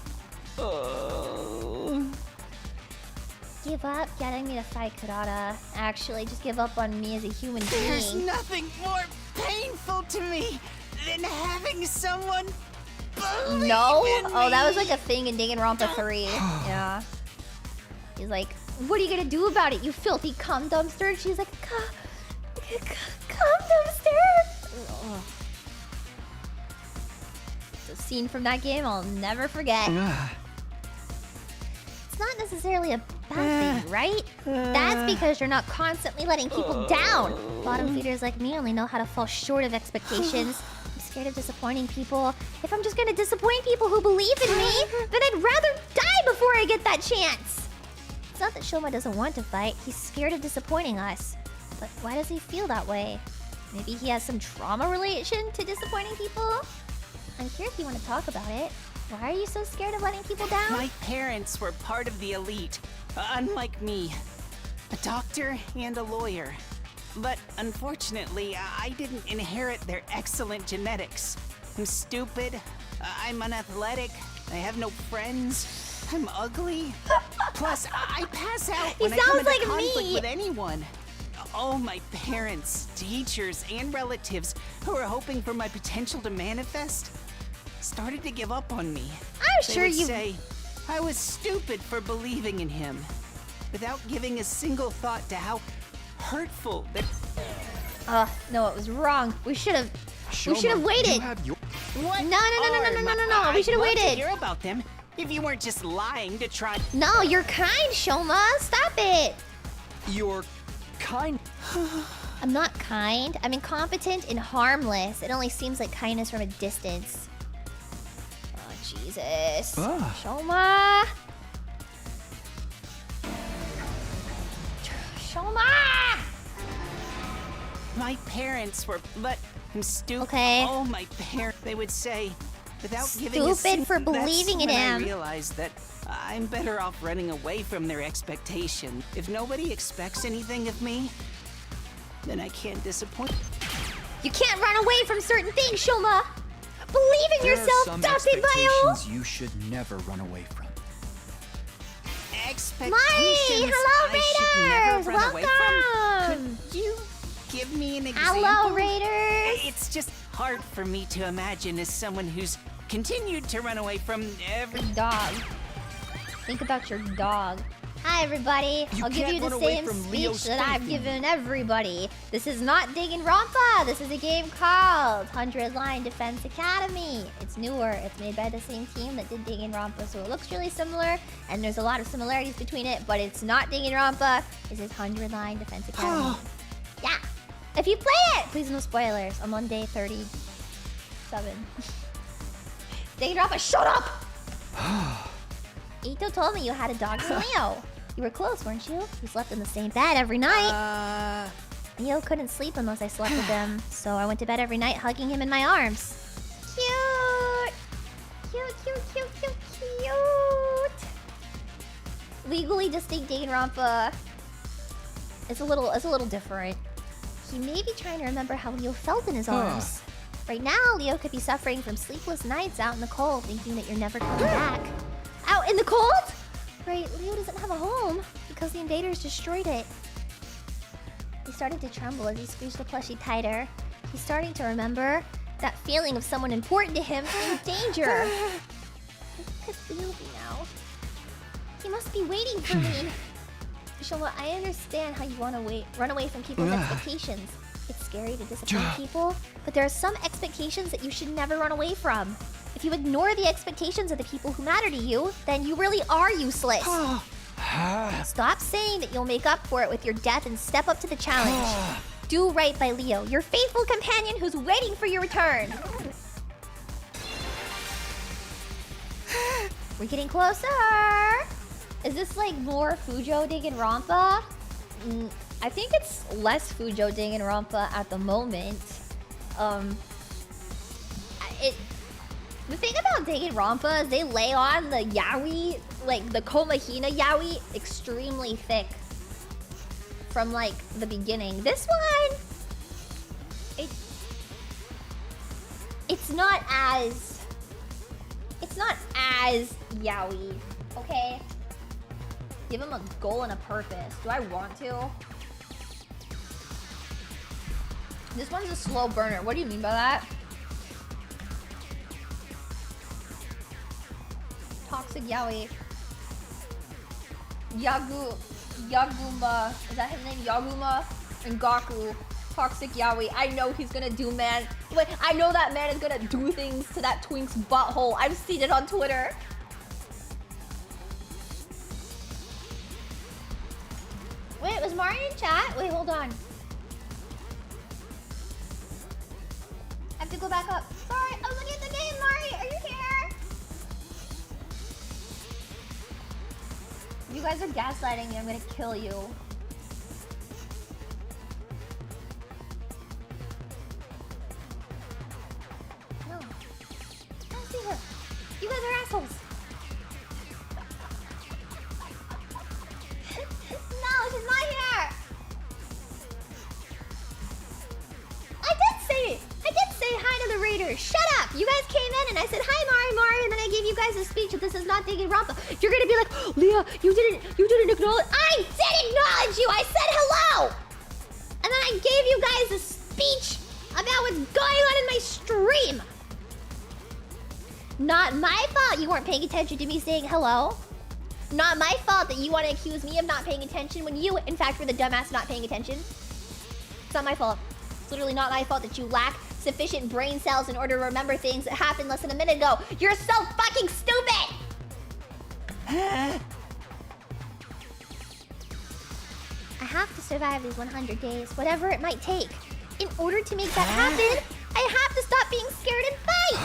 Give up getting me to fight Kurata. Actually, just give up on me as a human being. There's nothing more painful to me than having someone believe No? in Oh, that was me. like a thing in Danganronpa 3. Yeah. He's like, what are you gonna do about it, you filthy cum dumpster? And she's like, cum dumpster! Ugh. It's a scene from that game I'll never forget. It's not necessarily a bad thing, right? That's because you're not constantly letting people down. Bottom feeders like me only know how to fall short of expectations. I'm scared of disappointing people. If I'm just gonna disappoint people who believe in me, then I'd rather die before I get that chance. It's not that Shoma doesn't want to fight. He's scared of disappointing us. But why does he feel that way? Maybe he has some trauma relation to disappointing people? I'm here if you want to talk about it. Why are you so scared of letting people down? My parents were part of the elite, unlike me. A doctor and a lawyer. But unfortunately, I didn't inherit their excellent genetics. I'm stupid, I'm unathletic, I have no friends, I'm ugly. Plus, I pass out when I come into conflict with anyone. All my parents, teachers, and relatives who were hoping for my potential to manifest started to give up on me. I'm sure They would you say I was stupid for believing in him, without giving a single thought to how hurtful that. No, it was wrong. We should have Shoma, waited. you have your- What? No. We should have I'd love to waited. hear about them if you weren't just lying to try. No, you're kind, Shoma. Stop it. You're kind. I'm not kind. I'm incompetent and harmless. It only seems like kindness from a distance. Oh, Jesus. Shoma. Shoma! My parents were, but I'm stupid. Okay. Oh, my parents. They would say, without giving a Stupid for believing in that's when him. I realized that I'm better off running away from their expectation. If nobody expects anything of me, then I can't disappoint. You can't run away from certain things, Shoma. Believe in There are yourself, some Dasebayo. expectations you should never run away from. Expectations hello, I should never Raiders! run away from. Welcome! Could you give me an example? Hello, Raiders! It's just hard for me to imagine as someone who's continued to run away from every dog. Think about your dog. Hi, everybody. You I'll give can't you the run away same from speech Leo's that I've faith in given everybody. This is not Danganronpa. This is a game called 100 Line Defense Academy. It's newer. It's made by the same team that did Danganronpa, so it looks really similar, and there's a lot of similarities between it, but it's not Danganronpa. This is 100 Line Defense Academy. Yeah. If you play it, please no spoilers. I'm on day 37. Danganronpa, shut up! Ito told me you had a dog, Leo. You were close, weren't you? You slept in the same bed every night. Leo couldn't sleep unless I slept with him, so I went to bed every night hugging him in my arms. Cute! Cute! Legally distinct Danganronpa. It's a little different. He may be trying to remember how Leo felt in his arms. Right now, Leo could be suffering from sleepless nights out in the cold, thinking that you're never coming back. Out in the cold? Right, Leo doesn't have a home because the invaders destroyed it. He started to tremble as he squeezed the plushie tighter. He's starting to remember that feeling of someone important to him in danger. He could feel me now. He must be waiting for me. Shoma, I understand how you want to run away from people's expectations. It's scary to disappoint people, but there are some expectations that you should never run away from. If you ignore the expectations of the people who matter to you, then you really are useless. Stop saying that you'll make up for it with your death and step up to the challenge. Do right by Leo, your faithful companion who's waiting for your return. We're getting closer. Is this like more Fujo Danganronpa? I think it's less Fujo Danganronpa at the moment. The thing about Danganronpa is they lay on the yaoi, like the Koma Hina yaoi, extremely thick. from like the beginning. This one, it's not as yaoi, okay? Give him a goal and a purpose. Do I want to? This one's a slow burner. What do you mean by that? Toxic yaoi. Yaguma. Is that his name? Yaguma and Gaku. Toxic yaoi. I know he's gonna do man. Wait, I know that man is gonna do things to that twink's butthole. I've seen it on Twitter. Wait, was Mari in chat? Wait, hold on. I have to go back up. Sorry, I was looking at the game, Mari. Are you here? You guys are gaslighting me. I'm gonna kill you. No. I don't see her. You guys are assholes. No, she's not here. I did say hi to the raiders. Shut up. You guys came in and I said hi, Mari, and then I gave you guys a speech that this is not taking Rampa. You're gonna be like, oh, Leah, you didn't acknowledge. I did acknowledge you. I said hello. And then I gave you guys a speech about what's going on in my stream. Not my fault you weren't paying attention to me saying hello. Not my fault that you want to accuse me of not paying attention when you, in fact, were the dumbass not paying attention. It's not my fault. It's literally not my fault that you lack sufficient brain cells in order to remember things that happened less than a minute ago. You're so fucking stupid! I have to survive these 100 days, whatever it might take. In order to make that happen, I have to stop being scared and fight!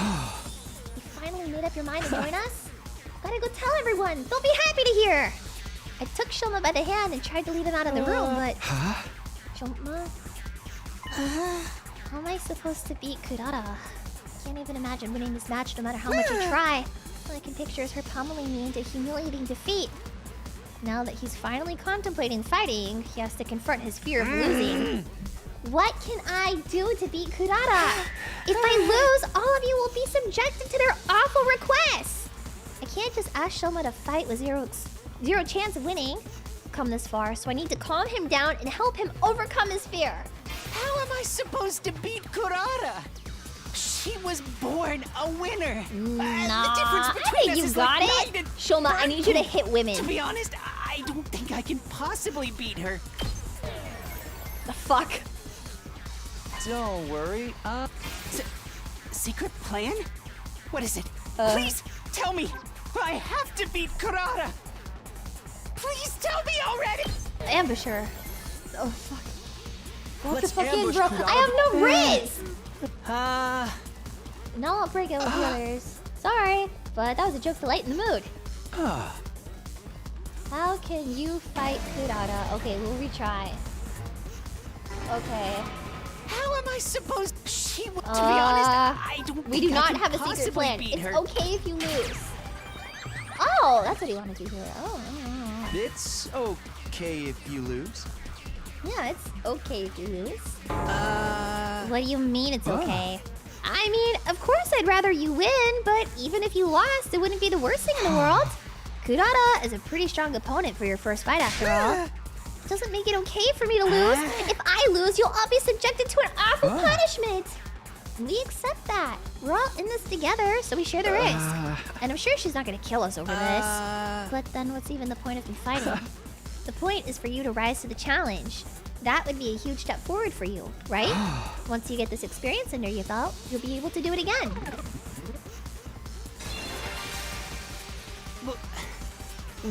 You finally made up your mind to join us? Gotta go tell everyone. They'll be happy to hear. I took Shoma by the hand and tried to lead him out of the room, but... Shoma? How am I supposed to beat Kurata? Can't even imagine winning this match no matter how much I try. All I can picture is her pummeling me into humiliating defeat. Now that he's finally contemplating fighting, he has to confront his fear of losing. What can I do to beat Kurata? If I lose, all of you will be subjected to their awful requests. I can't just ask Shoma to fight with zero chance of winning. I've come this far, so I need to calm him down and help him overcome his fear. How am I supposed to beat Kurata? She was born a winner. Nah, the difference I between think us you is got like it. Shoma, I need you to hit women. To be honest, I don't think I can possibly beat her. The fuck? Don't worry. Secret plan? What is it? Please tell me. I have to beat Kurata. Please tell me already. Ambusher. Oh fuck. What the Let's fuck in, ambush bro? Kurata. I have no Riz! No, I'll break it with healers. Sorry, but that was a joke to lighten the mood. How can you fight Kurata? Okay, we'll retry. Okay. How am I supposed to be honest, I don't We think do I not can have a secret possibly plan. beat It's her. okay if you lose. Oh, that's what he wanted to hear. Oh. it's okay if you lose. Yeah, it's okay if you lose. What do you mean it's okay? I mean, of course I'd rather you win, but even if you lost, it wouldn't be the worst thing in the world. Kurata is a pretty strong opponent for your first fight after all. It doesn't make it okay for me to lose. If I lose, you'll all be subjected to an awful punishment. We accept that. We're all in this together, so we share the risk. And I'm sure she's not gonna kill us over this. But then what's even the point of me fighting? The point is for you to rise to the challenge. That would be a huge step forward for you, right? Once you get this experience under your belt, you'll be able to do it again.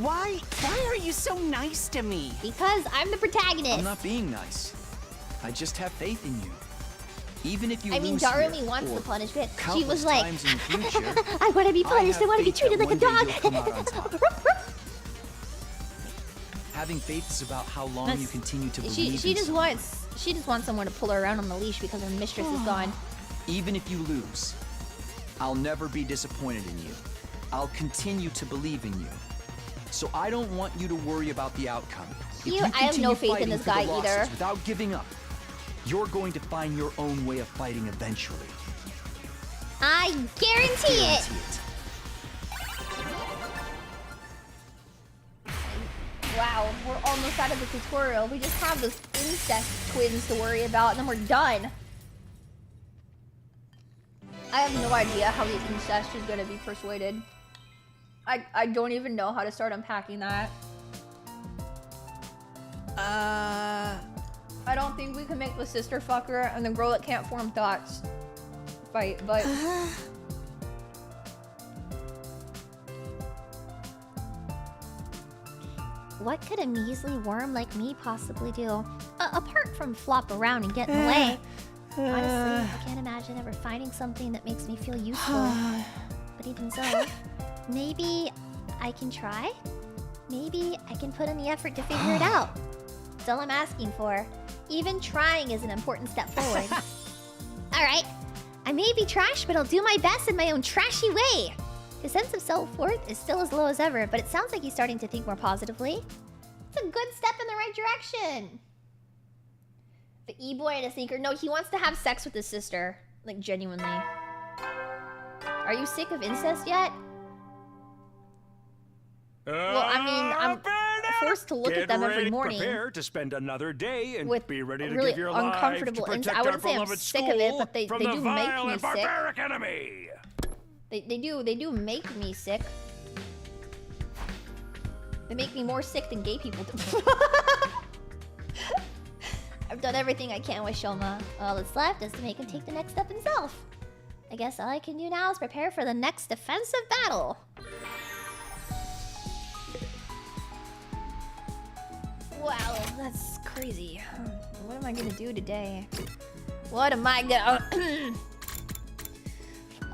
Why are you so nice to me? Because I'm the protagonist. I'm not being nice. I just have faith in you. Even if you I mean, lose Darumi here, wants or the punishment. She countless was like, times in the future, I want to be punished. I want to be treated like a dog. Having faith is about how long you continue to believe She in just someone. wants someone to pull her around on the leash because her mistress is gone. Even if you lose, I'll never be disappointed in you. I'll continue to believe in you. So I don't want you to worry about the outcome. cute. I have no faith in this guy either. Without giving up, you're going to find your own way of fighting eventually. I guarantee it. Wow, we're almost out of the tutorial. We just have those incest twins to worry about, and then we're done. I have no idea how the incest is gonna be persuaded. I don't even know how to start unpacking that. I don't think we can make the sister fucker and the girl that can't form thoughts fight, but... What could a measly worm like me possibly do? Apart from flop around and get in the way. Honestly, I can't imagine ever finding something that makes me feel useful. But even so, maybe I can try? Maybe I can put in the effort to figure it out. That's all I'm asking for. Even trying is an important step forward. Alright, I may be trash, but I'll do my best in my own trashy way. His sense of self-worth is still as low as ever, but it sounds like he's starting to think more positively. It's a good step in the right direction. The e-boy and a sneaker. No, he wants to have sex with his sister. Like, genuinely. Are you sick of incest yet? Well, I mean, I'm forced to look at them every morning. Prepare to spend another day and with be ready to really give your uncomfortable life to protect I wouldn't our say I'm beloved sick of it, but they from do the make vile me and sick. barbaric enemy. They do make me sick. They make me more sick than gay people do. I've done everything I can with Shoma. All that's left is to make him take the next step himself. I guess all I can do now is prepare for the next defensive battle. Wow, that's crazy. What am I gonna do today? What am I gonna...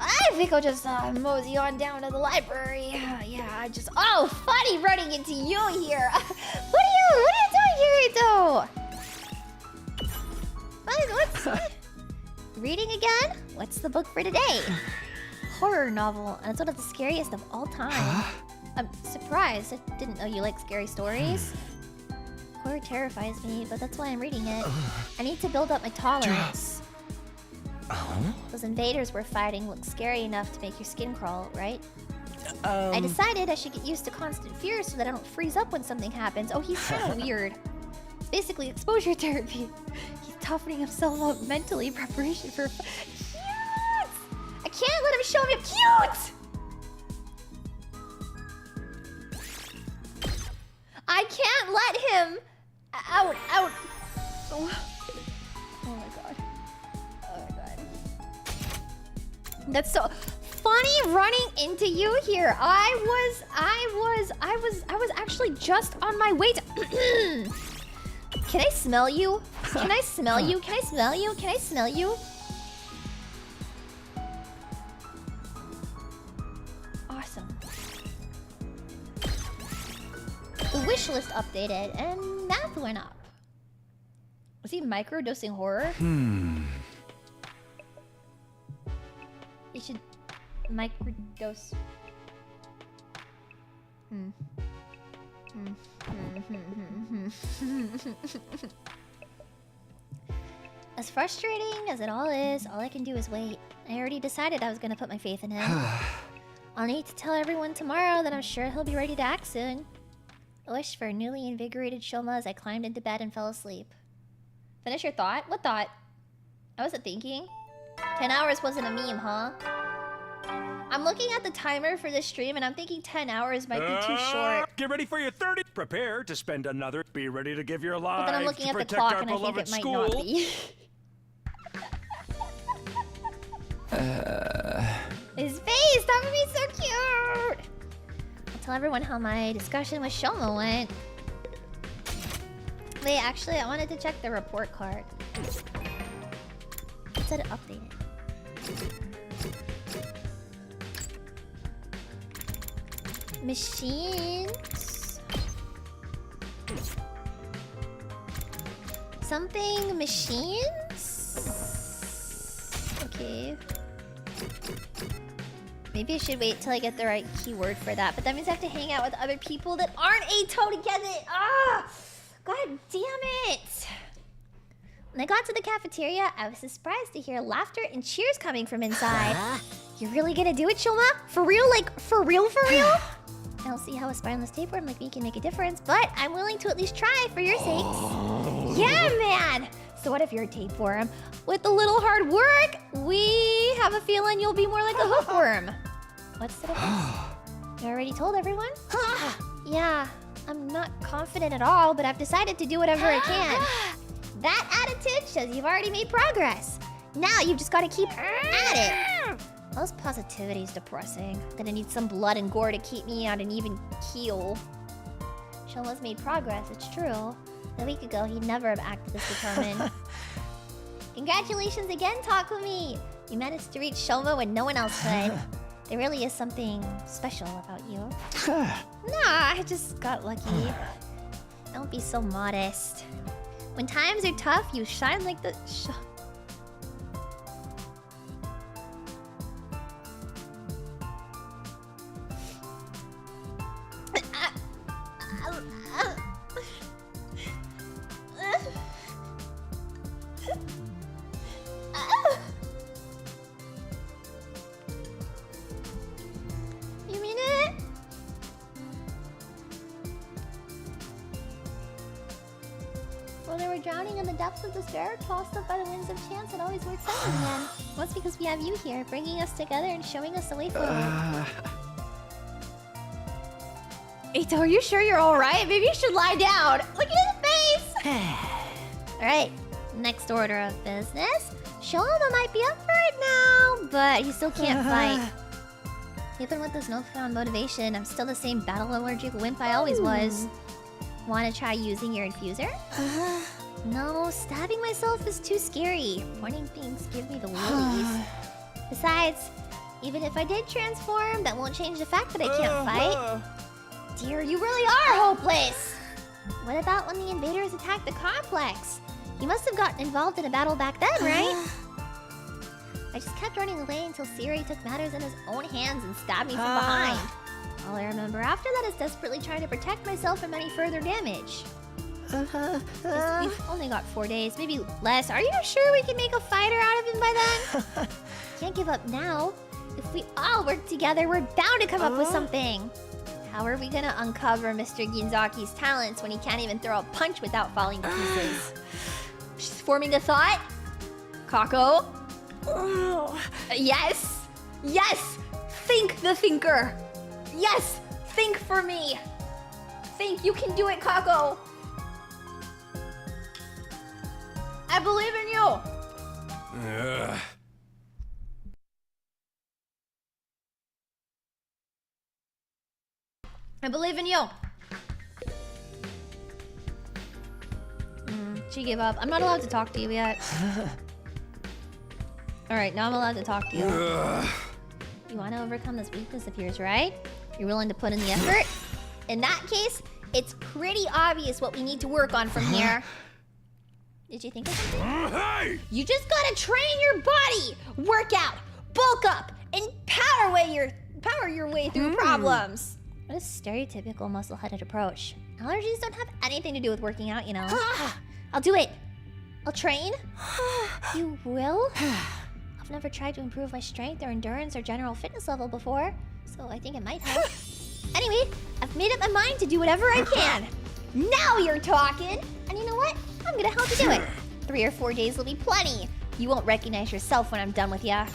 I think I'll just mosey on down to the library. Yeah, I just... Oh, funny running into you here. What are you doing here, Ito? What's... Reading again? What's the book for today? Horror novel, and it's one of the scariest of all time. I'm surprised. I didn't know you like scary stories. Horror terrifies me, but that's why I'm reading it. I need to build up my tolerance. Those invaders we're fighting look scary enough to make your skin crawl, right? I decided I should get used to constant fear so that I don't freeze up when something happens. Oh, he's kind of weird. It's basically exposure therapy. He's toughening himself up mentally in preparation for... Cute! I can't let him show me cute! I can't let him... Out. Oh my god. That's so funny running into you here. I was actually just on my way to... Can I smell you? Can I smell you? Can I smell you? Can I smell you? Awesome. The wish list updated and math went up. Was he microdosing horror? You should microdose. As frustrating as it all is, all I can do is wait. I already decided I was gonna put my faith in him. I'll need to tell everyone tomorrow that I'm sure he'll be ready to act soon. I wish for a newly invigorated Shoma as I climbed into bed and fell asleep. Finish your thought? What thought? I wasn't thinking. 10 hours wasn't a meme, huh? I'm looking at the timer for this stream and I'm thinking 10 hours might be too short. Get ready for your 30. Prepare to spend another. Be ready to give your life. But then I'm looking at the clock and I think it might not be. His face! That would be so cute! I'll tell everyone how my discussion with Shoma went. Wait, actually, I wanted to check the report card. It said updated. Machines. Something machines? Okay. Maybe I should wait till I get the right keyword for that, but that means I have to hang out with other people that aren't Ato to get it. Ah! God damn it! When I got to the cafeteria, I was surprised to hear laughter and cheers coming from inside. You're really gonna do it, Shoma? For real? Like, for real, for real? I don't see how a spineless tapeworm like me can make a difference, but I'm willing to at least try for your sakes. Yeah, man! So what if you're a tapeworm? With a little hard work, we have a feeling you'll be more like a hookworm. What's the difference? You already told everyone? Yeah, I'm not confident at all, but I've decided to do whatever I can. That attitude shows you've already made progress. Now you've just got to keep at it. Most positivity is depressing. I'm gonna need some blood and gore to keep me on an even keel. Shoma's made progress, it's true. A week ago, he'd never have acted this determined. Congratulations again, Takumi! You managed to reach Shoma when no one else could. There really is something special about you. Nah, I just got lucky. Don't be so modest. When times are tough, you shine like the... You mean it? Well, they were drowning in the depths of despair, tossed up by the winds of chance, it always works out in the end. What's because we have you here, bringing us together and showing us the way forward. Eito, are you sure you're alright? Maybe you should lie down. Look at his face! Alright, next order of business. Shoma might be up for it now, but he still can't fight. Even with this newfound motivation, I'm still the same battle-allergic wimp I always was. Want to try using your infuser? No, stabbing myself is too scary. Pointing things give me the willies. Besides, even if I did transform, that won't change the fact that I can't fight. Dear, you really are hopeless! What about when the invaders attacked the complex? You must have gotten involved in a battle back then, right? I just kept running away until Siri took matters in his own hands and stabbed me from behind. All I remember after that is desperately trying to protect myself from any further damage. We've only got 4 days, maybe less. Are you sure we can make a fighter out of him by then? Can't give up now. If we all work together, we're bound to come up with something. How are we gonna uncover Mr. Ginzaki's talents when he can't even throw a punch without falling to pieces? She's forming a thought. Kako? Yes! Yes! Think the thinker! Yes! Think for me! Think you can do it, Kako! I believe in you! I believe in you! She gave up. I'm not allowed to talk to you yet. Alright, now I'm allowed to talk to you. You want to overcome this weakness of yours, right? You're willing to put in the effort? In that case, it's pretty obvious what we need to work on from here. Did you think of something? You just gotta train your body! Work out, bulk up, and power your way through problems! What a stereotypical muscle-headed approach. Allergies don't have anything to do with working out, you know. I'll do it! I'll train? You will? I've never tried to improve my strength or endurance or general fitness level before, so I think it might help. Anyway, I've made up my mind to do whatever I can. Now you're talking! And you know what? I'm gonna help you do it. 3 or 4 days will be plenty. You won't recognize yourself when I'm done with ya.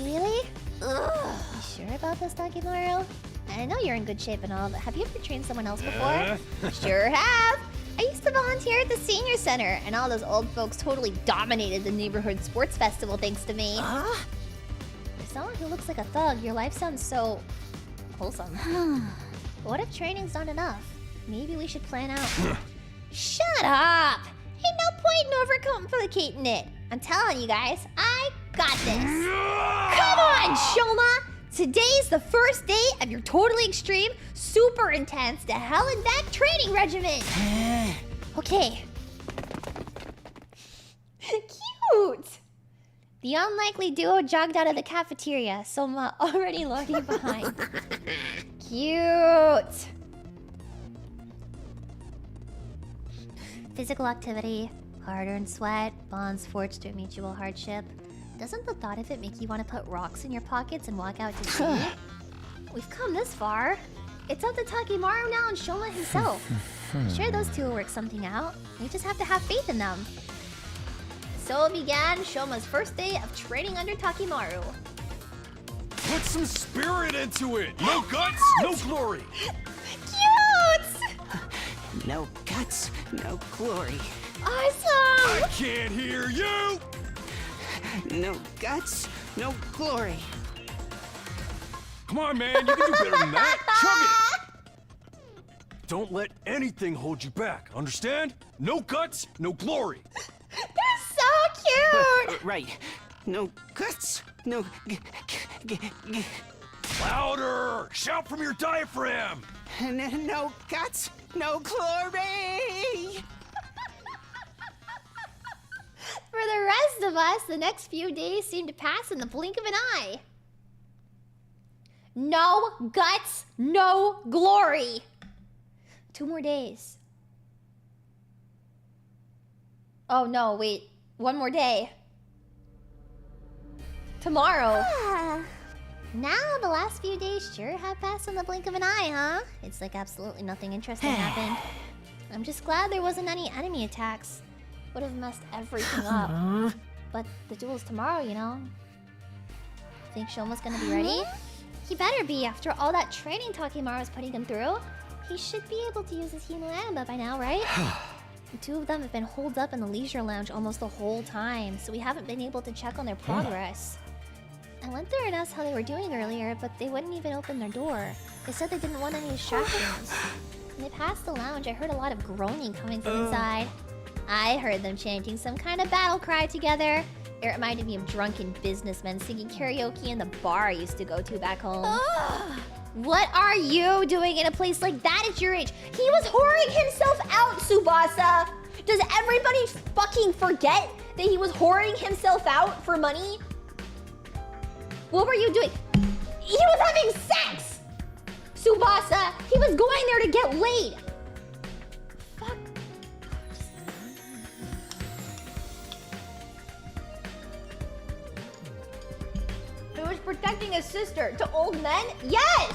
Really? Ugh. You sure about this, Takimaru? I know you're in good shape and all, but have you ever trained someone else before? Sure have! I used to volunteer at the senior center, and all those old folks totally dominated the neighborhood sports festival thanks to me. For someone who looks like a thug, your life sounds so... wholesome. But what if training's not enough? Maybe we should plan out... Shut up! Ain't no point in overcomplicating it. I'm telling you guys, I got this. Come on, Shoma! Today's the first day of your totally extreme, super intense, to hell and back training regimen. Okay. Cute! The unlikely duo jogged out of the cafeteria, Soma already lagging behind. Cute! Physical activity, hard-earned sweat, bonds forged through mutual hardship. Doesn't the thought of it make you want to put rocks in your pockets and walk out to sea? We've come this far. It's up to Takimaru now and Shoma himself. I'm sure those two will work something out. We just have to have faith in them. So began Shoma's first day of training under Takimaru. Put some spirit into it! No guts, no glory! Cute! No guts, no glory. Awesome! I can't hear you! No guts, no glory. Come on, man, you can do better than that. Chug it! Don't let anything hold you back, understand? No guts, no glory. They're so cute! Right. No guts, no... Louder! Shout from your diaphragm! No guts, no glory! For the rest of us, the next few days seem to pass in the blink of an eye. No guts, no glory. 2 more days. Oh no, wait. 1 more day. Tomorrow. Now the last few days sure have passed in the blink of an eye, huh? It's like absolutely nothing interesting happened. I'm just glad there wasn't any enemy attacks. Would have messed everything up. But the duel's tomorrow, you know? Think Shoma's gonna be ready? He better be after all that training Takimaru's putting him through. He should be able to use his Himemiya by now, right? The 2 of them have been holed up in the leisure lounge almost the whole time, so we haven't been able to check on their progress. I went there and asked how they were doing earlier, but they wouldn't even open their door. They said they didn't want any distractions. When they passed the lounge, I heard a lot of groaning coming from inside. I heard them chanting some kind of battle cry together. It reminded me of drunken businessmen singing karaoke in the bar I used to go to back home. What are you doing in a place like that at your age? He was whoring himself out, Subasa! Does everybody fucking forget that he was whoring himself out for money? What were you doing? He was having sex! Subasa! He was going there to get laid! Fuck. He was protecting his sister to old men? Yes!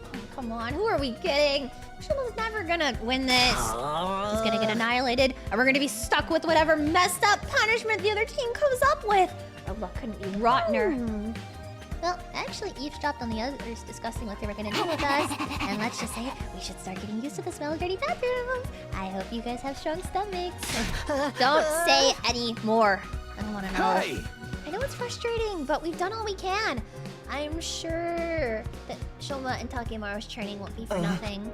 Oh, come on, who are we kidding? Shoma's never gonna win this. He's gonna get annihilated, and we're gonna be stuck with whatever messed up punishment the other team comes up with. Our luck couldn't be rottener. Well, I actually eavesdropped on the others discussing what they were gonna do with us, and let's just say we should start getting used to the smell of dirty bathrooms. I hope you guys have strong stomachs. Don't say any more. I don't wanna know. Hey! I know it's frustrating, but we've done all we can. I'm sure that Shoma and Takimaru's training won't be for nothing.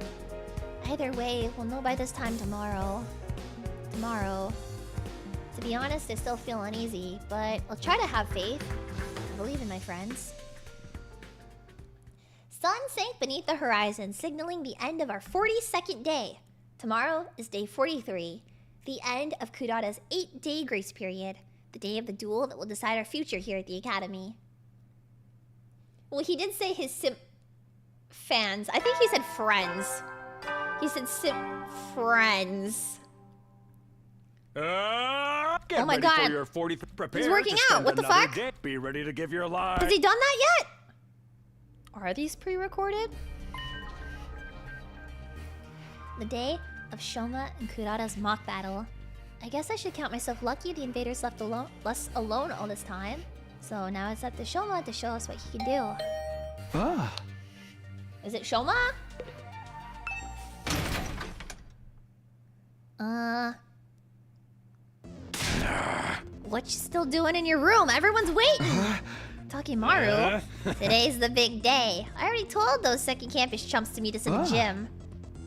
Either way, we'll know by this time tomorrow. To be honest, I still feel uneasy, but I'll try to have faith. I believe in my friends. Sun sank beneath the horizon, signaling the end of our 42nd day. Tomorrow is day 43, the end of Kurata's 8-day grace period, the day of the duel that will decide our future here at the Academy. Well, he did say his fans. I think he said friends. He said friends. Get my ready god. For your 40th. Prepare He's working to out. spend What the another fuck? day. Be ready to give your life. Has he done that yet? Are these pre-recorded? The day of Shoma and Kurata's mock battle. I guess I should count myself lucky the invaders left us alone all this time. So now it's up to Shoma to show us what he can do. Ah. Is it Shoma? What you still doing in your room? Everyone's waiting! Takimaru, today's the big day. I already told those second campus chumps to meet us in the gym.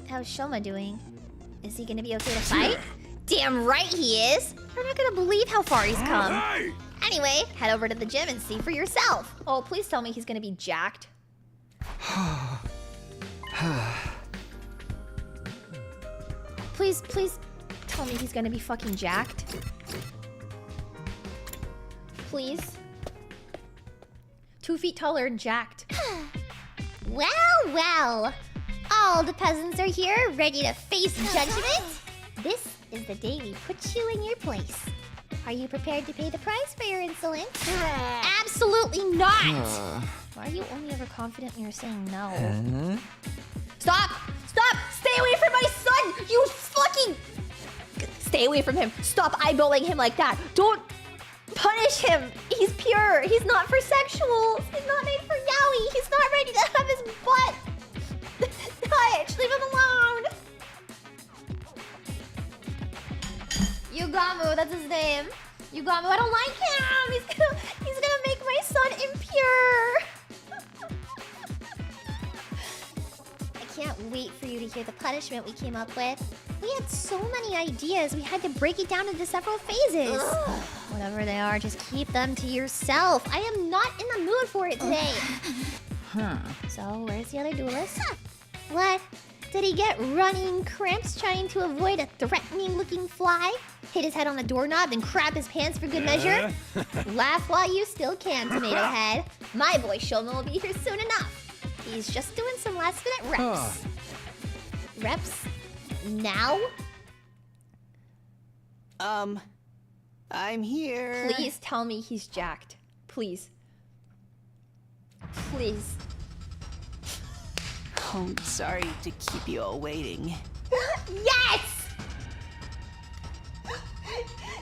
How's Shoma doing? Is he gonna be okay to fight? Damn right he is! You're not gonna believe how far he's come. Anyway, head over to the gym and see for yourself. Oh, please tell me he's gonna be jacked. Please tell me he's gonna be fucking jacked. Please. 2 feet taller and jacked. Well. All the peasants are here, ready to face judgment. This is the day we put you in your place. Are you prepared to pay the price for your insolence? Absolutely not! Why are you only ever confident when you're saying no? Stop! Stop! Stay away from my son! You fucking... Stay away from him. Stop eyeballing him like that. Don't punish him. He's pure. He's not for sexuals. He's not made for yaoi. He's not ready to have his butt touched. Leave him alone. Yugamu, that's his name. Yugamu, I don't like him. He's gonna make my son impure. I can't wait for you to hear the punishment we came up with. We had so many ideas, we had to break it down into several phases. Whatever they are, just keep them to yourself. I am not in the mood for it today. So, where's the other duelist? What? Did he get running cramps trying to avoid a threatening-looking fly? Hit his head on the doorknob and crap his pants for good measure? Laugh while you still can, Tomato Head. My boy Shoma will be here soon enough. He's just doing some last-minute reps. Reps? Now? I'm here. Please tell me he's jacked. Please. Please. Oh, sorry to keep you all waiting. Yes!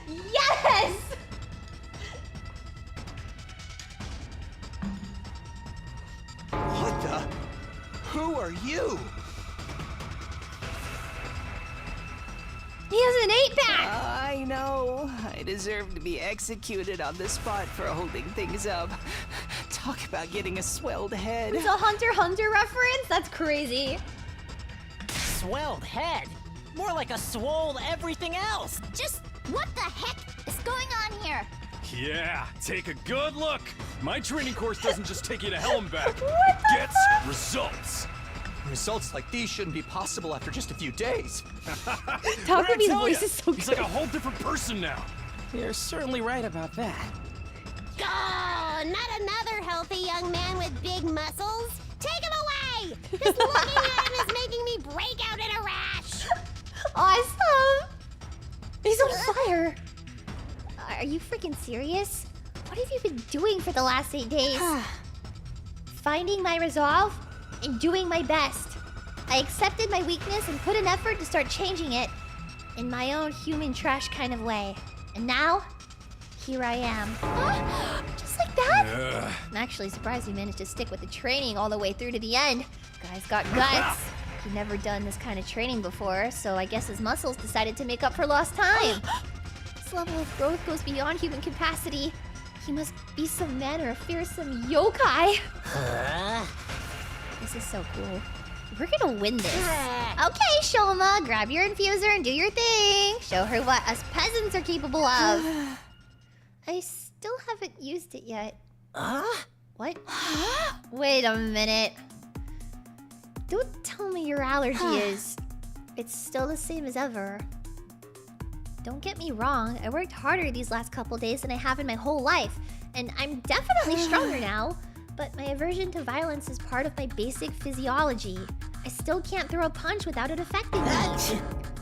Yes! What the? Who are you? He has an 8-pack! I know. I deserve to be executed on the spot for holding things up. Talk about getting a swelled head. It's a Hunter x Hunter reference? That's crazy. Swelled head? More like a swole everything else. Just what the heck is going on here? Yeah, take a good look. My training course doesn't just take you to hell and back. What the Gets results. Results like these shouldn't be possible after just a few days. Takumi's voice is so good. He's like a whole different person now. You're certainly right about that. Oh, not another healthy young man with big muscles. Take him away! Just looking at him is making me break out in a rash. Awesome! He's on fire. Are you freaking serious? What have you been doing for the last 8 days? Finding my resolve and doing my best. I accepted my weakness and put an effort to start changing it in my own human trash kind of way. And now, here I am. Just like that? I'm actually surprised he managed to stick with the training all the way through to the end. Guy's got guts. He'd never done this kind of training before, so I guess his muscles decided to make up for lost time. This level of growth goes beyond human capacity. He must be some man or a fearsome yokai. This is so cool. We're gonna win this. Okay, Shoma, grab your infuser and do your thing. Show her what us peasants are capable of. I still haven't used it yet. What? Wait a minute. Don't tell me your allergy is... It's still the same as ever. Don't get me wrong, I worked harder these last couple days than I have in my whole life. And I'm definitely stronger now. But my aversion to violence is part of my basic physiology. I still can't throw a punch without it affecting me.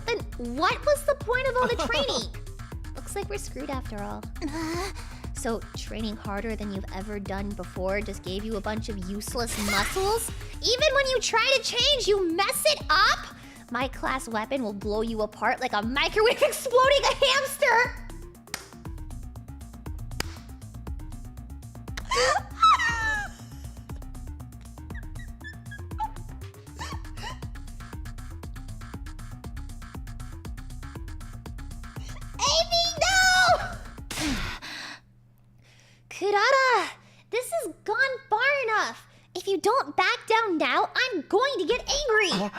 Then what was the point of all the training? Looks like we're screwed after all. So training harder than you've ever done before just gave you a bunch of useless muscles? Even when you try to change, you mess it up? My class weapon will blow you apart like a microwave exploding a hamster! Amy, no! Kurara, this has gone far enough. If you don't back down now, I'm going to get angry.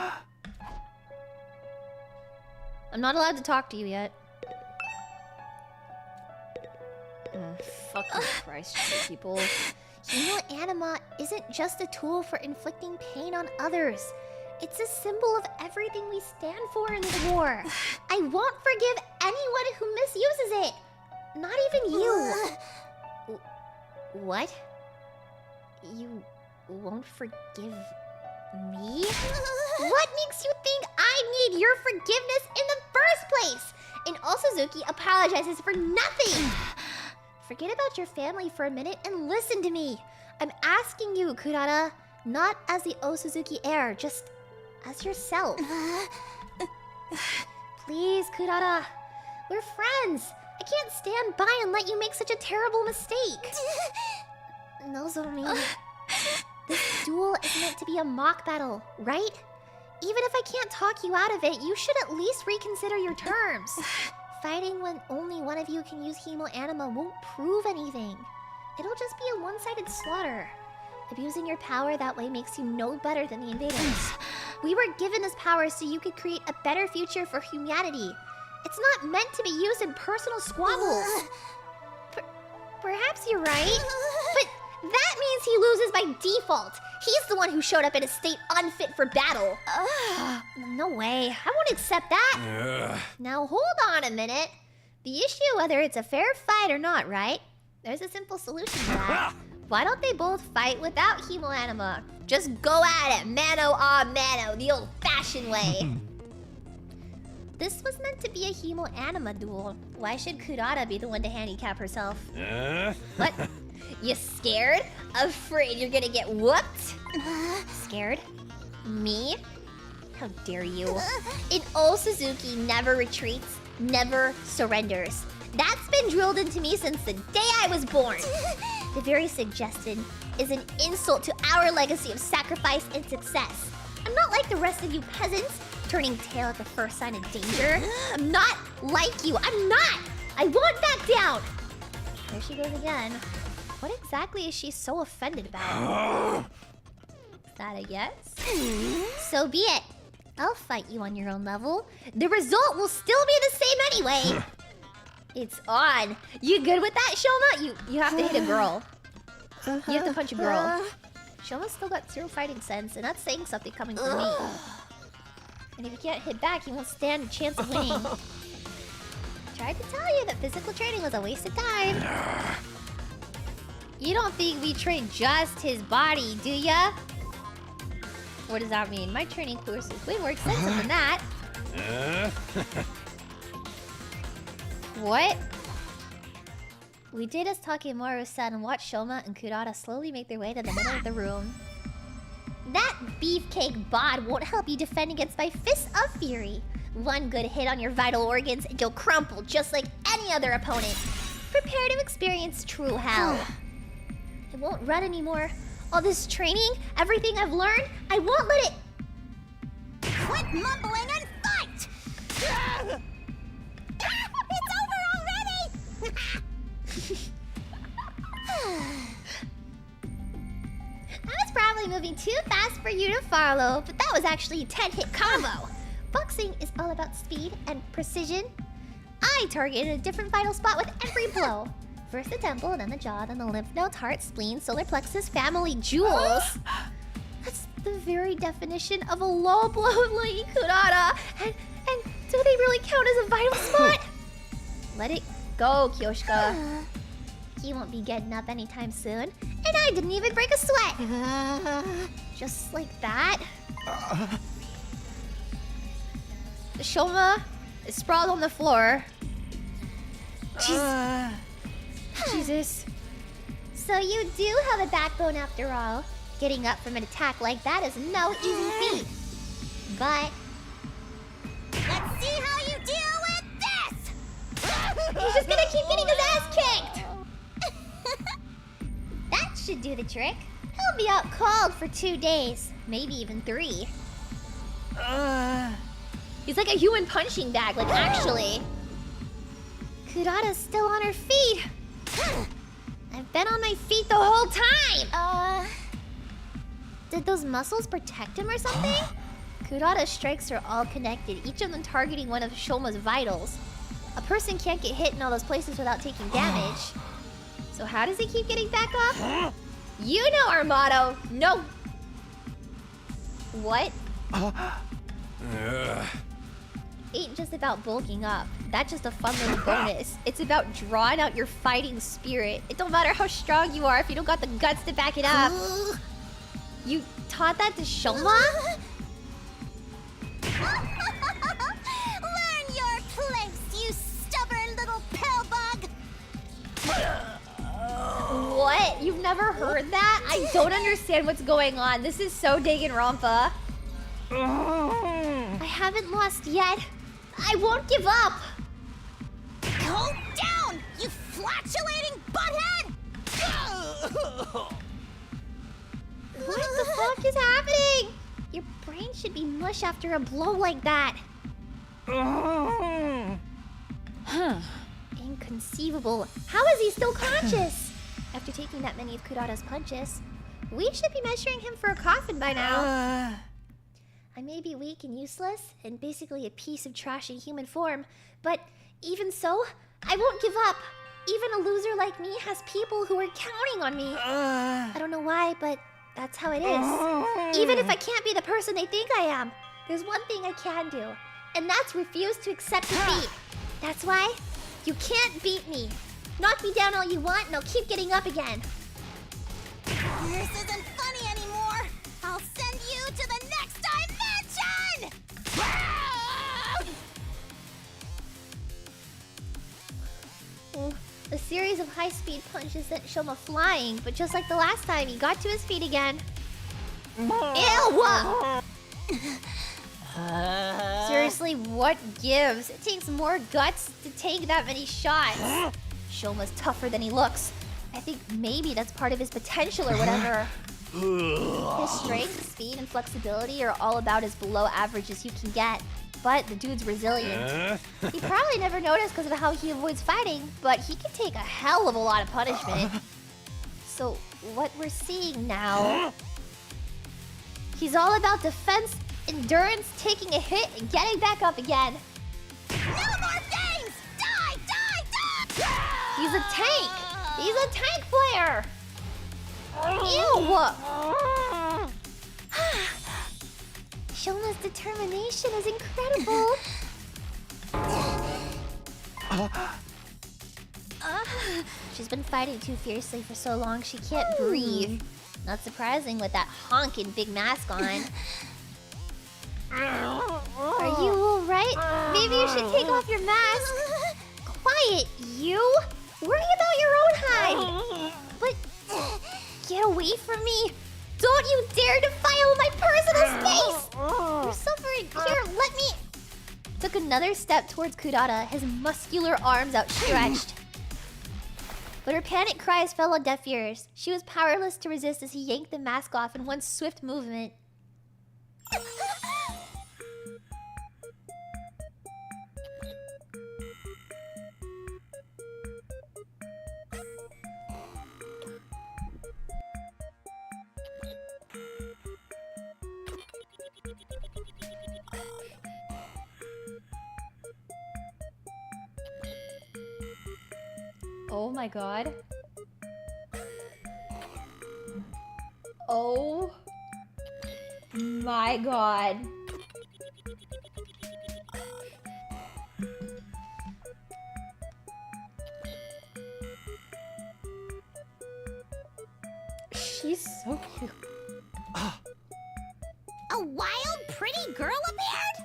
I'm not allowed to talk to you yet. Fucking Christ, people. You know, anima isn't just a tool for inflicting pain on others. It's a symbol of everything we stand for in this war. I won't forgive anyone who misuses it. Not even you. What? You won't forgive Me? What makes you think I need your forgiveness in the first place? And Osuzuki apologizes for nothing. Forget about your family for a minute and listen to me. I'm asking you, Kurata, not as the Osuzuki heir, just as yourself. Please, Kurata. We're friends. I can't stand by and let you make such a terrible mistake. Nozomi, this duel is meant to be a mock battle, right? Even if I can't talk you out of it, you should at least reconsider your terms. Fighting when only one of you can use Hemo Anima won't prove anything. It'll just be a one-sided slaughter. Abusing your power that way makes you no better than the invaders. We were given this power so you could create a better future for humanity. It's not meant to be used in personal squabbles. Perhaps you're right, but that means he loses by default. He's the one who showed up in a state unfit for battle. No way. I won't accept that. Now hold on a minute. The issue whether it's a fair fight or not, right? There's a simple solution to that. Why don't they both fight without Hemo Anima? Just go at it, mano a mano, the old-fashioned way. This was meant to be a Hemo Anima duel. Why should Kurata be the one to handicap herself? What? You scared? Afraid you're gonna get whooped? Scared? Me? How dare you? An Osuzuki never retreats, never surrenders. That's been drilled into me since the day I was born. The very suggestion is an insult to our legacy of sacrifice and success. I'm not like the rest of you peasants, turning tail at the first sign of danger. I'm not like you. I'm not! I won't back down! There she goes again. What exactly is she so offended about? Is that a yes? So be it. I'll fight you on your own level. The result will still be the same anyway. It's on. You good with that, Shoma? You have to hit a girl. You have to punch a girl. Shoma's still got 0 fighting sense, and that's saying something coming from me. And if you can't hit back, you won't stand a chance of winning. Tried to tell you that physical training was a waste of time. You don't think we train just his body, do ya? What does that mean? My training course is way more extensive than that. What? We did as Takemoru said and watched Shoma and Kurata slowly make their way to the middle of the room. That beefcake bod won't help you defend against my fists of fury. One good hit on your vital organs and you'll crumple just like any other opponent. Prepare to experience true hell. I won't run anymore. All this training, everything I've learned, I won't let it... Quit mumbling and fight! It's over already! I was probably moving too fast for you to follow, but that was actually a 10-hit combo. Boxing is all about speed and precision. I targeted a different vital spot with every blow. First the temple, then the jaw, then the lymph nodes, heart, spleen, solar plexus, family jewels. That's the very definition of a low blow, Lady Kurata. And do they really count as a vital spot? Let it go, Kyoshika. He won't be getting up anytime soon. And I didn't even break a sweat. Just like that. Shoma is sprawled on the floor. Jesus. So you do have a backbone after all. Getting up from an attack like that is no easy feat. But... let's see how you deal with this! he's just gonna keep getting his ass kicked! That should do the trick. He'll be out cold for 2 days. Maybe even 3. He's like a human punching bag, like actually. Kurata's still on her feet. I've been on my feet the whole time! Did those muscles protect him or something? Kurata's strikes are all connected, each of them targeting one of Shoma's vitals. A person can't get hit in all those places without taking damage. So how does he keep getting back up? You know our motto, no... What? Ain't just about bulking up. That's just a fun little bonus. It's about drawing out your fighting spirit. It don't matter how strong you are if you don't got the guts to back it up. You taught that to Shoma? Learn your place, you stubborn little pill bug! What? You've never heard that? I don't understand what's going on. This is so Danganronpa. I haven't lost yet. I won't give up. Go down, you flatulating butthead! What the fuck is happening? Your brain should be mush after a blow like that. Huh. Inconceivable. How is he still conscious? After taking that many of Kurata's punches, we should be measuring him for a coffin by now. I may be weak and useless, and basically a piece of trash in human form, but even so, I won't give up. Even a loser like me has people who are counting on me. I don't know why, but that's how it is. Even if I can't be the person they think I am, there's one thing I can do, and that's refuse to accept defeat. That's why you can't beat me. Knock me down all you want, and I'll keep getting up again. This isn't funny anymore. I'll send you to the next dimension! A series of high-speed punches sent Shoma flying, but just like the last time, he got to his feet again. Ew! Seriously, what gives? It takes more guts to take that many shots. Shoma's tougher than he looks. I think maybe that's part of his potential or whatever. His strength, speed, and flexibility are all about as below average as you can get. But the dude's resilient. He probably never noticed because of how he avoids fighting, but he can take a hell of a lot of punishment. So what we're seeing now... He's all about defense, endurance, taking a hit, and getting back up again. No more things! Die! Die! Die! He's a tank! He's a tank player! Ew! Shoma's determination is incredible. She's been fighting too fiercely for so long she can't breathe. Not surprising with that honking big mask on. Are you alright? Maybe you should take off your mask. Quiet, you! Worry about your own hide! But get away from me! Don't you dare defile my personal space! You're suffering. Here, let me... Took another step towards Kurata, his muscular arms outstretched. But her panic cries fell on deaf ears. She was powerless to resist as he yanked the mask off in one swift movement. Oh my god. Oh my god. She's so cute. A wild, pretty girl appeared?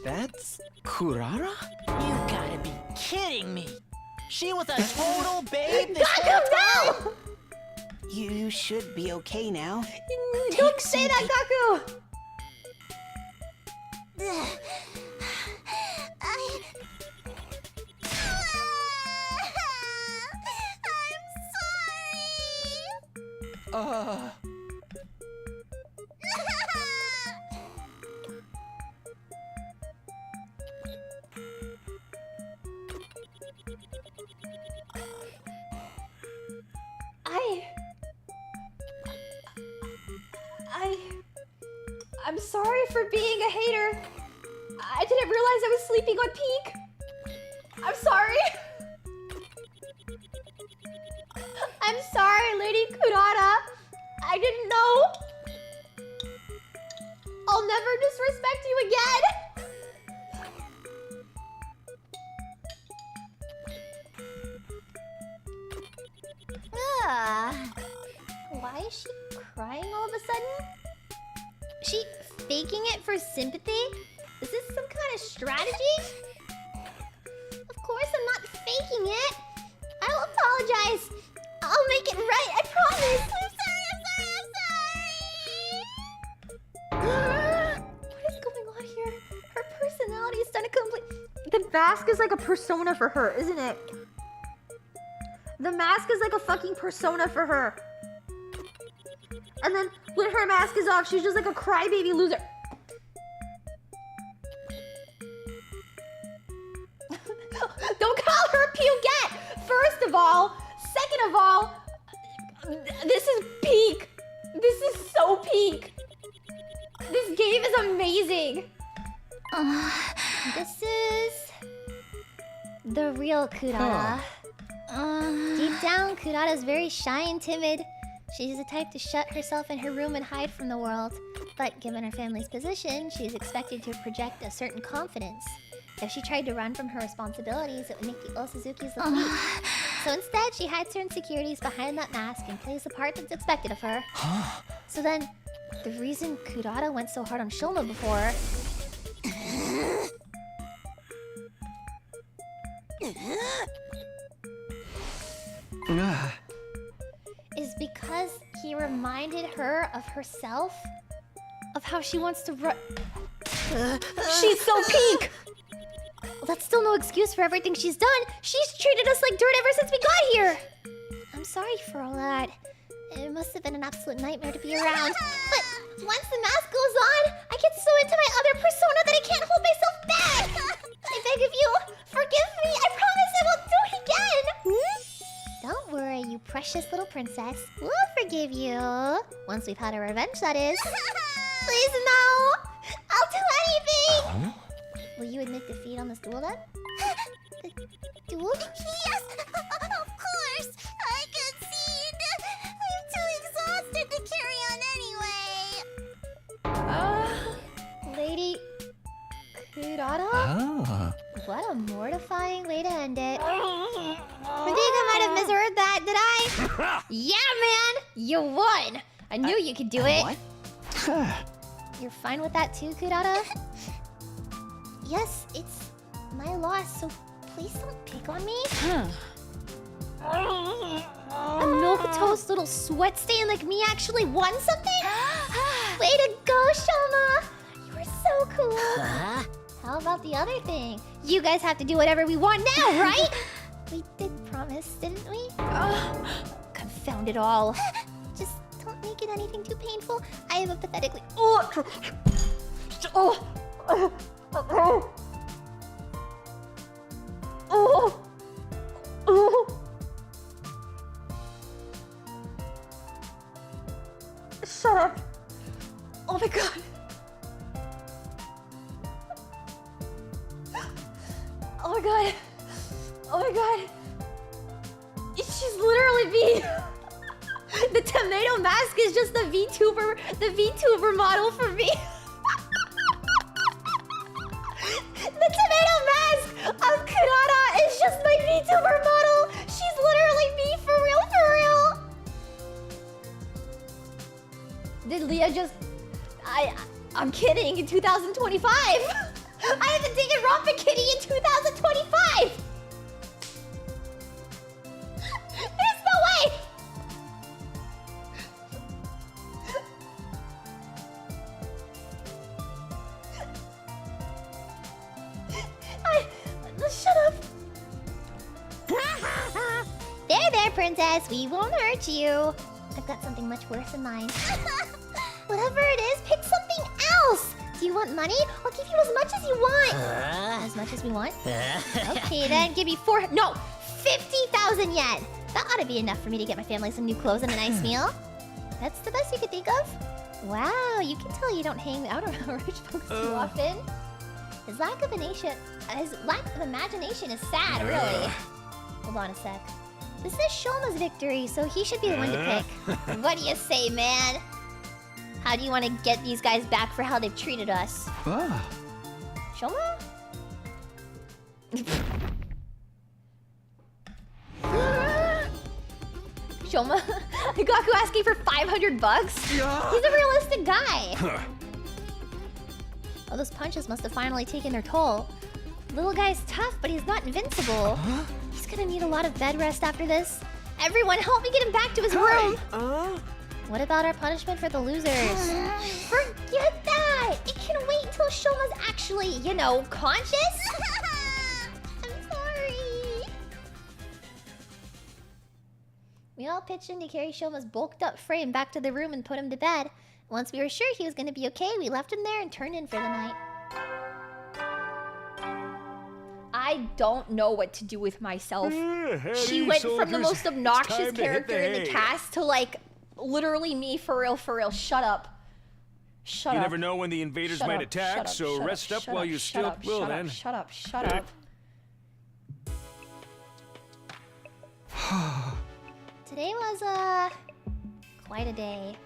That's Kurara? You gotta be kidding me! She was a total babe this Gaku, whole time? no! You should be okay now. Don't say that, Gaku! I'm sorry! I'm sorry for being a hater. I didn't realize I was sleeping on Peak. I'm sorry. I'm sorry, Lady Kurata. I didn't know. I'll never disrespect you again. Why is she crying all of a sudden? She faking it for sympathy? Is this some kind of strategy? Of course I'm not faking it. I'll apologize. I'll make it right, I promise. I'm sorry. What is going on here? Her personality is done a complete... The mask is like a persona for her, isn't it? The mask is like a fucking persona for her. And then when her mask is off, she's just like a crybaby loser. Don't call her a Pugette! First of all. Second of all, this is peak. This is so peak. This game is amazing. This is the real Kurata. Deep down, Kurata is very shy and timid. She's the type to shut herself in her room and hide from the world. But given her family's position, she's expected to project a certain confidence. If she tried to run from her responsibilities, it would make the Osuzukis look weak. So instead, she hides her insecurities behind that mask and plays the part that's expected of her. So then, the reason Kurata went so hard on Shoma before... is because he reminded her of herself, of how she wants to run. She's so peak! Well, that's still no excuse for everything she's done. She's treated us like dirt ever since we got here. I'm sorry for all that. It must have been an absolute nightmare to be around. But once the mask goes on, I get so into my other persona that I can't hold myself back. I beg of you, forgive me. I promise I won't do it again. Don't worry, you precious little princess. We'll forgive you. Once we've had our revenge, that is. Please, no. I'll do anything. Will you admit defeat on this duel, then? The duel? Yes, of course. I concede. I'm too exhausted to carry on anyway. Lady Kurata? Oh. What a mortifying way to end it. I think I might have misheard that, did I? Yeah, man! You won! I knew you could do it. What? You're fine with that too, Kurata? Yes, it's my loss, so please don't pick on me. A milquetoast little sweat stain like me actually won something? Way to go, Shoma! You were so cool. How about the other thing? You guys have to do whatever we want now, right? We did promise, didn't we? Confound it all. Just don't make it anything too painful. I have a pathetically... Shut up. Oh my god. Oh my god. Oh my god. She's literally me. The tomato mask is just the VTuber model for me. The tomato mask of Kurata is just my VTuber model. She's literally me for real. Did Leah just... I'm kidding, in 2025. I haven't taken Rompa Kitty in 2025. There's no way. Shut up. There, princess. We won't hurt you. I've got something much worse in mind. Whatever it is, pick something else. Do you want money? I'll give you as much as you want. As much as we want? Okay, then give me 50,000 yen. That ought to be enough for me to get my family some new clothes and a nice meal. That's the best you could think of? Wow, you can tell you don't hang out around rich folks too often. His lack of imagination is sad, really. Hold on a sec. This is Shoma's victory, so he should be the one to pick. What do you say, man? How do you want to get these guys back for how they've treated us? Shoma? Shoma? Gaku asking for $500? He's a realistic guy. Oh, those punches must have finally taken their toll. Little guy's tough, but he's not invincible. He's gonna need a lot of bed rest after this. Everyone, help me get him back to his room! What about our punishment for the losers? Forget that! It can wait until Shoma's actually, you know, conscious? I'm sorry. We all pitched in to carry Shoma's bulked up frame back to the room and put him to bed. Once we were sure he was gonna be okay, we left him there and turned in for the night. I don't know what to do with myself. She went from the most obnoxious character in the cast to like literally me for real, for real. Shut up. Shut up. You never know when the invaders might attack, so rest up while you still will then. Shut up, shut up. Today was quite a day.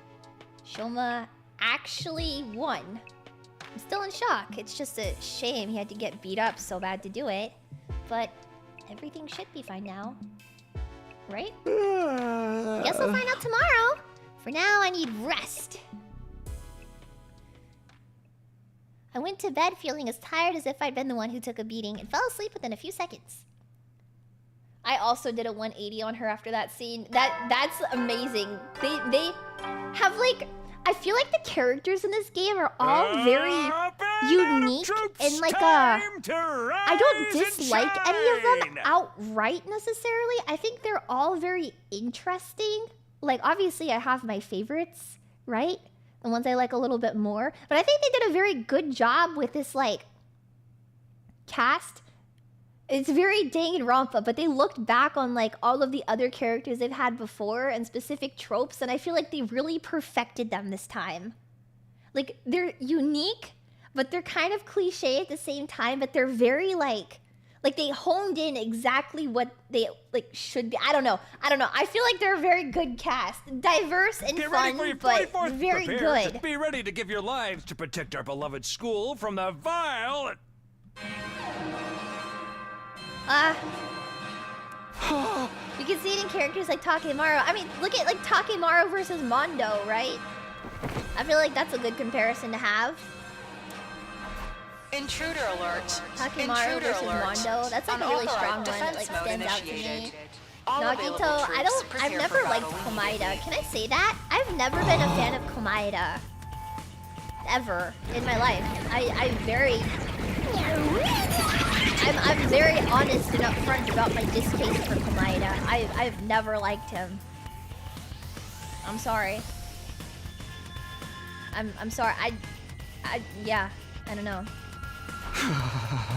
Shoma actually won. I'm still in shock. It's just a shame he had to get beat up so bad to do it. But everything should be fine now. Right? Guess I'll find out tomorrow. For now, I need rest. I went to bed feeling as tired as if I'd been the one who took a beating and fell asleep within a few seconds. I also did a 180 on her after that scene. That's amazing. They have like... I feel like the characters in this game are all very unique and like I don't dislike any of them outright necessarily. I think they're all very interesting. Like obviously I have my favorites, right? The ones I like a little bit more. But I think they did a very good job with this like cast. It's very Danganronpa, but they looked back on like all of the other characters they've had before and specific tropes, and I feel like they really perfected them this time. Like they're unique, but they're kind of cliche at the same time, but they're very like they honed in exactly what they like should be. I don't know. I feel like they're a very good cast. Diverse and fun, but very good. Be ready to give your lives to protect our beloved school from the vile... You can see it in characters like Takemaru. I mean, look at like Takemaru versus Mondo, right? I feel like that's a good comparison to have. Intruder alert. Takemaru versus Mondo. That's like a really strong one that like stands out to me. Nagito, I've never liked Komaeda. Can I say that? I've never been a fan of Komaeda. Ever in my life. I'm very honest and upfront about my distaste for Komaeda. I've never liked him. I'm sorry. I'm sorry. Yeah, I don't know.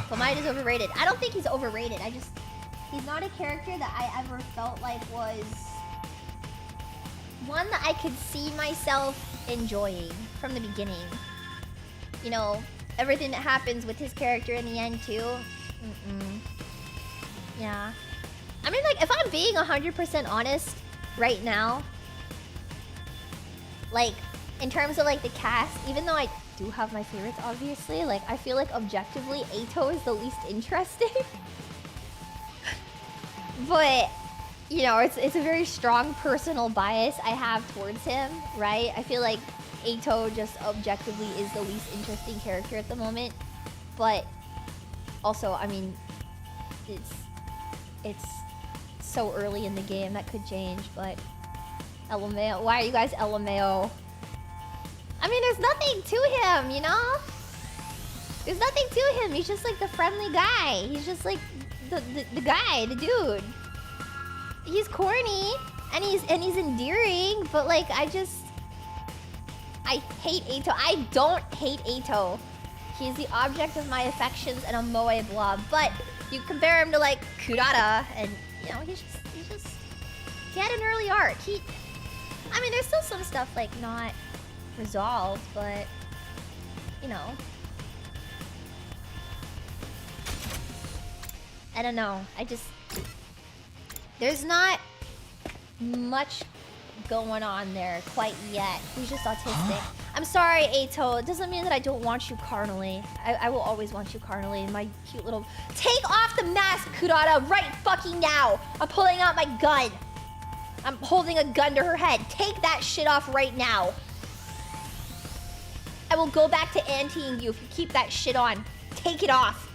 Komaeda's overrated. I don't think he's overrated. He's not a character that I ever felt like was one that I could see myself enjoying from the beginning. You know, everything that happens with his character in the end too. Yeah. I mean, like, if I'm being 100% honest right now, like, in terms of, like, the cast, even though I do have my favorites, obviously, like, I feel like, objectively, Eito is the least interesting. But, you know, it's a very strong personal bias I have towards him, right? I feel like Eito just objectively is the least interesting character at the moment. But also, I mean, it's so early in the game, that could change, but LMAO, why are you guys LMAO? I mean, there's nothing to him, you know? There's nothing to him, he's just like the friendly guy. He's just like the guy, the dude. He's corny, and he's endearing, but like, I hate Eito. I don't hate Eito. He's the object of my affections and a moe blob, but you compare him to like Kurata, and you know, he had an early arc. I mean, there's still some stuff like not resolved, but you know, I don't know. There's not much going on there quite yet. He's just autistic. I'm sorry, Eito. It doesn't mean that I don't want you carnally. I will always want you carnally. My cute little... Take off the mask, Kurata, right fucking now! I'm pulling out my gun. I'm holding a gun to her head. Take that shit off right now. I will go back to anteing you if you keep that shit on. Take it off.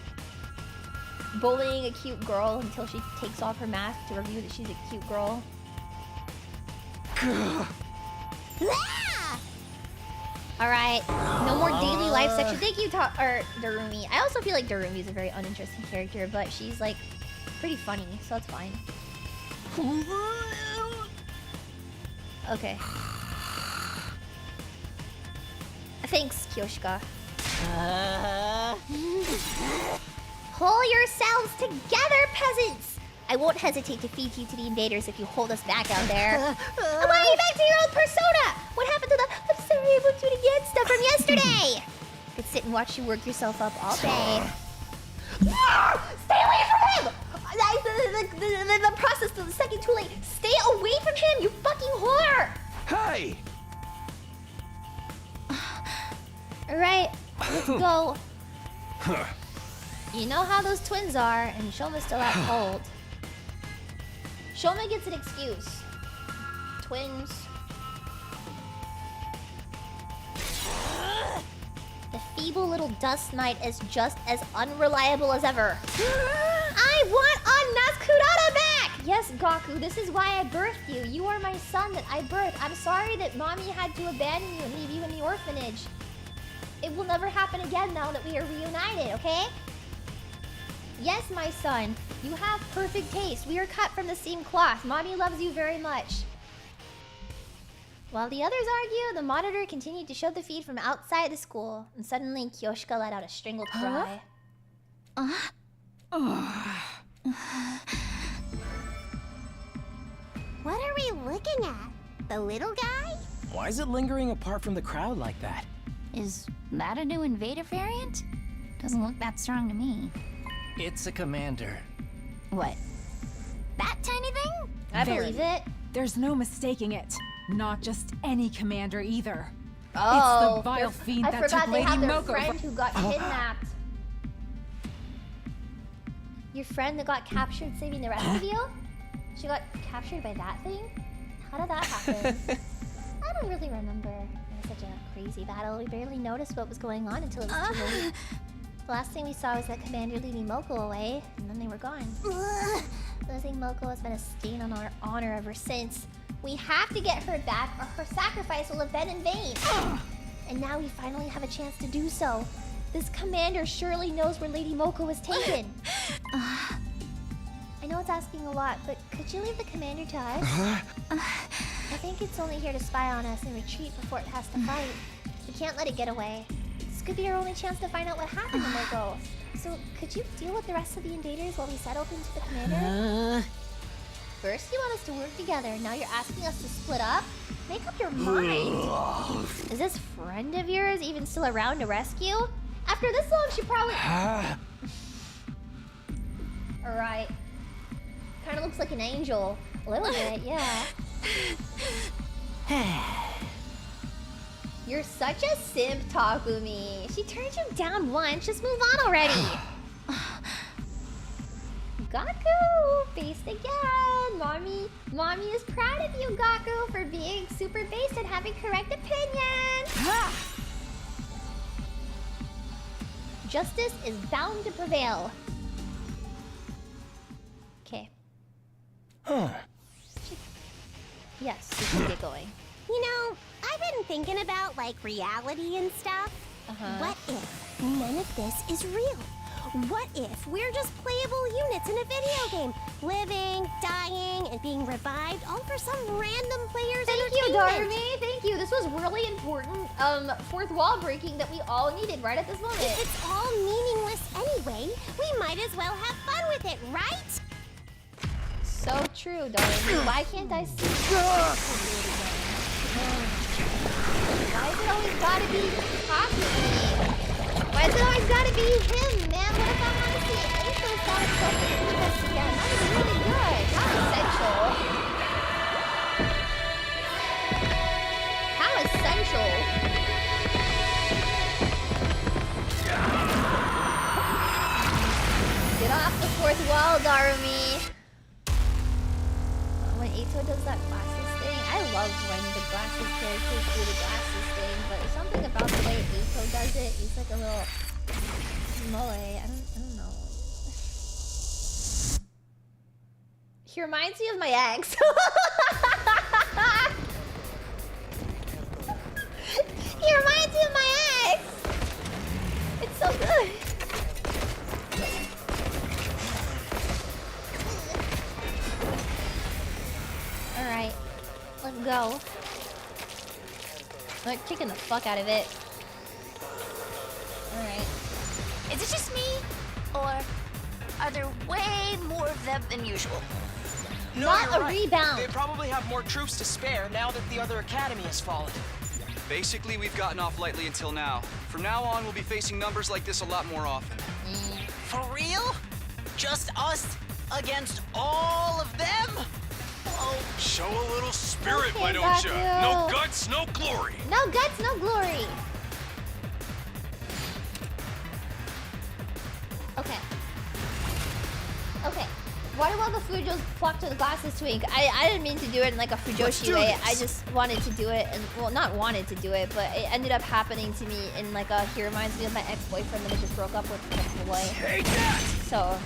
Bullying a cute girl until she takes off her mask to reveal that she's a cute girl. Alright, no more daily life section. Thank you, Darumi. I also feel like Darumi is a very uninteresting character, but she's like pretty funny, so it's fine. Okay. Thanks, Kyoshika. Pull yourselves together, peasants! I won't hesitate to feed you to the invaders if you hold us back out there. Why are you back to your old persona? What happened to the I'm sorry, I won't do it again stuff from yesterday? I could sit and watch you work yourself up all day. Stay away from him! The process is a second too late. Stay away from him, you fucking whore! Hey! Alright, let's go. You know how those twins are, and Shoma's still out cold. Shoma gets an excuse. Twins. The feeble little dust knight is just as unreliable as ever. I want Naskurata back! Yes, Gaku, this is why I birthed you. You are my son that I birthed. I'm sorry that mommy had to abandon you and leave you in the orphanage. It will never happen again now that we are reunited, okay? Yes, my son. You have perfect taste. We are cut from the same cloth. Mommy loves you very much. While the others argue, the monitor continued to show the feed from outside the school. And suddenly, Kyoshika let out a strangled cry. What are we looking at? The little guy? Why is it lingering apart from the crowd like that? Is that a new invader variant? Doesn't look that strong to me. It's a commander. What? That tiny thing? I believe it. There's no mistaking it. Not just any commander either. Oh, it's the vile fiend that took Lady Moko friend who got kidnapped. Your friend that got captured saving the rest of you? She got captured by that thing? How did that happen? I don't really remember. It was such a crazy battle. We barely noticed what was going on until it was too late. The last thing we saw was that Commander leading Moko away, and then they were gone. Losing Moko has been a stain on our honor ever since. We have to get her back, or her sacrifice will have been in vain. And now we finally have a chance to do so. This commander surely knows where Lady Moko was taken. I know it's asking a lot, but could you leave the commander to us? I think it's only here to spy on us and retreat before it has to fight. We can't let it get away. This could be our only chance to find out what happened to Moko. So, could you deal with the rest of the invaders while we settle things with the commander? First you want us to work together, now you're asking us to split up? Make up your mind! Is this friend of yours even still around to rescue? After this long, she probably... Alright. Kinda looks like an angel. A little bit, yeah. You're such a simp, Takumi. She turned you down once. Just move on already. Gaku, based again. Mommy is proud of you, Gaku, for being super based and having correct opinion. Justice is bound to prevail. Okay. Yes, we can get going. You know, I've been thinking about, like, reality and stuff. What if none of this is real? What if we're just playable units in a video game? Living, dying, and being revived, all for some random player's entertainment. Thank you, Darby. Thank you. This was really important, fourth wall breaking that we all needed right at this moment. If it's all meaningless anyway, we might as well have fun with it, right? So true, Darby. Why can't I see? Why is it always gotta be Takumi? Why is it always gotta be him, man? What if I want to see Aisha sound something interesting again? That was really good. How essential. How essential. Get off the fourth wall, Darumi. When Eito does that glasses thing, I I love when the glasses characters do the glasses thing, but there's something about the way Eiko does it. He's like a little moe. I don't know. He reminds me of my ex. He reminds me of my ex. It's so good. All right, let's go. I'm kicking the fuck out of it. All right. Is it just me? Or are there way more of them than usual? No, Not you're a right. rebound. They probably have more troops to spare now that the other academy has fallen. Basically, we've gotten off lightly until now. From now on, we'll be facing numbers like this a lot more often. For real? Just us against all of them? Oh. Show a little spirit, Okay, why don't you? Gaku. No guts, no glory. No guts, no glory. Okay. Okay. Why do all the Fujos flock to the glasses twink? I didn't mean to do it in like a Fujoshi way. this. I just wanted to do it, and well, not wanted to do it, but it ended up happening to me in like a. He reminds me of my ex-boyfriend that I just broke up with the boy. Take that! So,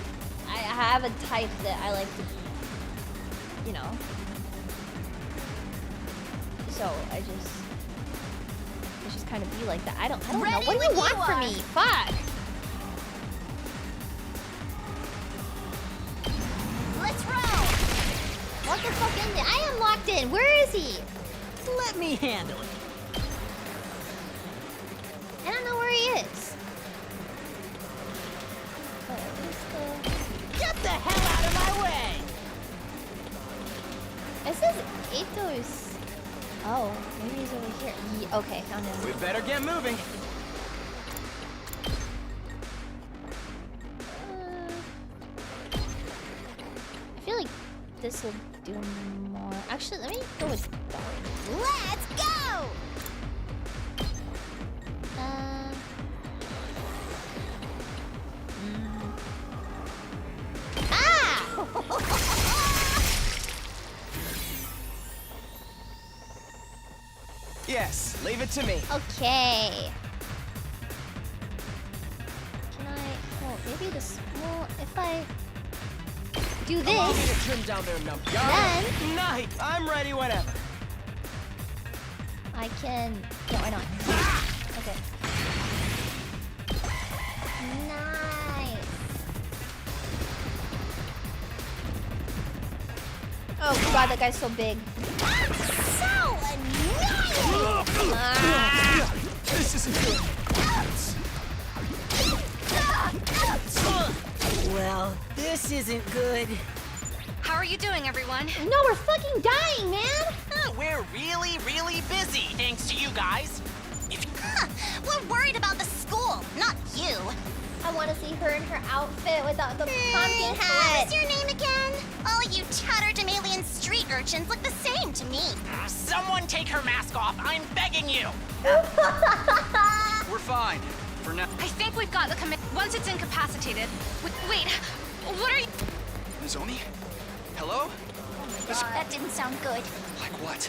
I have a type that I like to, you know. So I just kind of be like that. I don't know. Ready What do when you want you from are. me? Fuck. Let's roll! What the fuck in there? I am locked in. Where is he? Let me handle it. I don't know where he is. Get the hell out of my way! It says Ito's. Oh, maybe he's over here. Okay, found him. We better get moving. I feel like this will do more. Actually, let me go with Dark. Let's go! Ah! Yes, leave it to me. Okay. Can I? Well, maybe the small. If I do Allow me this, to trim down their numbers. then Night. I'm ready whenever. I can. Yeah, why not? Okay. Nice. Oh god, that guy's so big. So annoying! Ah. This isn't good. Well, this isn't good. How are you doing, everyone? No, we're fucking dying, man. We're really, really busy, thanks to you guys. We're worried about the school, not you. I want to see her in her outfit without the pumpkin What hat. was your name again? All you tatterdemalion street urchins look the same to me. Someone take her mask off. I'm begging you. We're fine. For now. I think we've got the commit. Once it's incapacitated. Wait, what are you? Nozomi? Hello? That didn't sound good. Like what?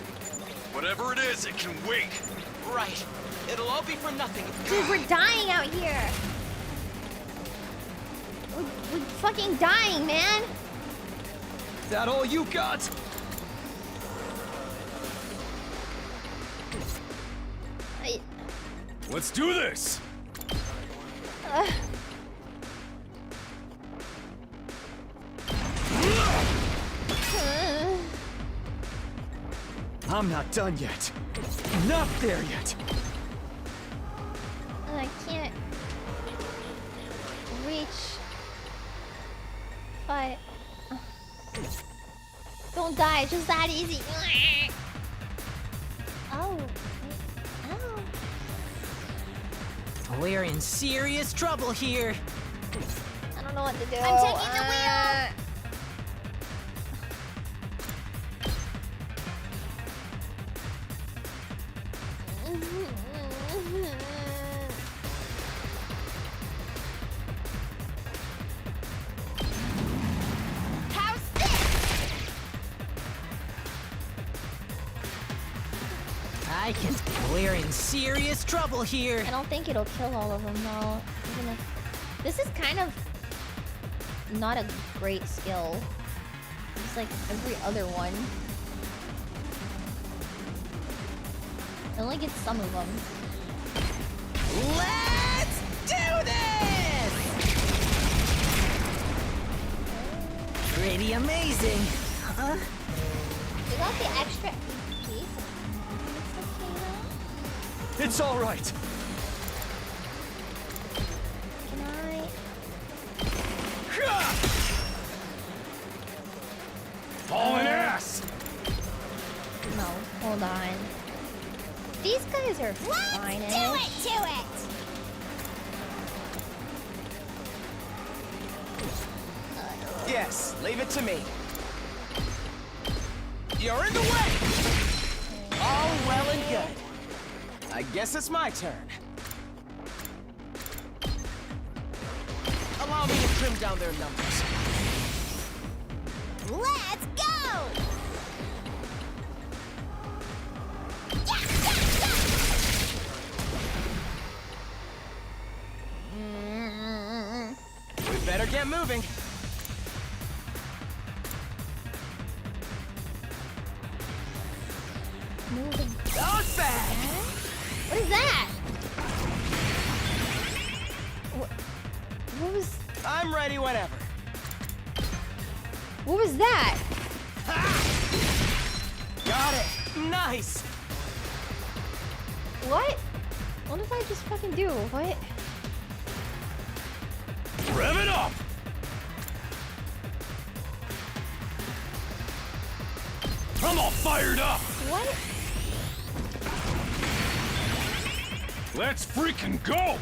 Whatever it is, it can wait. Right. It'll all be for nothing. Dude, we're dying out here. We're fucking dying, man. That all you got? Let's do this. I'm not done yet. Not there yet. I can't reach. But don't die, it's just that easy. Oh. Oh. We're in serious trouble here. I don't know what to do. I'm taking the wheel. How's this? like it. We're in serious trouble here. I don't think it'll kill all of them though. Even if... This is kind of not a great skill. It's like every other one. It only gets some of them. Let's do this! Pretty amazing, huh? We got the extra piece. It's all right. Can I? Hauling ass! No, hold on. These guys are fine. Let's do it to it! Yes, leave it to me. You're in the way! All well and good. I guess it's my turn. Allow me to trim down their numbers. Let's go! We better get moving. Moving. Bounce back! What is that? What was? I'm ready whenever. What was that? Got it. Nice. What? What did I just fucking do? What? Rev it up! I'm all fired up! What? Let's freaking go!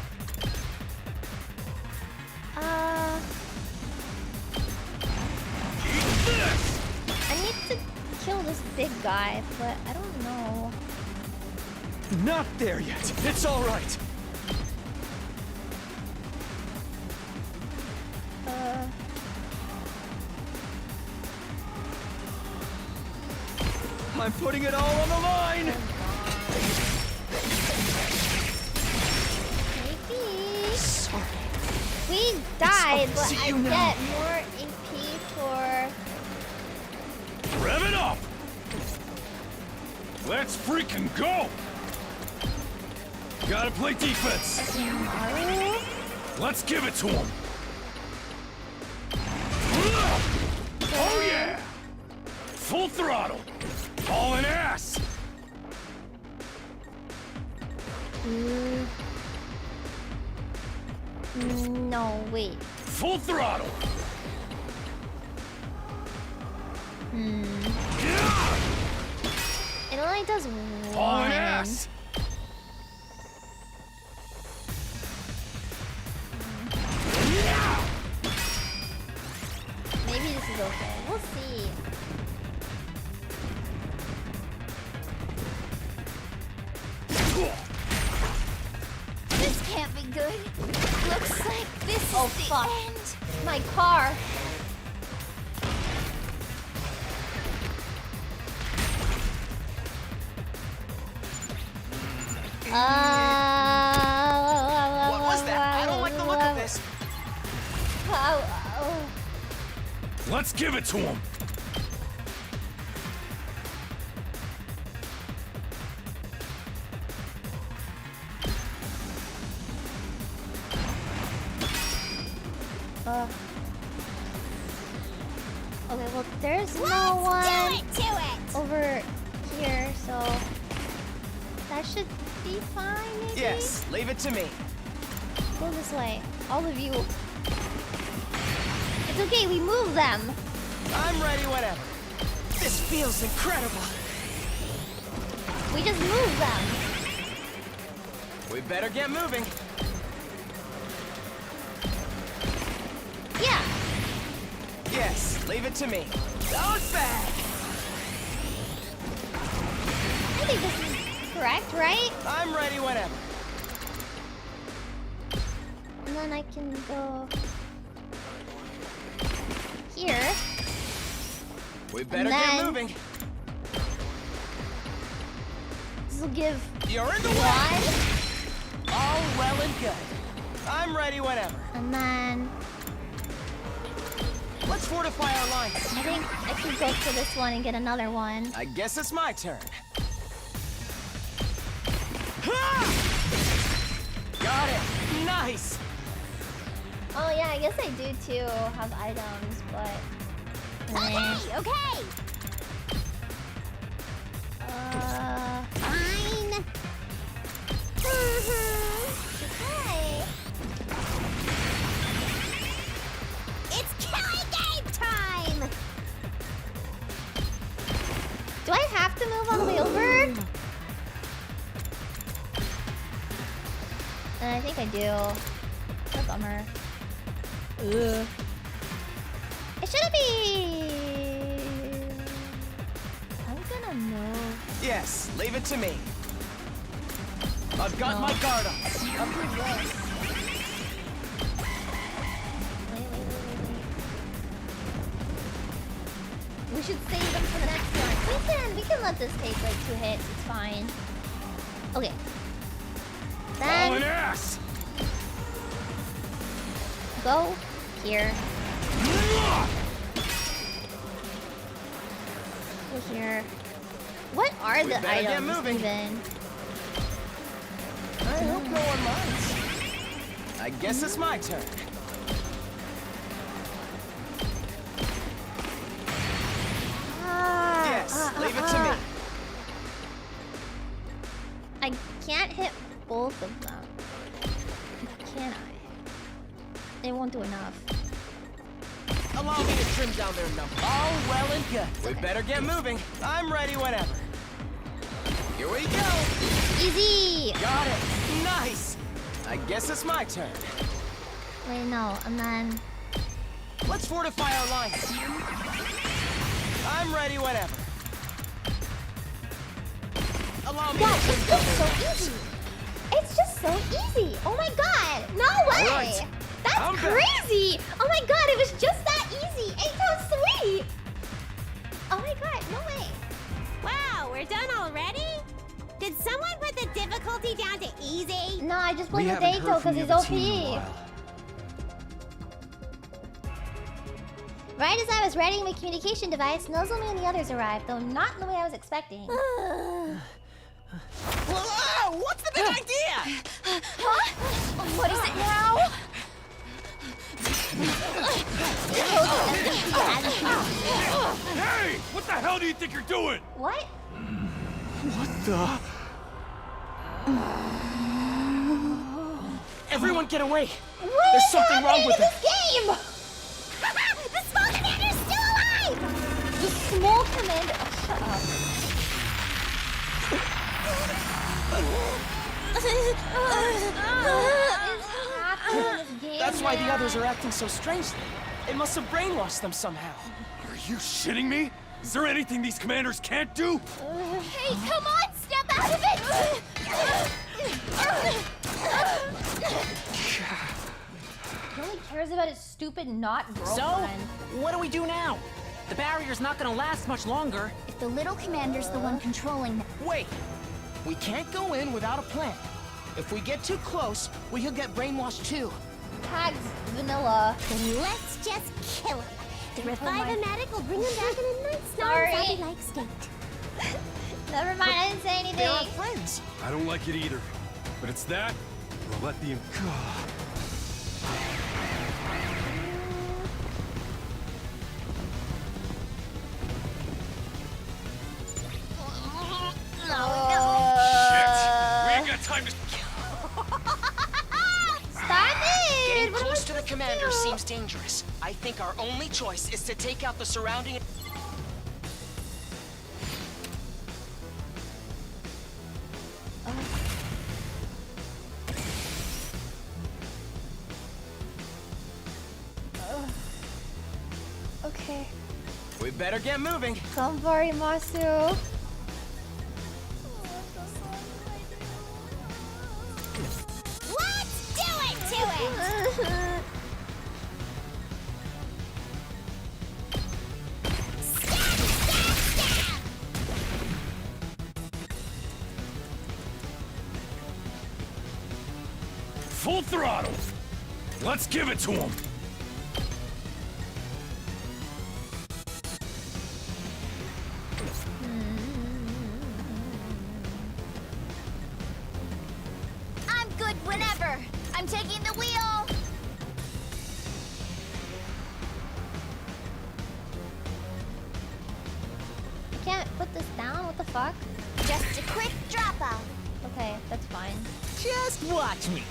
Eat this! I need to kill this big guy, but I don't know. Not there yet. It's all right. I'm putting it all on the line! Maybe. Sorry. We died, but see I you now. get more AP for... Rev it up! Let's freaking go! Gotta play defense! Let's give it to him! Oh yeah! Full throttle! Hauling ass! No, wait. Full throttle! It only does Hauling one. ass! Maybe this is okay. We'll see. This can't be good. Looks like this is the end. My car. What was that? I don't like the look of this. Let's give it to him! Okay, well, there's no one over here, so that should be fine, maybe? Yes, leave it to me. Go this way. All of you. It's okay, we move them. I'm ready whenever. This feels incredible. We just move them. We better get moving. Yeah. Yes, leave it to me. Bounce back! I think this is correct, right? I'm ready whenever. And then I can go here. We better then get moving. This will give You're in the way! All well and good. I'm ready whenever. And then Let's fortify our lines. I think I can go for this one and get another one. I guess it's my turn. Got it. Nice. Oh yeah, I guess I do too have items, but. Okay. Fine. Okay. It's killing game time. Do I have to move all the way over? I think I do. That's a bummer. Ugh. It shouldn't be. I'm gonna move. Yes, leave it to me. I've got my guard up. I'll do this. Wait. We should save them for the next one. We can let this take like 2 hits. It's fine. Okay. All an Then ass! go here. Go here. What are the better get items moving. even? I hope no one minds. I guess it's my turn. Yes, leave it to me. I can't hit both of them. Can I? It won't do enough. Allow me to trim down their number. All well and good. We better get moving. I'm ready whenever. Here we go. Easy! Got it. Nice. I guess it's my turn. Wait, no, and then... Let's fortify our lines. I'm ready whenever. Allow me to trim down their numbers. It's just so easy! Oh my god! No way! Right. That's I'm back. crazy! Oh my god, it was just that easy! It's so sweet! Oh my god, no way! Wow, we're done already? Did someone put the difficulty down to easy? No, I just We played with haven't Daito heard from because the he's other team in a OP. while. Right as I was readying my communication device, Nozomi and the others arrived, though not in the way I was expecting. Whoa, what's the big idea? Huh? What is it now? Hey! What the hell do you think you're doing? What? What the? Everyone get away! What There's is something wrong happening with in it! this game? The small commander's still alive! The small commander. Oh, shut up. That's why the others are acting so strangely. It must have brainwashed them somehow. Are you shitting me? Is there anything these commanders can't do? Hey, come on, step out of it! He only cares about his stupid not So, girlfriend. what do we do now? The barrier's not gonna last much longer. If the little commander's the one controlling them. Wait! We can't go in without a plan. If we get too close, we could get brainwashed too. Tags vanilla. Then let's just kill him. The Revive-O-Matic will bring him back in a nice, Sorry. non-zombie-like state. Never mind, I didn't say anything. They're our friends. I don't like it either. But it's that, or I'll let the... We ain't got time to... Stop it! Getting close to the commander seems dangerous. I think our only choice is to take out the surrounding... Okay. We better get moving. Ganbari Masu. Let's do it to it! Full throttle! Let's give it to him! I'm good whenever. I'm taking the wheel. I can't put this down? What the fuck? Just a quick drop off. Okay, that's fine. Just watch me.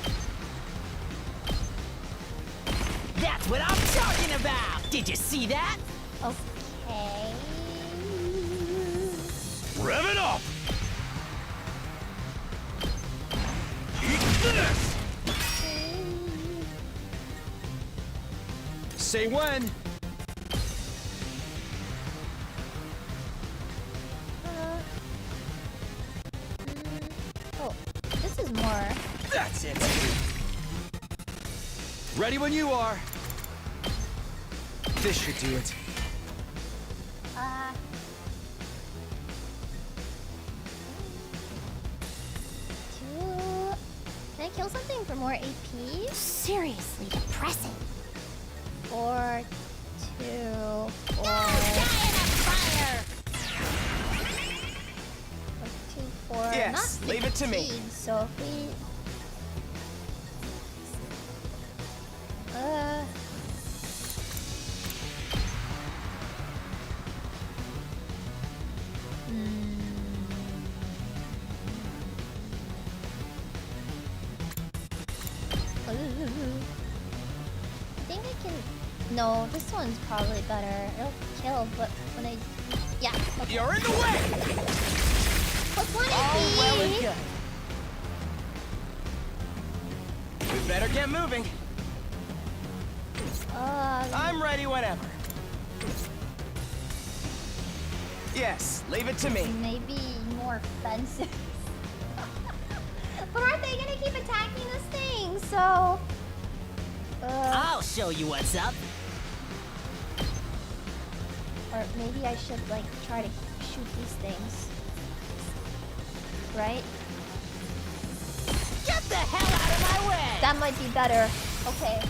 That's what I'm talking about! Did you see that? Okay. Rev it up! Eat this! Say when. Oh, this is more. That's it. Ready when you are. This should do it. Can I kill something for more AP? Seriously depressing. 4, 2, 4. Fire! 2, 4. Yes, Not leave it to me. 15, so if we. I think I can. No, this one's probably better. It'll kill, but when I. Yeah. Okay. You're in the way! Plus 1 All well and AP. good. We better get moving. I'm ready whenever. Yes, leave it to me. Maybe more fences. But aren't they gonna keep attacking this thing? So. I'll show you what's up. Or maybe I should like try to shoot these things. Right? Get the hell out of my way! That might be better. Okay.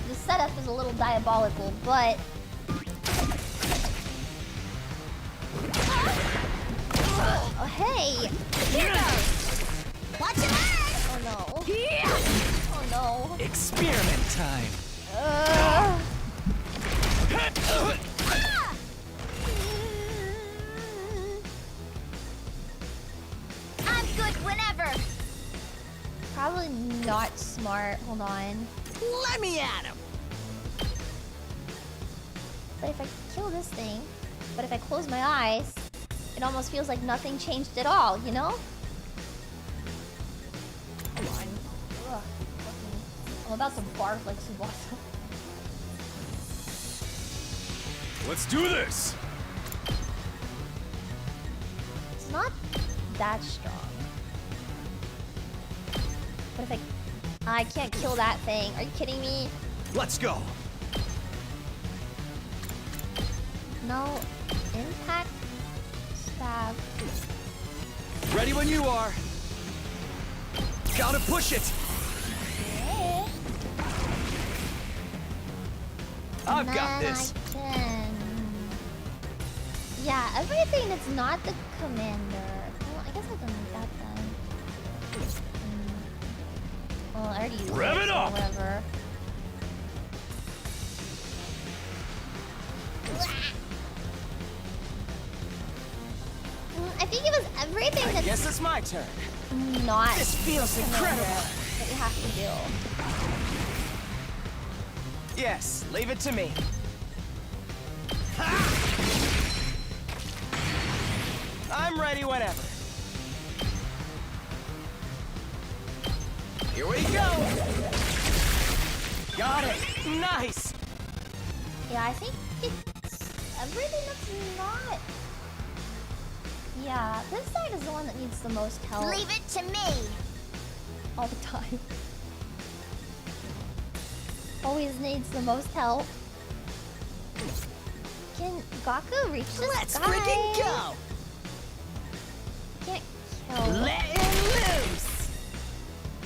The setup is a little diabolical, but oh, hey! Watch it burn! Oh no. Oh no. Experiment time. I'm good whenever. Probably not smart. Hold on. Let me at him. But if I kill this thing, but if I close my eyes, it almost feels like nothing changed at all, you know? Come on. Ugh. I'm about to barf like Subasa. Let's do this! It's not that strong. But if I can't kill that thing. Are you kidding me? Let's go. No impact stab. Ready when you are. Gotta push it. Okay. I've And got then this. I can... Yeah, everything that's not the commander. Well, I guess I can make that then. Well, I already used Rev it so up! whatever. I think it was everything I that's guess it's my turn. not This feels commander incredible. that you have to do. Yes, leave it to me. I'm ready whenever. Here we go. Got it. Nice. Yeah, I think it's everything that's not. Yeah, this side is the one that needs the most help. Leave it to me. All the time. Always needs the most help. Can Gaku reach this Let's guy? freaking go. Can't kill. Let it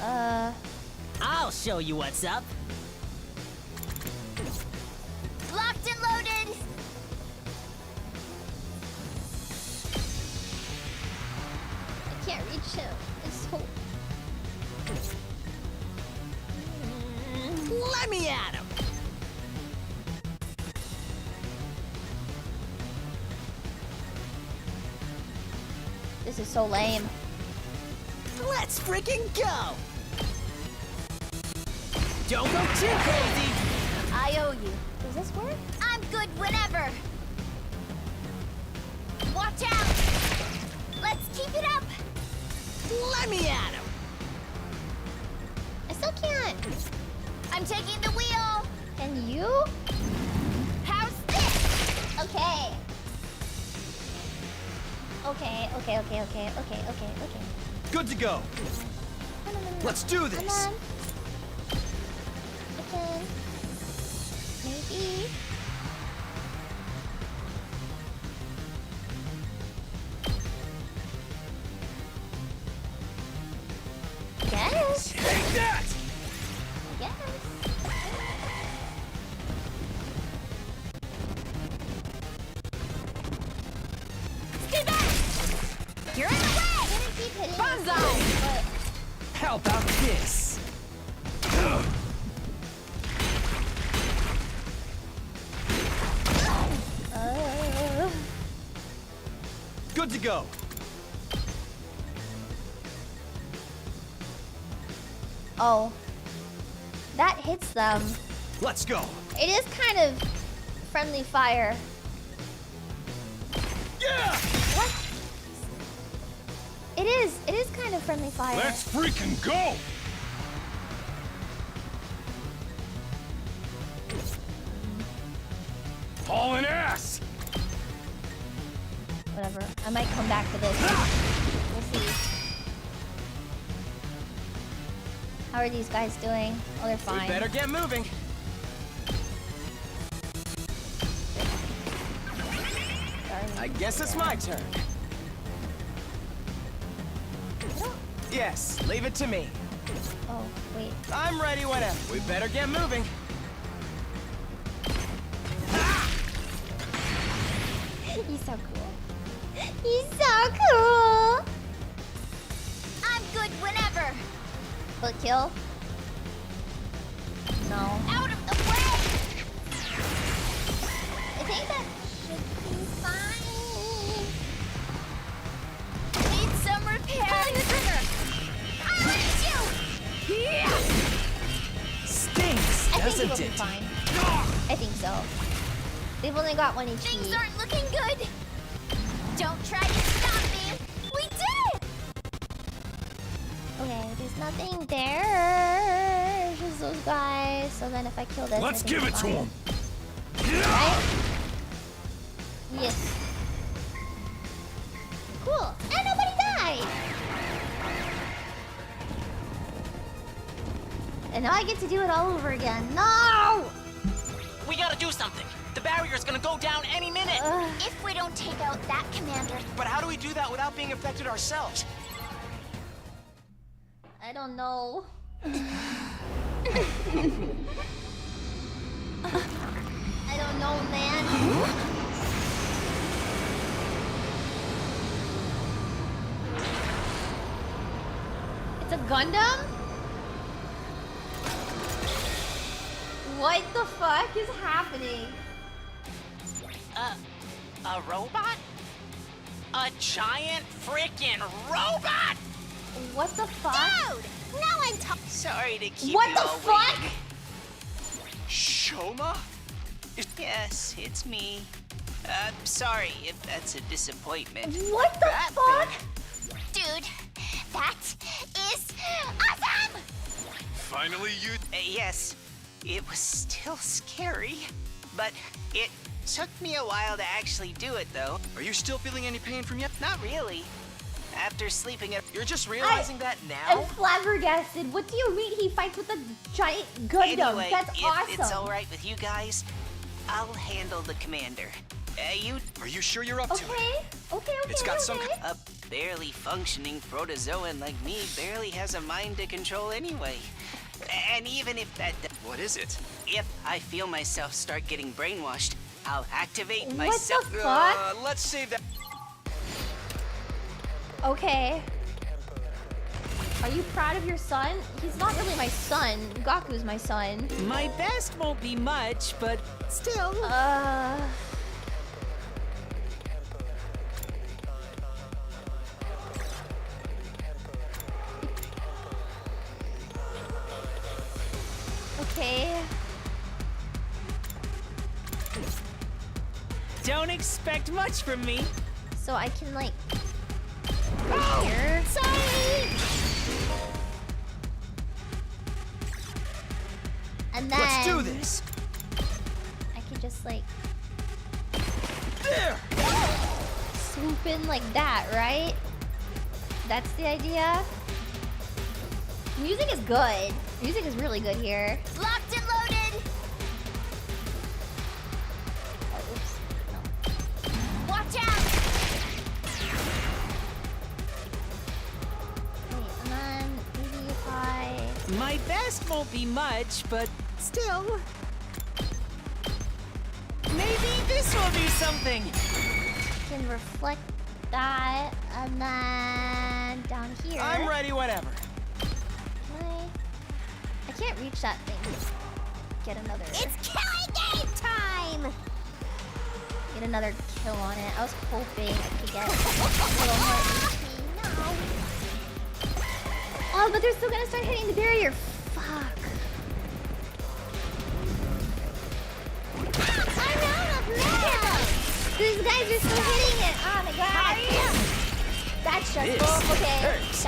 I'll show you what's up. Locked and loaded! I can't reach him. It's so... Let me at him. This is so lame. Let's freaking go! Don't go too crazy! I owe you. Does this work? I'm good whenever! Watch out! Let's keep it up! Let me at him! I still can't. I'm taking the wheel! Can you? How's this? Okay. Okay. Good to go. Let's do this. Come on. I can. Maybe. Yes. Take that! Yes. Stay back! You're in the way! I'm gonna keep hitting Banzai! How about this? Good to go. Oh. That hits them. Let's go. It is kind of friendly fire. Yeah! What? It is kind of friendly fire. Let's freaking go! Hauling ass! Whatever. I might come back to this. We'll see. How are these guys doing? Oh, they're fine. We better get moving. I guess it's my turn. Yes, leave it to me. Oh, wait. I'm ready whenever. We better get moving. He's so cool. He's so cool! I'm good whenever! Will it kill? No. Out of the way! I think that should be fine. Need some repair! Pulling the trigger! I'll hit you! Yeah! Stinks, I think doesn't it'll be it? fine. I think so. They've only got 1 HP. Things aren't looking good! Don't try to stop me! We did it! Okay, there's nothing there. Just those guys. So then if I kill this, Let's I think give it it's to fine. him. Right? Yes. Cool. And nobody died! And now I get to do it all over again. No! We gotta do something. The barrier's gonna go down any minute. If we don't take out that commander. But how do we do that without being affected ourselves? I don't know. I don't know, man. It's a Gundam? What the fuck is happening? A robot? A giant freaking robot? What the fuck? Dude! Now I'm Sorry to keep What you the all fuck? waiting. Shoma? Yes, it's me. Sorry if that's a disappointment. What the fuck? Dude, that is awesome! Finally, you... Yes, it was still scary, but it took me a while to actually do it, though. Are you still feeling any pain from yet? Not really. After sleeping at... You're just realizing that now? I'm flabbergasted. What do you mean he fights with a giant Gundam? Anyway, That's if awesome. it's all right with you guys, I'll handle the commander. Are you sure you're up to it? Okay. It's got some. A barely functioning protozoan like me barely has a mind to control anyway. And even if that... What is it? If I feel myself start getting brainwashed, I'll activate What myself... the fuck? Let's save that. Okay. Are you proud of your son? He's not really my son. Gaku's my son. My best won't be much, but still. Okay. Don't expect much from me. So I can like right here. Sorry! And then Let's do this. I can just like There. swoop in like that, right? That's the idea. Music is good. Music is really good here. Locked and loaded! Oh, oops. No. Watch out! Wait, and then maybe if I... My best won't be much, but still. Maybe this will do something. can reflect that, and then down here... I'm ready whenever. I can't reach that thing. Get another... It's killing game time! Get another kill on it. I was hoping I could get a little more HP. No! Oh, but they're still gonna start hitting the barrier. Fuck. I'm out of mana! These guys are still hitting it. Oh my god. That's stressful. Okay. That's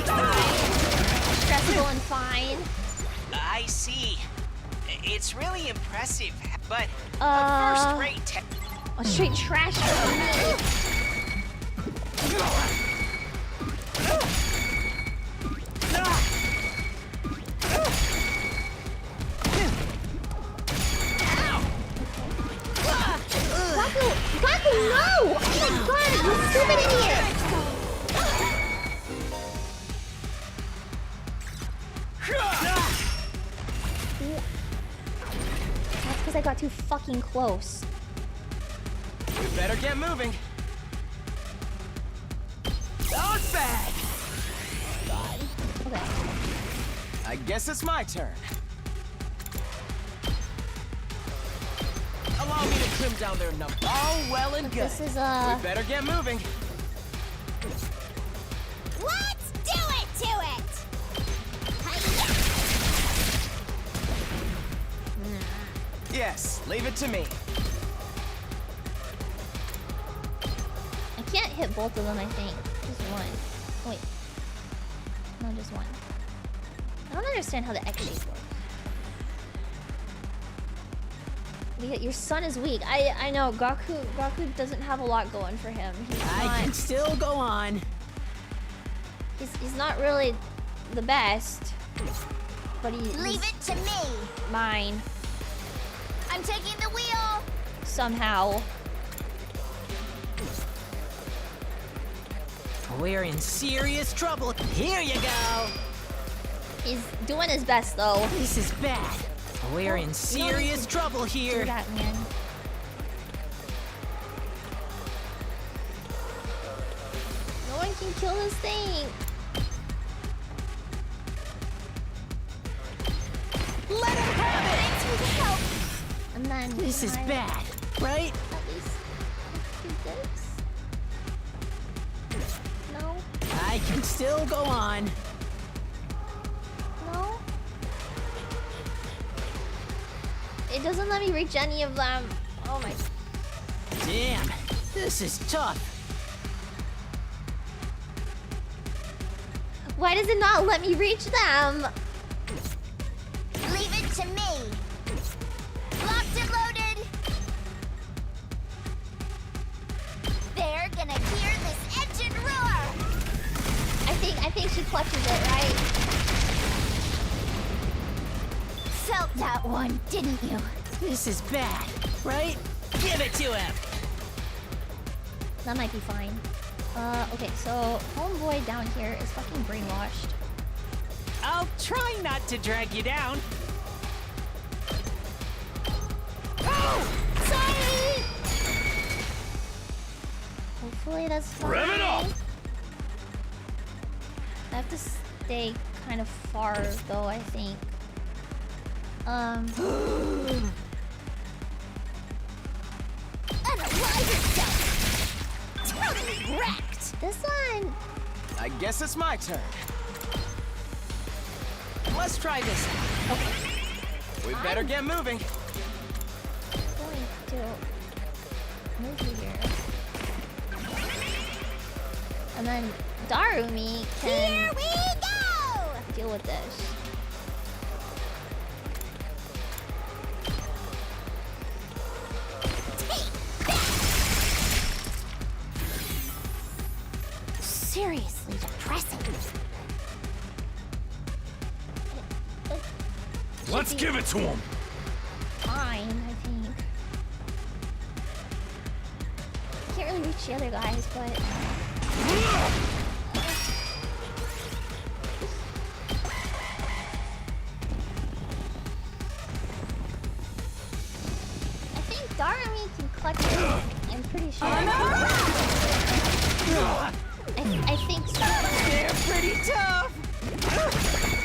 fine. Stressful and fine. I see. It's really impressive, but first-rate. Straight trash for me. Gaku, no! Oh my god, you stupid idiot! That's because I got too fucking close. We better get moving. Not bad. God. Okay. I guess it's my turn. Allow me to trim down their number. All well and good. This is We better get moving. Let's do it to it! Yes, leave it to me. I can't hit both of them, I think. Just one. Wait. No, just one. I don't understand how the X shape works. Your son is weak. I know. Gaku doesn't have a lot going for him. I can still go on. He's not really the best. But Leave it to me! Mine. I'm taking the wheel! Somehow. We're in serious trouble. Here you go. He's doing his best, though. This is bad. We're in serious trouble here. Do that, man. No one can kill this thing. Let him have it! Thanks for the help! And then This is bad, right? At least do this. No. I can still go on. No. It doesn't let me reach any of them. Oh my. Damn, this is tough. Why does it not let me reach them? Leave it to me! Locked and loaded! They're gonna hear this engine roar! I think she clutches it, right? Felt that one, didn't you? This is bad, right? Give it to him! That might be fine. Okay, so homeboy down here is fucking brainwashed. I'll try not to drag you down. Oh! Sorry! Hopefully that's fine. Rev it up! I have to stay kind of far though, I think. Analyze yourself! Totally wrecked! This one! I guess it's my turn. Let's try this out. Okay. We better get moving. Going to move here. And then Darumi can Here we go! deal with this. Seriously depressing. Let's give it to him. Fine, I think. Can't really reach the other guys, but I think Darumi can clutch it. I'm pretty sure. I think so. They're pretty tough!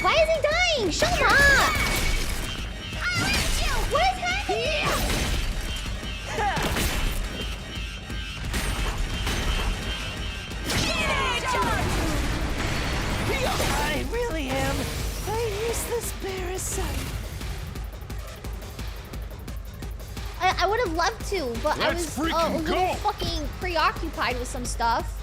Why is he dying? Shut up! What is happening? I really am a useless parasite. I would have loved to, but I was a little fucking preoccupied with some stuff.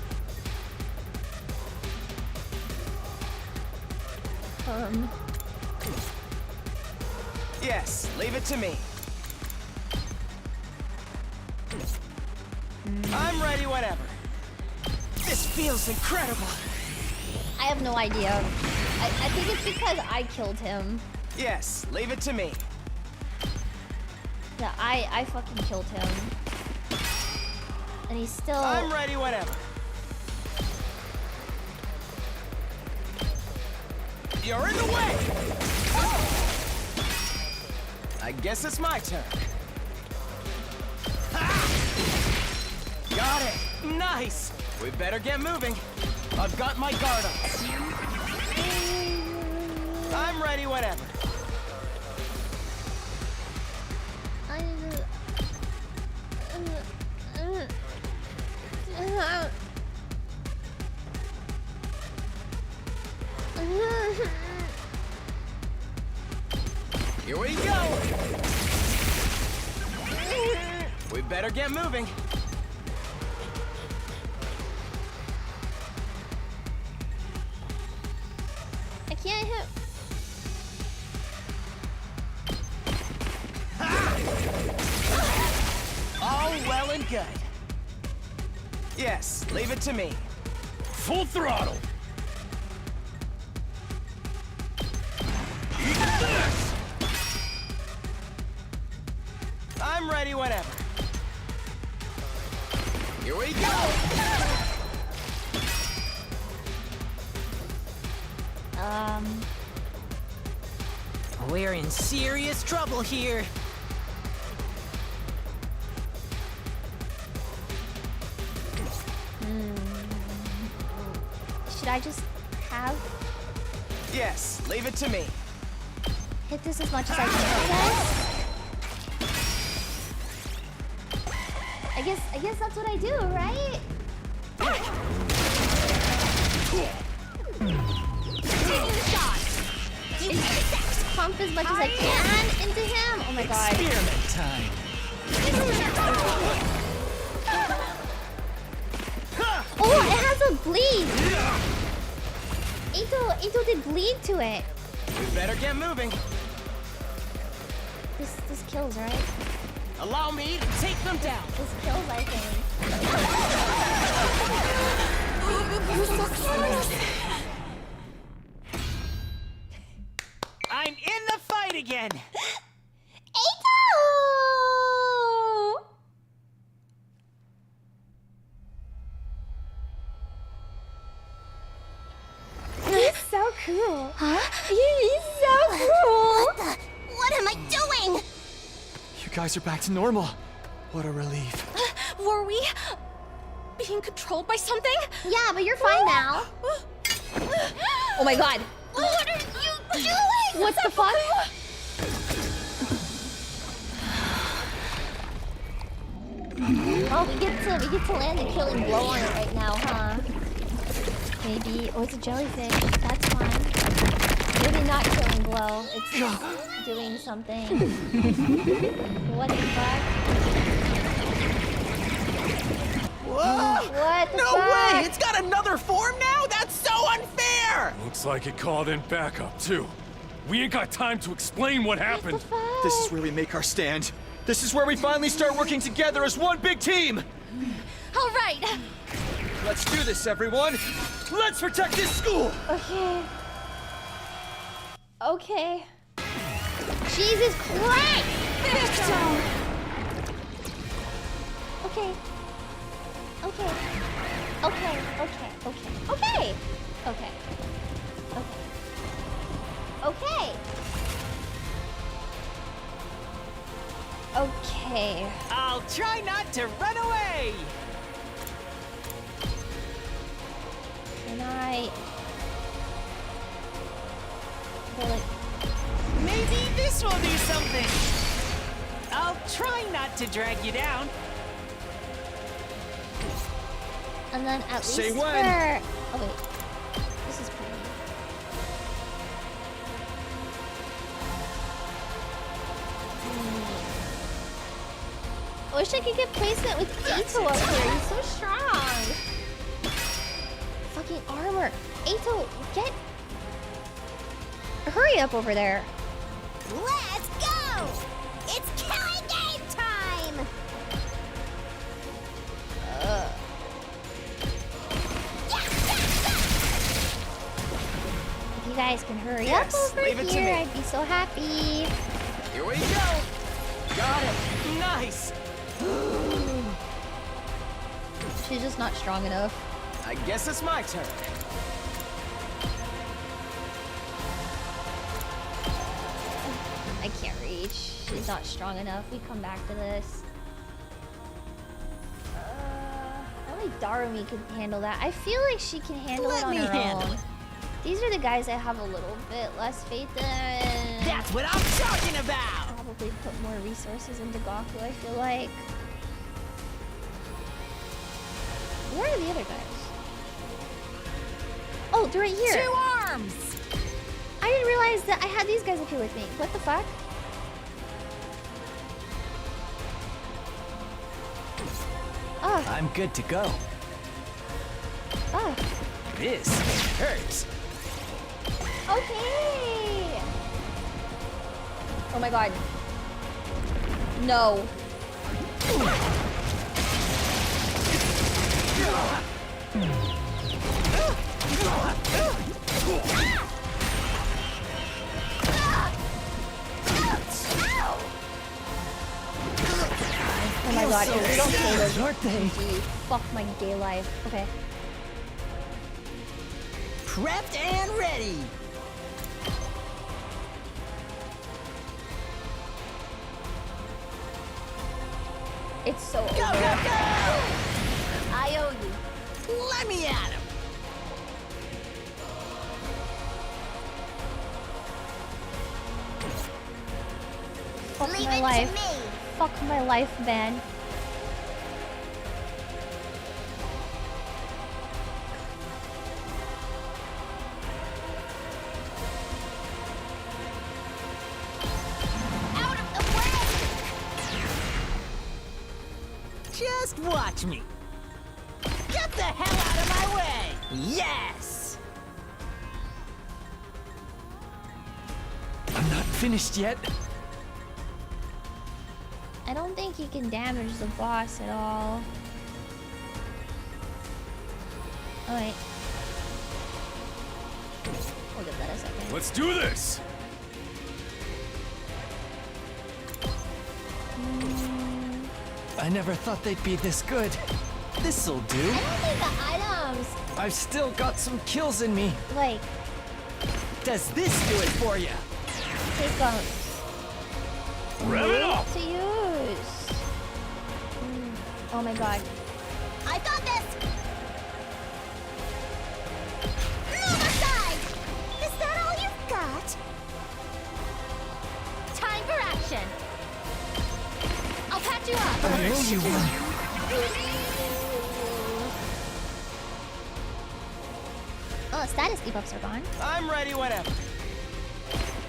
Yes, leave it to me. I'm ready whenever. This feels incredible. I have no idea. I think it's because I killed him. Yes, leave it to me. Yeah, I fucking killed him. And he's still... I'm ready whenever. You're in the way! I guess it's my turn. Ha! Got it! Nice! We better get moving. I've got my guard up. I'm ready whenever. Here we go! We better get moving. I can't hit... All well and good. Yes, leave it to me. Full throttle. I'm ready whenever. Here we go! We're in serious trouble here. Should I just have... Yes, leave it to me. hit this as much as I can, I guess that's what I do, right? Taking the shot. Pump as much as I can into him. Oh my god. Experiment time. Oh, it has a bleed. Ito did bleed to it. We better get moving. This kills, right? Allow me to take them down. This kills, I think. I'm in the fight again. Ito! You guys are back to normal. What a relief. Were we being controlled by something? Yeah, but you're fine now. Oh my god. What are you doing? What the fuck? Oh, we get to land a killing blow on it right now, huh? Maybe. Oh, it's a jellyfish. That's fine. Maybe not killing blow. It's doing something. What the fuck? Whoa! What the no fuck? way! It's got another form now? That's so unfair! Looks like it called in backup, too. We ain't got time to explain what happened. This is where we make our stand. This is where we finally start working together as one big team! All right. Let's do this, everyone! Let's protect this school! Okay. Okay. Jesus Christ! Okay. Okay. Okay. Okay. Okay. Okay. Okay. Okay. Okay. Okay. I'll try not to run away! Can I... Really? Maybe this will do something! I'll try not to drag you down. And then at least Say when. for... Oh wait. This is pretty. I wish I could get placement with Eito up here. He's so strong. Fucking armor. Eito, get... Hurry up over there. Let's go! It's killing game time! If you guys can hurry Yes, up over leave it to here, me. I'd be so happy. Here we go! Got it! Nice! She's just not strong enough. I guess it's my turn. I can't reach. She's not strong enough. We come back to this. Only Darumi can handle that. I feel like she can handle it on her own. These are the guys I have a little bit less faith in. That's what I'm talking about! Probably put more resources into Gaku, I feel like. Where are the other guys? Oh, they're right here. 2 arms! I didn't realize that I had these guys up here with me. What the fuck? Oh. I'm good to go. Oh. This hurts. Okay. Oh my god. No. Oh my god, if we don't kill those, GG. Fuck my gay life. Okay. Prepped and ready! It's so over. Go, go, go! I owe you. Let me at him! Fuck Leave my it life. to me. Fuck my life, man. Out of the way! Just watch me. Get the hell out of my way! Yes! I'm not finished yet. I don't think he can damage the boss at all. Oh wait. We'll give that a second. Let's do this! I never thought they'd be this good. This'll do. I don't think the items, I've still got some kills in me. like, Does this do it for you? take Rev it up! to you. Oh my god. I got this! Move aside! Is that all you've got? Time for action. I'll patch you up. Oh, status debuffs are gone. I'm ready whenever.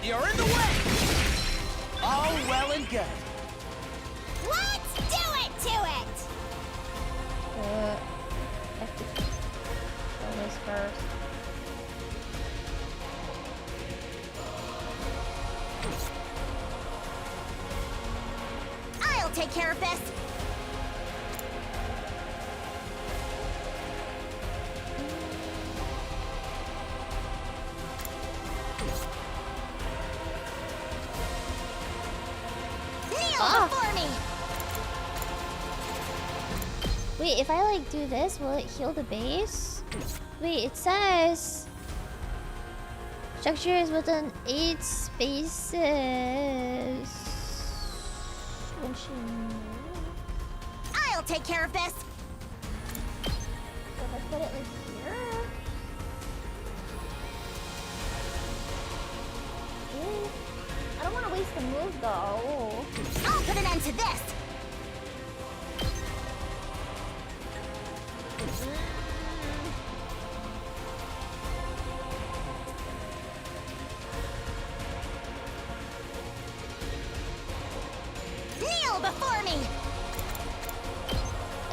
You're in the way! All well and good. Let's do it to it! I have to kill this first. I'll take care of this. Kneel before me! Wait, if I like do this, will it heal the base? Wait, it says structure is within 8 spaces. I'll take care of this. So if I put it like here. Ooh. I don't want to waste the move though. I'll put an end to this. Kneel before me.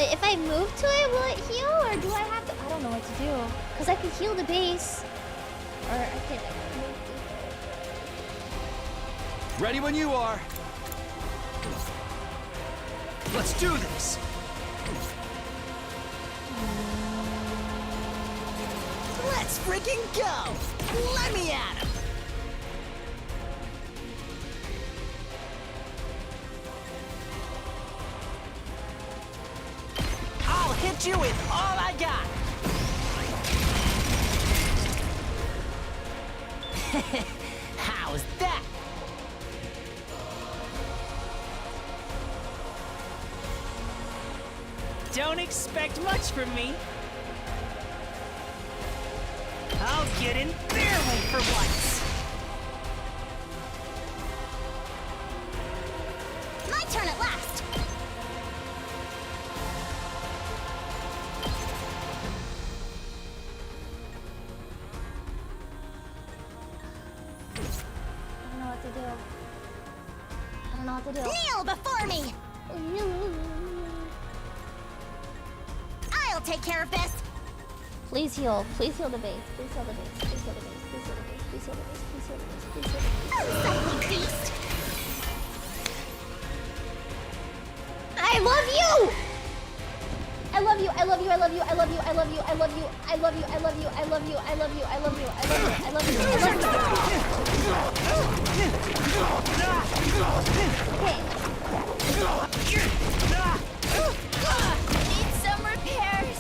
If I move to it, will it heal, or do I have to? I don't know what to do. Cause I could heal the base, or I could move to Ready when you are. Let's do this. Let's freaking go! Let me at him! I'll hit you with all I got! How's that? Don't expect much from me. I'll get in their way for once. My turn at last. I don't know what to do. I don't know what to do. Kneel before me. I'll take care of this. Please heal. Please heal the base. Please heal the base. Please heal the base. Please heal the base. Please heal the base. Please heal the base. Please heal the base. Unsightly beast. I love you! I love you. I love you. I love you. I love you. I love you. I love you. I love you. I love you. I love you. I love you. I love you. I love you. I love you. I love you. Need some repairs.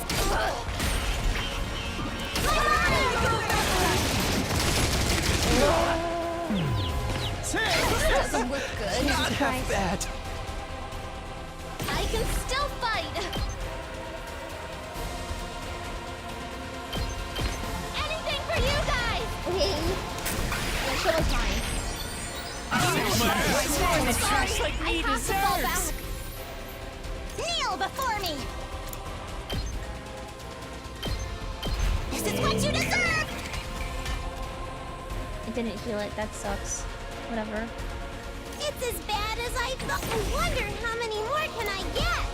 Doesn't look good. Not half bad. I can still fight. Anything for you guys. Okay. Yeah, show us mine. Trash like me deserves. Kneel before me. This is what you deserve. It didn't heal it. That sucks. Whatever. It's as bad as I thought. I wonder how many more can I get?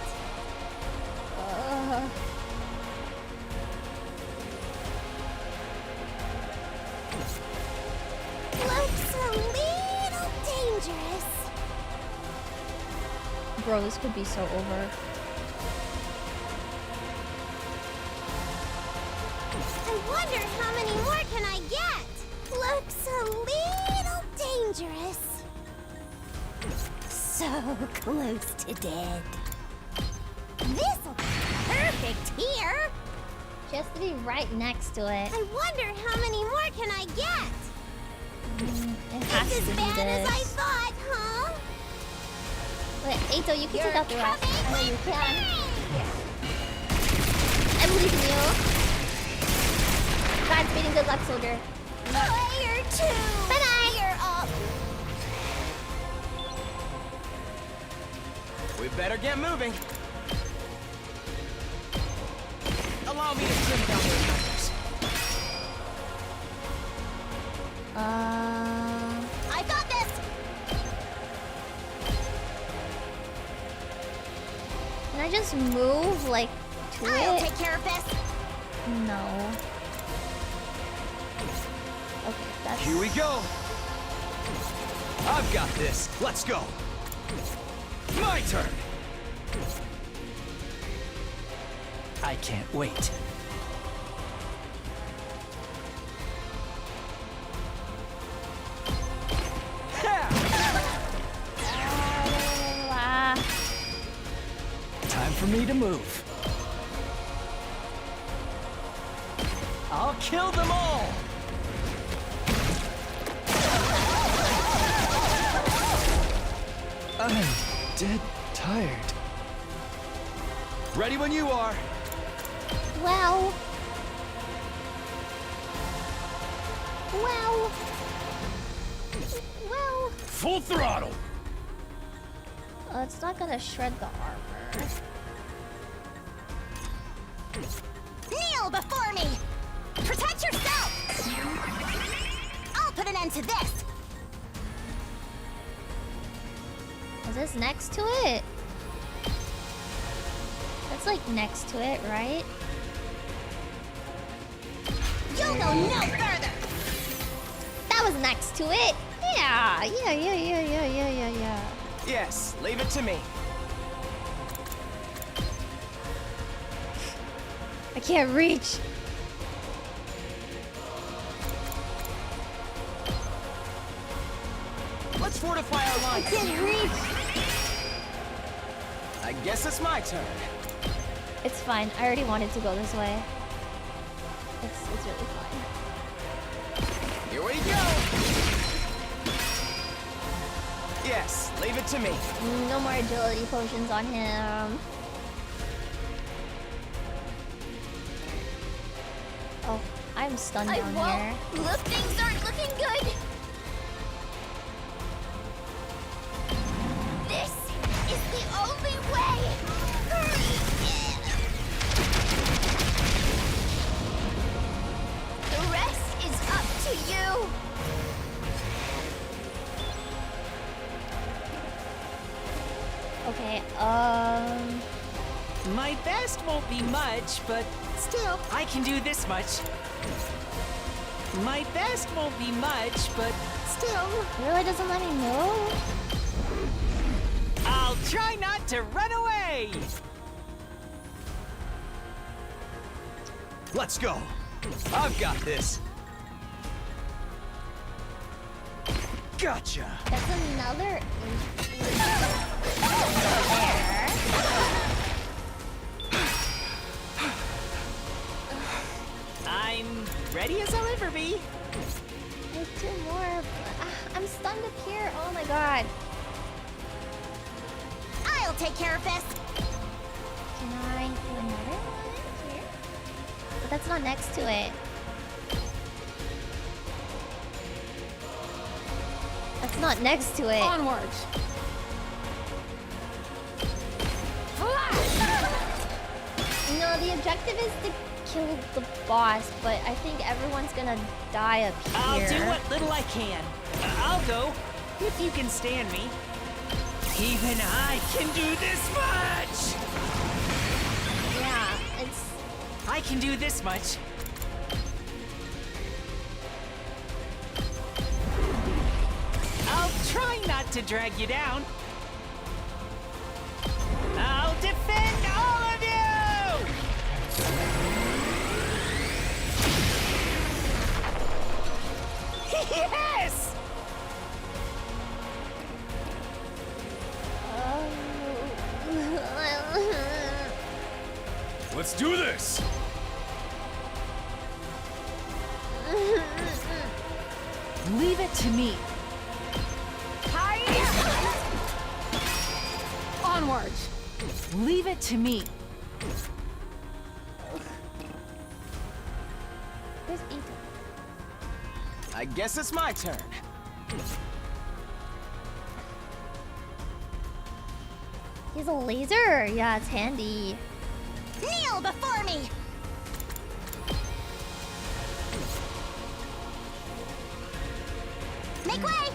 Looks a little dangerous. Bro, this could be so over. I wonder how many more can I get? Looks a little dangerous. So close to dead. This'll be perfect here. Just to be right next to it. I wonder how many more can I get? It has It's to as be bad as I this. thought, huh? Wait, Eito, you can take out the rest. I know you can. I believe in you. Godspeed and good luck, soldier. Player 2! Bye-bye! You're up! We better get moving. Allow me to trim down those numbers. I got this! Can I just move, like, to I'll it? take care of this! No. Okay, that's... Here we go. I've got this. Let's go. My turn. I can't wait. Time for me to move. I'll kill them all! I'm dead tired. Ready when you are. Well. Well. Well. Full throttle. It's not gonna shred the armor. Kneel before me! Protect yourself! I'll put an end to this! Is this next to it? That's like next to it, right? You'll go no further! That was next to it! Yeah! Yes, leave it to me. I can't reach! Let's fortify our I lines. can't reach! I guess it's my turn. It's fine. I already wanted to go this way. It's really fine. Here we go. Yes, leave it to me. No more agility potions on him. Oh, I'm stunned down here. Look, things aren't looking good! This is the only way! The rest is up to you! Okay, My best won't be much, but still, I can do this much. My best won't be much, but still... It really doesn't let me move? I'll try not to run away! Let's go. I've got this. Gotcha. That's another... I'm ready as I'll ever be. There's two more. I'm stunned up here. Oh my god. I'll take care of this! Can I do another one here? But that's not next to it. That's not next to it. Onwards. No, the objective is to kill the boss, but I think everyone's gonna die up here. I'll do what little I can. I'll go, if you can stand me. Even I can do this much! Yeah, it's... I can do this much. I'll try not to drag you down. I'll defend all of you! Yes! Let's do this. Leave it to me. Onwards. Leave it to me. Where's Ito? I guess it's my turn. He's a laser? Yeah, it's handy. Kneel before me! Make way!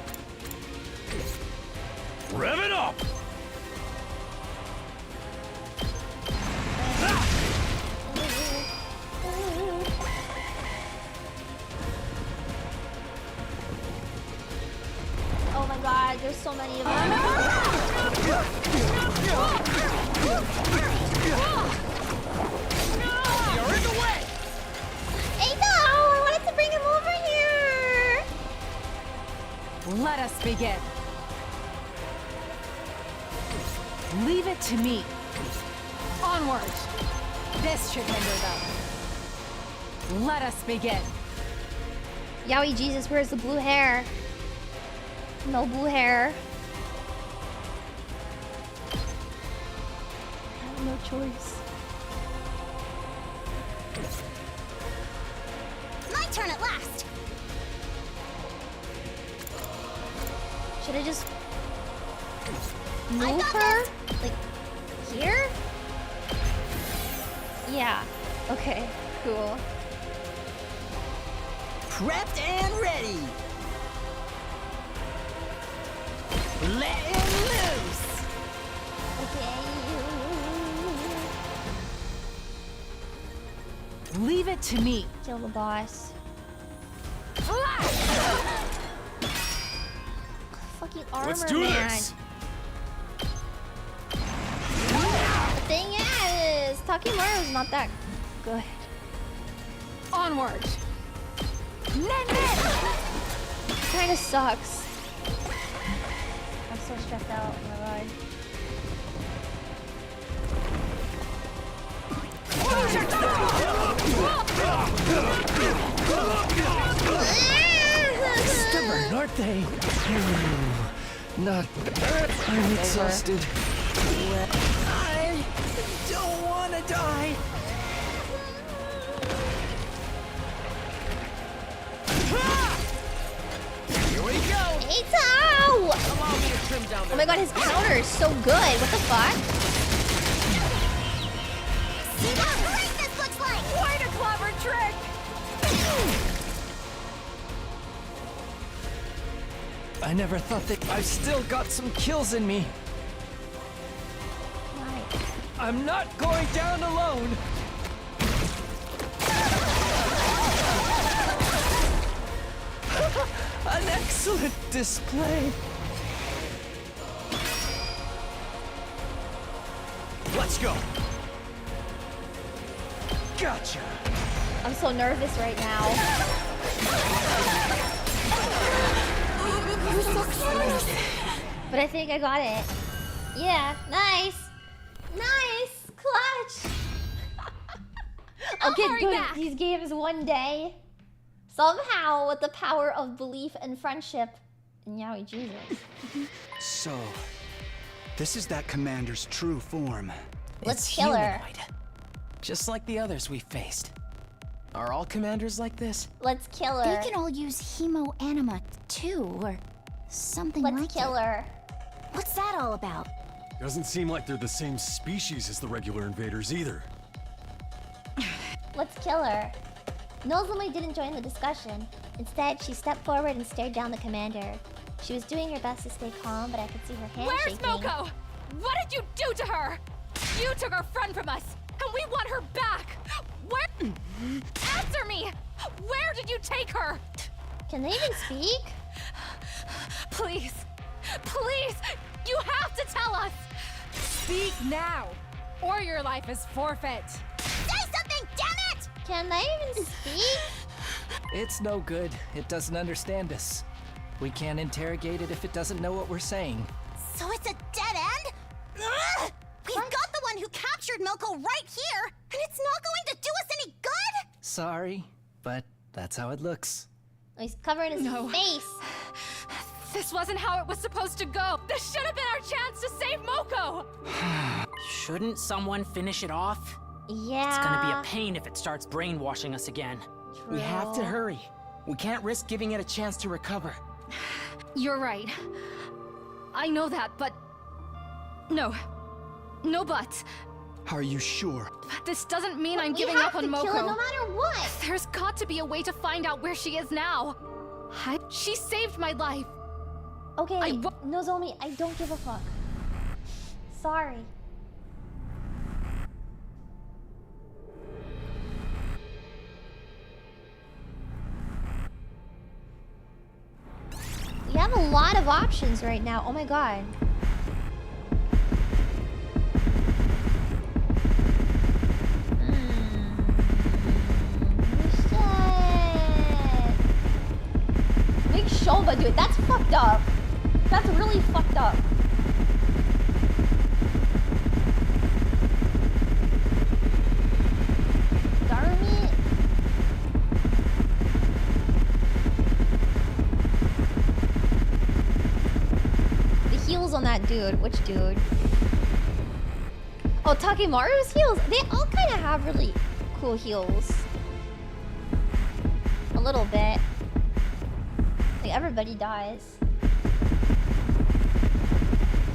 Rev it up! Oh my god, there's so many of them. You're in the way! Eito! I wanted to bring him over here! Let us begin. Leave it to me. Onward. This should hinder them. Let us begin. Yaoi Jesus, where's the blue hair? No blue hair. I have no choice. My turn at last! Should I just move her? Like, here? Yeah. Okay, cool. Prepped and ready. Letting loose. Okay. Leave it to me. Kill the boss. Fucking armor, Let's do man. this! The thing is, Takimaru's not that good. Onward. Kinda sucks. I'm so stressed out. Oh my god. Stubborn, aren't they? Not. I'm exhausted. I don't want to die. Here we go. Eito! Oh my god, his counter is so good. What the fuck? See how great this looks like! Quite a clever trick. I never thought that I've still got some kills in me. I'm not going down alone. An excellent display. Let's go. Gotcha. I'm so nervous right now. You're so close. But I think I got it. Yeah, nice. Nice. Clutch. I'll get good at these games one day. Somehow, with the power of belief and friendship in Yaoi Jesus. So, this is that commander's true form. Let's It's kill her. humanoid. Just like the others we faced. Are all commanders like this? Let's kill her. They can all use hemo anima too, or something like that. Let's kill her. What's that all about? Doesn't seem like they're the same species as the regular invaders either. Let's kill her. Nozumi didn't join the discussion. Instead, she stepped forward and stared down the commander. She was doing her best to stay calm, but I could see her hand Where's shaking. Moko? What did you do to her? You took our friend from us, and we want her back. Where? Answer me! Where did you take her? Can they even speak? Please, please, you have to tell us. Speak now, or your life is forfeit. Say something, damn it! Can they even speak? It's no good. It doesn't understand us. We can't interrogate it if it doesn't know what we're saying. So it's a dead end? Ugh! We've got the one who captured Milko right here, and it's not going to do us any good? Sorry, but that's how it looks. Oh, he's covering his face. This wasn't how it was supposed to go. This should have been our chance to save Moko. Shouldn't someone finish it off? Yeah. It's gonna be a pain if it starts brainwashing us again. We have to hurry. We can't risk giving it a chance to recover. You're right. I know that, but... No. No buts. Are you sure? This doesn't mean I'm giving up on Moko. Kill it no matter what. There's got to be a way to find out where she is now. She saved my life. Okay, Nozomi, I don't give a fuck. Sorry. We have a lot of options right now. Oh my god. Make Shoma do it. That's fucked up. That's really fucked up. Darmy. The heals on that dude. Which dude? Oh, Takemaru's heals. They all kind of have really cool heals. A little bit. Like everybody dies.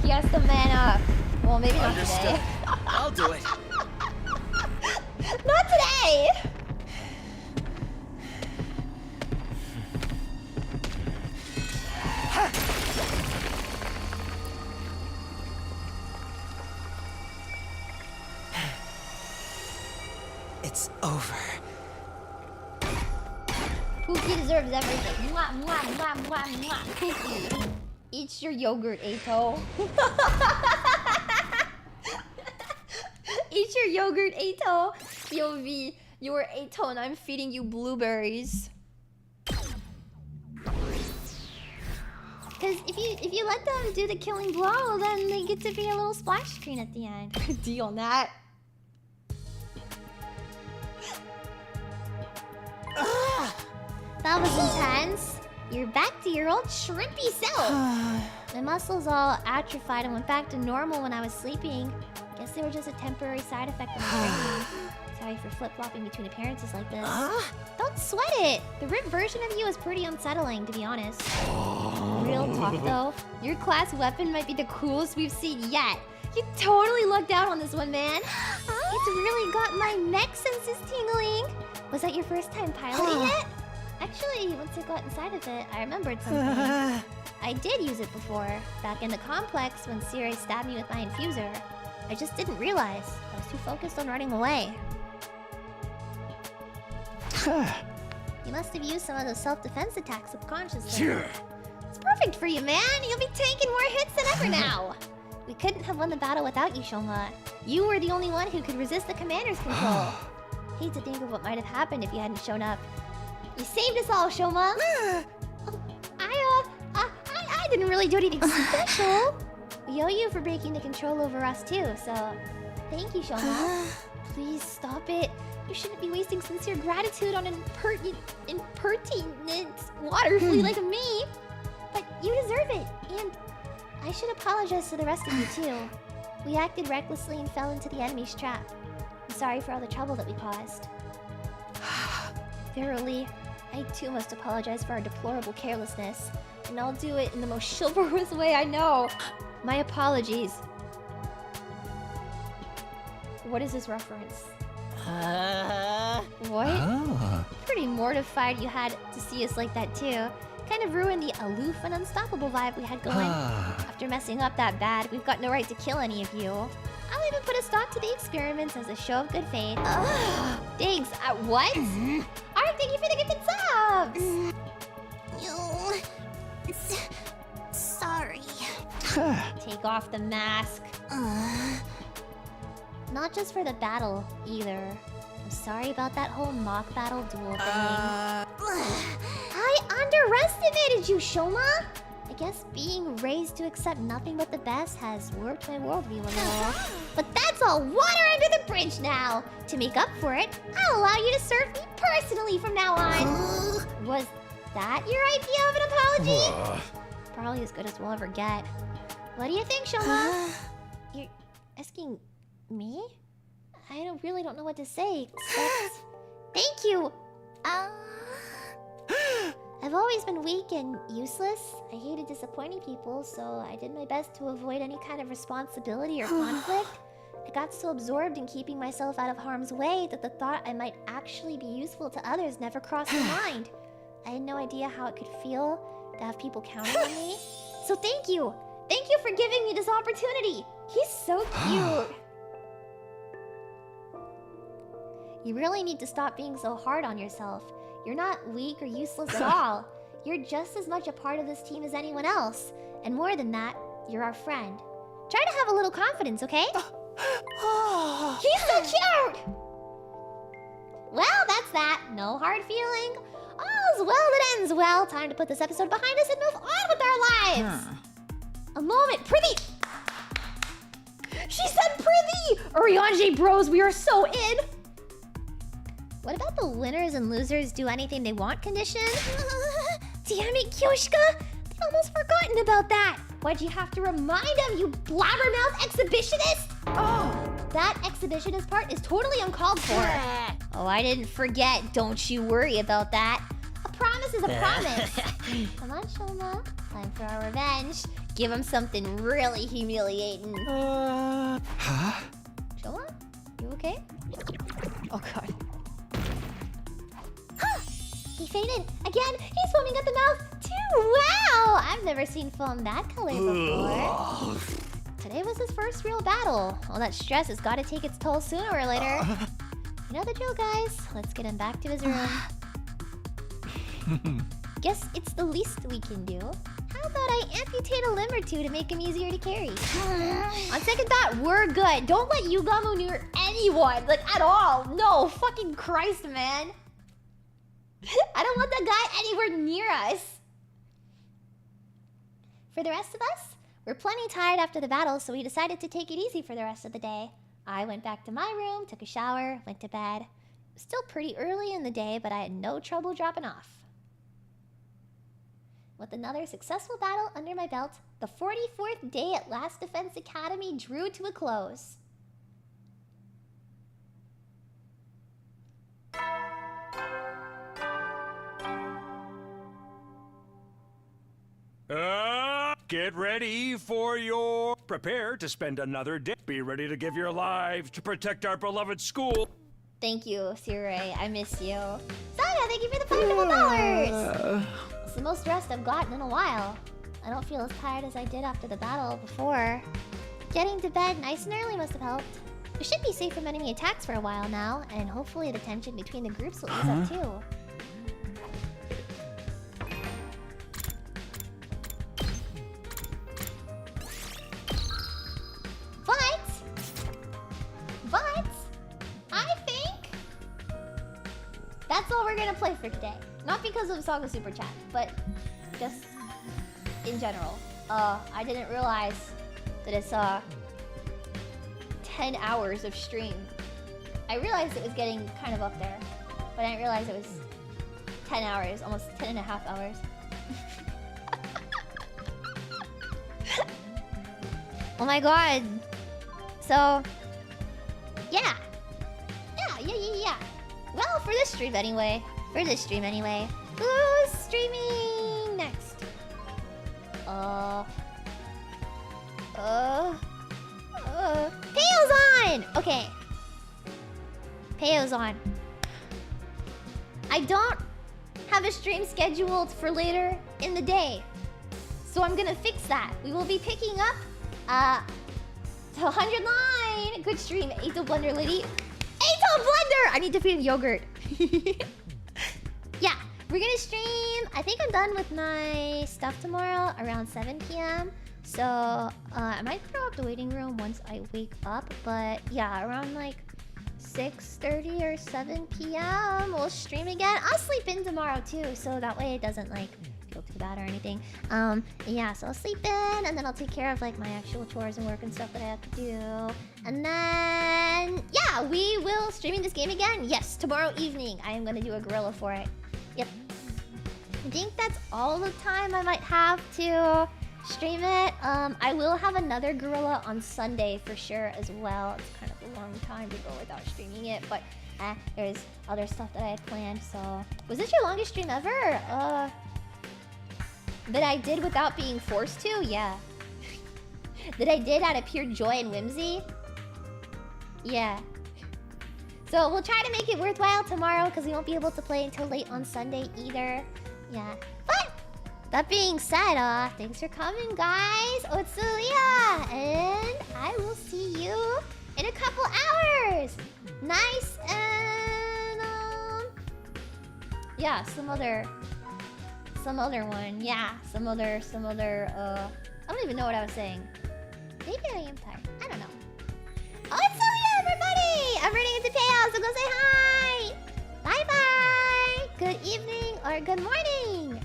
He has to man up. Well, maybe not today. I'll do it. Not today! It's over. Pookie deserves everything. Mwah, mwah, mwah, mwah, mwah. Pookie. Eat your yogurt, Ato. Eat your yogurt, Ato. POV, you're Ato and I'm feeding you blueberries. Because if you let them do the killing blow, then they get to be a little splash screen at the end. Good deal on that. That was intense. You're back to your old shrimpy self. My muscles all atrophied and went back to normal when I was sleeping. Guess they were just a temporary side effect of my training. Sorry for flip-flopping between appearances like this. Don't sweat it. The ripped version of you is pretty unsettling, to be honest. Real talk, though. Your class weapon might be the coolest we've seen yet. You totally lucked out on this one, man. It's really got my mech senses tingling. Was that your first time piloting it? Actually, once I got inside of it, I remembered something. I did use it before, back in the complex when Sirei stabbed me with my infuser. I just didn't realize. I was too focused on running away. You must have used some of those self-defense attacks subconsciously. It's perfect for you, man! You'll be taking more hits than ever now! We couldn't have won the battle without you, Shoma. You were the only one who could resist the commander's control. Hate to think of what might have happened if you hadn't shown up. You saved us all, Shoma! I didn't really do anything special. We owe you for breaking the control over us too, so... Thank you, Shoma. Please stop it. You shouldn't be wasting sincere gratitude on an impertinent water flea like me. But you deserve it, and I should apologize to the rest of you too. We acted recklessly and fell into the enemy's trap. I'm sorry for all the trouble that we caused. Verily, I too must apologize for our deplorable carelessness, and I'll do it in the most chivalrous way I know. My apologies. What is this reference? What? Pretty mortified you had to see us like that too. Kind of ruined the aloof and unstoppable vibe we had going. After messing up that bad, we've got no right to kill any of you. I'll even put a stop to the experiments as a show of good faith. Thanks. What? Alright, thank you for the gifted subs! Sorry. Take off the mask. Not just for the battle, either. I'm sorry about that whole mock battle duel thing. I underestimated you, Shoma! I guess being raised to accept nothing but the best has warped my worldview a little. But that's all water under the bridge now! To make up for it, I'll allow you to serve me personally from now on! Was that your idea of an apology? Probably as good as we'll ever get. What do you think, Shoma? You're asking Me? I really don't know what to say, except... Thank you! I've always been weak and useless. I hated disappointing people, so I did my best to avoid any kind of responsibility or conflict. I got so absorbed in keeping myself out of harm's way that the thought I might actually be useful to others never crossed my mind. I had no idea how it could feel to have people counting on me. So thank you! Thank you for giving me this opportunity! He's so cute! You really need to stop being so hard on yourself. You're not weak or useless at all. You're just as much a part of this team as anyone else. And more than that, you're our friend. Try to have a little confidence, okay? He's so cute! Well, that's that. No hard feeling. All's well that ends well. Time to put this episode behind us and move on with our lives. A moment. Prithee! She said prithee! Urianji bros, we are so in! What about the winners and losers do anything they want condition? Damn it, Kyoshika! I'd almost forgotten about that! Why'd you have to remind him, you blabbermouth exhibitionist? Oh, that exhibitionist part is totally uncalled for. Oh, I didn't forget. Don't you worry about that. A promise is a promise. Come on, Shoma. Time for our revenge. Give him something really humiliating. Huh? Shoma? You okay? Oh, God. He fainted! Again! He's foaming at the mouth, too! Wow! I've never seen foam that color before. Today was his first real battle. All that stress has got to take its toll sooner or later. You know the drill, guys. Let's get him back to his room. Guess it's the least we can do. How about I amputate a limb or two to make him easier to carry? On second thought, we're good. Don't let Yugamu near anyone, like, at all. No, fucking Christ, man. I don't want that guy anywhere near us. For the rest of us, we're plenty tired after the battle, so we decided to take it easy for the rest of the day. I went back to my room, took a shower, went to bed. It was still pretty early in the day, but I had no trouble dropping off. With another successful battle under my belt, the 44th day at Last Defense Academy drew to a close. Get ready for your... Prepare to spend another day. Be ready to give your lives to protect our beloved school. Thank you, Sirei. I miss you. Saga, thank you for the $5. It's the most rest I've gotten in a while. I don't feel as tired as I did after the battle before. Getting to bed nice and early must have helped. We should be safe from enemy attacks for a while now, and hopefully the tension between the groups will ease up too. But I think that's all we're gonna play for today. Not because of Saga Super Chat, but just in general. I didn't realize that it's 10 hours of stream. I realized it was getting kind of up there, but I didn't realize it was 10 hours, almost 10 and a half hours. Oh my god. So, yeah. Well, for this stream anyway. Who's streaming next? Peyo's on! Okay. Peyo's on. I don't have a stream scheduled for later in the day. So I'm gonna fix that. We will be picking up, 109! Good stream, Eito Blender Lady. Eito Blender! I need to feed him yogurt. Yeah, we're gonna stream. I think I'm done with my stuff tomorrow around 7 p.m. So, I might throw up the waiting room once I wake up. But yeah, around like 6:30 or 7 p.m. we'll stream again. I'll sleep in tomorrow too, so that way it doesn't like feel too bad or anything. Yeah, so I'll sleep in and then I'll take care of like my actual chores and work and stuff that I have to do. And then, yeah, we will streaming this game again. Yes, tomorrow evening I am gonna do a gorilla for it. Yep. I think that's all the time I might have to stream it. I will have another gorilla on Sunday for sure as well. It's kind of a long time to go without streaming it, but there's other stuff that I had planned. So, was this your longest stream ever? That I did without being forced to? Yeah. That I did out of pure joy and whimsy? Yeah. So we'll try to make it worthwhile tomorrow because we won't be able to play until late on Sunday either. Yeah. But that being said, thanks for coming, guys. Otsuya, and I will see you in a couple hours. Nice and yeah, some other one. Yeah, some other. I don't even know what I was saying. Maybe I am tired. I don't know. Otsuya, everybody! I'm running into Payout, so go say hi. Bye bye. Good evening or good morning.